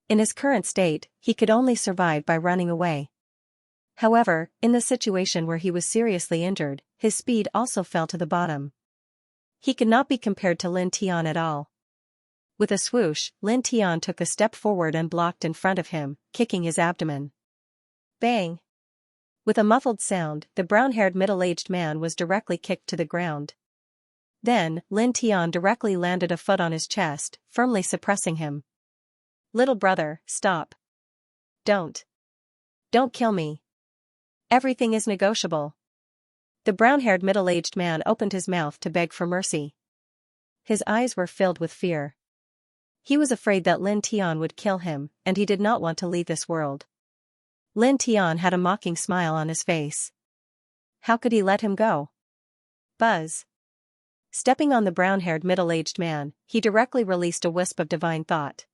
In his current state, he could only survive by running away. However, in the situation where he was seriously injured, his speed also fell to the bottom. He could not be compared to Lin Tian at all. With a swoosh, Lin Tian took a step forward and blocked in front of him, kicking his abdomen. Bang! With a muffled sound, the brown-haired middle-aged man was directly kicked to the ground. Then, Lin Tian directly landed a foot on his chest, firmly suppressing him. Little brother, stop. Don't kill me. Everything is negotiable. The brown-haired middle-aged man opened his mouth to beg for mercy. His eyes were filled with fear. He was afraid that Lin Tian would kill him, and he did not want to leave this world. Lin Tian had a mocking smile on his face. How could he let him go? Buzz. Stepping on the brown-haired middle-aged man, he directly released a wisp of divine thought.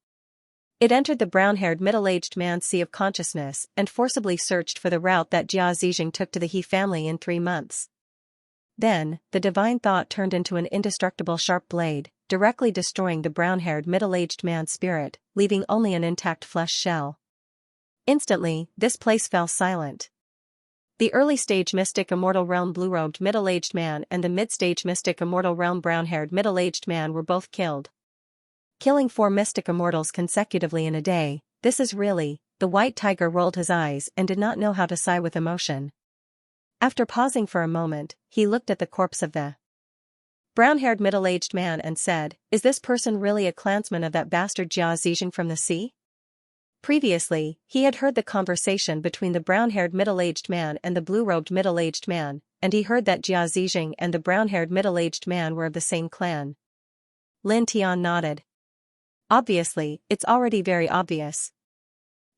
It entered the brown-haired middle-aged man's sea of consciousness and forcibly searched for the route that Jia Zizheng took to the He family in 3 months. Then, the divine thought turned into an indestructible sharp blade, directly destroying the brown-haired middle-aged man's spirit, leaving only an intact flesh shell. Instantly, this place fell silent. The early-stage mystic immortal realm blue-robed middle-aged man and the mid-stage mystic immortal realm brown-haired middle-aged man were both killed. Killing 4 mystic immortals consecutively in a day, this is really, the white tiger rolled his eyes and did not know how to sigh with emotion. After pausing for a moment, he looked at the corpse of the brown-haired middle-aged man and said, "Is this person really a clansman of that bastard Jia Zizheng from the sea?" Previously, he had heard the conversation between the brown-haired middle-aged man and the blue-robed middle-aged man, and he heard that Jia Zizheng and the brown-haired middle-aged man were of the same clan. Lin Tian nodded. Obviously, it's already very obvious.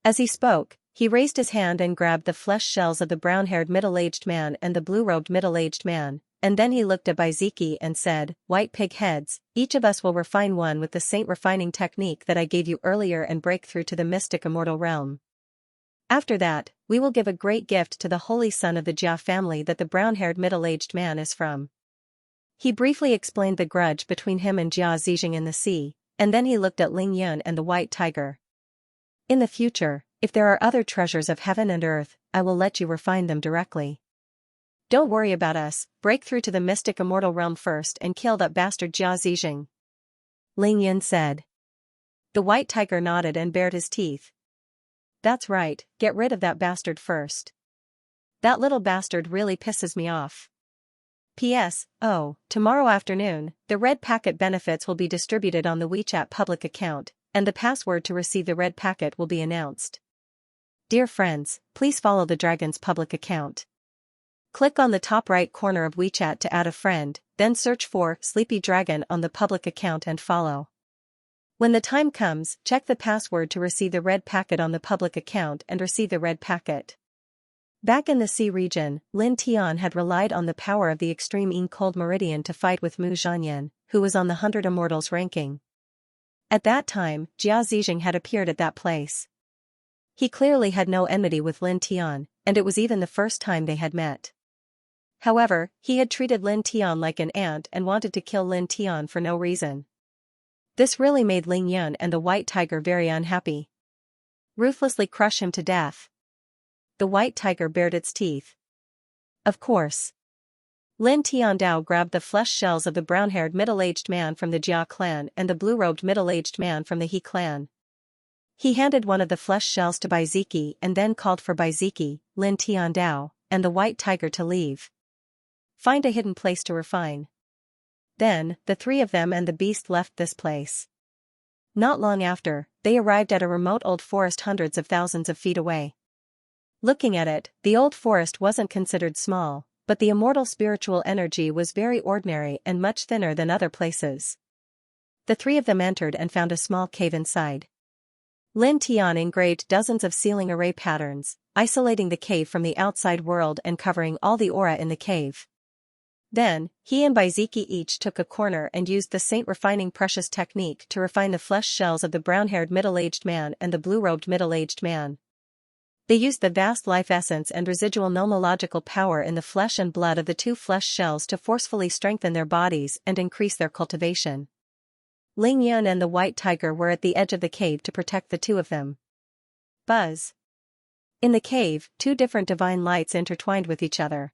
As he spoke, he raised his hand and grabbed the flesh shells of the brown-haired middle-aged man and the blue-robed middle-aged man, and then he looked at Baiziki and said, "White pig heads, each of us will refine one with the saint refining technique that I gave you earlier and break through to the mystic immortal realm. After that, we will give a great gift to the holy son of the Jia family that the brown-haired middle-aged man is from." He briefly explained the grudge between him and Jia Zizheng in the sea, and then he looked at Ling Yun and the white tiger. "In the future, if there are other treasures of heaven and earth, I will let you refine them directly. Don't worry about us, break through to the mystic immortal realm first and kill that bastard Jia Zizheng," Ling Yun said. The white tiger nodded and bared his teeth. "That's right, get rid of that bastard first. That little bastard really pisses me off. P.S. Oh, tomorrow afternoon, the red packet benefits will be distributed on the WeChat public account, and the password to receive the red packet will be announced. Dear friends, please follow the Dragon's public account. Click on the top right corner of WeChat to add a friend, then search for Sleepy Dragon on the public account and follow. When the time comes, check the password to receive the red packet on the public account and receive the red packet." Back in the sea region, Lin Tian had relied on the power of the extreme Yin cold meridian to fight with Mu Zhanyan, who was on the 100 Immortals ranking. At that time, Jia Zizheng had appeared at that place. He clearly had no enmity with Lin Tian, and it was even the first time they had met. However, he had treated Lin Tian like an ant and wanted to kill Lin Tian for no reason. This really made Ling Yun and the white tiger very unhappy. Ruthlessly crush him to death. The white tiger bared its teeth. Of course. Lin Tiandao grabbed the flesh shells of the brown-haired middle-aged man from the Jia clan and the blue-robed middle-aged man from the He clan. He handed one of the flesh shells to Baiziki and then called for Baiziki, Lin Tiandao, and the white tiger to leave. Find a hidden place to refine. Then, the three of them and the beast left this place. Not long after, they arrived at a remote old forest hundreds of thousands of feet away. Looking at it, the old forest wasn't considered small, but the immortal spiritual energy was very ordinary and much thinner than other places. The three of them entered and found a small cave inside. Lin Tian engraved dozens of ceiling array patterns, isolating the cave from the outside world and covering all the aura in the cave. Then, he and Baiziki each took a corner and used the Saint Refining Precious technique to refine the flesh shells of the brown-haired middle-aged man and the blue-robed middle-aged man. They used the vast life essence and residual nomological power in the flesh and blood of the two flesh shells to forcefully strengthen their bodies and increase their cultivation. Ling Yun and the white tiger were at the edge of the cave to protect the two of them. Buzz. In the cave, two different divine lights intertwined with each other.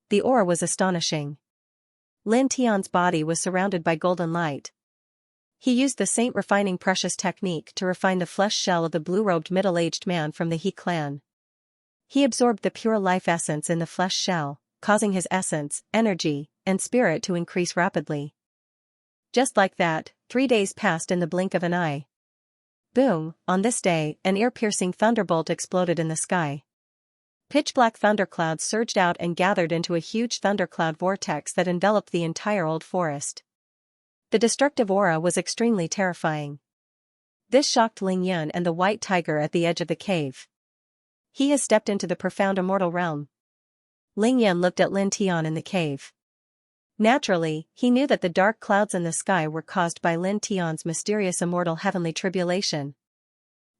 The aura was astonishing. Lin Tian's body was surrounded by golden light. He used the Saint Refining Precious technique to refine the flesh shell of the blue-robed middle-aged man from the He clan. He absorbed the pure life essence in the flesh shell, causing his essence, energy, and spirit to increase rapidly. Just like that, 3 days passed in the blink of an eye. Boom, on this day, an ear-piercing thunderbolt exploded in the sky. Pitch-black thunderclouds surged out and gathered into a huge thundercloud vortex that enveloped the entire old forest. The destructive aura was extremely terrifying. This shocked Ling Yun and the white tiger at the edge of the cave. He has stepped into the profound immortal realm. Ling Yun looked at Lin Tian in the cave. Naturally, he knew that the dark clouds in the sky were caused by Lin Tian's mysterious immortal heavenly tribulation.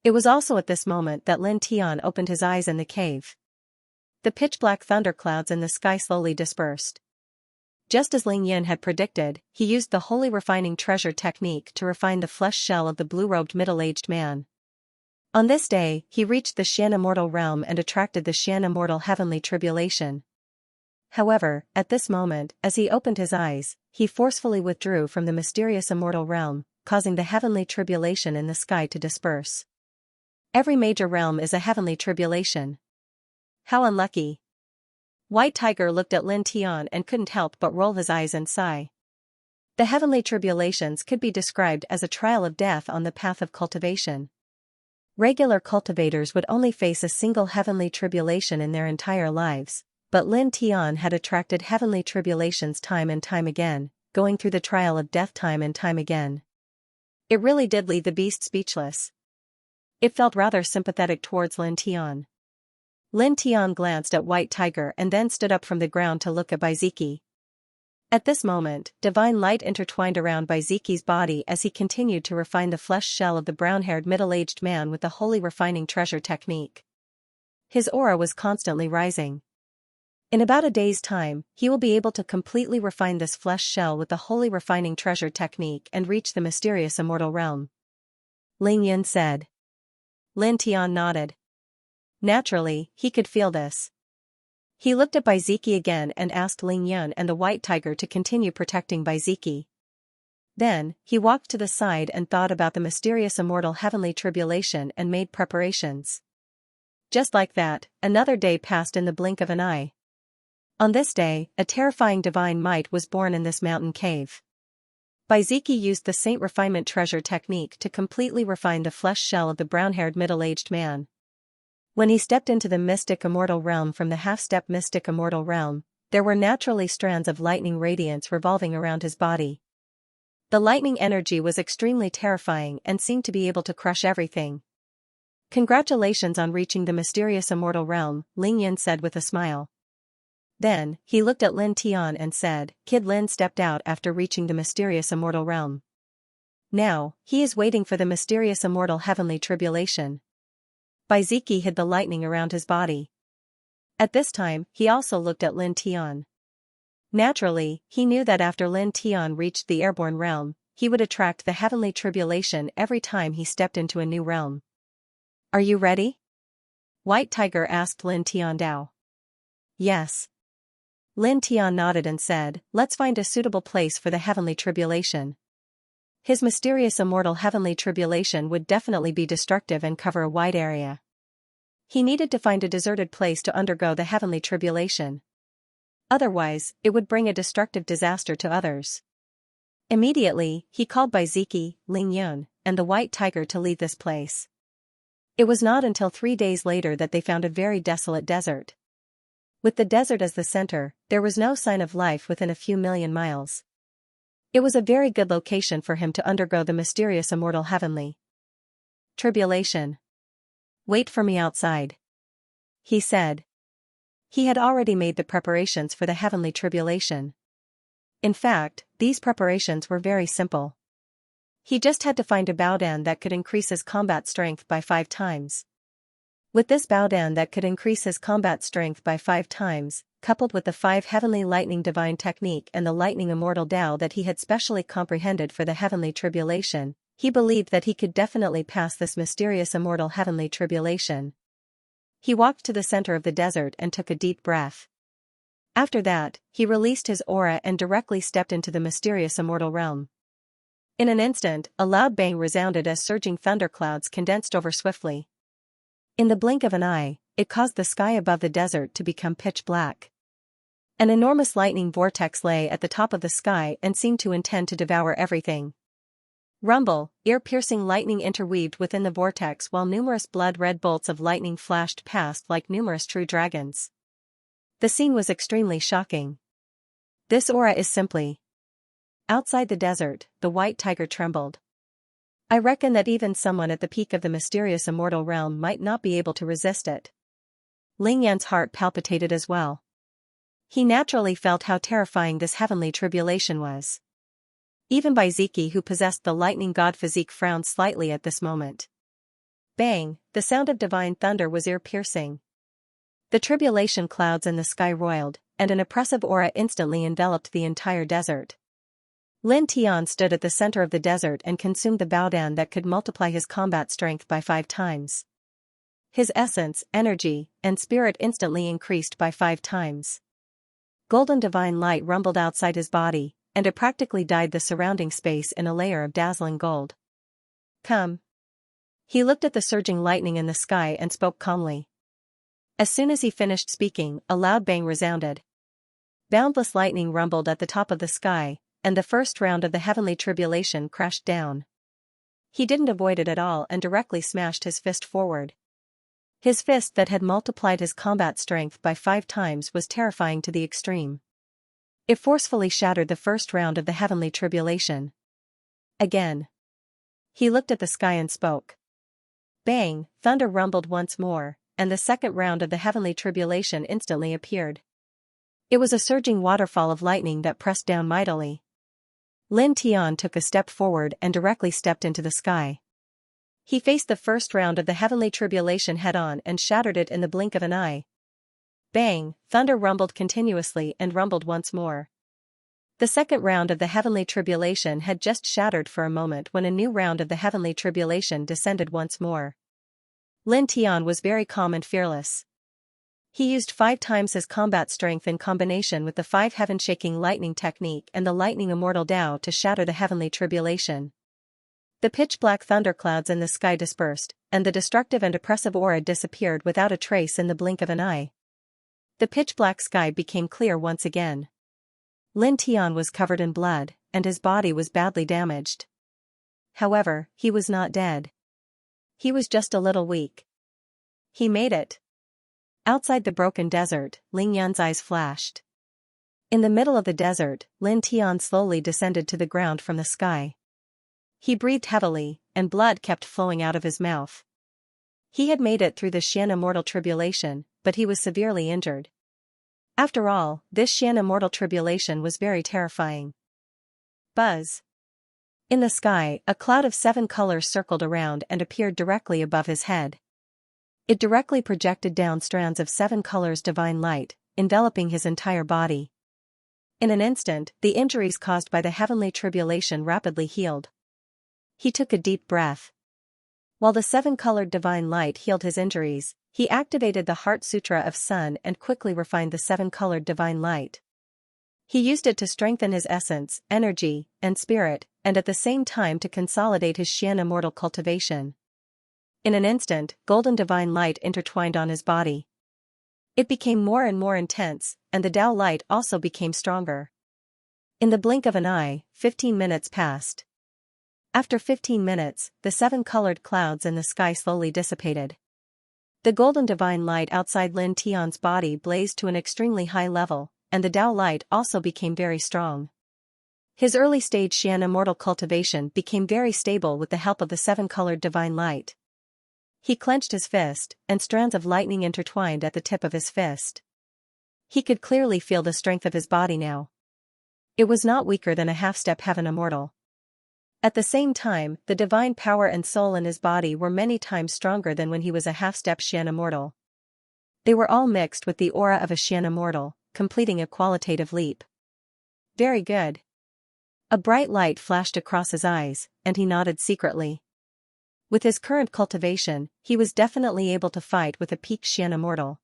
It was also at this moment that Lin Tian opened his eyes in the cave. The pitch-black thunderclouds in the sky slowly dispersed. Just as Ling Yun had predicted, he used the Holy Refining Treasure technique to refine the flesh shell of the blue-robed middle-aged man. On this day, he reached the Xian immortal realm and attracted the Xian immortal heavenly tribulation. However, at this moment, as he opened his eyes, he forcefully withdrew from the mysterious immortal realm, causing the heavenly tribulation in the sky to disperse. Every major realm is a heavenly tribulation. How unlucky. White Tiger looked at Lin Tian and couldn't help but roll his eyes and sigh. The heavenly tribulations could be described as a trial of death on the path of cultivation. Regular cultivators would only face a single heavenly tribulation in their entire lives, but Lin Tian had attracted heavenly tribulations time and time again, going through the trial of death time and time again. It really did leave the beast speechless. It felt rather sympathetic towards Lin Tian. Lin Tian glanced at White Tiger and then stood up from the ground to look at Baiziki. At this moment, divine light intertwined around Baiziki's body as he continued to refine the flesh shell of the brown-haired middle-aged man with the Holy Refining Treasure technique. His aura was constantly rising. In about a day's time, he will be able to completely refine this flesh shell with the Holy Refining Treasure technique and reach the mysterious immortal realm. Ling Yun said. Lin Tian nodded. Naturally, he could feel this. He looked at Baiziki again and asked Ling Yun and the white tiger to continue protecting Baiziki. Then, he walked to the side and thought about the mysterious immortal heavenly tribulation and made preparations. Just like that, another day passed in the blink of an eye. On this day, a terrifying divine might was born in this mountain cave. Baiziki used the Saint Refinement Treasure technique to completely refine the flesh shell of the brown-haired middle-aged man. When he stepped into the mystic immortal realm from the half-step mystic immortal realm, there were naturally strands of lightning radiance revolving around his body. The lightning energy was extremely terrifying and seemed to be able to crush everything. Congratulations on reaching the mysterious immortal realm, Ling Yun said with a smile. Then, he looked at Lin Tian and said, Kid Lin stepped out after reaching the mysterious immortal realm. Now, he is waiting for the mysterious immortal heavenly tribulation. Baiziki hid the lightning around his body. At this time, he also looked at Lin Tian. Naturally, he knew that after Lin Tian reached the airborne realm, he would attract the heavenly tribulation every time he stepped into a new realm. Are you ready? White Tiger asked Lin Tian Dao. Yes. Lin Tian nodded and said, let's find a suitable place for the heavenly tribulation. His mysterious immortal heavenly tribulation would definitely be destructive and cover a wide area. He needed to find a deserted place to undergo the heavenly tribulation. Otherwise, it would bring a destructive disaster to others. Immediately, he called by Ziki, Ling Yun, and the white tiger to leave this place. It was not until 3 days later that they found a very desolate desert. With the desert as the center, there was no sign of life within a few million miles. It was a very good location for him to undergo the mysterious immortal heavenly tribulation. "Wait for me outside," he said. He had already made the preparations for the heavenly tribulation. In fact, these preparations were very simple. He just had to find a Baodan that could increase his combat strength by 5 times. With this Baodan that could increase his combat strength by 5 times, coupled with the 5 heavenly lightning divine technique and the lightning immortal Tao that he had specially comprehended for the heavenly tribulation, he believed that he could definitely pass this mysterious immortal heavenly tribulation. He walked to the center of the desert and took a deep breath. After that, he released his aura and directly stepped into the mysterious immortal realm. In an instant, a loud bang resounded as surging thunderclouds condensed over swiftly. In the blink of an eye, it caused the sky above the desert to become pitch black. An enormous lightning vortex lay at the top of the sky and seemed to intend to devour everything. Rumble, ear-piercing lightning interweaved within the vortex while numerous blood-red bolts of lightning flashed past like numerous true dragons. The scene was extremely shocking. This aura is simply... Outside the desert, the white tiger trembled. "I reckon that even someone at the peak of the mysterious immortal realm might not be able to resist it." Ling Yan's heart palpitated as well. He naturally felt how terrifying this heavenly tribulation was. Even Bai Ziki, who possessed the lightning god physique, frowned slightly at this moment. Bang, the sound of divine thunder was ear-piercing. The tribulation clouds in the sky roiled, and an oppressive aura instantly enveloped the entire desert. Lin Tian stood at the center of the desert and consumed the Baodan that could multiply his combat strength by 5 times. His essence, energy, and spirit instantly increased by 5 times. Golden divine light rumbled outside his body, and it practically dyed the surrounding space in a layer of dazzling gold. "Come." He looked at the surging lightning in the sky and spoke calmly. As soon as he finished speaking, a loud bang resounded. Boundless lightning rumbled at the top of the sky, and the first round of the heavenly tribulation crashed down. He didn't avoid it at all and directly smashed his fist forward. His fist that had multiplied his combat strength by 5 times was terrifying to the extreme. It forcefully shattered the first round of the heavenly tribulation. Again. He looked at the sky and spoke. Bang, thunder rumbled once more, and the second round of the heavenly tribulation instantly appeared. It was a surging waterfall of lightning that pressed down mightily. Lin Tian took a step forward and directly stepped into the sky. He faced the first round of the heavenly tribulation head-on and shattered it in the blink of an eye. Bang, thunder rumbled continuously and rumbled once more. The second round of the heavenly tribulation had just shattered for a moment when a new round of the heavenly tribulation descended once more. Lin Tian was very calm and fearless. He used 5 times his combat strength in combination with the 5 heaven-shaking lightning technique and the lightning immortal Tao to shatter the heavenly tribulation. The pitch-black thunderclouds in the sky dispersed, and the destructive and oppressive aura disappeared without a trace in the blink of an eye. The pitch-black sky became clear once again. Lin Tian was covered in blood, and his body was badly damaged. However, he was not dead. He was just a little weak. He made it. Outside the broken desert, Ling Yan's eyes flashed. In the middle of the desert, Lin Tian slowly descended to the ground from the sky. He breathed heavily, and blood kept flowing out of his mouth. He had made it through the Xian immortal tribulation, but he was severely injured. After all, this Xian immortal tribulation was very terrifying. Buzz. In the sky, a cloud of 7 colors circled around and appeared directly above his head. It directly projected down strands of 7 colors divine light, enveloping his entire body. In an instant, the injuries caused by the heavenly tribulation rapidly healed. He took a deep breath. While the 7-colored divine light healed his injuries, he activated the Heart Sutra of Sun and quickly refined the 7-colored divine light. He used it to strengthen his essence, energy, and spirit, and at the same time to consolidate his Xian immortal cultivation. In an instant, golden divine light intertwined on his body. It became more and more intense, and the Tao light also became stronger. In the blink of an eye, 15 minutes passed. After 15 minutes, the 7-colored clouds in the sky slowly dissipated. The golden divine light outside Lin Tian's body blazed to an extremely high level, and the Tao light also became very strong. His early-stage Xian immortal cultivation became very stable with the help of the 7-colored divine light. He clenched his fist, and strands of lightning intertwined at the tip of his fist. He could clearly feel the strength of his body now. It was not weaker than a half-step heaven immortal. At the same time, the divine power and soul in his body were many times stronger than when he was a half-step Xian immortal. They were all mixed with the aura of a Xian immortal, completing a qualitative leap. Very good. A bright light flashed across his eyes, and he nodded secretly. With his current cultivation, he was definitely able to fight with a peak Xian immortal.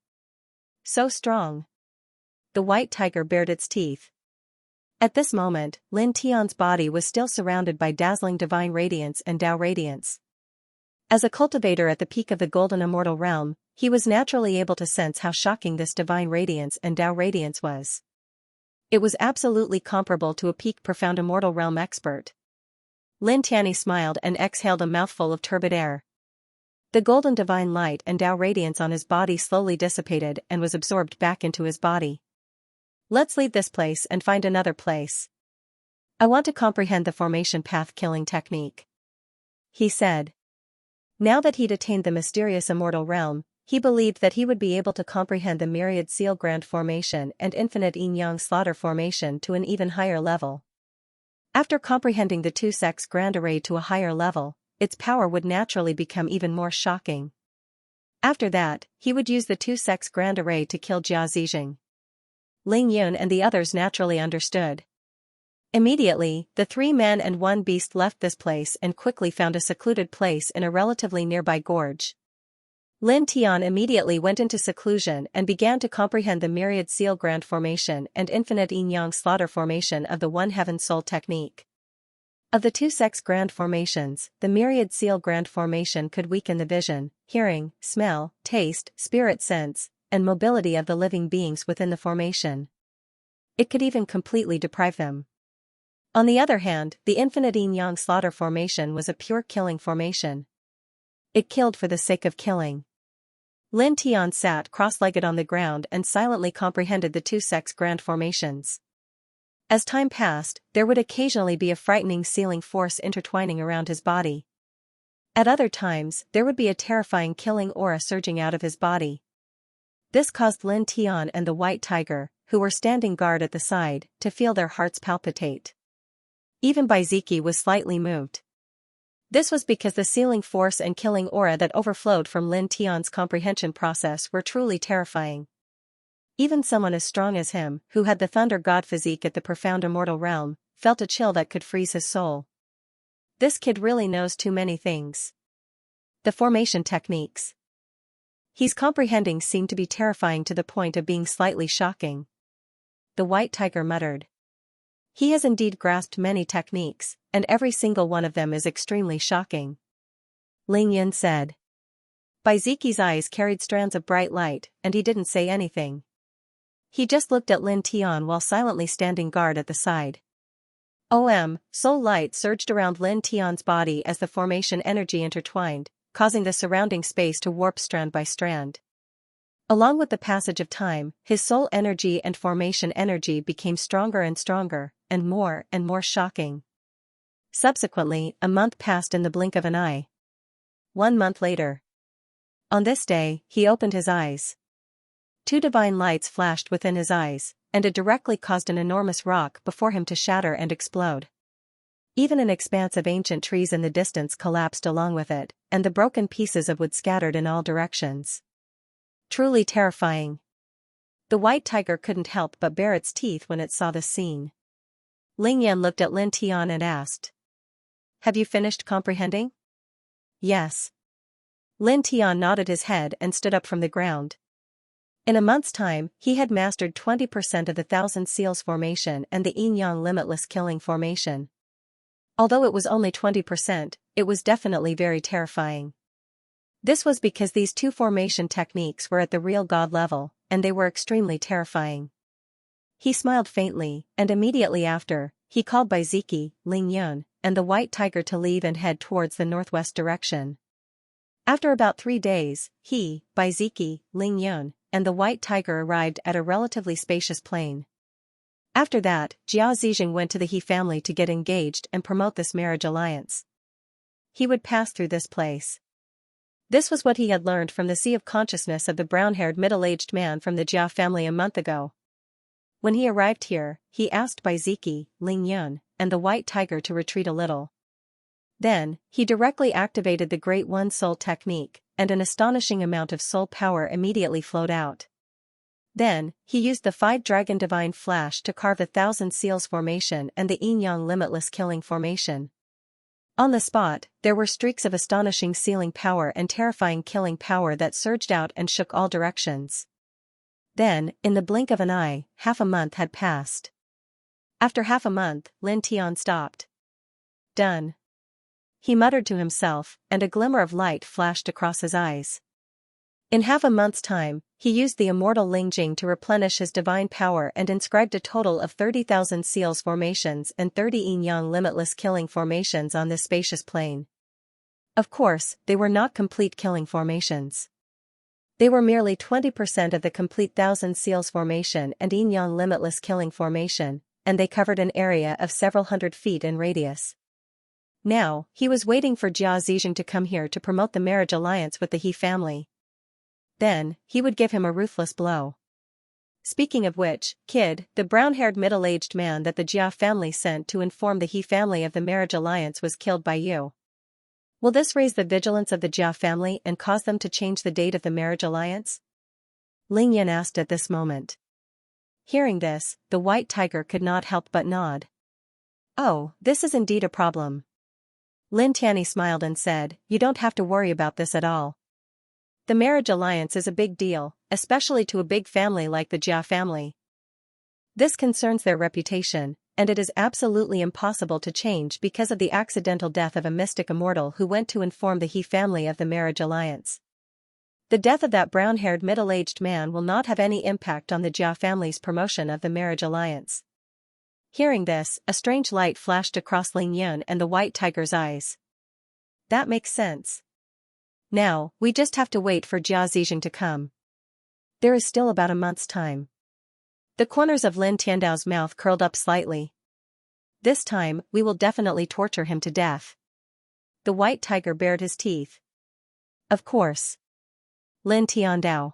So strong. The white tiger bared its teeth. At this moment, Lin Tian's body was still surrounded by dazzling divine radiance and Tao radiance. As a cultivator at the peak of the golden immortal realm, he was naturally able to sense how shocking this divine radiance and Tao radiance was. It was absolutely comparable to a peak profound immortal realm expert. Lin Tianyi smiled and exhaled a mouthful of turbid air. The golden divine light and Tao radiance on his body slowly dissipated and was absorbed back into his body. Let's leave this place and find another place. I want to comprehend the formation path killing technique, he said. Now that he'd attained the mysterious immortal realm, he believed that he would be able to comprehend the myriad seal grand formation and infinite yin-yang slaughter formation to an even higher level. After comprehending the two-sex grand array to a higher level, its power would naturally become even more shocking. After that, he would use the two-sex grand array to kill Jia Zijing. Ling Yun and the others naturally understood. Immediately, the 3 men and 1 beast left this place and quickly found a secluded place in a relatively nearby gorge. Lin Tian immediately went into seclusion and began to comprehend the myriad seal grand formation and infinite yin-yang slaughter formation of the one heaven soul technique. Of the two-sex grand formations, the myriad seal grand formation could weaken the vision, hearing, smell, taste, spirit sense, and mobility of the living beings within the formation. It could even completely deprive them. On the other hand, the infinite yin-yang slaughter formation was a pure killing formation. It killed for the sake of killing. Lin Tian sat cross-legged on the ground and silently comprehended the two-sex grand formations. As time passed, there would occasionally be a frightening sealing force intertwining around his body. At other times, there would be a terrifying killing aura surging out of his body. This caused Lin Tian and the white tiger, who were standing guard at the side, to feel their hearts palpitate. Even Baiziki was slightly moved. This was because the sealing force and killing aura that overflowed from Lin Tian's comprehension process were truly terrifying. Even someone as strong as him, who had the thunder god physique at the profound immortal realm, felt a chill that could freeze his soul. This kid really knows too many things. The formation techniques he's comprehending seem to be terrifying to the point of being slightly shocking. The white tiger muttered. He has indeed grasped many techniques, and every single one of them is extremely shocking. Ling Yun said. Baiziki's eyes carried strands of bright light, and he didn't say anything. He just looked at Lin Tian while silently standing guard at the side. Soul light surged around Lin Tian's body as the formation energy intertwined, causing the surrounding space to warp strand by strand. Along with the passage of time, his soul energy and formation energy became stronger and stronger, and more shocking. Subsequently, a month passed in the blink of an eye. 1 month later. On this day, he opened his eyes. 2 divine lights flashed within his eyes, and it directly caused an enormous rock before him to shatter and explode. Even an expanse of ancient trees in the distance collapsed along with it, and the broken pieces of wood scattered in all directions. Truly terrifying. The white tiger couldn't help but bare its teeth when it saw this scene. Ling Yan looked at Lin Tian and asked. Have you finished comprehending? Yes. Lin Tian nodded his head and stood up from the ground. In a month's time, he had mastered 20% of the Thousand Seals formation and the yin-yang limitless killing formation. Although it was only 20%, it was definitely very terrifying. This was because these 2 formation techniques were at the real god level, and they were extremely terrifying. He smiled faintly, and immediately after, he called Baiziki, Ling Yun, and the white tiger to leave and head towards the northwest direction. After about 3 days, he, Baiziki, Ling Yun, and the white tiger arrived at a relatively spacious plain. After that, Jia Zijing went to the He family to get engaged and promote this marriage alliance. He would pass through this place. This was what he had learned from the sea of consciousness of the brown-haired middle-aged man from the Jia family a month ago. When he arrived here, he asked Baiziki, Ling Yun, and the white tiger to retreat a little. Then, he directly activated the Great One Soul technique, and an astonishing amount of soul power immediately flowed out. Then, he used the 5-dragon divine flash to carve the 1,000 seals formation and the yin-yang limitless killing formation. On the spot, there were streaks of astonishing sealing power and terrifying killing power that surged out and shook all directions. Then, in the blink of an eye, half a month had passed. After half a month, Lin Tian stopped. Done. He muttered to himself, and a glimmer of light flashed across his eyes. In half a month's time, he used the immortal Ling Jing to replenish his divine power and inscribed a total of 30,000 seals formations and 30 yin-yang limitless killing formations on this spacious plain. Of course, they were not complete killing formations. They were merely 20% of the complete 1,000 seals formation and yin-yang limitless killing formation, and they covered an area of several hundred feet in radius. Now, he was waiting for Jia Zijing to come here to promote the marriage alliance with the He family. Then, he would give him a ruthless blow. Speaking of which, Kid, the brown-haired middle-aged man that the Jia family sent to inform the He family of the marriage alliance was killed by you. Will this raise the vigilance of the Jia family and cause them to change the date of the marriage alliance? Ling Yan asked at this moment. Hearing this, the white tiger could not help but nod. Oh, this is indeed a problem. Lin Tianyi smiled and said, you don't have to worry about this at all. The marriage alliance is a big deal, especially to a big family like the Jia family. This concerns their reputation, and it is absolutely impossible to change because of the accidental death of a mystic immortal who went to inform the He family of the marriage alliance. The death of that brown-haired middle-aged man will not have any impact on the Jia family's promotion of the marriage alliance. Hearing this, a strange light flashed across Ling Yun and the white tiger's eyes. That makes sense. Now, we just have to wait for Jia Zijing to come. There is still about a month's time. The corners of Lin Tiandao's mouth curled up slightly. This time, we will definitely torture him to death. The white tiger bared his teeth. Of course. Lin Tiandao.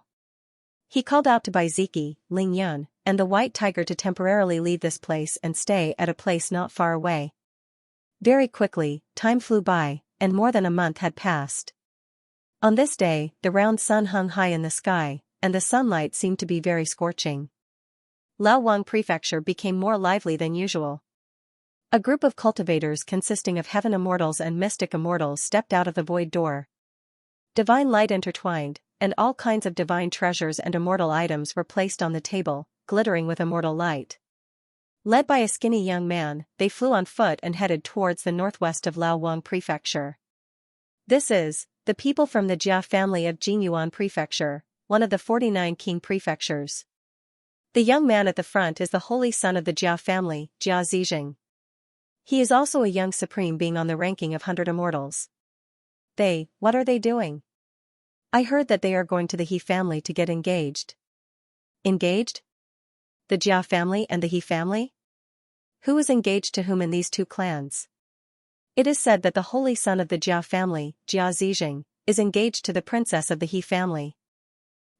He called out to Baiziki, Ling Yun, and the white tiger to temporarily leave this place and stay at a place not far away. Very quickly, time flew by, and more than a month had passed. On this day, the round sun hung high in the sky, and the sunlight seemed to be very scorching. Laowang Prefecture became more lively than usual. A group of cultivators consisting of heaven immortals and mystic immortals stepped out of the void door. Divine light intertwined, and all kinds of divine treasures and immortal items were placed on the table, glittering with immortal light. Led by a skinny young man, they flew on foot and headed towards the northwest of Laowang Prefecture. This is the people from the Jia family of Jinyuan Prefecture, one of the 49 king prefectures. The young man at the front is the holy son of the Jia family, Jia Zijing. He is also a young supreme being on the ranking of 100 immortals. What are they doing? I heard that they are going to the He family to get engaged. Engaged? The Jia family and the He family? Who is engaged to whom in these two clans? It is said that the holy son of the Jia family, Jia Zijing, is engaged to the princess of the He family.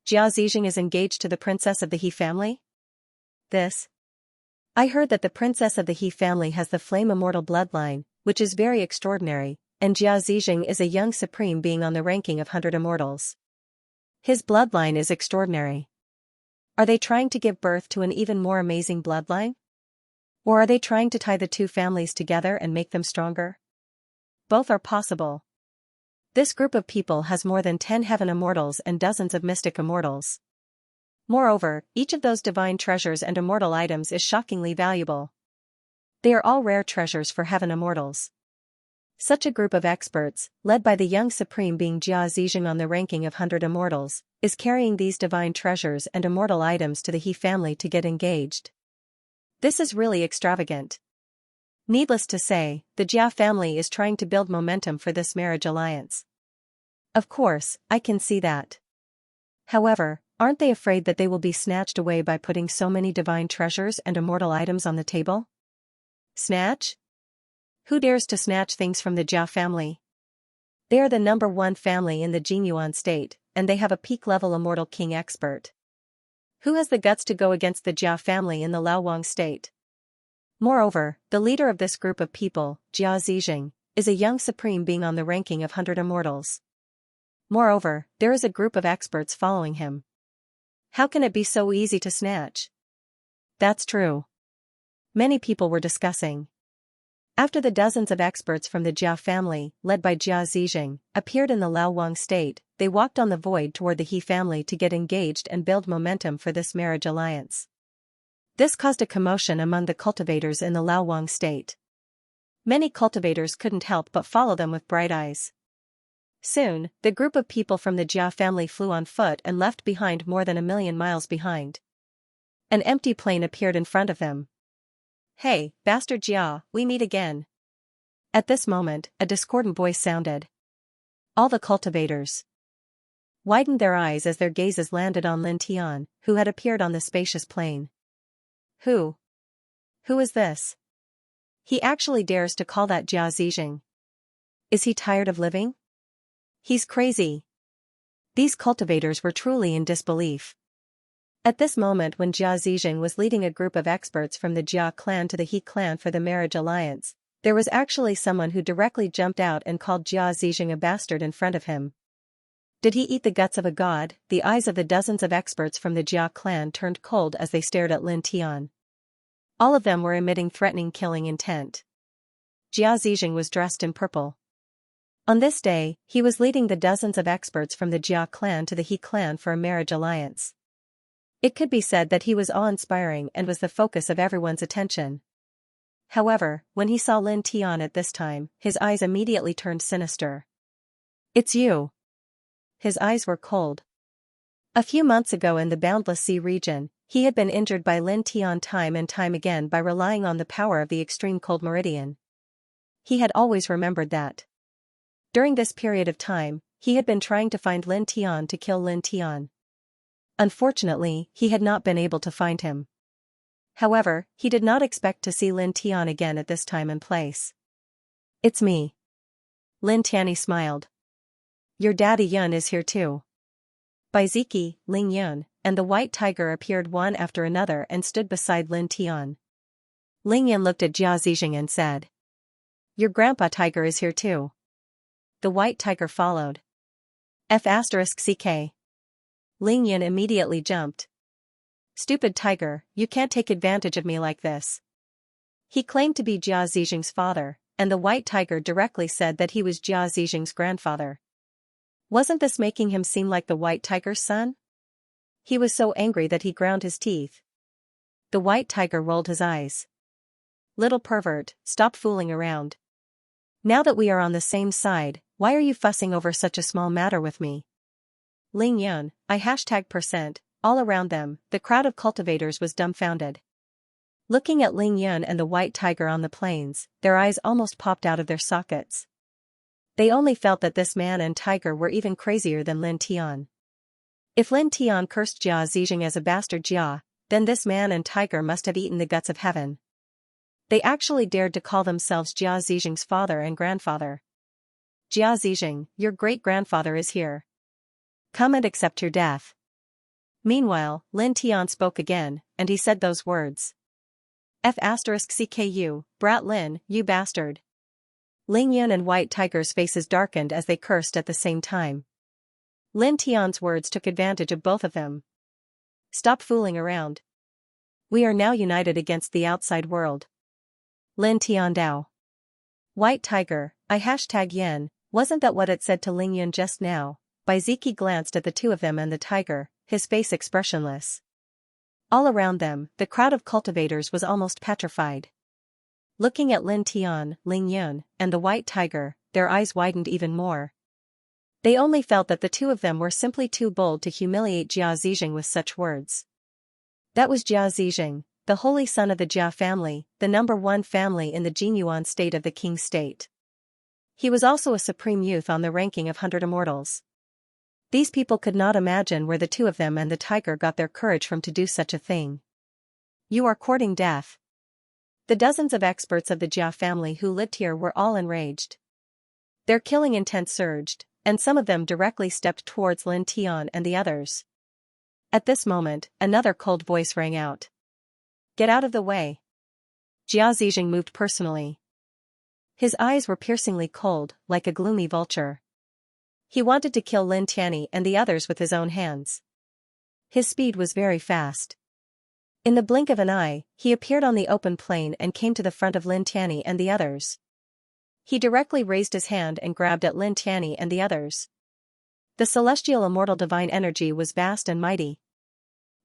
Jia Zijing is engaged to the princess of the He family? I heard that the princess of the He family has the flame immortal bloodline, which is very extraordinary, and Jia Zijing is a young supreme being on the ranking of 100 immortals. His bloodline is extraordinary. Are they trying to give birth to an even more amazing bloodline? Or are they trying to tie the two families together and make them stronger? Both are possible. This group of people has more than 10 heaven immortals and dozens of mystic immortals. Moreover, each of those divine treasures and immortal items is shockingly valuable. They are all rare treasures for heaven immortals. Such a group of experts, led by the young supreme being Jia Zijing on the ranking of 100 immortals, is carrying these divine treasures and immortal items to the He family to get engaged. This is really extravagant. Needless to say, the Jia family is trying to build momentum for this marriage alliance. Of course, I can see that. However, aren't they afraid that they will be snatched away by putting so many divine treasures and immortal items on the table? Snatch? Who dares to snatch things from the Jia family? They are the #1 family in the Jinyuan state, and they have a peak-level immortal king expert. Who has the guts to go against the Jia family in the Laowang state? Moreover, the leader of this group of people, Jia Zixing, is a young supreme being on the ranking of 100 immortals. Moreover, there is a group of experts following him. How can it be so easy to snatch? That's true. Many people were discussing. After the dozens of experts from the Jia family, led by Jia Zixing, appeared in the Laowang state, they walked on the void toward the He family to get engaged and build momentum for this marriage alliance. This caused a commotion among the cultivators in the Laowang state. Many cultivators couldn't help but follow them with bright eyes. Soon, the group of people from the Jia family flew on foot and left behind more than 1,000,000 miles behind. An empty plane appeared in front of them. Hey, bastard Jia, we meet again. At this moment, a discordant voice sounded. All the cultivators widened their eyes as their gazes landed on Lin Tian, who had appeared on the spacious plane. Who is this? He actually dares to call that Jia Zixing. Is he tired of living? He's crazy. These cultivators were truly in disbelief. At this moment when Jia Zixing was leading a group of experts from the Jia clan to the He clan for the marriage alliance, there was actually someone who directly jumped out and called Jia Zixing a bastard in front of him. Did he eat the guts of a god? The eyes of the dozens of experts from the Jia clan turned cold as they stared at Lin Tian. All of them were emitting threatening killing intent. Jia Zixing was dressed in purple. On this day, he was leading the dozens of experts from the Jia clan to the He clan for a marriage alliance. It could be said that he was awe-inspiring and was the focus of everyone's attention. However, when he saw Lin Tian at this time, his eyes immediately turned sinister. It's you. His eyes were cold. A few months ago in the Boundless Sea region, he had been injured by Lin Tian time and time again by relying on the power of the extreme cold meridian. He had always remembered that. During this period of time, he had been trying to find Lin Tian to kill Lin Tian. Unfortunately, he had not been able to find him. However, he did not expect to see Lin Tian again at this time and place. It's me. Lin Tianyi smiled. Your daddy Yun is here too. Baiziki, Ling Yun, and the white tiger appeared one after another and stood beside Lin Tian. Ling Yun looked at Jia Zixing and said, Your grandpa tiger is here too. The white tiger followed. F***ck. Ling Yun immediately jumped. Stupid tiger, you can't take advantage of me like this. He claimed to be Jia Zixing's father, and the white tiger directly said that he was Jia Zixing's grandfather. Wasn't this making him seem like the white tiger's son? He was so angry that he ground his teeth. The white tiger rolled his eyes. Little pervert, stop fooling around. Now that we are on the same side, why are you fussing over such a small matter with me? Ling Yun, %, all around them, the crowd of cultivators was dumbfounded. Looking at Ling Yun and the white tiger on the plains, their eyes almost popped out of their sockets. They only felt that this man and tiger were even crazier than Lin Tian. If Lin Tian cursed Jia Zixing as a bastard Jia, then this man and tiger must have eaten the guts of heaven. They actually dared to call themselves Jia Zixing's father and grandfather. Jia Zixing, your great-grandfather is here. Come and accept your death. Meanwhile, Lin Tian spoke again, and he said those words. F***cku, brat Lin, you bastard. Ling Yun and White Tiger's faces darkened as they cursed at the same time. Lin Tian's words took advantage of both of them. Stop fooling around. We are now united against the outside world. Lin Tian Dao. White Tiger, #yen, wasn't that what it said to Ling Yun just now? Baiziki glanced at the two of them and the tiger, his face expressionless. All around them, the crowd of cultivators was almost petrified. Looking at Lin Tian, Ling Yun, and the white tiger, their eyes widened even more. They only felt that the two of them were simply too bold to humiliate Jia Zixing with such words. That was Jia Zixing, the holy son of the Jia family, the number one family in the Jinyuan state of the King state. He was also a supreme youth on the ranking of 100 immortals. These people could not imagine where the two of them and the tiger got their courage from to do such a thing. You are courting death. The dozens of experts of the Jia family who lived here were all enraged. Their killing intent surged, and some of them directly stepped towards Lin Tian and the others. At this moment, another cold voice rang out. Get out of the way. Jia Zijing moved personally. His eyes were piercingly cold, like a gloomy vulture. He wanted to kill Lin Tianyi and the others with his own hands. His speed was very fast. In the blink of an eye, he appeared on the open plain and came to the front of Lin Tianyi and the others. He directly raised his hand and grabbed at Lin Tianyi and the others. The celestial immortal divine energy was vast and mighty.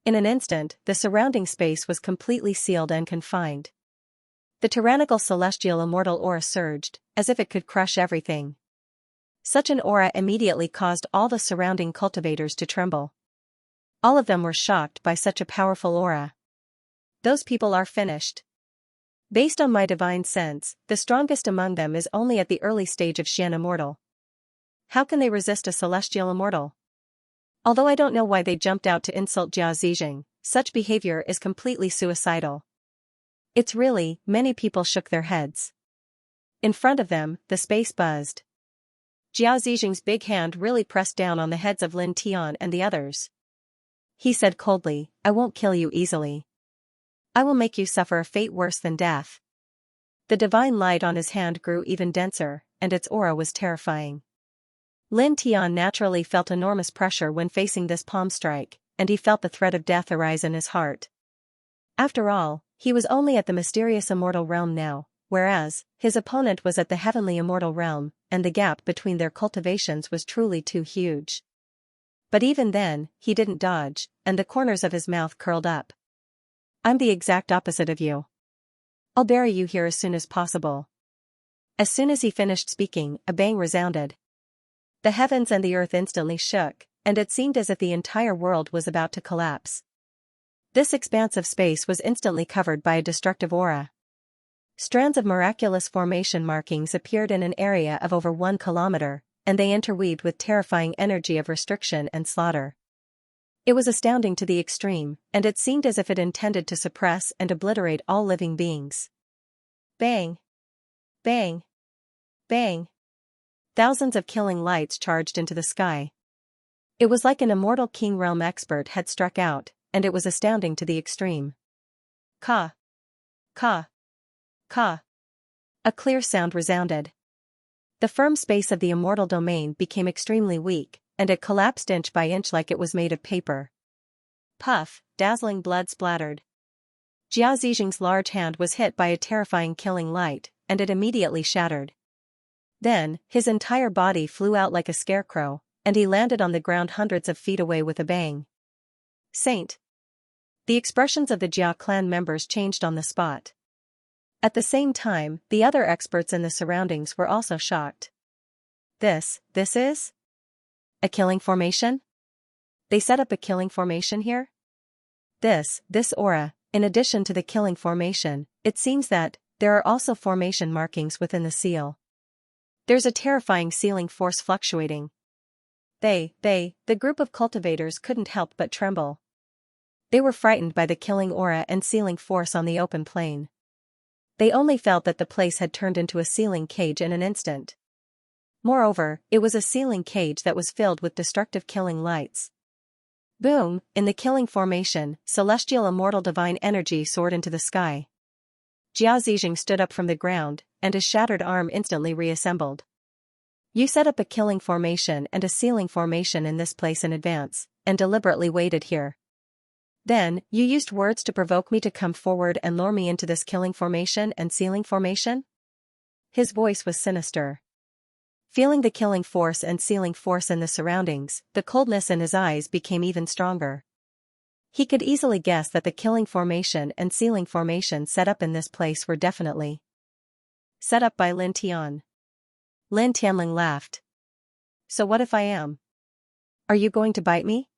In an instant, the surrounding space was completely sealed and confined. The tyrannical celestial immortal aura surged, as if it could crush everything. Such an aura immediately caused all the surrounding cultivators to tremble. All of them were shocked by such a powerful aura. Those people are finished. Based on my divine sense, the strongest among them is only at the early stage of Xian immortal. How can they resist a celestial immortal? Although I don't know why they jumped out to insult Jia Zijing, such behavior is completely suicidal. It's really, many people shook their heads. In front of them, the space buzzed. Jia Zijing's big hand really pressed down on the heads of Lin Tian and the others. He said coldly, I won't kill you easily. I will make you suffer a fate worse than death. The divine light on his hand grew even denser, and its aura was terrifying. Lin Tian naturally felt enormous pressure when facing this palm strike, and he felt the threat of death arise in his heart. After all, he was only at the mysterious immortal realm now, whereas, his opponent was at the heavenly immortal realm, and the gap between their cultivations was truly too huge. But even then, he didn't dodge, and the corners of his mouth curled up. I'm the exact opposite of you. I'll bury you here as soon as possible. As soon as he finished speaking, a bang resounded. The heavens and the earth instantly shook, and it seemed as if the entire world was about to collapse. This expanse of space was instantly covered by a destructive aura. Strands of miraculous formation markings appeared in an area of over 1 kilometer, and they interweaved with terrifying energy of restriction and slaughter. It was astounding to the extreme, and it seemed as if it intended to suppress and obliterate all living beings. Bang! Bang! Bang! Thousands of killing lights charged into the sky. It was like an immortal king realm expert had struck out, and it was astounding to the extreme. Ka! Ka! Ka! A clear sound resounded. The firm space of the immortal domain became extremely weak, and it collapsed inch by inch like it was made of paper. Puff, dazzling blood splattered. Jia Zijing's large hand was hit by a terrifying killing light, and it immediately shattered. Then, his entire body flew out like a scarecrow, and he landed on the ground hundreds of feet away with a bang. Saint! The expressions of the Jia clan members changed on the spot. At the same time, the other experts in the surroundings were also shocked. This is? A killing formation? They set up a killing formation here? This aura, in addition to the killing formation, it seems that there are also formation markings within the seal. There's a terrifying sealing force fluctuating. The group of cultivators couldn't help but tremble. They were frightened by the killing aura and sealing force on the open plain. They only felt that the place had turned into a sealing cage in an instant. Moreover, it was a sealing cage that was filled with destructive killing lights. Boom! In the killing formation, celestial immortal divine energy soared into the sky. Jia Zijing stood up from the ground, and his shattered arm instantly reassembled. You set up a killing formation and a sealing formation in this place in advance, and deliberately waited here. Then, you used words to provoke me to come forward and lure me into this killing formation and sealing formation? His voice was sinister. Feeling the killing force and sealing force in the surroundings, the coldness in his eyes became even stronger. He could easily guess that the killing formation and sealing formation set up in this place were definitely set up by Lin Tian. Lin Tianling laughed. So what if I am? Are you going to bite me?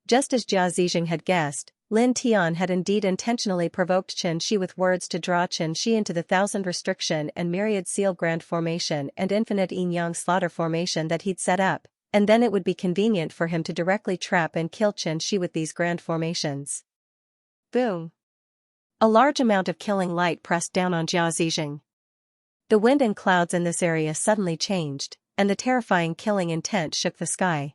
Just as Jia Zijing had guessed, Lin Tian had indeed intentionally provoked Xianxia with words to draw Xianxia into the Thousand Restriction and Myriad Seal Grand Formation and Infinite Yin-Yang Slaughter Formation that he'd set up, and then it would be convenient for him to directly trap and kill Xianxia with these grand formations. Boom! A large amount of killing light pressed down on Jia Zijing. The wind and clouds in this area suddenly changed, and the terrifying killing intent shook the sky.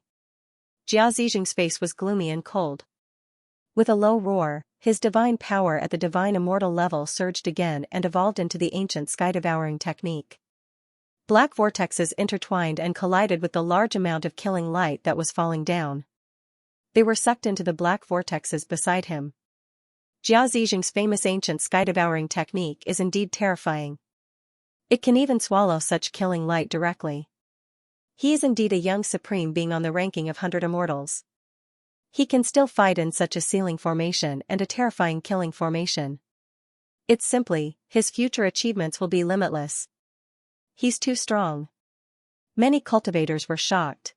Jia Zijing's face was gloomy and cold. With a low roar, his divine power at the divine immortal level surged again and evolved into the ancient sky-devouring technique. Black vortexes intertwined and collided with the large amount of killing light that was falling down. They were sucked into the black vortexes beside him. Jia Zijing's famous ancient sky-devouring technique is indeed terrifying. It can even swallow such killing light directly. He is indeed a young supreme being on the ranking of 100 immortals. He can still fight in such a sealing formation and a terrifying killing formation. It's simply, his future achievements will be limitless. He's too strong. Many cultivators were shocked.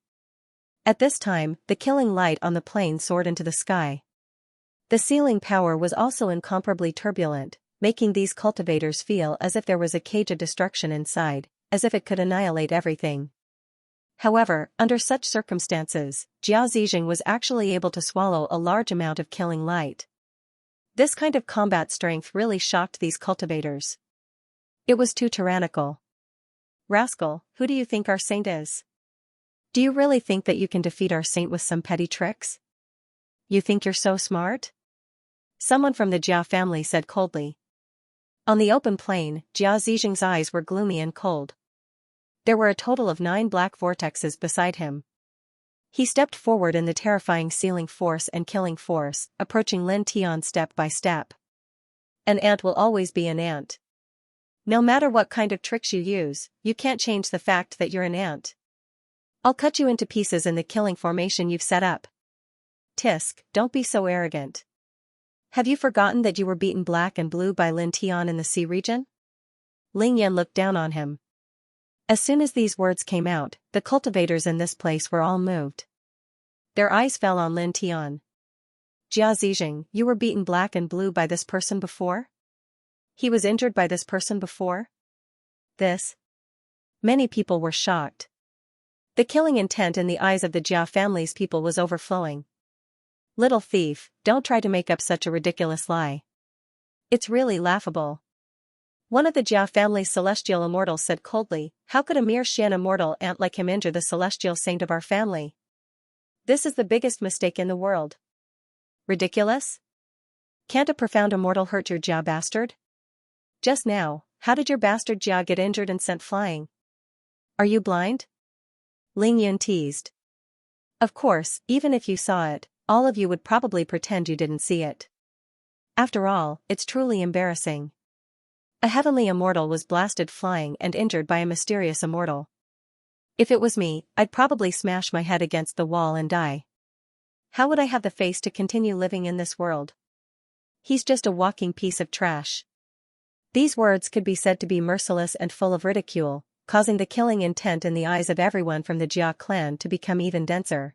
At this time, the killing light on the plane soared into the sky. The sealing power was also incomparably turbulent, making these cultivators feel as if there was a cage of destruction inside, as if it could annihilate everything. However, under such circumstances, Jia Zijing was actually able to swallow a large amount of killing light. This kind of combat strength really shocked these cultivators. It was too tyrannical. Rascal, who do you think our saint is? Do you really think that you can defeat our saint with some petty tricks? You think you're so smart? Someone from the Jia family said coldly. On the open plain, Jia Zijing's eyes were gloomy and cold. There were a total of 9 black vortexes beside him. He stepped forward in the terrifying sealing force and killing force, approaching Lin Tian step by step. An ant will always be an ant. No matter what kind of tricks you use, you can't change the fact that you're an ant. I'll cut you into pieces in the killing formation you've set up. Tisk, don't be so arrogant. Have you forgotten that you were beaten black and blue by Lin Tian in the sea region? Ling Yan looked down on him. As soon as these words came out, the cultivators in this place were all moved. Their eyes fell on Lin Tian. Jia Zijing, you were beaten black and blue by this person before? He was injured by this person before? This? Many people were shocked. The killing intent in the eyes of the Jia family's people was overflowing. Little thief, don't try to make up such a ridiculous lie. It's really laughable. One of the Jia family's celestial immortals said coldly, how could a mere Xian immortal ant like him injure the celestial saint of our family? This is the biggest mistake in the world. Ridiculous? Can't a profound immortal hurt your Jia bastard? Just now, how did your bastard Jia get injured and sent flying? Are you blind? Ling Yun teased. Of course, even if you saw it, all of you would probably pretend you didn't see it. After all, it's truly embarrassing. A heavenly immortal was blasted flying and injured by a mysterious immortal. If it was me, I'd probably smash my head against the wall and die. How would I have the face to continue living in this world? He's just a walking piece of trash. These words could be said to be merciless and full of ridicule, causing the killing intent in the eyes of everyone from the Jia clan to become even denser.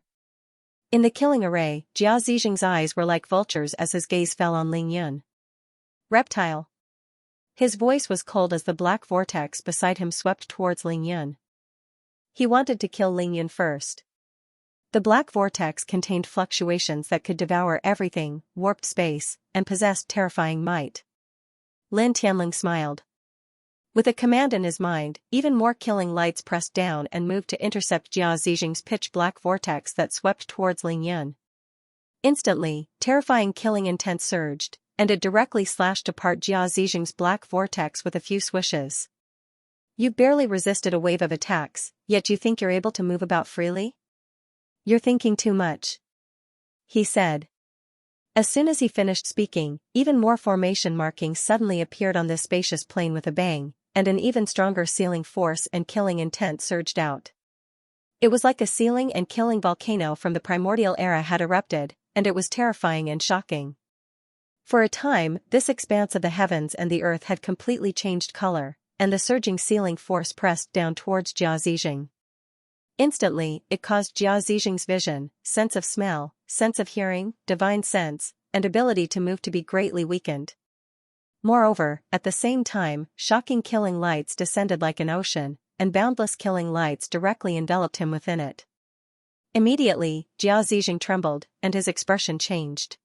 In the killing array, Jia Zijing's eyes were like vultures as his gaze fell on Ling Yun. Reptile. His voice was cold as the black vortex beside him swept towards Ling Yun. He wanted to kill Ling Yun first. The black vortex contained fluctuations that could devour everything, warped space, and possessed terrifying might. Lin Tianling smiled. With a command in his mind, even more killing lights pressed down and moved to intercept Jia Zijing's pitch-black vortex that swept towards Ling Yun. Instantly, terrifying killing intent surged, and it directly slashed apart Jia Zijing's black vortex with a few swishes. You barely resisted a wave of attacks, yet you think you're able to move about freely? You're thinking too much. He said. As soon as he finished speaking, even more formation markings suddenly appeared on this spacious plain with a bang, and an even stronger sealing force and killing intent surged out. It was like a sealing and killing volcano from the primordial era had erupted, and it was terrifying and shocking. For a time, this expanse of the heavens and the earth had completely changed color, and the surging sealing force pressed down towards Jia Zijing. Instantly, it caused Jia Zijing's vision, sense of smell, sense of hearing, divine sense, and ability to move to be greatly weakened. Moreover, at the same time, shocking killing lights descended like an ocean, and boundless killing lights directly enveloped him within it. Immediately, Jiao Zixing trembled, and his expression changed.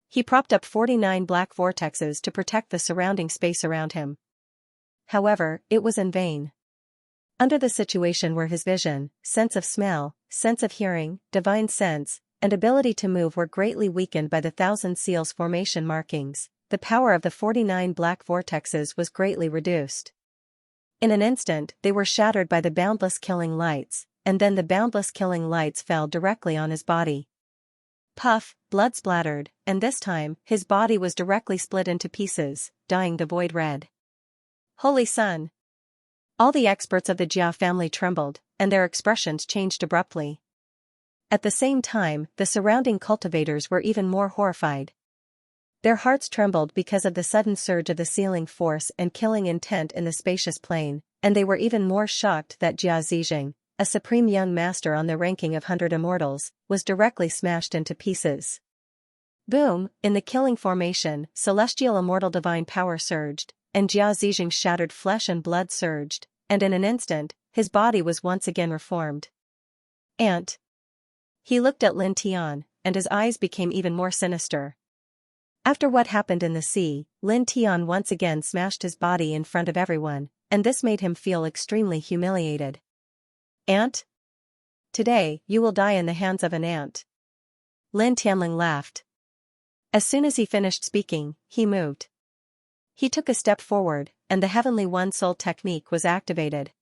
He propped up 49 black vortexes to protect the surrounding space around him. However, it was in vain. Under the situation where his vision, sense of smell, sense of hearing, divine sense, and ability to move were greatly weakened by the Thousand Seals formation markings, the power of the 49 black vortexes was greatly reduced. In an instant, they were shattered by the boundless killing lights, and then the boundless killing lights fell directly on his body. Puff, blood splattered, and this time, his body was directly split into pieces, dyeing the void red. Holy Sun! All the experts of the Jia family trembled, and their expressions changed abruptly. At the same time, the surrounding cultivators were even more horrified. Their hearts trembled because of the sudden surge of the sealing force and killing intent in the spacious plain, and they were even more shocked that Jia Zixing, a supreme young master on the ranking of 100 immortals, was directly smashed into pieces. Boom! In the killing formation, celestial immortal divine power surged, and Jia Zixing's shattered flesh and blood surged, and in an instant, his body was once again reformed. Ant. He looked at Lin Tian, and his eyes became even more sinister. After what happened in the sea, Lin Tian once again smashed his body in front of everyone, and this made him feel extremely humiliated. Ant? Today, you will die in the hands of an ant. Lin Tianling laughed. As soon as he finished speaking, he moved. He took a step forward, and the Heavenly One Soul technique was activated.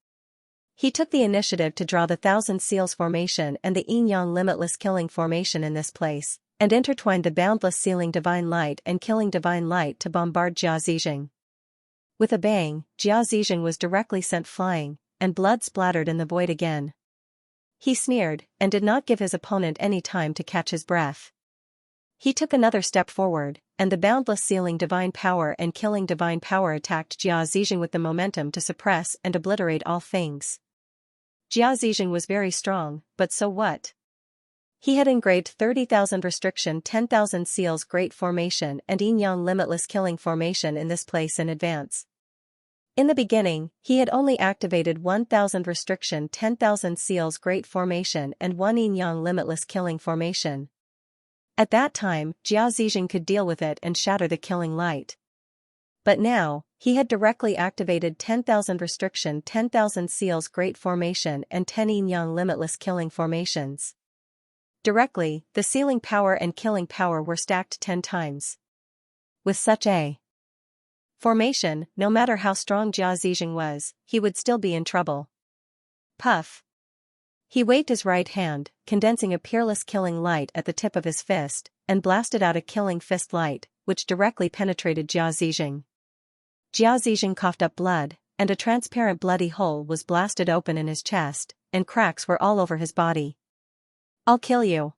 He took the initiative to draw the Thousand Seals formation and the Yin-Yang Limitless Killing formation in this place, and intertwined the boundless sealing divine light and killing divine light to bombard Jia Zixing. With a bang, Jia Zixing was directly sent flying, and blood splattered in the void again. He sneered, and did not give his opponent any time to catch his breath. He took another step forward, and the boundless sealing divine power and killing divine power attacked Jia Zixing with the momentum to suppress and obliterate all things. Jia Zixing was very strong, but so what? He had engraved 30,000 restriction 10,000 seals great formation and Yin-Yang limitless killing formation in this place in advance. In the beginning, he had only activated 1,000 restriction 10,000 seals great formation and 1 Yin-Yang limitless killing formation. At that time, Jia Zixing could deal with it and shatter the killing light. But now, he had directly activated 10,000 restriction 10,000 seals great formation and 10 Yin-Yang limitless killing formations. Directly, the sealing power and killing power were stacked 10 times. With such a formation, no matter how strong Jia Zixing was, he would still be in trouble. Puff! He waved his right hand, condensing a peerless killing light at the tip of his fist, and blasted out a killing fist light, which directly penetrated Jia Zixing. Jia Zixing coughed up blood, and a transparent bloody hole was blasted open in his chest, and cracks were all over his body. I'll kill you!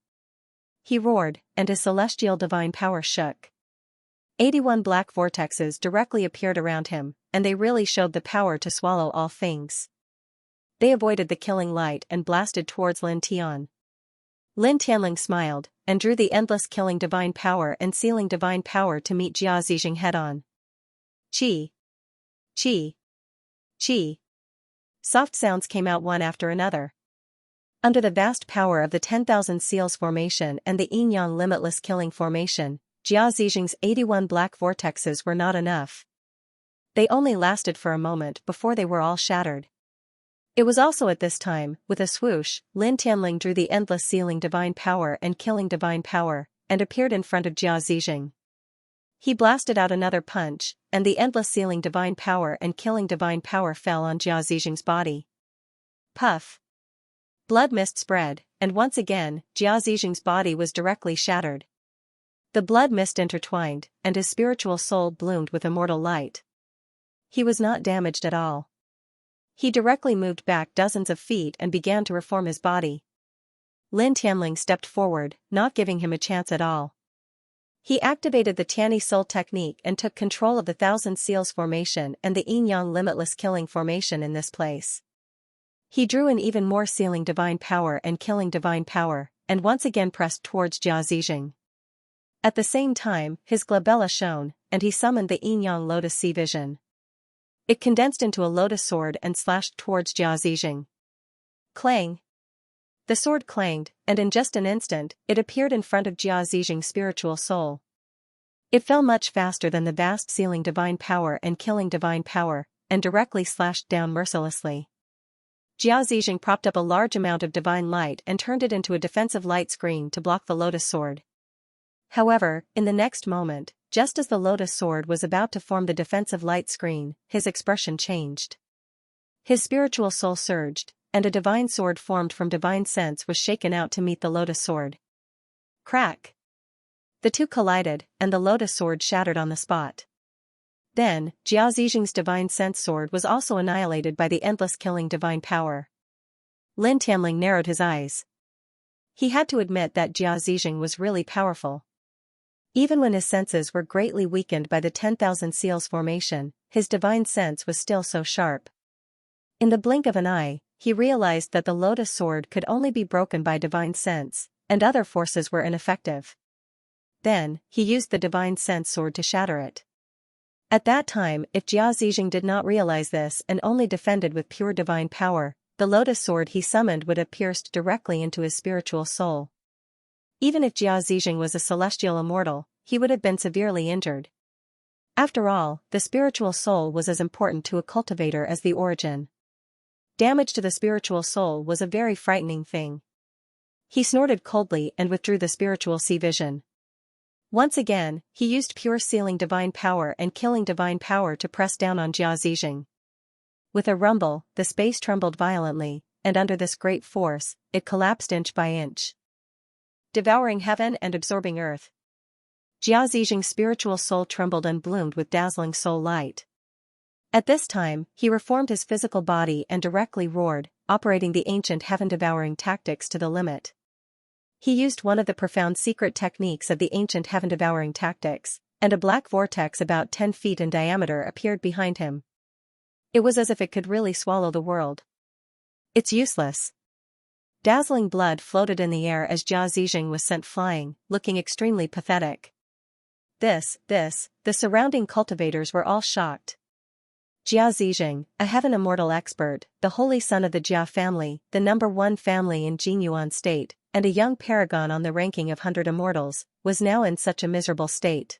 He roared, and his celestial divine power shook. 81 black vortexes directly appeared around him, and they really showed the power to swallow all things. They avoided the killing light and blasted towards Lin Tian. Lin Tianling smiled, and drew the endless killing divine power and sealing divine power to meet Jia Zixing head-on. Chi! Chi! Chi! Soft sounds came out one after another. Under the vast power of the 10,000 seals formation and the Yin-Yang limitless killing formation, Jia Zixing's 81 black vortexes were not enough. They only lasted for a moment before they were all shattered. It was also at this time, with a swoosh, Lin Tianling drew the endless sealing divine power and killing divine power, and appeared in front of Jia Zixing. He blasted out another punch, and the endless sealing divine power and killing divine power fell on Jia Zixing's body. Puff! Blood mist spread, and once again, Jia Zixing's body was directly shattered. The blood mist intertwined, and his spiritual soul bloomed with immortal light. He was not damaged at all. He directly moved back dozens of feet and began to reform his body. Lin Tianling stepped forward, not giving him a chance at all. He activated the Tianyi Soul technique and took control of the Thousand Seals formation and the Yin-Yang limitless killing formation in this place. He drew in even more sealing divine power and killing divine power, and once again pressed towards Jia Zixing. At the same time, his glabella shone, and he summoned the yin-yang lotus sea vision. It condensed into a lotus sword and slashed towards Jia Zizheng. Clang! The sword clanged, and in just an instant, it appeared in front of Jia Zizheng's spiritual soul. It fell much faster than the vast sealing divine power and killing divine power, and directly slashed down mercilessly. Jia Zizheng propped up a large amount of divine light and turned it into a defensive light screen to block the lotus sword. However, in the next moment, just as the lotus sword was about to form the defensive light screen, his expression changed. His spiritual soul surged, and a divine sword formed from divine sense was shaken out to meet the lotus sword. Crack! The two collided, and the lotus sword shattered on the spot. Then, Jia Zizheng's divine sense sword was also annihilated by the endless killing divine power. Lin Tianling narrowed his eyes. He had to admit that Jia Zizheng was really powerful. Even when his senses were greatly weakened by the 10,000 seals formation, his divine sense was still so sharp. In the blink of an eye, he realized that the lotus sword could only be broken by divine sense, and other forces were ineffective. Then, he used the divine sense sword to shatter it. At that time, if Jia Zizheng did not realize this and only defended with pure divine power, the lotus sword he summoned would have pierced directly into his spiritual soul. Even if Jia Zizheng was a celestial immortal, he would have been severely injured. After all, the spiritual soul was as important to a cultivator as the origin. Damage to the spiritual soul was a very frightening thing. He snorted coldly and withdrew the spiritual sea vision. Once again, he used pure sealing divine power and killing divine power to press down on Jia Zizheng. With a rumble, the space trembled violently, and under this great force, it collapsed inch by inch. Devouring heaven and absorbing earth. Jia Zizheng's spiritual soul trembled and bloomed with dazzling soul light. At this time, he reformed his physical body and directly roared, operating the ancient heaven-devouring tactics to the limit. He used one of the profound secret techniques of the ancient heaven-devouring tactics, and a black vortex about 10 feet in diameter appeared behind him. It was as if it could really swallow the world. It's useless. Dazzling blood floated in the air as Jia Zizheng was sent flying, looking extremely pathetic. The surrounding cultivators were all shocked. Jia Zizheng, a heaven immortal expert, the holy son of the Jia family, the #1 family in Jinyuan state, and a young paragon on the ranking of 100 immortals, was now in such a miserable state.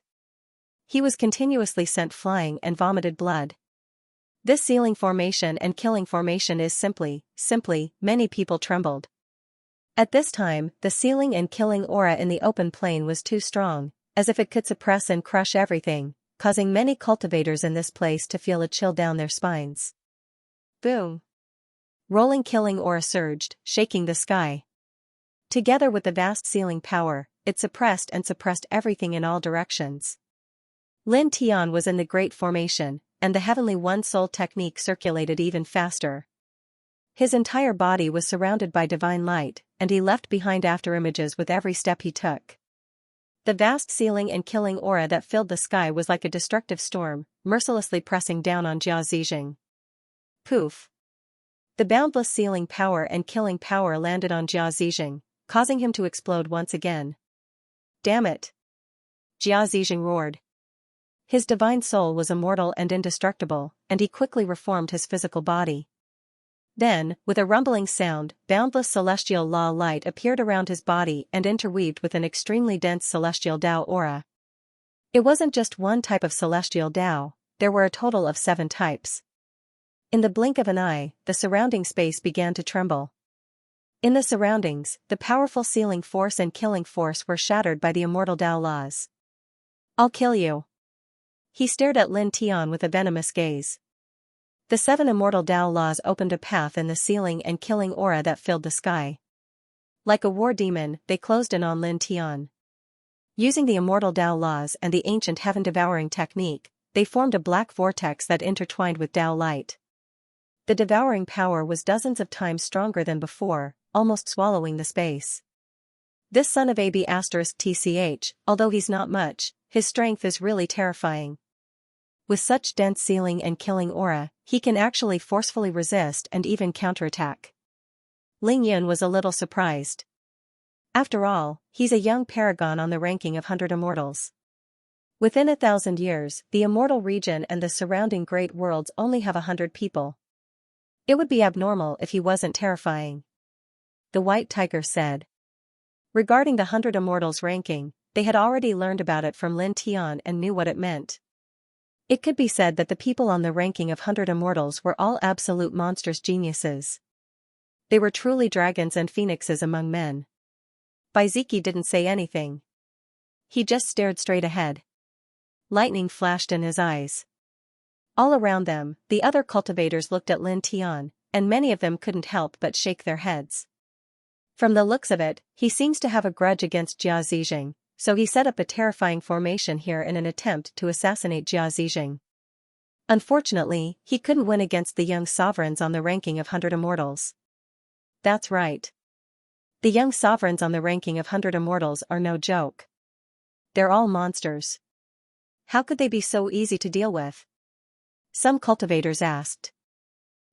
He was continuously sent flying and vomited blood. This sealing formation and killing formation is simply, many people trembled. At this time, the sealing and killing aura in the open plain was too strong, as if it could suppress and crush everything, causing many cultivators in this place to feel a chill down their spines. Boom! Rolling killing aura surged, shaking the sky. Together with the vast sealing power, it suppressed everything in all directions. Lin Tian was in the Great Formation, and the Heavenly One Soul technique circulated even faster. His entire body was surrounded by divine light, and he left behind afterimages with every step he took. The vast sealing and killing aura that filled the sky was like a destructive storm, mercilessly pressing down on Jia Zizheng. Poof! The boundless sealing power and killing power landed on Jia Zizheng, causing him to explode once again. Damn it! Jia Zizheng roared. His divine soul was immortal and indestructible, and he quickly reformed his physical body. Then, with a rumbling sound, boundless celestial law light appeared around his body and interweaved with an extremely dense celestial Tao aura. It wasn't just one type of celestial Tao, there were a total of 7 types. In the blink of an eye, the surrounding space began to tremble. In the surroundings, the powerful sealing force and killing force were shattered by the immortal Tao laws. I'll kill you. He stared at Lin Tian with a venomous gaze. The 7 immortal Tao laws opened a path in the sealing and killing aura that filled the sky. Like a war demon, they closed in on Lin Tian. Using the immortal Tao laws and the ancient heaven-devouring technique, they formed a black vortex that intertwined with Tao light. The devouring power was dozens of times stronger than before, almost swallowing the space. This son of AB** TCH, although he's not much, his strength is really terrifying. With such dense sealing and killing aura, he can actually forcefully resist and even counterattack. Ling Yun was a little surprised. After all, he's a young paragon on the ranking of 100 immortals. Within 1,000 years, the immortal region and the surrounding great worlds only have 100 people. It would be abnormal if he wasn't terrifying. The White Tiger said. Regarding the 100 immortals ranking, they had already learned about it from Lin Tian and knew what it meant. It could be said that the people on the ranking of 100 immortals were all absolute monstrous geniuses. They were truly dragons and phoenixes among men. Baiziki didn't say anything. He just stared straight ahead. Lightning flashed in his eyes. All around them, the other cultivators looked at Lin Tian, and many of them couldn't help but shake their heads. From the looks of it, he seems to have a grudge against Jia Zijing, so he set up a terrifying formation here in an attempt to assassinate Jia Zijing. Unfortunately, he couldn't win against the young sovereigns on the ranking of 100 immortals. That's right. The young sovereigns on the ranking of 100 immortals are no joke. They're all monsters. How could they be so easy to deal with? Some cultivators asked.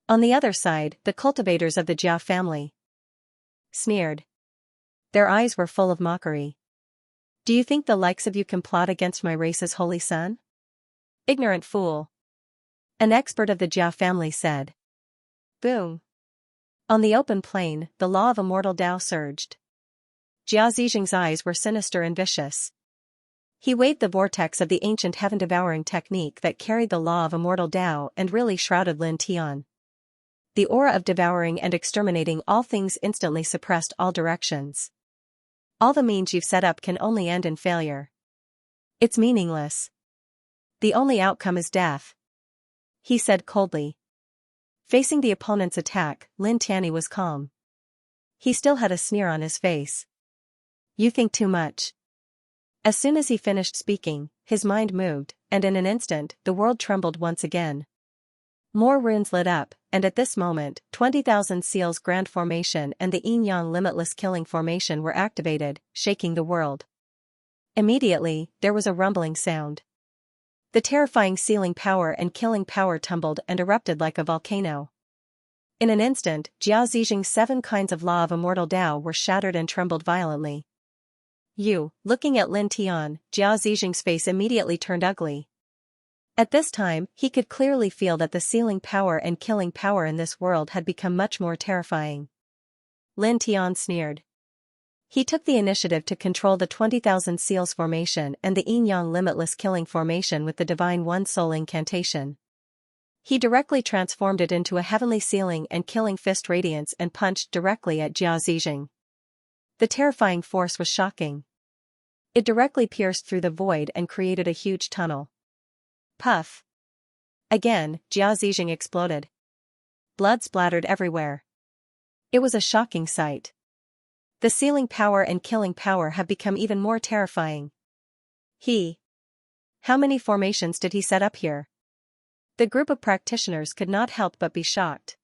On the other side, the cultivators of the Jia family sneered. Their eyes were full of mockery. Do you think the likes of you can plot against my race's holy son? Ignorant fool. An expert of the Jia family said. Boom. On the open plain, the law of immortal Tao surged. Jia Zijing's eyes were sinister and vicious. He waved the vortex of the ancient heaven-devouring technique that carried the law of immortal Tao and really shrouded Lin Tian. The aura of devouring and exterminating all things instantly suppressed all directions. All the means you've set up can only end in failure. It's meaningless. The only outcome is death. He said coldly. Facing the opponent's attack, Lin Tian was calm. He still had a sneer on his face. You think too much. As soon as he finished speaking, his mind moved, and in an instant, the world trembled once again. More runes lit up, and at this moment, 20,000 Seals Grand Formation and the Yin-Yang Limitless Killing Formation were activated, shaking the world. Immediately, there was a rumbling sound. The terrifying sealing power and killing power tumbled and erupted like a volcano. In an instant, Jia Zijing's 7 kinds of law of immortal Tao were shattered and trembled violently. Looking at Lin Tian, Jia Zijing's face immediately turned ugly. At this time, he could clearly feel that the sealing power and killing power in this world had become much more terrifying. Lin Tian sneered. He took the initiative to control the 20,000 Seals Formation and the Yin-Yang Limitless Killing Formation with the Divine One Soul Incantation. He directly transformed it into a heavenly sealing and killing fist radiance and punched directly at Jia Zijing. The terrifying force was shocking. It directly pierced through the void and created a huge tunnel. Puff. Again, Jia Zijing exploded. Blood splattered everywhere. It was a shocking sight. The sealing power and killing power have become even more terrifying. How many formations did he set up here? The group of practitioners could not help but be shocked.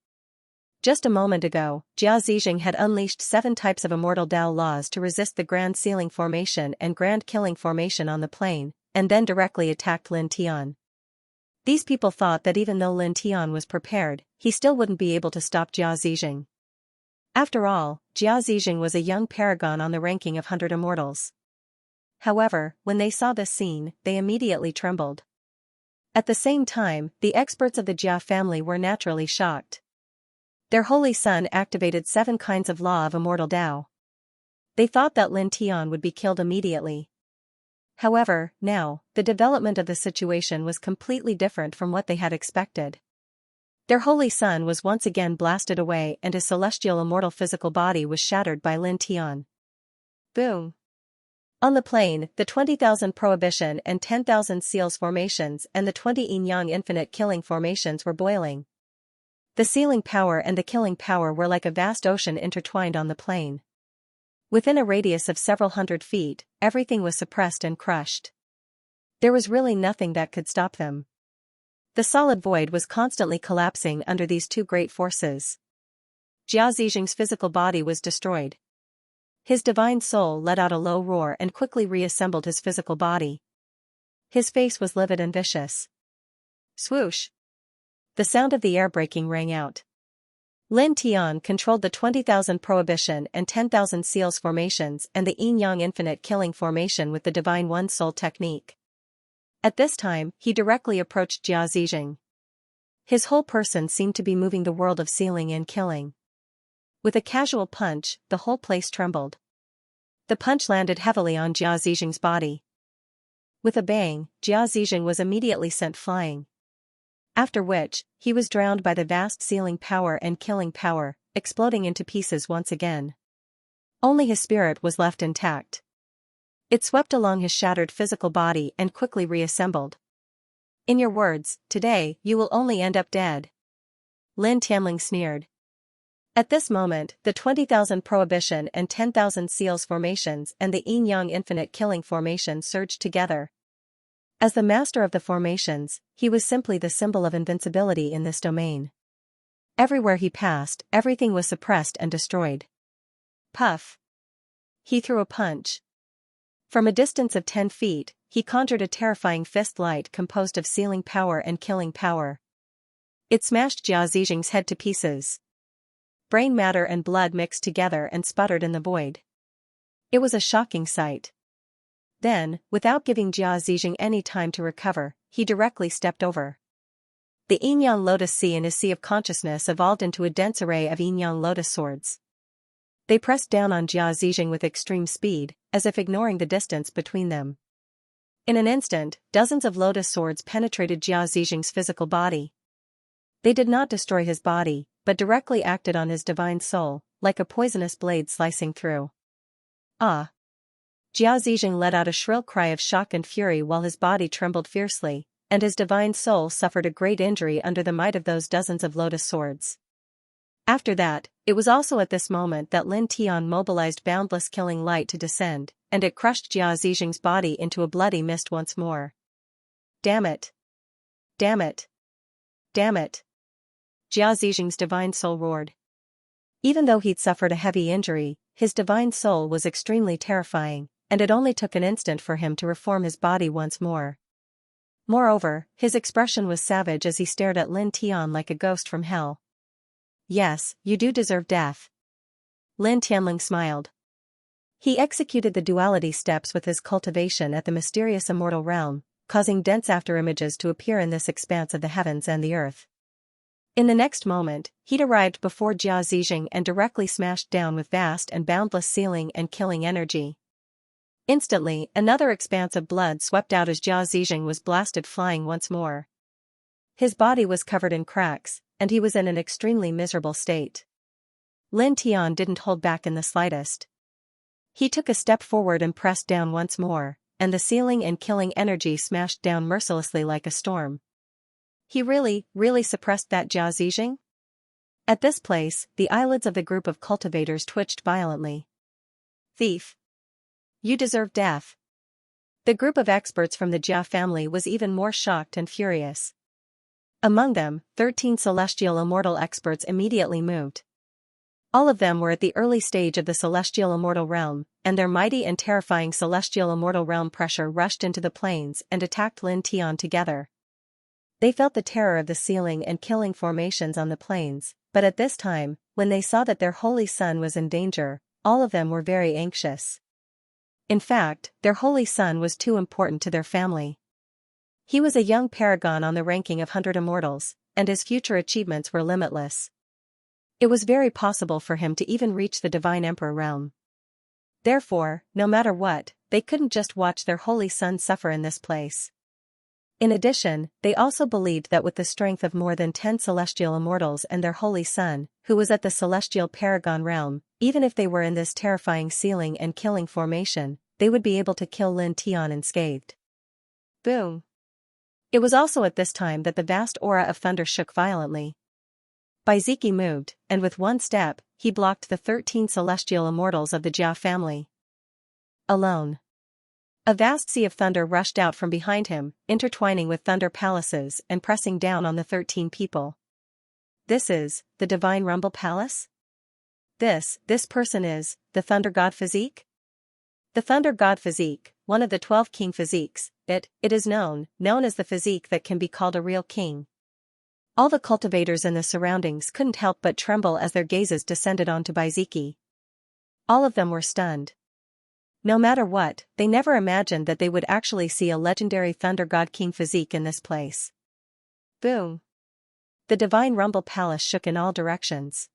Just a moment ago, Jia Zijing had unleashed 7 types of immortal Tao laws to resist the Grand Sealing Formation and Grand Killing Formation on the plane, and then directly attacked Lin Tian. These people thought that even though Lin Tian was prepared, he still wouldn't be able to stop Jia Zijing. After all, Jia Zijing was a young paragon on the ranking of 100 immortals. However, when they saw this scene, they immediately trembled. At the same time, the experts of the Jia family were naturally shocked. Their holy son activated 7 kinds of law of immortal Tao. They thought that Lin Tian would be killed immediately. However, now, the development of the situation was completely different from what they had expected. Their holy son was once again blasted away and his celestial immortal physical body was shattered by Lin Tian. Boom. On the plane, the 20,000 Prohibition and 10,000 Seals Formations and the 20 Yin-Yang Infinite Killing Formations were boiling. The sealing power and the killing power were like a vast ocean intertwined on the plane. Within a radius of several hundred feet, everything was suppressed and crushed. There was really nothing that could stop them. The solid void was constantly collapsing under these 2 great forces. Jia Zijing's physical body was destroyed. His divine soul let out a low roar and quickly reassembled his physical body. His face was livid and vicious. Swoosh! The sound of the air breaking rang out. Lin Tian controlled the 20,000 Prohibition and 10,000 Seals formations and the Yin-Yang Infinite Killing formation with the Divine One Soul technique. At this time, he directly approached Jia Zijing. His whole person seemed to be moving the world of sealing and killing. With a casual punch, the whole place trembled. The punch landed heavily on Jia Zijing's body. With a bang, Jia Zijing was immediately sent flying. After which, he was drowned by the vast sealing power and killing power, exploding into pieces once again. Only his spirit was left intact. It swept along his shattered physical body and quickly reassembled. In your words, today, you will only end up dead. Lin Tianling sneered. At this moment, the 20,000 Prohibition and 10,000 Seals formations and the Yin-Yang Infinite Killing formation surged together. As the master of the formations, he was simply the symbol of invincibility in this domain. Everywhere he passed, everything was suppressed and destroyed. Puff! He threw a punch. From a distance of 10 feet, he conjured a terrifying fist light composed of sealing power and killing power. It smashed Jia Zijing's head to pieces. Brain matter and blood mixed together and sputtered in the void. It was a shocking sight. Then, without giving Jia Zijing any time to recover, he directly stepped over. The Yin-Yang Lotus Sea in his sea of consciousness evolved into a dense array of Yin-Yang Lotus swords. They pressed down on Jia Zijing with extreme speed, as if ignoring the distance between them. In an instant, dozens of lotus swords penetrated Jia Zijing's physical body. They did not destroy his body, but directly acted on his divine soul, like a poisonous blade slicing through. Ah! Jia Zijing let out a shrill cry of shock and fury while his body trembled fiercely, and his divine soul suffered a great injury under the might of those dozens of lotus swords. After that, it was also at this moment that Lin Tian mobilized boundless killing light to descend, and it crushed Jia Zijing's body into a bloody mist once more. Damn it! Damn it! Damn it! Jia Zijing's divine soul roared. Even though he'd suffered a heavy injury, his divine soul was extremely terrifying, and it only took an instant for him to reform his body once more. Moreover, his expression was savage as he stared at Lin Tian like a ghost from hell. Yes, you do deserve death. Lin Tianling smiled. He executed the duality steps with his cultivation at the mysterious immortal realm, causing dense afterimages to appear in this expanse of the heavens and the earth. In the next moment, he'd arrived before Jia Zijing and directly smashed down with vast and boundless sealing and killing energy. Instantly, another expanse of blood swept out as Jia Zijing was blasted flying once more. His body was covered in cracks, and he was in an extremely miserable state. Lin Tian didn't hold back in the slightest. He took a step forward and pressed down once more, and the sealing and killing energy smashed down mercilessly like a storm. He really suppressed that Jia Zijing? At this place, the eyelids of the group of cultivators twitched violently. Thief! You deserve death. The group of experts from the Jia family was even more shocked and furious. Among them, 13 celestial immortal experts immediately moved. All of them were at the early stage of the celestial immortal realm, and their mighty and terrifying celestial immortal realm pressure rushed into the plains and attacked Lin Tian together. They felt the terror of the sealing and killing formations on the plains, but at this time, when they saw that their holy son was in danger, all of them were very anxious. In fact, their holy son was too important to their family. He was a young paragon on the ranking of 100 immortals, and his future achievements were limitless. It was very possible for him to even reach the Divine Emperor realm. Therefore, no matter what, they couldn't just watch their holy son suffer in this place. In addition, they also believed that with the strength of more than 10 celestial immortals and their holy son, who was at the celestial paragon realm, even if they were in this terrifying sealing and killing formation, they would be able to kill Lin Tian unscathed. Boom! It was also at this time that the vast aura of thunder shook violently. Baiziki moved, and with one step, he blocked the 13 celestial immortals of the Jia family. Alone. A vast sea of thunder rushed out from behind him, intertwining with thunder palaces and pressing down on the 13 people. This is the Divine Rumble Palace? This person is the Thunder God Physique? The Thunder God Physique, one of the 12 king physiques, it is known as the physique that can be called a real king. All the cultivators in the surroundings couldn't help but tremble as their gazes descended onto Baiziki. All of them were stunned. No matter what, they never imagined that they would actually see a legendary Thunder God King physique in this place. Boom! The divine rumble palace shook in all directions.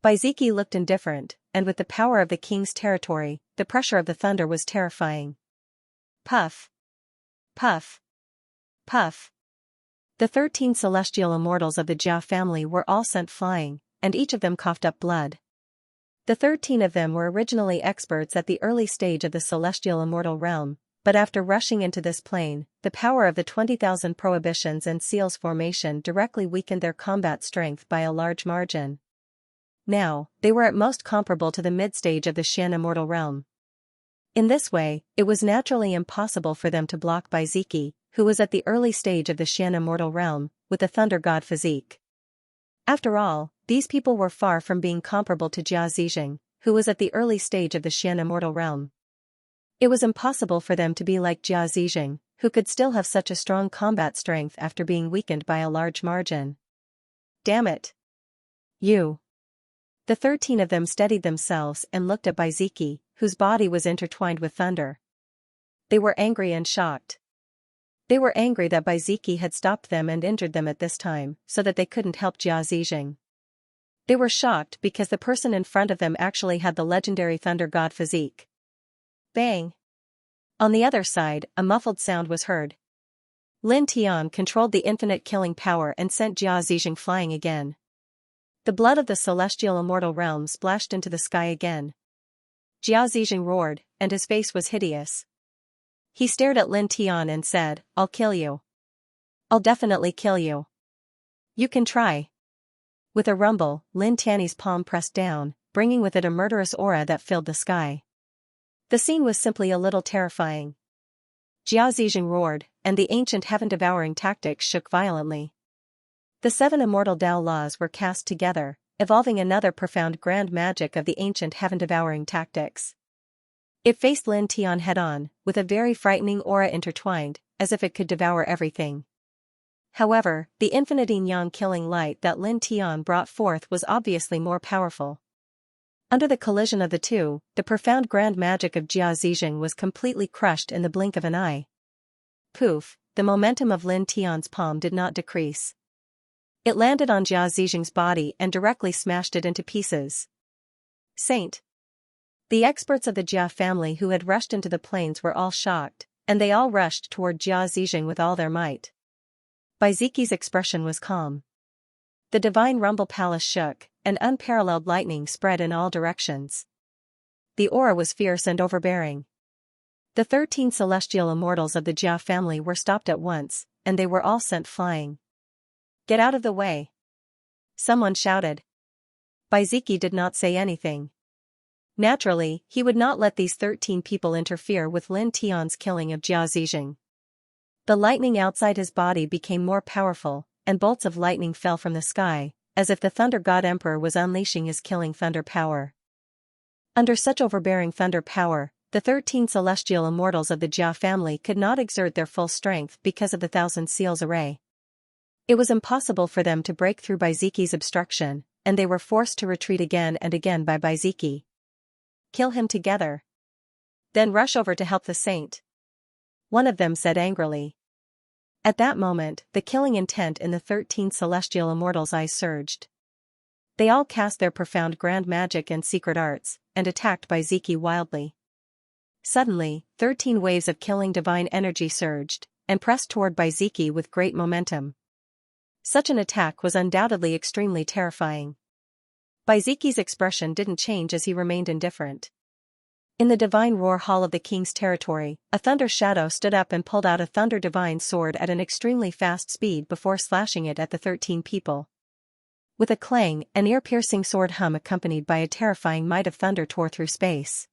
Baiziki looked indifferent, and with the power of the king's territory, the pressure of the thunder was terrifying. Puff! Puff! Puff! The 13 celestial immortals of the Jia family were all sent flying, and each of them coughed up blood. The 13 of them were originally experts at the early stage of the celestial immortal realm, but after rushing into this plane, the power of the 20,000 prohibitions and seals formation directly weakened their combat strength by a large margin. Now, they were at most comparable to the mid-stage of the Xian immortal realm. In this way, it was naturally impossible for them to block Baiziki, who was at the early stage of the Xian immortal realm, with the Thunder God physique. After all, these people were far from being comparable to Jia Zizheng, who was at the early stage of the Xian immortal realm. It was impossible for them to be like Jia Zizheng, who could still have such a strong combat strength after being weakened by a large margin. Damn it! You! The 13 of them steadied themselves and looked at Baiziki, whose body was intertwined with thunder. They were angry and shocked. They were angry that Baiziki had stopped them and injured them at this time, so that they couldn't help Jia Zizheng. They were shocked because the person in front of them actually had the legendary Thunder God physique. Bang! On the other side, a muffled sound was heard. Lin Tian controlled the infinite killing power and sent Jia Zizheng flying again. The blood of the celestial immortal realm splashed into the sky again. Jia Zizheng roared, and his face was hideous. He stared at Lin Tian and said, "I'll kill you. I'll definitely kill you. You can try." With a rumble, Lin Tian's palm pressed down, bringing with it a murderous aura that filled the sky. The scene was simply a little terrifying. Jia Zizheng roared, and the ancient heaven-devouring tactics shook violently. The 7 immortal Tao laws were cast together, evolving another profound grand magic of the ancient heaven-devouring tactics. It faced Lin Tian head-on, with a very frightening aura intertwined, as if it could devour everything. However, the infinite yin-yang killing light that Lin Tian brought forth was obviously more powerful. Under the collision of the two, the profound grand magic of Jia Zizheng was completely crushed in the blink of an eye. Poof, the momentum of Lin Tian's palm did not decrease. It landed on Jia Zizheng's body and directly smashed it into pieces. Saint! The experts of the Jia family who had rushed into the plains were all shocked, and they all rushed toward Jia Zizheng with all their might. Baiziki's expression was calm. The divine rumble palace shook, and unparalleled lightning spread in all directions. The aura was fierce and overbearing. The 13 celestial immortals of the Jia family were stopped at once, and they were all sent flying. "Get out of the way!" someone shouted. Baiziki did not say anything. Naturally, he would not let these 13 people interfere with Lin Tian's killing of Jia Zizheng. The lightning outside his body became more powerful, and bolts of lightning fell from the sky, as if the Thunder God Emperor was unleashing his killing thunder power. Under such overbearing thunder power, the 13 celestial immortals of the Jia family could not exert their full strength because of the 1,000 seals array. It was impossible for them to break through Baiziki's obstruction, and they were forced to retreat again and again by Baiziki. "Kill him together. Then rush over to help the saint," one of them said angrily. At that moment, the killing intent in the 13 celestial immortals' eyes surged. They all cast their profound grand magic and secret arts, and attacked Baiziki wildly. Suddenly, 13 waves of killing divine energy surged, and pressed toward Baiziki with great momentum. Such an attack was undoubtedly extremely terrifying. Baiziki's expression didn't change as he remained indifferent. In the divine roar hall of the king's territory, a thunder shadow stood up and pulled out a thunder divine sword at an extremely fast speed before slashing it at the 13 people. With a clang, an ear-piercing sword hum accompanied by a terrifying might of thunder tore through space.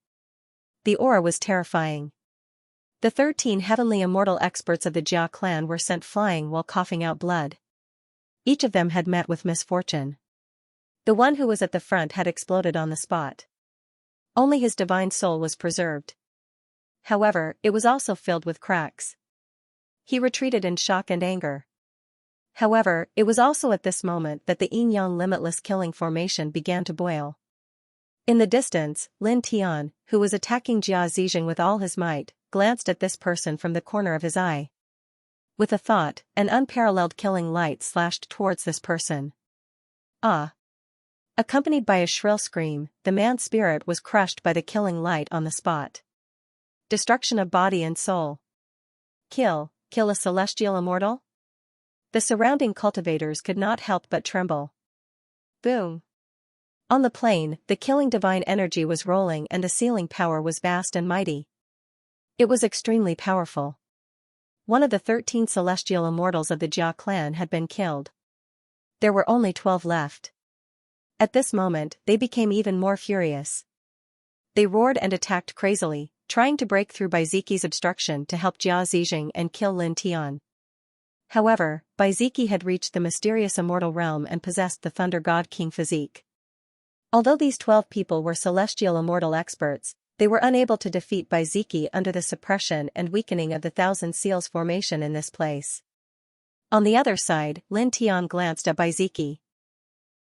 The aura was terrifying. The 13 heavenly immortal experts of the Jia clan were sent flying while coughing out blood. Each of them had met with misfortune. The one who was at the front had exploded on the spot. Only his divine soul was preserved. However, it was also filled with cracks. He retreated in shock and anger. However, it was also at this moment that the yin-yang limitless killing formation began to boil. In the distance, Lin Tian, who was attacking Jia Zizheng with all his might, glanced at this person from the corner of his eye. With a thought, an unparalleled killing light slashed towards this person. Ah! Accompanied by a shrill scream, the man's spirit was crushed by the killing light on the spot. Destruction of body and soul. Kill a celestial immortal? The surrounding cultivators could not help but tremble. Boom! On the plain, the killing divine energy was rolling and the sealing power was vast and mighty. It was extremely powerful. One of the 13 celestial immortals of the Jia clan had been killed. There were only 12 left. At this moment, they became even more furious. They roared and attacked crazily, trying to break through Baiziqi's obstruction to help Jia Zizheng and kill Lin Tian. However, Baiziqi had reached the mysterious immortal realm and possessed the Thunder God King physique. Although these 12 people were celestial immortal experts, they were unable to defeat Baiziqi under the suppression and weakening of the Thousand Seals formation in this place. On the other side, Lin Tian glanced at Baiziqi.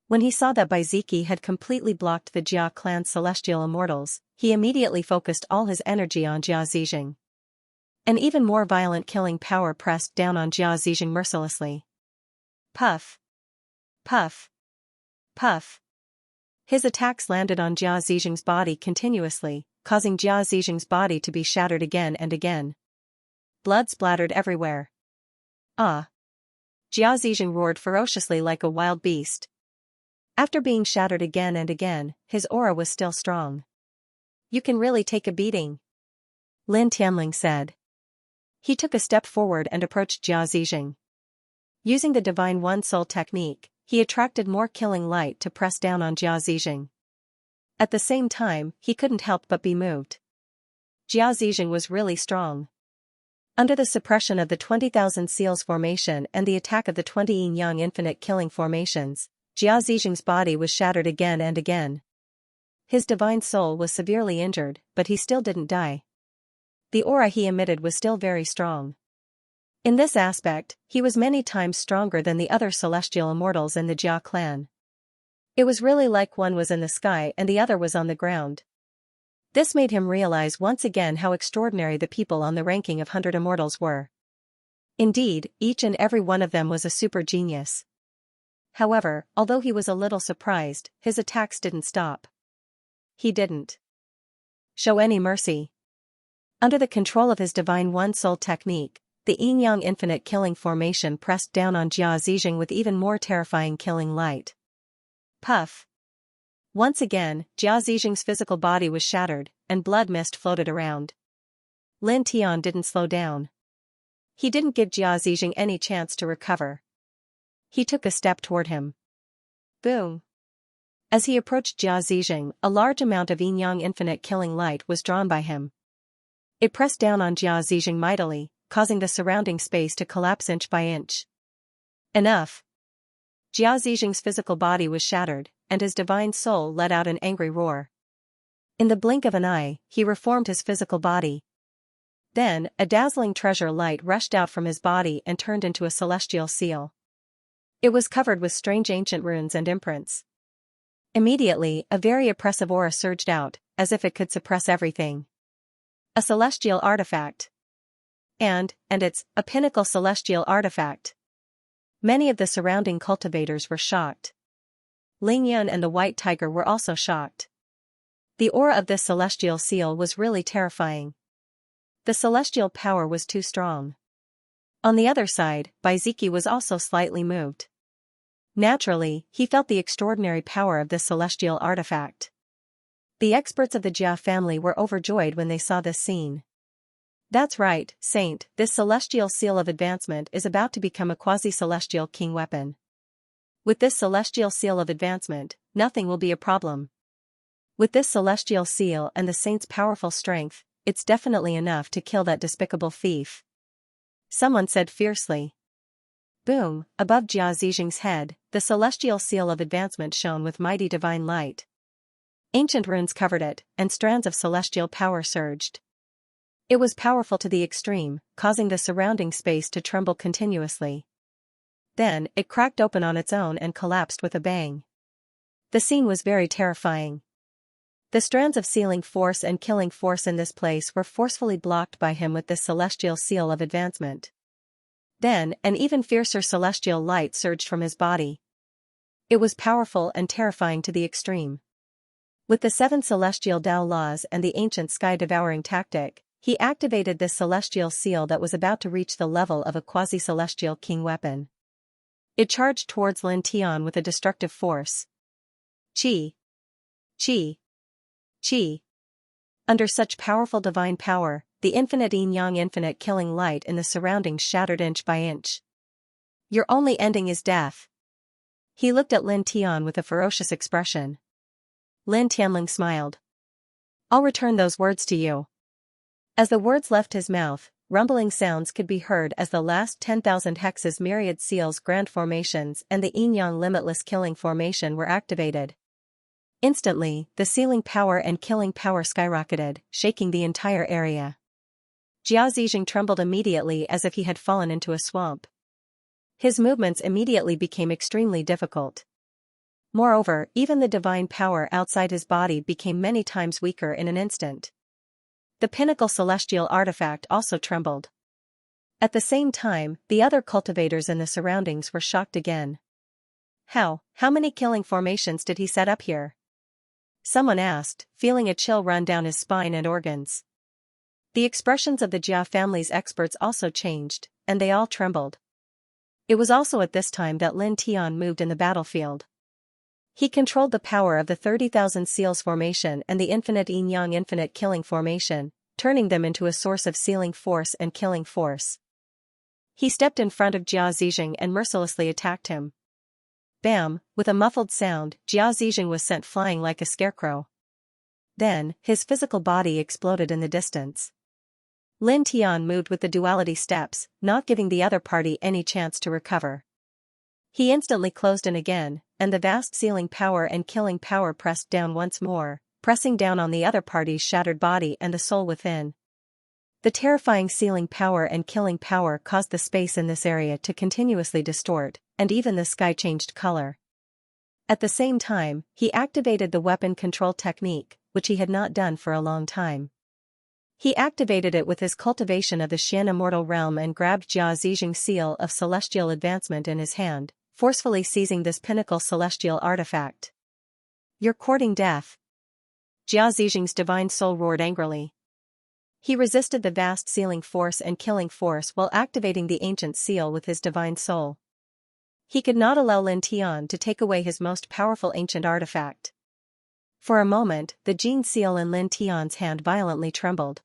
When he saw that Baiziqi had completely blocked the Jia clan's celestial immortals, he immediately focused all his energy on Jia Zizheng. An even more violent killing power pressed down on Jia Zizheng mercilessly. Puff! Puff! Puff! His attacks landed on Jia Zizheng's body continuously, causing Jia Zizheng's body to be shattered again and again. Blood splattered everywhere. Ah! Jia Zizheng roared ferociously like a wild beast. After being shattered again and again, his aura was still strong. You can really take a beating, Lin Tianling said. He took a step forward and approached Jia Zizheng. Using the Divine One Soul technique, he attracted more killing light to press down on Jia Zizheng. At the same time, he couldn't help but be moved. Jia Zizheng was really strong. Under the suppression of the 20,000 Seals formation and the attack of the 20 yin-yang infinite killing formations, Jia Zizheng's body was shattered again and again. His divine soul was severely injured, but he still didn't die. The aura he emitted was still very strong. In this aspect, he was many times stronger than the other celestial immortals in the Jia clan. It was really like one was in the sky and the other was on the ground. This made him realize once again how extraordinary the people on the ranking of 100 immortals were. Indeed, each and every one of them was a super genius. However, although he was a little surprised, his attacks didn't stop. He didn't show any mercy. Under the control of his Divine One Soul technique, the yin-yang infinite killing formation pressed down on Jia Zizheng with even more terrifying killing light. Puff! Once again, Jia Zizheng's physical body was shattered, and blood mist floated around. Lin Tian didn't slow down. He didn't give Jia Zizheng any chance to recover. He took a step toward him. Boom! As he approached Jia Zizheng, a large amount of yin-yang infinite killing light was drawn by him. It pressed down on Jia Zizheng mightily, causing the surrounding space to collapse inch by inch. Enough! Jia Zizheng's physical body was shattered, and his divine soul let out an angry roar. In the blink of an eye, he reformed his physical body. Then, a dazzling treasure light rushed out from his body and turned into a celestial seal. It was covered with strange ancient runes and imprints. Immediately, a very oppressive aura surged out, as if it could suppress everything. A celestial artifact. And it's a pinnacle celestial artifact. Many of the surrounding cultivators were shocked. Ling Yun and the White Tiger were also shocked. The aura of this celestial seal was really terrifying. The celestial power was too strong. On the other side, Baiziqi was also slightly moved. Naturally, he felt the extraordinary power of this celestial artifact. The experts of the Jia family were overjoyed when they saw this scene. That's right, Saint, this celestial seal of advancement is about to become a quasi-celestial king weapon. With this celestial seal of advancement, nothing will be a problem. With this celestial seal and the saint's powerful strength, it's definitely enough to kill that despicable thief. Someone said fiercely. Boom! Above Jia Zizheng's head, the celestial seal of advancement shone with mighty divine light. Ancient runes covered it, and strands of celestial power surged. It was powerful to the extreme, causing the surrounding space to tremble continuously. Then, it cracked open on its own and collapsed with a bang. The scene was very terrifying. The strands of sealing force and killing force in this place were forcefully blocked by him with this celestial seal of advancement. Then, an even fiercer celestial light surged from his body. It was powerful and terrifying to the extreme. With the 7 celestial Tao laws and the ancient sky-devouring tactic, he activated this celestial seal that was about to reach the level of a quasi-celestial king weapon. It charged towards Lin Tian with a destructive force. Qi. Qi. Qi. Under such powerful divine power, the infinite yin-yang infinite killing light in the surroundings shattered inch by inch. Your only ending is death. He looked at Lin Tian with a ferocious expression. Lin Tianling smiled. I'll return those words to you. As the words left his mouth, rumbling sounds could be heard as the last 10,000 hexes myriad seals grand formations and the yin-yang limitless killing formation were activated. Instantly, the sealing power and killing power skyrocketed, shaking the entire area. Jia Zijing trembled immediately as if he had fallen into a swamp. His movements immediately became extremely difficult. Moreover, even the divine power outside his body became many times weaker in an instant. The pinnacle celestial artifact also trembled. At the same time, the other cultivators in the surroundings were shocked again. How many killing formations did he set up here? Someone asked, feeling a chill run down his spine and organs. The expressions of the Jia family's experts also changed, and they all trembled. It was also at this time that Lin Tian moved in the battlefield. He controlled the power of the 30,000 seals formation and the infinite yin-yang infinite killing formation, turning them into a source of sealing force and killing force. He stepped in front of Jia Zijing and mercilessly attacked him. Bam! With a muffled sound, Jia Zijing was sent flying like a scarecrow. Then, his physical body exploded in the distance. Lin Tian moved with the duality steps, not giving the other party any chance to recover. He instantly closed in again, and the vast sealing power and killing power pressed down once more, pressing down on the other party's shattered body and the soul within. The terrifying sealing power and killing power caused the space in this area to continuously distort, and even the sky changed color. At the same time, he activated the weapon control technique, which he had not done for a long time. He activated it with his cultivation of the Xian immortal realm and grabbed Jia Zijing's seal of celestial advancement in his hand, forcefully seizing this pinnacle celestial artifact. You're courting death. Jia Zijing's divine soul roared angrily. He resisted the vast sealing force and killing force while activating the ancient seal with his divine soul. He could not allow Lin Tian to take away his most powerful ancient artifact. For a moment, the Jin seal in Lin Tian's hand violently trembled.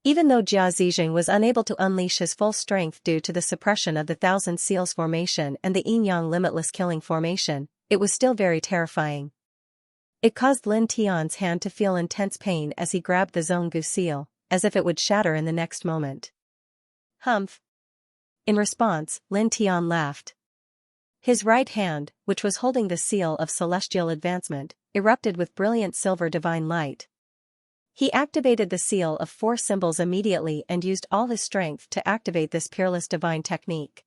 Even though Jia Zijing was unable to unleash his full strength due to the suppression of the 1,000 seals formation and the yin-yang limitless killing formation, it was still very terrifying. It caused Lin Tian's hand to feel intense pain as he grabbed the Zhonggu seal, as if it would shatter in the next moment. Humph! In response, Lin Tian laughed. His right hand, which was holding the seal of celestial advancement, erupted with brilliant silver divine light. He activated the seal of 4 symbols immediately and used all his strength to activate this peerless divine technique.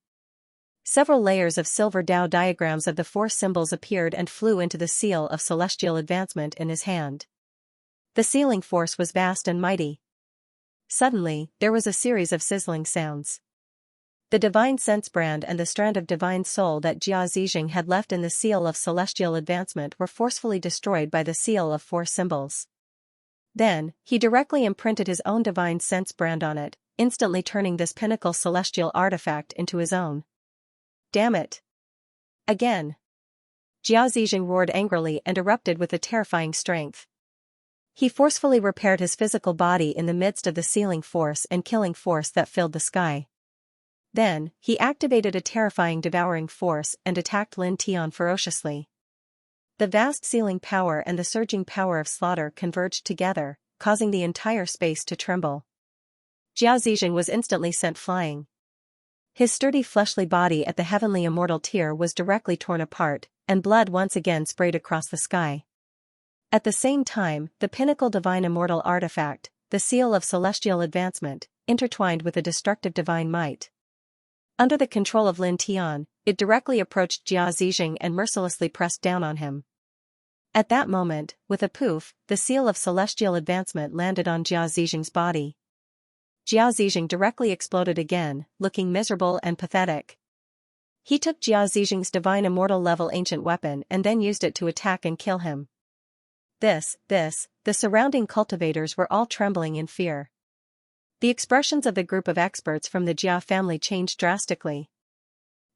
Several layers of silver Tao diagrams of the 4 symbols appeared and flew into the seal of celestial advancement in his hand. The sealing force was vast and mighty. Suddenly, there was a series of sizzling sounds. The divine sense brand and the strand of divine soul that Jia Zijing had left in the seal of celestial advancement were forcefully destroyed by the seal of 4 symbols. Then, he directly imprinted his own divine sense brand on it, instantly turning this pinnacle celestial artifact into his own. Damn it! Again! Jia Zijing roared angrily and erupted with a terrifying strength. He forcefully repaired his physical body in the midst of the sealing force and killing force that filled the sky. Then, he activated a terrifying devouring force and attacked Lin Tian ferociously. The vast sealing power and the surging power of slaughter converged together, causing the entire space to tremble. Jia Zijing was instantly sent flying. His sturdy fleshly body at the heavenly immortal tier was directly torn apart, and blood once again sprayed across the sky. At the same time, the pinnacle divine immortal artifact, the seal of celestial advancement, intertwined with a destructive divine might. Under the control of Lin Tian, it directly approached Jia Zijing and mercilessly pressed down on him. At that moment, with a poof, the seal of celestial advancement landed on Jia Zijing's body. Jia Zijing directly exploded again, looking miserable and pathetic. He took Jia Zijing's divine immortal level ancient weapon and then used it to attack and kill him. The surrounding cultivators were all trembling in fear. The expressions of the group of experts from the Jia family changed drastically.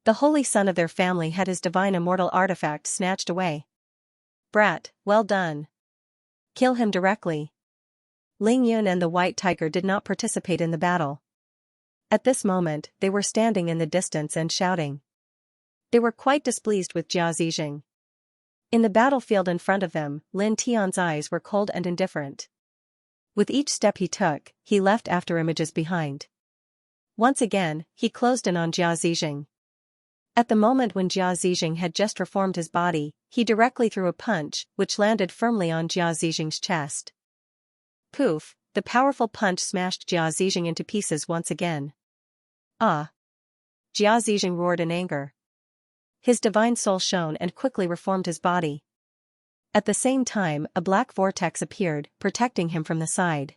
The holy son of their family had his divine immortal artifact snatched away. Brat, well done. Kill him directly. Ling Yun and the White Tiger did not participate in the battle. At this moment, they were standing in the distance and shouting. They were quite displeased with Jia Zijing. In the battlefield in front of them, Lin Tian's eyes were cold and indifferent. With each step he took, he left after images behind. Once again, he closed in on Jia Zijing. At the moment when Jia Zijing had just reformed his body, he directly threw a punch, which landed firmly on Jia Zijing's chest. Poof, the powerful punch smashed Jia Zijing into pieces once again. Ah! Jia Zijing roared in anger. His divine soul shone and quickly reformed his body. At the same time, a black vortex appeared, protecting him from the side.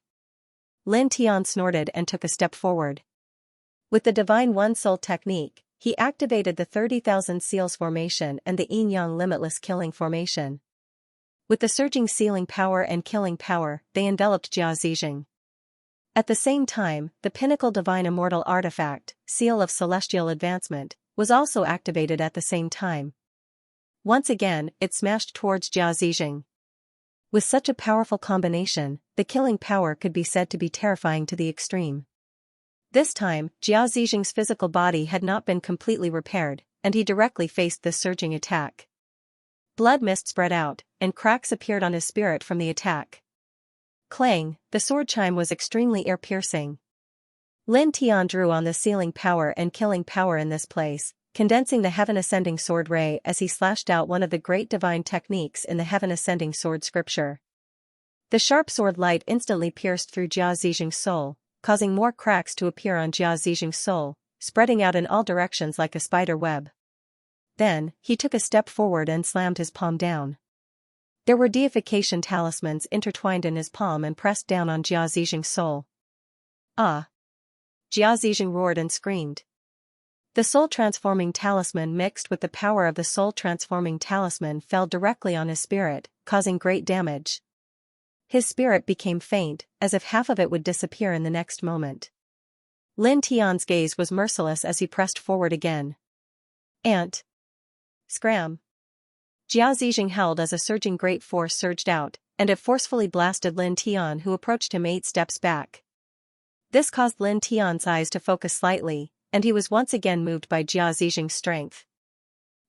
Lin Tian snorted and took a step forward. With the divine one soul technique, he activated the 30,000 seals formation and the yin-yang limitless killing formation. With the surging sealing power and killing power, they enveloped Jia Zijing. At the same time, the pinnacle divine immortal artifact, seal of celestial advancement, was also activated at the same time. Once again, it smashed towards Jia Zijing. With such a powerful combination, the killing power could be said to be terrifying to the extreme. This time, Jia Zijing's physical body had not been completely repaired, and he directly faced this surging attack. Blood mist spread out, and cracks appeared on his spirit from the attack. Clang, the sword chime was extremely ear-piercing. Lin Tian drew on the sealing power and killing power in this place, condensing the Heaven Ascending Sword Ray as he slashed out one of the great divine techniques in the Heaven Ascending Sword scripture. The sharp sword light instantly pierced through Jia Zijing's soul, causing more cracks to appear on Jia Zijing's soul, spreading out in all directions like a spider web. Then, he took a step forward and slammed his palm down. There were deification talismans intertwined in his palm and pressed down on Jia Zijing's soul. Ah! Jia Zijing roared and screamed. The soul-transforming talisman mixed with the power of the soul-transforming talisman fell directly on his spirit, causing great damage. His spirit became faint, as if half of it would disappear in the next moment. Lin Tian's gaze was merciless as he pressed forward again. Ant! Scram! Jia Zijing held as a surging great force surged out, and it forcefully blasted Lin Tian, who approached him 8 steps back. This caused Lin Tian's eyes to focus slightly, and he was once again moved by Jia Zijing's strength.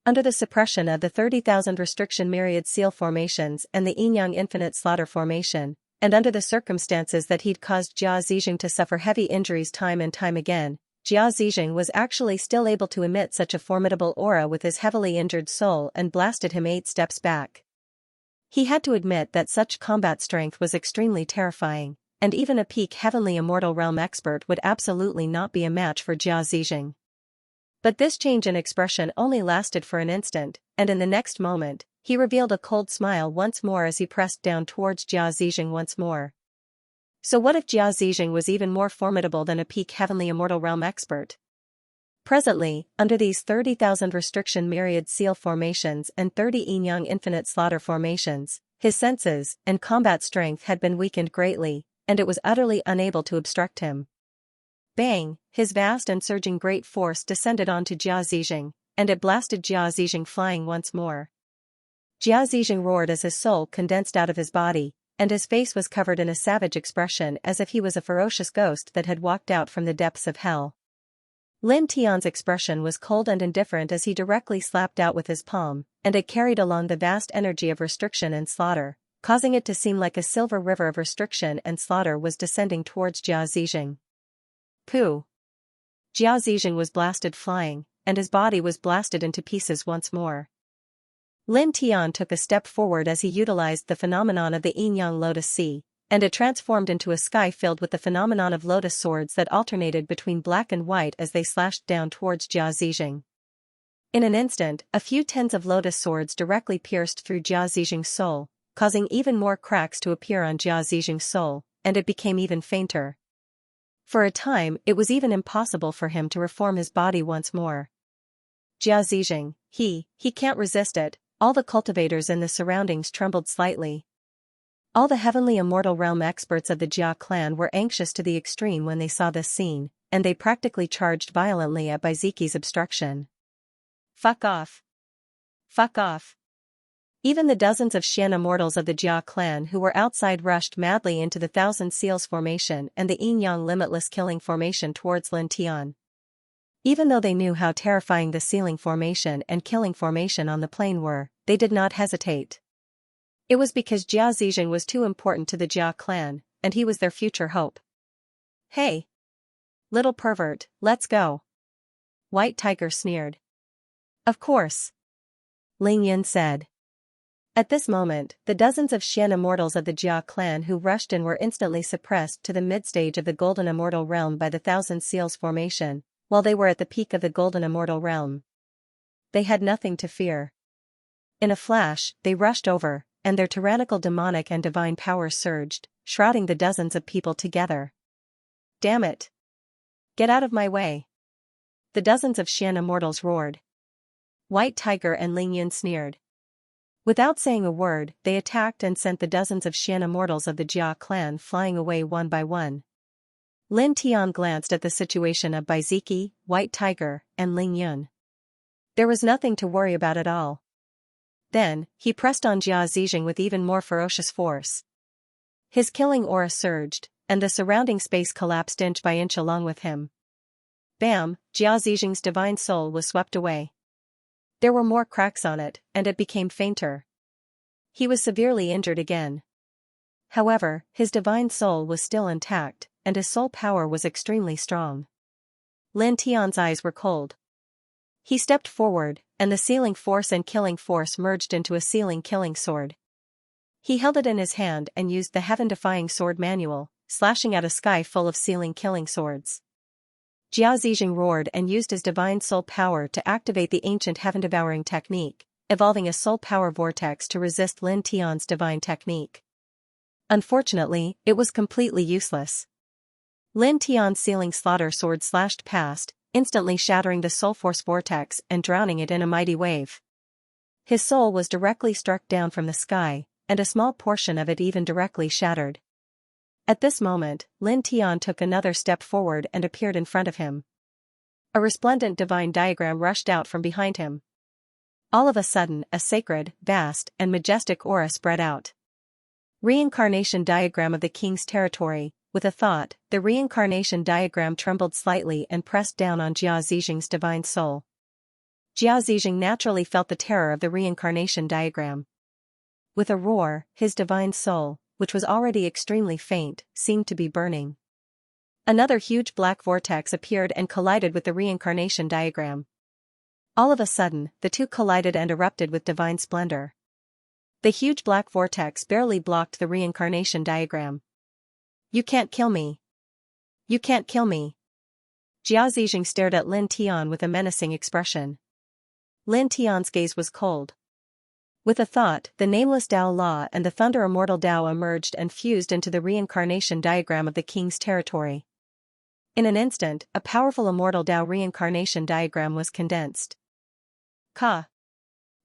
Under the suppression of the 30,000 restriction myriad seal formations and the yin-yang infinite slaughter formation, and under the circumstances that he'd caused Jia Zijing to suffer heavy injuries time and time again, Jia Zijing was actually still able to emit such a formidable aura with his heavily injured soul and blasted him 8 steps back. He had to admit that such combat strength was extremely terrifying, and even a peak heavenly immortal realm expert would absolutely not be a match for Jia Zijing. But this change in expression only lasted for an instant, and in the next moment, he revealed a cold smile once more as he pressed down towards Jia Zijing once more. So what if Jia Zijing was even more formidable than a peak heavenly immortal realm expert? Presently, under these 30,000 restriction myriad seal formations and 30 yin-yang infinite slaughter formations, his senses and combat strength had been weakened greatly, and it was utterly unable to obstruct him. Bang! His vast and surging great force descended onto Jia Zijing, and it blasted Jia Zijing flying once more. Jia Zijing roared as his soul condensed out of his body, and his face was covered in a savage expression as if he was a ferocious ghost that had walked out from the depths of hell. Lin Tian's expression was cold and indifferent as he directly slapped out with his palm, and it carried along the vast energy of restriction and slaughter, causing it to seem like a silver river of restriction and slaughter was descending towards Jia Zijing. Pooh! Jia Zijing was blasted flying, and his body was blasted into pieces once more. Lin Tian took a step forward as he utilized the phenomenon of the yin-yang lotus sea, and it transformed into a sky filled with the phenomenon of lotus swords that alternated between black and white as they slashed down towards Jia Zijing. In an instant, a few tens of lotus swords directly pierced through Jia Zijing's soul, causing even more cracks to appear on Jia Zijing's soul, and it became even fainter. For a time, it was even impossible for him to reform his body once more. Jia Zijing, he can't resist it. All the cultivators in the surroundings trembled slightly. All the heavenly immortal realm experts of the Jia clan were anxious to the extreme when they saw this scene, and they practically charged violently at Baiziki's obstruction. Fuck off. Fuck off. Even the dozens of Xian immortals of the Jia clan who were outside rushed madly into the Thousand Seals formation and the Yin-Yang limitless killing formation towards Lin Tian. Even though they knew how terrifying the sealing formation and killing formation on the plane were, they did not hesitate. It was because Jia Zijing was too important to the Jia clan, and he was their future hope. Hey! Little pervert, let's go. White Tiger sneered. Of course. Ling Yin said. At this moment, the dozens of Xian immortals of the Jia clan who rushed in were instantly suppressed to the mid-stage of the Golden Immortal Realm by the Thousand Seals formation, while they were at the peak of the Golden Immortal Realm. They had nothing to fear. In a flash, they rushed over, and their tyrannical demonic and divine power surged, shrouding the dozens of people together. Damn it! Get out of my way! The dozens of Xian immortals roared. White Tiger and Ling Yin sneered. Without saying a word, they attacked and sent the dozens of Xian immortals of the Jia clan flying away one by one. Lin Tian glanced at the situation of Baiziki, White Tiger, and Ling Yun. There was nothing to worry about at all. Then, he pressed on Jia Zijing with even more ferocious force. His killing aura surged, and the surrounding space collapsed inch by inch along with him. Bam! Jia Zijing's divine soul was swept away. There were more cracks on it, and it became fainter. He was severely injured again. However, his divine soul was still intact, and his soul power was extremely strong. Lin Tian's eyes were cold. He stepped forward, and the sealing force and killing force merged into a sealing killing sword. He held it in his hand and used the heaven-defying sword manual, slashing out a sky full of sealing killing swords. Jia Zijing roared and used his divine soul power to activate the ancient heaven-devouring technique, evolving a soul power vortex to resist Lin Tian's divine technique. Unfortunately, it was completely useless. Lin Tian's sealing slaughter sword slashed past, instantly shattering the soul force vortex and drowning it in a mighty wave. His soul was directly struck down from the sky, and a small portion of it even directly shattered. At this moment, Lin Tian took another step forward and appeared in front of him. A resplendent divine diagram rushed out from behind him. All of a sudden, a sacred, vast, and majestic aura spread out. Reincarnation diagram of the king's territory. With a thought, the reincarnation diagram trembled slightly and pressed down on Jia Zijing's divine soul. Jia Zijing naturally felt the terror of the reincarnation diagram. With a roar, his divine soul, which was already extremely faint, seemed to be burning. Another huge black vortex appeared and collided with the reincarnation diagram. All of a sudden, the two collided and erupted with divine splendor. The huge black vortex barely blocked the reincarnation diagram. You can't kill me. You can't kill me. Jia Zijing stared at Lin Tian with a menacing expression. Lin Tian's gaze was cold. With a thought, the nameless Dao Law and the Thunder Immortal Dao emerged and fused into the reincarnation diagram of the king's territory. In an instant, a powerful Immortal Dao reincarnation diagram was condensed. Ka.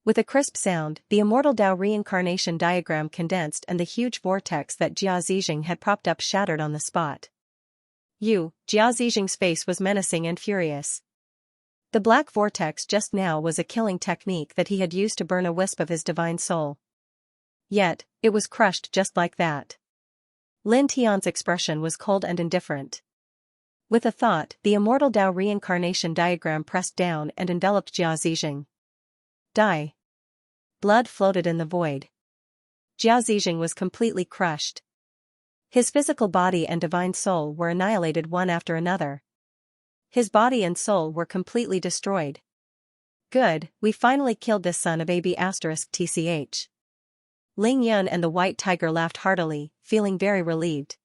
With a crisp sound, the Immortal Dao reincarnation diagram condensed and the huge vortex that Jia Zijing had propped up shattered on the spot. Jia Zijing's face was menacing and furious. The black vortex just now was a killing technique that he had used to burn a wisp of his divine soul. Yet, it was crushed just like that. Lin Tian's expression was cold and indifferent. With a thought, the Immortal Dao reincarnation diagram pressed down and enveloped Jia Zijing. Die. Blood floated in the void. Jia Zijing was completely crushed. His physical body and divine soul were annihilated one after another. His body and soul were completely destroyed. Good, we finally killed this son of AB*TCH. Ling Yun and the white tiger laughed heartily, feeling very relieved.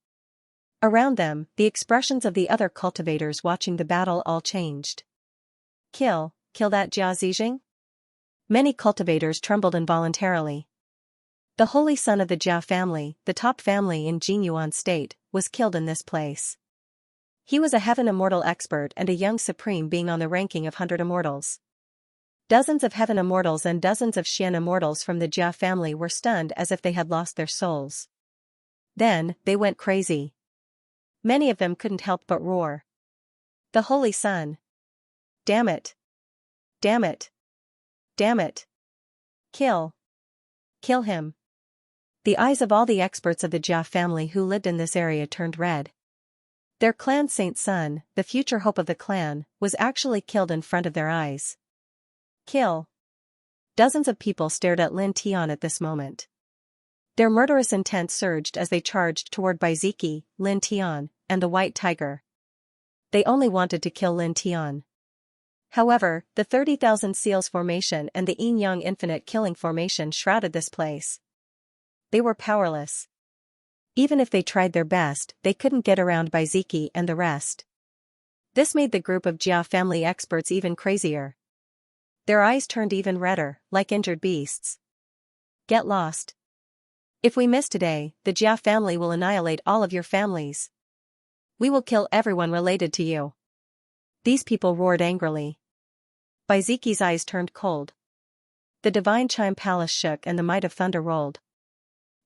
Around them, the expressions of the other cultivators watching the battle all changed. Kill that Jia Zijing? Many cultivators trembled involuntarily. The holy son of the Jia family, the top family in Jinyuan state, was killed in this place. He was a heaven immortal expert and a young supreme being on the ranking of 100 immortals. Dozens of heaven immortals and dozens of Xian immortals from the Jia family were stunned as if they had lost their souls. Then, they went crazy. Many of them couldn't help but roar. The holy son! Damn it! Damn it! Damn it! Kill him! The eyes of all the experts of the Jia family who lived in this area turned red. Their clan saint's son, the future hope of the clan, was actually killed in front of their eyes. Kill! Dozens of people stared at Lin Tian at this moment. Their murderous intent surged as they charged toward Baiziki, Lin Tian, and the white tiger. They only wanted to kill Lin Tian. However, the 30,000 seals formation and the Yin Yang infinite killing formation shrouded this place. They were powerless. Even if they tried their best, they couldn't get around Baiziki and the rest. This made the group of Jia family experts even crazier. Their eyes turned even redder, like injured beasts. Get lost. If we miss today, the Jia family will annihilate all of your families. We will kill everyone related to you. These people roared angrily. Baiziki's eyes turned cold. The divine chime palace shook and the might of thunder rolled.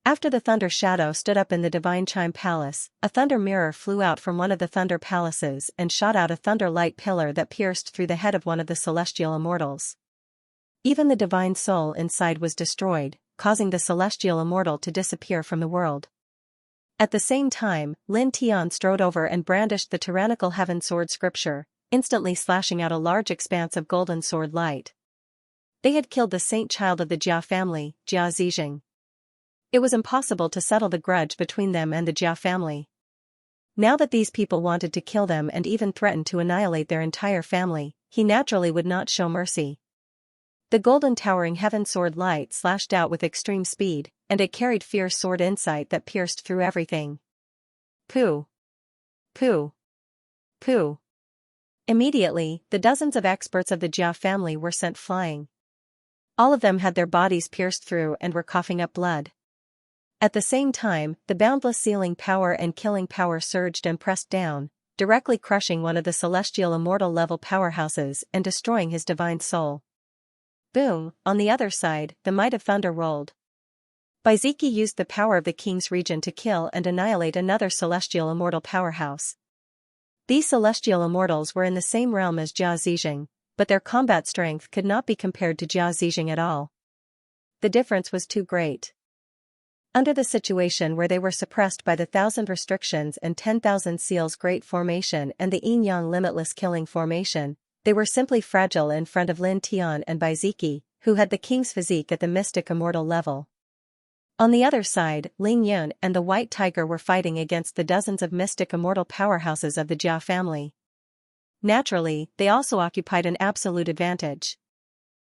After the thunder shadow stood up in the divine chime palace, a thunder mirror flew out from one of the thunder palaces and shot out a thunder light pillar that pierced through the head of one of the celestial immortals. Even the divine soul inside was destroyed, causing the celestial immortal to disappear from the world. At the same time, Lin Tian strode over and brandished the tyrannical heaven sword scripture, instantly slashing out a large expanse of golden sword light. They had killed the saint child of the Jia family, Jia Zijing. It was impossible to settle the grudge between them and the Jia family. Now that these people wanted to kill them and even threatened to annihilate their entire family, he naturally would not show mercy. The golden towering heaven sword light slashed out with extreme speed, and it carried fierce sword insight that pierced through everything. Pooh! Pooh! Pooh! Immediately, the dozens of experts of the Jia family were sent flying. All of them had their bodies pierced through and were coughing up blood. At the same time, the boundless sealing power and killing power surged and pressed down, directly crushing one of the celestial immortal level powerhouses and destroying his divine soul. Boom! On the other side, the might of thunder rolled. Baiziki used the power of the king's region to kill and annihilate another celestial immortal powerhouse. These celestial immortals were in the same realm as Jia Zijing, but their combat strength could not be compared to Jia Zijing at all. The difference was too great. Under the situation where they were suppressed by the 1,000 restrictions and 10,000 seals great formation and the Yin Yang limitless killing formation, they were simply fragile in front of Lin Tian and Baiziki, who had the king's physique at the mystic immortal level. On the other side, Ling Yun and the white tiger were fighting against the dozens of mystic immortal powerhouses of the Jia family. Naturally, they also occupied an absolute advantage.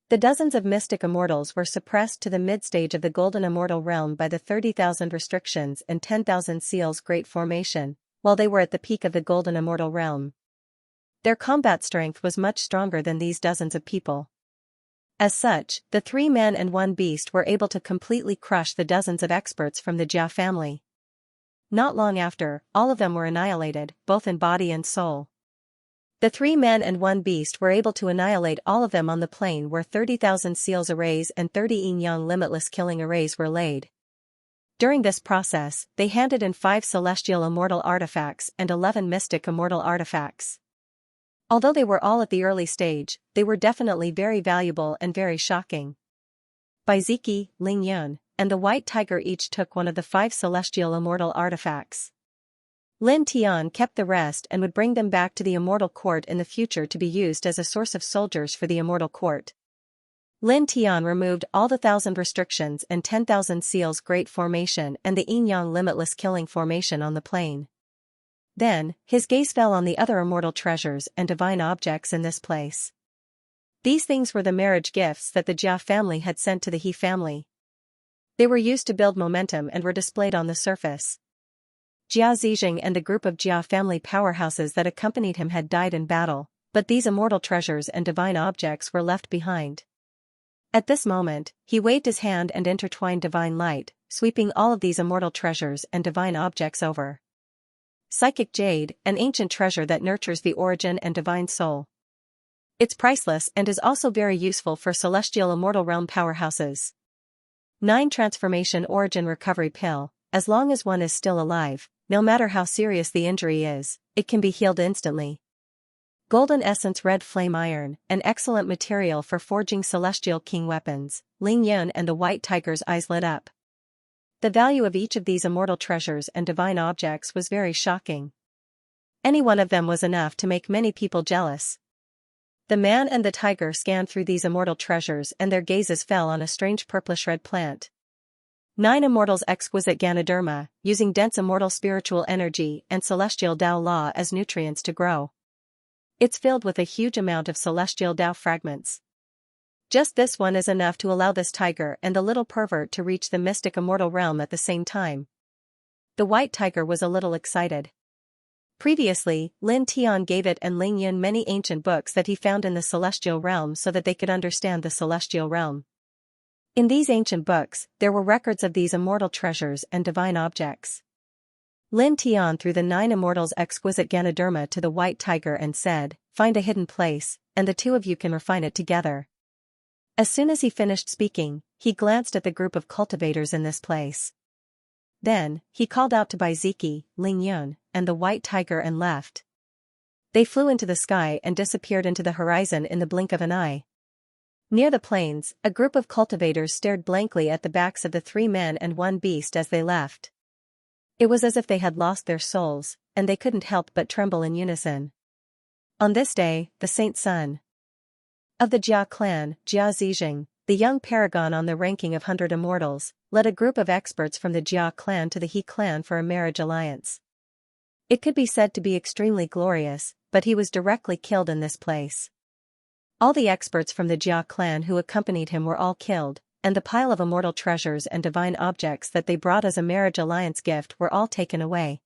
The dozens of mystic immortals were suppressed to the mid-stage of the golden immortal realm by the 30,000 restrictions and 10,000 seals great formation, while they were at the peak of the golden immortal realm. Their combat strength was much stronger than these dozens of people. As such, the 3 men and 1 beast were able to completely crush the dozens of experts from the Jia family. Not long after, all of them were annihilated, both in body and soul. The 3 men and 1 beast were able to annihilate all of them on the plain where 30,000 seals arrays and 30 Yin Yang limitless killing arrays were laid. During this process, they handed in 5 celestial immortal artifacts and 11 mystic immortal artifacts. Although they were all at the early stage, they were definitely very valuable and very shocking. Baiziki, Ling Yun, and the white tiger each took one of the 5 celestial immortal artifacts. Lin Tian kept the rest and would bring them back to the immortal court in the future to be used as a source of soldiers for the immortal court. Lin Tian removed all the 1,000 restrictions and 10,000 seals great formation and the Yin Yang limitless killing formation on the plain. Then, his gaze fell on the other immortal treasures and divine objects in this place. These things were the marriage gifts that the Jia family had sent to the He family. They were used to build momentum and were displayed on the surface. Jia Zixing and the group of Jia family powerhouses that accompanied him had died in battle, but these immortal treasures and divine objects were left behind. At this moment, he waved his hand and intertwined divine light, sweeping all of these immortal treasures and divine objects over. Psychic jade, an ancient treasure that nurtures the origin and divine soul. It's priceless and is also very useful for celestial immortal realm powerhouses. 9 Transformation Origin Recovery Pill. As long as one is still alive, no matter how serious the injury is, it can be healed instantly. Golden Essence Red Flame Iron, an excellent material for forging celestial king weapons. Ling Yun and the White Tiger's eyes lit up. The value of each of these immortal treasures and divine objects was very shocking. Any one of them was enough to make many people jealous. The man and the tiger scanned through these immortal treasures and their gazes fell on a strange purplish red plant. 9 Immortals Exquisite Ganoderma, using dense immortal spiritual energy and celestial Tao law as nutrients to grow. It's filled with a huge amount of celestial Tao fragments. Just this one is enough to allow this tiger and the little pervert to reach the mystic immortal realm at the same time. The white tiger was a little excited. Previously, Lin Tian gave it and Ling Yun many ancient books that he found in the celestial realm so that they could understand the celestial realm. In these ancient books, there were records of these immortal treasures and divine objects. Lin Tian threw the 9 Immortals Exquisite Ganoderma to the white tiger and said, "Find a hidden place, and the two of you can refine it together." As soon as he finished speaking, he glanced at the group of cultivators in this place. Then, he called out to Bai Ziki, Ling Yun, and the white tiger and left. They flew into the sky and disappeared into the horizon in the blink of an eye. Near the plains, a group of cultivators stared blankly at the backs of the 3 men and 1 beast as they left. It was as if they had lost their souls, and they couldn't help but tremble in unison. On this day, the Saint Son of the Jia clan, Jia Zixing, the young paragon on the ranking of 100 immortals, led a group of experts from the Jia clan to the He clan for a marriage alliance. It could be said to be extremely glorious, but he was directly killed in this place. All the experts from the Jia clan who accompanied him were all killed, and the pile of immortal treasures and divine objects that they brought as a marriage alliance gift were all taken away.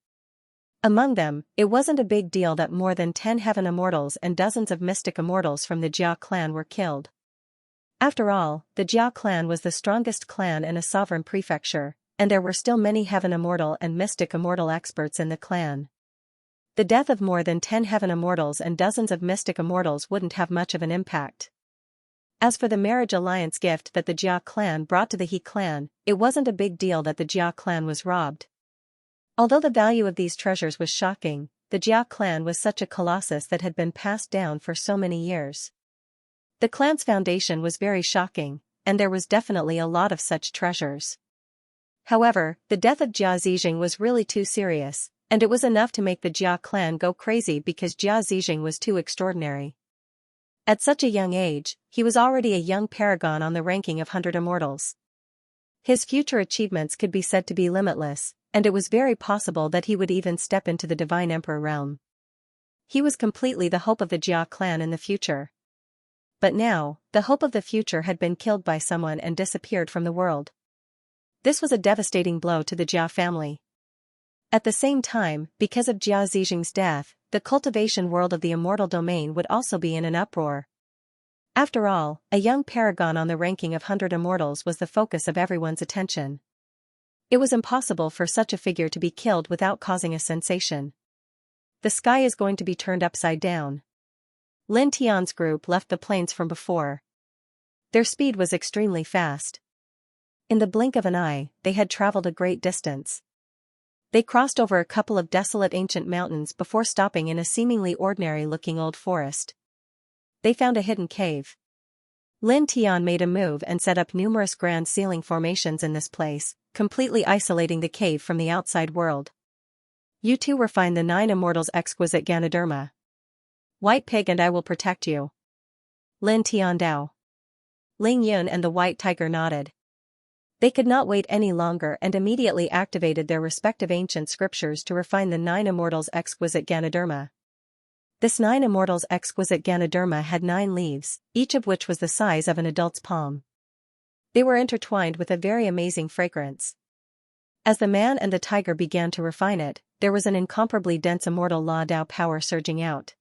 Among them, it wasn't a big deal that more than 10 heaven immortals and dozens of mystic immortals from the Jia clan were killed. After all, the Jia clan was the strongest clan and a sovereign prefecture, and there were still many heaven immortal and mystic immortal experts in the clan. The death of more than 10 heaven immortals and dozens of mystic immortals wouldn't have much of an impact. As for the marriage alliance gift that the Jia clan brought to the He clan, it wasn't a big deal that the Jia clan was robbed. Although the value of these treasures was shocking, the Jia clan was such a colossus that had been passed down for so many years. The clan's foundation was very shocking, and there was definitely a lot of such treasures. However, the death of Jia Zixing was really too serious, and it was enough to make the Jia clan go crazy because Jia Zixing was too extraordinary. At such a young age, he was already a young paragon on the ranking of 100 immortals. His future achievements could be said to be limitless, and it was very possible that he would even step into the Divine Emperor realm. He was completely the hope of the Jia clan in the future. But now, the hope of the future had been killed by someone and disappeared from the world. This was a devastating blow to the Jia family. At the same time, because of Jia Zixing's death, the cultivation world of the immortal domain would also be in an uproar. After all, a young paragon on the ranking of 100 immortals was the focus of everyone's attention. It was impossible for such a figure to be killed without causing a sensation. The sky is going to be turned upside down. Lin Tian's group left the plains from before. Their speed was extremely fast. In the blink of an eye, they had traveled a great distance. They crossed over a couple of desolate ancient mountains before stopping in a seemingly ordinary-looking old forest. They found a hidden cave. Lin Tian made a move and set up numerous grand ceiling formations in this place, completely isolating the cave from the outside world. You two refine the 9 immortals exquisite Ganoderma. White Pig and I will protect you. Lin Tian Dao. Ling Yun and the White Tiger nodded. They could not wait any longer and immediately activated their respective ancient scriptures to refine the 9 immortals exquisite Ganoderma. This 9 immortals exquisite Ganoderma had 9 leaves, each of which was the size of an adult's palm. They were intertwined with a very amazing fragrance. As the man and the tiger began to refine it, there was an incomparably dense immortal La Dao power surging out.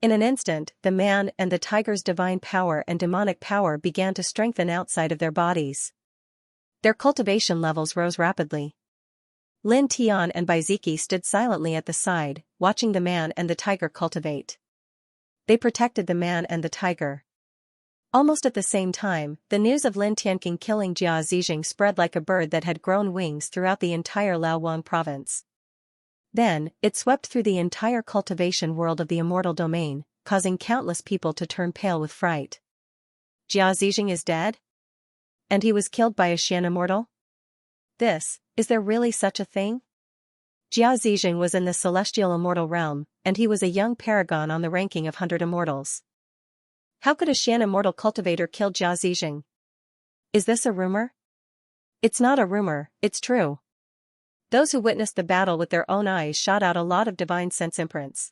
In an instant, the man and the tiger's divine power and demonic power began to strengthen outside of their bodies. Their cultivation levels rose rapidly. Lin Tian and Baiziki stood silently at the side, watching the man and the tiger cultivate. They protected the man and the tiger. Almost at the same time, the news of Lin Tianqing killing Jia Zijing spread like a bird that had grown wings throughout the entire Laoang province. Then, it swept through the entire cultivation world of the immortal domain, causing countless people to turn pale with fright. Jia Zijing is dead? And he was killed by a Xian immortal? Is there really such a thing? Jia Zijing was in the celestial immortal realm, and he was a young paragon on the ranking of 100 immortals. How could a Xian immortal cultivator kill Jia Zijing? Is this a rumor? It's not a rumor, it's true. Those who witnessed the battle with their own eyes shot out a lot of divine sense imprints.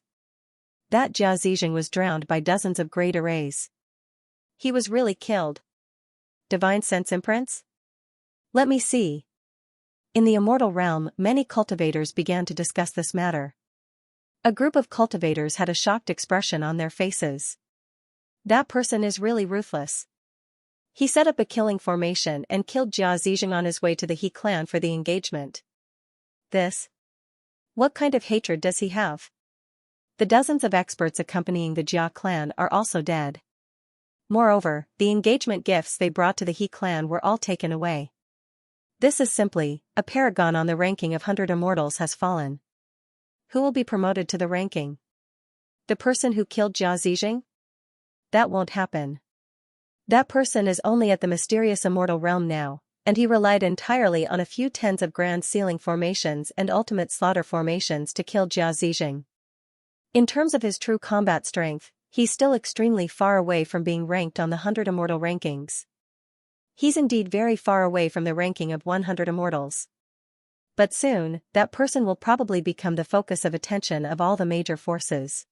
That Jia Zijing was drowned by dozens of great arrays. He was really killed. Divine sense imprints? Let me see. In the immortal realm, many cultivators began to discuss this matter. A group of cultivators had a shocked expression on their faces. That person is really ruthless. He set up a killing formation and killed Jia Zijing on his way to the He clan for the engagement. What kind of hatred does he have? The dozens of experts accompanying the Jia clan are also dead. Moreover, the engagement gifts they brought to the He clan were all taken away. This is simply, a paragon on the ranking of 100 immortals has fallen. Who will be promoted to the ranking? The person who killed Jia Zijing? That won't happen. That person is only at the mysterious immortal realm now, and he relied entirely on a few tens of grand sealing formations and ultimate slaughter formations to kill Jia Zijing. In terms of his true combat strength, he's still extremely far away from being ranked on the 100 immortal rankings. He's indeed very far away from the ranking of 100 immortals. But soon, that person will probably become the focus of attention of all the major forces.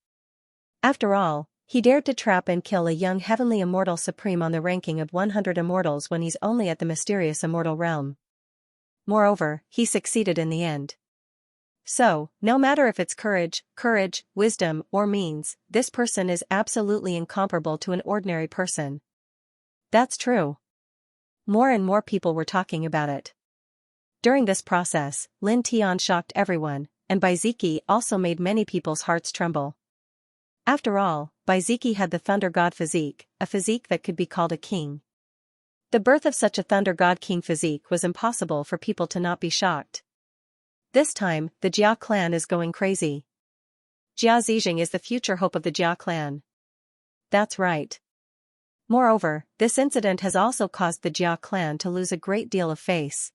After all, he dared to trap and kill a young heavenly immortal supreme on the ranking of 100 immortals when he's only at the mysterious immortal realm. Moreover, he succeeded in the end. So, no matter if it's courage, wisdom, or means, this person is absolutely incomparable to an ordinary person. That's true. More and more people were talking about it. During this process, Lin Tian shocked everyone, and Baiziki also made many people's hearts tremble. After all, Baiziki had the Thunder God physique, a physique that could be called a king. The birth of such a Thunder God king physique was impossible for people to not be shocked. This time, the Jia clan is going crazy. Jia Zijing is the future hope of the Jia clan. That's right. Moreover, this incident has also caused the Jia clan to lose a great deal of face.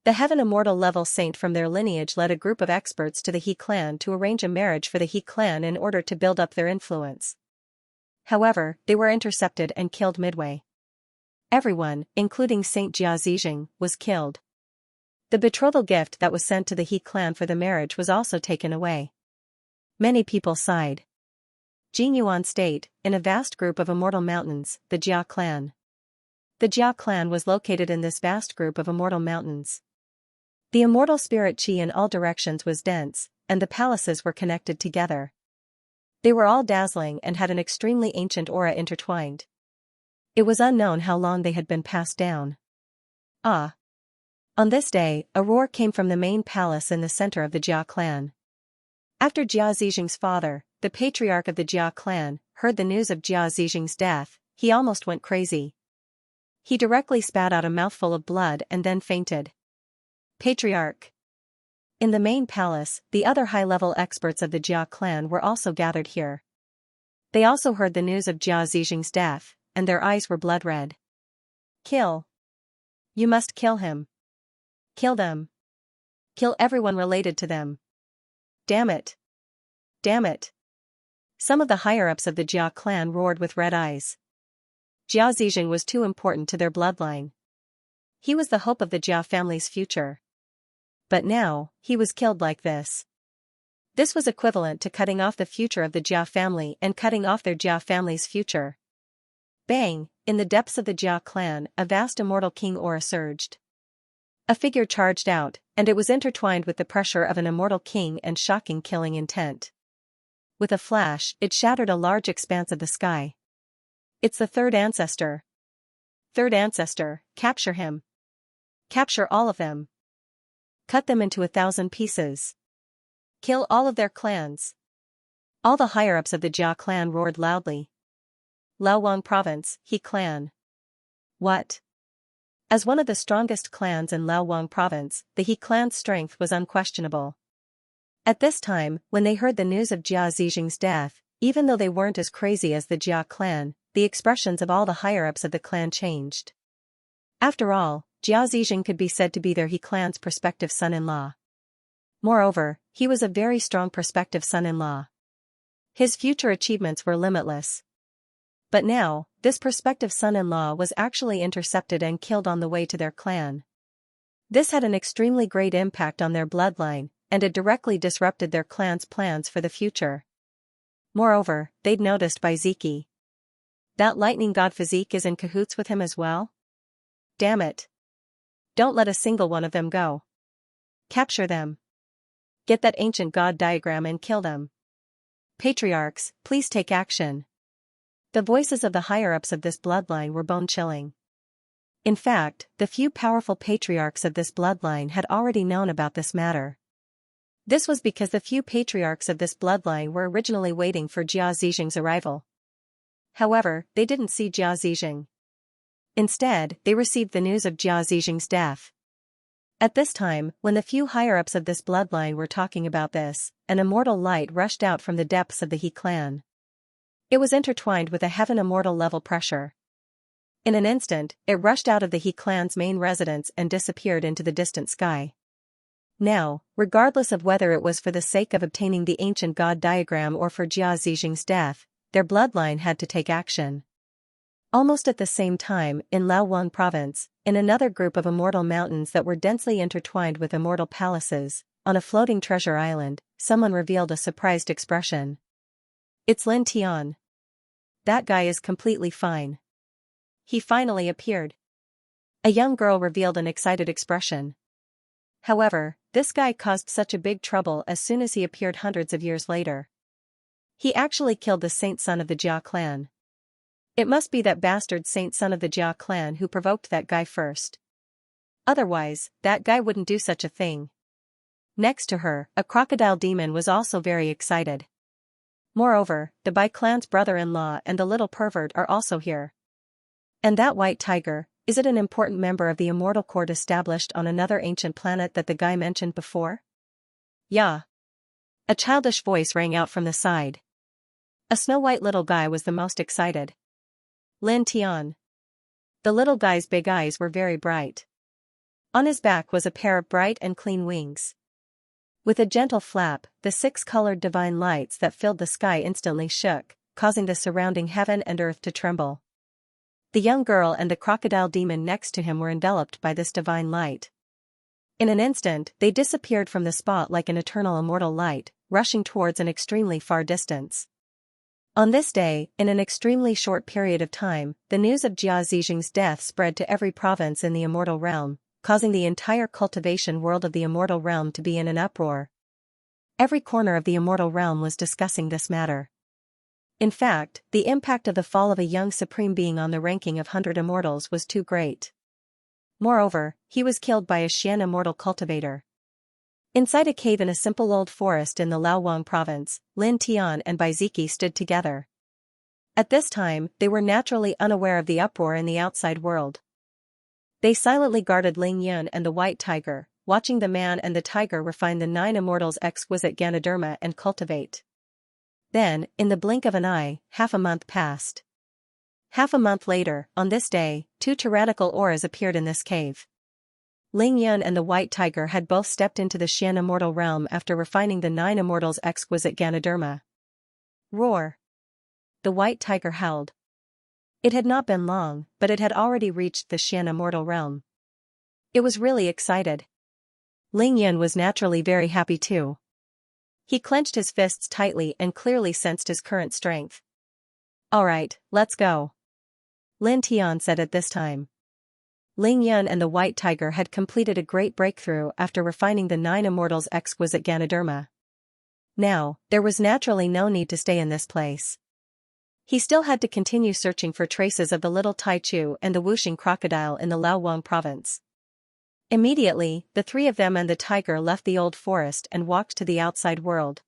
The Heaven Immortal level saint from their lineage led a group of experts to the He clan to arrange a marriage for the He clan in order to build up their influence. However, they were intercepted and killed midway. Everyone, including Saint Jia Zijing, was killed. The betrothal gift that was sent to the He clan for the marriage was also taken away. Many people sighed. Jingyuan State, in a vast group of immortal mountains, the Jia clan. The Jia clan was located in this vast group of immortal mountains. The immortal spirit chi in all directions was dense, and the palaces were connected together. They were all dazzling and had an extremely ancient aura intertwined. It was unknown how long they had been passed down. Ah! On this day, a roar came from the main palace in the center of the Jia clan. After Jia Zijing's father, the patriarch of the Jia clan, heard the news of Jia Zijing's death, he almost went crazy. He directly spat out a mouthful of blood and then fainted. Patriarch. In the main palace, the other high-level experts of the Jia clan were also gathered here. They also heard the news of Jia Zijing's death, and their eyes were blood-red. Kill. You must kill him. Kill them. Kill everyone related to them. Damn it. Damn it. Some of the higher-ups of the Jia clan roared with red eyes. Jia Zijing was too important to their bloodline. He was the hope of the Jia family's future. But now, he was killed like this. This was equivalent to cutting off the future of the Jia family and cutting off their Jia family's future. Bang, in the depths of the Jia clan, a vast immortal king aura surged. A figure charged out, and it was intertwined with the pressure of an immortal king and shocking killing intent. With a flash, it shattered a large expanse of the sky. It's the third ancestor. Third ancestor, capture him. Capture all of them. Cut them into 1,000 pieces. Kill all of their clans. All the higher-ups of the Jia clan roared loudly. Laowang Province, He Clan. What? As one of the strongest clans in Laowang Province, the He clan's strength was unquestionable. At this time, when they heard the news of Jia Zijing's death, even though they weren't as crazy as the Jia clan, the expressions of all the higher-ups of the clan changed. After all, Jia Zijing could be said to be their He clan's prospective son-in-law. Moreover, he was a very strong prospective son-in-law. His future achievements were limitless. But now, this prospective son-in-law was actually intercepted and killed on the way to their clan. This had an extremely great impact on their bloodline, and it directly disrupted their clan's plans for the future. Moreover, they'd noticed Baiziki. That lightning god physique is in cahoots with him as well? Damn it. Don't let a single one of them go. Capture them. Get that ancient god diagram and kill them. Patriarchs, please take action. The voices of the higher-ups of this bloodline were bone-chilling. In fact, the few powerful patriarchs of this bloodline had already known about this matter. This was because the few patriarchs of this bloodline were originally waiting for Jia Zijing's arrival. However, they didn't see Jia Zijing. Instead, they received the news of Jia Zijing's death. At this time, when the few higher-ups of this bloodline were talking about this, an immortal light rushed out from the depths of the He clan. It was intertwined with a heaven immortal level pressure. In an instant, it rushed out of the He clan's main residence and disappeared into the distant sky. Now, regardless of whether it was for the sake of obtaining the ancient god diagram or for Jia Zijing's death, their bloodline had to take action. Almost at the same time, in Laowang Province, in another group of immortal mountains that were densely intertwined with immortal palaces, on a floating treasure island, someone revealed a surprised expression. It's Lin Tian. That guy is completely fine. He finally appeared. A young girl revealed an excited expression. However, this guy caused such a big trouble as soon as he appeared hundreds of years later. He actually killed the saint son of the Jia clan. It must be that bastard saint son of the Jia clan who provoked that guy first. Otherwise, that guy wouldn't do such a thing. Next to her, a crocodile demon was also very excited. Moreover, the Bai clan's brother-in-law and the little pervert are also here. And that white tiger, is it an important member of the immortal court established on another ancient planet that the guy mentioned before? Yeah. A childish voice rang out from the side. A snow-white little guy was the most excited. Lin Tian. The little guy's big eyes were very bright. On his back was a pair of bright and clean wings. With a gentle flap, the 6-colored divine lights that filled the sky instantly shook, causing the surrounding heaven and earth to tremble. The young girl and the crocodile demon next to him were enveloped by this divine light. In an instant, they disappeared from the spot like an eternal immortal light, rushing towards an extremely far distance. On this day, in an extremely short period of time, the news of Jia Zijing's death spread to every province in the immortal realm, causing the entire cultivation world of the immortal realm to be in an uproar. Every corner of the immortal realm was discussing this matter. In fact, the impact of the fall of a young supreme being on the ranking of 100 immortals was too great. Moreover, he was killed by a Xian immortal cultivator. Inside a cave in a simple old forest in the Laowang province, Lin Tian and Baiziki stood together. At this time, they were naturally unaware of the uproar in the outside world. They silently guarded Ling Yun and the white tiger, watching the man and the tiger refine the 9 immortals' exquisite Ganoderma and cultivate. Then, in the blink of an eye, half a month passed. Half a month later, on this day, 2 tyrannical auras appeared in this cave. Ling Yun and the white tiger had both stepped into the Xian immortal realm after refining the 9 immortals' exquisite Ganoderma. Roar! The white tiger howled. It had not been long, but it had already reached the Xian immortal realm. It was really excited. Ling Yun was naturally very happy too. He clenched his fists tightly and clearly sensed his current strength. Alright, let's go. Lin Tian said at this time. Ling Yun and the White Tiger had completed a great breakthrough after refining the 9 Immortals' exquisite Ganoderma. Now, there was naturally no need to stay in this place. He still had to continue searching for traces of the little Tai Chu and the whooshing crocodile in the Laowang province. Immediately, the 3 of them and the tiger left the old forest and walked to the outside world.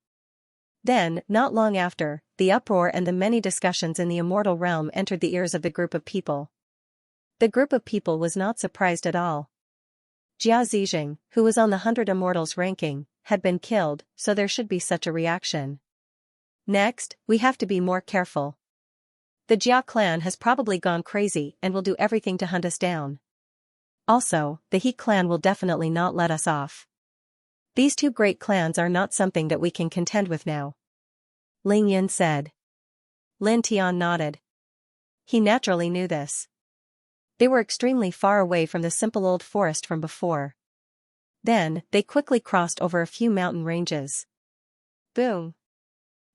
Then, not long after, the uproar and the many discussions in the immortal realm entered the ears of the group of people. The group of people was not surprised at all. Jia Zizheng, who was on the 100 Immortals ranking, had been killed, so there should be such a reaction. Next, we have to be more careful. The Jia clan has probably gone crazy and will do everything to hunt us down. Also, the He clan will definitely not let us off. These 2 great clans are not something that we can contend with now. Ling Yin said. Lin Tian nodded. He naturally knew this. They were extremely far away from the simple old forest from before. Then, they quickly crossed over a few mountain ranges. Boom.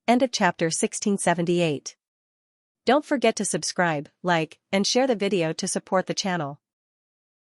End of chapter 1678. Don't forget to subscribe, like, and share the video to support the channel.